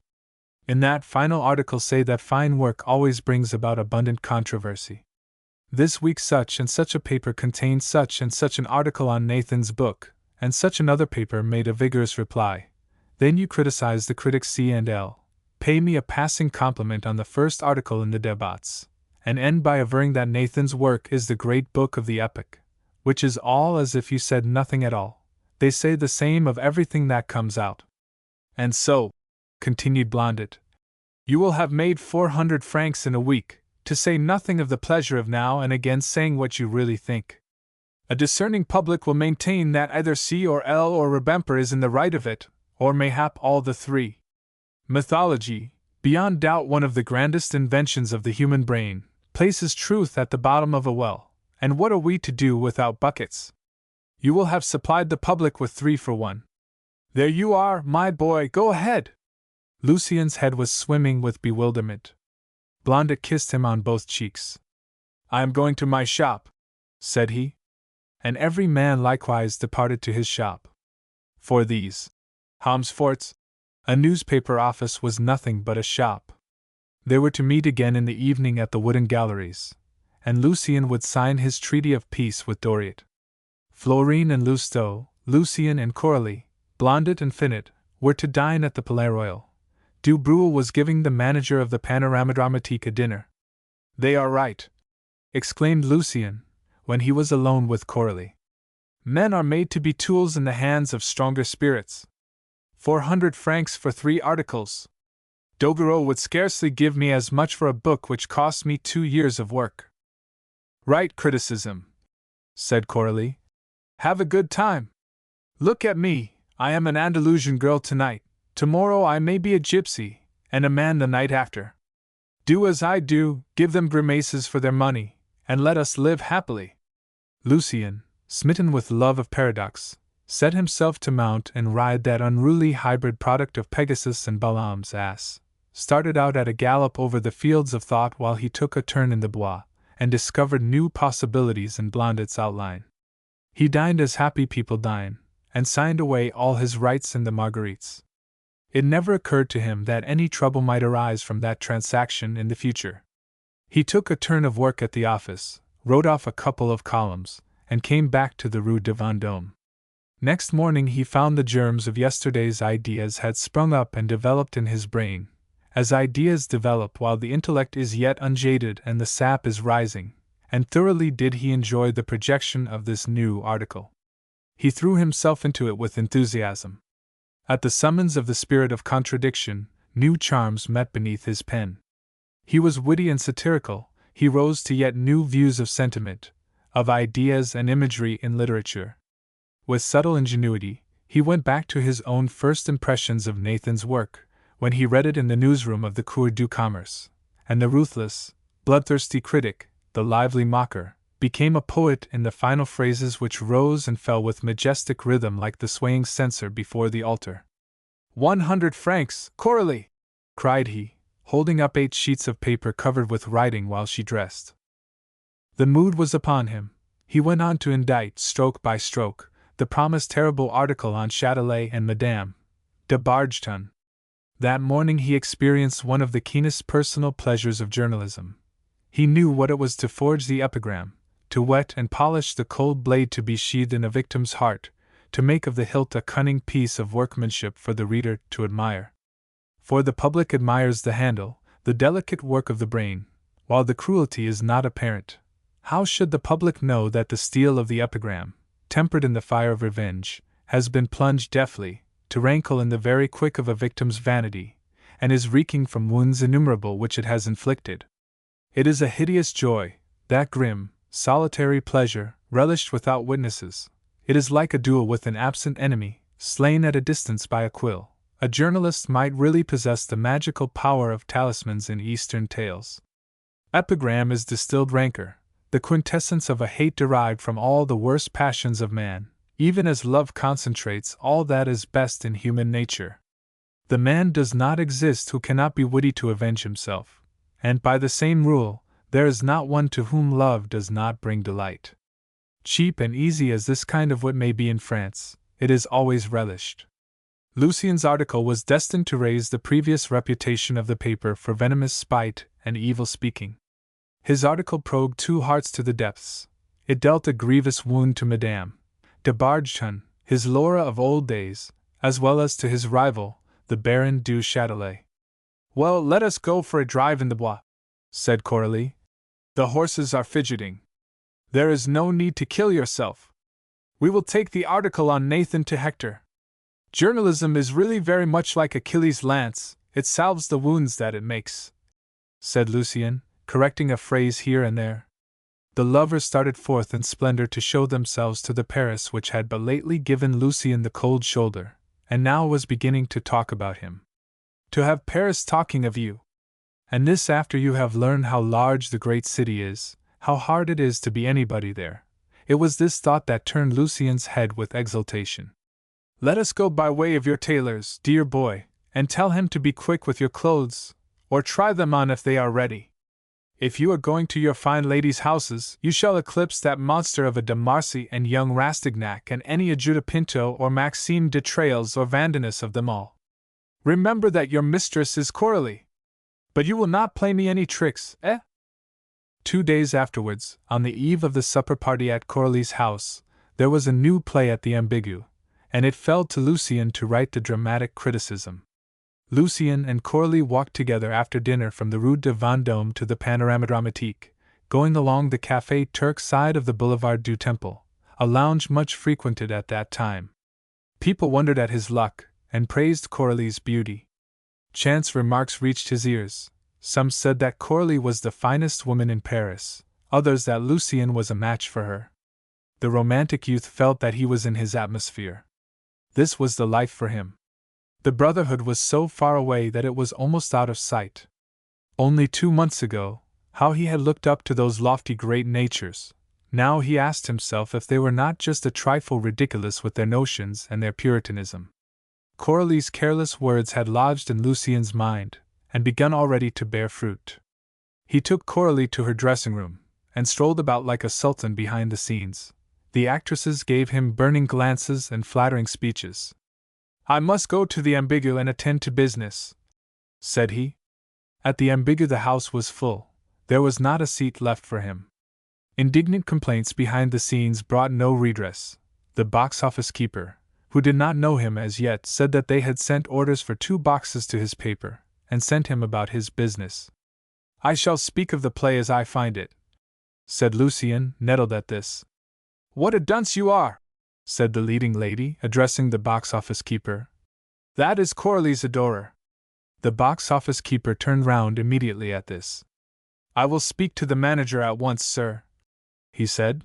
In that final article say that fine work always brings about abundant controversy. This week such and such a paper contained such and such an article on Nathan's book, and such another paper made a vigorous reply. Then you criticize the critics C and L, pay me a passing compliment on the first article in the débats, and end by averring that Nathan's work is the great book of the epoch, which is all as if you said nothing at all. They say the same of everything that comes out. And so, continued Blondet, you will have made 400 francs in a week, to say nothing of the pleasure of now and again saying what you really think. A discerning public will maintain that either C or L or Rebemper is in the right of it, or mayhap all the three. Mythology, beyond doubt one of the grandest inventions of the human brain, places truth at the bottom of a well, and what are we to do without buckets? You will have supplied the public with 3 for 1. There you are, my boy, go ahead! Lucien's head was swimming with bewilderment. Blondet kissed him on both cheeks. I am going to my shop, said he. And every man likewise departed to his shop. For these Homsforts, a newspaper office was nothing but a shop. They were to meet again in the evening at the Wooden Galleries, and Lucien would sign his treaty of peace with Doriot. Florine and Lousteau, Lucien and Coralie, Blondet and Finot, were to dine at the Palais Royal. Du Breul was giving the manager of the Panorama Dramatique a dinner. They are right, exclaimed Lucien, when he was alone with Coralie. Men are made to be tools in the hands of stronger spirits. 400 francs for 3 articles. Doguereau would scarcely give me as much for a book which cost me 2 years of work. Right criticism, said Coralie. Have a good time. Look at me, I am an Andalusian girl tonight, tomorrow I may be a gypsy, and a man the night after. Do as I do, give them grimaces for their money, and let us live happily. Lucien, smitten with love of paradox, set himself to mount and ride that unruly hybrid product of Pegasus and Balaam's ass, started out at a gallop over the fields of thought while he took a turn in the Bois, and discovered new possibilities in Blondet's outline. He dined as happy people dine, and signed away all his rights in the Marguerites. It never occurred to him that any trouble might arise from that transaction in the future. He took a turn of work at the office, wrote off a couple of columns, and came back to the Rue de Vendôme. Next morning he found the germs of yesterday's ideas had sprung up and developed in his brain, as ideas develop while the intellect is yet unjaded and the sap is rising, and thoroughly did he enjoy the projection of this new article. He threw himself into it with enthusiasm. At the summons of the spirit of contradiction, new charms met beneath his pen. He was witty and satirical, he rose to yet new views of sentiment, of ideas and imagery in literature. With subtle ingenuity, he went back to his own first impressions of Nathan's work, when he read it in the newsroom of the Cour du Commerce, and the ruthless, bloodthirsty critic, the lively mocker, became a poet in the final phrases which rose and fell with majestic rhythm like the swaying censer before the altar. 100 francs, Coralie! Cried he, holding up 8 sheets of paper covered with writing while she dressed. The mood was upon him. He went on to indite, stroke by stroke, the promised terrible article on Châtelet and Madame de Bargeton. That morning he experienced one of the keenest personal pleasures of journalism. He knew what it was to forge the epigram, to whet and polish the cold blade to be sheathed in a victim's heart, to make of the hilt a cunning piece of workmanship for the reader to admire. For the public admires the handle, the delicate work of the brain, while the cruelty is not apparent. How should the public know that the steel of the epigram, tempered in the fire of revenge, has been plunged deftly, to rankle in the very quick of a victim's vanity, and is reeking from wounds innumerable which it has inflicted? It is a hideous joy, that grim, solitary pleasure, relished without witnesses. It is like a duel with an absent enemy, slain at a distance by a quill. A journalist might really possess the magical power of talismans in Eastern tales. Epigram is distilled rancor, the quintessence of a hate derived from all the worst passions of man, even as love concentrates all that is best in human nature. The man does not exist who cannot be witty to avenge himself, and by the same rule, there is not one to whom love does not bring delight. Cheap and easy as this kind of wit may be in France, it is always relished. Lucien's article was destined to raise the previous reputation of the paper for venomous spite and evil speaking. His article probed 2 hearts to the depths. It dealt a grievous wound to Madame de Bargeton, his Laura of old days, as well as to his rival, the Baron du Châtelet. Well, let us go for a drive in the Bois, said Coralie. The horses are fidgeting. There is no need to kill yourself. We will take the article on Nathan to Hector. Journalism is really very much like Achilles' lance, it salves the wounds that it makes," said Lucien, correcting a phrase here and there. The lovers started forth in splendor to show themselves to the Paris which had but lately given Lucien the cold shoulder, and now was beginning to talk about him. To have Paris talking of you! And this after you have learned how large the great city is, how hard it is to be anybody there. It was this thought that turned Lucien's head with exultation. "Let us go by way of your tailor's, dear boy, and tell him to be quick with your clothes, or try them on if they are ready. If you are going to your fine ladies' houses, you shall eclipse that monster of a de Marcy and young Rastignac and any Ajuda Pinto or Maxime de Trailles or Vandenus of them all. Remember that your mistress is Coralie. But you will not play me any tricks, eh?" 2 days afterwards, on the eve of the supper party at Coralie's house, there was a new play at the Ambigu, and it fell to Lucien to write the dramatic criticism. Lucien and Coralie walked together after dinner from the Rue de Vendôme to the Panorama Dramatique, going along the Café Turc side of the Boulevard du Temple, a lounge much frequented at that time. People wondered at his luck, and praised Coralie's beauty. Chance remarks reached his ears. Some said that Coralie was the finest woman in Paris, others that Lucien was a match for her. The romantic youth felt that he was in his atmosphere. This was the life for him. The brotherhood was so far away that it was almost out of sight. Only 2 months ago, how he had looked up to those lofty great natures. Now he asked himself if they were not just a trifle ridiculous with their notions and their puritanism. Coralie's careless words had lodged in Lucien's mind, and begun already to bear fruit. He took Coralie to her dressing room, and strolled about like a sultan behind the scenes. The actresses gave him burning glances and flattering speeches. "I must go to the Ambigu and attend to business," said he. At the Ambigu the house was full. There was not a seat left for him. Indignant complaints behind the scenes brought no redress. The box-office keeper, who did not know him as yet, said that they had sent orders for 2 boxes to his paper, and sent him about his business. "I shall speak of the play as I find it," said Lucien, nettled at this. "What a dunce you are!" said the leading lady, addressing the box-office keeper. "That is Coralie's adorer." The box-office keeper turned round immediately at this. "I will speak to the manager at once, sir," he said.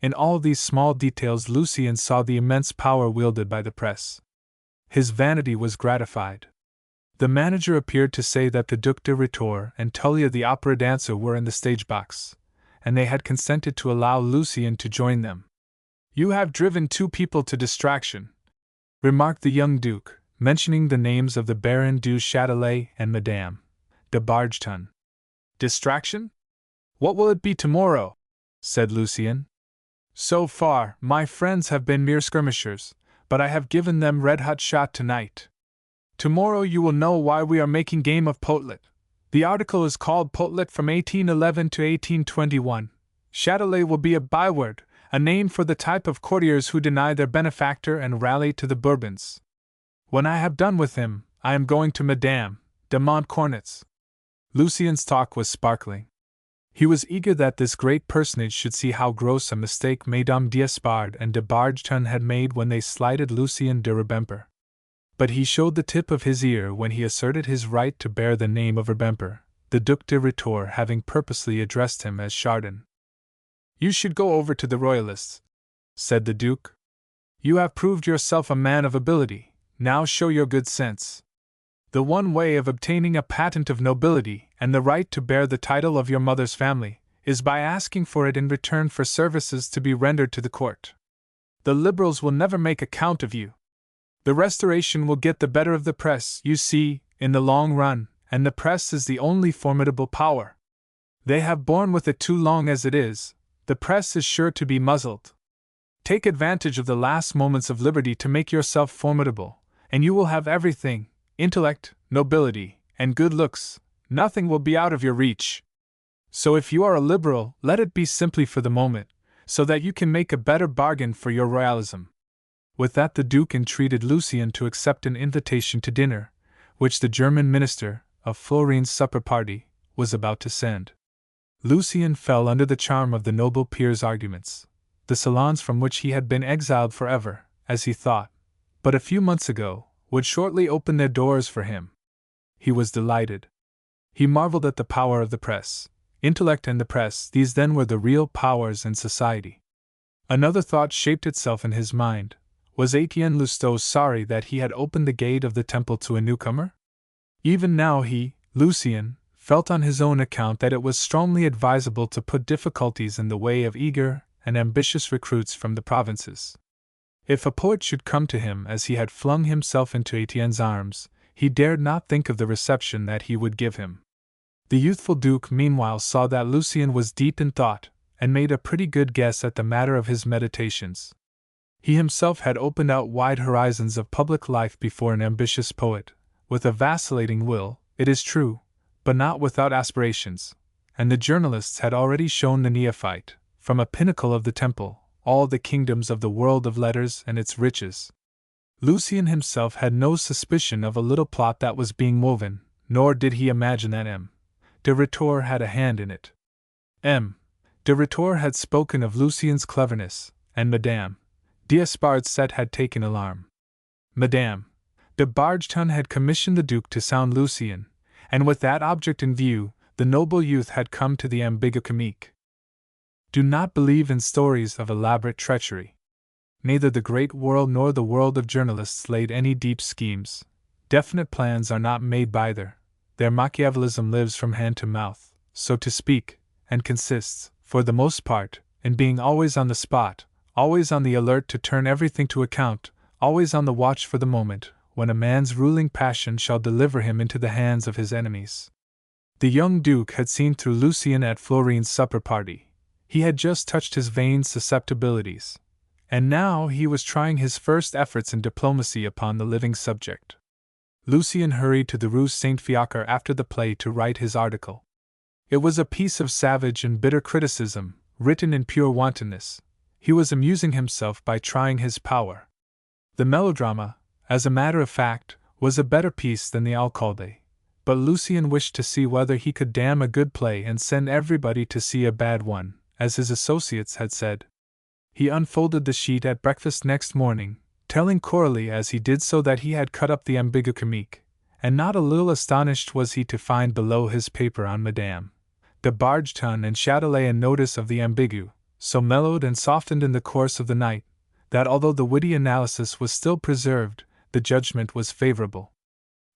In all these small details Lucien saw the immense power wielded by the press. His vanity was gratified. The manager appeared to say that the Duc de Rhetore and Tullia the opera dancer were in the stage box, and they had consented to allow Lucien to join them. "You have driven 2 people to distraction," remarked the young Duke, mentioning the names of the Baron du Châtelet and Madame de Bargeton. "Distraction? What will it be tomorrow?" said Lucien. "So far, my friends have been mere skirmishers, but I have given them red-hot shot tonight. Tomorrow you will know why we are making game of Potelet. The article is called Potelet from 1811 to 1821. Châtelet will be a byword, a name for the type of courtiers who deny their benefactor and rally to the Bourbons. When I have done with him, I am going to Madame de Montcornet's." Lucien's talk was sparkling. He was eager that this great personage should see how gross a mistake Mesdames d'Espard and de Bargeton had made when they slighted Lucien de Rubempré. But he showed the tip of his ear when he asserted his right to bear the name of Rubempré, the Duc de Rhetore having purposely addressed him as Chardon. "You should go over to the Royalists," said the Duke. "You have proved yourself a man of ability, now show your good sense. The one way of obtaining a patent of nobility and the right to bear the title of your mother's family is by asking for it in return for services to be rendered to the court. The Liberals will never make account of you. The Restoration will get the better of the press, you see, in the long run, and the press is the only formidable power. They have borne with it too long as it is. The press is sure to be muzzled. Take advantage of the last moments of liberty to make yourself formidable, and you will have everything: intellect, nobility, and good looks. Nothing will be out of your reach. So if you are a liberal, let it be simply for the moment, so that you can make a better bargain for your royalism." With that the Duke entreated Lucien to accept an invitation to dinner, which the German minister, of Florine's supper party, was about to send. Lucien fell under the charm of the noble peer's arguments, the salons from which he had been exiled forever, as he thought, but a few months ago, would shortly open their doors for him. He was delighted. He marveled at the power of the press. Intellect and the press, these then were the real powers in society. Another thought shaped itself in his mind. Was Etienne Lousteau sorry that he had opened the gate of the temple to a newcomer? Even now he, Lucien, felt on his own account that it was strongly advisable to put difficulties in the way of eager and ambitious recruits from the provinces. If a poet should come to him as he had flung himself into Etienne's arms, he dared not think of the reception that he would give him. The youthful Duke meanwhile saw that Lucien was deep in thought, and made a pretty good guess at the matter of his meditations. He himself had opened out wide horizons of public life before an ambitious poet, with a vacillating will, it is true, but not without aspirations, and the journalists had already shown the neophyte, from a pinnacle of the temple, all the kingdoms of the world of letters and its riches. Lucien himself had no suspicion of a little plot that was being woven, nor did he imagine that M. de Rhetore had a hand in it. M. de Rhetore had spoken of Lucien's cleverness, and Madame d'Espardset had taken alarm. Madame de Bargeton had commissioned the Duke to sound Lucien, and with that object in view, the noble youth had come to the Ambigu Comique. Do not believe in stories of elaborate treachery. Neither the great world nor the world of journalists laid any deep schemes. Definite plans are not made by their Machiavellism lives from hand to mouth, so to speak, and consists, for the most part, in being always on the spot, always on the alert to turn everything to account, always on the watch for the moment when a man's ruling passion shall deliver him into the hands of his enemies. The young Duke had seen through Lucien at Florine's supper party. He had just touched his vain susceptibilities, and now he was trying his first efforts in diplomacy upon the living subject. Lucien hurried to the Rue Saint-Fiacre after the play to write his article. It was a piece of savage and bitter criticism, written in pure wantonness. He was amusing himself by trying his power. The melodrama, as a matter of fact, was a better piece than the Alcalde, but Lucien wished to see whether he could damn a good play and send everybody to see a bad one, as his associates had said. He unfolded the sheet at breakfast next morning, telling Coralie as he did so that he had cut up the Ambigu Comique, and not a little astonished was he to find below his paper on Madame de Bargeton and Châtelet a notice of the Ambigu, so mellowed and softened in the course of the night, that although the witty analysis was still preserved, the judgment was favorable.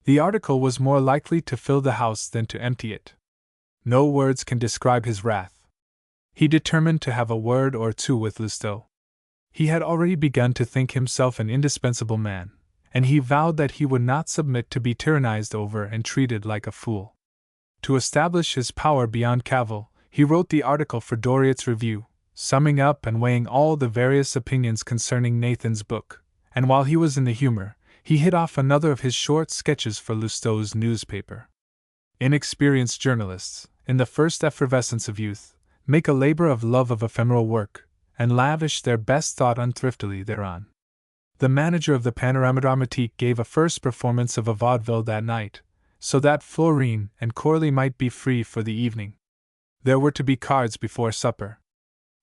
The article was more likely to fill the house than to empty it. No words can describe his wrath. He determined to have a word or two with Lousteau. He had already begun to think himself an indispensable man, and he vowed that he would not submit to be tyrannized over and treated like a fool. To establish his power beyond cavil, he wrote the article for Doriot's Review, summing up and weighing all the various opinions concerning Nathan's book, and while he was in the humor, he hit off another of his short sketches for Lousteau's newspaper. Inexperienced journalists, in the first effervescence of youth, make a labor of love of ephemeral work, and lavish their best thought unthriftily thereon. The manager of the Panorama Dramatique gave a first performance of a vaudeville that night, so that Florine and Coralie might be free for the evening. There were to be cards before supper.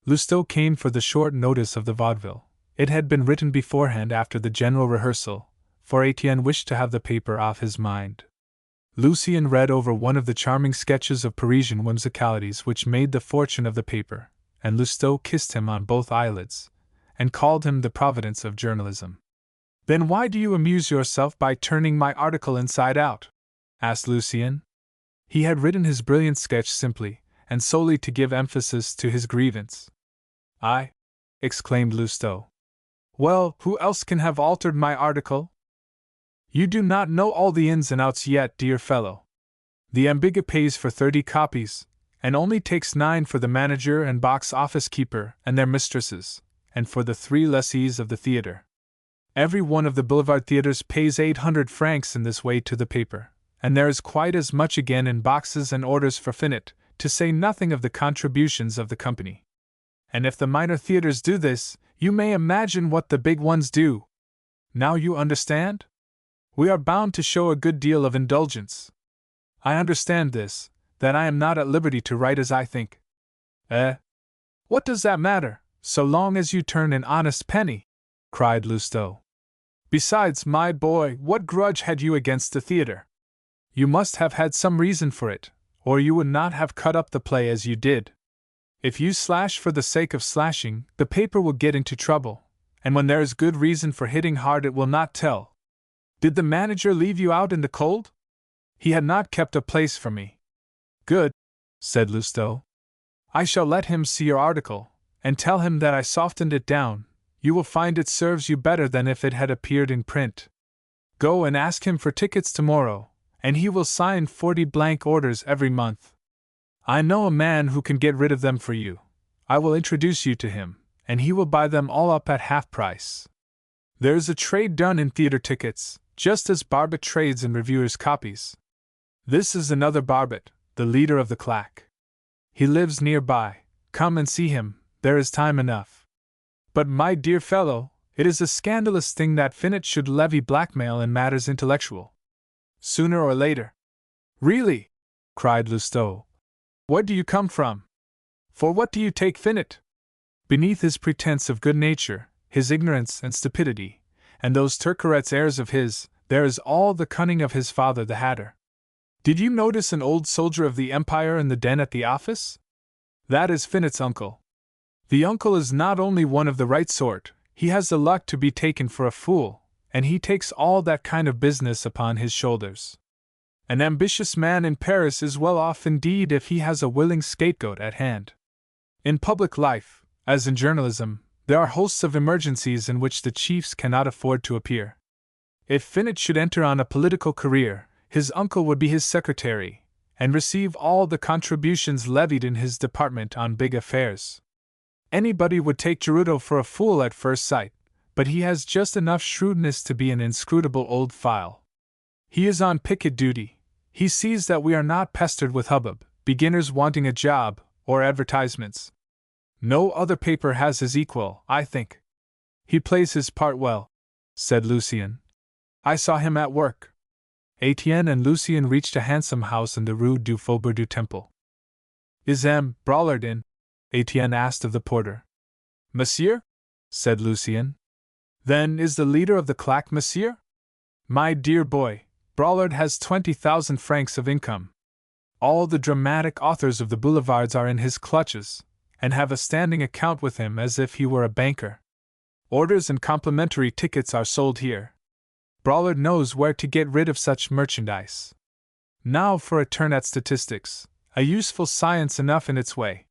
Lousteau came for the short notice of the vaudeville. It had been written beforehand after the general rehearsal, for Etienne wished to have the paper off his mind. Lucien read over one of the charming sketches of Parisian whimsicalities which made the fortune of the paper, and Lousteau kissed him on both eyelids, and called him the providence of journalism. "Then why do you amuse yourself by turning my article inside out?" asked Lucien. He had written his brilliant sketch simply, and solely to give emphasis to his grievance. "I?" exclaimed Lousteau. "Well, who else can have altered my article? You do not know all the ins and outs yet, dear fellow. The Ambigu pays for 30 copies, and only takes 9 for the manager and box office keeper and their mistresses, and for the 3 lessees of the theater. Every one of the boulevard theaters pays 800 francs in this way to the paper, and there is quite as much again in boxes and orders for Finot, to say nothing of the contributions of the company. And if the minor theaters do this, you may imagine what the big ones do. Now you understand? We are bound to show a good deal of indulgence. I understand this, that I am not at liberty to write as I think. Eh? What does that matter, so long as you turn an honest penny? Cried Lousteau. Besides, my boy, what grudge had you against the theatre? You must have had some reason for it, or you would not have cut up the play as you did. If you slash for the sake of slashing, the paper will get into trouble, and when there is good reason for hitting hard it will not tell. Did the manager leave you out in the cold? He had not kept a place for me. Good, said Lousteau. I shall let him see your article, and tell him that I softened it down. You will find it serves you better than if it had appeared in print. Go and ask him for tickets tomorrow, and he will sign 40 blank orders every month. I know a man who can get rid of them for you. I will introduce you to him, and he will buy them all up at half price. There is a trade done in theatre tickets, just as Barbet trades in reviewers' copies. This is another Barbet, the leader of the claque. He lives nearby. Come and see him, there is time enough. But my dear fellow, it is a scandalous thing that Finot should levy blackmail in matters intellectual. Sooner or later. Really? Cried Lousteau. Where do you come from? For what do you take Finot? Beneath his pretense of good nature, his ignorance and stupidity, and those Turcaret's airs of his, there is all the cunning of his father the hatter. Did you notice an old soldier of the Empire in the den at the office? That is Finot's uncle. The uncle is not only one of the right sort, he has the luck to be taken for a fool, and he takes all that kind of business upon his shoulders. An ambitious man in Paris is well off indeed if he has a willing scapegoat at hand. In public life, as in journalism, there are hosts of emergencies in which the chiefs cannot afford to appear. If Finot should enter on a political career, his uncle would be his secretary, and receive all the contributions levied in his department on big affairs. Anybody would take Gerudo for a fool at first sight, but he has just enough shrewdness to be an inscrutable old file. He is on picket duty. He sees that we are not pestered with hubbub, beginners wanting a job, or advertisements. No other paper has his equal, I think. He plays his part well, said Lucien. I saw him at work. Etienne and Lucien reached a handsome house in the Rue du Faubourg du Temple. Is M. Braulard in? Etienne asked of the porter. Monsieur? Said Lucien. Then is the leader of the claque monsieur? My dear boy, Braulard has 20,000 francs of income. All the dramatic authors of the boulevards are in his clutches, and have a standing account with him as if he were a banker. Orders and complimentary tickets are sold here. Braulard knows where to get rid of such merchandise. Now for a turn at statistics, a useful science enough in its way.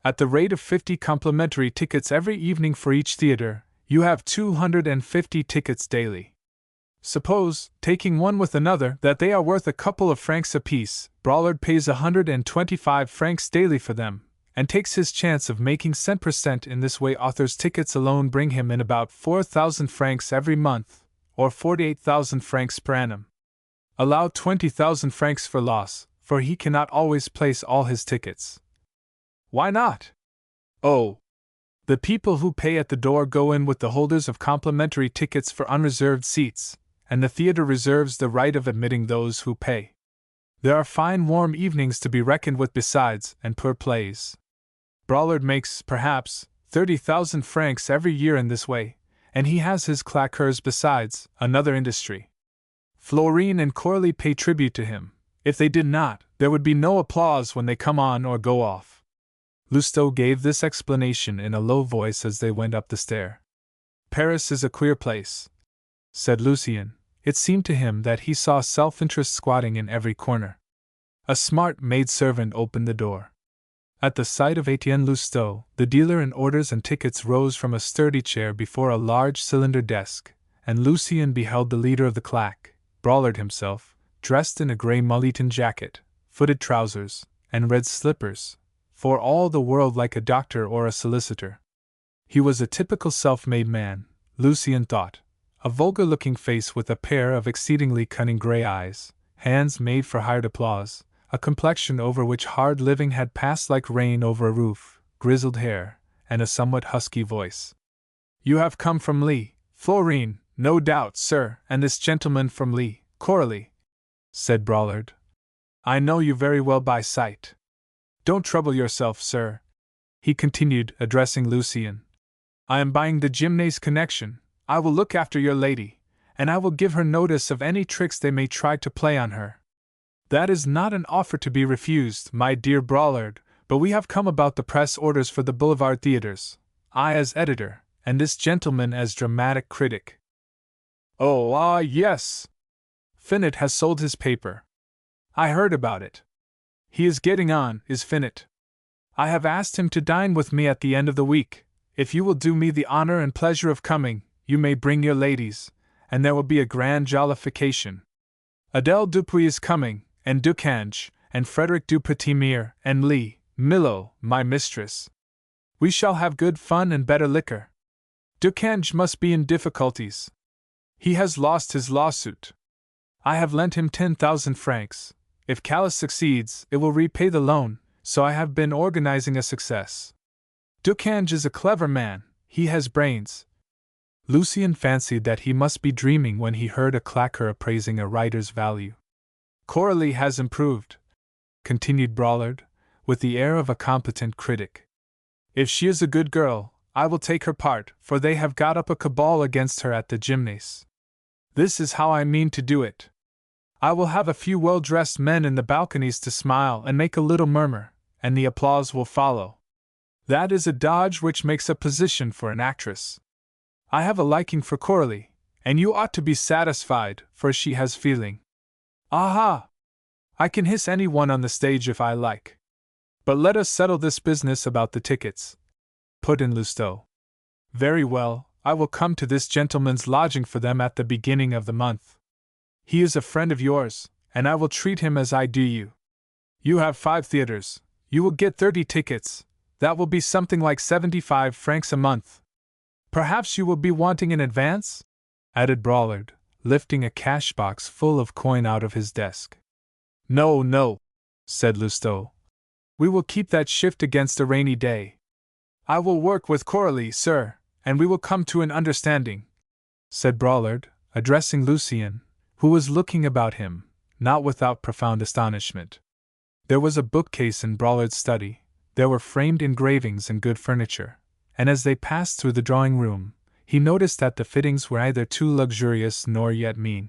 At the rate of 50 complimentary tickets every evening for each theatre, you have 250 tickets daily. Suppose, taking one with another, that they are worth a couple of francs apiece. Braulard pays 125 francs daily for them, and takes his chance of making cent% in this way. Authors' tickets alone bring him in about 4,000 francs every month, or 48,000 francs per annum. Allow 20,000 francs for loss, for he cannot always place all his tickets. Why not? Oh! The people who pay at the door go in with the holders of complimentary tickets for unreserved seats, and the theatre reserves the right of admitting those who pay. There are fine warm evenings to be reckoned with besides, and poor plays. Braulard makes, perhaps, 30,000 francs every year in this way, and he has his claqueurs besides, another industry. Florine and Corley pay tribute to him. If they did not, there would be no applause when they come on or go off. Lousteau gave this explanation in a low voice as they went up the stair. Paris is a queer place, said Lucien. It seemed to him that he saw self-interest squatting in every corner. A smart maidservant opened the door. At the sight of Etienne Lousteau, the dealer in orders and tickets rose from a sturdy chair before a large cylinder desk, and Lucien beheld the leader of the claque, Braulard himself, dressed in a grey Mulliton jacket, footed trousers, and red slippers, for all the world like a doctor or a solicitor. He was a typical self-made man, Lucien thought, a vulgar-looking face with a pair of exceedingly cunning grey eyes, hands made for hired applause, a complexion over which hard living had passed like rain over a roof, grizzled hair, and a somewhat husky voice. You have come from Lee, Florine, no doubt, sir, and this gentleman from Lee, Coralie, said Braulard. I know you very well by sight. Don't trouble yourself, sir, he continued, addressing Lucien. I am buying the Gymnase connection. I will look after your lady, and I will give her notice of any tricks they may try to play on her. That is not an offer to be refused, my dear Braulard, but we have come about the press orders for the Boulevard theaters, I as editor, and this gentleman as dramatic critic. Oh, yes! Finot has sold his paper. I heard about it. He is getting on, is Finot. I have asked him to dine with me at the end of the week. If you will do me the honor and pleasure of coming, you may bring your ladies, and there will be a grand jollification. Adele Dupuy is coming, and Ducange, and Frederic du Petit-Mere, and Lee Milo, my mistress. We shall have good fun and better liquor. Ducange must be in difficulties. He has lost his lawsuit. I have lent him 10,000 francs. If Calais succeeds, it will repay the loan, so I have been organizing a success. Ducange is a clever man, he has brains. Lucien fancied that he must be dreaming when he heard a claqueur appraising a writer's value. Coralie has improved, continued Braulard, with the air of a competent critic. If she is a good girl, I will take her part, for they have got up a cabal against her at the Gymnase. This is how I mean to do it. I will have a few well-dressed men in the balconies to smile and make a little murmur, and the applause will follow. That is a dodge which makes a position for an actress. I have a liking for Coralie, and you ought to be satisfied, for she has feeling. Aha! I can hiss anyone on the stage if I like. But let us settle this business about the tickets, put in Lousteau. Very well, I will come to this gentleman's lodging for them at the beginning of the month. He is a friend of yours, and I will treat him as I do you. You have 5 theaters, you will get 30 tickets, that will be something like 75 francs a month. Perhaps you will be wanting an advance? Added Braulard, lifting a cash box full of coin out of his desk. No, said Lousteau. We will keep that shift against a rainy day. I will work with Coralie, sir, and we will come to an understanding, said Braulard, addressing Lucien, who was looking about him, not without profound astonishment. There was a bookcase in Braulard's study, there were framed engravings and good furniture, and as they passed through the drawing-room, he noticed that the fittings were neither too luxurious nor yet mean.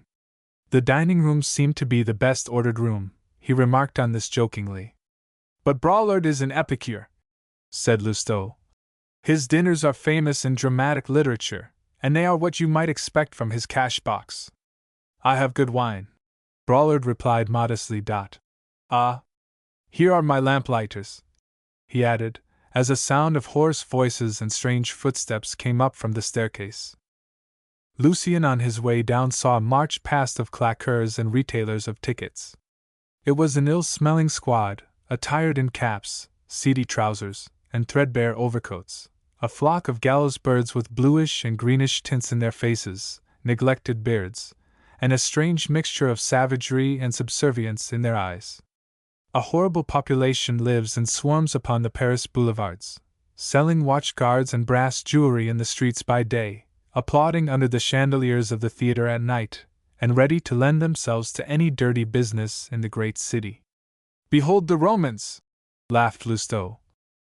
The dining-room seemed to be the best ordered room, he remarked on this jokingly. But Braulard is an epicure, said Lousteau. His dinners are famous in dramatic literature, and they are what you might expect from his cash box. I have good wine, Braulard replied modestly. Ah, here are my lamplighters, he added, as a sound of hoarse voices and strange footsteps came up from the staircase. Lucien on his way down saw a march past of claqueurs and retailers of tickets. It was an ill-smelling squad, attired in caps, seedy trousers, and threadbare overcoats, a flock of gallows birds with bluish and greenish tints in their faces, neglected beards, and a strange mixture of savagery and subservience in their eyes. A horrible population lives and swarms upon the Paris boulevards, selling watch guards and brass jewelry in the streets by day, applauding under the chandeliers of the theater at night, and ready to lend themselves to any dirty business in the great city. Behold the Romans! Laughed Lousteau.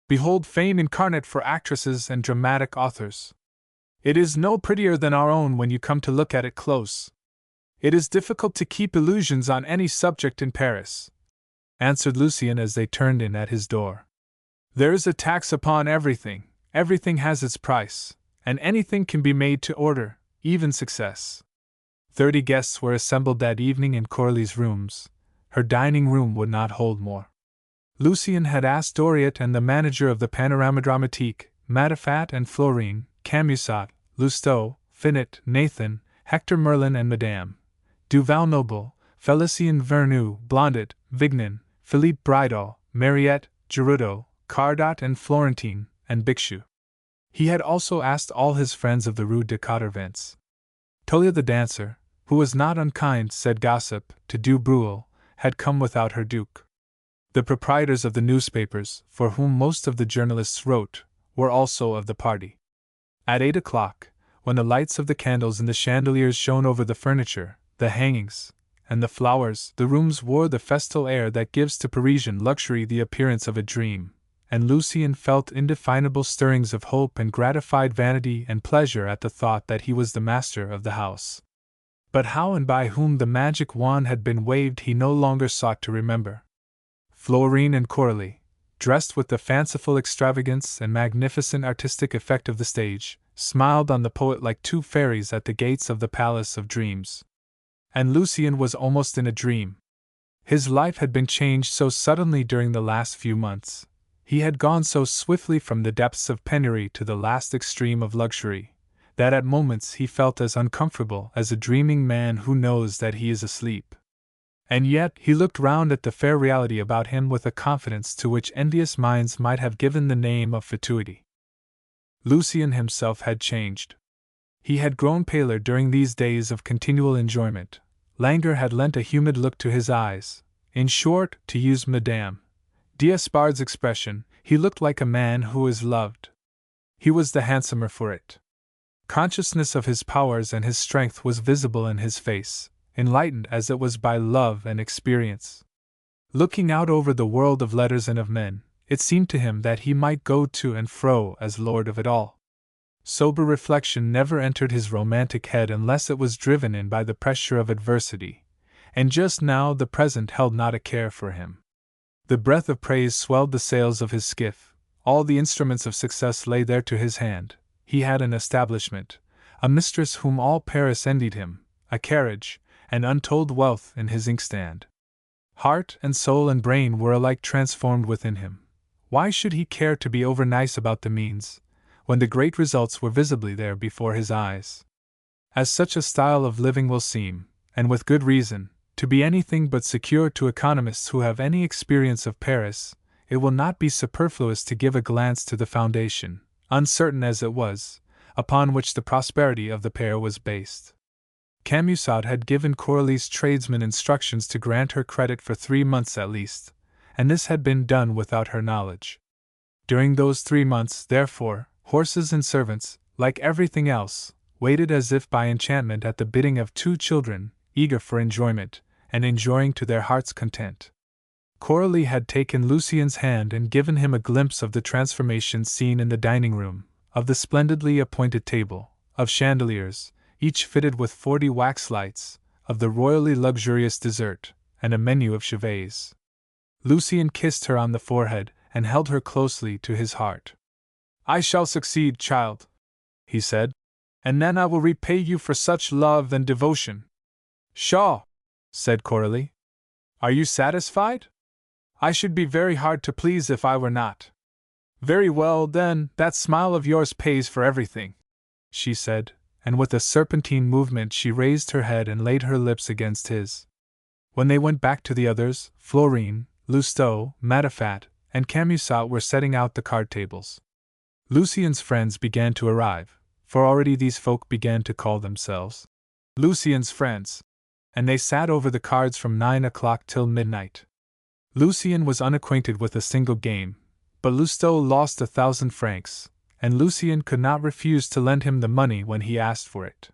Behold fame incarnate for actresses and dramatic authors. It is no prettier than our own when you come to look at it close. It is difficult to keep illusions on any subject in Paris, answered Lucien as they turned in at his door. There is a tax upon everything, everything has its price, and anything can be made to order, even success. 30 guests were assembled that evening in Coralie's rooms. Her dining room would not hold more. Lucien had asked Doriot and the manager of the Panorama Dramatique, Matifat and Florine, Camusat, Lousteau, Finot, Nathan, Hector Merlin and Madame Duval Noble, Felicien Vernou, Blondet, Vignan, Philippe Bridal, Mariette, Gerudo, Cardot and Florentine, and Bixou. He had also asked all his friends of the Rue de Catervents. Tolia the dancer, who was not unkind, said gossip, to Du Bruel, had come without her duke. The proprietors of the newspapers, for whom most of the journalists wrote, were also of the party. At 8 o'clock, when the lights of the candles in the chandeliers shone over the furniture, the hangings, and the flowers, the rooms wore the festal air that gives to Parisian luxury the appearance of a dream, and Lucien felt indefinable stirrings of hope and gratified vanity and pleasure at the thought that he was the master of the house. But how and by whom the magic wand had been waved he no longer sought to remember. Florine and Coralie, dressed with the fanciful extravagance and magnificent artistic effect of the stage, smiled on the poet like two fairies at the gates of the Palace of Dreams. And Lucien was almost in a dream. His life had been changed so suddenly during the last few months. He had gone so swiftly from the depths of penury to the last extreme of luxury, that at moments he felt as uncomfortable as a dreaming man who knows that he is asleep. And yet he looked round at the fair reality about him with a confidence to which envious minds might have given the name of fatuity. Lucien himself had changed. He had grown paler during these days of continual enjoyment. Languor had lent a humid look to his eyes. In short, to use Madame D'Espard's expression, he looked like a man who is loved. He was the handsomer for it. Consciousness of his powers and his strength was visible in his face, enlightened as it was by love and experience. Looking out over the world of letters and of men, it seemed to him that he might go to and fro as lord of it all. Sober reflection never entered his romantic head unless it was driven in by the pressure of adversity, and just now the present held not a care for him. The breath of praise swelled the sails of his skiff, all the instruments of success lay there to his hand. He had an establishment, a mistress whom all Paris envied him, a carriage, and untold wealth in his inkstand. Heart and soul and brain were alike transformed within him. Why should he care to be over-nice about the means, when the great results were visibly there before his eyes? As such a style of living will seem, and with good reason, to be anything but secure to economists who have any experience of Paris, it will not be superfluous to give a glance to the foundation, uncertain as it was, upon which the prosperity of the pair was based. Camusot had given Coralie's tradesman instructions to grant her credit for 3 months at least, and this had been done without her knowledge. During those 3 months, therefore, horses and servants, like everything else, waited as if by enchantment at the bidding of 2 children, eager for enjoyment, and enjoying to their heart's content. Coralie had taken Lucien's hand and given him a glimpse of the transformation scene in the dining room, of the splendidly appointed table, of chandeliers, each fitted with 40 wax lights, of the royally luxurious dessert, and a menu of chevets. Lucien kissed her on the forehead and held her closely to his heart. "I shall succeed, child," he said, "and then I will repay you for such love and devotion." "Pshaw!" said Coralie. "Are you satisfied? I should be very hard to please if I were not." "Very well, then, that smile of yours pays for everything," she said, and with a serpentine movement she raised her head and laid her lips against his. When they went back to the others, Florine, Lousteau, Matifat, and Camusot were setting out the card tables. Lucien's friends began to arrive, for already these folk began to call themselves Lucien's friends, and they sat over the cards from 9 o'clock till midnight. Lucien was unacquainted with a single game, but Lousteau lost 1,000 francs, and Lucien could not refuse to lend him the money when he asked for it.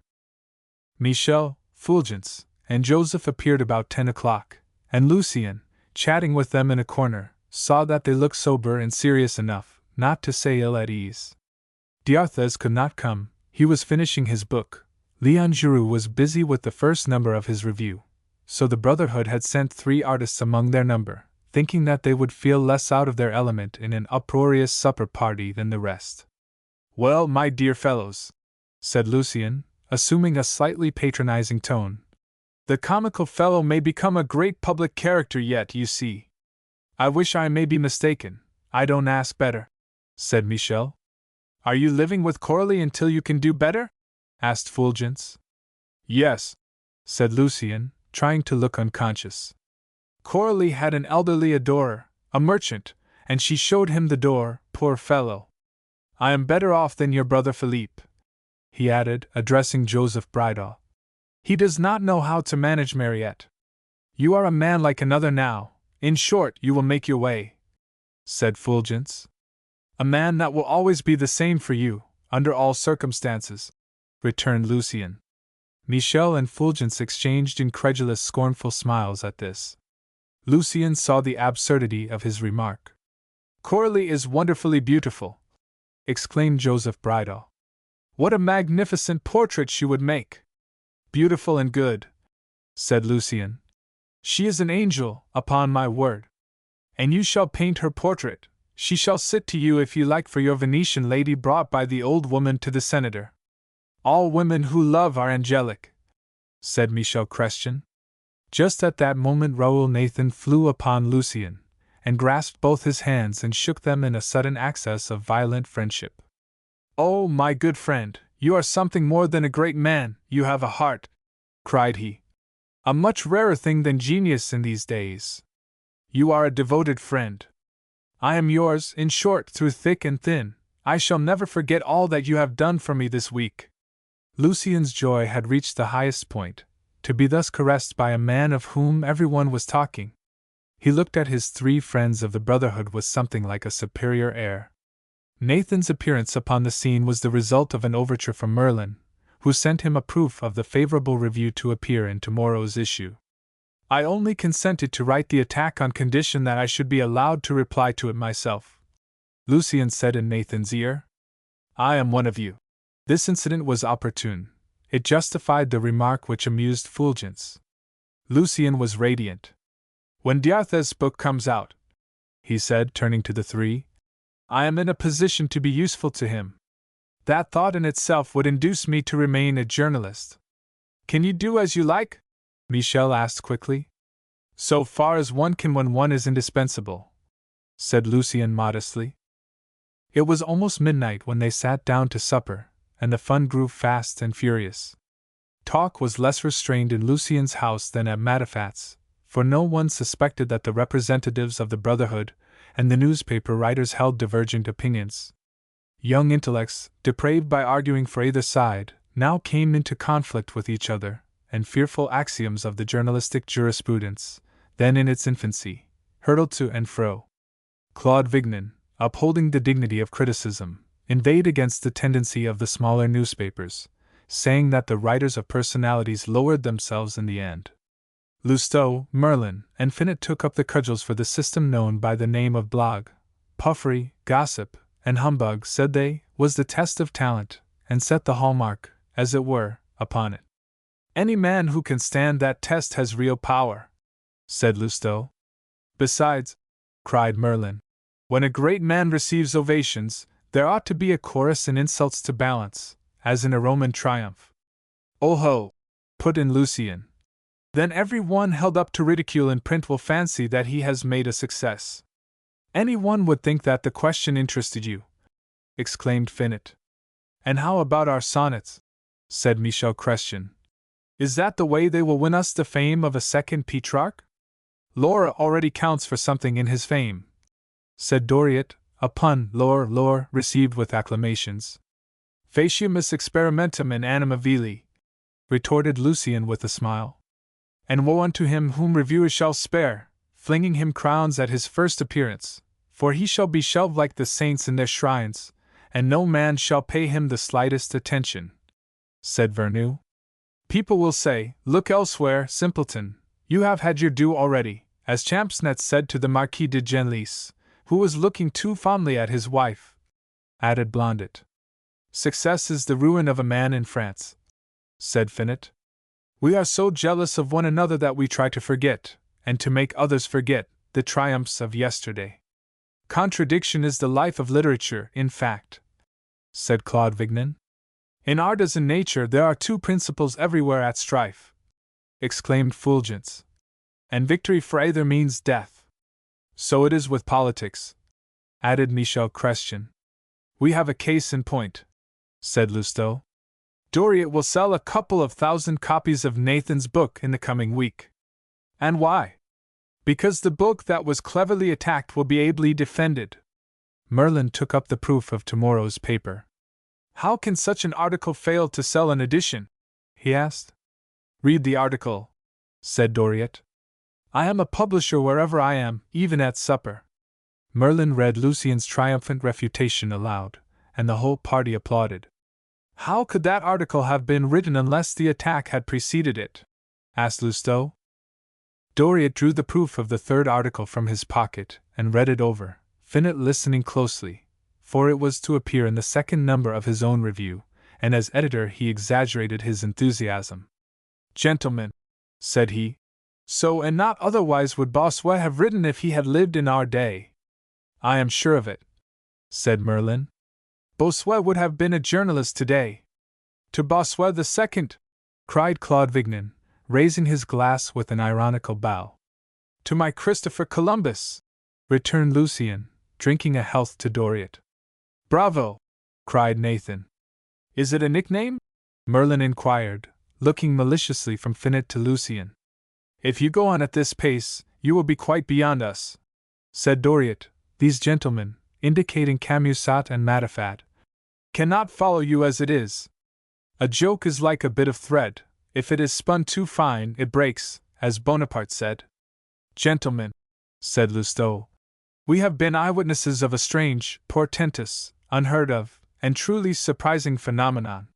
Michel, Fulgence, and Joseph appeared about 10 o'clock, and Lucien, chatting with them in a corner, saw that they looked sober and serious enough, not to say ill at ease. D'Arthez could not come, he was finishing his book. Leon Giroux was busy with the first number of his review, so the Brotherhood had sent 3 artists among their number, thinking that they would feel less out of their element in an uproarious supper party than the rest. "Well, my dear fellows," said Lucien, assuming a slightly patronizing tone, "the comical fellow may become a great public character yet, you see." "I wish I may be mistaken, I don't ask better," said Michel. "Are you living with Coralie until you can do better?" asked Fulgence. "Yes," said Lucien, trying to look unconscious. "Coralie had an elderly adorer, a merchant, and she showed him the door, poor fellow. I am better off than your brother Philippe," he added, addressing Joseph Bridau. "He does not know how to manage Mariette. You are a man like another now, in short, you will make your way," said Fulgence. "A man that will always be the same for you, under all circumstances," returned Lucien. Michel and Fulgence exchanged incredulous, scornful smiles at this. Lucien saw the absurdity of his remark. "Coralie is wonderfully beautiful," exclaimed Joseph Bridal. "What a magnificent portrait she would make!" "Beautiful and good," said Lucien. "She is an angel, upon my word. And you shall paint her portrait. She shall sit to you if you like for your Venetian lady brought by the old woman to the senator." "All women who love are angelic," said Michel Chrestien. Just at that moment Raoul Nathan flew upon Lucien, and grasped both his hands and shook them in a sudden access of violent friendship. "Oh, my good friend, you are something more than a great man, you have a heart," cried he. "A much rarer thing than genius in these days. You are a devoted friend. I am yours, in short, through thick and thin. I shall never forget all that you have done for me this week." Lucien's joy had reached the highest point, to be thus caressed by a man of whom everyone was talking. He looked at his three friends of the Brotherhood with something like a superior air. Nathan's appearance upon the scene was the result of an overture from Merlin, who sent him a proof of the favorable review to appear in tomorrow's issue. "I only consented to write the attack on condition that I should be allowed to reply to it myself," Lucien said in Nathan's ear. "I am one of you." This incident was opportune. It justified the remark which amused Fulgence. Lucien was radiant. "When D'Arthez' book comes out," he said, turning to the three, "I am in a position to be useful to him. That thought in itself would induce me to remain a journalist." "Can you do as you like?" Michel asked quickly. "So far as one can when one is indispensable," said Lucien modestly. It was almost midnight when they sat down to supper, and the fun grew fast and furious. Talk was less restrained in Lucien's house than at Matafat's, for no one suspected that the representatives of the Brotherhood and the newspaper writers held divergent opinions. Young intellects, depraved by arguing for either side, now came into conflict with each other, and fearful axioms of the journalistic jurisprudence, then in its infancy, hurtled to and fro. Claude Vignon, upholding the dignity of criticism, inveighed against the tendency of the smaller newspapers, saying that the writers of personalities lowered themselves in the end. Lousteau, Merlin, and Finot took up the cudgels for the system known by the name of blog. Puffery, gossip, and humbug, said they, was the test of talent, and set the hallmark, as it were, upon it. "Any man who can stand that test has real power," said Lousteau. "Besides," cried Merlin, "when a great man receives ovations, there ought to be a chorus in insults to balance, as in a Roman triumph." "Oh ho!" put in Lucien. "Then every one held up to ridicule in print will fancy that he has made a success." "Any one would think that the question interested you," exclaimed Finot. "And how about our sonnets?" said Michel Chrestien. "Is that the way they will win us the fame of a second Petrarch?" "Laura already counts for something in his fame," said Doriot, a pun lore received with acclamations. "Faciamus experimentum in anima vili," retorted Lucien with a smile. "And woe unto him whom reviewers shall spare, flinging him crowns at his first appearance, for he shall be shelved like the saints in their shrines, and no man shall pay him the slightest attention," said Vernou. "People will say, 'Look elsewhere, simpleton, you have had your due already,' as Champsnet said to the Marquis de Genlis, who was looking too fondly at his wife," added Blondet. "Success is the ruin of a man in France," said Finot. "We are so jealous of one another that we try to forget, and to make others forget, the triumphs of yesterday. Contradiction is the life of literature, in fact," said Claude Vignon. "In art as in nature there are two principles everywhere at strife," exclaimed Fulgence. "And victory for either means death." "So it is with politics," added Michel Chrestien. "We have a case in point," said Lousteau. "Doriot will sell a couple of thousand copies of Nathan's book in the coming week." "And why?" "Because the book that was cleverly attacked will be ably defended." Merlin took up the proof of tomorrow's paper. "How can such an article fail to sell an edition?" he asked. "Read the article," said Doriot. "I am a publisher wherever I am, even at supper." Merlin read Lucien's triumphant refutation aloud, and the whole party applauded. How could that article have been written unless the attack had preceded it? Asked Lousteau. Doriot drew the proof of the third article from his pocket and read it over, Finot listening closely, for it was to appear in the second number of his own review, and as editor he exaggerated his enthusiasm. Gentlemen, said he, so and not otherwise would Bossuet have written if he had lived in our day. I am sure of it, said Merlin. Bossuet would have been a journalist today. To Bossuet the second, cried Claude Vignon, raising his glass with an ironical bow. To my Christopher Columbus, returned Lucien, drinking a health to Doriot. Bravo, cried Nathan. Is it a nickname? Merlin inquired, looking maliciously from Finot to Lucien. If you go on at this pace, you will be quite beyond us, said Doriot. These gentlemen, indicating Camusat and Matifat, cannot follow you as it is. A joke is like a bit of thread. If it is spun too fine, it breaks, as Bonaparte said. Gentlemen, said Lousteau, we have been eyewitnesses of a strange, portentous, unheard of, and truly surprising phenomenon.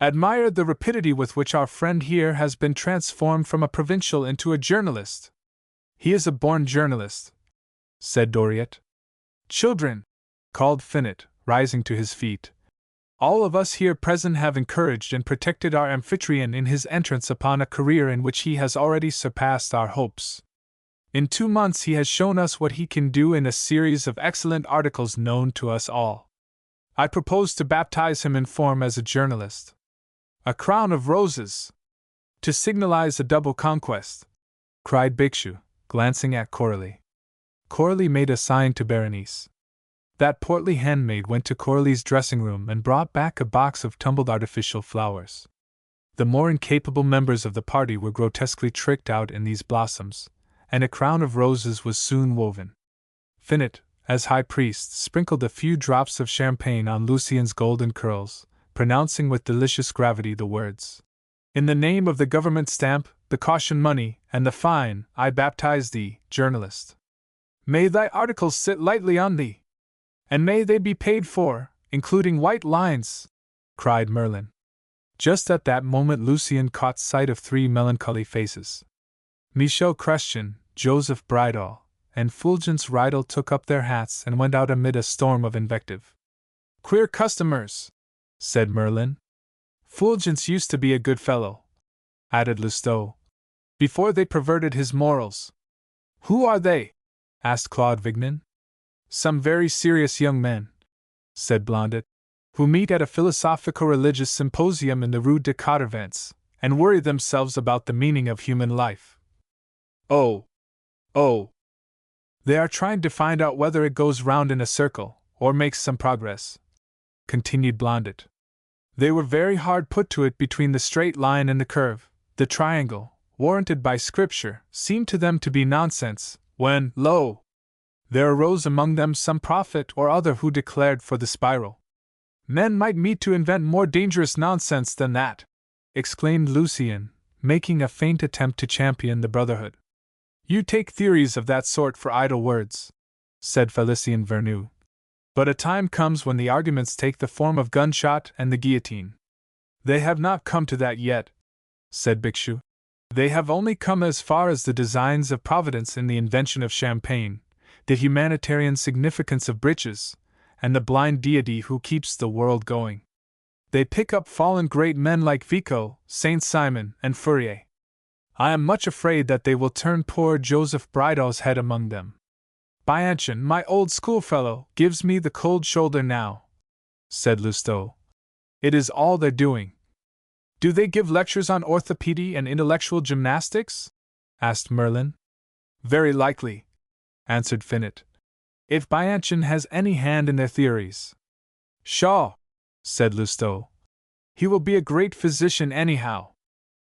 Admire the rapidity with which our friend here has been transformed from a provincial into a journalist. He is a born journalist, said Doriot. Children, called Finot, rising to his feet, all of us here present have encouraged and protected our amphitryon in his entrance upon a career in which he has already surpassed our hopes. In 2 months he has shown us what he can do in a series of excellent articles known to us all. I propose to baptize him in form as a journalist. A crown of roses! To signalize a double conquest, cried Bixiou, glancing at Coralie. Coralie made a sign to Berenice. That portly handmaid went to Coralie's dressing-room and brought back a box of tumbled artificial flowers. The more incapable members of the party were grotesquely tricked out in these blossoms, and a crown of roses was soon woven. Finot, as high priest, sprinkled a few drops of champagne on Lucien's golden curls, pronouncing with delicious gravity the words, In the name of the government stamp, the caution money, and the fine, I baptize thee, journalist. May thy articles sit lightly on thee, and may they be paid for, including white lines, cried Merlin. Just at that moment Lucien caught sight of 3 melancholy faces. Michel Chrestien, Joseph Bridal, and Fulgence Rydal took up their hats and went out amid a storm of invective. Queer customers, said Merlin. Fulgence used to be a good fellow, added Lousteau, before they perverted his morals. Who are they? Asked Claude Vignon. Some very serious young men, said Blondet, who meet at a philosophico-religious symposium in the Rue de Quatervents, and worry themselves about the meaning of human life. Oh! They are trying to find out whether it goes round in a circle, or makes some progress, continued Blondet. They were very hard put to it between the straight line and the curve. The triangle, warranted by Scripture, seemed to them to be nonsense, when, lo! There arose among them some prophet or other who declared for the spiral. Men might meet to invent more dangerous nonsense than that, exclaimed Lucien, making a faint attempt to champion the brotherhood. You take theories of that sort for idle words, said Félicien Vernou. But a time comes when the arguments take the form of gunshot and the guillotine. They have not come to that yet, said Bixiou. They have only come as far as the designs of Providence in the invention of champagne, the humanitarian significance of breeches, and the blind deity who keeps the world going. They pick up fallen great men like Vico, Saint-Simon, and Fourier. I am much afraid that they will turn poor Joseph Bridal's head among them. Bianchon, my old schoolfellow, gives me the cold shoulder now, said Lousteau. It is all they're doing. Do they give lectures on orthopedy and intellectual gymnastics? Asked Merlin. Very likely, answered Finot, if Bianchon has any hand in their theories. Shaw, said Lousteau. He will be a great physician anyhow.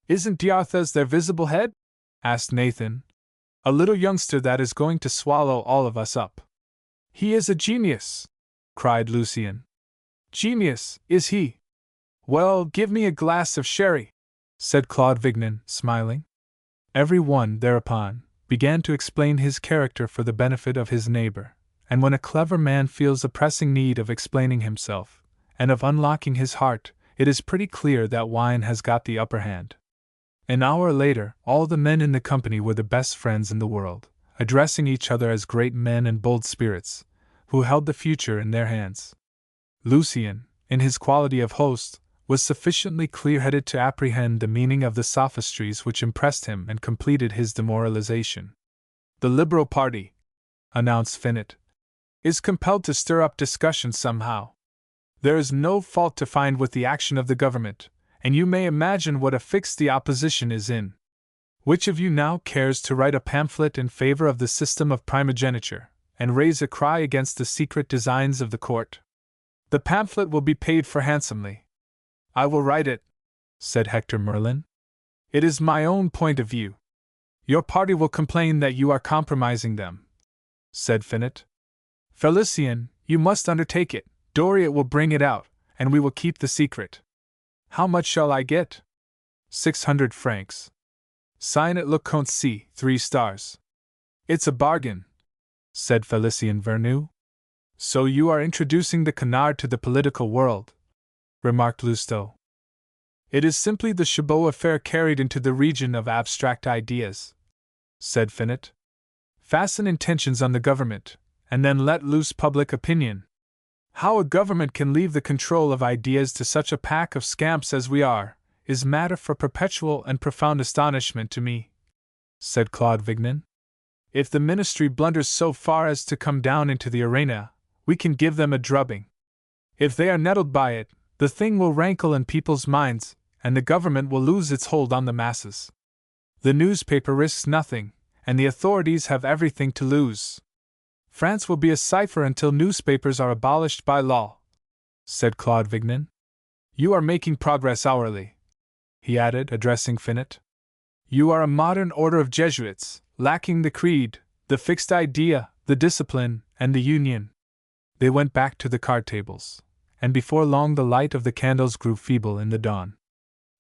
Isn't D'Arthez their visible head? Asked Nathan. A little youngster that is going to swallow all of us up. He is a genius, cried Lucien. Genius, is he? Well, give me a glass of sherry, said Claude Vignon, smiling. Every one, thereupon, began to explain his character for the benefit of his neighbor, and when a clever man feels a pressing need of explaining himself, and of unlocking his heart, it is pretty clear that wine has got the upper hand. An hour later, all the men in the company were the best friends in the world, addressing each other as great men and bold spirits, who held the future in their hands. Lucien, in his quality of host, was sufficiently clear-headed to apprehend the meaning of the sophistries which impressed him and completed his demoralization. "The Liberal party," announced Finot, "is compelled to stir up discussion somehow. There is no fault to find with the action of the government, and you may imagine what a fix the opposition is in. Which of you now cares to write a pamphlet in favor of the system of primogeniture, and raise a cry against the secret designs of the court? The pamphlet will be paid for handsomely." "I will write it," said Hector Merlin. "It is my own point of view." "Your party will complain that you are compromising them," said Finot. "Felicien, you must undertake it. Doriot will bring it out, and we will keep the secret." "How much shall I get?" 600 francs. Sign it Le Comte C. 3 stars. "It's a bargain," said Felicien Vernou. "So you are introducing the canard to the political world," remarked Lousteau. "It is simply the Chabot affair carried into the region of abstract ideas," said Finot. "Fasten intentions on the government, and then let loose public opinion. How a government can leave the control of ideas to such a pack of scamps as we are, is matter for perpetual and profound astonishment to me," said Claude Vignon. "If the ministry blunders so far as to come down into the arena, we can give them a drubbing. If they are nettled by it, the thing will rankle in people's minds, and the government will lose its hold on the masses. The newspaper risks nothing, and the authorities have everything to lose. France will be a cipher until newspapers are abolished by law," said Claude Vignon. "You are making progress hourly," he added, addressing Finot. "You are a modern order of Jesuits, lacking the creed, the fixed idea, the discipline, and the union." They went back to the card tables, and before long the light of the candles grew feeble in the dawn.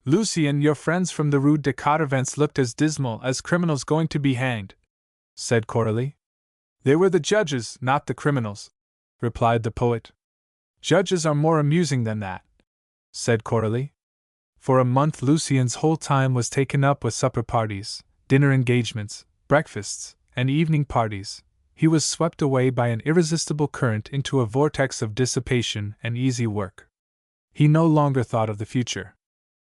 "Lucien, your friends from the Rue des Quatre-Vents looked as dismal as criminals going to be hanged," said Coralie. "They were the judges, not the criminals," replied the poet. "Judges are more amusing than that," said Coralie. For a month Lucien's whole time was taken up with supper parties, dinner engagements, breakfasts, and evening parties. He was swept away by an irresistible current into a vortex of dissipation and easy work. He no longer thought of the future.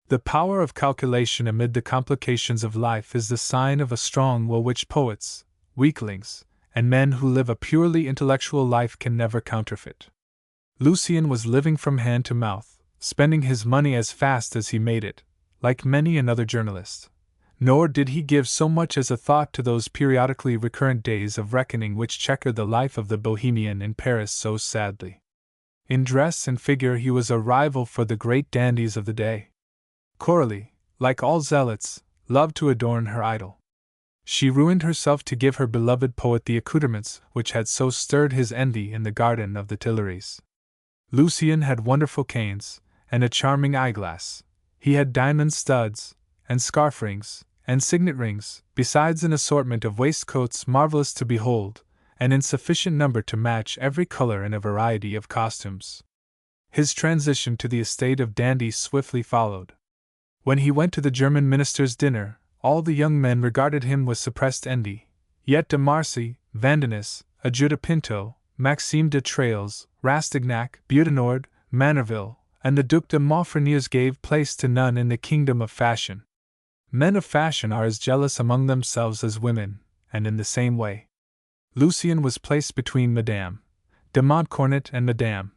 The power of calculation amid the complications of life is the sign of a strong will which poets, weaklings, and men who live a purely intellectual life can never counterfeit. Lucien was living from hand to mouth, spending his money as fast as he made it, like many another journalist. Nor did he give so much as a thought to those periodically recurrent days of reckoning which checkered the life of the Bohemian in Paris so sadly. In dress and figure he was a rival for the great dandies of the day. Coralie, like all zealots, loved to adorn her idol. She ruined herself to give her beloved poet the accoutrements which had so stirred his envy in the garden of the Tuileries. Lucien had wonderful canes, and a charming eyeglass. He had diamond studs, and scarf rings, and signet rings, besides an assortment of waistcoats marvelous to behold, and in sufficient number to match every color in a variety of costumes. His transition to the estate of dandy swiftly followed. When he went to the German minister's dinner, all the young men regarded him with suppressed envy, yet de Marcy, Vandenesse, Ajuda Pinto, Maxime de Trailles, Rastignac, Beaudenord, Manerville, and the Duc de Montfreniers gave place to none in the kingdom of fashion. Men of fashion are as jealous among themselves as women, and in the same way. Lucien was placed between Madame de Montcornet and Madame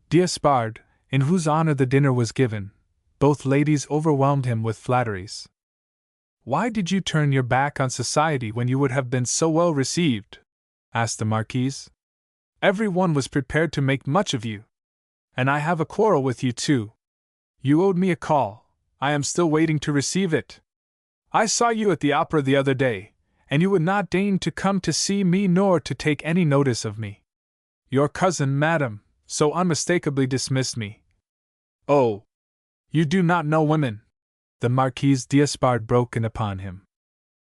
d'Espard, in whose honor the dinner was given. Both ladies overwhelmed him with flatteries. "Why did you turn your back on society when you would have been so well received?" asked the Marquise. "Every one was prepared to make much of you. And I have a quarrel with you too. You owed me a call. I am still waiting to receive it. I saw you at the opera the other day, and you would not deign to come to see me nor to take any notice of me. Your cousin, madame, so unmistakably dismissed me. Oh! You do not know women!" The Marquise d'Espard broke in upon him.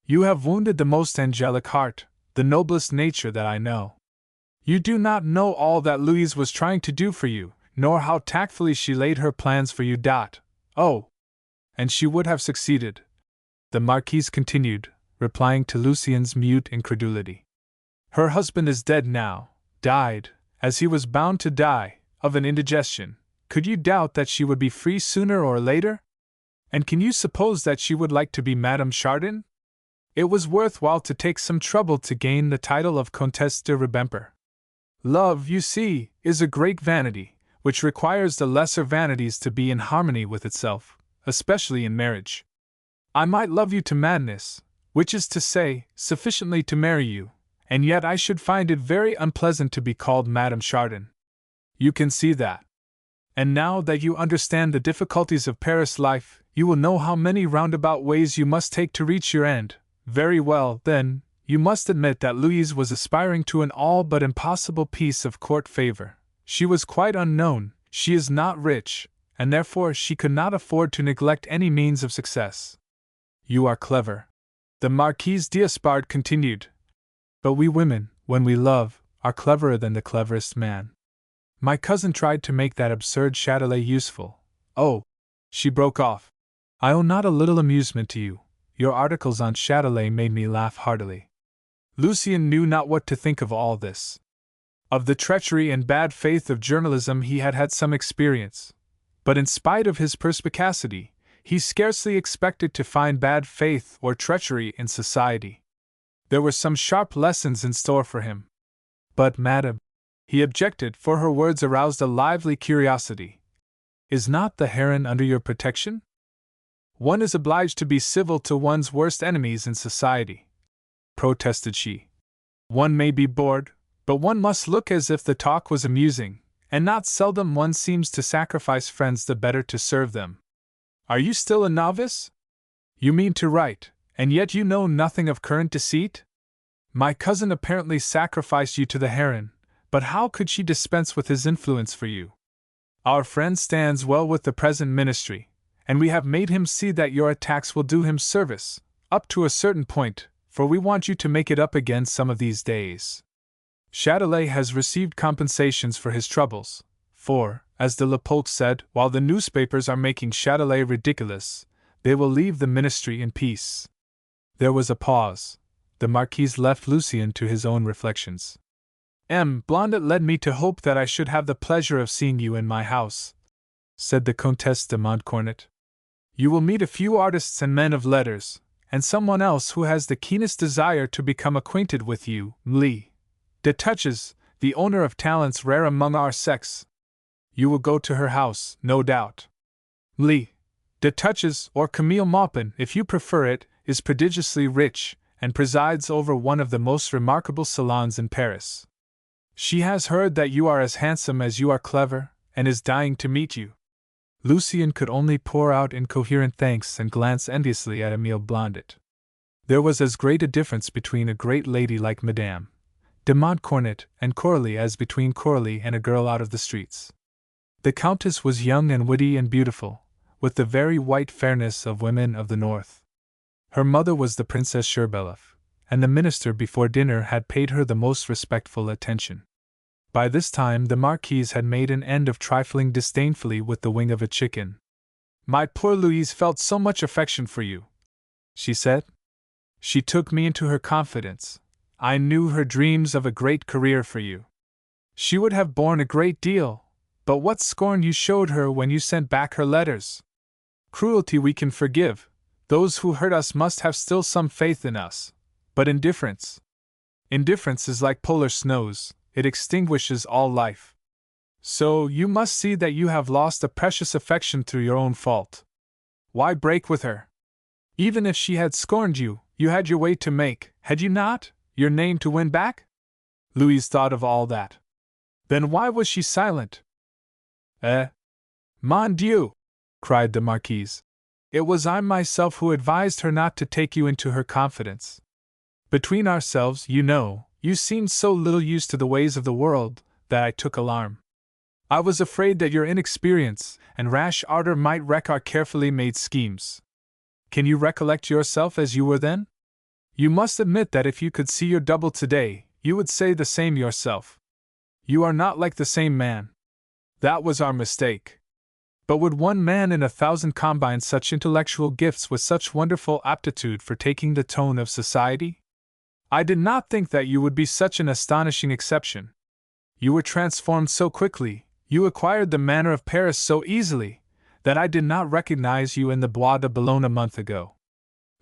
"You have wounded the most angelic heart, the noblest nature that I know. You do not know all that Louise was trying to do for you. nor how tactfully she laid her plans for you. Oh! And she would have succeeded, the Marquise continued, replying to Lucien's mute incredulity. Her husband is dead now, died, as he was bound to die, of an indigestion. Could you doubt that she would be free sooner or later? And can you suppose that she would like to be Madame Chardin? It was worthwhile to take some trouble to gain the title of Comtesse de Rubempré. Love, you see, is a great vanity, which requires the lesser vanities to be in harmony with itself, especially in marriage. I might love you to madness, which is to say, sufficiently to marry you, and yet I should find it very unpleasant to be called Madame Chardin. You can see that. And now that you understand the difficulties of Paris life, you will know how many roundabout ways you must take to reach your end. Very well, then, you must admit that Louise was aspiring to an all but impossible piece of court favor. She was quite unknown, she is not rich, and therefore she could not afford to neglect any means of success. You are clever, the Marquise d'Espard continued. But we women, when we love, are cleverer than the cleverest man. My cousin tried to make that absurd Châtelet useful. Oh! She broke off. I owe not a little amusement to you. Your articles on Châtelet made me laugh heartily. Lucien knew not what to think of all this. Of the treachery and bad faith of journalism he had had some experience, but in spite of his perspicacity, he scarcely expected to find bad faith or treachery in society. There were some sharp lessons in store for him. But, madam, he objected, for her words aroused a lively curiosity. Is not the Heron under your protection? One is obliged to be civil to one's worst enemies in society, protested she. One may be bored, but one must look as if the talk was amusing, and not seldom one seems to sacrifice friends the better to serve them. Are you still a novice? You mean to write, and yet you know nothing of current deceit? My cousin apparently sacrificed you to the Heron, but how could she dispense with his influence for you? Our friend stands well with the present ministry, and we have made him see that your attacks will do him service, up to a certain point, for we want you to make it up again some of these days. Châtelet has received compensations for his troubles, for, as de Lapolte said, while the newspapers are making Châtelet ridiculous, they will leave the ministry in peace. There was a pause. The Marquise left Lucien to his own reflections. Blondet led me to hope that I should have the pleasure of seeing you in my house, said the Comtesse de Montcornet. You will meet a few artists and men of letters, and someone else who has the keenest desire to become acquainted with you, de Touches, the owner of talents rare among our sex. You will go to her house, no doubt. de Touches, or Camille Maupin, if you prefer it, is prodigiously rich, and presides over one of the most remarkable salons in Paris. She has heard that you are as handsome as you are clever, and is dying to meet you. Lucien could only pour out incoherent thanks and glance enviously at Émile Blondet. There was as great a difference between a great lady like Madame de Montcornet and Coralie as between Coralie and a girl out of the streets. The Countess was young and witty and beautiful, with the very white fairness of women of the north. Her mother was the Princess Sherbelov, and the minister before dinner had paid her the most respectful attention. By this time the Marquise had made an end of trifling disdainfully with the wing of a chicken. My poor Louise felt so much affection for you, she said. She took me into her confidence. I knew her dreams of a great career for you. She would have borne a great deal, but what scorn you showed her when you sent back her letters! Cruelty we can forgive. Those who hurt us must have still some faith in us. But indifference is like polar snows, it extinguishes all life. So you must see that you have lost a precious affection through your own fault. Why break with her? Even if she had scorned you, you had your way to make, had you not, your name to win back? Louise thought of all that. Then why was she silent? Mon Dieu! Cried the Marquise. It was I myself who advised her not to take you into her confidence. Between ourselves, you know, you seemed so little used to the ways of the world, that I took alarm. I was afraid that your inexperience and rash ardor might wreck our carefully made schemes. Can you recollect yourself as you were then? You must admit that if you could see your double today, you would say the same yourself. You are not like the same man. That was our mistake. But would one man in 1,000 combine such intellectual gifts with such wonderful aptitude for taking the tone of society? I did not think that you would be such an astonishing exception. You were transformed so quickly, you acquired the manner of Paris so easily, that I did not recognize you in the Bois de Boulogne a month ago.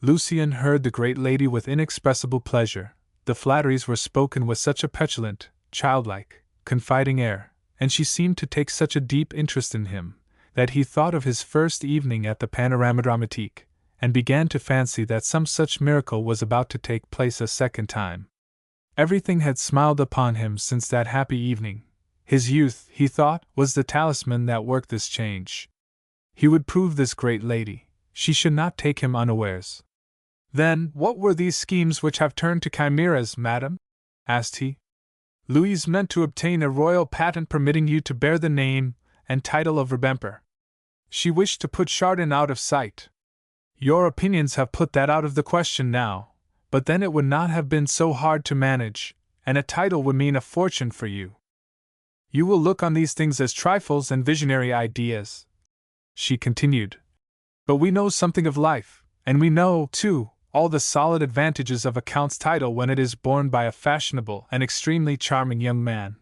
Lucien heard the great lady with inexpressible pleasure. The flatteries were spoken with such a petulant, childlike, confiding air, and she seemed to take such a deep interest in him, that he thought of his first evening at the Panorama Dramatique, and began to fancy that some such miracle was about to take place a second time. Everything had smiled upon him since that happy evening. His youth, he thought, was the talisman that worked this change. He would prove this great lady. She should not take him unawares. Then, what were these schemes which have turned to chimeras, madam? Asked he. Louise meant to obtain a royal patent permitting you to bear the name and title of Rubemper. She wished to put Chardin out of sight. Your opinions have put that out of the question now, but then it would not have been so hard to manage, and a title would mean a fortune for you. You will look on these things as trifles and visionary ideas, she continued. But we know something of life, and we know, too, all the solid advantages of a count's title when it is borne by a fashionable and extremely charming young man.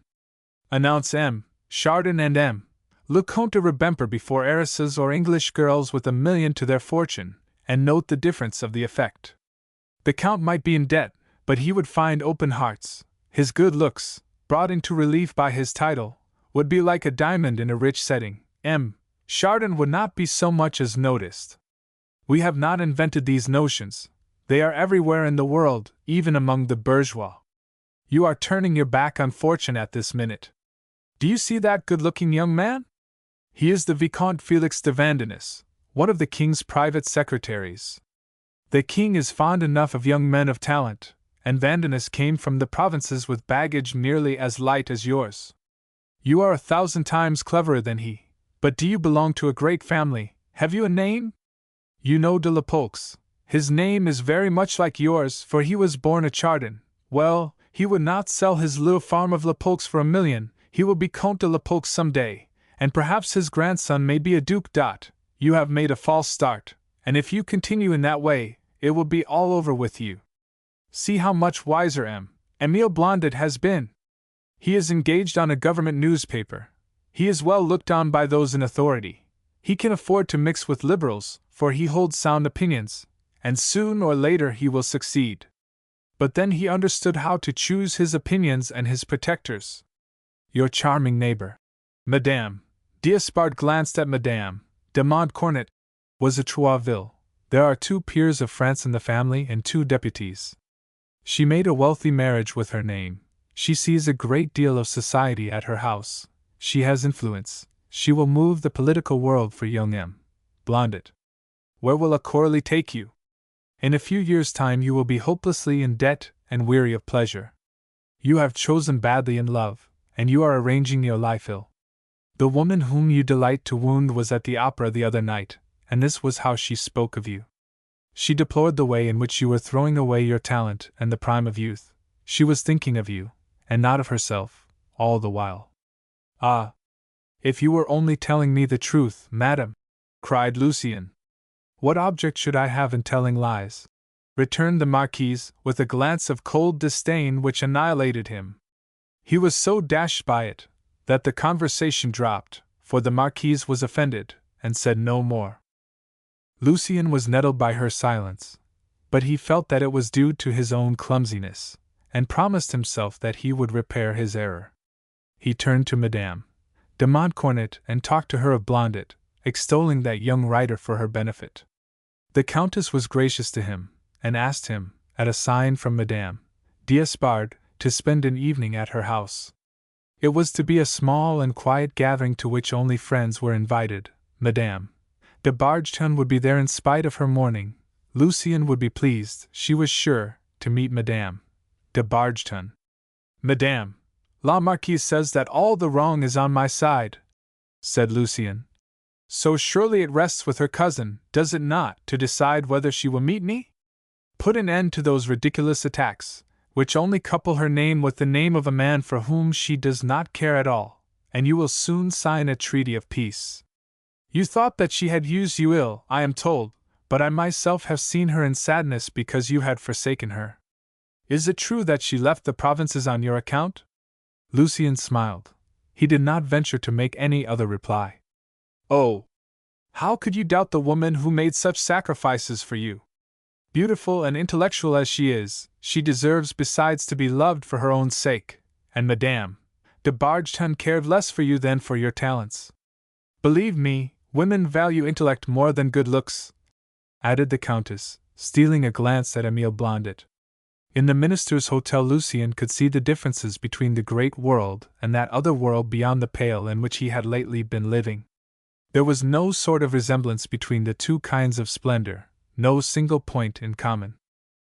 Announce M. Chardin and M. Le Comte de Rubemper before heiresses or English girls with 1,000,000 to their fortune, and note the difference of the effect. The Count might be in debt, but he would find open hearts. His good looks, brought into relief by his title, would be like a diamond in a rich setting. M. Chardin would not be so much as noticed. We have not invented these notions. They are everywhere in the world, even among the bourgeois. You are turning your back on fortune at this minute. Do you see that good-looking young man? He is the Vicomte Felix de Vandenesse, one of the king's private secretaries. The king is fond enough of young men of talent, and Vandenesse came from the provinces with baggage nearly as light as yours. You are 1,000 times cleverer than he, but do you belong to a great family? Have you a name? You know de Lapolx. His name is very much like yours, for he was born a Chardin. Well, he would not sell his little farm of Lapolx for 1,000,000. He will be Comte de Lapolx some day, and perhaps his grandson may be a Duc d'Ot. You have made a false start, and if you continue in that way, it will be all over with you. See how much wiser Emile Blondet has been. He is engaged on a government newspaper. He is well looked on by those in authority. He can afford to mix with liberals, for he holds sound opinions, and soon or later he will succeed. But then he understood how to choose his opinions and his protectors. Your charming neighbor, Madame D'Espard, glanced at Madame de Montcornet, was a Troisville. There are 2 peers of France in the family and 2 deputies. She made a wealthy marriage with her name. She sees a great deal of society at her house. She has influence. She will move the political world for young M. Blondet. Where will a Coralie take you? In a few years' time you will be hopelessly in debt and weary of pleasure. You have chosen badly in love, and you are arranging your life ill. The woman whom you delight to wound was at the opera the other night, and this was how she spoke of you. She deplored the way in which you were throwing away your talent and the prime of youth. She was thinking of you, and not of herself, all the while. Ah! If you were only telling me the truth, madam! Cried Lucien. What object should I have in telling lies? Returned the Marquise, with a glance of cold disdain which annihilated him. He was so dashed by it, that the conversation dropped, for the Marquise was offended, and said no more. Lucien was nettled by her silence, but he felt that it was due to his own clumsiness, and promised himself that he would repair his error. He turned to Madame de Montcornet and talked to her of Blondet, extolling that young writer for her benefit. The Countess was gracious to him, and asked him, at a sign from Madame D'Espard, to spend an evening at her house. It was to be a small and quiet gathering to which only friends were invited. Madame de Bargeton would be there in spite of her mourning. Lucien would be pleased, she was sure, to meet Madame de Bargeton. Madame la Marquise says that all the wrong is on my side, said Lucien. So surely it rests with her cousin, does it not, to decide whether she will meet me? Put an end to those ridiculous attacks, which only couple her name with the name of a man for whom she does not care at all, and you will soon sign a treaty of peace. You thought that she had used you ill, I am told, but I myself have seen her in sadness because you had forsaken her. Is it true that she left the provinces on your account?" Lucien smiled. He did not venture to make any other reply. "Oh! How could you doubt the woman who made such sacrifices for you? Beautiful and intellectual as she is, she deserves besides to be loved for her own sake, and Madame de Bargeton cared less for you than for your talents. Believe me, women value intellect more than good looks," added the Countess, stealing a glance at Émile Blondet. In the minister's hotel, Lucien could see the differences between the great world and that other world beyond the pale in which he had lately been living. There was no sort of resemblance between the two kinds of splendor, no single point in common.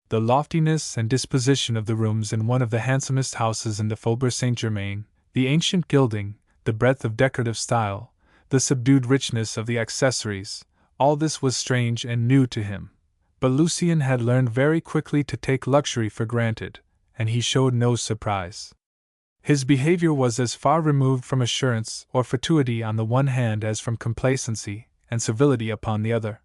The loftiness and disposition of the rooms in one of the handsomest houses in the Faubourg Saint-Germain, the ancient gilding, the breadth of decorative style, the subdued richness of the accessories, all this was strange and new to him. But Lucien had learned very quickly to take luxury for granted, and he showed no surprise. His behavior was as far removed from assurance or fatuity on the one hand as from complacency and servility upon the other.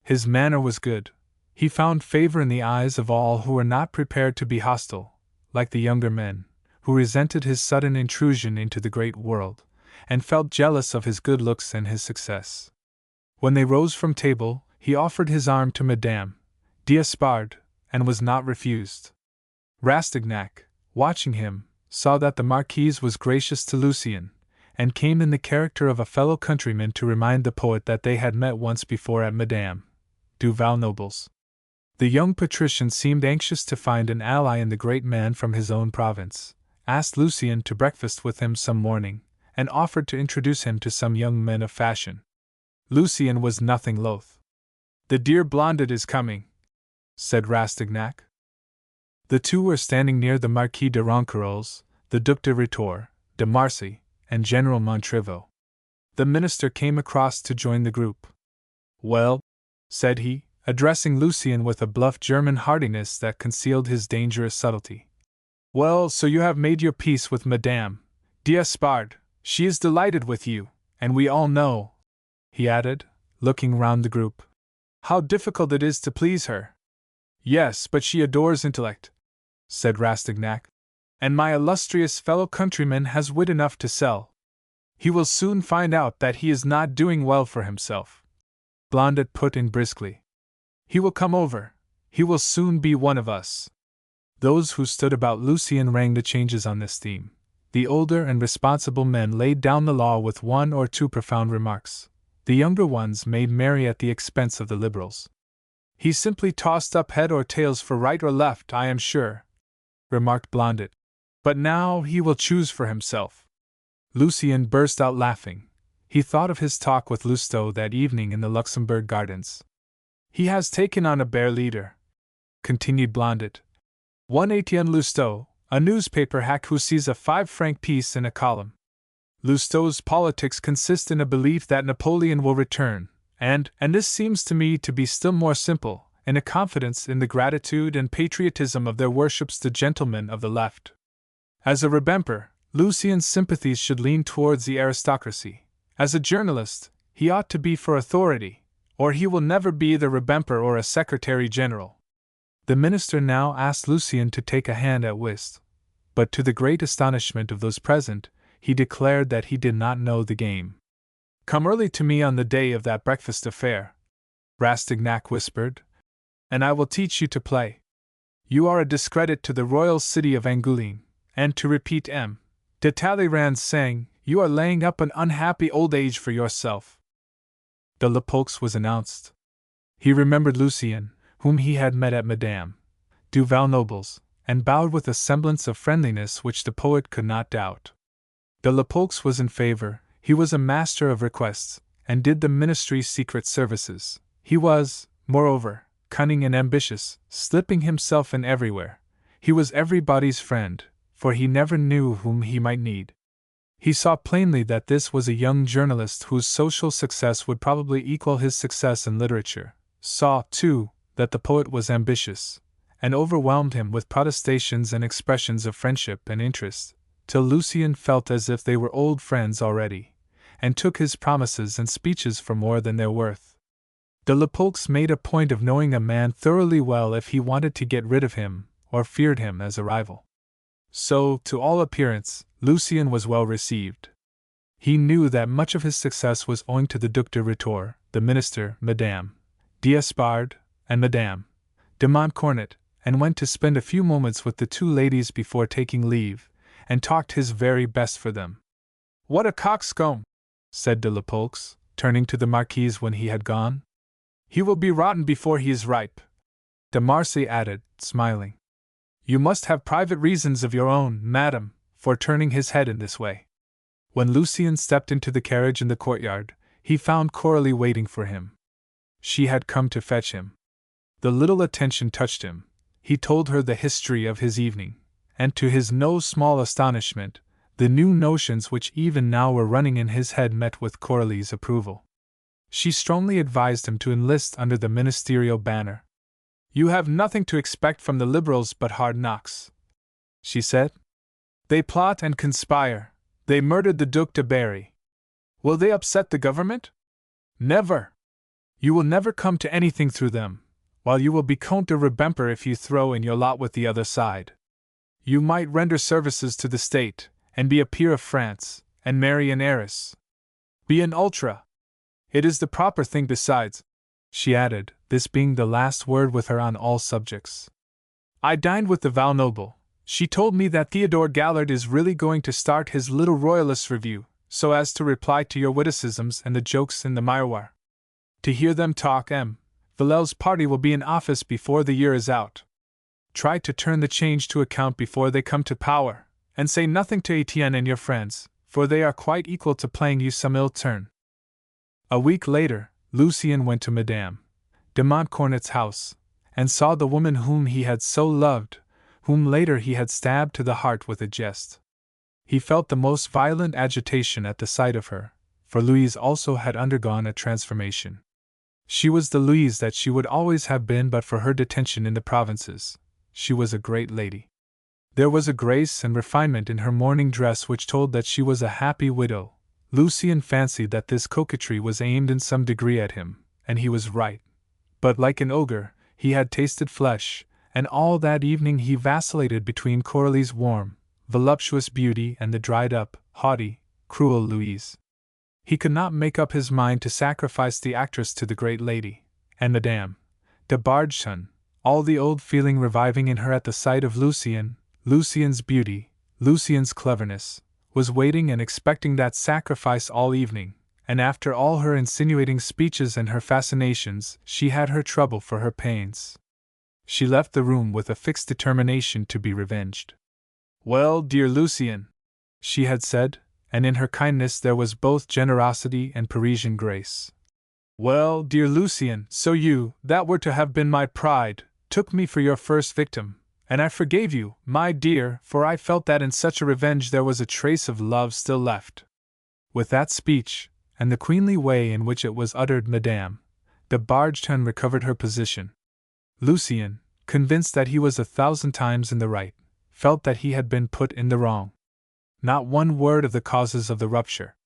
His manner was good. He found favor in the eyes of all who were not prepared to be hostile, like the younger men, who resented his sudden intrusion into the great world, and felt jealous of his good looks and his success. When they rose from table, he offered his arm to Madame d'Espard, and was not refused. Rastignac, watching him, saw that the Marquise was gracious to Lucien, and came in the character of a fellow countryman to remind the poet that they had met once before at Madame du Valnoble's. The young patrician seemed anxious to find an ally in the great man from his own province, asked Lucien to breakfast with him some morning, and offered to introduce him to some young men of fashion. Lucien was nothing loath. "The dear Blondet is coming," said Rastignac. The two were standing near the Marquis de Ronquerolles, the Duc de Rhetore, de Marcy, and General Montrevaux. The minister came across to join the group. "Well," said he, addressing Lucien with a bluff German heartiness that concealed his dangerous subtlety. "Well, so you have made your peace with Madame d'Espard. She is delighted with you, and we all know," he added, looking round the group, "how difficult it is to please her." "Yes, but she adores intellect," said Rastignac, "and my illustrious fellow countryman has wit enough to sell. He will soon find out that he is not doing well for himself," Blondet put in briskly. "He will come over. He will soon be one of us." Those who stood about Lucien rang the changes on this theme. The older and responsible men laid down the law with one or two profound remarks. The younger ones made merry at the expense of the liberals. "He simply tossed up head or tails for right or left, I am sure," remarked Blondet. "But now he will choose for himself." Lucien burst out laughing. He thought of his talk with Lousteau that evening in the Luxembourg Gardens. "He has taken on a bear leader," continued Blondet. "One Etienne Lousteau, a newspaper hack who sees a 5-franc piece in a column. Lousteau's politics consist in a belief that Napoleon will return, and this seems to me to be still more simple, in a confidence in the gratitude and patriotism of their worships the gentlemen of the left. As a Rebemper, Lucien's sympathies should lean towards the aristocracy. As a journalist, he ought to be for authority, or he will never be either Rebemper or a Secretary General." The minister now asked Lucien to take a hand at whist, but to the great astonishment of those present, he declared that he did not know the game. "Come early to me on the day of that breakfast affair," Rastignac whispered, "and I will teach you to play. You are a discredit to the royal city of Angoulême, and to repeat M. de Talleyrand's saying, you are laying up an unhappy old age for yourself." The Lepolx was announced. He remembered Lucien, whom he had met at Madame du Valnoble's, and bowed with a semblance of friendliness which the poet could not doubt. The Lepolx was in favor. He was a master of requests, and did the ministry's secret services. He was, moreover, cunning and ambitious, slipping himself in everywhere. He was everybody's friend, for he never knew whom he might need. He saw plainly that this was a young journalist whose social success would probably equal his success in literature, saw, too, that the poet was ambitious, and overwhelmed him with protestations and expressions of friendship and interest, till Lucien felt as if they were old friends already, and took his promises and speeches for more than their worth. De Lepaulx made a point of knowing a man thoroughly well if he wanted to get rid of him, or feared him as a rival. So, to all appearance, Lucien was well received. He knew that much of his success was owing to the Duc de Rhetore, the minister, Madame d'Espard, and Madame de Montcornet, and went to spend a few moments with the two ladies before taking leave, and talked his very best for them. "What a coxcomb!" said de Lepaulx, turning to the Marquise when he had gone. "He will be rotten before he is ripe." De Marsay added, smiling, "You must have private reasons of your own, madam, for turning his head in this way." When Lucien stepped into the carriage in the courtyard, he found Coralie waiting for him. She had come to fetch him. The little attention touched him. He told her the history of his evening, and to his no small astonishment, the new notions which even now were running in his head met with Coralie's approval. She strongly advised him to enlist under the ministerial banner. "You have nothing to expect from the Liberals but hard knocks," she said. "They plot and conspire. They murdered the Duc de Berry. Will they upset the government? Never! You will never come to anything through them, while you will be Comte de Ribemper if you throw in your lot with the other side. You might render services to the state, and be a peer of France, and marry an heiress. Be an ultra. It is the proper thing besides," she added, this being the last word with her on all subjects. "I dined with the Val Noble. She told me that Theodore Gallard is really going to start his little Royalist review, so as to reply to your witticisms and the jokes in the Miroir. To hear them talk, M. Villèle's party will be in office before the year is out. Try to turn the change to account before they come to power, and say nothing to Etienne and your friends, for they are quite equal to playing you some ill turn." A week later, Lucien went to Madame de Montcornet's house, and saw the woman whom he had so loved, whom later he had stabbed to the heart with a jest. He felt the most violent agitation at the sight of her, for Louise also had undergone a transformation. She was the Louise that she would always have been but for her detention in the provinces. She was a great lady. There was a grace and refinement in her mourning dress which told that she was a happy widow. Lucien fancied that this coquetry was aimed in some degree at him, and he was right. But like an ogre, he had tasted flesh, and all that evening he vacillated between Coralie's warm, voluptuous beauty and the dried-up, haughty, cruel Louise. He could not make up his mind to sacrifice the actress to the great lady, and Madame de Bargeton, all the old feeling reviving in her at the sight of Lucien, Lucien's beauty, Lucien's cleverness, was waiting and expecting that sacrifice all evening, and after all her insinuating speeches and her fascinations, she had her trouble for her pains. She left the room with a fixed determination to be revenged. "Well, dear Lucien," she had said, and in her kindness there was both generosity and Parisian grace. "Well, dear Lucien, so you, that were to have been my pride, took me for your first victim, and I forgave you, my dear, for I felt that in such a revenge there was a trace of love still left." With that speech, and the queenly way in which it was uttered, Madame de Bargeton recovered her position. Lucien, convinced that he was 1,000 times in the right, felt that he had been put in the wrong. Not one word of the causes of the rupture.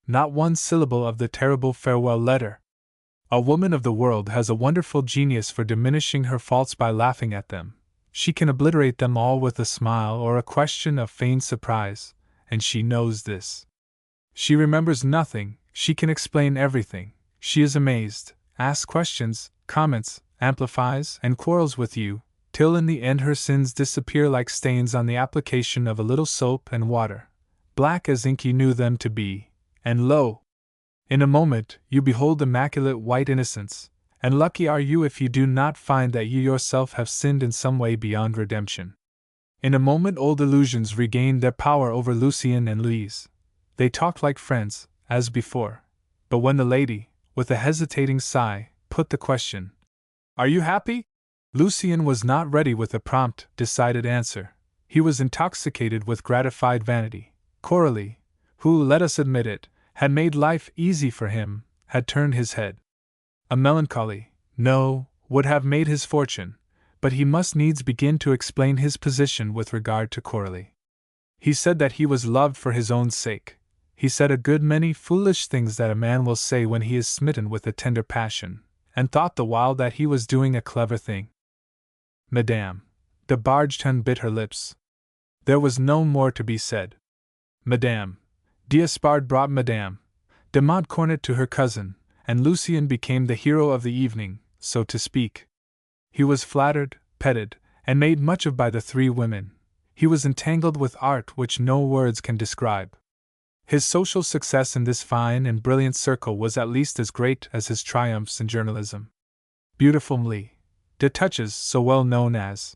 Not one syllable of the terrible farewell letter. A woman of the world has a wonderful genius for diminishing her faults by laughing at them. She can obliterate them all with a smile or a question of feigned surprise, and she knows this. She remembers nothing, she can explain everything. She is amazed, asks questions, comments, amplifies, and quarrels with you, till in the end her sins disappear like stains on the application of a little soap and water, black as ink you knew them to be, and lo! In a moment you behold immaculate white innocence, and lucky are you if you do not find that you yourself have sinned in some way beyond redemption. In a moment old illusions regained their power over Lucien and Louise. They talked like friends, as before, but when the lady, with a hesitating sigh, put the question, "Are you happy?" Lucien was not ready with a prompt, decided answer. He was intoxicated with gratified vanity. Coralie, who, let us admit it, had made life easy for him, had turned his head. A melancholy, no, would have made his fortune, but he must needs begin to explain his position with regard to Coralie. He said that he was loved for his own sake. He said a good many foolish things that a man will say when he is smitten with a tender passion, and thought the while that he was doing a clever thing. Madame de Bargeton bit her lips. There was no more to be said. Madame d'Espard brought Madame de Montcornet to her cousin, and Lucien became the hero of the evening, so to speak. He was flattered, petted, and made much of by the three women. He was entangled with art which no words can describe. His social success in this fine and brilliant circle was at least as great as his triumphs in journalism. Beautiful Mlle de Touches, so well known as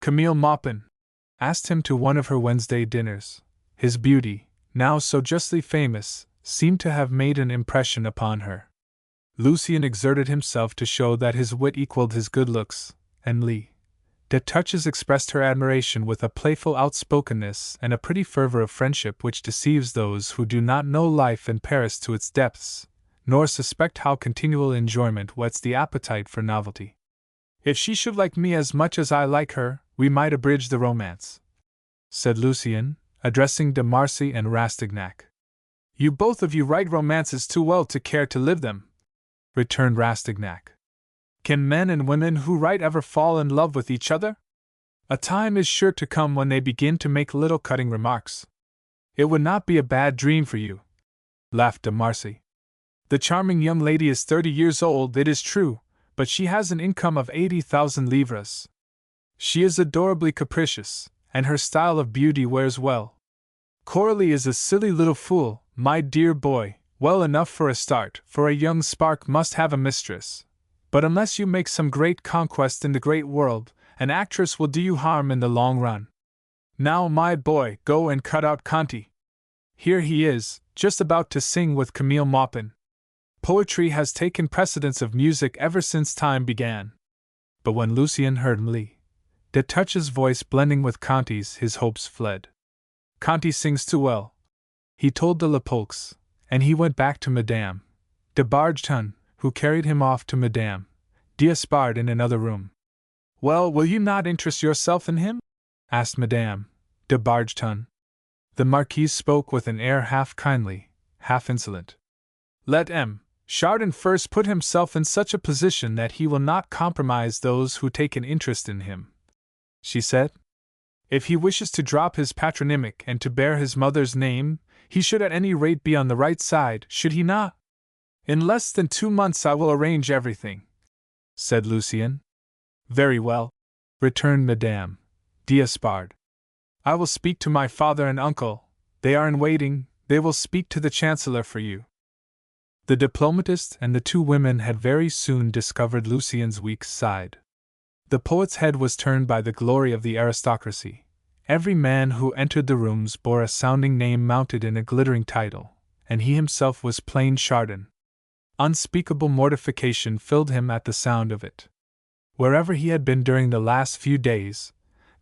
Camille Maupin, asked him to one of her Wednesday dinners. His beauty, now so justly famous, seemed to have made an impression upon her. Lucien exerted himself to show that his wit equaled his good looks, and Mlle de Touches expressed her admiration with a playful outspokenness and a pretty fervor of friendship which deceives those who do not know life in Paris to its depths, nor suspect how continual enjoyment whets the appetite for novelty. If she should like me as much as I like her, we might abridge the romance, said Lucien, addressing de Marcy and Rastignac. You both of you write romances too well to care to live them, returned Rastignac. Can men and women who write ever fall in love with each other? A time is sure to come when they begin to make little cutting remarks. It would not be a bad dream for you, laughed de Marcy. The charming young lady is 30 years old, it is true, but she has an income of 80,000 livres. She is adorably capricious, and her style of beauty wears well. Coralie is a silly little fool, my dear boy, well enough for a start, for a young spark must have a mistress. But unless you make some great conquest in the great world, an actress will do you harm in the long run. Now, my boy, go and cut out Conti. Here he is, just about to sing with Camille Maupin. Poetry has taken precedence of music ever since time began. But when Lucien heard Mlle de Touches' voice blending with Conti's, his hopes fled. Conti sings too well, he told the Lepolks, and he went back to Madame de Bargeton, who carried him off to Madame d'Espard in another room. Well, will you not interest yourself in him? Asked Madame de Bargeton. The Marquise spoke with an air half kindly, half insolent. Let M. Chardin first put himself in such a position that he will not compromise those who take an interest in him, she said. If he wishes to drop his patronymic and to bear his mother's name, he should at any rate be on the right side, should he not? In less than 2 months I will arrange everything, said Lucien. Very well, returned Madame d'Espard. I will speak to my father and uncle. They are in waiting, they will speak to the Chancellor for you. The diplomatist and the two women had very soon discovered Lucien's weak side. The poet's head was turned by the glory of the aristocracy. Every man who entered the rooms bore a sounding name mounted in a glittering title, and he himself was plain Chardin. Unspeakable mortification filled him at the sound of it. Wherever he had been during the last few days,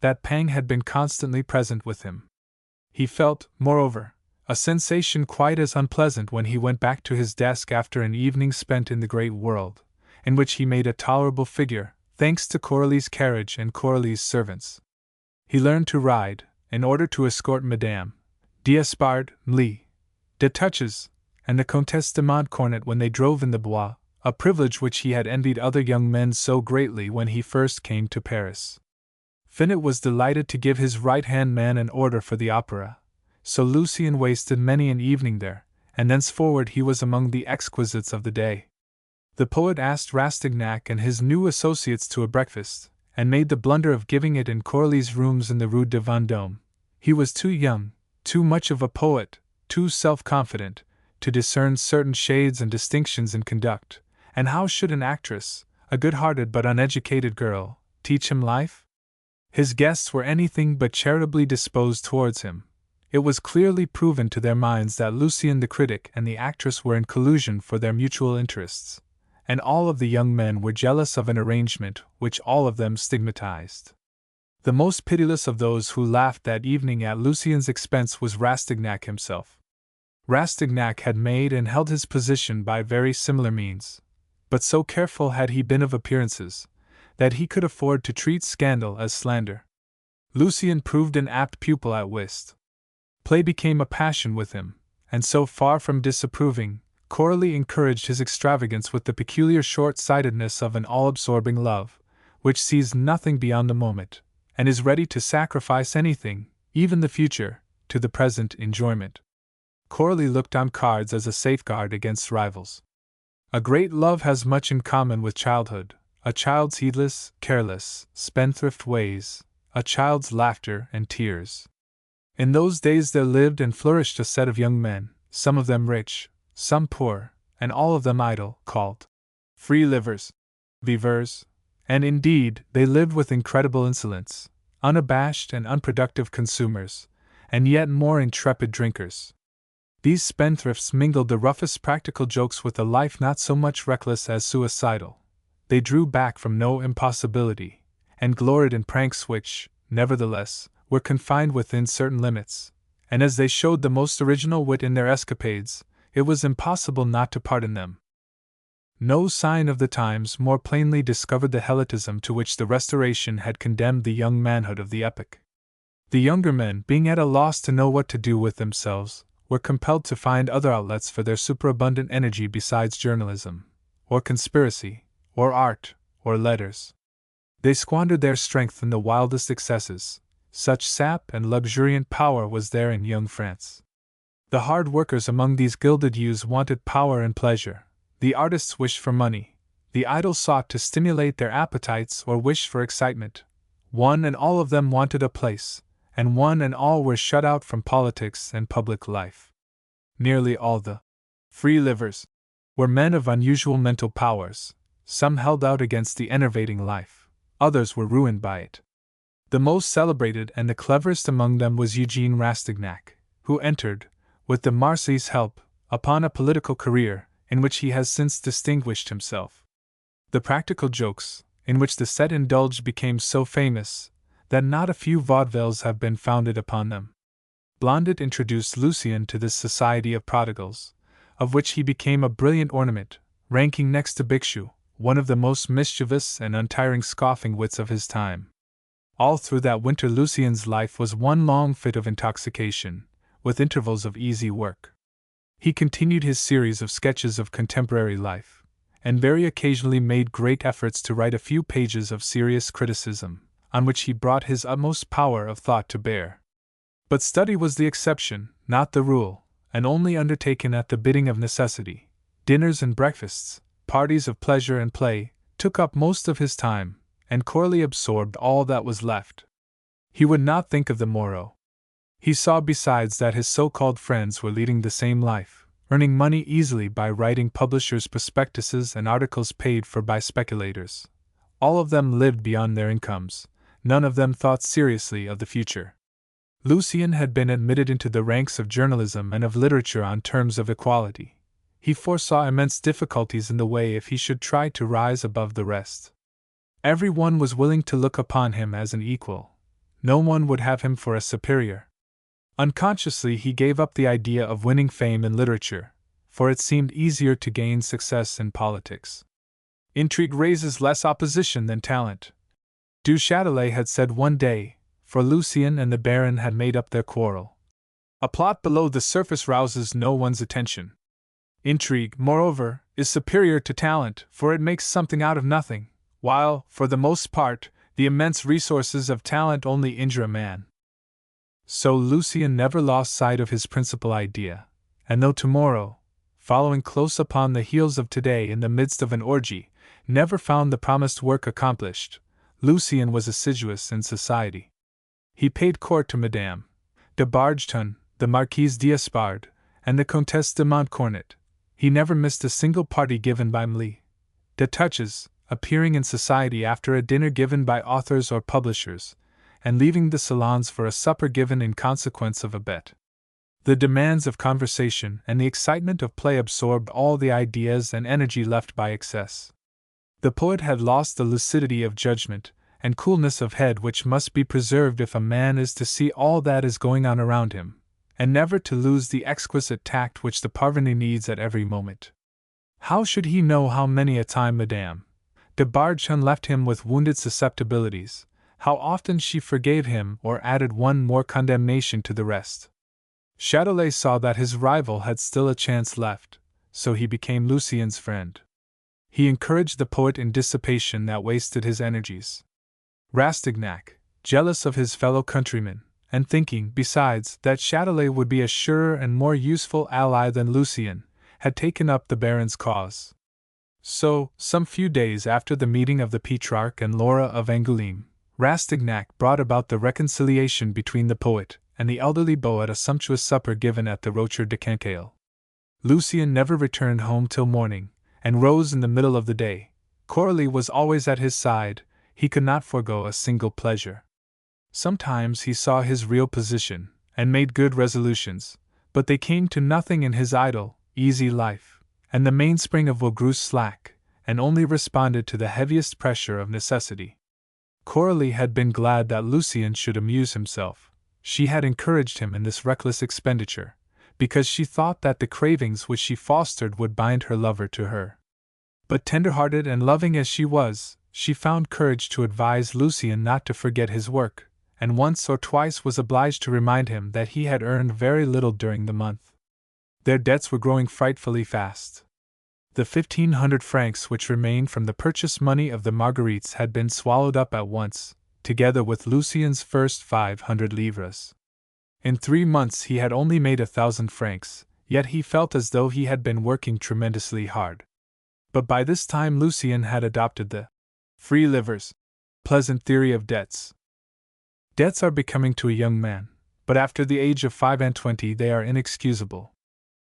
that pang had been constantly present with him. He felt, moreover, a sensation quite as unpleasant when he went back to his desk after an evening spent in the great world, in which he made a tolerable figure, thanks to Coralie's carriage and Coralie's servants. He learned to ride, in order to escort Madame d'Espard, Mlle de Touches, and the Comtesse de Montcornet when they drove in the Bois, a privilege which he had envied other young men so greatly when he first came to Paris. Finot was delighted to give his right-hand man an order for the opera, so Lucien wasted many an evening there, and thenceforward he was among the exquisites of the day. The poet asked Rastignac and his new associates to a breakfast, and made the blunder of giving it in Coralie's rooms in the Rue de Vendôme. He was too young, too much of a poet, too self-confident, to discern certain shades and distinctions in conduct, and how should an actress, a good-hearted but uneducated girl, teach him life? His guests were anything but charitably disposed towards him. It was clearly proven to their minds that Lucien the critic and the actress were in collusion for their mutual interests, and all of the young men were jealous of an arrangement which all of them stigmatized. The most pitiless of those who laughed that evening at Lucien's expense was Rastignac himself. Rastignac had made and held his position by very similar means, but so careful had he been of appearances, that he could afford to treat scandal as slander. Lucien proved an apt pupil at whist. Play became a passion with him, and so far from disapproving, Coralie encouraged his extravagance with the peculiar short-sightedness of an all-absorbing love, which sees nothing beyond the moment, and is ready to sacrifice anything, even the future, to the present enjoyment. Coralie looked on cards as a safeguard against rivals. A great love has much in common with childhood, a child's heedless, careless, spendthrift ways, a child's laughter and tears. In those days there lived and flourished a set of young men, some of them rich, some poor, and all of them idle, called free livers, viveurs, and indeed they lived with incredible insolence, unabashed and unproductive consumers, and yet more intrepid drinkers. These spendthrifts mingled the roughest practical jokes with a life not so much reckless as suicidal. They drew back from no impossibility, and gloried in pranks which, nevertheless, were confined within certain limits, and as they showed the most original wit in their escapades, it was impossible not to pardon them. No sign of the times more plainly discovered the helotism to which the Restoration had condemned the young manhood of the epoch. The younger men, being at a loss to know what to do with themselves, were compelled to find other outlets for their superabundant energy besides journalism, or conspiracy, or art, or letters. They squandered their strength in the wildest excesses. Such sap and luxuriant power was there in young France. The hard workers among these gilded youths wanted power and pleasure, the artists wished for money, the idle sought to stimulate their appetites or wished for excitement. One and all of them wanted a place, and one and all were shut out from politics and public life. Nearly all the free livers were men of unusual mental powers. Some held out against the enervating life, others were ruined by it. The most celebrated and the cleverest among them was Eugene Rastignac, who entered, with the Marseille's help, upon a political career, in which he has since distinguished himself. The practical jokes, in which the set indulged, became so famous, that not a few vaudevilles have been founded upon them. Blondet introduced Lucien to this society of prodigals, of which he became a brilliant ornament, ranking next to Bixou, one of the most mischievous and untiring scoffing wits of his time. All through that winter Lucien's life was one long fit of intoxication, with intervals of easy work. He continued his series of sketches of contemporary life, and very occasionally made great efforts to write a few pages of serious criticism, on which he brought his utmost power of thought to bear. But study was the exception, not the rule, and only undertaken at the bidding of necessity. Dinners and breakfasts, parties of pleasure and play, took up most of his time, and Coralie absorbed all that was left. He would not think of the morrow. He saw besides that his so-called friends were leading the same life, earning money easily by writing publishers' prospectuses and articles paid for by speculators. All of them lived beyond their incomes, none of them thought seriously of the future. Lucien had been admitted into the ranks of journalism and of literature on terms of equality. He foresaw immense difficulties in the way if he should try to rise above the rest. Every one was willing to look upon him as an equal. No one would have him for a superior. Unconsciously he gave up the idea of winning fame in literature, for it seemed easier to gain success in politics. Intrigue raises less opposition than talent. Du Châtelet had said one day, for Lucien and the Baron had made up their quarrel. A plot below the surface rouses no one's attention. Intrigue, moreover, is superior to talent, for it makes something out of nothing, while, for the most part, the immense resources of talent only injure a man. So Lucien never lost sight of his principal idea, and though tomorrow, following close upon the heels of today in the midst of an orgy, never found the promised work accomplished, Lucien was assiduous in society. He paid court to Madame de Bargeton, the Marquise d'Espard, and the Comtesse de Montcornet. He never missed a single party given by Mlle de Touches, appearing in society after a dinner given by authors or publishers, and leaving the salons for a supper given in consequence of a bet. The demands of conversation and the excitement of play absorbed all the ideas and energy left by excess. The poet had lost the lucidity of judgment and coolness of head which must be preserved if a man is to see all that is going on around him, and never to lose the exquisite tact which the parvenu needs at every moment. How should he know how many a time Madame de Bargeton left him with wounded susceptibilities, how often she forgave him or added one more condemnation to the rest? Châtelet saw that his rival had still a chance left, so he became Lucien's friend. He encouraged the poet in dissipation that wasted his energies. Rastignac, jealous of his fellow countrymen, and thinking, besides, that Châtelet would be a surer and more useful ally than Lucien, had taken up the Baron's cause. So, some few days after the meeting of the Petrarch and Laura of Angoulême, Rastignac brought about the reconciliation between the poet and the elderly beau at a sumptuous supper given at the Rocher de Cancale. Lucien never returned home till morning, and rose in the middle of the day. Coralie was always at his side, he could not forego a single pleasure. Sometimes he saw his real position, and made good resolutions, but they came to nothing in his idle, easy life, and the mainspring of will grew slack, and only responded to the heaviest pressure of necessity. Coralie had been glad that Lucien should amuse himself. She had encouraged him in this reckless expenditure, because she thought that the cravings which she fostered would bind her lover to her. But tender-hearted and loving as she was, she found courage to advise Lucien not to forget his work, and once or twice was obliged to remind him that he had earned very little during the month. Their debts were growing frightfully fast. The 1,500 francs which remained from the purchase money of the Marguerites had been swallowed up at once, together with Lucien's first 500 livres. In 3 months he had only made 1,000 francs, yet he felt as though he had been working tremendously hard. But by this time Lucien had adopted the free livers, pleasant theory of debts. Debts are becoming to a young man, but after the age of 25 they are inexcusable.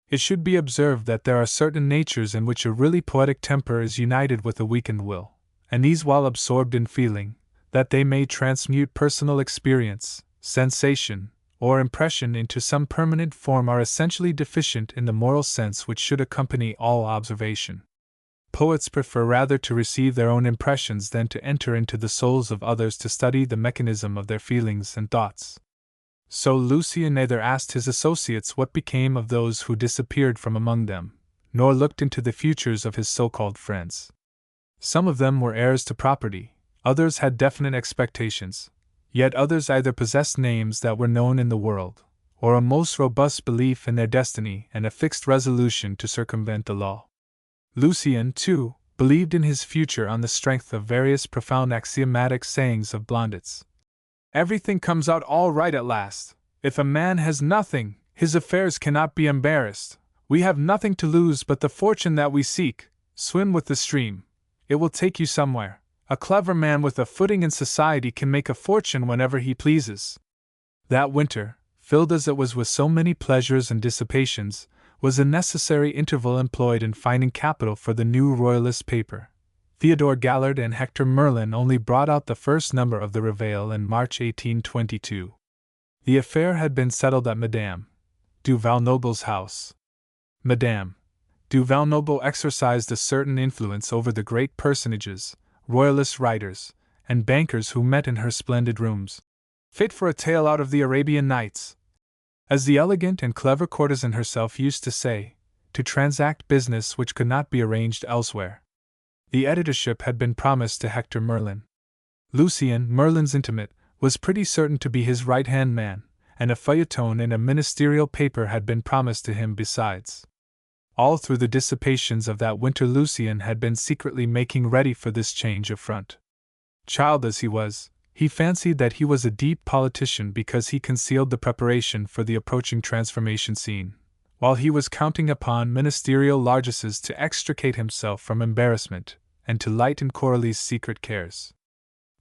It should be observed that there are certain natures in which a really poetic temper is united with a weakened will, and these while absorbed in feeling, that they may transmute personal experience, sensation, or impression into some permanent form are essentially deficient in the moral sense which should accompany all observation. Poets prefer rather to receive their own impressions than to enter into the souls of others to study the mechanism of their feelings and thoughts. So Lucien neither asked his associates what became of those who disappeared from among them, nor looked into the futures of his so-called friends. Some of them were heirs to property, others had definite expectations, yet others either possessed names that were known in the world, or a most robust belief in their destiny and a fixed resolution to circumvent the law. Lucien, too, believed in his future on the strength of various profound axiomatic sayings of Blondet's. Everything comes out all right at last. If a man has nothing, his affairs cannot be embarrassed. We have nothing to lose but the fortune that we seek. Swim with the stream. It will take you somewhere. A clever man with a footing in society can make a fortune whenever he pleases. That winter, filled as it was with so many pleasures and dissipations, was a necessary interval employed in finding capital for the new Royalist paper. Theodore Gallard and Hector Merlin only brought out the first number of the Réveil in March 1822. The affair had been settled at Madame du Valnoble's house. Madame du Valnoble exercised a certain influence over the great personages, Royalist writers, and bankers who met in her splendid rooms, fit for a tale out of the Arabian Nights. As the elegant and clever courtesan herself used to say, to transact business which could not be arranged elsewhere. The editorship had been promised to Hector Merlin. Lucien, Merlin's intimate, was pretty certain to be his right-hand man, and a feuilleton in a ministerial paper had been promised to him besides. All through the dissipations of that winter Lucien had been secretly making ready for this change of front. Child as he was, he fancied that he was a deep politician because he concealed the preparation for the approaching transformation scene, while he was counting upon ministerial largesses to extricate himself from embarrassment, and to lighten Coralie's secret cares.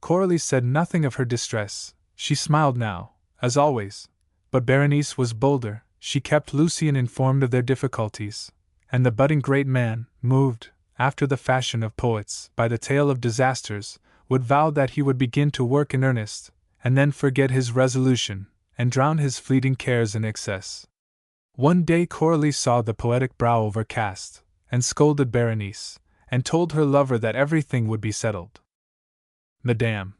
Coralie said nothing of her distress, she smiled now, as always, but Berenice was bolder, she kept Lucien informed of their difficulties, and the budding great man, moved, after the fashion of poets, by the tale of disasters, would vow that he would begin to work in earnest, and then forget his resolution, and drown his fleeting cares in excess. One day Coralie saw the poetic brow overcast, and scolded Berenice, and told her lover that everything would be settled. Madame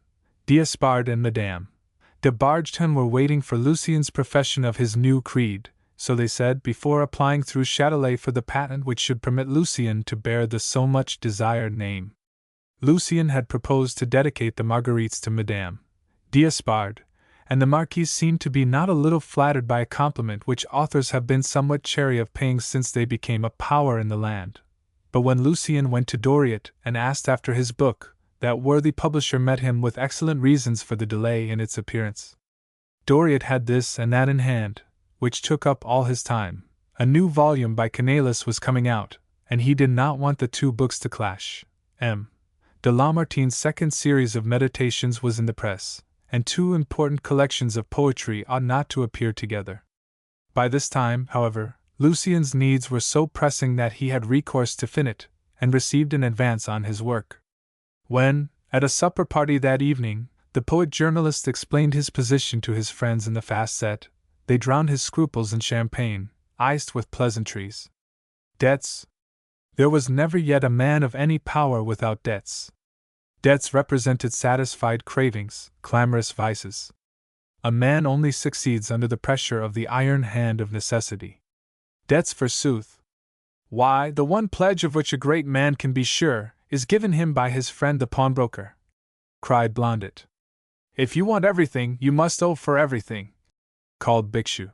d'Espard and Madame de Bargeton were waiting for Lucien's profession of his new creed, so they said, before applying through Châtelet for the patent which should permit Lucien to bear the so much desired name. Lucien had proposed to dedicate the Marguerites to Madame d'Espard, and the Marquis seemed to be not a little flattered by a compliment which authors have been somewhat chary of paying since they became a power in the land. But when Lucien went to Doriot and asked after his book, that worthy publisher met him with excellent reasons for the delay in its appearance. Doriot had this and that in hand, which took up all his time. A new volume by Canales was coming out, and he did not want the two books to clash. M. de Lamartine's second series of meditations was in the press, and two important collections of poetry ought not to appear together. By this time, however, Lucien's needs were so pressing that he had recourse to Finot, and received an advance on his work. When, at a supper party that evening, the poet-journalist explained his position to his friends in the fast set, they drowned his scruples in champagne, iced with pleasantries. Debts? There was never yet a man of any power without debts. Debts represented satisfied cravings, clamorous vices. A man only succeeds under the pressure of the iron hand of necessity. Debts, forsooth! Why, the one pledge of which a great man can be sure is given him by his friend the pawnbroker, cried Blondet. If you want everything, you must owe for everything, called Bixiou.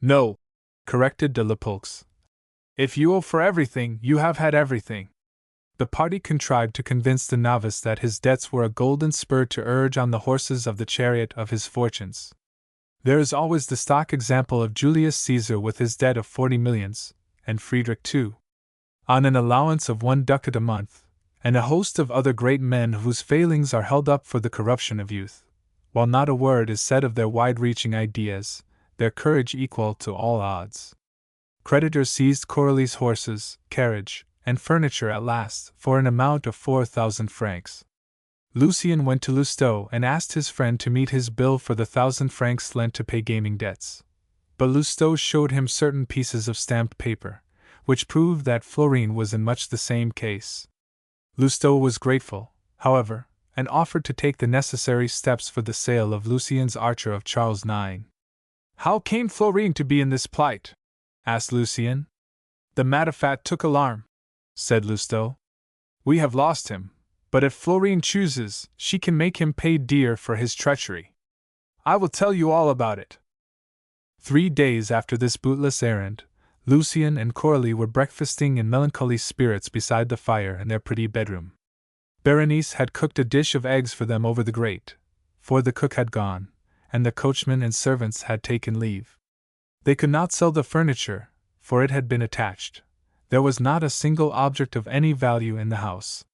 No, corrected de Lapulx. If you owe for everything, you have had everything. The party contrived to convince the novice that his debts were a golden spur to urge on the horses of the chariot of his fortunes. There is always the stock example of Julius Caesar with his debt of 40 millions, and Friedrich too, on an allowance of 1 ducat a month, and a host of other great men whose failings are held up for the corruption of youth, while not a word is said of their wide-reaching ideas, their courage equal to all odds. Creditors seized Coralie's horses, carriage, and furniture at last, for an amount of 4,000 francs. Lucien went to Lousteau and asked his friend to meet his bill for the 1,000 francs lent to pay gaming debts. But Lousteau showed him certain pieces of stamped paper, which proved that Florine was in much the same case. Lousteau was grateful, however, and offered to take the necessary steps for the sale of Lucien's Archer of Charles IX. How came Florine to be in this plight? Asked Lucien. The Matifat took alarm, said Lousteau. We have lost him, but if Florine chooses, she can make him pay dear for his treachery. I will tell you all about it. 3 days after this bootless errand, Lucien and Coralie were breakfasting in melancholy spirits beside the fire in their pretty bedroom. Berenice had cooked a dish of eggs for them over the grate, for the cook had gone, and the coachman and servants had taken leave. They could not sell the furniture, for it had been attached. There was not a single object of any value in the house.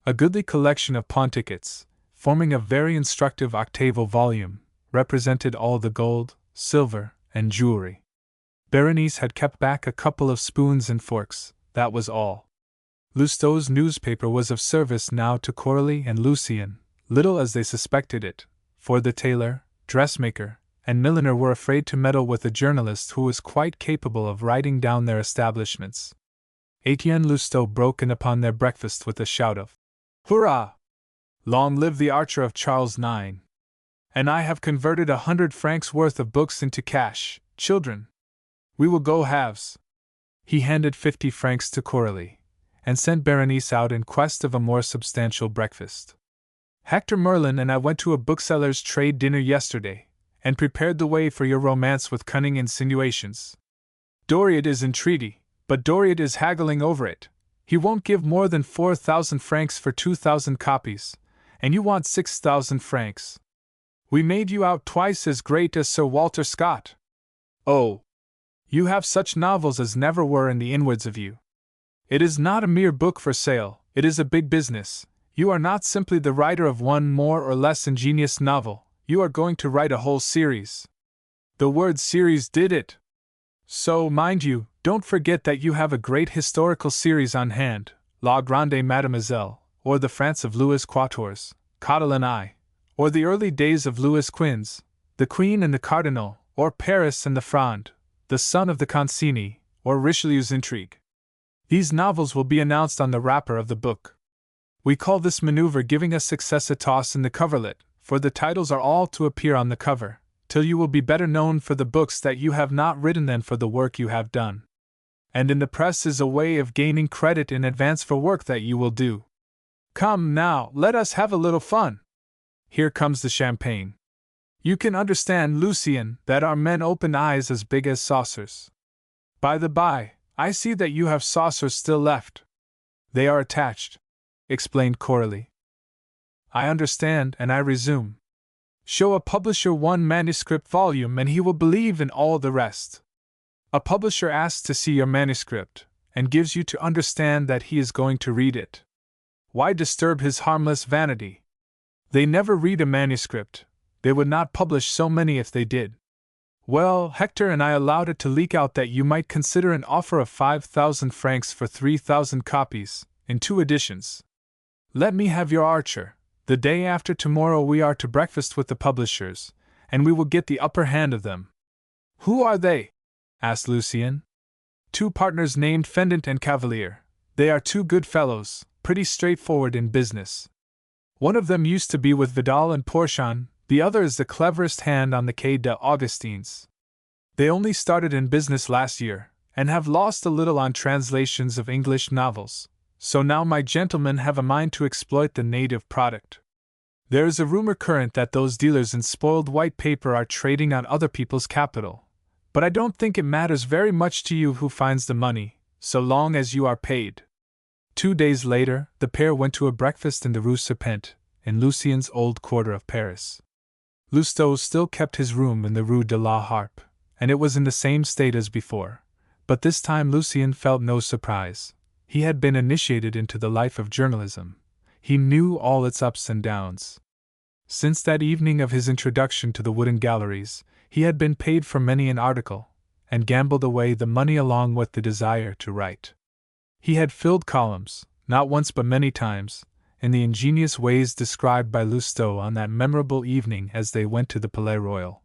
A goodly collection of pawn tickets, forming a very instructive octavo volume, represented all the gold, silver, and jewelry. Berenice had kept back a couple of spoons and forks, that was all. Lousteau's newspaper was of service now to Coralie and Lucien, little as they suspected it, for the tailor, dressmaker, and milliner were afraid to meddle with a journalist who was quite capable of writing down their establishments. Etienne Lousteau broke in upon their breakfast with a shout of "Hurrah! Long live the Archer of Charles IX! And I have converted 100 francs worth of books into cash, children. We will go halves." He handed 50 francs to Coralie, and sent Berenice out in quest of a more substantial breakfast. Hector Merlin and I went to a bookseller's trade dinner yesterday, and prepared the way for your romance with cunning insinuations. Doriot is in treaty, but Doriot is haggling over it. He won't give more than 4,000 francs for 2,000 copies, and you want 6,000 francs. We made you out twice as great as Sir Walter Scott. Oh! You have such novels as never were in the inwards of you. It is not a mere book for sale, it is a big business. You are not simply the writer of one more or less ingenious novel, you are going to write a whole series. The word series did it. So, mind you, don't forget that you have a great historical series on hand, La Grande Mademoiselle, or the France of Louis Quatorze, Cotillon I, or the early days of Louis Quinze, the Queen and the Cardinal, or Paris and the Fronde, the son of the Concini, or Richelieu's Intrigue. These novels will be announced on the wrapper of the book. We call this maneuver giving a success a toss in the coverlet, for the titles are all to appear on the cover, till you will be better known for the books that you have not written than for the work you have done. And in the press is a way of gaining credit in advance for work that you will do. Come now, let us have a little fun. Here comes the champagne. You can understand, Lucien, that our men open eyes as big as saucers. By the by, I see that you have saucers still left. They are attached, explained Coralie. I understand, and I resume. Show a publisher one manuscript volume and he will believe in all the rest. A publisher asks to see your manuscript, and gives you to understand that he is going to read it. Why disturb his harmless vanity? They never read a manuscript. They would not publish so many if they did. Well, Hector and I allowed it to leak out that you might consider an offer of 5,000 francs for 3,000 copies, in 2 editions. Let me have your Archer. The day after tomorrow we are to breakfast with the publishers, and we will get the upper hand of them. Who are they? Asked Lucien. 2 partners named Fendant and Cavalier. They are 2 good fellows, pretty straightforward in business. One of them used to be with Vidal and Porchon, the other is the cleverest hand on the Quai des Augustins. They only started in business last year, and have lost a little on translations of English novels, so now my gentlemen have a mind to exploit the native product. There is a rumor current that those dealers in spoiled white paper are trading on other people's capital, but I don't think it matters very much to you who finds the money, so long as you are paid. 2 days later, the pair went to a breakfast in the Rue Serpent, in Lucien's old quarter of Paris. Lousteau still kept his room in the Rue de la Harpe, and it was in the same state as before, but this time Lucien felt no surprise. He had been initiated into the life of journalism. He knew all its ups and downs. Since that evening of his introduction to the wooden galleries, he had been paid for many an article, and gambled away the money along with the desire to write. He had filled columns, not once but many times, in the ingenious ways described by Lousteau on that memorable evening as they went to the Palais Royal.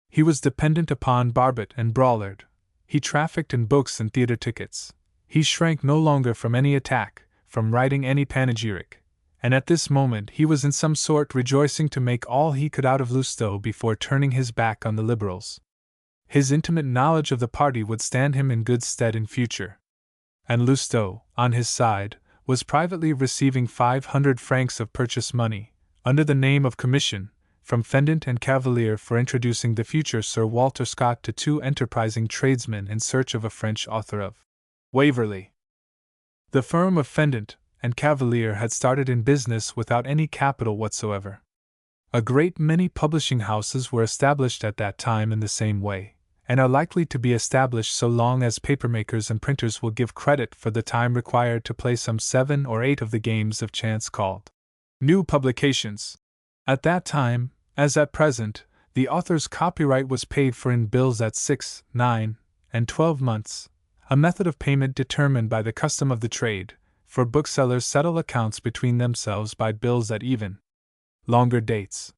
He was dependent upon Barbet and Braulard. He trafficked in books and theatre tickets. He shrank no longer from any attack, from writing any panegyric, and at this moment he was in some sort rejoicing to make all he could out of Lousteau before turning his back on the Liberals. His intimate knowledge of the party would stand him in good stead in future. And Lousteau, on his side, was privately receiving 500 francs of purchase money, under the name of commission, from Fendant and Cavalier for introducing the future Sir Walter Scott to 2 enterprising tradesmen in search of a French author of Waverley. The firm of Fendant and Cavalier had started in business without any capital whatsoever. A great many publishing houses were established at that time in the same way, and are likely to be established so long as papermakers and printers will give credit for the time required to play some 7 or 8 of the games of chance called new publications. At that time, as at present, the author's copyright was paid for in bills at 6, 9, and 12 months, a method of payment determined by the custom of the trade, for booksellers settle accounts between themselves by bills at even longer dates.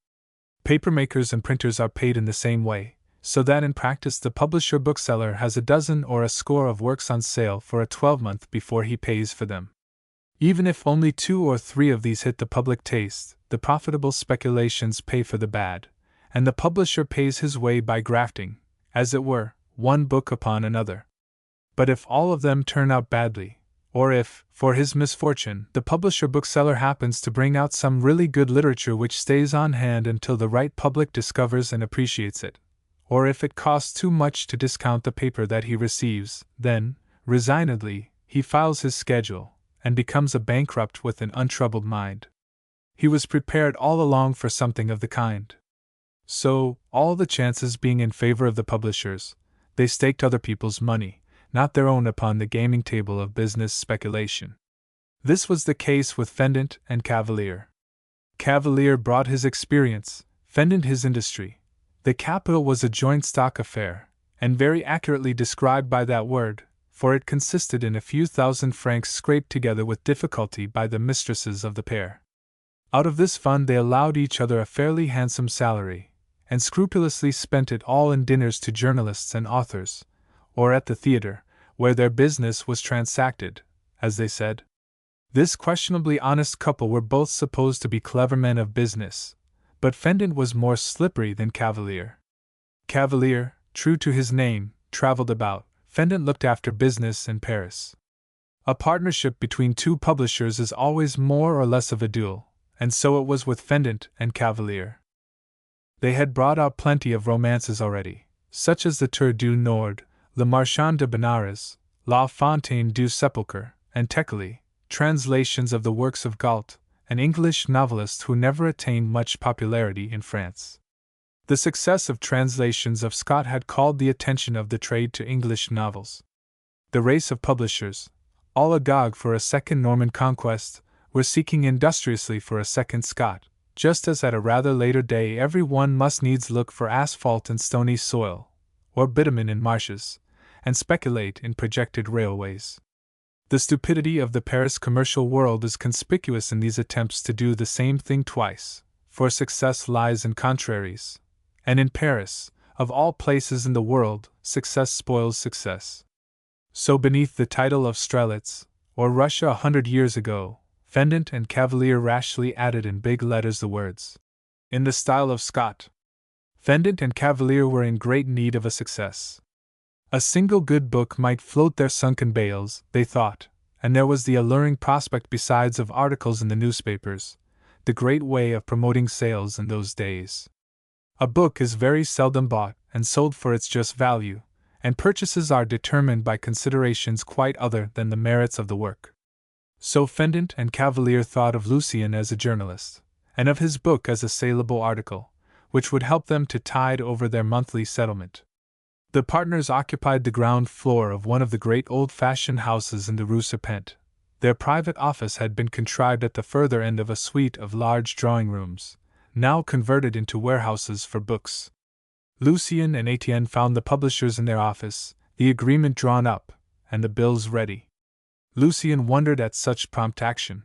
Papermakers and printers are paid in the same way, so that in practice the publisher-bookseller has a dozen or a score of works on sale for a 12-month before he pays for them. Even if only 2 or 3 of these hit the public taste, the profitable speculations pay for the bad, and the publisher pays his way by grafting, as it were, one book upon another. But if all of them turn out badly, or if, for his misfortune, the publisher-bookseller happens to bring out some really good literature which stays on hand until the right public discovers and appreciates it, or if it costs too much to discount the paper that he receives, then, resignedly, he files his schedule, and becomes a bankrupt with an untroubled mind. He was prepared all along for something of the kind. So, all the chances being in favor of the publishers, they staked other people's money, not their own, upon the gaming table of business speculation. This was the case with Fendant and Cavalier. Cavalier brought his experience, Fendant his industry. The capital was a joint stock affair, and very accurately described by that word, for it consisted in a few thousand francs scraped together with difficulty by the mistresses of the pair. Out of this fund they allowed each other a fairly handsome salary, and scrupulously spent it all in dinners to journalists and authors, or at the theatre, where their business was transacted, as they said. This questionably honest couple were both supposed to be clever men of business, but Fendant was more slippery than Cavalier. Cavalier, true to his name, travelled about. Fendant looked after business in Paris. A partnership between 2 publishers is always more or less of a duel, and so it was with Fendant and Cavalier. They had brought out plenty of romances already, such as the Tour du Nord, Le Marchand de Benares, La Fontaine du Sepulchre, and Thecla, translations of the works of Galt, an English novelist who never attained much popularity in France. The success of translations of Scott had called the attention of the trade to English novels. The race of publishers, all agog for a second Norman conquest, were seeking industriously for a second Scott, just as at a rather later day every one must needs look for asphalt in stony soil, or bitumen in marshes, and speculate in projected railways. The stupidity of the Paris commercial world is conspicuous in these attempts to do the same thing twice, for success lies in contraries. And in Paris, of all places in the world, success spoils success. So beneath the title of Strelitz, or Russia 100 years ago, Fendant and Cavalier rashly added in big letters the words, "In the style of Scott." Fendant and Cavalier were in great need of a success. A single good book might float their sunken bales, they thought, and there was the alluring prospect besides of articles in the newspapers, the great way of promoting sales in those days. A book is very seldom bought and sold for its just value, and purchases are determined by considerations quite other than the merits of the work. So Fendant and Cavalier thought of Lucien as a journalist, and of his book as a saleable article, which would help them to tide over their monthly settlement. The partners occupied the ground floor of one of the great old-fashioned houses in the Rue Serpent. Their private office had been contrived at the further end of a suite of large drawing-rooms, now converted into warehouses for books. Lucien and Etienne found the publishers in their office, the agreement drawn up, and the bills ready. Lucien wondered at such prompt action.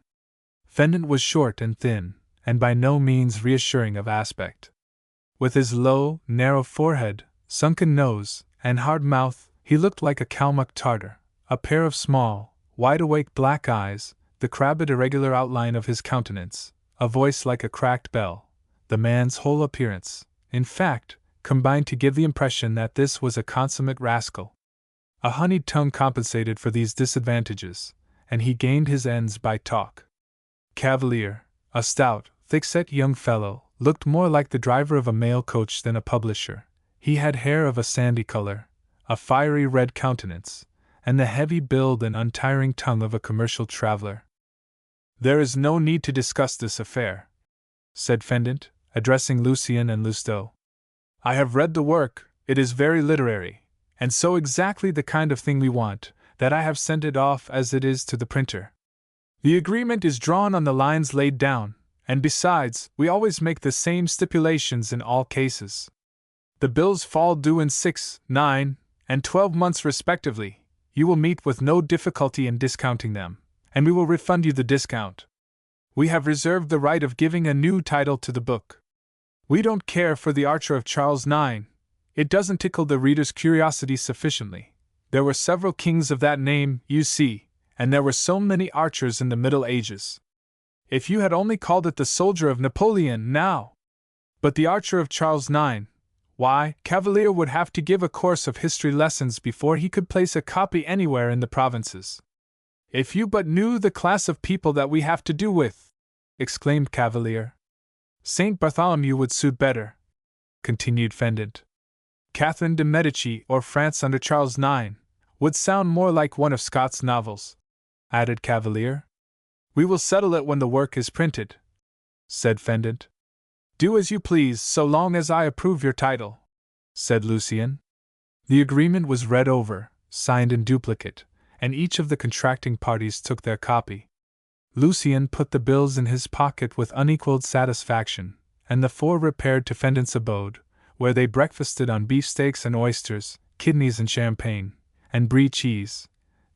Fendant was short and thin, and by no means reassuring of aspect. With his low, narrow forehead, sunken nose, and hard mouth, he looked like a Kalmuck Tartar. A pair of small, wide-awake black eyes, the crabbed irregular outline of his countenance, a voice like a cracked bell, the man's whole appearance, in fact, combined to give the impression that this was a consummate rascal. A honeyed tongue compensated for these disadvantages, and he gained his ends by talk. Cavalier, a stout, thick-set young fellow, looked more like the driver of a mail coach than a publisher. He had hair of a sandy color, a fiery red countenance, and the heavy build and untiring tongue of a commercial traveler. "There is no need to discuss this affair," said Fendant, addressing Lucien and Lousteau. "I have read the work, it is very literary, and so exactly the kind of thing we want, that I have sent it off as it is to the printer. The agreement is drawn on the lines laid down, and besides, we always make the same stipulations in all cases. The bills fall due in 6, 9, and 12 months respectively. You will meet with no difficulty in discounting them, and we will refund you the discount. We have reserved the right of giving a new title to the book. We don't care for the Archer of Charles IX. It doesn't tickle the reader's curiosity sufficiently. There were several kings of that name, you see, and there were so many archers in the Middle Ages. If you had only called it the Soldier of Napoleon now! But the Archer of Charles IX, why, Cavalier would have to give a course of history lessons before he could place a copy anywhere in the provinces. If you but knew the class of people that we have to do with!" exclaimed Cavalier. "Saint Bartholomew would suit better," continued Fendant. "Catherine de' Medici or France under Charles IX would sound more like one of Scott's novels," added Cavalier. "We will settle it when the work is printed," said Fendant. "Do as you please so long as I approve your title," said Lucien. The agreement was read over, signed in duplicate, and each of the contracting parties took their copy. Lucien put the bills in his pocket with unequaled satisfaction, and the four repaired to Fendant's abode, where they breakfasted on beefsteaks and oysters, kidneys and champagne, and brie cheese.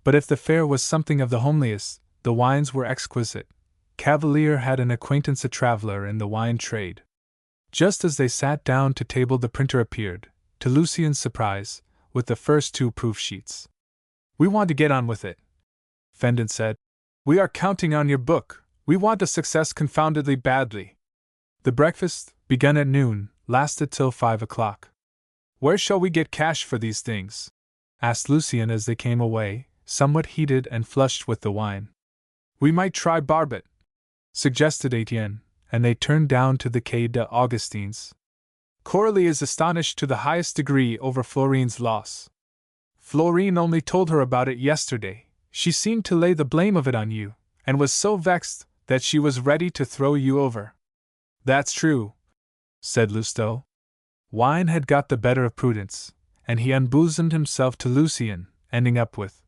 But if the fare was something of the homeliest, the wines were exquisite. Cavalier had an acquaintance a traveler in the wine trade. Just as they sat down to table the printer appeared, to Lucien's surprise, with the first 2 proof sheets. "We want to get on with it," Fendant said. "We are counting on your book. We want a success confoundedly badly." The breakfast, begun at noon, lasted till 5 o'clock. "Where shall we get cash for these things?" asked Lucien as they came away, somewhat heated and flushed with the wine. "We might try Barbet," suggested Etienne, and they turned down to the Quai des Augustins. Coralie is astonished to the highest degree over Florine's loss. Florine only told her about it yesterday. She seemed to lay the blame of it on you, and was so vexed that she was ready to throw you over. That's true, said Lousteau. Wine had got the better of prudence, and he unbosomed himself to Lucien, ending up with,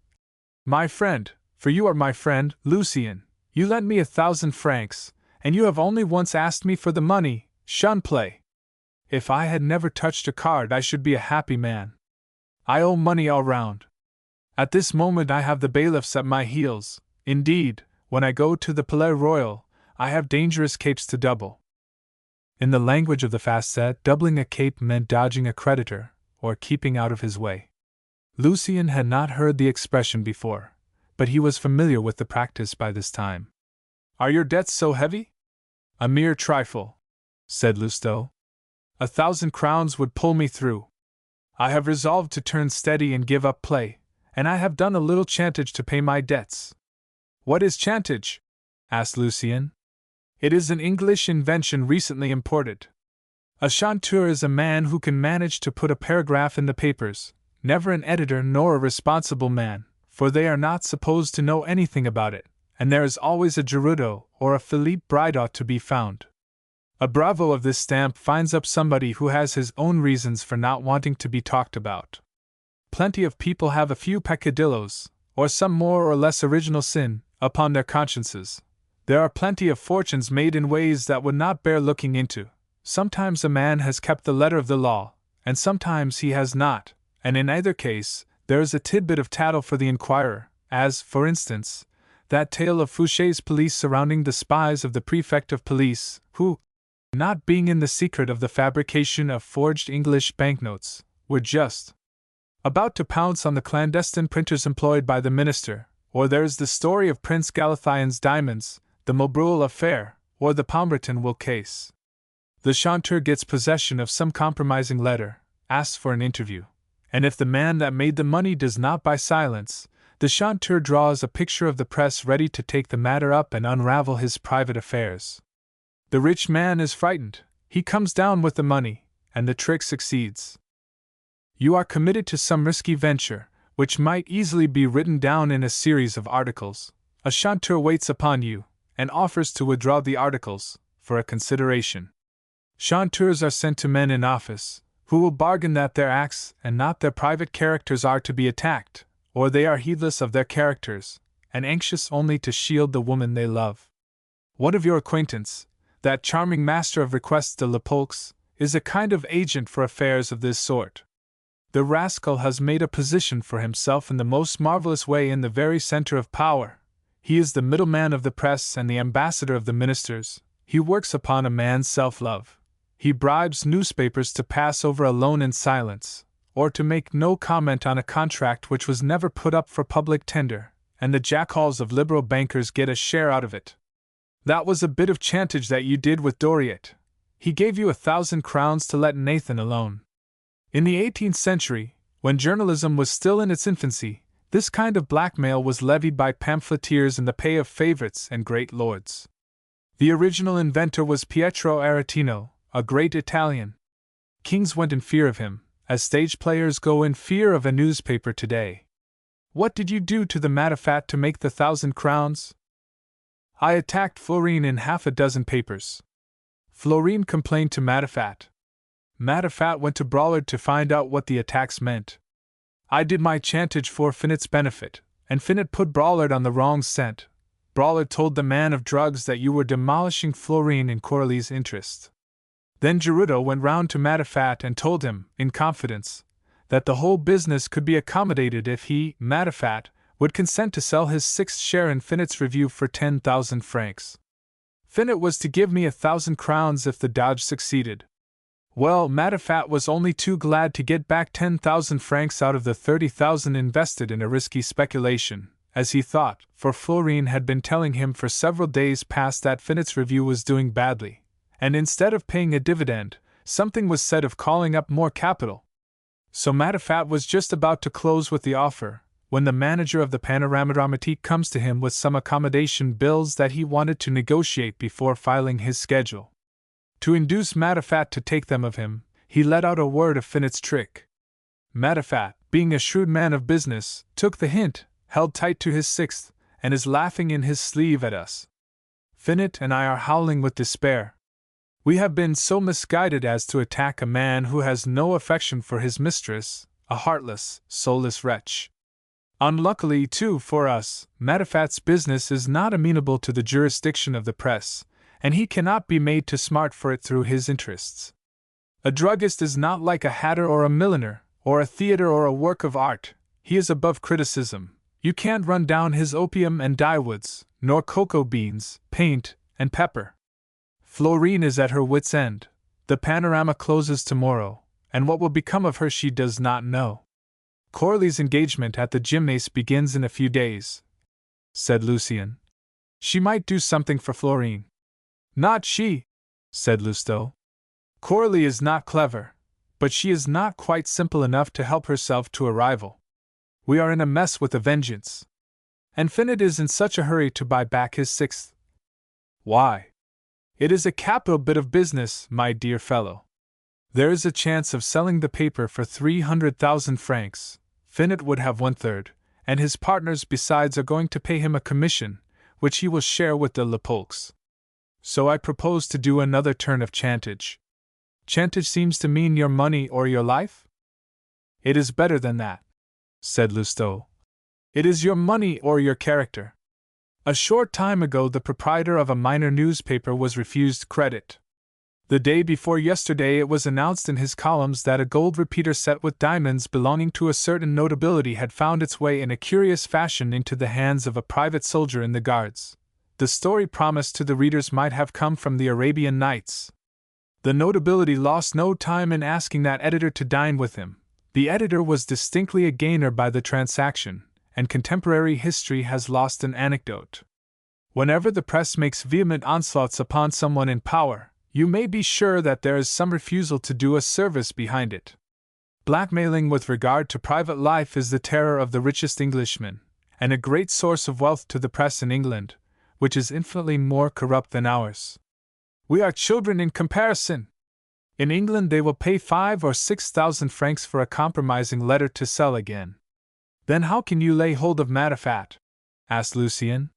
My friend, for you are my friend, Lucien, you lent me 1,000 francs, and you have only once asked me for the money, shun play. If I had never touched a card I should be a happy man. I owe money all round. At this moment I have the bailiffs at my heels. Indeed, when I go to the Palais Royal, I have dangerous capes to double. In the language of the Facet, doubling a cape meant dodging a creditor, or keeping out of his way. Lucien had not heard the expression before, but he was familiar with the practice by this time. Are your debts so heavy? A mere trifle, said Lousteau. 1,000 crowns would pull me through. I have resolved to turn steady and give up play, and I have done a little chantage to pay my debts. What is chantage? Asked Lucien. It is an English invention recently imported. A chanteur is a man who can manage to put a paragraph in the papers, never an editor nor a responsible man, for they are not supposed to know anything about it, and there is always a Gerudo or a Philippe Bridot to be found. A bravo of this stamp finds up somebody who has his own reasons for not wanting to be talked about. Plenty of people have a few peccadillos, or some more or less original sin, upon their consciences. There are plenty of fortunes made in ways that would not bear looking into. Sometimes a man has kept the letter of the law, and sometimes he has not, and in either case, there is a tidbit of tattle for the inquirer, as, for instance, that tale of Fouché's police surrounding the spies of the prefect of police, who, not being in the secret of the fabrication of forged English banknotes, were just about to pounce on the clandestine printers employed by the minister. Or there is the story of Prince Galathian's diamonds, the Maubreuil affair, or the Palmerton wool case. The chanteur gets possession of some compromising letter, asks for an interview, and if the man that made the money does not buy silence, the chanteur draws a picture of the press ready to take the matter up and unravel his private affairs. The rich man is frightened, he comes down with the money, and the trick succeeds. You are committed to some risky venture, which might easily be written down in a series of articles. A chanteur waits upon you, and offers to withdraw the articles, for a consideration. Chanteurs are sent to men in office, who will bargain that their acts and not their private characters are to be attacked, or they are heedless of their characters, and anxious only to shield the woman they love. One of your acquaintance, that charming master of requests de l'Epaule's, is a kind of agent for affairs of this sort. The rascal has made a position for himself in the most marvelous way in the very center of power. He is the middleman of the press and the ambassador of the ministers. He works upon a man's self-love. He bribes newspapers to pass over a loan in silence, or to make no comment on a contract which was never put up for public tender, and the jackals of liberal bankers get a share out of it. That was a bit of chantage that you did with Doriot. He gave you 1,000 crowns to let Nathan alone. In the 18th century, when journalism was still in its infancy, this kind of blackmail was levied by pamphleteers in the pay of favorites and great lords. The original inventor was Pietro Aretino, a great Italian. Kings went in fear of him, as stage players go in fear of a newspaper today. What did you do to the Matifat to make the 1,000 crowns? I attacked Florine in half a dozen papers. Florine complained to Matifat. Matifat went to Braulard to find out what the attacks meant. I did my chantage for Finet's benefit, and Finet put Braulard on the wrong scent. Braulard told the man of drugs that you were demolishing Florine in Coralie's interest. Then Gerudo went round to Matifat and told him, in confidence, that the whole business could be accommodated if he, Matifat, would consent to sell his 6th share in Finet's review for 10,000 francs. Finet was to give me 1,000 crowns if the dodge succeeded. Well, Matifat was only too glad to get back 10,000 francs out of the 30,000 invested in a risky speculation, as he thought, for Florine had been telling him for several days past that Finet's review was doing badly, and instead of paying a dividend, something was said of calling up more capital. So Matifat was just about to close with the offer, when the manager of the Panorama Dramatique comes to him with some accommodation bills that he wanted to negotiate before filing his schedule. To induce Matifat to take them of him, he let out a word of Finnett's trick. Mattafat, being a shrewd man of business, took the hint, held tight to his sixth, and is laughing in his sleeve at us. Finnett and I are howling with despair. We have been so misguided as to attack a man who has no affection for his mistress, a heartless, soulless wretch. Unluckily, too, for us, Mattafat's business is not amenable to the jurisdiction of the press, and he cannot be made to smart for it through his interests. A druggist is not like a hatter or a milliner, or a theatre or a work of art. He is above criticism. You can't run down his opium and dyewoods, nor cocoa beans, paint, and pepper. Florine is at her wit's end. The panorama closes tomorrow, and what will become of her she does not know. Corley's engagement at the gymnase begins in a few days, said Lucien. She might do something for Florine. Not she, said Lousteau. Corley is not clever, but she is not quite simple enough to help herself to a rival. We are in a mess with a vengeance. And Finnett is in such a hurry to buy back his sixth. Why? It is a capital bit of business, my dear fellow. There is a chance of selling the paper for 300,000 francs. Finnett would have 1/3, and his partners besides are going to pay him a commission, which he will share with the Lepolks. So I propose to do another turn of chantage. Chantage seems to mean your money or your life? It is better than that, said Lousteau. It is your money or your character. A short time ago the proprietor of a minor newspaper was refused credit. The day before yesterday it was announced in his columns that a gold repeater set with diamonds belonging to a certain notability had found its way in a curious fashion into the hands of a private soldier in the Guards. The story promised to the readers might have come from the Arabian Nights. The notability lost no time in asking that editor to dine with him. The editor was distinctly a gainer by the transaction, and contemporary history has lost an anecdote. Whenever the press makes vehement onslaughts upon someone in power, you may be sure that there is some refusal to do a service behind it. Blackmailing with regard to private life is the terror of the richest Englishmen, and a great source of wealth to the press in England, which is infinitely more corrupt than ours. We are children in comparison. In England they will pay 5,000 or 6,000 francs for a compromising letter to sell again. Then how can you lay hold of Mattafat? Asked Lucien.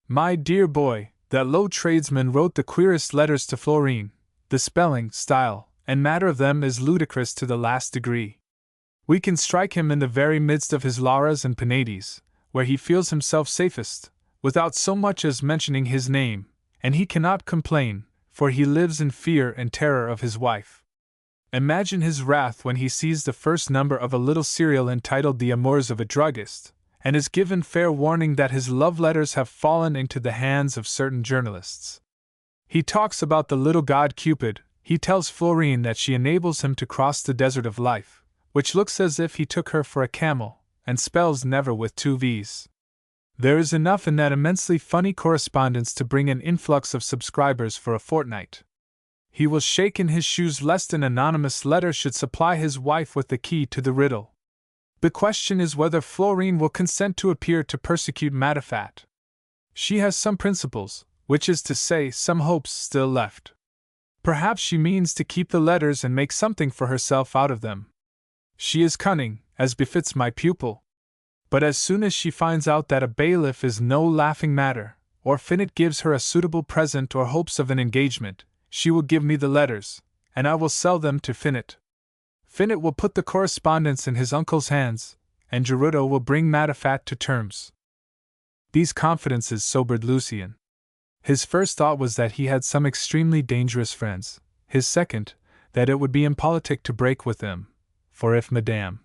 My dear boy, that low tradesman wrote the queerest letters to Florine. The spelling, style, and matter of them is ludicrous to the last degree. We can strike him in the very midst of his Lauras and Penates, where he feels himself safest, without so much as mentioning his name, and he cannot complain, for he lives in fear and terror of his wife. Imagine his wrath when he sees the first number of a little serial entitled The Amours of a Druggist, and is given fair warning that his love letters have fallen into the hands of certain journalists. He talks about the little god Cupid. He tells Florine that she enables him to cross the desert of life, which looks as if he took her for a camel, and spells never with 2 V's. There is enough in that immensely funny correspondence to bring an influx of subscribers for a fortnight. He will shake in his shoes lest an anonymous letter should supply his wife with the key to the riddle. The question is whether Florine will consent to appear to persecute Mattafat. She has some principles, which is to say, some hopes still left. Perhaps she means to keep the letters and make something for herself out of them. She is cunning, as befits my pupil. But as soon as she finds out that a bailiff is no laughing matter, or Finnett gives her a suitable present or hopes of an engagement, she will give me the letters, and I will sell them to Finnett. Finnett will put the correspondence in his uncle's hands, and Gerudo will bring Mattafat to terms. These confidences sobered Lucien. His first thought was that he had some extremely dangerous friends, his second, that it would be impolitic to break with them, for if Madame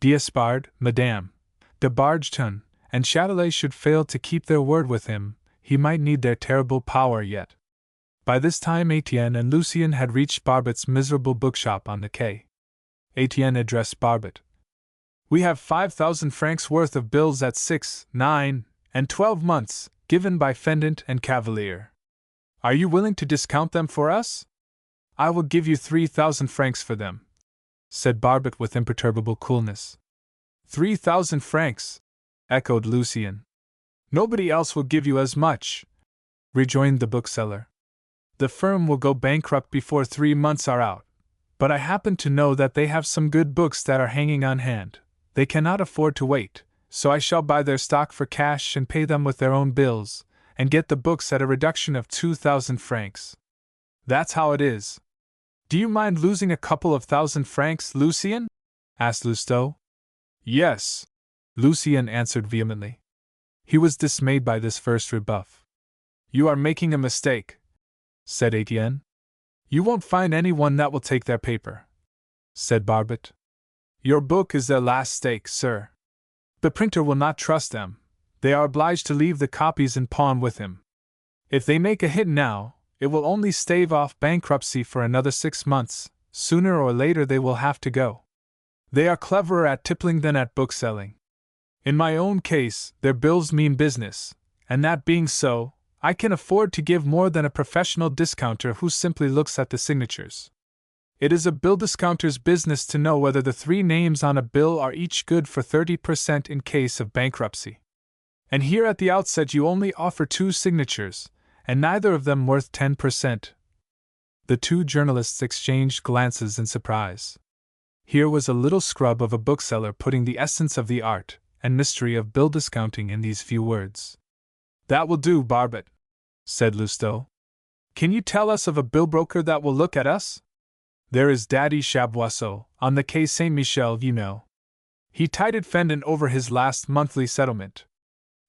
d'Espard, Madame de Bargeton, and Châtelet should fail to keep their word with him, he might need their terrible power yet. By this time Etienne and Lucien had reached Barbet's miserable bookshop on the quay. Etienne addressed Barbet. We have 5,000 francs worth of bills at 6, 9, and 12 months, given by Fendant and Cavalier. Are you willing to discount them for us? I will give you 3,000 francs for them, said Barbet with imperturbable coolness. 3,000 francs, echoed Lucien. Nobody else will give you as much, rejoined the bookseller. The firm will go bankrupt before 3 months are out. but I happen to know that they have some good books that are hanging on hand. They cannot afford to wait, so I shall buy their stock for cash and pay them with their own bills, and get the books at a reduction of 2,000 francs. That's how it is. Do you mind losing a couple of thousand francs, Lucien? Asked Lousteau. Yes, Lucien answered vehemently. He was dismayed by this first rebuff. You are making a mistake, said Etienne. You won't find anyone that will take their paper, said Barbot. Your book is their last stake, sir. The printer will not trust them. They are obliged to leave the copies in pawn with him. If they make a hit now, it will only stave off bankruptcy for another 6 months. Sooner or later they will have to go. They are cleverer at tippling than at bookselling. In my own case, their bills mean business, and that being so, I can afford to give more than a professional discounter who simply looks at the signatures. It is a bill discounter's business to know whether the 3 names on a bill are each good for 30% in case of bankruptcy. And here at the outset you only offer 2 signatures, and neither of them worth 10%. The 2 journalists exchanged glances in surprise. Here was a little scrub of a bookseller putting the essence of the art and mystery of bill discounting in these few words. That will do, Barbot, said Lousteau. Can you tell us of a bill broker that will look at us? There is Daddy Chaboisseau, on the Quai Saint-Michel, you know. He tided Fendant over his last monthly settlement.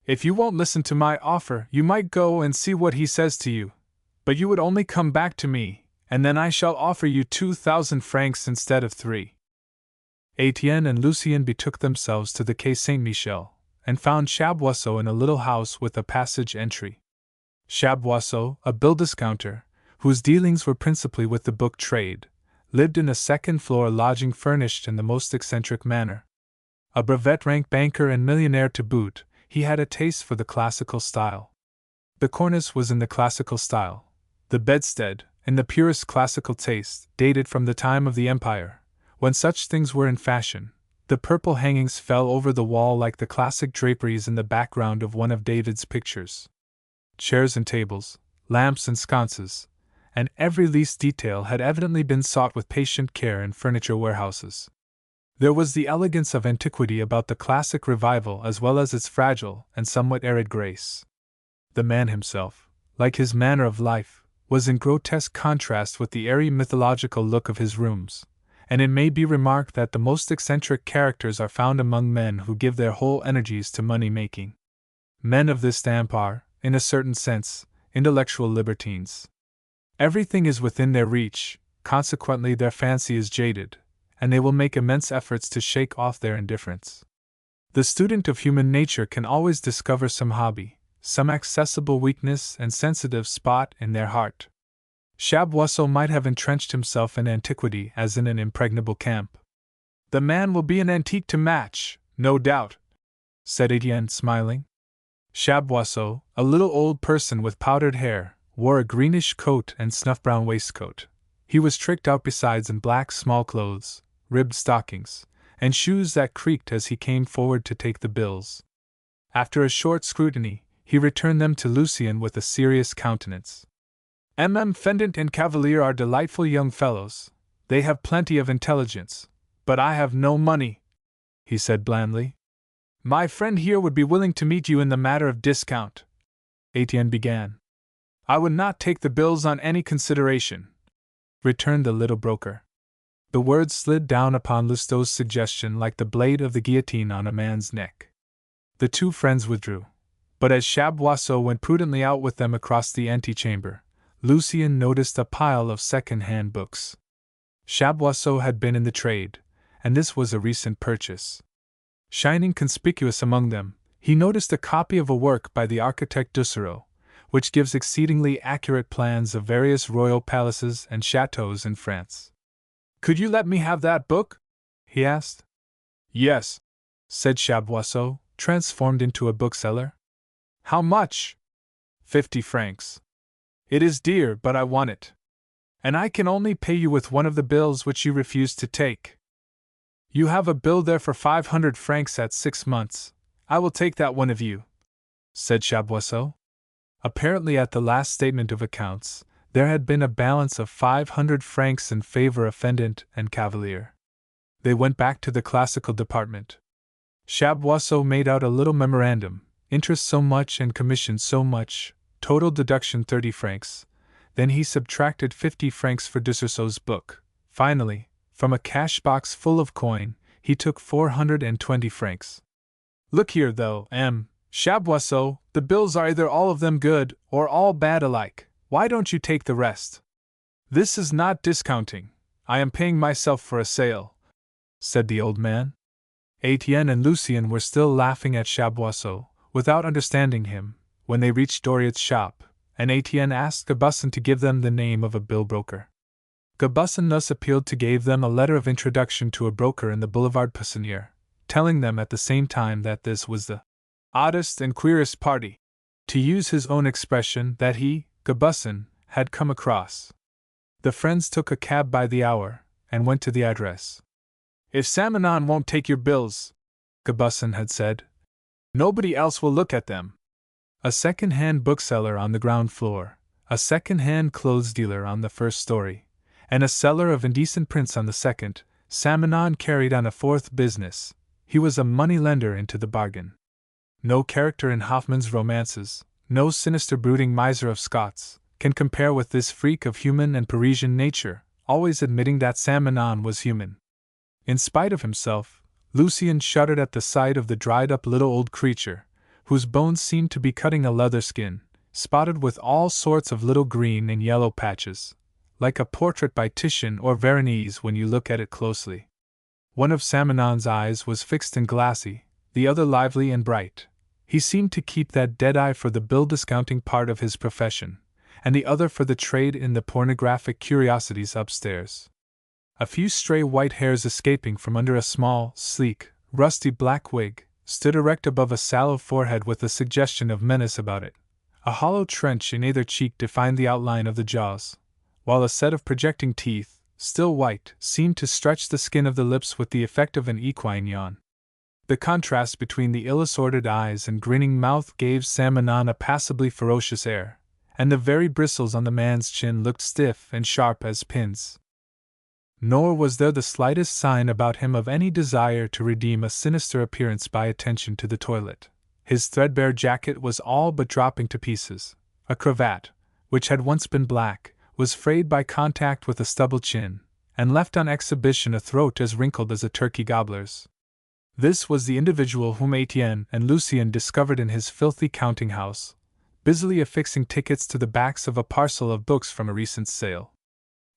If you won't listen to my offer, you might go and see what he says to you. But you would only come back to me, and then I shall offer you 2,000 francs instead of 3. Etienne and Lucien betook themselves to the Quai Saint-Michel, and found Chaboisseau in a little house with a passage entry. Chaboisseau, a bill discounter, whose dealings were principally with the book trade, lived in a second-floor lodging furnished in the most eccentric manner. A brevet-rank banker and millionaire to boot, he had a taste for the classical style. The cornice was in the classical style, the bedstead, in the purest classical taste, dated from the time of the Empire, when such things were in fashion. The purple hangings fell over the wall like the classic draperies in the background of one of David's pictures. Chairs and tables, lamps and sconces, and every least detail had evidently been sought with patient care in furniture warehouses. There was the elegance of antiquity about the classic revival as well as its fragile and somewhat arid grace. The man himself, like his manner of life, was in grotesque contrast with the airy mythological look of his rooms, and it may be remarked that the most eccentric characters are found among men who give their whole energies to money-making. Men of this stamp are, in a certain sense, intellectual libertines. Everything is within their reach, consequently their fancy is jaded, and they will make immense efforts to shake off their indifference. The student of human nature can always discover some hobby, some accessible weakness and sensitive spot in their heart. Chaboisseau might have entrenched himself in antiquity as in an impregnable camp. The man will be an antique to match, no doubt, said Etienne, smiling. Chaboisseau, a little old person with powdered hair, wore a greenish coat and snuff-brown waistcoat. He was tricked out besides in black small clothes, ribbed stockings, and shoes that creaked as he came forward to take the bills. After a short scrutiny, he returned them to Lucien with a serious countenance. Fendant and Cavalier are delightful young fellows. They have plenty of intelligence, but I have no money, he said blandly. My friend here would be willing to meet you in the matter of discount, Etienne began. I would not take the bills on any consideration, returned the little broker. The words slid down upon Lousteau's suggestion like the blade of the guillotine on a man's neck. The 2 friends withdrew, but as Chaboisseau went prudently out with them across the antechamber, Lucien noticed a pile of second-hand books. Chaboisseau had been in the trade, and this was a recent purchase. Shining conspicuous among them, he noticed a copy of a work by the architect Dusserault, which gives exceedingly accurate plans of various royal palaces and chateaux in France. Could you let me have that book? He asked. Yes, said Chaboisseau, transformed into a bookseller. How much? 50 francs. It is dear, but I want it. And I can only pay you with one of the bills which you refused to take. You have a bill there for 500 francs at 6 months. I will take that one of you, said Chaboisseau. Apparently at the last statement of accounts, There had been a balance of 500 francs in favor of fendant and cavalier. They went back to the classical department. Chaboisseau made out a little memorandum: interest so much and commission so much, total deduction 30 francs. Then he subtracted 50 francs for Deserceaux's book. Finally, from a cash box full of coin, he took 420 francs. Look here, though, Chaboisseau, the bills are either all of them good or all bad alike. Why don't you take the rest? This is not discounting. I am paying myself for a sale, said the old man. Etienne and Lucien were still laughing at Chaboisseau, without understanding him, when they reached Doriot's shop, and Etienne asked Gabusson to give them the name of a bill broker. Gabusson thus appealed to gave them a letter of introduction to a broker in the Boulevard Poissonnière, telling them at the same time that this was the oddest and queerest party, to use his own expression, that he, Gabusson, had come across. The friends took a cab by the hour, and went to the address. If Samanon won't take your bills, Gabusson had said, nobody else will look at them. A second-hand bookseller on the ground floor, a second-hand clothes dealer on the first story, and a seller of indecent prints on the second, Samanon carried on a fourth business. He was a money-lender into the bargain. No character in Hoffmann's romances, no sinister brooding miser of Scots, can compare with this freak of human and Parisian nature, always admitting that Samanon was human. In spite of himself, Lucien shuddered at the sight of the dried-up little old creature, whose bones seemed to be cutting a leather skin, spotted with all sorts of little green and yellow patches, like a portrait by Titian or Veronese when you look at it closely. One of Samanon's eyes was fixed and glassy, the other lively and bright. He seemed to keep that dead eye for the bill-discounting part of his profession, and the other for the trade in the pornographic curiosities upstairs. A few stray white hairs escaping from under a small, sleek, rusty black wig, stood erect above a sallow forehead with a suggestion of menace about it. A hollow trench in either cheek defined the outline of the jaws, while a set of projecting teeth, still white, seemed to stretch the skin of the lips with the effect of an equine yawn. The contrast between the ill-assorted eyes and grinning mouth gave Samanon a passably ferocious air, and the very bristles on the man's chin looked stiff and sharp as pins. Nor was there the slightest sign about him of any desire to redeem a sinister appearance by attention to the toilet. His threadbare jacket was all but dropping to pieces. A cravat, which had once been black, was frayed by contact with a stubble chin, and left on exhibition a throat as wrinkled as a turkey gobbler's. This was the individual whom Etienne and Lucien discovered in his filthy counting-house, busily affixing tickets to the backs of a parcel of books from a recent sale.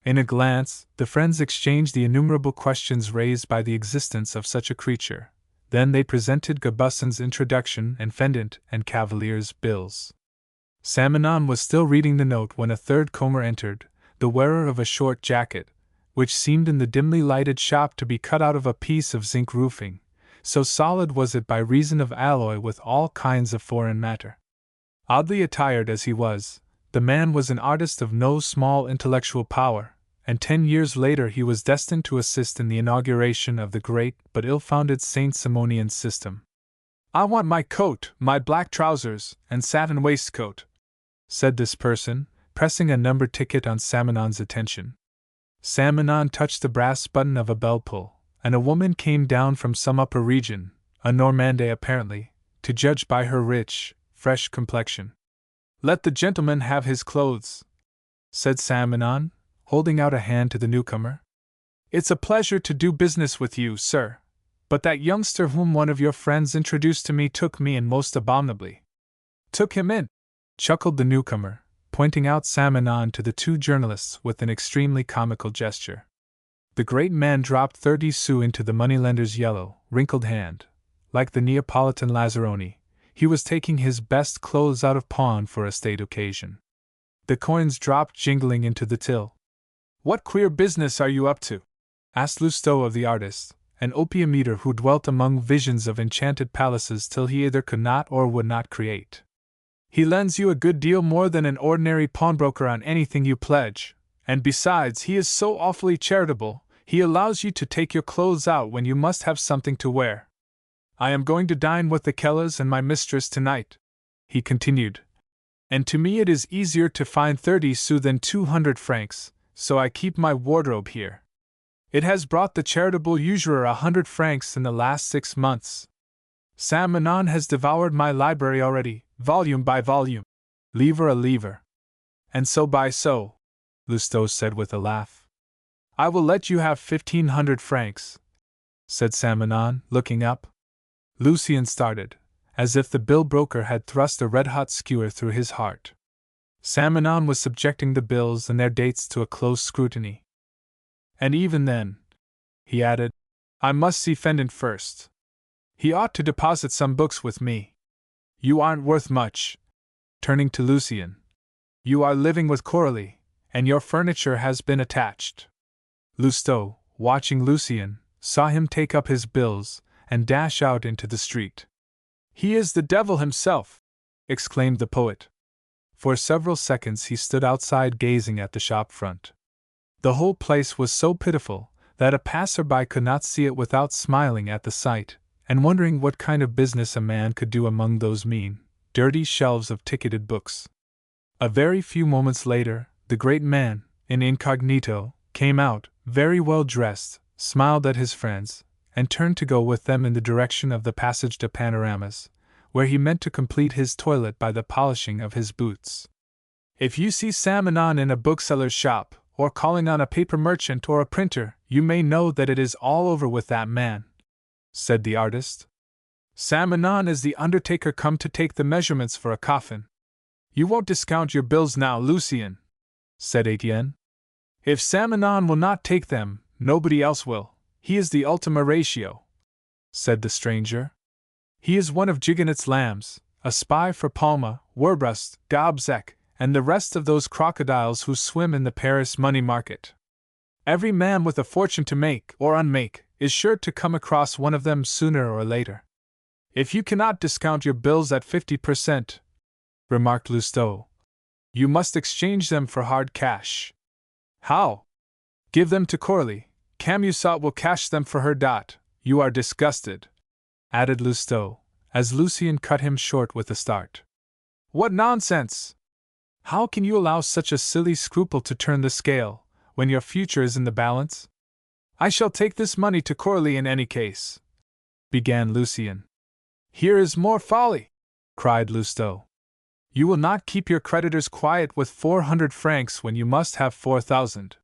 In a glance, the friends exchanged the innumerable questions raised by the existence of such a creature. Then they presented Gabusson's introduction and fendant and Cavalier's bills. Samanon was still reading the note when a third comer entered, the wearer of a short jacket, which seemed in the dimly lighted shop to be cut out of a piece of zinc roofing, so solid was it by reason of alloy with all kinds of foreign matter. Oddly attired as he was, the man was an artist of no small intellectual power, and 10 years later he was destined to assist in the inauguration of the great but ill-founded Saint-Simonian system. "I want my coat, my black trousers, and satin waistcoat," said this person, pressing a numbered ticket on Samanon's attention. Samanon touched the brass button of a bell-pull, and a woman came down from some upper region, a Normande apparently, to judge by her rich, fresh complexion. "Let the gentleman have his clothes," said Samanon, holding out a hand to the newcomer. "It's a pleasure to do business with you, sir, but that youngster whom one of your friends introduced to me took me in most abominably." "Took him in?" chuckled the newcomer, pointing out Samanon to the two journalists with an extremely comical gesture. The great man dropped 30 sous into the moneylender's yellow, wrinkled hand. Like the Neapolitan Lazzaroni, he was taking his best clothes out of pawn for a state occasion. The coins dropped jingling into the till. "What queer business are you up to?" asked Lousteau of the artist, an opium eater who dwelt among visions of enchanted palaces till he either could not or would not create. "He lends you a good deal more than an ordinary pawnbroker on anything you pledge, and besides he is so awfully charitable, he allows you to take your clothes out when you must have something to wear. I am going to dine with the Kellers and my mistress tonight," he continued. And to me it is easier to find 30 sous than 200 francs, so I keep my wardrobe here. It has brought the charitable usurer 100 francs in the last 6 months. Saint Manon has devoured my library already, volume by volume, livre a livre. And so by so, Lousteau said with a laugh. I will let you have 1,500 francs, said Saint Manon, looking up. Lucien started, as if the bill broker had thrust a red-hot skewer through his heart. Saint Manon was subjecting the bills and their dates to a close scrutiny. And even then, he added, I must see Fendant first. He ought to deposit some books with me. You aren't worth much. Turning to Lucien. You are living with Coralie, and your furniture has been attached. Lousteau, watching Lucien, saw him take up his bills and dash out into the street. He is the devil himself, exclaimed the poet. For several seconds he stood outside gazing at the shop front. The whole place was so pitiful that a passer-by could not see it without smiling at the sight, and wondering what kind of business a man could do among those mean, dirty shelves of ticketed books. A very few moments later, the great man, in incognito, came out, very well dressed, smiled at his friends, and turned to go with them in the direction of the Passage de Panoramas, where he meant to complete his toilet by the polishing of his boots. If you see Saint Manon in a bookseller's shop, or calling on a paper merchant or a printer, you may know that it is all over with that man, said the artist. Saint Manon is the undertaker come to take the measurements for a coffin. You won't discount your bills now, Lucien, said Etienne. If Saint Manon will not take them, nobody else will. He is the ultima ratio, said the stranger. He is one of Gigonet's lambs, a spy for Palma, Werbrust, de Balzac, and the rest of those crocodiles who swim in the Paris money market. Every man with a fortune to make or unmake is sure to come across one of them sooner or later. If you cannot discount your bills at 50%, remarked Lousteau, you must exchange them for hard cash. How? Give them to Coralie. Camusot will cash them for her. You are disgusted, added Lousteau, as Lucien cut him short with a start. What nonsense! How can you allow such a silly scruple to turn the scale, when your future is in the balance? I shall take this money to Coralie in any case, began Lucien. Here is more folly, cried Lousteau. You will not keep your creditors quiet with 400 francs when you must have 4,000.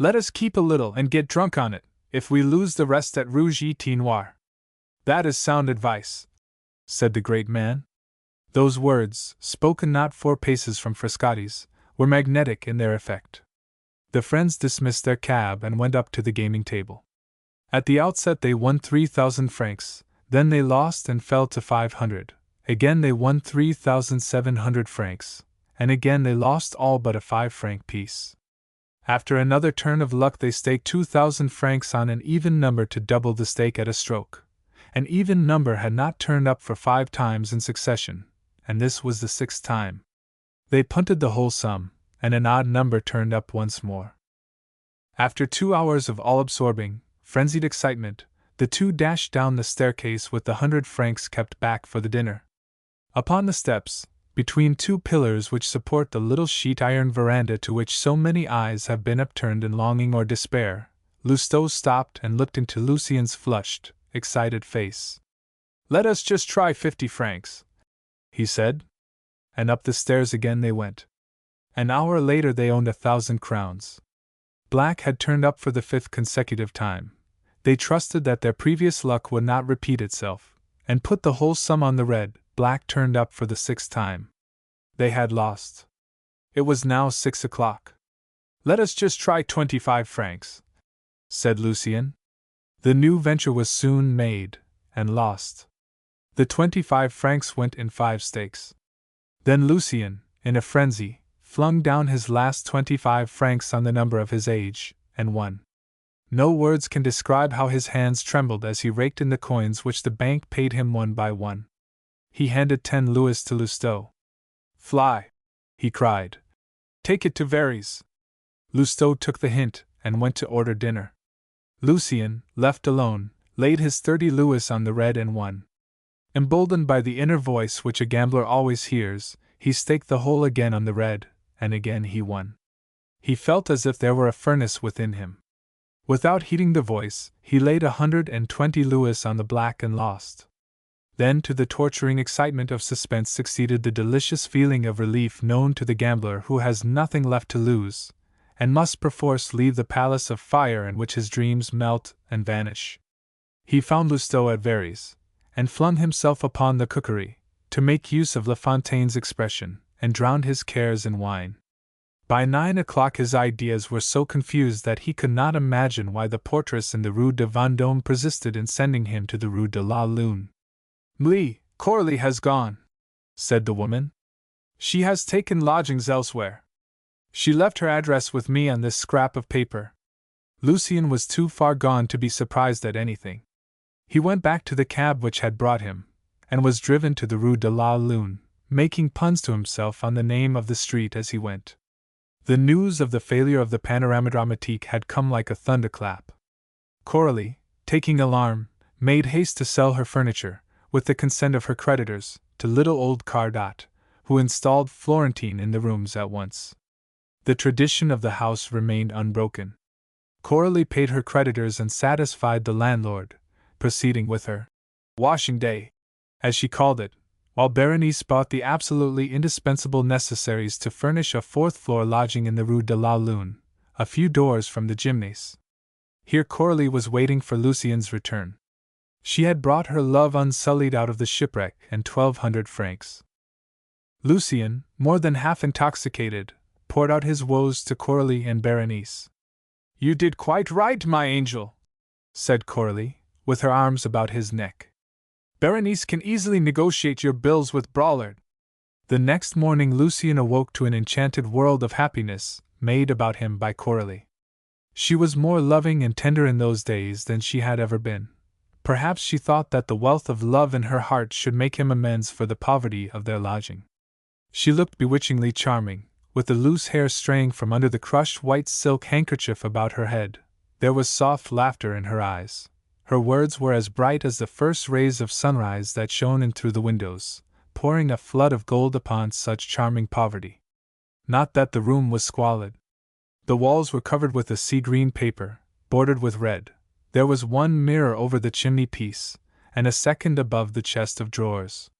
Let us keep a little and get drunk on it, if we lose the rest at Rouge et Noir. That is sound advice, said the great man. Those words, spoken not 4 paces from Frascati's, were magnetic in their effect. The friends dismissed their cab and went up to the gaming table. At the outset they won 3,000 francs, then they lost and fell to 500. Again they won 3,700 francs, and again they lost all but a 5-franc piece. After another turn of luck they staked 2,000 francs on an even number to double the stake at a stroke. An even number had not turned up for 5 times in succession, and this was the 6th time. They punted the whole sum, and an odd number turned up once more. After 2 hours of all-absorbing, frenzied excitement, the two dashed down the staircase with the 100 francs kept back for the dinner. Upon the steps, between 2 pillars which support the little sheet-iron veranda to which so many eyes have been upturned in longing or despair, Lousteau stopped and looked into Lucien's flushed, excited face. Let us just try 50 francs, he said. And up the stairs again they went. An hour later they owned 1,000 crowns. Black had turned up for the 5th consecutive time. They trusted that their previous luck would not repeat itself, and put the whole sum on the red. Black turned up for the 6th time. They had lost. It was now 6 o'clock. Let us just try 25 francs, said Lucien. The new venture was soon made, and lost. The 25 francs went in 5 stakes. Then Lucien, in a frenzy, flung down his last 25 francs on the number of his age, and won. No words can describe how his hands trembled as he raked in the coins which the bank paid him one by one. He handed 10 louis to Lousteau. Fly, he cried. Take it to Very's. Lousteau took the hint, and went to order dinner. Lucien, left alone, laid his 30 louis on the red and won. Emboldened by the inner voice which a gambler always hears, he staked the hole again on the red, and again he won. He felt as if there were a furnace within him. Without heeding the voice, he laid 120 louis on the black and lost. Then to the torturing excitement of suspense succeeded the delicious feeling of relief known to the gambler who has nothing left to lose, and must perforce leave the palace of fire in which his dreams melt and vanish. He found Lousteau at Verrey's, and flung himself upon the cookery, to make use of La Fontaine's expression, and drowned his cares in wine. By 9 o'clock his ideas were so confused that he could not imagine why the portress in the Rue de Vendôme persisted in sending him to the Rue de la Lune. Coralie has gone," said the woman. "She has taken lodgings elsewhere. She left her address with me on this scrap of paper." Lucien was too far gone to be surprised at anything. He went back to the cab which had brought him, and was driven to the Rue de la Lune, making puns to himself on the name of the street as he went. The news of the failure of the Panorama Dramatique had come like a thunderclap. Coralie, taking alarm, made haste to sell her furniture, with the consent of her creditors, to little old Cardot, who installed Florentine in the rooms at once. The tradition of the house remained unbroken. Coralie paid her creditors and satisfied the landlord, proceeding with her washing day, as she called it, while Berenice bought the absolutely indispensable necessaries to furnish a fourth-floor lodging in the Rue de la Lune, a few doors from the Gymnase. Here Coralie was waiting for Lucien's return. She had brought her love unsullied out of the shipwreck and 1,200 francs. Lucien, more than half intoxicated, poured out his woes to Coralie and Berenice. "You did quite right, my angel," said Coralie, with her arms about his neck. "Berenice can easily negotiate your bills with Braulard." The next morning Lucien awoke to an enchanted world of happiness, made about him by Coralie. She was more loving and tender in those days than she had ever been. Perhaps she thought that the wealth of love in her heart should make him amends for the poverty of their lodging. She looked bewitchingly charming, with the loose hair straying from under the crushed white silk handkerchief about her head. There was soft laughter in her eyes. Her words were as bright as the first rays of sunrise that shone in through the windows, pouring a flood of gold upon such charming poverty. Not that the room was squalid. The walls were covered with a sea-green paper, bordered with red. There was one mirror over the chimney-piece, and a second above the chest of drawers.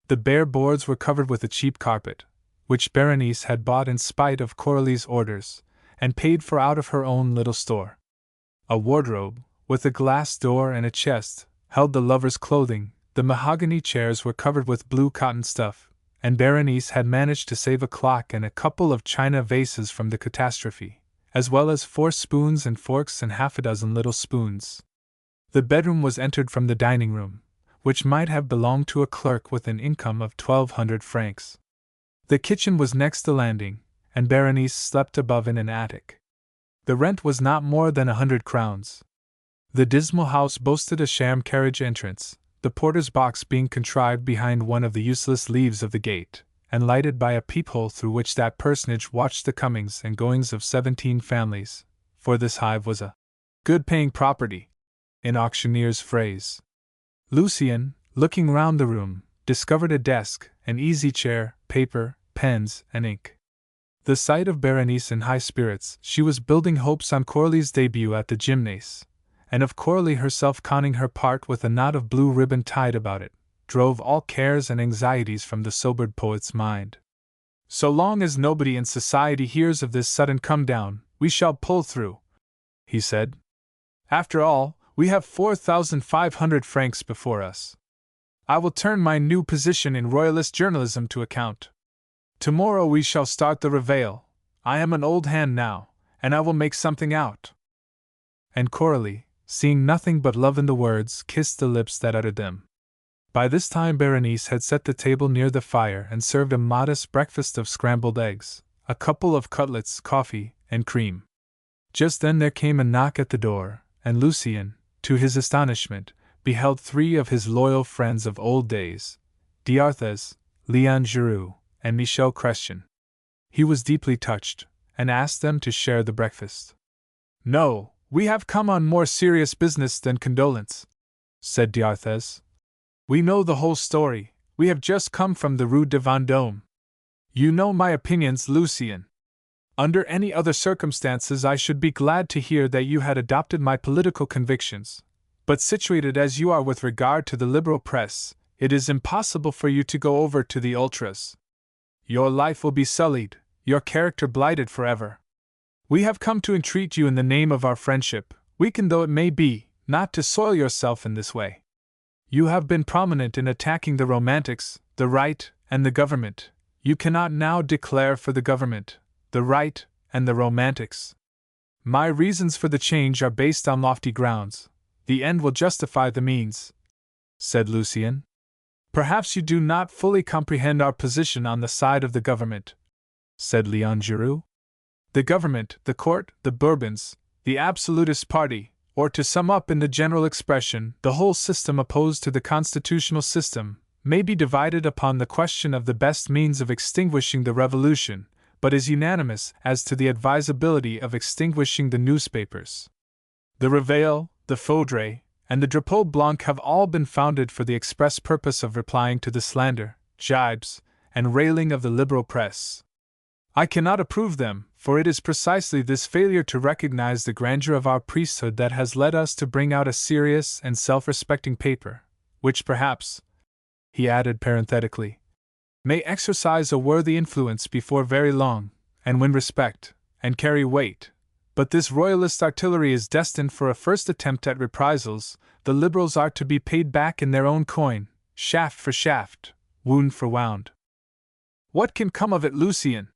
The bare boards were covered with a cheap carpet, which Berenice had bought in spite of Coralie's orders, and paid for out of her own little store. A wardrobe, with a glass door and a chest, held the lovers' clothing. The mahogany chairs were covered with blue cotton stuff, and Berenice had managed to save a clock and a couple of china vases from the catastrophe, as well as 4 spoons and forks and half a dozen little spoons. The bedroom was entered from the dining room, which might have belonged to a clerk with an income of 1,200 francs. The kitchen was next the landing, and Berenice slept above in an attic. The rent was not more than 100 crowns. The dismal house boasted a sham carriage entrance, the porter's box being contrived behind one of the useless leaves of the gate, and lighted by a peephole through which that personage watched the comings and goings of 17 families, for this hive was a good-paying property, in auctioneer's phrase. Lucien, looking round the room, discovered a desk, an easy-chair, paper, pens, and ink. The sight of Berenice in high spirits, she was building hopes on Coralie's debut at the Gymnase, and of Coralie herself conning her part with a knot of blue ribbon tied about it, drove all cares and anxieties from the sobered poet's mind. "So long as nobody in society hears of this sudden come-down, we shall pull through," he said. "After all, we have 4,500 francs before us. I will turn my new position in royalist journalism to account. Tomorrow we shall start the Réveil. I am an old hand now, and I will make something out." And Coralie, seeing nothing but love in the words, kissed the lips that uttered them. By this time Berenice had set the table near the fire and served a modest breakfast of scrambled eggs, a couple of cutlets, coffee, and cream. Just then there came a knock at the door, and Lucien, to his astonishment, beheld 3 of his loyal friends of old days, D'Arthez, Léon Giroux, and Michel Chrestien. He was deeply touched, and asked them to share the breakfast. "No, we have come on more serious business than condolence," said D'Arthez. "We know the whole story. We have just come from the Rue de Vendôme." You know my opinions, Lucien. Under any other circumstances I should be glad to hear that you had adopted my political convictions. But situated as you are with regard to the liberal press, it is impossible for you to go over to the ultras. Your life will be sullied, your character blighted forever. We have come to entreat you in the name of our friendship, weakened though it may be, not to soil yourself in this way. You have been prominent in attacking the Romantics, the right, and the government. You cannot now declare for the government, the right, and the Romantics. My reasons for the change are based on lofty grounds. The end will justify the means, said Lucien. Perhaps you do not fully comprehend our position on the side of the government, said Leon Giroux. The government, the court, the Bourbons, the absolutist party, or to sum up in the general expression, the whole system opposed to the constitutional system, may be divided upon the question of the best means of extinguishing the revolution, but is unanimous as to the advisability of extinguishing the newspapers. The Réveil, the Faudrait, and the Drapeau Blanc have all been founded for the express purpose of replying to the slander, gibes, and railing of the liberal press. I cannot approve them, for it is precisely this failure to recognize the grandeur of our priesthood that has led us to bring out a serious and self-respecting paper, which perhaps, he added parenthetically, may exercise a worthy influence before very long, and win respect, and carry weight. But this royalist artillery is destined for a first attempt at reprisals. The liberals are to be paid back in their own coin, shaft for shaft, wound for wound. What can come of it, Lucien?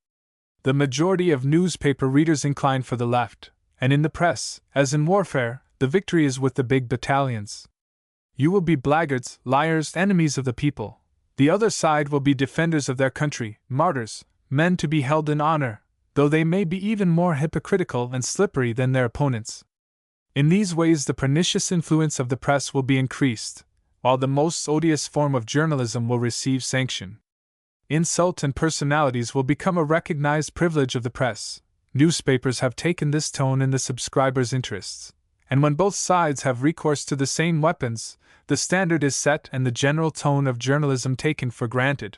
The majority of newspaper readers incline for the left, and in the press, as in warfare, the victory is with the big battalions. You will be blackguards, liars, enemies of the people. The other side will be defenders of their country, martyrs, men to be held in honor, though they may be even more hypocritical and slippery than their opponents. In these ways the pernicious influence of the press will be increased, while the most odious form of journalism will receive sanction. Insult and personalities will become a recognized privilege of the press. Newspapers have taken this tone in the subscribers' interests, and when both sides have recourse to the same weapons, the standard is set and the general tone of journalism taken for granted.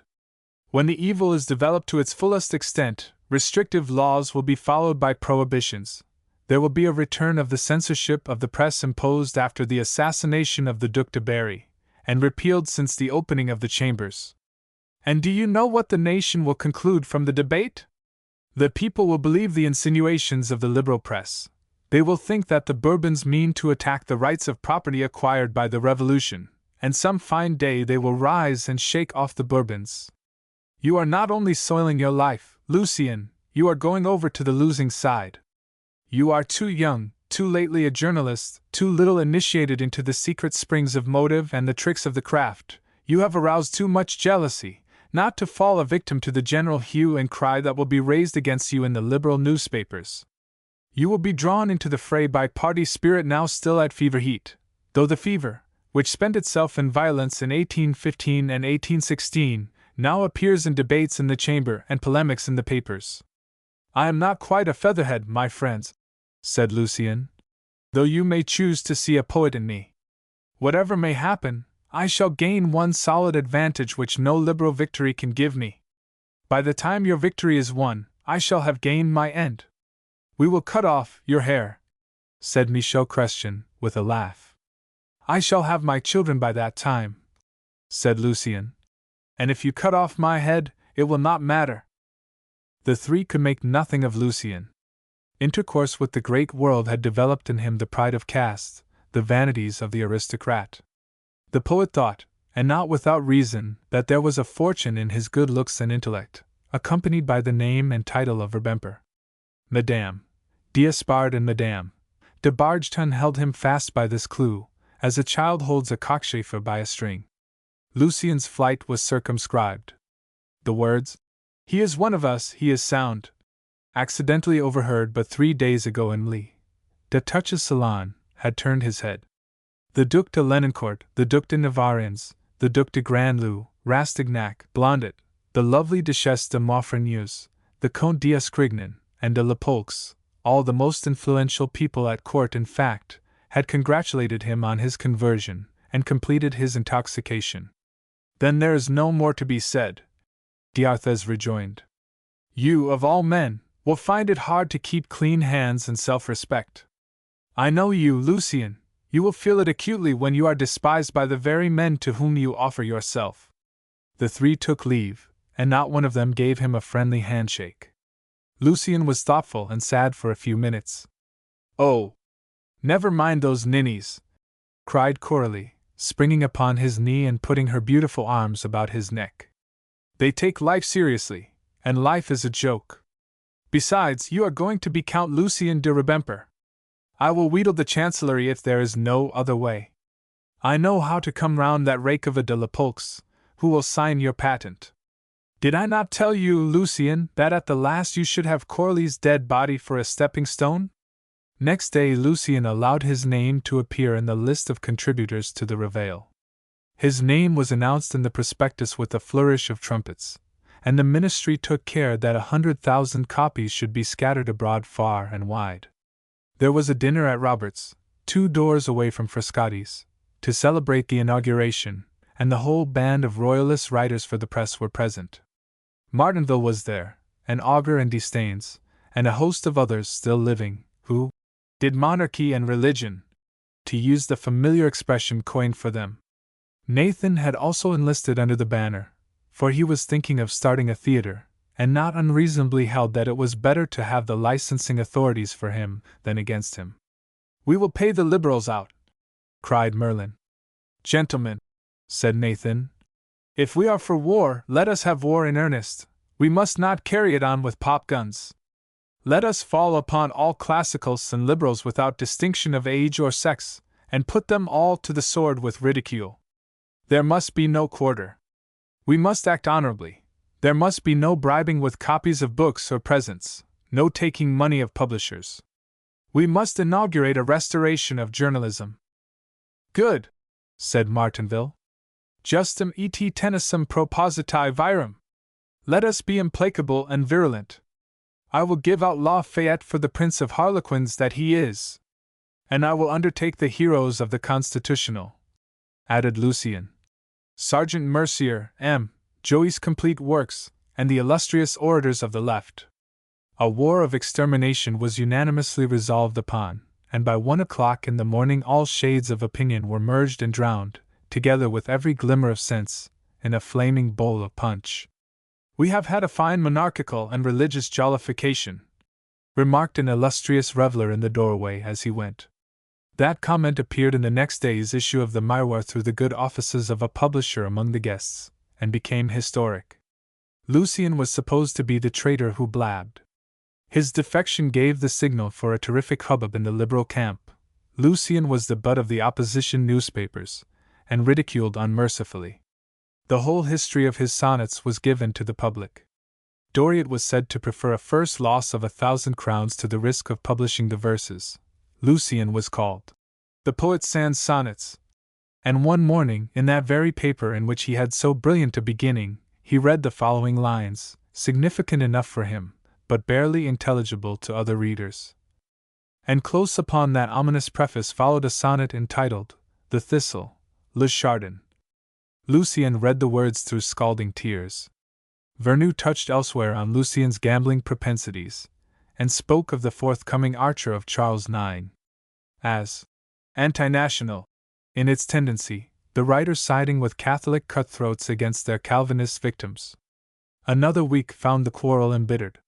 When the evil is developed to its fullest extent, restrictive laws will be followed by prohibitions. There will be a return of the censorship of the press imposed after the assassination of the Duc de Berry, and repealed since the opening of the Chambers. And do you know what the nation will conclude from the debate? The people will believe the insinuations of the liberal press. They will think that the Bourbons mean to attack the rights of property acquired by the Revolution, and some fine day they will rise and shake off the Bourbons. You are not only soiling your life, Lucien, you are going over to the losing side. You are too young, too lately a journalist, too little initiated into the secret springs of motive and the tricks of the craft. You have aroused too much jealousy, not to fall a victim to the general hue and cry that will be raised against you in the liberal newspapers. You will be drawn into the fray by party spirit now still at fever heat, though the fever, which spent itself in violence in 1815 and 1816, now appears in debates in the chamber and polemics in the papers. I am not quite a featherhead, my friends, said Lucien, though you may choose to see a poet in me. Whatever may happen, I shall gain one solid advantage which no liberal victory can give me. By the time your victory is won, I shall have gained my end. We will cut off your hair, said Michaud Chrestien, with a laugh. I shall have my children by that time, said Lucien. And if you cut off my head, it will not matter. The three could make nothing of Lucien. Intercourse with the great world had developed in him the pride of caste, the vanities of the aristocrat. The poet thought, and not without reason, that there was a fortune in his good looks and intellect, accompanied by the name and title of Verbemper. Madame D'Espard and Madame de Bargeton held him fast by this clue, as a child holds a cockchafer by a string. Lucien's flight was circumscribed. The words, "He is one of us, he is sound," accidentally overheard but 3 days ago in Lee de Touches' salon, had turned his head. The Duc de Lenoncourt, the Duc de Navarren's, the Duc de Grandlieu, Rastignac, Blondet, the lovely Duchesse de Maufrigneuse, the Comte d'Escrignan, and de Lepolx, all the most influential people at court in fact, had congratulated him on his conversion, and completed his intoxication. Then there is no more to be said, D'Arthez rejoined. You, of all men, will find it hard to keep clean hands and self-respect. I know you, Lucien, you will feel it acutely when you are despised by the very men to whom you offer yourself. The three took leave, and not one of them gave him a friendly handshake. Lucien was thoughtful and sad for a few minutes. Oh! Never mind those ninnies! Cried Coralie, springing upon his knee and putting her beautiful arms about his neck. They take life seriously, and life is a joke. Besides, you are going to be Count Lucien de Rubempré. I will wheedle the Chancellery if there is no other way. I know how to come round that rake of a de la Polks, who will sign your patent. Did I not tell you, Lucien, that at the last you should have Coralie's dead body for a stepping stone? Next day Lucien allowed his name to appear in the list of contributors to the Reveil. His name was announced in the prospectus with a flourish of trumpets, and the ministry took care that 100,000 copies should be scattered abroad far and wide. There was a dinner at Robert's, 2 doors away from Frascati's, to celebrate the inauguration, and the whole band of royalist writers for the press were present. Martinville was there, and Augur and D'Estaings, and a host of others still living, who did monarchy and religion, to use the familiar expression coined for them. Nathan had also enlisted under the banner, for he was thinking of starting a theatre, and not unreasonably held that it was better to have the licensing authorities for him than against him. We will pay the Liberals out, cried Merlin. Gentlemen, said Nathan, if we are for war, let us have war in earnest. We must not carry it on with pop guns. Let us fall upon all classicals and liberals without distinction of age or sex, and put them all to the sword with ridicule. There must be no quarter. We must act honorably. There must be no bribing with copies of books or presents, no taking money of publishers. We must inaugurate a restoration of journalism. Good, said Martinville. Justum et tenacem propositi virum. Let us be implacable and virulent. I will give out Lafayette for the Prince of Harlequins that he is. And I will undertake the heroes of the Constitutional, added Lucien. Sergeant Mercier, M. Joey's complete works, and the illustrious orators of the left. A war of extermination was unanimously resolved upon, and by 1 o'clock in the morning all shades of opinion were merged and drowned, together with every glimmer of sense, in a flaming bowl of punch. We have had a fine monarchical and religious jollification, remarked an illustrious reveller in the doorway as he went. That comment appeared in the next day's issue of the Miroir through the good offices of a publisher among the guests, and became historic. Lucien was supposed to be the traitor who blabbed. His defection gave the signal for a terrific hubbub in the liberal camp. Lucien was the butt of the opposition newspapers, and ridiculed unmercifully. The whole history of his sonnets was given to the public. Doriot was said to prefer a first loss of 1,000 crowns to the risk of publishing the verses. Lucien was called the Poet Sans Sonnets. And one morning, in that very paper in which he had so brilliant a beginning, he read the following lines, significant enough for him, but barely intelligible to other readers. And close upon that ominous preface followed a sonnet entitled, The Thistle, Le Chardon. Lucien read the words through scalding tears. Vernou touched elsewhere on Lucien's gambling propensities, and spoke of the forthcoming Archer of Charles IX as anti-national in its tendency, the writer siding with Catholic cutthroats against their Calvinist victims. Another week found the quarrel embittered.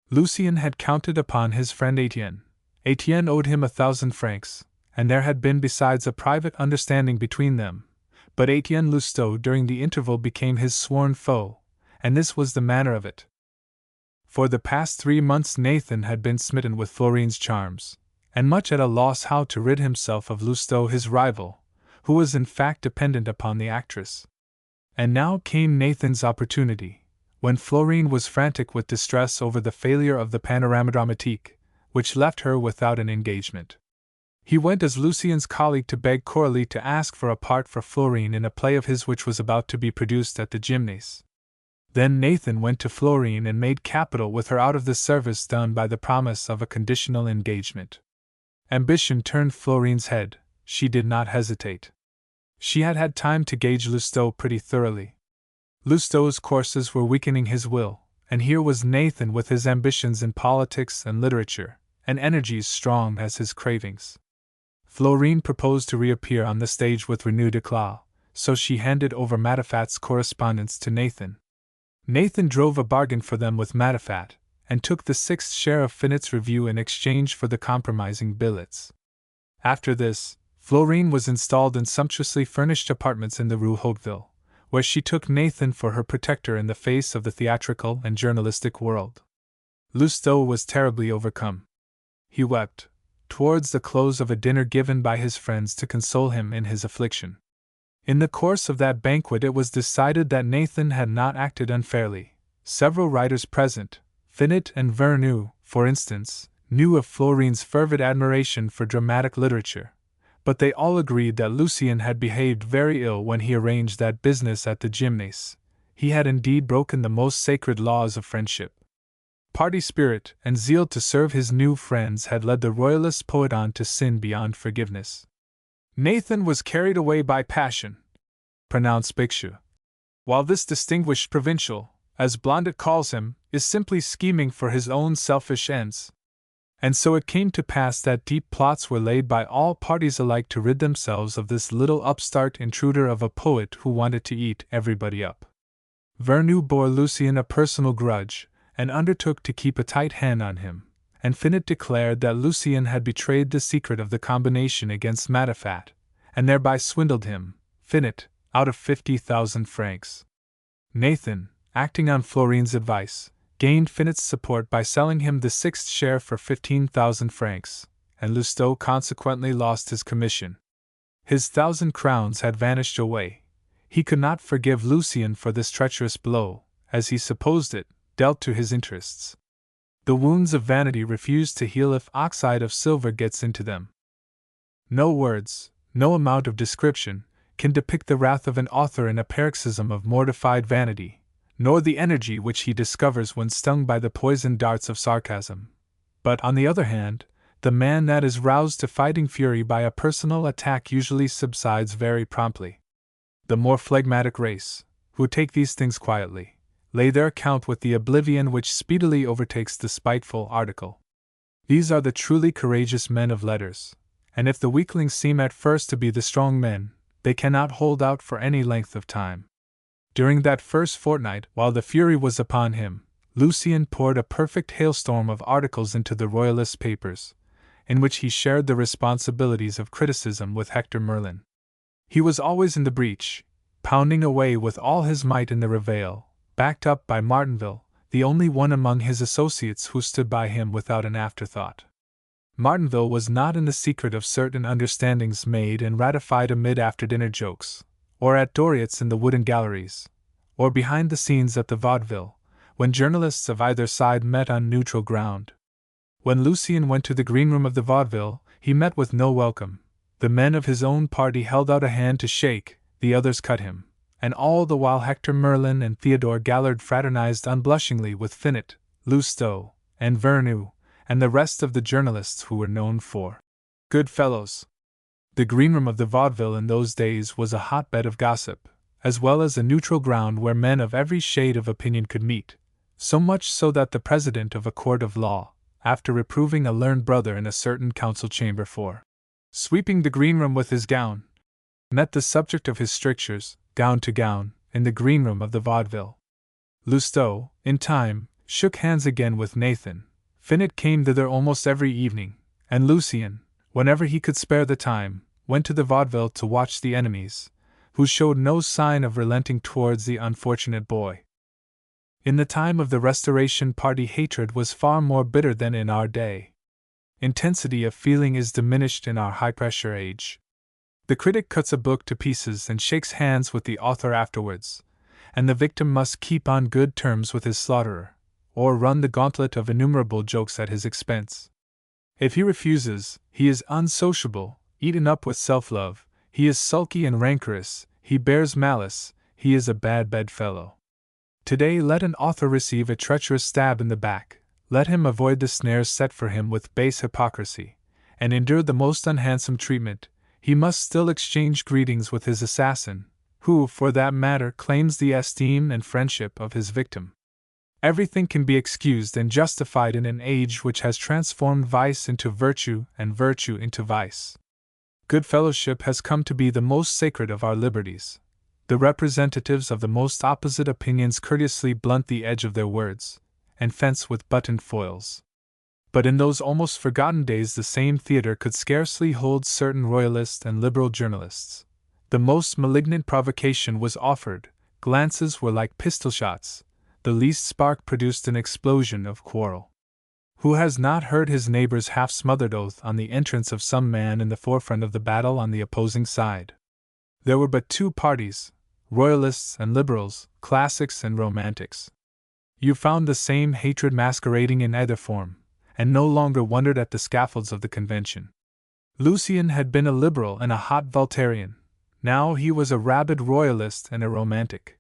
Lucien had counted upon his friend Etienne. Etienne owed him 1,000 francs, and there had been besides a private understanding between them, but Etienne Lousteau during the interval became his sworn foe, and this was the manner of it. For the past 3 months Nathan had been smitten with Florine's charms, and much at a loss how to rid himself of Lousteau his rival, who was in fact dependent upon the actress. And now came Nathan's opportunity, when Florine was frantic with distress over the failure of the Panorama Dramatique, which left her without an engagement. He went as Lucien's colleague to beg Coralie to ask for a part for Florine in a play of his which was about to be produced at the Gymnase. Then Nathan went to Florine and made capital with her out of the service done by the promise of a conditional engagement. Ambition turned Florine's head. She did not hesitate. She had had time to gauge Lousteau pretty thoroughly. Lousteau's courses were weakening his will, and here was Nathan with his ambitions in politics and literature, and energies strong as his cravings. Florine proposed to reappear on the stage with renewed eclat, so she handed over Matafat's correspondence to Nathan. Nathan drove a bargain for them with Matafat, and took the sixth share of Finnett's review in exchange for the compromising billets. After this, Florine was installed in sumptuously furnished apartments in the Rue Hauteville, where she took Nathan for her protector in the face of the theatrical and journalistic world. Lousteau was terribly overcome. He wept, towards the close of a dinner given by his friends to console him in his affliction. In the course of that banquet it was decided that Nathan had not acted unfairly. Several writers present, Finette and Vernou, for instance, knew of Florine's fervid admiration for dramatic literature, but they all agreed that Lucien had behaved very ill when he arranged that business at the Gymnase. He had indeed broken the most sacred laws of friendship. Party spirit and zeal to serve his new friends had led the royalist poet on to sin beyond forgiveness. Nathan was carried away by passion, pronounced Bixio, while this distinguished provincial, as Blondet calls him, is simply scheming for his own selfish ends. And so it came to pass that deep plots were laid by all parties alike to rid themselves of this little upstart intruder of a poet who wanted to eat everybody up. Vernou bore Lucien a personal grudge, and undertook to keep a tight hand on him, and Finette declared that Lucien had betrayed the secret of the combination against Matafat, and thereby swindled him, Finette, out of 50,000 francs. Nathan, acting on Florine's advice, gained Finette's support by selling him the sixth share for 15,000 francs, and Lousteau consequently lost his commission. His 1,000 crowns had vanished away. He could not forgive Lucien for this treacherous blow, as he supposed it, dealt to his interests. The wounds of vanity refuse to heal if oxide of silver gets into them. No words, no amount of description, can depict the wrath of an author in a paroxysm of mortified vanity, nor the energy which he discovers when stung by the poisoned darts of sarcasm. But, on the other hand, the man that is roused to fighting fury by a personal attack usually subsides very promptly. The more phlegmatic race, who take these things quietly, lay their account with the oblivion which speedily overtakes the spiteful article. These are the truly courageous men of letters, and if the weaklings seem at first to be the strong men, they cannot hold out for any length of time. During that first fortnight, while the fury was upon him, Lucien poured a perfect hailstorm of articles into the Royalist papers, in which he shared the responsibilities of criticism with Hector Merlin. He was always in the breach, pounding away with all his might in the Reveil, backed up by Martinville, the only one among his associates who stood by him without an afterthought. Martinville was not in the secret of certain understandings made and ratified amid after-dinner jokes, or at Doriot's in the wooden galleries, or behind the scenes at the vaudeville, when journalists of either side met on neutral ground. When Lucien went to the greenroom of the vaudeville, he met with no welcome. The men of his own party held out a hand to shake, the others cut him, and all the while Hector Merlin and Theodore Gallard fraternized unblushingly with Finette, Lousteau, and Vernou, and the rest of the journalists who were known for good fellows. The greenroom of the vaudeville in those days was a hotbed of gossip, as well as a neutral ground where men of every shade of opinion could meet, so much so that the president of a court of law, after reproving a learned brother in a certain council chamber for sweeping the greenroom with his gown, met the subject of his strictures, gown to gown, in the greenroom of the vaudeville. Lousteau, in time, shook hands again with Nathan. Finette came thither almost every evening, and Lucien, whenever he could spare the time, went to the vaudeville to watch the enemies, who showed no sign of relenting towards the unfortunate boy. In the time of the Restoration party hatred was far more bitter than in our day. Intensity of feeling is diminished in our high-pressure age. The critic cuts a book to pieces and shakes hands with the author afterwards, and the victim must keep on good terms with his slaughterer, or run the gauntlet of innumerable jokes at his expense. If he refuses, he is unsociable, eaten up with self-love, he is sulky and rancorous, he bears malice, he is a bad bedfellow. Today let an author receive a treacherous stab in the back, let him avoid the snares set for him with base hypocrisy, and endure the most unhandsome treatment, he must still exchange greetings with his assassin, who, for that matter, claims the esteem and friendship of his victim. Everything can be excused and justified in an age which has transformed vice into virtue and virtue into vice. Good fellowship has come to be the most sacred of our liberties. The representatives of the most opposite opinions courteously blunt the edge of their words, and fence with buttoned foils. But in those almost forgotten days the same theatre could scarcely hold certain royalist and liberal journalists. The most malignant provocation was offered, glances were like pistol shots, the least spark produced an explosion of quarrel. Who has not heard his neighbor's half-smothered oath on the entrance of some man in the forefront of the battle on the opposing side? There were but two parties, royalists and liberals, classics and romantics. You found the same hatred masquerading in either form, and no longer wondered at the scaffolds of the convention. Lucien had been a liberal and a hot Voltairian. Now he was a rabid royalist and a romantic.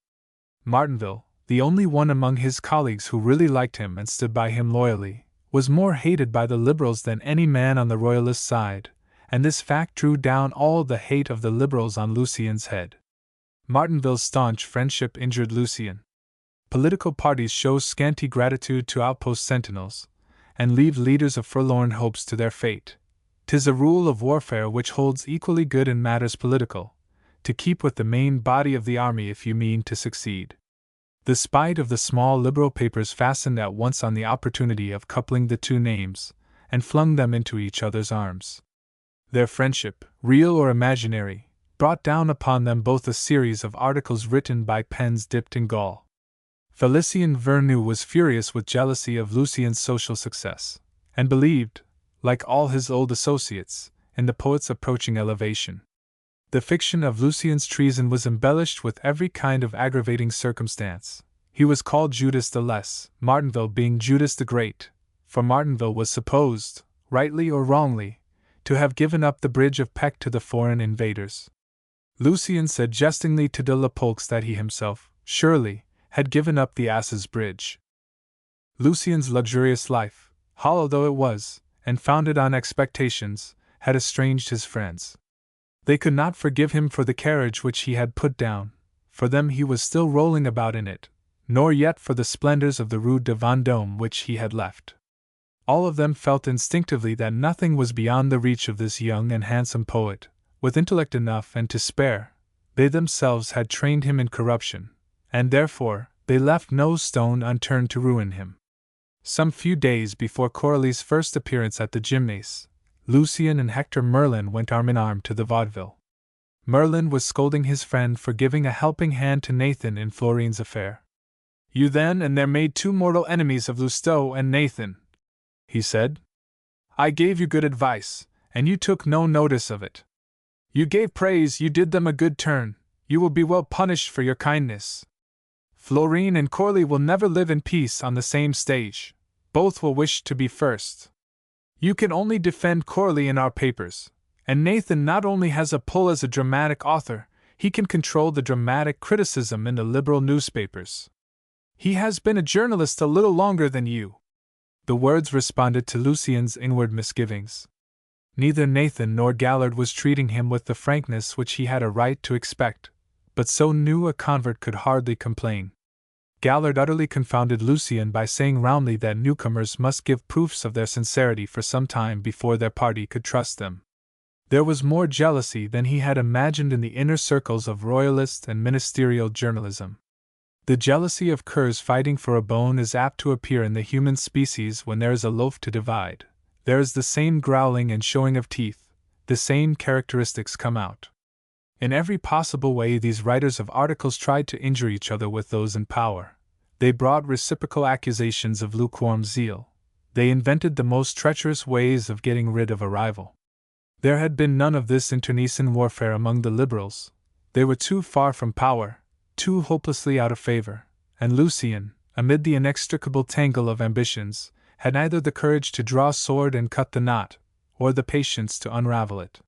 Martinville, the only one among his colleagues who really liked him and stood by him loyally, was more hated by the liberals than any man on the royalist side, and this fact drew down all the hate of the liberals on Lucien's head. Martinville's staunch friendship injured Lucien. Political parties show scanty gratitude to outpost sentinels, and leave leaders of forlorn hopes to their fate. 'Tis a rule of warfare which holds equally good in matters political, to keep with the main body of the army if you mean to succeed. The spite of the small liberal papers fastened at once on the opportunity of coupling the two names, and flung them into each other's arms. Their friendship, real or imaginary, brought down upon them both a series of articles written by pens dipped in gall. Félicien Vernou was furious with jealousy of Lucien's social success, and believed, like all his old associates, in the poet's approaching elevation. The fiction of Lucien's treason was embellished with every kind of aggravating circumstance. He was called Judas the Less, Martinville being Judas the Great, for Martinville was supposed, rightly or wrongly, to have given up the bridge of Pec to the foreign invaders. Lucien said jestingly to de la Polx that he himself, surely, had given up the Ass's Bridge. Lucien's luxurious life, hollow though it was, and founded on expectations, had estranged his friends. They could not forgive him for the carriage which he had put down, for them he was still rolling about in it, nor yet for the splendors of the Rue de Vendôme which he had left. All of them felt instinctively that nothing was beyond the reach of this young and handsome poet, with intellect enough and to spare. They themselves had trained him in corruption, and therefore they left no stone unturned to ruin him. Some few days before Coralie's first appearance at the Gymnase, Lucien and Hector Merlin went arm in arm to the vaudeville. Merlin was scolding his friend for giving a helping hand to Nathan in Florine's affair. "You then and there made two mortal enemies of Lousteau and Nathan," he said. "I gave you good advice, and you took no notice of it. You gave praise, you did them a good turn, you will be well punished for your kindness. Florine and Coralie will never live in peace on the same stage, both will wish to be first. You can only defend Coralie in our papers, and Nathan not only has a pull as a dramatic author, he can control the dramatic criticism in the liberal newspapers. He has been a journalist a little longer than you." The words responded to Lucien's inward misgivings. Neither Nathan nor Gallard was treating him with the frankness which he had a right to expect, but so new a convert could hardly complain. Gallard utterly confounded Lucien by saying roundly that newcomers must give proofs of their sincerity for some time before their party could trust them. There was more jealousy than he had imagined in the inner circles of royalist and ministerial journalism. The jealousy of curs fighting for a bone is apt to appear in the human species when there is a loaf to divide. There is the same growling and showing of teeth, the same characteristics come out. In every possible way these writers of articles tried to injure each other with those in power. They brought reciprocal accusations of lukewarm zeal. They invented the most treacherous ways of getting rid of a rival. There had been none of this internecine warfare among the liberals. They were too far from power, too hopelessly out of favor, and Lucien, amid the inextricable tangle of ambitions, had neither the courage to draw sword and cut the knot, or the patience to unravel it.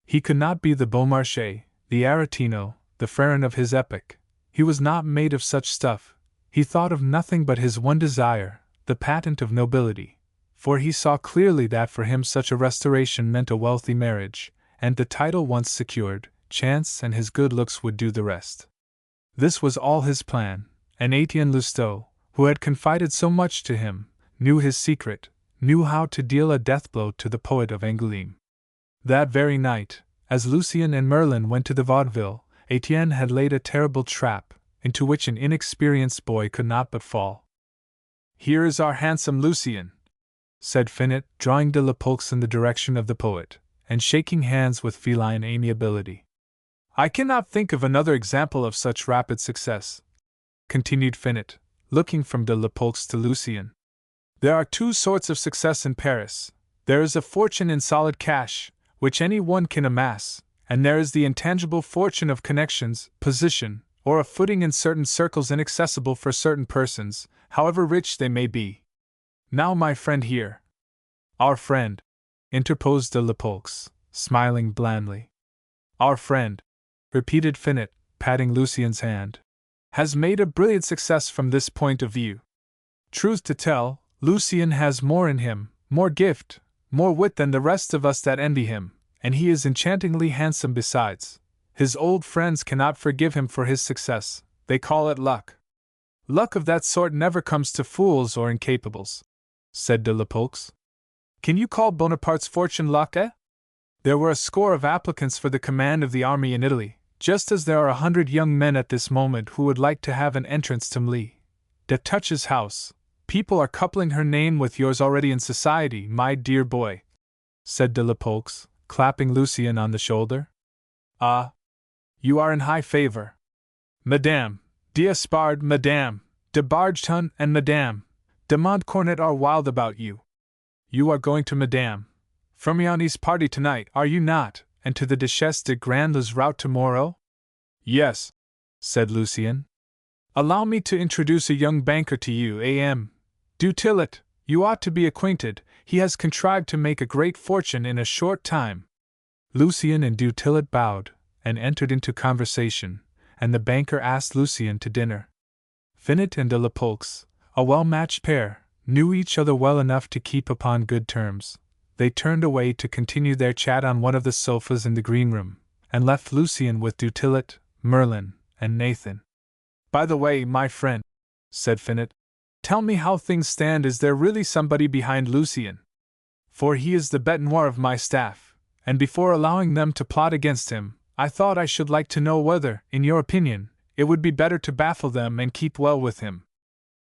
He could not be the Beaumarchais, the Aretino, the Freron of his epoch. He was not made of such stuff. He thought of nothing but his one desire, the patent of nobility, for he saw clearly that for him such a restoration meant a wealthy marriage, and the title once secured, chance and his good looks would do the rest. This was all his plan, and Etienne Lousteau, who had confided so much to him, knew his secret, knew how to deal a death blow to the poet of Angoulême. That very night, as Lucien and Merlin went to the vaudeville, Etienne had laid a terrible trap, into which an inexperienced boy could not but fall. "Here is our handsome Lucien," said Finot, drawing de la Polx in the direction of the poet, and shaking hands with feline amiability. "I cannot think of another example of such rapid success," continued Finot, looking from de la Polx to Lucien. "There are two sorts of success in Paris. There is a fortune in solid cash, which any one can amass, and there is the intangible fortune of connections, position, or a footing in certain circles inaccessible for certain persons, however rich they may be. Now my friend here—" "Our friend," interposed de la Polx, smiling blandly. "Our friend," repeated Finot, patting Lucien's hand, "has made a brilliant success from this point of view. Truth to tell, Lucien has more in him, more gift, more wit than the rest of us that envy him, and he is enchantingly handsome besides. His old friends cannot forgive him for his success, they call it luck. Luck of that sort never comes to fools or incapables," said de la Polx. "Can you call Bonaparte's fortune luck, eh? There were a score of applicants for the command of the army in Italy, just as there are 100 young men at this moment who would like to have an entrance to Mli. De Touch's house. People are coupling her name with yours already in society, my dear boy," said de la Polx, clapping Lucien on the shoulder. "Ah! You are in high favor. Madame d'Espard, Madame de Bargeton, and Madame de Montcornet are wild about you. You are going to Madame Firmiani's party tonight, are you not, and to the Duchesse de Grandl's rout tomorrow?" "Yes," said Lucien. "Allow me to introduce a young banker to you, A.M. Dutillet. You ought to be acquainted, he has contrived to make a great fortune in a short time." Lucien and Dutillet bowed, and entered into conversation, and the banker asked Lucien to dinner. Finot and de la Polx, a well-matched pair, knew each other well enough to keep upon good terms. They turned away to continue their chat on one of the sofas in the green room, and left Lucien with Dutillet, Merlin, and Nathan. "By the way, my friend," said Finot, "tell me how things stand. Is there really somebody behind Lucien? For he is the bête noire of my staff, and before allowing them to plot against him, I thought I should like to know whether, in your opinion, it would be better to baffle them and keep well with him."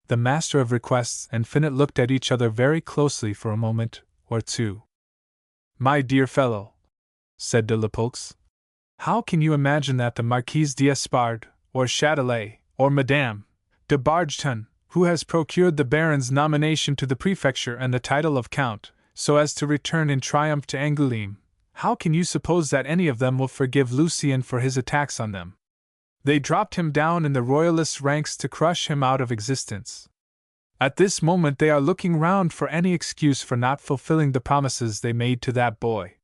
The Master of Requests and Finot looked at each other very closely for a moment or two. "My dear fellow," said de la Polx, "how can you imagine that the Marquise d'Espard, or Châtelet, or Madame de Bargeton, who has procured the Baron's nomination to the prefecture and the title of Count, so as to return in triumph to Angoulême, how can you suppose that any of them will forgive Lucien for his attacks on them? They dropped him down in the royalist ranks to crush him out of existence. At this moment they are looking round for any excuse for not fulfilling the promises they made to that boy.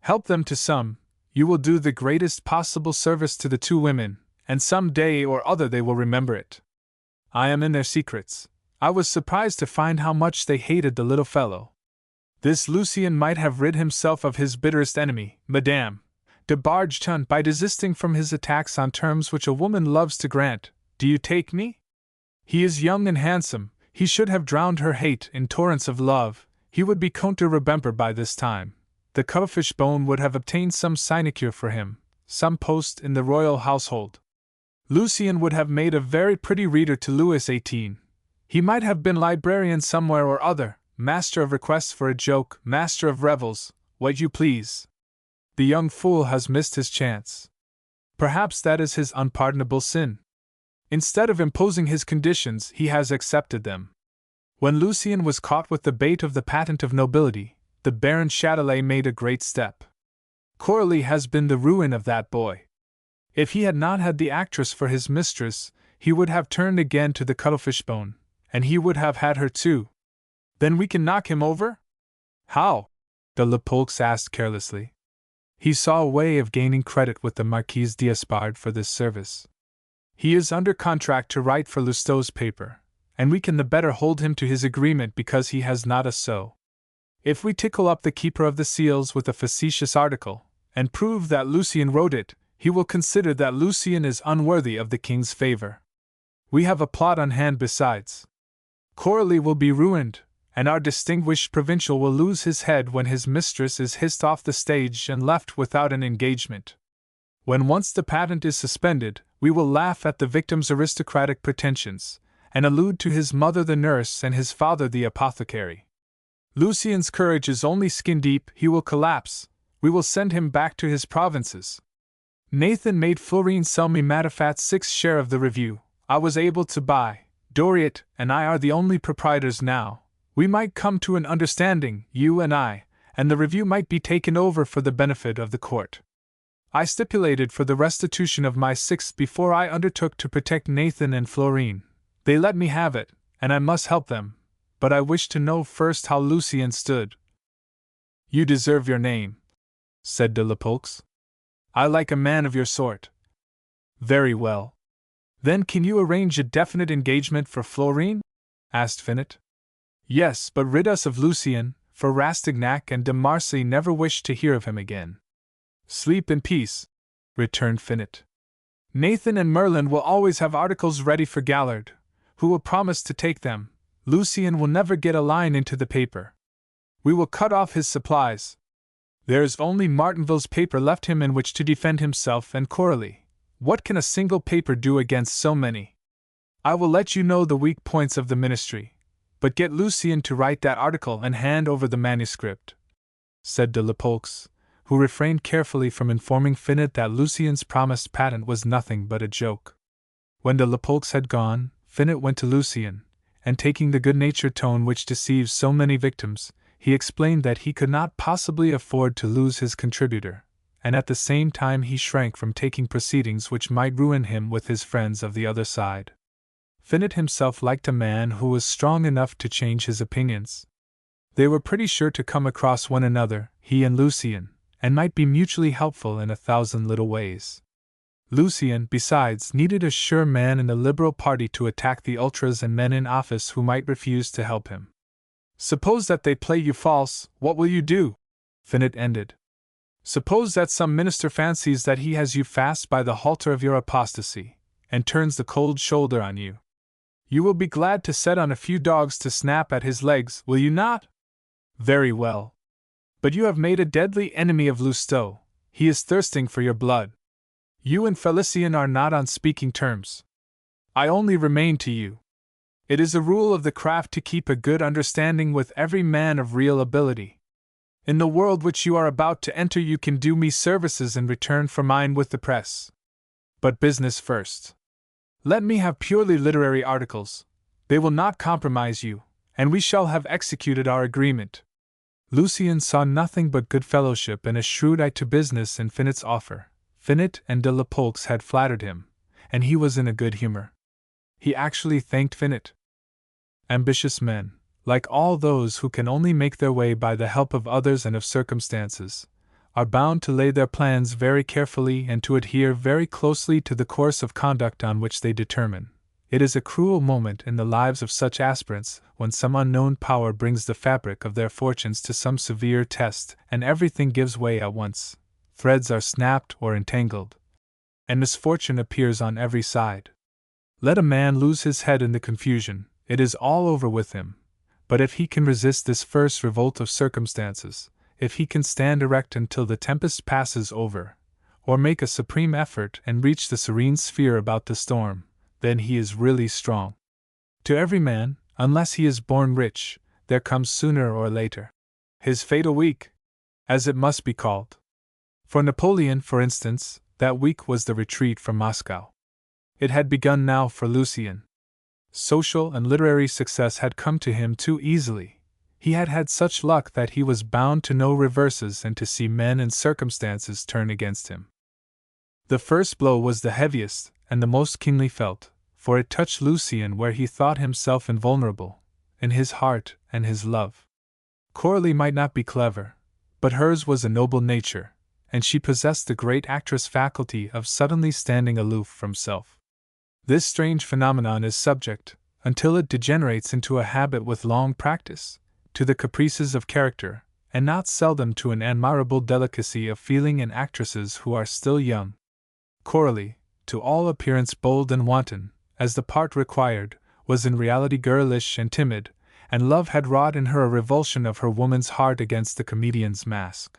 Help them to some, you will do the greatest possible service to the two women, and some day or other they will remember it. I am in their secrets. I was surprised to find how much they hated the little fellow. This Lucien might have rid himself of his bitterest enemy, Madame de Bargeton, by desisting from his attacks on terms which a woman loves to grant. Do you take me? He is young and handsome, he should have drowned her hate in torrents of love, he would be Comte de Rubempré by this time. The cuttlefish bone would have obtained some sinecure for him, some post in the royal household. Lucien would have made a very pretty reader to Louis XVIII. He might have been librarian somewhere or other, master of requests for a joke, master of revels, what you please. The young fool has missed his chance. Perhaps that is his unpardonable sin. Instead of imposing his conditions, he has accepted them. When Lucien was caught with the bait of the patent of nobility, the Baron Châtelet made a great step. Coralie has been the ruin of that boy. If he had not had the actress for his mistress, he would have turned again to the cuttlefish bone, and he would have had her too. Then we can knock him over? How? De la Polx asked carelessly. He saw a way of gaining credit with the Marquise d'Espard for this service. He is under contract to write for Lousteau's paper, and we can the better hold him to his agreement because he has not a sou. If we tickle up the Keeper of the Seals with a facetious article, and prove that Lucien wrote it, he will consider that Lucien is unworthy of the king's favor. We have a plot on hand besides. Coralie will be ruined, and our distinguished provincial will lose his head when his mistress is hissed off the stage and left without an engagement. When once the patent is suspended, we will laugh at the victim's aristocratic pretensions, and allude to his mother the nurse and his father the apothecary. Lucien's courage is only skin deep, he will collapse, we will send him back to his provinces. Nathan made Florine sell me Matafat's 6th share of the review. I was able to buy. Doriot and I are the only proprietors now. We might come to an understanding, you and I, and the review might be taken over for the benefit of the court. I stipulated for the restitution of my 6th before I undertook to protect Nathan and Florine. They let me have it, and I must help them, but I wish to know first how Lucien stood. You deserve your name, said de Lapolx. I like a man of your sort. Very well. Then can you arrange a definite engagement for Florine? Asked Finot. Yes, but rid us of Lucien, for Rastignac and de Marcy never wished to hear of him again. Sleep in peace, returned Finot. Nathan and Merlin will always have articles ready for Gallard, who will promise to take them. Lucien will never get a line into the paper. We will cut off his supplies. There is only Martinville's paper left him in which to defend himself and Coralie. What can a single paper do against so many? I will let you know the weak points of the ministry, but get Lucien to write that article and hand over the manuscript, said de Lapolx, who refrained carefully from informing Finot that Lucien's promised patent was nothing but a joke. When de Lapolx had gone, Finot went to Lucien, and taking the good-natured tone which deceives so many victims, he explained that he could not possibly afford to lose his contributor, and at the same time he shrank from taking proceedings which might ruin him with his friends of the other side. Finot himself liked a man who was strong enough to change his opinions. They were pretty sure to come across one another, he and Lucien, and might be mutually helpful in 1,000 little ways. Lucien, besides, needed a sure man in the Liberal party to attack the ultras and men in office who might refuse to help him. Suppose that they play you false, what will you do? Finot ended. Suppose that some minister fancies that he has you fast by the halter of your apostasy, and turns the cold shoulder on you. You will be glad to set on a few dogs to snap at his legs, will you not? Very well. But you have made a deadly enemy of Lousteau. He is thirsting for your blood. You and Felicien are not on speaking terms. I only remain to you. It is a rule of the craft to keep a good understanding with every man of real ability. In the world which you are about to enter you can do me services in return for mine with the press. But business first. Let me have purely literary articles. They will not compromise you, and we shall have executed our agreement. Lucien saw nothing but good fellowship and a shrewd eye to business in Finot's offer. Finot and de Lapolx had flattered him, and he was in a good humor. He actually thanked Finot. Ambitious men, like all those who can only make their way by the help of others and of circumstances, are bound to lay their plans very carefully and to adhere very closely to the course of conduct on which they determine. It is a cruel moment in the lives of such aspirants when some unknown power brings the fabric of their fortunes to some severe test and everything gives way at once. Threads are snapped or entangled, and misfortune appears on every side. Let a man lose his head in the confusion, it is all over with him. But if he can resist this first revolt of circumstances, if he can stand erect until the tempest passes over, or make a supreme effort and reach the serene sphere about the storm, then he is really strong. To every man, unless he is born rich, there comes sooner or later his fatal week, as it must be called. For Napoleon, for instance, that week was the retreat from Moscow. It had begun now for Lucien. Social and literary success had come to him too easily. He had had such luck that he was bound to know reverses and to see men and circumstances turn against him. The first blow was the heaviest and the most keenly felt, for it touched Lucien where he thought himself invulnerable, in his heart and his love. Coralie might not be clever, but hers was a noble nature, and she possessed the great actress faculty of suddenly standing aloof from self. This strange phenomenon is subject, until it degenerates into a habit with long practice, to the caprices of character, and not seldom to an admirable delicacy of feeling in actresses who are still young. Coralie, to all appearance bold and wanton, as the part required, was in reality girlish and timid, and love had wrought in her a revulsion of her woman's heart against the comedian's mask.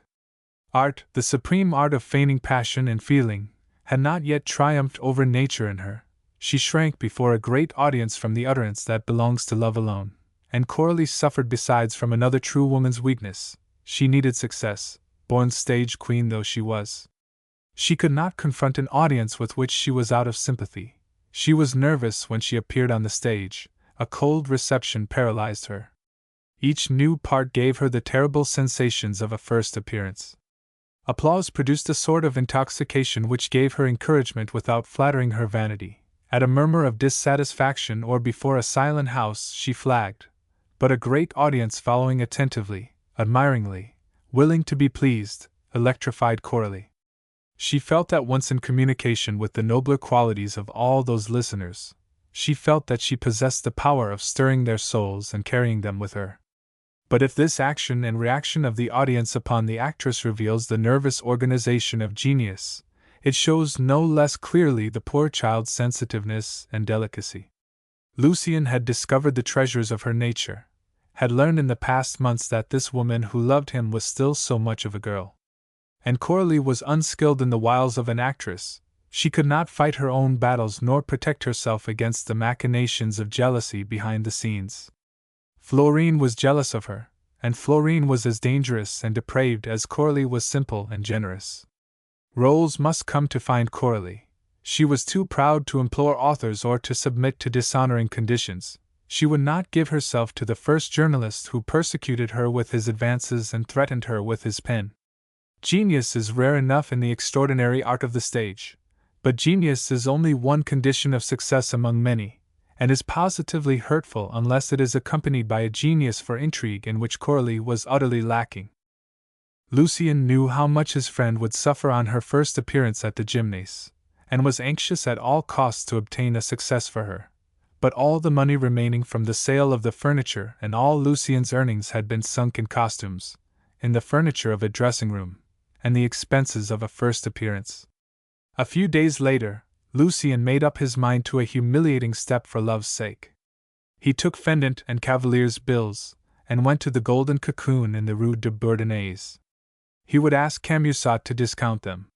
Art, the supreme art of feigning passion and feeling, had not yet triumphed over nature in her. She shrank before a great audience from the utterance that belongs to love alone, and Coralie suffered besides from another true woman's weakness. She needed success, born stage queen though she was. She could not confront an audience with which she was out of sympathy. She was nervous when she appeared on the stage. A cold reception paralyzed her. Each new part gave her the terrible sensations of a first appearance. Applause produced a sort of intoxication which gave her encouragement without flattering her vanity. At a murmur of dissatisfaction or before a silent house she flagged, but a great audience following attentively, admiringly, willing to be pleased, electrified Coralie. She felt at once in communication with the nobler qualities of all those listeners. She felt that she possessed the power of stirring their souls and carrying them with her. But if this action and reaction of the audience upon the actress reveals the nervous organization of genius, it shows no less clearly the poor child's sensitiveness and delicacy. Lucien had discovered the treasures of her nature, had learned in the past months that this woman who loved him was still so much of a girl. And Coralie was unskilled in the wiles of an actress. She could not fight her own battles nor protect herself against the machinations of jealousy behind the scenes. Florine was jealous of her, and Florine was as dangerous and depraved as Coralie was simple and generous. Roles must come to find Coralie. She was too proud to implore authors or to submit to dishonoring conditions. She would not give herself to the first journalist who persecuted her with his advances and threatened her with his pen. Genius is rare enough in the extraordinary art of the stage, but genius is only one condition of success among many, and is positively hurtful unless it is accompanied by a genius for intrigue in which Coralie was utterly lacking. Lucien knew how much his friend would suffer on her first appearance at the Gymnase, and was anxious at all costs to obtain a success for her. But all the money remaining from the sale of the furniture and all Lucien's earnings had been sunk in costumes, in the furniture of a dressing-room, and the expenses of a first appearance. A few days later, Lucien made up his mind to a humiliating step for love's sake. He took Fendant and Cavalier's bills, and went to the Golden Cocoon in the Rue de Bourdonnais. He would ask Camusot to discount them.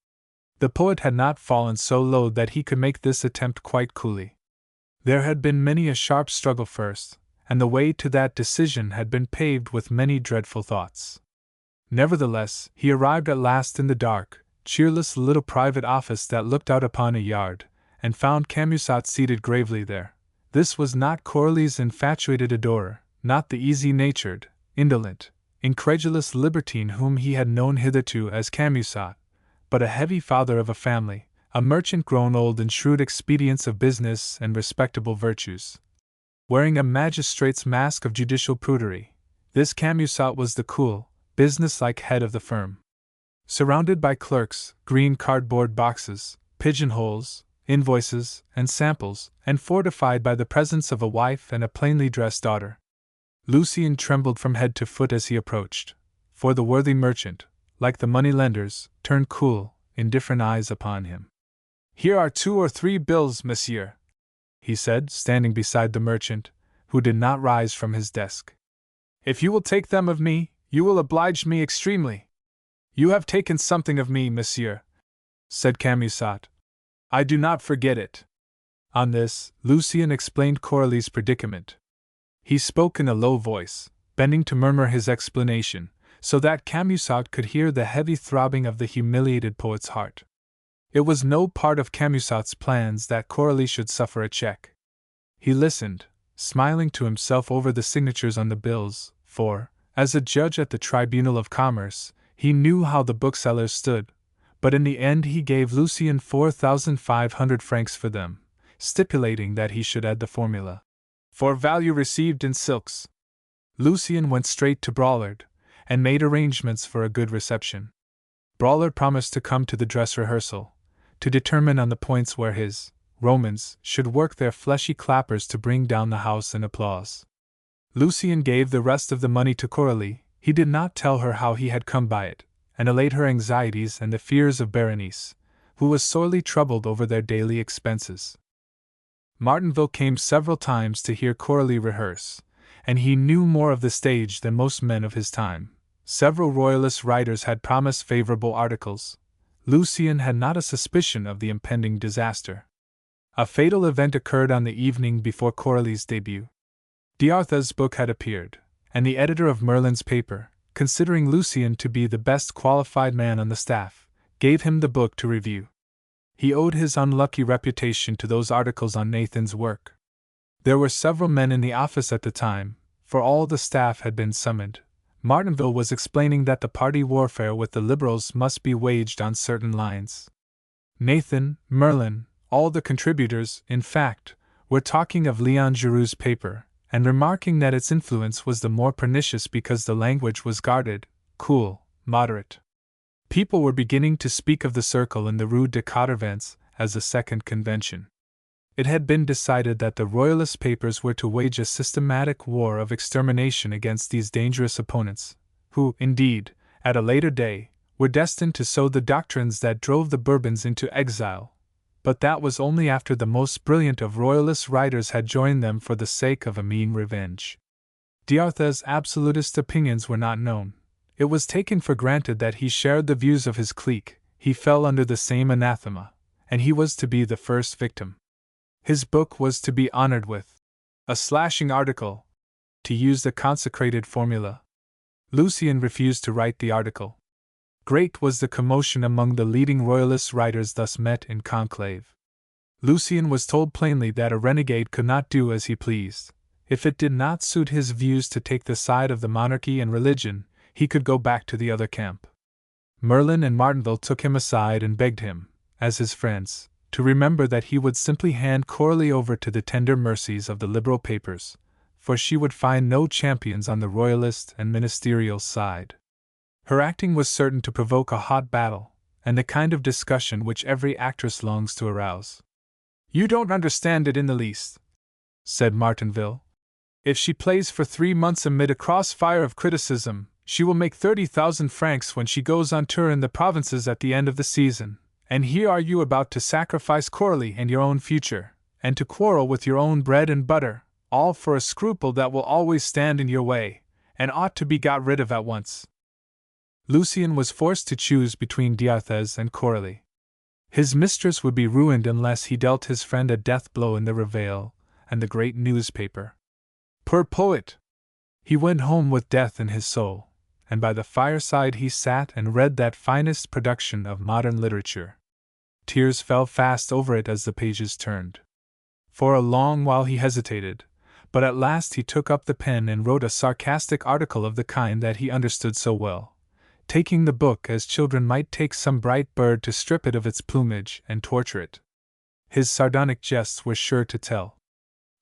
The poet had not fallen so low that he could make this attempt quite coolly. There had been many a sharp struggle first, and the way to that decision had been paved with many dreadful thoughts. Nevertheless, he arrived at last in the dark, cheerless little private office that looked out upon a yard, and found Camusot seated gravely there. This was not Coralie's infatuated adorer, not the easy-natured, indolent, incredulous libertine whom he had known hitherto as Camusot, but a heavy father of a family, a merchant grown old in shrewd expedients of business and respectable virtues. Wearing a magistrate's mask of judicial prudery, this Camusot was the cool, business-like head of the firm. Surrounded by clerks, green cardboard boxes, pigeonholes, invoices, and samples, and fortified by the presence of a wife and a plainly dressed daughter, Lucien trembled from head to foot as he approached, for the worthy merchant, like the money-lenders, turned cool, indifferent eyes upon him. "Here are 2 or 3 bills, monsieur," he said, standing beside the merchant, who did not rise from his desk. "If you will take them of me, you will oblige me extremely." "You have taken something of me, monsieur," said Camusot. "I do not forget it." On this, Lucien explained Coralie's predicament. He spoke in a low voice, bending to murmur his explanation, so that Camusot could hear the heavy throbbing of the humiliated poet's heart. It was no part of Camusot's plans that Coralie should suffer a check. He listened, smiling to himself over the signatures on the bills, for, as a judge at the Tribunal of Commerce, he knew how the booksellers stood, but in the end he gave Lucien 4,500 francs for them, stipulating that he should add the formula, "For value received in silks." Lucien went straight to Braulard, and made arrangements for a good reception. Braulard promised to come to the dress rehearsal, to determine on the points where his Romans should work their fleshy clappers to bring down the house in applause. Lucien gave the rest of the money to Coralie. He did not tell her how he had come by it, and allayed her anxieties and the fears of Berenice, who was sorely troubled over their daily expenses. Martinville came several times to hear Coralie rehearse, and he knew more of the stage than most men of his time. Several Royalist writers had promised favorable articles. Lucien had not a suspicion of the impending disaster. A fatal event occurred on the evening before Coralie's debut. D'Arthez' book had appeared, and the editor of Merlin's paper, considering Lucien to be the best qualified man on the staff, gave him the book to review. He owed his unlucky reputation to those articles on Nathan's work. There were several men in the office at the time, for all the staff had been summoned. Martinville was explaining that the party warfare with the Liberals must be waged on certain lines. Nathan, Merlin, all the contributors, in fact, were talking of Leon Giroux's paper, and remarking that its influence was the more pernicious because the language was guarded, cool, moderate. People were beginning to speak of the circle in the Rue de Quatervents as a second convention. It had been decided that the Royalist papers were to wage a systematic war of extermination against these dangerous opponents, who, indeed, at a later day, were destined to sow the doctrines that drove the Bourbons into exile. But that was only after the most brilliant of Royalist writers had joined them for the sake of a mean revenge. D'Arthez' absolutist opinions were not known. It was taken for granted that he shared the views of his clique. He fell under the same anathema, and he was to be the first victim. His book was to be honored with a slashing article, to use the consecrated formula. Lucien refused to write the article. Great was the commotion among the leading Royalist writers thus met in conclave. Lucien was told plainly that a renegade could not do as he pleased. If it did not suit his views to take the side of the monarchy and religion, he could go back to the other camp. Merlin and Martinville took him aside and begged him, as his friends, to remember that he would simply hand Coralie over to the tender mercies of the liberal papers, for she would find no champions on the Royalist and ministerial side. Her acting was certain to provoke a hot battle, and the kind of discussion which every actress longs to arouse. "You don't understand it in the least," said Martinville. "If she plays for 3 months amid a crossfire of criticism, she will make 30,000 francs when she goes on tour in the provinces at the end of the season, and here are you about to sacrifice Coralie and your own future, and to quarrel with your own bread and butter, all for a scruple that will always stand in your way, and ought to be got rid of at once." Lucien was forced to choose between D'Arthez and Coralie. His mistress would be ruined unless he dealt his friend a death blow in the Réveil and the great newspaper. Poor poet! He went home with death in his soul, and by the fireside he sat and read that finest production of modern literature. Tears fell fast over it as the pages turned. For a long while he hesitated, but at last he took up the pen and wrote a sarcastic article of the kind that he understood so well, taking the book as children might take some bright bird to strip it of its plumage and torture it. His sardonic jests were sure to tell.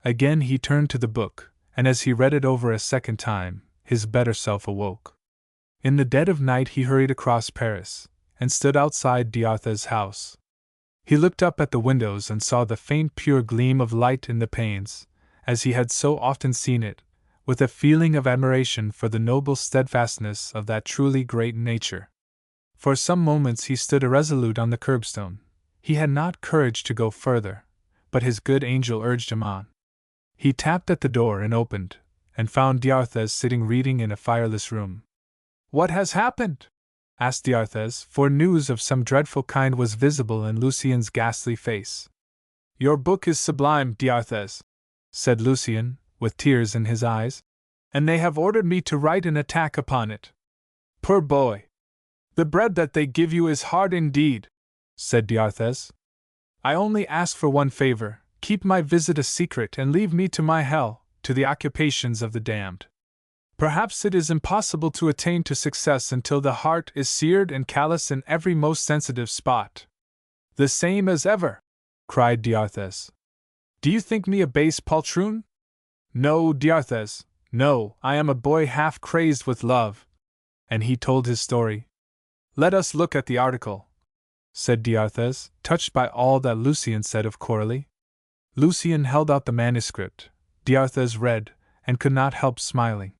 Again he turned to the book, and as he read it over a second time, his better self awoke. In the dead of night he hurried across Paris, and stood outside D'Arthez' house. He looked up at the windows and saw the faint pure gleam of light in the panes, as he had so often seen it, with a feeling of admiration for the noble steadfastness of that truly great nature. For some moments he stood irresolute on the curbstone. He had not courage to go further, but his good angel urged him on. He tapped at the door and opened, and found D'Arthez sitting reading in a fireless room. "What has happened?" asked D'Arthez, for news of some dreadful kind was visible in Lucien's ghastly face. "Your book is sublime, D'Arthez," said Lucien, with tears in his eyes, "and they have ordered me to write an attack upon it." "Poor boy! The bread that they give you is hard indeed," said D'Arthez. "I only ask for one favor: keep my visit a secret and leave me to my hell, to the occupations of the damned. Perhaps it is impossible to attain to success until the heart is seared and callous in every most sensitive spot." "The same as ever!" cried D'Arthez. "Do you think me a base poltroon?" "No, D'Arthez, no, I am a boy half crazed with love." And he told his story. "Let us look at the article," said D'Arthez, touched by all that Lucien said of Coralie. Lucien held out the manuscript. D'Arthez read, and could not help smiling.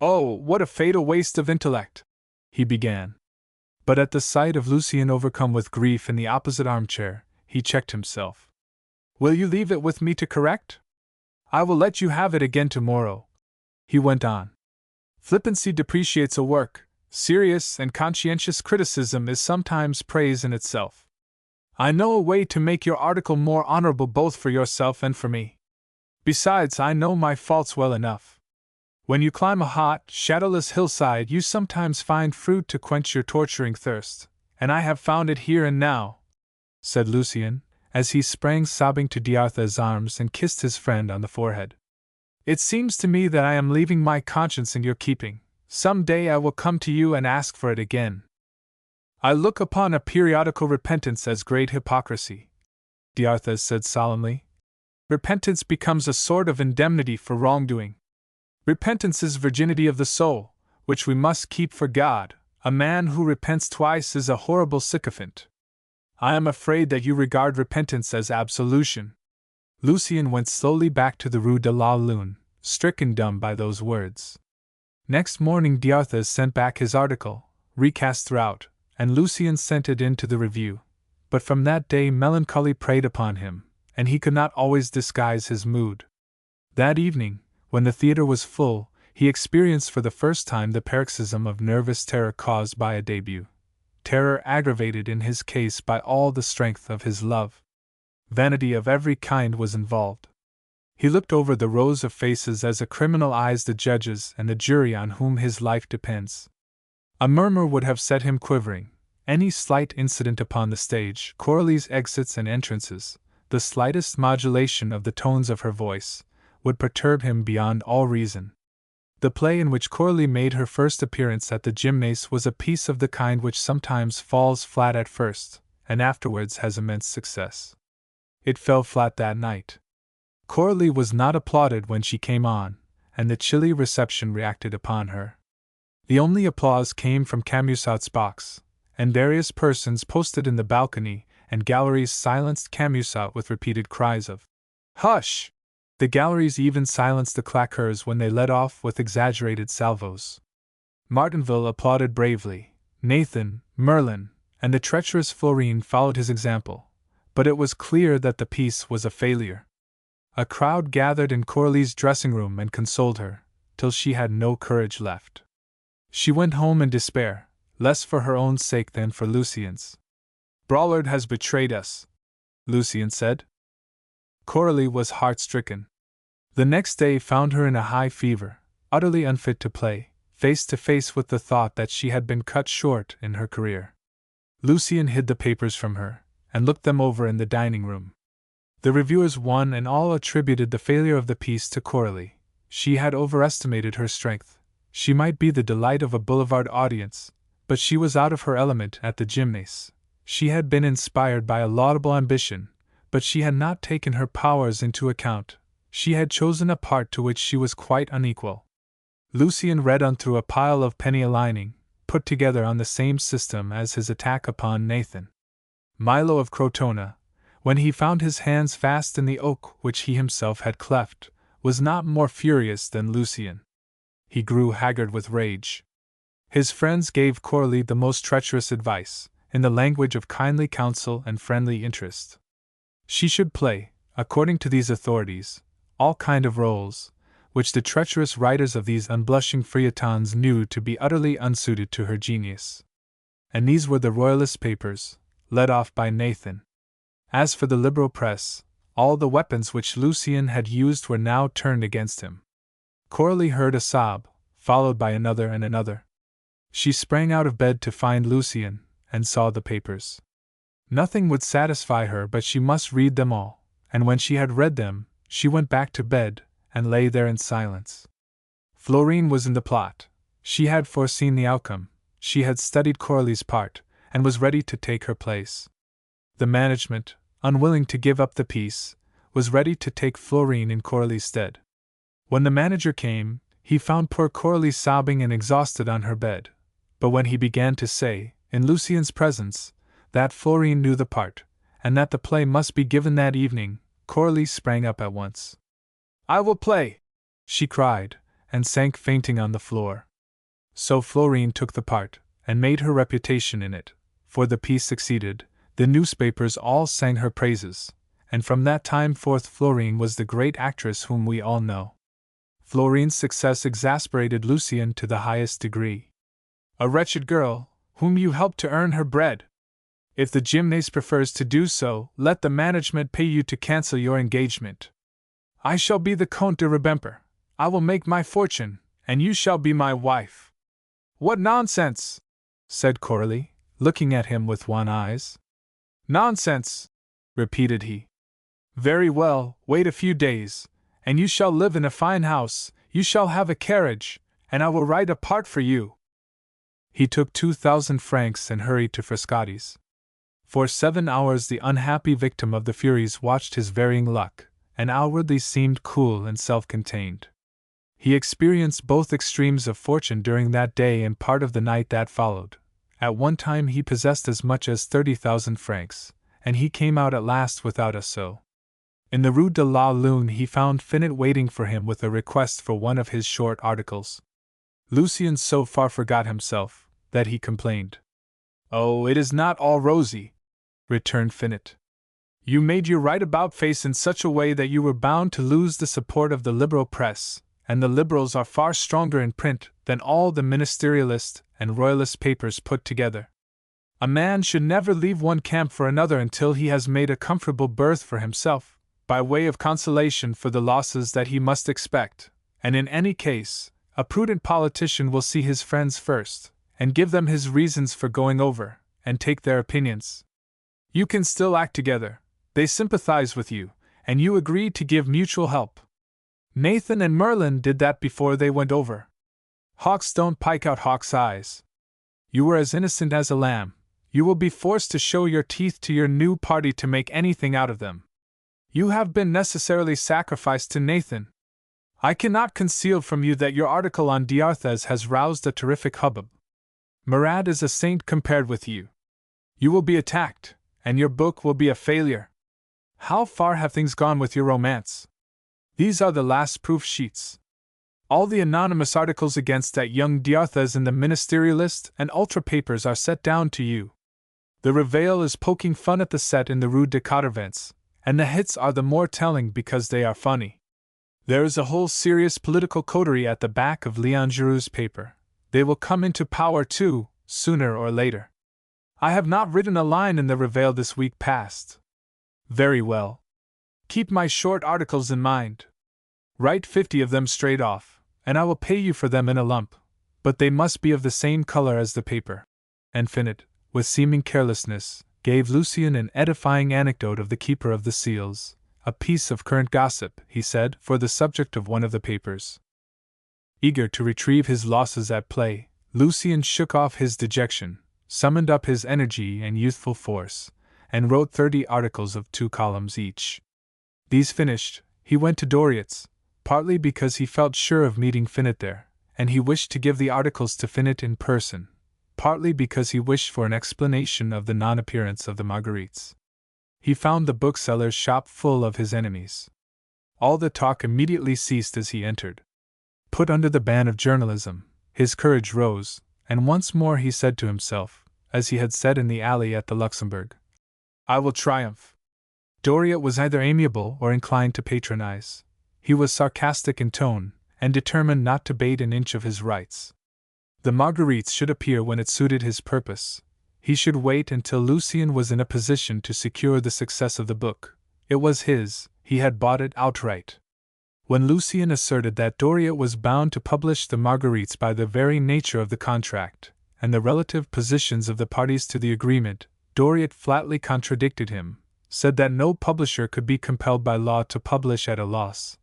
"Oh, what a fatal waste of intellect!" he began. But at the sight of Lucien overcome with grief in the opposite armchair, he checked himself. Will you leave it with me to correct? I will let you have it again tomorrow, he went on. Flippancy depreciates a work, serious and conscientious criticism is sometimes praise in itself. I know a way to make your article more honorable both for yourself and for me. Besides, I know my faults well enough. When you climb a hot, shadowless hillside, you sometimes find fruit to quench your torturing thirst, and I have found it here and now, said Lucien, as he sprang sobbing to Diartha's arms and kissed his friend on the forehead. It seems to me that I am leaving my conscience in your keeping. Some day I will come to you and ask for it again. I look upon a periodical repentance as great hypocrisy, Diartha said solemnly. Repentance becomes a sort of indemnity for wrongdoing. Repentance is virginity of the soul, which we must keep for God. A man who repents twice is a horrible sycophant. I am afraid that you regard repentance as absolution. Lucien went slowly back to the Rue de la Lune, stricken dumb by those words. Next morning Diartha sent back his article, recast throughout, and Lucien sent it in to the review. But from that day melancholy preyed upon him, and he could not always disguise his mood. That evening, when the theatre was full, he experienced for the first time the paroxysm of nervous terror caused by a debut. Terror aggravated in his case by all the strength of his love. Vanity of every kind was involved. He looked over the rows of faces as a criminal eyes the judges and the jury on whom his life depends. A murmur would have set him quivering. Any slight incident upon the stage, Coralie's exits and entrances, the slightest modulation of the tones of her voice, would perturb him beyond all reason. The play in which Coralie made her first appearance at the Gymnase was a piece of the kind which sometimes falls flat at first, and afterwards has immense success. It fell flat that night. Coralie was not applauded when she came on, and the chilly reception reacted upon her. The only applause came from Camusot's box, and various persons posted in the balcony and galleries silenced Camusot with repeated cries of "Hush!" The galleries even silenced the claqueurs when they let off with exaggerated salvos. Martinville applauded bravely. Nathan, Merlin, and the treacherous Florine followed his example, but it was clear that the piece was a failure. A crowd gathered in Coralie's dressing room and consoled her, till she had no courage left. She went home in despair, less for her own sake than for Lucien's. "Braulard has betrayed us," Lucien said. Coralie was heart-stricken. The next day found her in a high fever, utterly unfit to play, face to face with the thought that she had been cut short in her career. Lucien hid the papers from her, and looked them over in the dining-room. The reviewers one and all attributed the failure of the piece to Coralie. She had overestimated her strength. She might be the delight of a boulevard audience, but she was out of her element at the Gymnase. She had been inspired by a laudable ambition, but she had not taken her powers into account. She had chosen a part to which she was quite unequal. Lucien read on through a pile of penny a-lining, put together on the same system as his attack upon Nathan. Milo of Crotona, when he found his hands fast in the oak which he himself had cleft, was not more furious than Lucien. He grew haggard with rage. His friends gave Coralie the most treacherous advice, in the language of kindly counsel and friendly interest. She should play, according to these authorities, all kind of roles, which the treacherous writers of these unblushing feuilletons knew to be utterly unsuited to her genius. And these were the royalist papers, led off by Nathan. As for the liberal press, all the weapons which Lucien had used were now turned against him. Coralie heard a sob, followed by another and another. She sprang out of bed to find Lucien, and saw the papers. Nothing would satisfy her but she must read them all, and when she had read them, she went back to bed, and lay there in silence. Florine was in the plot. She had foreseen the outcome, she had studied Coralie's part, and was ready to take her place. The management, unwilling to give up the piece, was ready to take Florine in Coralie's stead. When the manager came, he found poor Coralie sobbing and exhausted on her bed, but when he began to say, in Lucien's presence, that Florine knew the part, and that the play must be given that evening, Coralie sprang up at once. "I will play!" she cried, and sank fainting on the floor. So Florine took the part, and made her reputation in it, for the piece succeeded. The newspapers all sang her praises, and from that time forth Florine was the great actress whom we all know. Florine's success exasperated Lucien to the highest degree. A wretched girl, whom you helped to earn her bread. If the gymnase prefers to do so, let the management pay you to cancel your engagement. I shall be the Comte de Ribemper. I will make my fortune, and you shall be my wife. What nonsense! Said Coralie, looking at him with wan eyes. Nonsense! Repeated he. Very well, wait a few days, and you shall live in a fine house, you shall have a carriage, and I will write a part for you. He took 2,000 francs and hurried to Frascati's. For 7 hours the unhappy victim of the Furies watched his varying luck, and outwardly seemed cool and self-contained. He experienced both extremes of fortune during that day and part of the night that followed. At one time he possessed as much as 30,000 francs, and he came out at last without a sou. In the Rue de la Lune he found Finot waiting for him with a request for one of his short articles. Lucien so far forgot himself that he complained. "Oh, it is not all rosy," returned Finot. "You made your right about face in such a way that you were bound to lose the support of the liberal press, and the liberals are far stronger in print than all the ministerialist and royalist papers put together. A man should never leave one camp for another until he has made a comfortable berth for himself, by way of consolation for the losses that he must expect, and in any case, a prudent politician will see his friends first, and give them his reasons for going over, and take their opinions. You can still act together, they sympathize with you, and you agree to give mutual help. Nathan and Merlin did that before they went over. Hawks don't pike out hawks' eyes. You were as innocent as a lamb. You will be forced to show your teeth to your new party to make anything out of them. You have been necessarily sacrificed to Nathan. I cannot conceal from you that your article on D'Arthez has roused a terrific hubbub. Marat is a saint compared with you. You will be attacked, and your book will be a failure. How far have things gone with your romance? These are the last proof sheets. All the anonymous articles against that young D'Arthez in the Ministerialist and Ultra papers are set down to you. The Reveil is poking fun at the set in the Rue de Caudervents, and the hits are the more telling because they are funny. There is a whole serious political coterie at the back of Leon Giroux's paper. They will come into power too, sooner or later. I have not written a line in the Reveil this week past. Very well. Keep my short articles in mind. Write 50 of them straight off, and I will pay you for them in a lump, but they must be of the same color as the paper. And Finot, with seeming carelessness, gave Lucien an edifying anecdote of the keeper of the seals, a piece of current gossip, he said, for the subject of one of the papers. Eager to retrieve his losses at play, Lucien shook off his dejection, summoned up his energy and youthful force, and wrote 30 articles of 2 columns each. These finished, he went to Doriot's, partly because he felt sure of meeting Finot there, and he wished to give the articles to Finot in person, partly because he wished for an explanation of the non-appearance of the Marguerites. He found the bookseller's shop full of his enemies. All the talk immediately ceased as he entered. Put under the ban of journalism, his courage rose, and once more he said to himself, as he had said in the alley at the Luxembourg, "I will triumph." Doriot was either amiable or inclined to patronize. He was sarcastic in tone, and determined not to bate an inch of his rights. The Marguerites should appear when it suited his purpose. He should wait until Lucien was in a position to secure the success of the book. It was his, he had bought it outright. When Lucien asserted that Doriot was bound to publish the Marguerites by the very nature of the contract, and the relative positions of the parties to the agreement, Doriot flatly contradicted him, said that no publisher could be compelled by law to publish at a loss,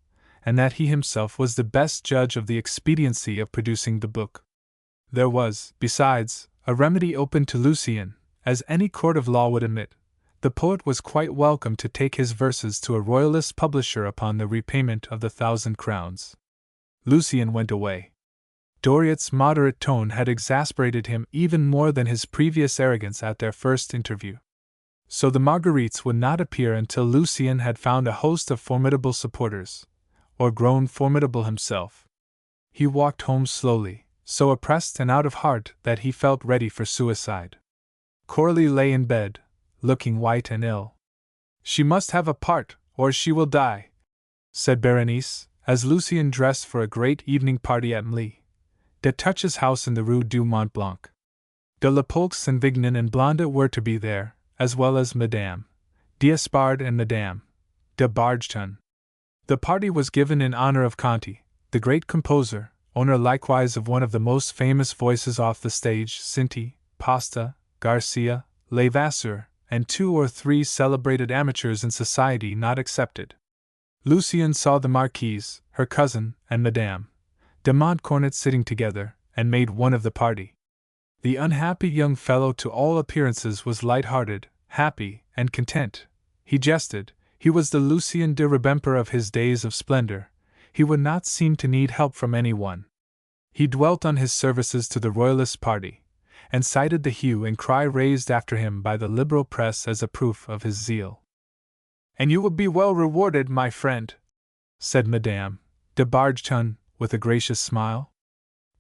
and that he himself was the best judge of the expediency of producing the book. There was, besides, a remedy open to Lucien, as any court of law would admit. The poet was quite welcome to take his verses to a royalist publisher upon the repayment of the 1,000 crowns. Lucien went away. Doriot's moderate tone had exasperated him even more than his previous arrogance at their first interview. So the Marguerites would not appear until Lucien had found a host of formidable supporters, or grown formidable himself. He walked home slowly, so oppressed and out of heart that he felt ready for suicide. Coralie lay in bed, looking white and ill. She must have a part, or she will die, said Berenice, as Lucien dressed for a great evening party at Mlie de Touches' house in the Rue du Mont Blanc. De la Polx and Vignon and Blondet were to be there, as well as Madame d'Espard and Madame de Bargeton. The party was given in honor of Conti, the great composer, owner likewise of one of the most famous voices off the stage, Cinti, Pasta, Garcia, Levasseur, and 2 or 3 celebrated amateurs in society not excepted. Lucien saw the Marquise, her cousin, and Madame de Montcornet sitting together, and made one of the party. The unhappy young fellow to all appearances was light-hearted, happy, and content. He jested. He was the Lucien de Rubempré of his days of splendor. He would not seem to need help from anyone. He dwelt on his services to the Royalist party, and cited the hue and cry raised after him by the liberal press as a proof of his zeal. "And you will be well rewarded, my friend," said Madame de Bargeton, with a gracious smile.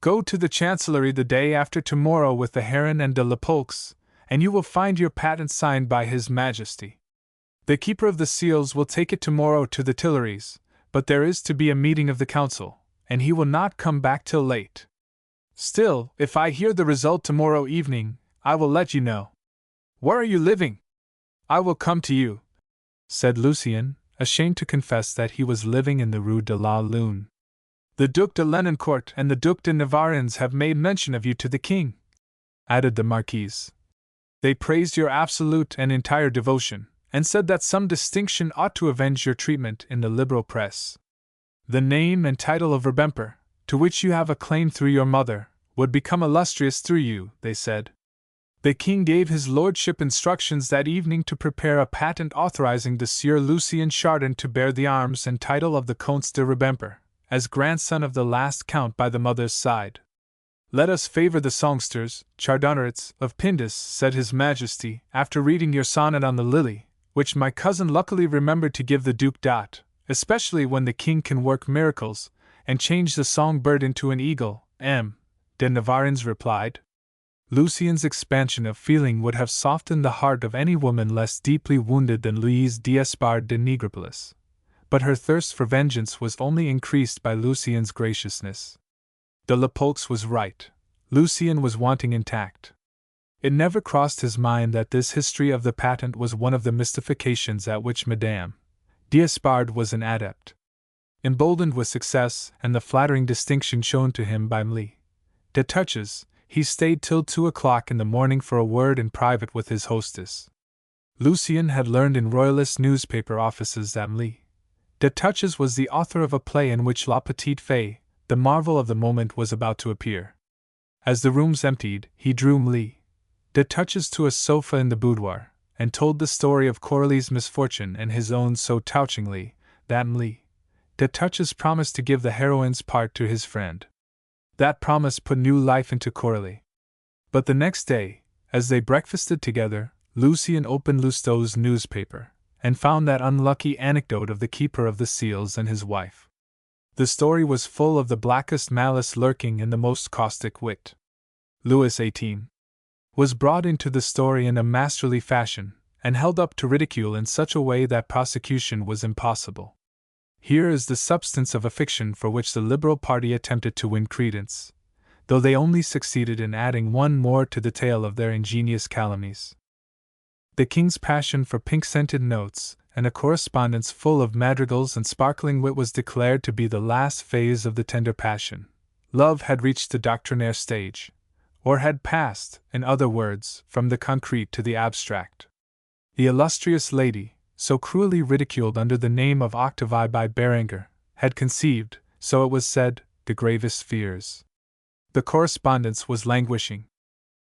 "Go to the Chancellery the day after tomorrow with the Heron and de la Polx, and you will find your patent signed by His Majesty. The Keeper of the Seals will take it tomorrow to the Tuileries, but there is to be a meeting of the Council, and he will not come back till late. Still, if I hear the result tomorrow evening, I will let you know. Where are you living? I will come to you," said Lucien, ashamed to confess that he was living in the Rue de la Lune. "The Duc de Lenoncourt and the Duc de Navarren's have made mention of you to the king," added the Marquise. "They praised your absolute and entire devotion, and said that some distinction ought to avenge your treatment in the liberal press. The name and title of Rubempré, to which you have a claim through your mother, would become illustrious through you, they said. The king gave his lordship instructions that evening to prepare a patent authorizing the Sieur Lucien Chardin to bear the arms and title of the Comte de Rubempré, as grandson of the last count by the mother's side. Let us favor the songsters, Chardonnerites, of Pindus, said His Majesty, after reading your sonnet on the lily, which my cousin luckily remembered to give the Duc d'Ath, especially when the king can work miracles, and change the song-bird into an eagle. M. de Navarren's replied. Lucien's expansion of feeling would have softened the heart of any woman less deeply wounded than Louise d'Espard de Nigropolis, but her thirst for vengeance was only increased by Lucien's graciousness. De la Polx was right. Lucien was wanting in tact. It never crossed his mind that this history of the patent was one of the mystifications at which Madame d'Espard was an adept. Emboldened with success and the flattering distinction shown to him by Mlie de Touches, he stayed till 2 o'clock in the morning for a word in private with his hostess. Lucien had learned in Royalist newspaper offices that Mlie de Touches was the author of a play in which La Petite Fée, the marvel of the moment, was about to appear. As the rooms emptied, he drew Mlie de Touches to a sofa in the boudoir, and told the story of Coralie's misfortune and his own so touchingly that Mlie de Touches promised to give the heroine's part to his friend. That promise put new life into Coralie. But the next day, as they breakfasted together, Lucien opened Lousteau's newspaper, and found that unlucky anecdote of the Keeper of the Seals and his wife. The story was full of the blackest malice lurking in the most caustic wit. Louis XVIII was brought into the story in a masterly fashion, and held up to ridicule in such a way that prosecution was impossible. Here is the substance of a fiction for which the Liberal party attempted to win credence, though they only succeeded in adding one more to the tale of their ingenious calumnies. The king's passion for pink-scented notes and a correspondence full of madrigals and sparkling wit was declared to be the last phase of the tender passion. Love had reached the doctrinaire stage, or had passed, in other words, from the concrete to the abstract. The illustrious lady, so cruelly ridiculed under the name of Octavie by Berenger, had conceived, so it was said, the gravest fears. The correspondence was languishing.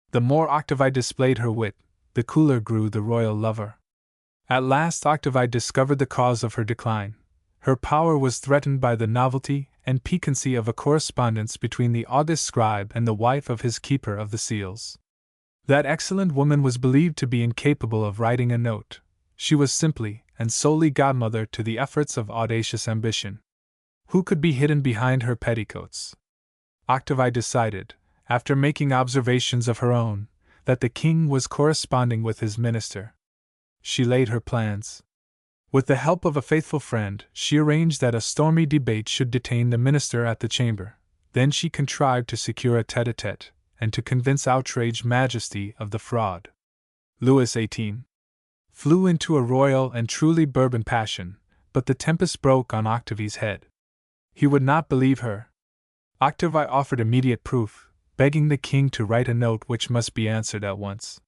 The more Octavie displayed her wit, the cooler grew the royal lover. At last Octavie discovered the cause of her decline. Her power was threatened by the novelty and piquancy of a correspondence between the august scribe and the wife of his Keeper of the Seals. That excellent woman was believed to be incapable of writing a note. She was simply and solely godmother to the efforts of audacious ambition. Who could be hidden behind her petticoats? Octavie decided, after making observations of her own, that the king was corresponding with his minister. She laid her plans. With the help of a faithful friend, she arranged that a stormy debate should detain the minister at the chamber. Then she contrived to secure a tête-à-tête, and to convince outraged majesty of the fraud. Louis XVIII flew into a royal and truly Bourbon passion, but the tempest broke on Octavie's head. He would not believe her. Octavie offered immediate proof, begging the king to write a note which must be answered at once.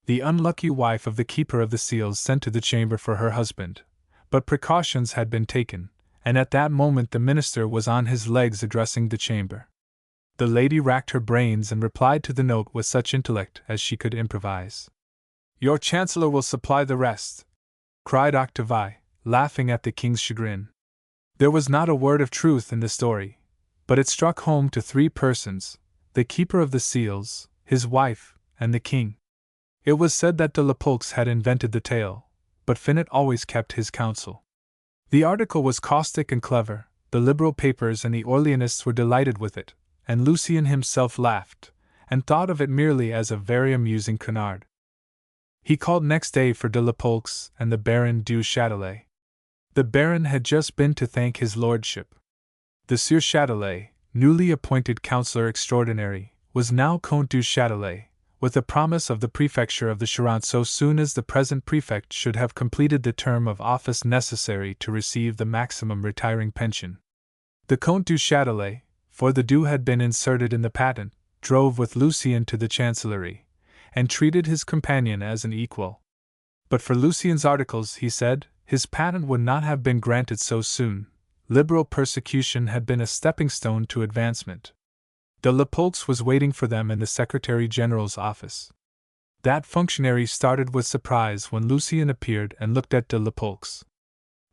The unlucky wife of the Keeper of the Seals sent to the chamber for her husband, but precautions had been taken, and at that moment the minister was on his legs addressing the chamber. The lady racked her brains and replied to the note with such intellect as she could improvise. "Your chancellor will supply the rest," cried Octavie, laughing at the king's chagrin. There was not a word of truth in the story, but it struck home to three persons: the Keeper of the Seals, his wife, and the king. It was said that de Lapolx had invented the tale, but Finot always kept his counsel. The article was caustic and clever, the liberal papers and the Orleanists were delighted with it, and Lucien himself laughed, and thought of it merely as a very amusing canard. He called next day for de Lapolx and the Baron du Châtelet. The Baron had just been to thank his lordship. The Sieur Châtelet, newly appointed Councillor Extraordinary, was now Comte du Châtelet, with the promise of the prefecture of the Charente so soon as the present prefect should have completed the term of office necessary to receive the maximum retiring pension. The Comte du Châtelet, for the du had been inserted in the patent, drove with Lucien to the chancellery, and treated his companion as an equal. But for Lucien's articles, he said, his patent would not have been granted so soon. Liberal persecution had been a stepping stone to advancement. De Lapolx was waiting for them in the Secretary General's office. That functionary started with surprise when Lucien appeared and looked at de Lapolx.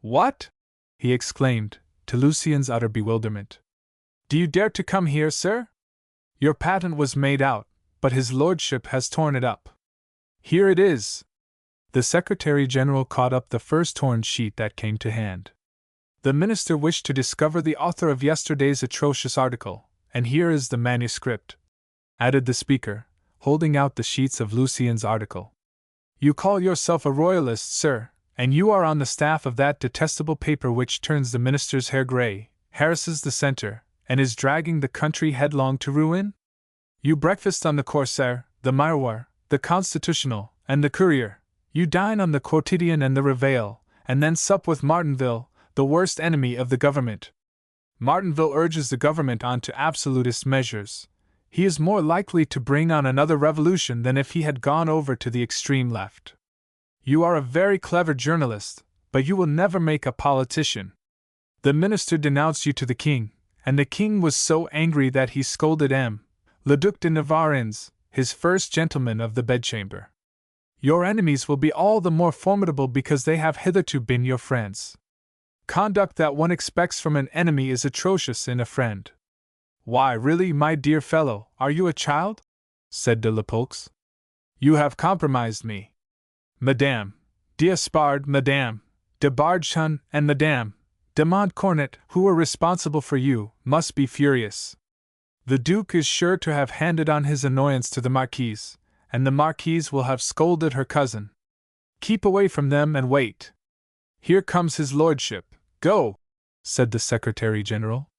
"What?" he exclaimed, to Lucien's utter bewilderment. "Do you dare to come here, sir? Your patent was made out, but his lordship has torn it up. Here it is." The Secretary General caught up the first torn sheet that came to hand. "The minister wished to discover the author of yesterday's atrocious article, and here is the manuscript," added the speaker, holding out the sheets of Lucien's article. "You call yourself a royalist, sir, and you are on the staff of that detestable paper which turns the minister's hair grey, harasses the centre, and is dragging the country headlong to ruin? You breakfast on the Corsair, the Miroir, the Constitutional, and the Courier. You dine on the Quotidien and the Réveil, and then sup with Martinville, the worst enemy of the government. Martinville urges the government on to absolutist measures. He is more likely to bring on another revolution than if he had gone over to the extreme left. You are a very clever journalist, but you will never make a politician. The minister denounced you to the king, and the king was so angry that he scolded le Duc de Navarren's, his first gentleman of the bedchamber. Your enemies will be all the more formidable because they have hitherto been your friends. Conduct that one expects from an enemy is atrocious in a friend." "Why, really, my dear fellow, are you a child?" said de Lapolx. "You have compromised me. Madame d'Espard, Madame de Bardechon, and Madame de Montcornet, who were responsible for you, must be furious. The Duke is sure to have handed on his annoyance to the Marquise, and the Marquise will have scolded her cousin. Keep away from them and wait. Here comes his lordship. Go," said the Secretary General.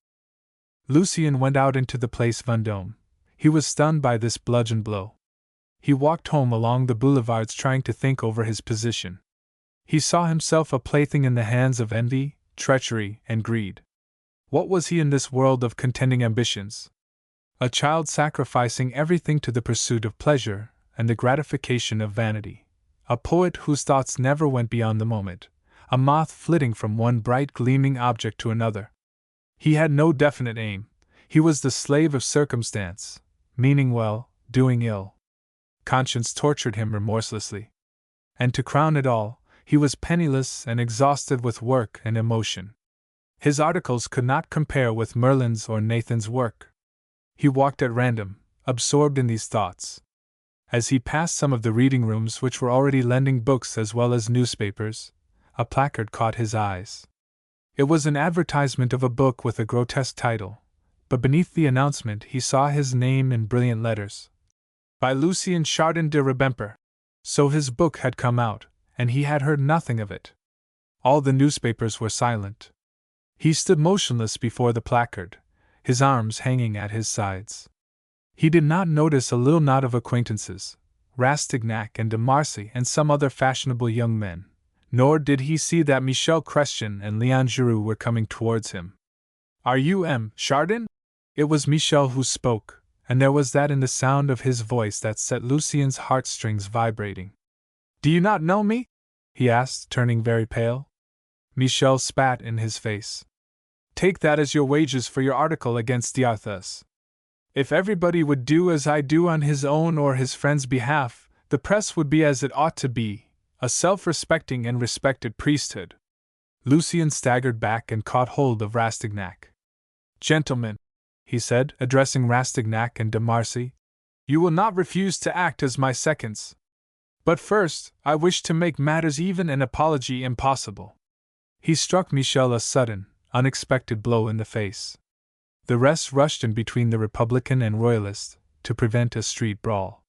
Lucien went out into the Place Vendôme. He was stunned by this bludgeon blow. He walked home along the boulevards trying to think over his position. He saw himself a plaything in the hands of envy, treachery, and greed. What was he in this world of contending ambitions? A child sacrificing everything to the pursuit of pleasure and the gratification of vanity. A poet whose thoughts never went beyond the moment. A moth flitting from one bright gleaming object to another. He had no definite aim. He was the slave of circumstance, meaning well, doing ill. Conscience tortured him remorselessly. And to crown it all, he was penniless and exhausted with work and emotion. His articles could not compare with Merlin's or Nathan's work. He walked at random, absorbed in these thoughts. As he passed some of the reading rooms which were already lending books as well as newspapers, a placard caught his eyes. It was an advertisement of a book with a grotesque title, but beneath the announcement he saw his name in brilliant letters. By Lucien Chardin de Rubemper. So his book had come out, and he had heard nothing of it. All the newspapers were silent. He stood motionless before the placard, his arms hanging at his sides. He did not notice a little knot of acquaintances, Rastignac and de Marcy and some other fashionable young men, nor did he see that Michel Chrestien and Leon Giroux were coming towards him. "Are you M. Chardin?" It was Michel who spoke, and there was that in the sound of his voice that set Lucien's heartstrings vibrating. "Do you not know me?" he asked, turning very pale. Michel spat in his face. "Take that as your wages for your article against D'Arthez. If everybody would do as I do on his own or his friend's behalf, the press would be as it ought to be, a self-respecting and respected priesthood." Lucien staggered back and caught hold of Rastignac. "Gentlemen," he said, addressing Rastignac and de Marcy, "you will not refuse to act as my seconds. But first, I wish to make matters even and apology impossible." He struck Michel a sudden, unexpected blow in the face. The rest rushed in between the Republican and Royalist, to prevent a street brawl.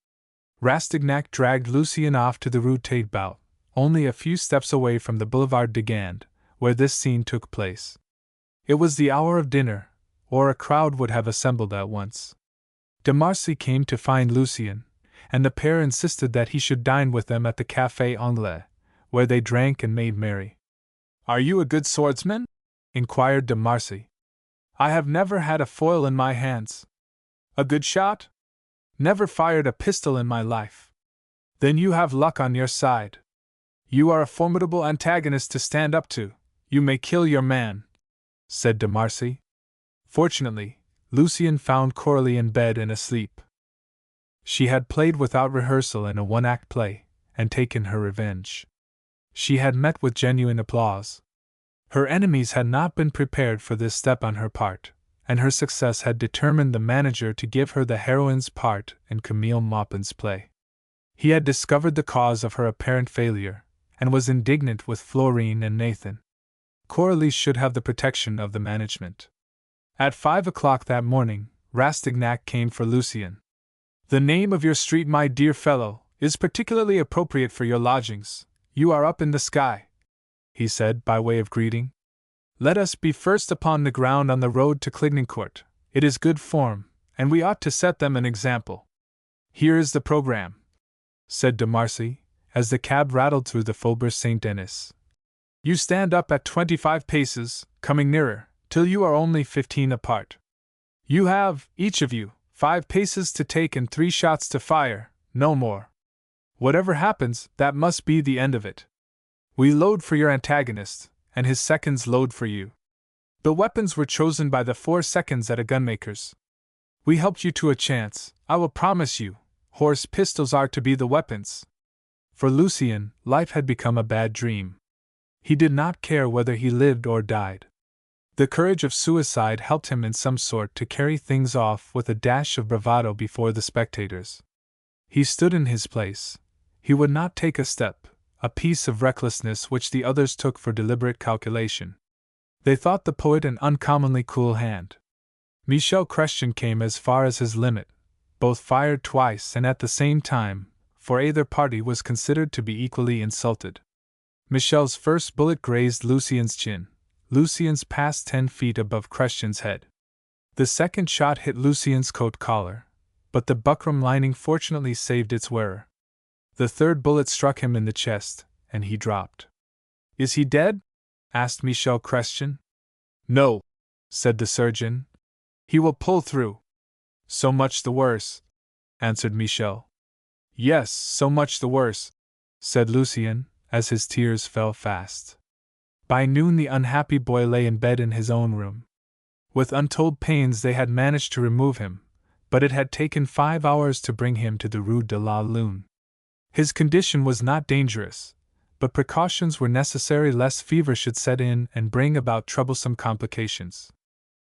Rastignac dragged Lucien off to the Rue Taitbout, only a few steps away from the Boulevard de Gand, where this scene took place. It was the hour of dinner, or a crowd would have assembled at once. De Marcy came to find Lucien, and the pair insisted that he should dine with them at the Café Anglais, where they drank and made merry. "Are you a good swordsman?" inquired de Marcy. "I have never had a foil in my hands." "A good shot?" "Never fired a pistol in my life." "Then you have luck on your side. You are a formidable antagonist to stand up to. You may kill your man," said de Marcy. Fortunately, Lucien found Coralie in bed and asleep. She had played without rehearsal in a one-act play, and taken her revenge. She had met with genuine applause. Her enemies had not been prepared for this step on her part, and her success had determined the manager to give her the heroine's part in Camille Maupin's play. He had discovered the cause of her apparent failure, and was indignant with Florine and Nathan. Coralie should have the protection of the management. At 5 o'clock that morning, Rastignac came for Lucien. "The name of your street, my dear fellow, is particularly appropriate for your lodgings. You are up in the sky," he said by way of greeting. "Let us be first upon the ground on the road to Clignancourt. It is good form, and we ought to set them an example. Here is the programme," said de Marcy, as the cab rattled through the Faubourg Saint-Denis. "You stand up at 25 paces, coming nearer, till you are only 15 apart. You have, each of you, 5 paces to take and 3 shots to fire, no more. Whatever happens, that must be the end of it. We load for your antagonist, and his seconds load for you. The weapons were chosen by the 4 seconds at a gunmaker's. We helped you to a chance, I will promise you. Horse pistols are to be the weapons." For Lucien, life had become a bad dream. He did not care whether he lived or died. The courage of suicide helped him in some sort to carry things off with a dash of bravado before the spectators. He stood in his place. He would not take a step, a piece of recklessness which the others took for deliberate calculation. They thought the poet an uncommonly cool hand. Michel Chrestien came as far as his limit. Both fired twice and at the same time, for either party was considered to be equally insulted. Michel's first bullet grazed Lucien's chin. Lucien's passed 10 feet above Chrestien's head. The second shot hit Lucien's coat collar, but the buckram lining fortunately saved its wearer. The third bullet struck him in the chest, and he dropped. "Is he dead?" asked Michel Chrestien. "No," said the surgeon. "He will pull through." "So much the worse," answered Michel. "Yes, so much the worse," said Lucien, as his tears fell fast. By noon the unhappy boy lay in bed in his own room. With untold pains they had managed to remove him, but it had taken 5 hours to bring him to the Rue de la Lune. His condition was not dangerous, but precautions were necessary lest fever should set in and bring about troublesome complications.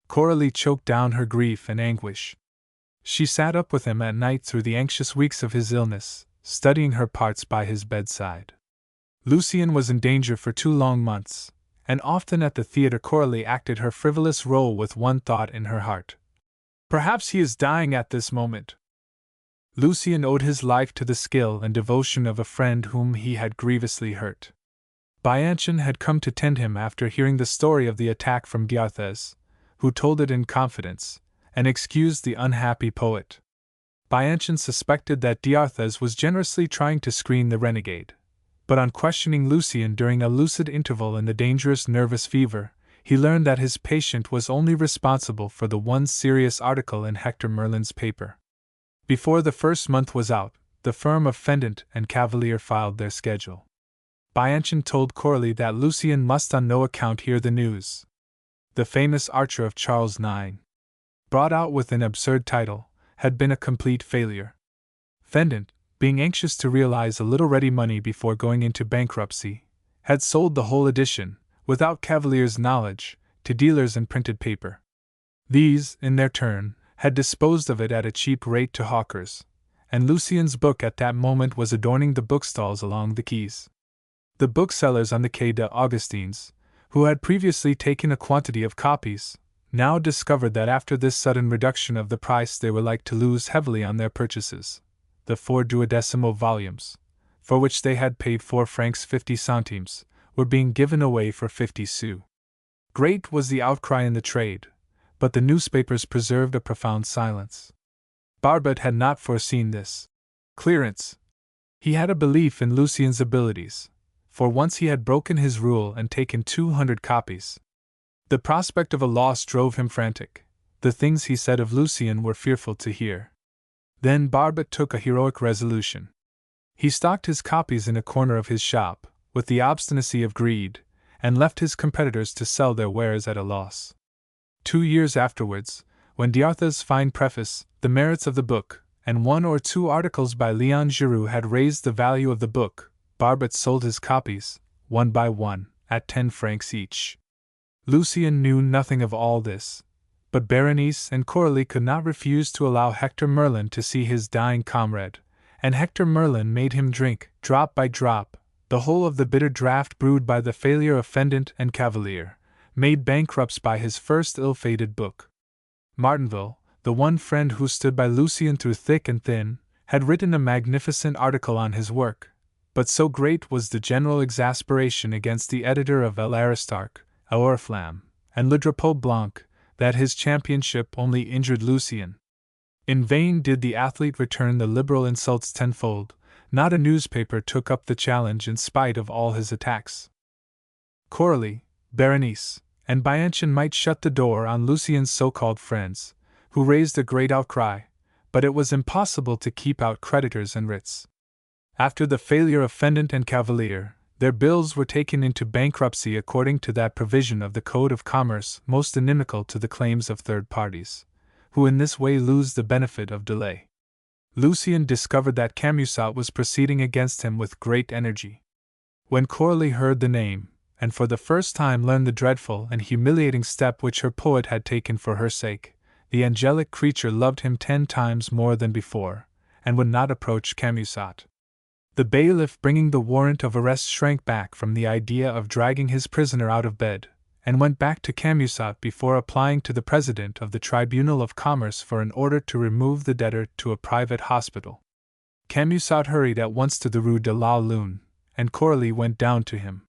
Coralie choked down her grief and anguish. She sat up with him at night through the anxious weeks of his illness, studying her parts by his bedside. Lucien was in danger for 2 long months, and often at the theatre Coralie acted her frivolous role with one thought in her heart. Perhaps he is dying at this moment. Lucien owed his life to the skill and devotion of a friend whom he had grievously hurt. Bianchon had come to tend him after hearing the story of the attack from D'Arthez, who told it in confidence, and excused the unhappy poet. Bianchon suspected that D'Arthez was generously trying to screen the renegade, but on questioning Lucien during a lucid interval in the dangerous nervous fever, he learned that his patient was only responsible for the one serious article in Hector Merlin's paper. Before the first month was out, the firm of Fendant and Cavalier filed their schedule. Bianchon told Corley that Lucien must on no account hear the news. The famous Archer of Charles IX, brought out with an absurd title, had been a complete failure. Fendant, being anxious to realize a little ready money before going into bankruptcy, had sold the whole edition, without Cavalier's knowledge, to dealers in printed paper. These, in their turn, had disposed of it at a cheap rate to hawkers, and Lucien's book at that moment was adorning the bookstalls along the quays. The booksellers on the Quai des Augustins, who had previously taken a quantity of copies, now discovered that after this sudden reduction of the price they were like to lose heavily on their purchases. The 4 duodecimo volumes, for which they had paid 4 francs 50 centimes, were being given away for 50 sous. Great was the outcry in the trade, but the newspapers preserved a profound silence. Barbot had not foreseen this clearance. He had a belief in Lucien's abilities, for once he had broken his rule and taken 200 copies. The prospect of a loss drove him frantic. The things he said of Lucien were fearful to hear. Then Barbot took a heroic resolution. He stocked his copies in a corner of his shop, with the obstinacy of greed, and left his competitors to sell their wares at a loss. 2 years afterwards, when D'Arthez' fine preface, The Merits of the Book, and 1 or 2 articles by Leon Giroux had raised the value of the book, Barbot sold his copies, one by one, at 10 francs each. Lucien knew nothing of all this, but Berenice and Coralie could not refuse to allow Hector Merlin to see his dying comrade, and Hector Merlin made him drink, drop by drop, the whole of the bitter draught brewed by the failure of Fendant and Cavalier, made bankrupts by his first ill-fated book. Martinville, the one friend who stood by Lucien through thick and thin, had written a magnificent article on his work, but so great was the general exasperation against the editor of L'Aristarque, L'Oriflamme, and Le Drapeau Blanc, that his championship only injured Lucien. In vain did the athlete return the liberal insults tenfold, not a newspaper took up the challenge in spite of all his attacks. Coralie, Berenice, and Bianchon might shut the door on Lucien's so-called friends, who raised a great outcry, but it was impossible to keep out creditors and writs. After the failure of Fendant and Cavalier, their bills were taken into bankruptcy according to that provision of the Code of Commerce most inimical to the claims of third parties, who in this way lose the benefit of delay. Lucien discovered that Camusat was proceeding against him with great energy. When Coralie heard the name, and for the first time learned the dreadful and humiliating step which her poet had taken for her sake, the angelic creature loved him 10 times more than before, and would not approach Camusat. The bailiff bringing the warrant of arrest shrank back from the idea of dragging his prisoner out of bed, and went back to Camusat before applying to the president of the Tribunal of Commerce for an order to remove the debtor to a private hospital. Camusat hurried at once to the Rue de la Lune, and Coralie went down to him.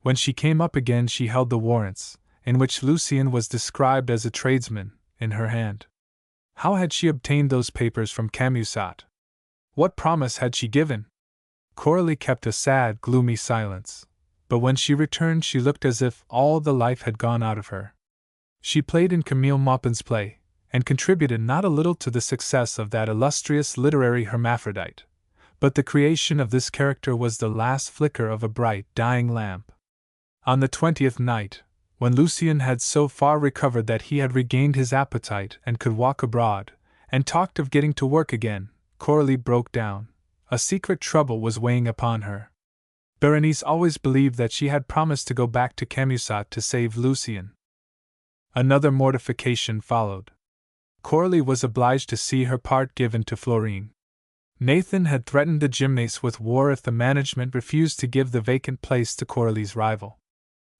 When she came up again she held the warrants, in which Lucien was described as a tradesman, in her hand. How had she obtained those papers from Camusat? What promise had she given? Coralie kept a sad, gloomy silence, but when she returned she looked as if all the life had gone out of her. She played in Camille Maupin's play, and contributed not a little to the success of that illustrious literary hermaphrodite, but the creation of this character was the last flicker of a bright, dying lamp. On the 20th night, when Lucien had so far recovered that he had regained his appetite and could walk abroad, and talked of getting to work again, Coralie broke down. A secret trouble was weighing upon her. Berenice always believed that she had promised to go back to Camusat to save Lucien. Another mortification followed. Coralie was obliged to see her part given to Florine. Nathan had threatened the gymnase with war if the management refused to give the vacant place to Coralie's rival.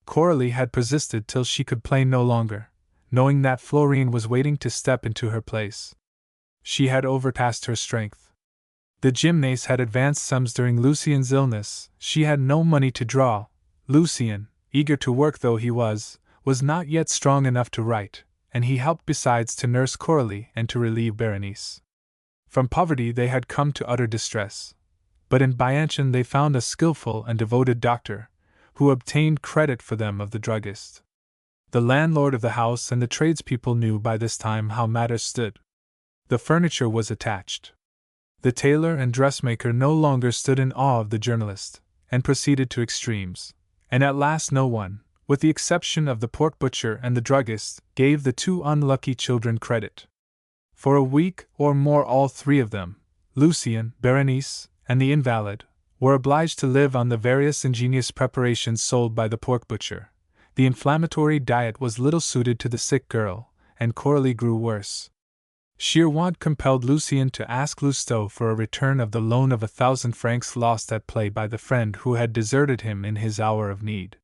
Coralie had persisted till she could play no longer, knowing that Florine was waiting to step into her place. She had overtasked her strength. The gymnase had advanced sums during Lucien's illness, she had no money to draw, Lucien, eager to work though he was not yet strong enough to write, and he helped besides to nurse Coralie and to relieve Berenice. From poverty they had come to utter distress, but in Bianchon they found a skillful and devoted doctor, who obtained credit for them of the druggist. The landlord of the house and the tradespeople knew by this time how matters stood. The furniture was attached. The tailor and dressmaker no longer stood in awe of the journalist, and proceeded to extremes, and at last no one, with the exception of the pork butcher and the druggist, gave the two unlucky children credit. For a week or more all three of them, Lucien, Berenice, and the invalid, were obliged to live on the various ingenious preparations sold by the pork butcher. The inflammatory diet was little suited to the sick girl, and Coralie grew worse. Sheer want compelled Lucien to ask Lousteau for a return of the loan of 1,000 francs lost at play by the friend who had deserted him in his hour of need.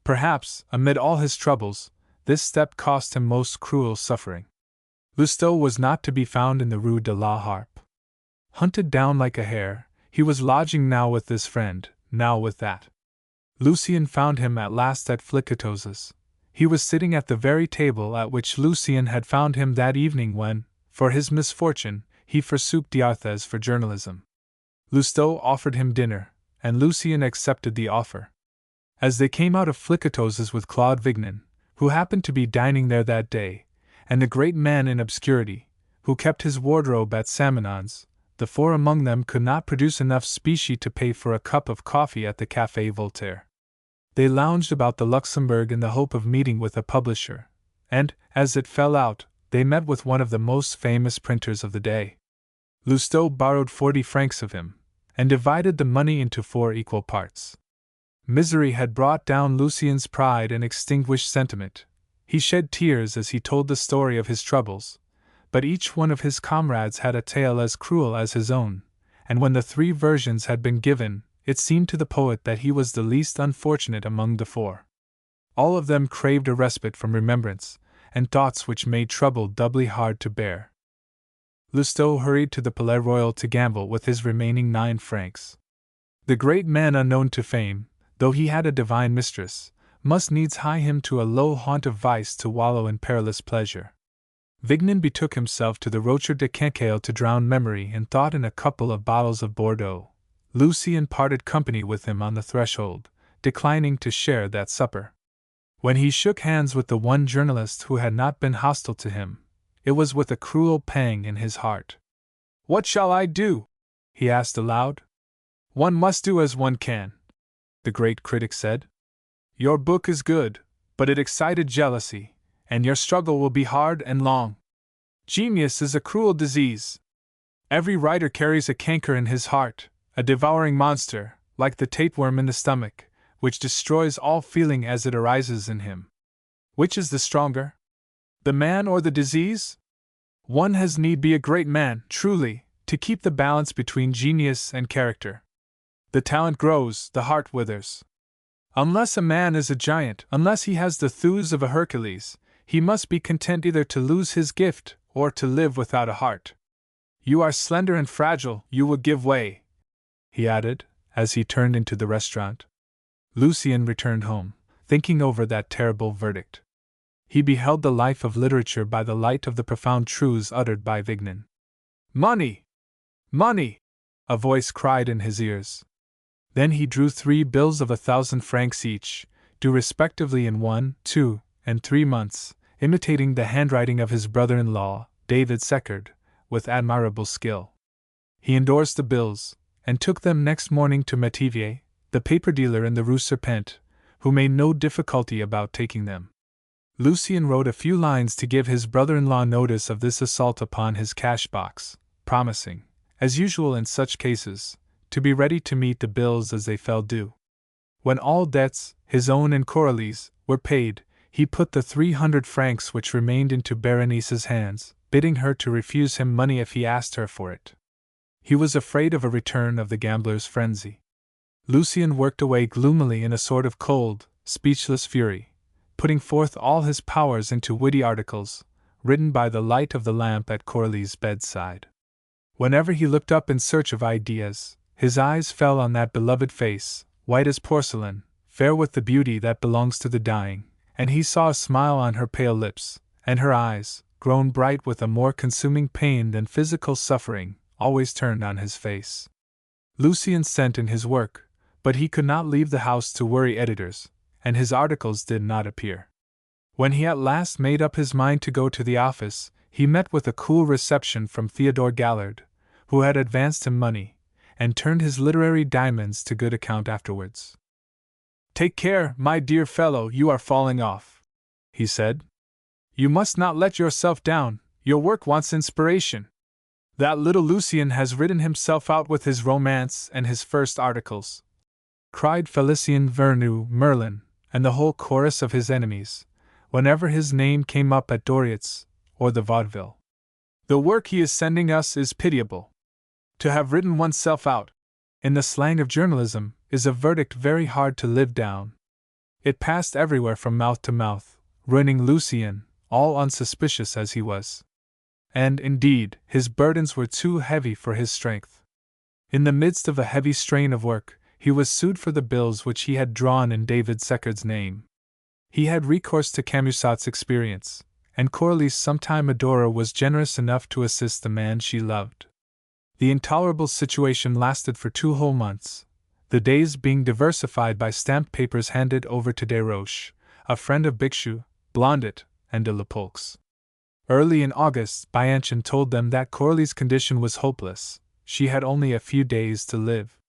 Perhaps, amid all his troubles, this step cost him most cruel suffering. Lousteau was not to be found in the Rue de la Harpe. Hunted down like a hare, he was lodging now with this friend, now with that. Lucien found him at last at Flicatos's. He was sitting at the very table at which Lucien had found him that evening when, for his misfortune, he forsook d'Arthez for journalism. Lousteau offered him dinner, and Lucien accepted the offer. As they came out of Flicatos's with Claude Vignon, who happened to be dining there that day, and the great man in obscurity, who kept his wardrobe at Saminon's, the four among them could not produce enough specie to pay for a cup of coffee at the Café Voltaire. They lounged about the Luxembourg in the hope of meeting with a publisher, and, as it fell out, they met with one of the most famous printers of the day. Lousteau borrowed 40 francs of him, and divided the money into 4 equal parts. Misery had brought down Lucien's pride and extinguished sentiment. He shed tears as he told the story of his troubles, but each one of his comrades had a tale as cruel as his own, and when the 3 versions had been given, it seemed to the poet that he was the least unfortunate among the 4. All of them craved a respite from remembrance, and thoughts which made trouble doubly hard to bear. Lousteau hurried to the Palais Royal to gamble with his remaining 9 francs. The great man unknown to fame, though he had a divine mistress, must needs hie him to a low haunt of vice to wallow in perilous pleasure. Vignon betook himself to the Rocher de Cancale to drown memory and thought in a couple of bottles of Bordeaux. Lucien parted company with him on the threshold, declining to share that supper. When he shook hands with the one journalist who had not been hostile to him, it was with a cruel pang in his heart. "What shall I do?" he asked aloud. "One must do as one can," the great critic said. "Your book is good, but it excited jealousy, and your struggle will be hard and long. Genius is a cruel disease. Every writer carries a canker in his heart, a devouring monster, like the tapeworm in the stomach, which destroys all feeling as it arises in him. Which is the stronger? The man or the disease? One has need be a great man, truly, to keep the balance between genius and character. The talent grows, the heart withers. Unless a man is a giant, unless he has the thews of a Hercules, he must be content either to lose his gift or to live without a heart. You are slender and fragile, you will give way," he added, as he turned into the restaurant. Lucien returned home, thinking over that terrible verdict. He beheld the life of literature by the light of the profound truths uttered by Vignon. "Money! Money!" a voice cried in his ears. Then he drew 3 bills of 1,000 francs each, due respectively in 1, 2, and 3 months, imitating the handwriting of his brother-in-law, David Seckard, with admirable skill. He endorsed the bills, and took them next morning to Metivier, the paper dealer in the Rue Serpent, who made no difficulty about taking them. Lucien wrote a few lines to give his brother-in-law notice of this assault upon his cash-box, promising, as usual in such cases, to be ready to meet the bills as they fell due. When all debts, his own and Coralie's, were paid, he put the 300 francs which remained into Berenice's hands, bidding her to refuse him money if he asked her for it. He was afraid of a return of the gambler's frenzy. Lucien worked away gloomily in a sort of cold, speechless fury, putting forth all his powers into witty articles, written by the light of the lamp at Coralie's bedside. Whenever he looked up in search of ideas, his eyes fell on that beloved face, white as porcelain, fair with the beauty that belongs to the dying, and he saw a smile on her pale lips, and her eyes, grown bright with a more consuming pain than physical suffering, always turned on his face. Lucien sent in his work, but he could not leave the house to worry editors, and his articles did not appear. When he at last made up his mind to go to the office, he met with a cool reception from Theodore Gallard, who had advanced him money, and turned his literary diamonds to good account afterwards. "Take care, my dear fellow, you are falling off," he said. "You must not let yourself down, your work wants inspiration. That little Lucien has written himself out with his romance and his first articles," cried Felicien Vernou Merlin, and the whole chorus of his enemies, whenever his name came up at Doriot's or the vaudeville. "The work he is sending us is pitiable. To have written oneself out, in the slang of journalism, is a verdict very hard to live down." It passed everywhere from mouth to mouth, ruining Lucien, all unsuspicious as he was. And, indeed, his burdens were too heavy for his strength. In the midst of a heavy strain of work, he was sued for the bills which he had drawn in David Secard's name. He had recourse to Camusat's experience, and Coralie's sometime adorer was generous enough to assist the man she loved. The intolerable situation lasted for 2 whole months, the days being diversified by stamped papers handed over to Desroches, a friend of Bixou, Blondet, and de Lepolx. Early in August, Bianchon told them that Coralie's condition was hopeless. She had only a few days to live.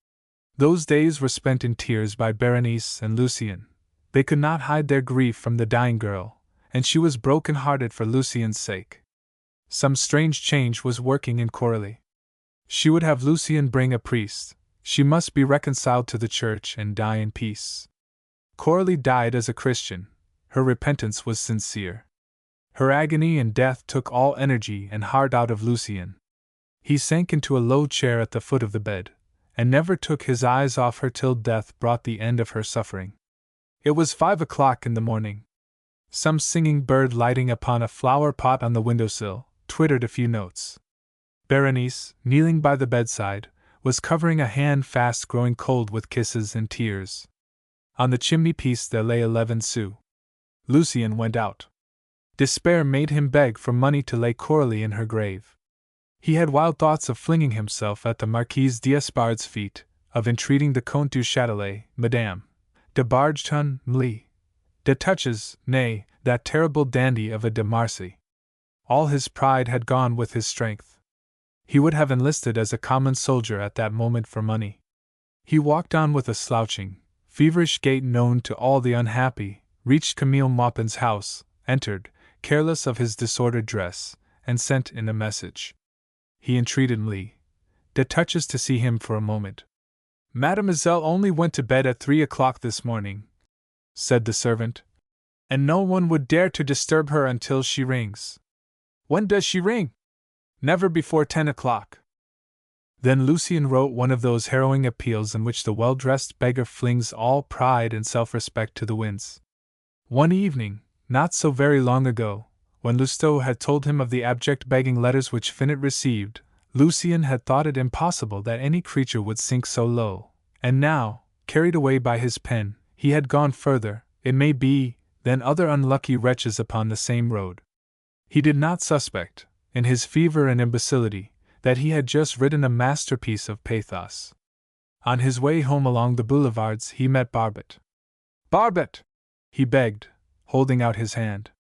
Those days were spent in tears by Berenice and Lucien. They could not hide their grief from the dying girl, and she was broken-hearted for Lucien's sake. Some strange change was working in Coralie. She would have Lucien bring a priest. She must be reconciled to the church and die in peace. Coralie died as a Christian. Her repentance was sincere. Her agony and death took all energy and heart out of Lucien. He sank into a low chair at the foot of the bed, and never took his eyes off her till death brought the end of her suffering. It was 5 o'clock in the morning. Some singing bird lighting upon a flower pot on the windowsill twittered a few notes. Berenice, kneeling by the bedside, was covering a hand fast growing cold with kisses and tears. On the chimney-piece there lay 11 sous. Lucien went out. Despair made him beg for money to lay Coralie in her grave. He had wild thoughts of flinging himself at the Marquise d'Espard's feet, of entreating the Comte du Châtelet, Madame de Bargeton, de Touches, nay, that terrible dandy of a de Marcy. All his pride had gone with his strength. He would have enlisted as a common soldier at that moment for money. He walked on with a slouching, feverish gait known to all the unhappy, reached Camille Maupin's house, entered, careless of his disordered dress, and sent in a message. He entreated de Touches to see him for a moment. "Mademoiselle only went to bed at 3 o'clock this morning," said the servant, "and no one would dare to disturb her until she rings." "When does she ring?" "Never before 10 o'clock. Then Lucien wrote one of those harrowing appeals in which the well-dressed beggar flings all pride and self-respect to the winds. One evening, not so very long ago, when Lousteau had told him of the abject begging letters which Finot received, Lucien had thought it impossible that any creature would sink so low, and now, carried away by his pen, he had gone further, it may be, than other unlucky wretches upon the same road. He did not suspect, in his fever and imbecility, that he had just written a masterpiece of pathos. On his way home along the boulevards he met Barbet. "Barbet!" he begged, holding out his hand.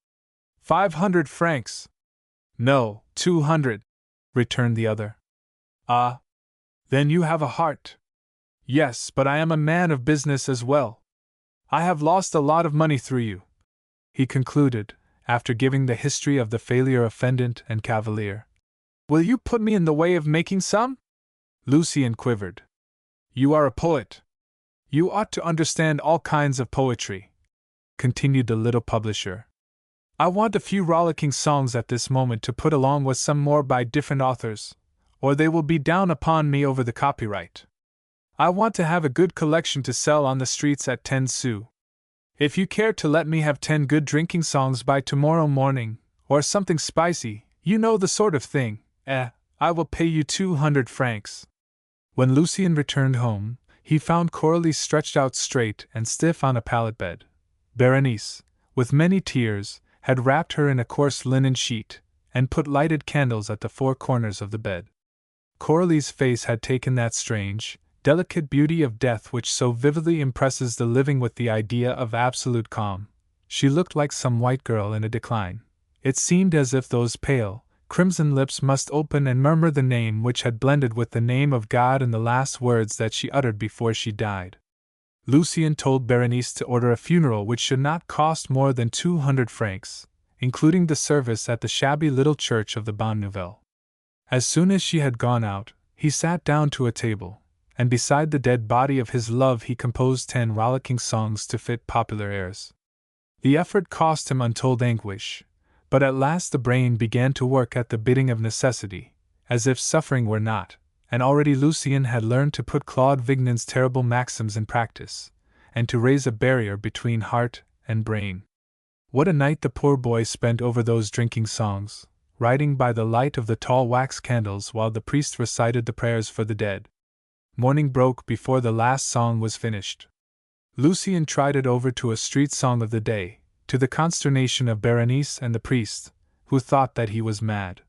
500 francs. "No, 200, returned the other. "Ah! Then you have a heart." "Yes, but I am a man of business as well. I have lost a lot of money through you," he concluded, after giving the history of the failure of Fendant and Cavalier. "Will you put me in the way of making some?" Lucien quivered. "You are a poet. You ought to understand all kinds of poetry," continued the little publisher. "I want a few rollicking songs at this moment to put along with some more by different authors, or they will be down upon me over the copyright. I want to have a good collection to sell on the streets at 10 sous. If you care to let me have 10 good drinking songs by tomorrow morning, or something spicy, you know the sort of thing, I will pay you 200 francs. When Lucien returned home, he found Coralie stretched out straight and stiff on a pallet bed. Berenice, with many tears, had wrapped her in a coarse linen sheet, and put lighted candles at the four corners of the bed. Coralie's face had taken that strange, delicate beauty of death which so vividly impresses the living with the idea of absolute calm. She looked like some white girl in a decline. It seemed as if those pale, crimson lips must open and murmur the name which had blended with the name of God in the last words that she uttered before she died. Lucien told Berenice to order a funeral which should not cost more than 200 francs, including the service at the shabby little church of the Bonne Nouvelle. As soon as she had gone out, he sat down to a table, and beside the dead body of his love he composed 10 rollicking songs to fit popular airs. The effort cost him untold anguish, but at last the brain began to work at the bidding of necessity, as if suffering were not, and already Lucien had learned to put Claude Vignon's terrible maxims in practice, and to raise a barrier between heart and brain. What a night the poor boy spent over those drinking songs, writing by the light of the tall wax candles while the priest recited the prayers for the dead. Morning broke before the last song was finished. Lucien tried it over to a street song of the day, to the consternation of Berenice and the priest, who thought that he was mad.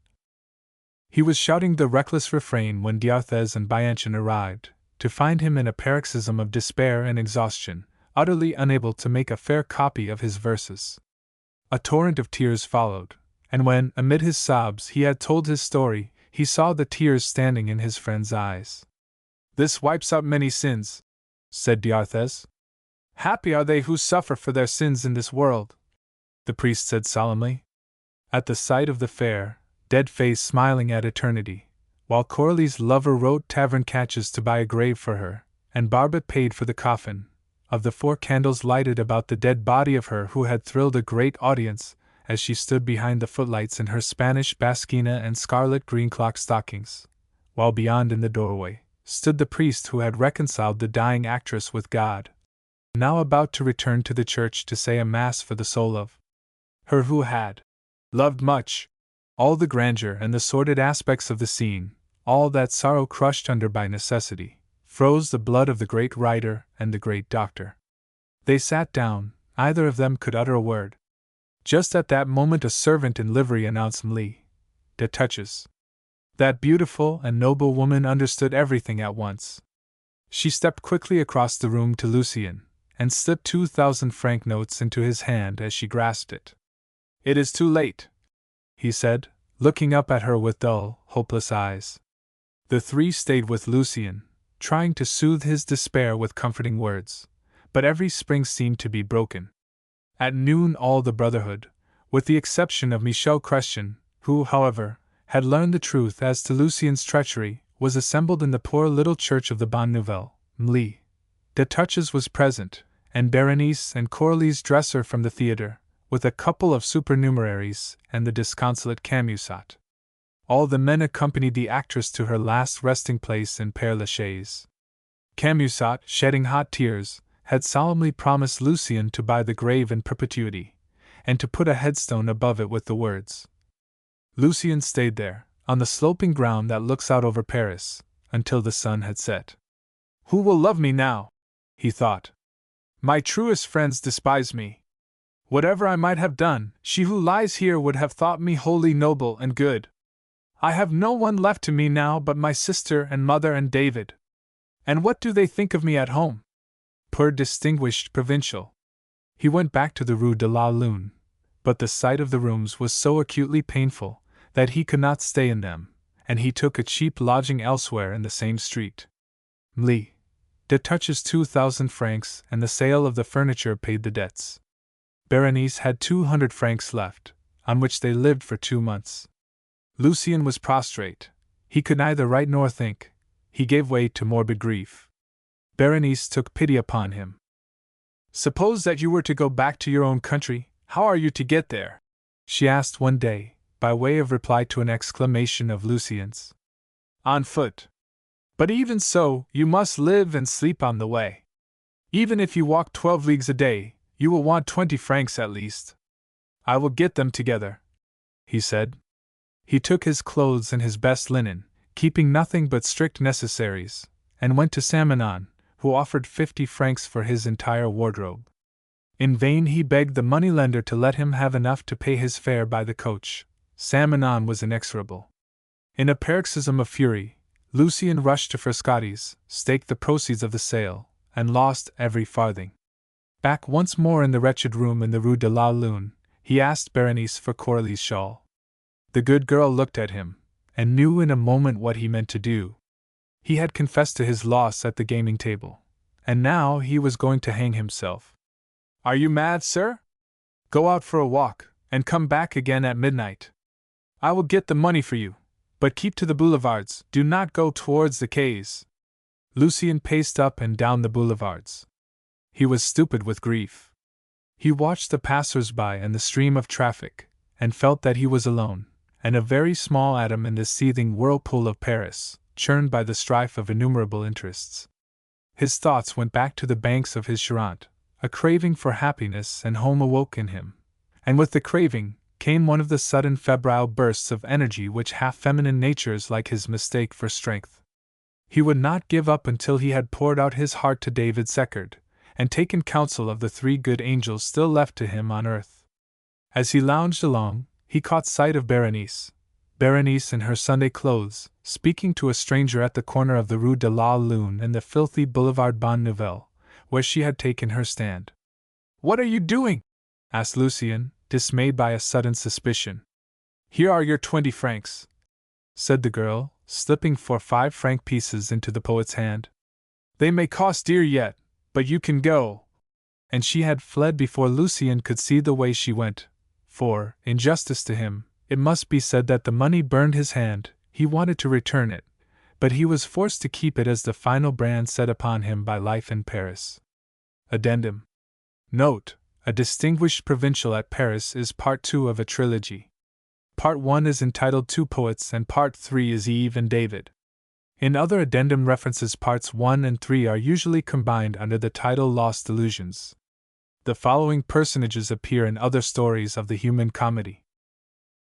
He was shouting the reckless refrain when D'Arthez and Bianchon arrived, to find him in a paroxysm of despair and exhaustion, utterly unable to make a fair copy of his verses. A torrent of tears followed, and when, amid his sobs, he had told his story, he saw the tears standing in his friend's eyes. "This wipes out many sins," said D'Arthez. "Happy are they who suffer for their sins in this world," the priest said solemnly. At the sight of the fair, dead face smiling at eternity, while Coralie's lover wrote tavern catches to buy a grave for her, and Barbet paid for the coffin, of the 4 candles lighted about the dead body of her who had thrilled a great audience, as she stood behind the footlights in her Spanish basquina and scarlet-green clock stockings, while beyond in the doorway stood the priest who had reconciled the dying actress with God, now about to return to the church to say a mass for the soul of her who had loved much. All the grandeur and the sordid aspects of the scene, all that sorrow crushed under by necessity, froze the blood of the great writer and the great doctor. They sat down, neither of them could utter a word. Just at that moment a servant in livery announced M'Li de Touches. That beautiful and noble woman understood everything at once. She stepped quickly across the room to Lucien, and slipped 2,000-franc notes into his hand as she grasped it. "It is too late," he said, looking up at her with dull, hopeless eyes. The 3 stayed with Lucien, trying to soothe his despair with comforting words, but every spring seemed to be broken. At noon all the brotherhood, with the exception of Michel Chrestien, who, however, had learned the truth as to Lucien's treachery, was assembled in the poor little church of the Bonne Nouvelle. M'Li de Touches was present, and Berenice and Coralie's dresser from the theatre, with a couple of supernumeraries and the disconsolate Camusat. All the men accompanied the actress to her last resting place in Père Lachaise. Camusat, shedding hot tears, had solemnly promised Lucien to buy the grave in perpetuity, and to put a headstone above it with the words. Lucien stayed there, on the sloping ground that looks out over Paris, until the sun had set. "Who will love me now?" he thought. "My truest friends despise me. Whatever I might have done, she who lies here would have thought me wholly noble and good. I have no one left to me now but my sister and mother and David. And what do they think of me at home? Poor distinguished provincial." He went back to the Rue de la Lune, but the sight of the rooms was so acutely painful that he could not stay in them, and he took a cheap lodging elsewhere in the same street. M'Li de Touches 2,000 francs and the sale of the furniture paid the debts. Berenice had 200 francs left, on which they lived for 2 months. Lucien was prostrate. He could neither write nor think. He gave way to morbid grief. Berenice took pity upon him. "Suppose that you were to go back to your own country, how are you to get there?" she asked one day, by way of reply to an exclamation of Lucien's. "On foot. But even so, you must live and sleep on the way. Even if you walk 12 leagues a day, you will want 20 francs at least." "I will get them together," he said. He took his clothes and his best linen, keeping nothing but strict necessaries, and went to Saint-Manon, who offered 50 francs for his entire wardrobe. In vain he begged the moneylender to let him have enough to pay his fare by the coach. Saint Manon was inexorable. In a paroxysm of fury, Lucien rushed to Frascati's, staked the proceeds of the sale, and lost every farthing. Back once more in the wretched room in the Rue de la Lune, he asked Berenice for Coralie's shawl. The good girl looked at him, and knew in a moment what he meant to do. He had confessed to his loss at the gaming table, and now he was going to hang himself. "Are you mad, sir? Go out for a walk, and come back again at midnight. I will get the money for you, but keep to the boulevards, do not go towards the quays." Lucien paced up and down the boulevards. He was stupid with grief. He watched the passers-by and the stream of traffic, and felt that he was alone, and a very small atom in the seething whirlpool of Paris, churned by the strife of innumerable interests. His thoughts went back to the banks of his Charente. A craving for happiness and home awoke in him, and with the craving came one of the sudden febrile bursts of energy which half-feminine natures like his mistake for strength. He would not give up until he had poured out his heart to David Seckard, and taken counsel of the 3 good angels still left to him on earth. As he lounged along, he caught sight of Berenice in her Sunday clothes, speaking to a stranger at the corner of the Rue de la Lune and the filthy Boulevard Bonne Nouvelle, where she had taken her stand. "What are you doing?" asked Lucien, dismayed by a sudden suspicion. "Here are your 20 francs, said the girl, slipping 4 5-franc pieces into the poet's hand. "They may cost dear yet, but you can go." And she had fled before Lucien could see the way she went, for, in justice to him, it must be said that the money burned his hand. He wanted to return it, but he was forced to keep it as the final brand set upon him by life in Paris. Addendum. Note: A Distinguished Provincial at Paris is Part 2 of a trilogy. Part 1 is entitled 2 Poets and Part 3 is Eve and David. In other addendum references, Parts 1 and 3 are usually combined under the title Lost Illusions. The following personages appear in other stories of the human comedy.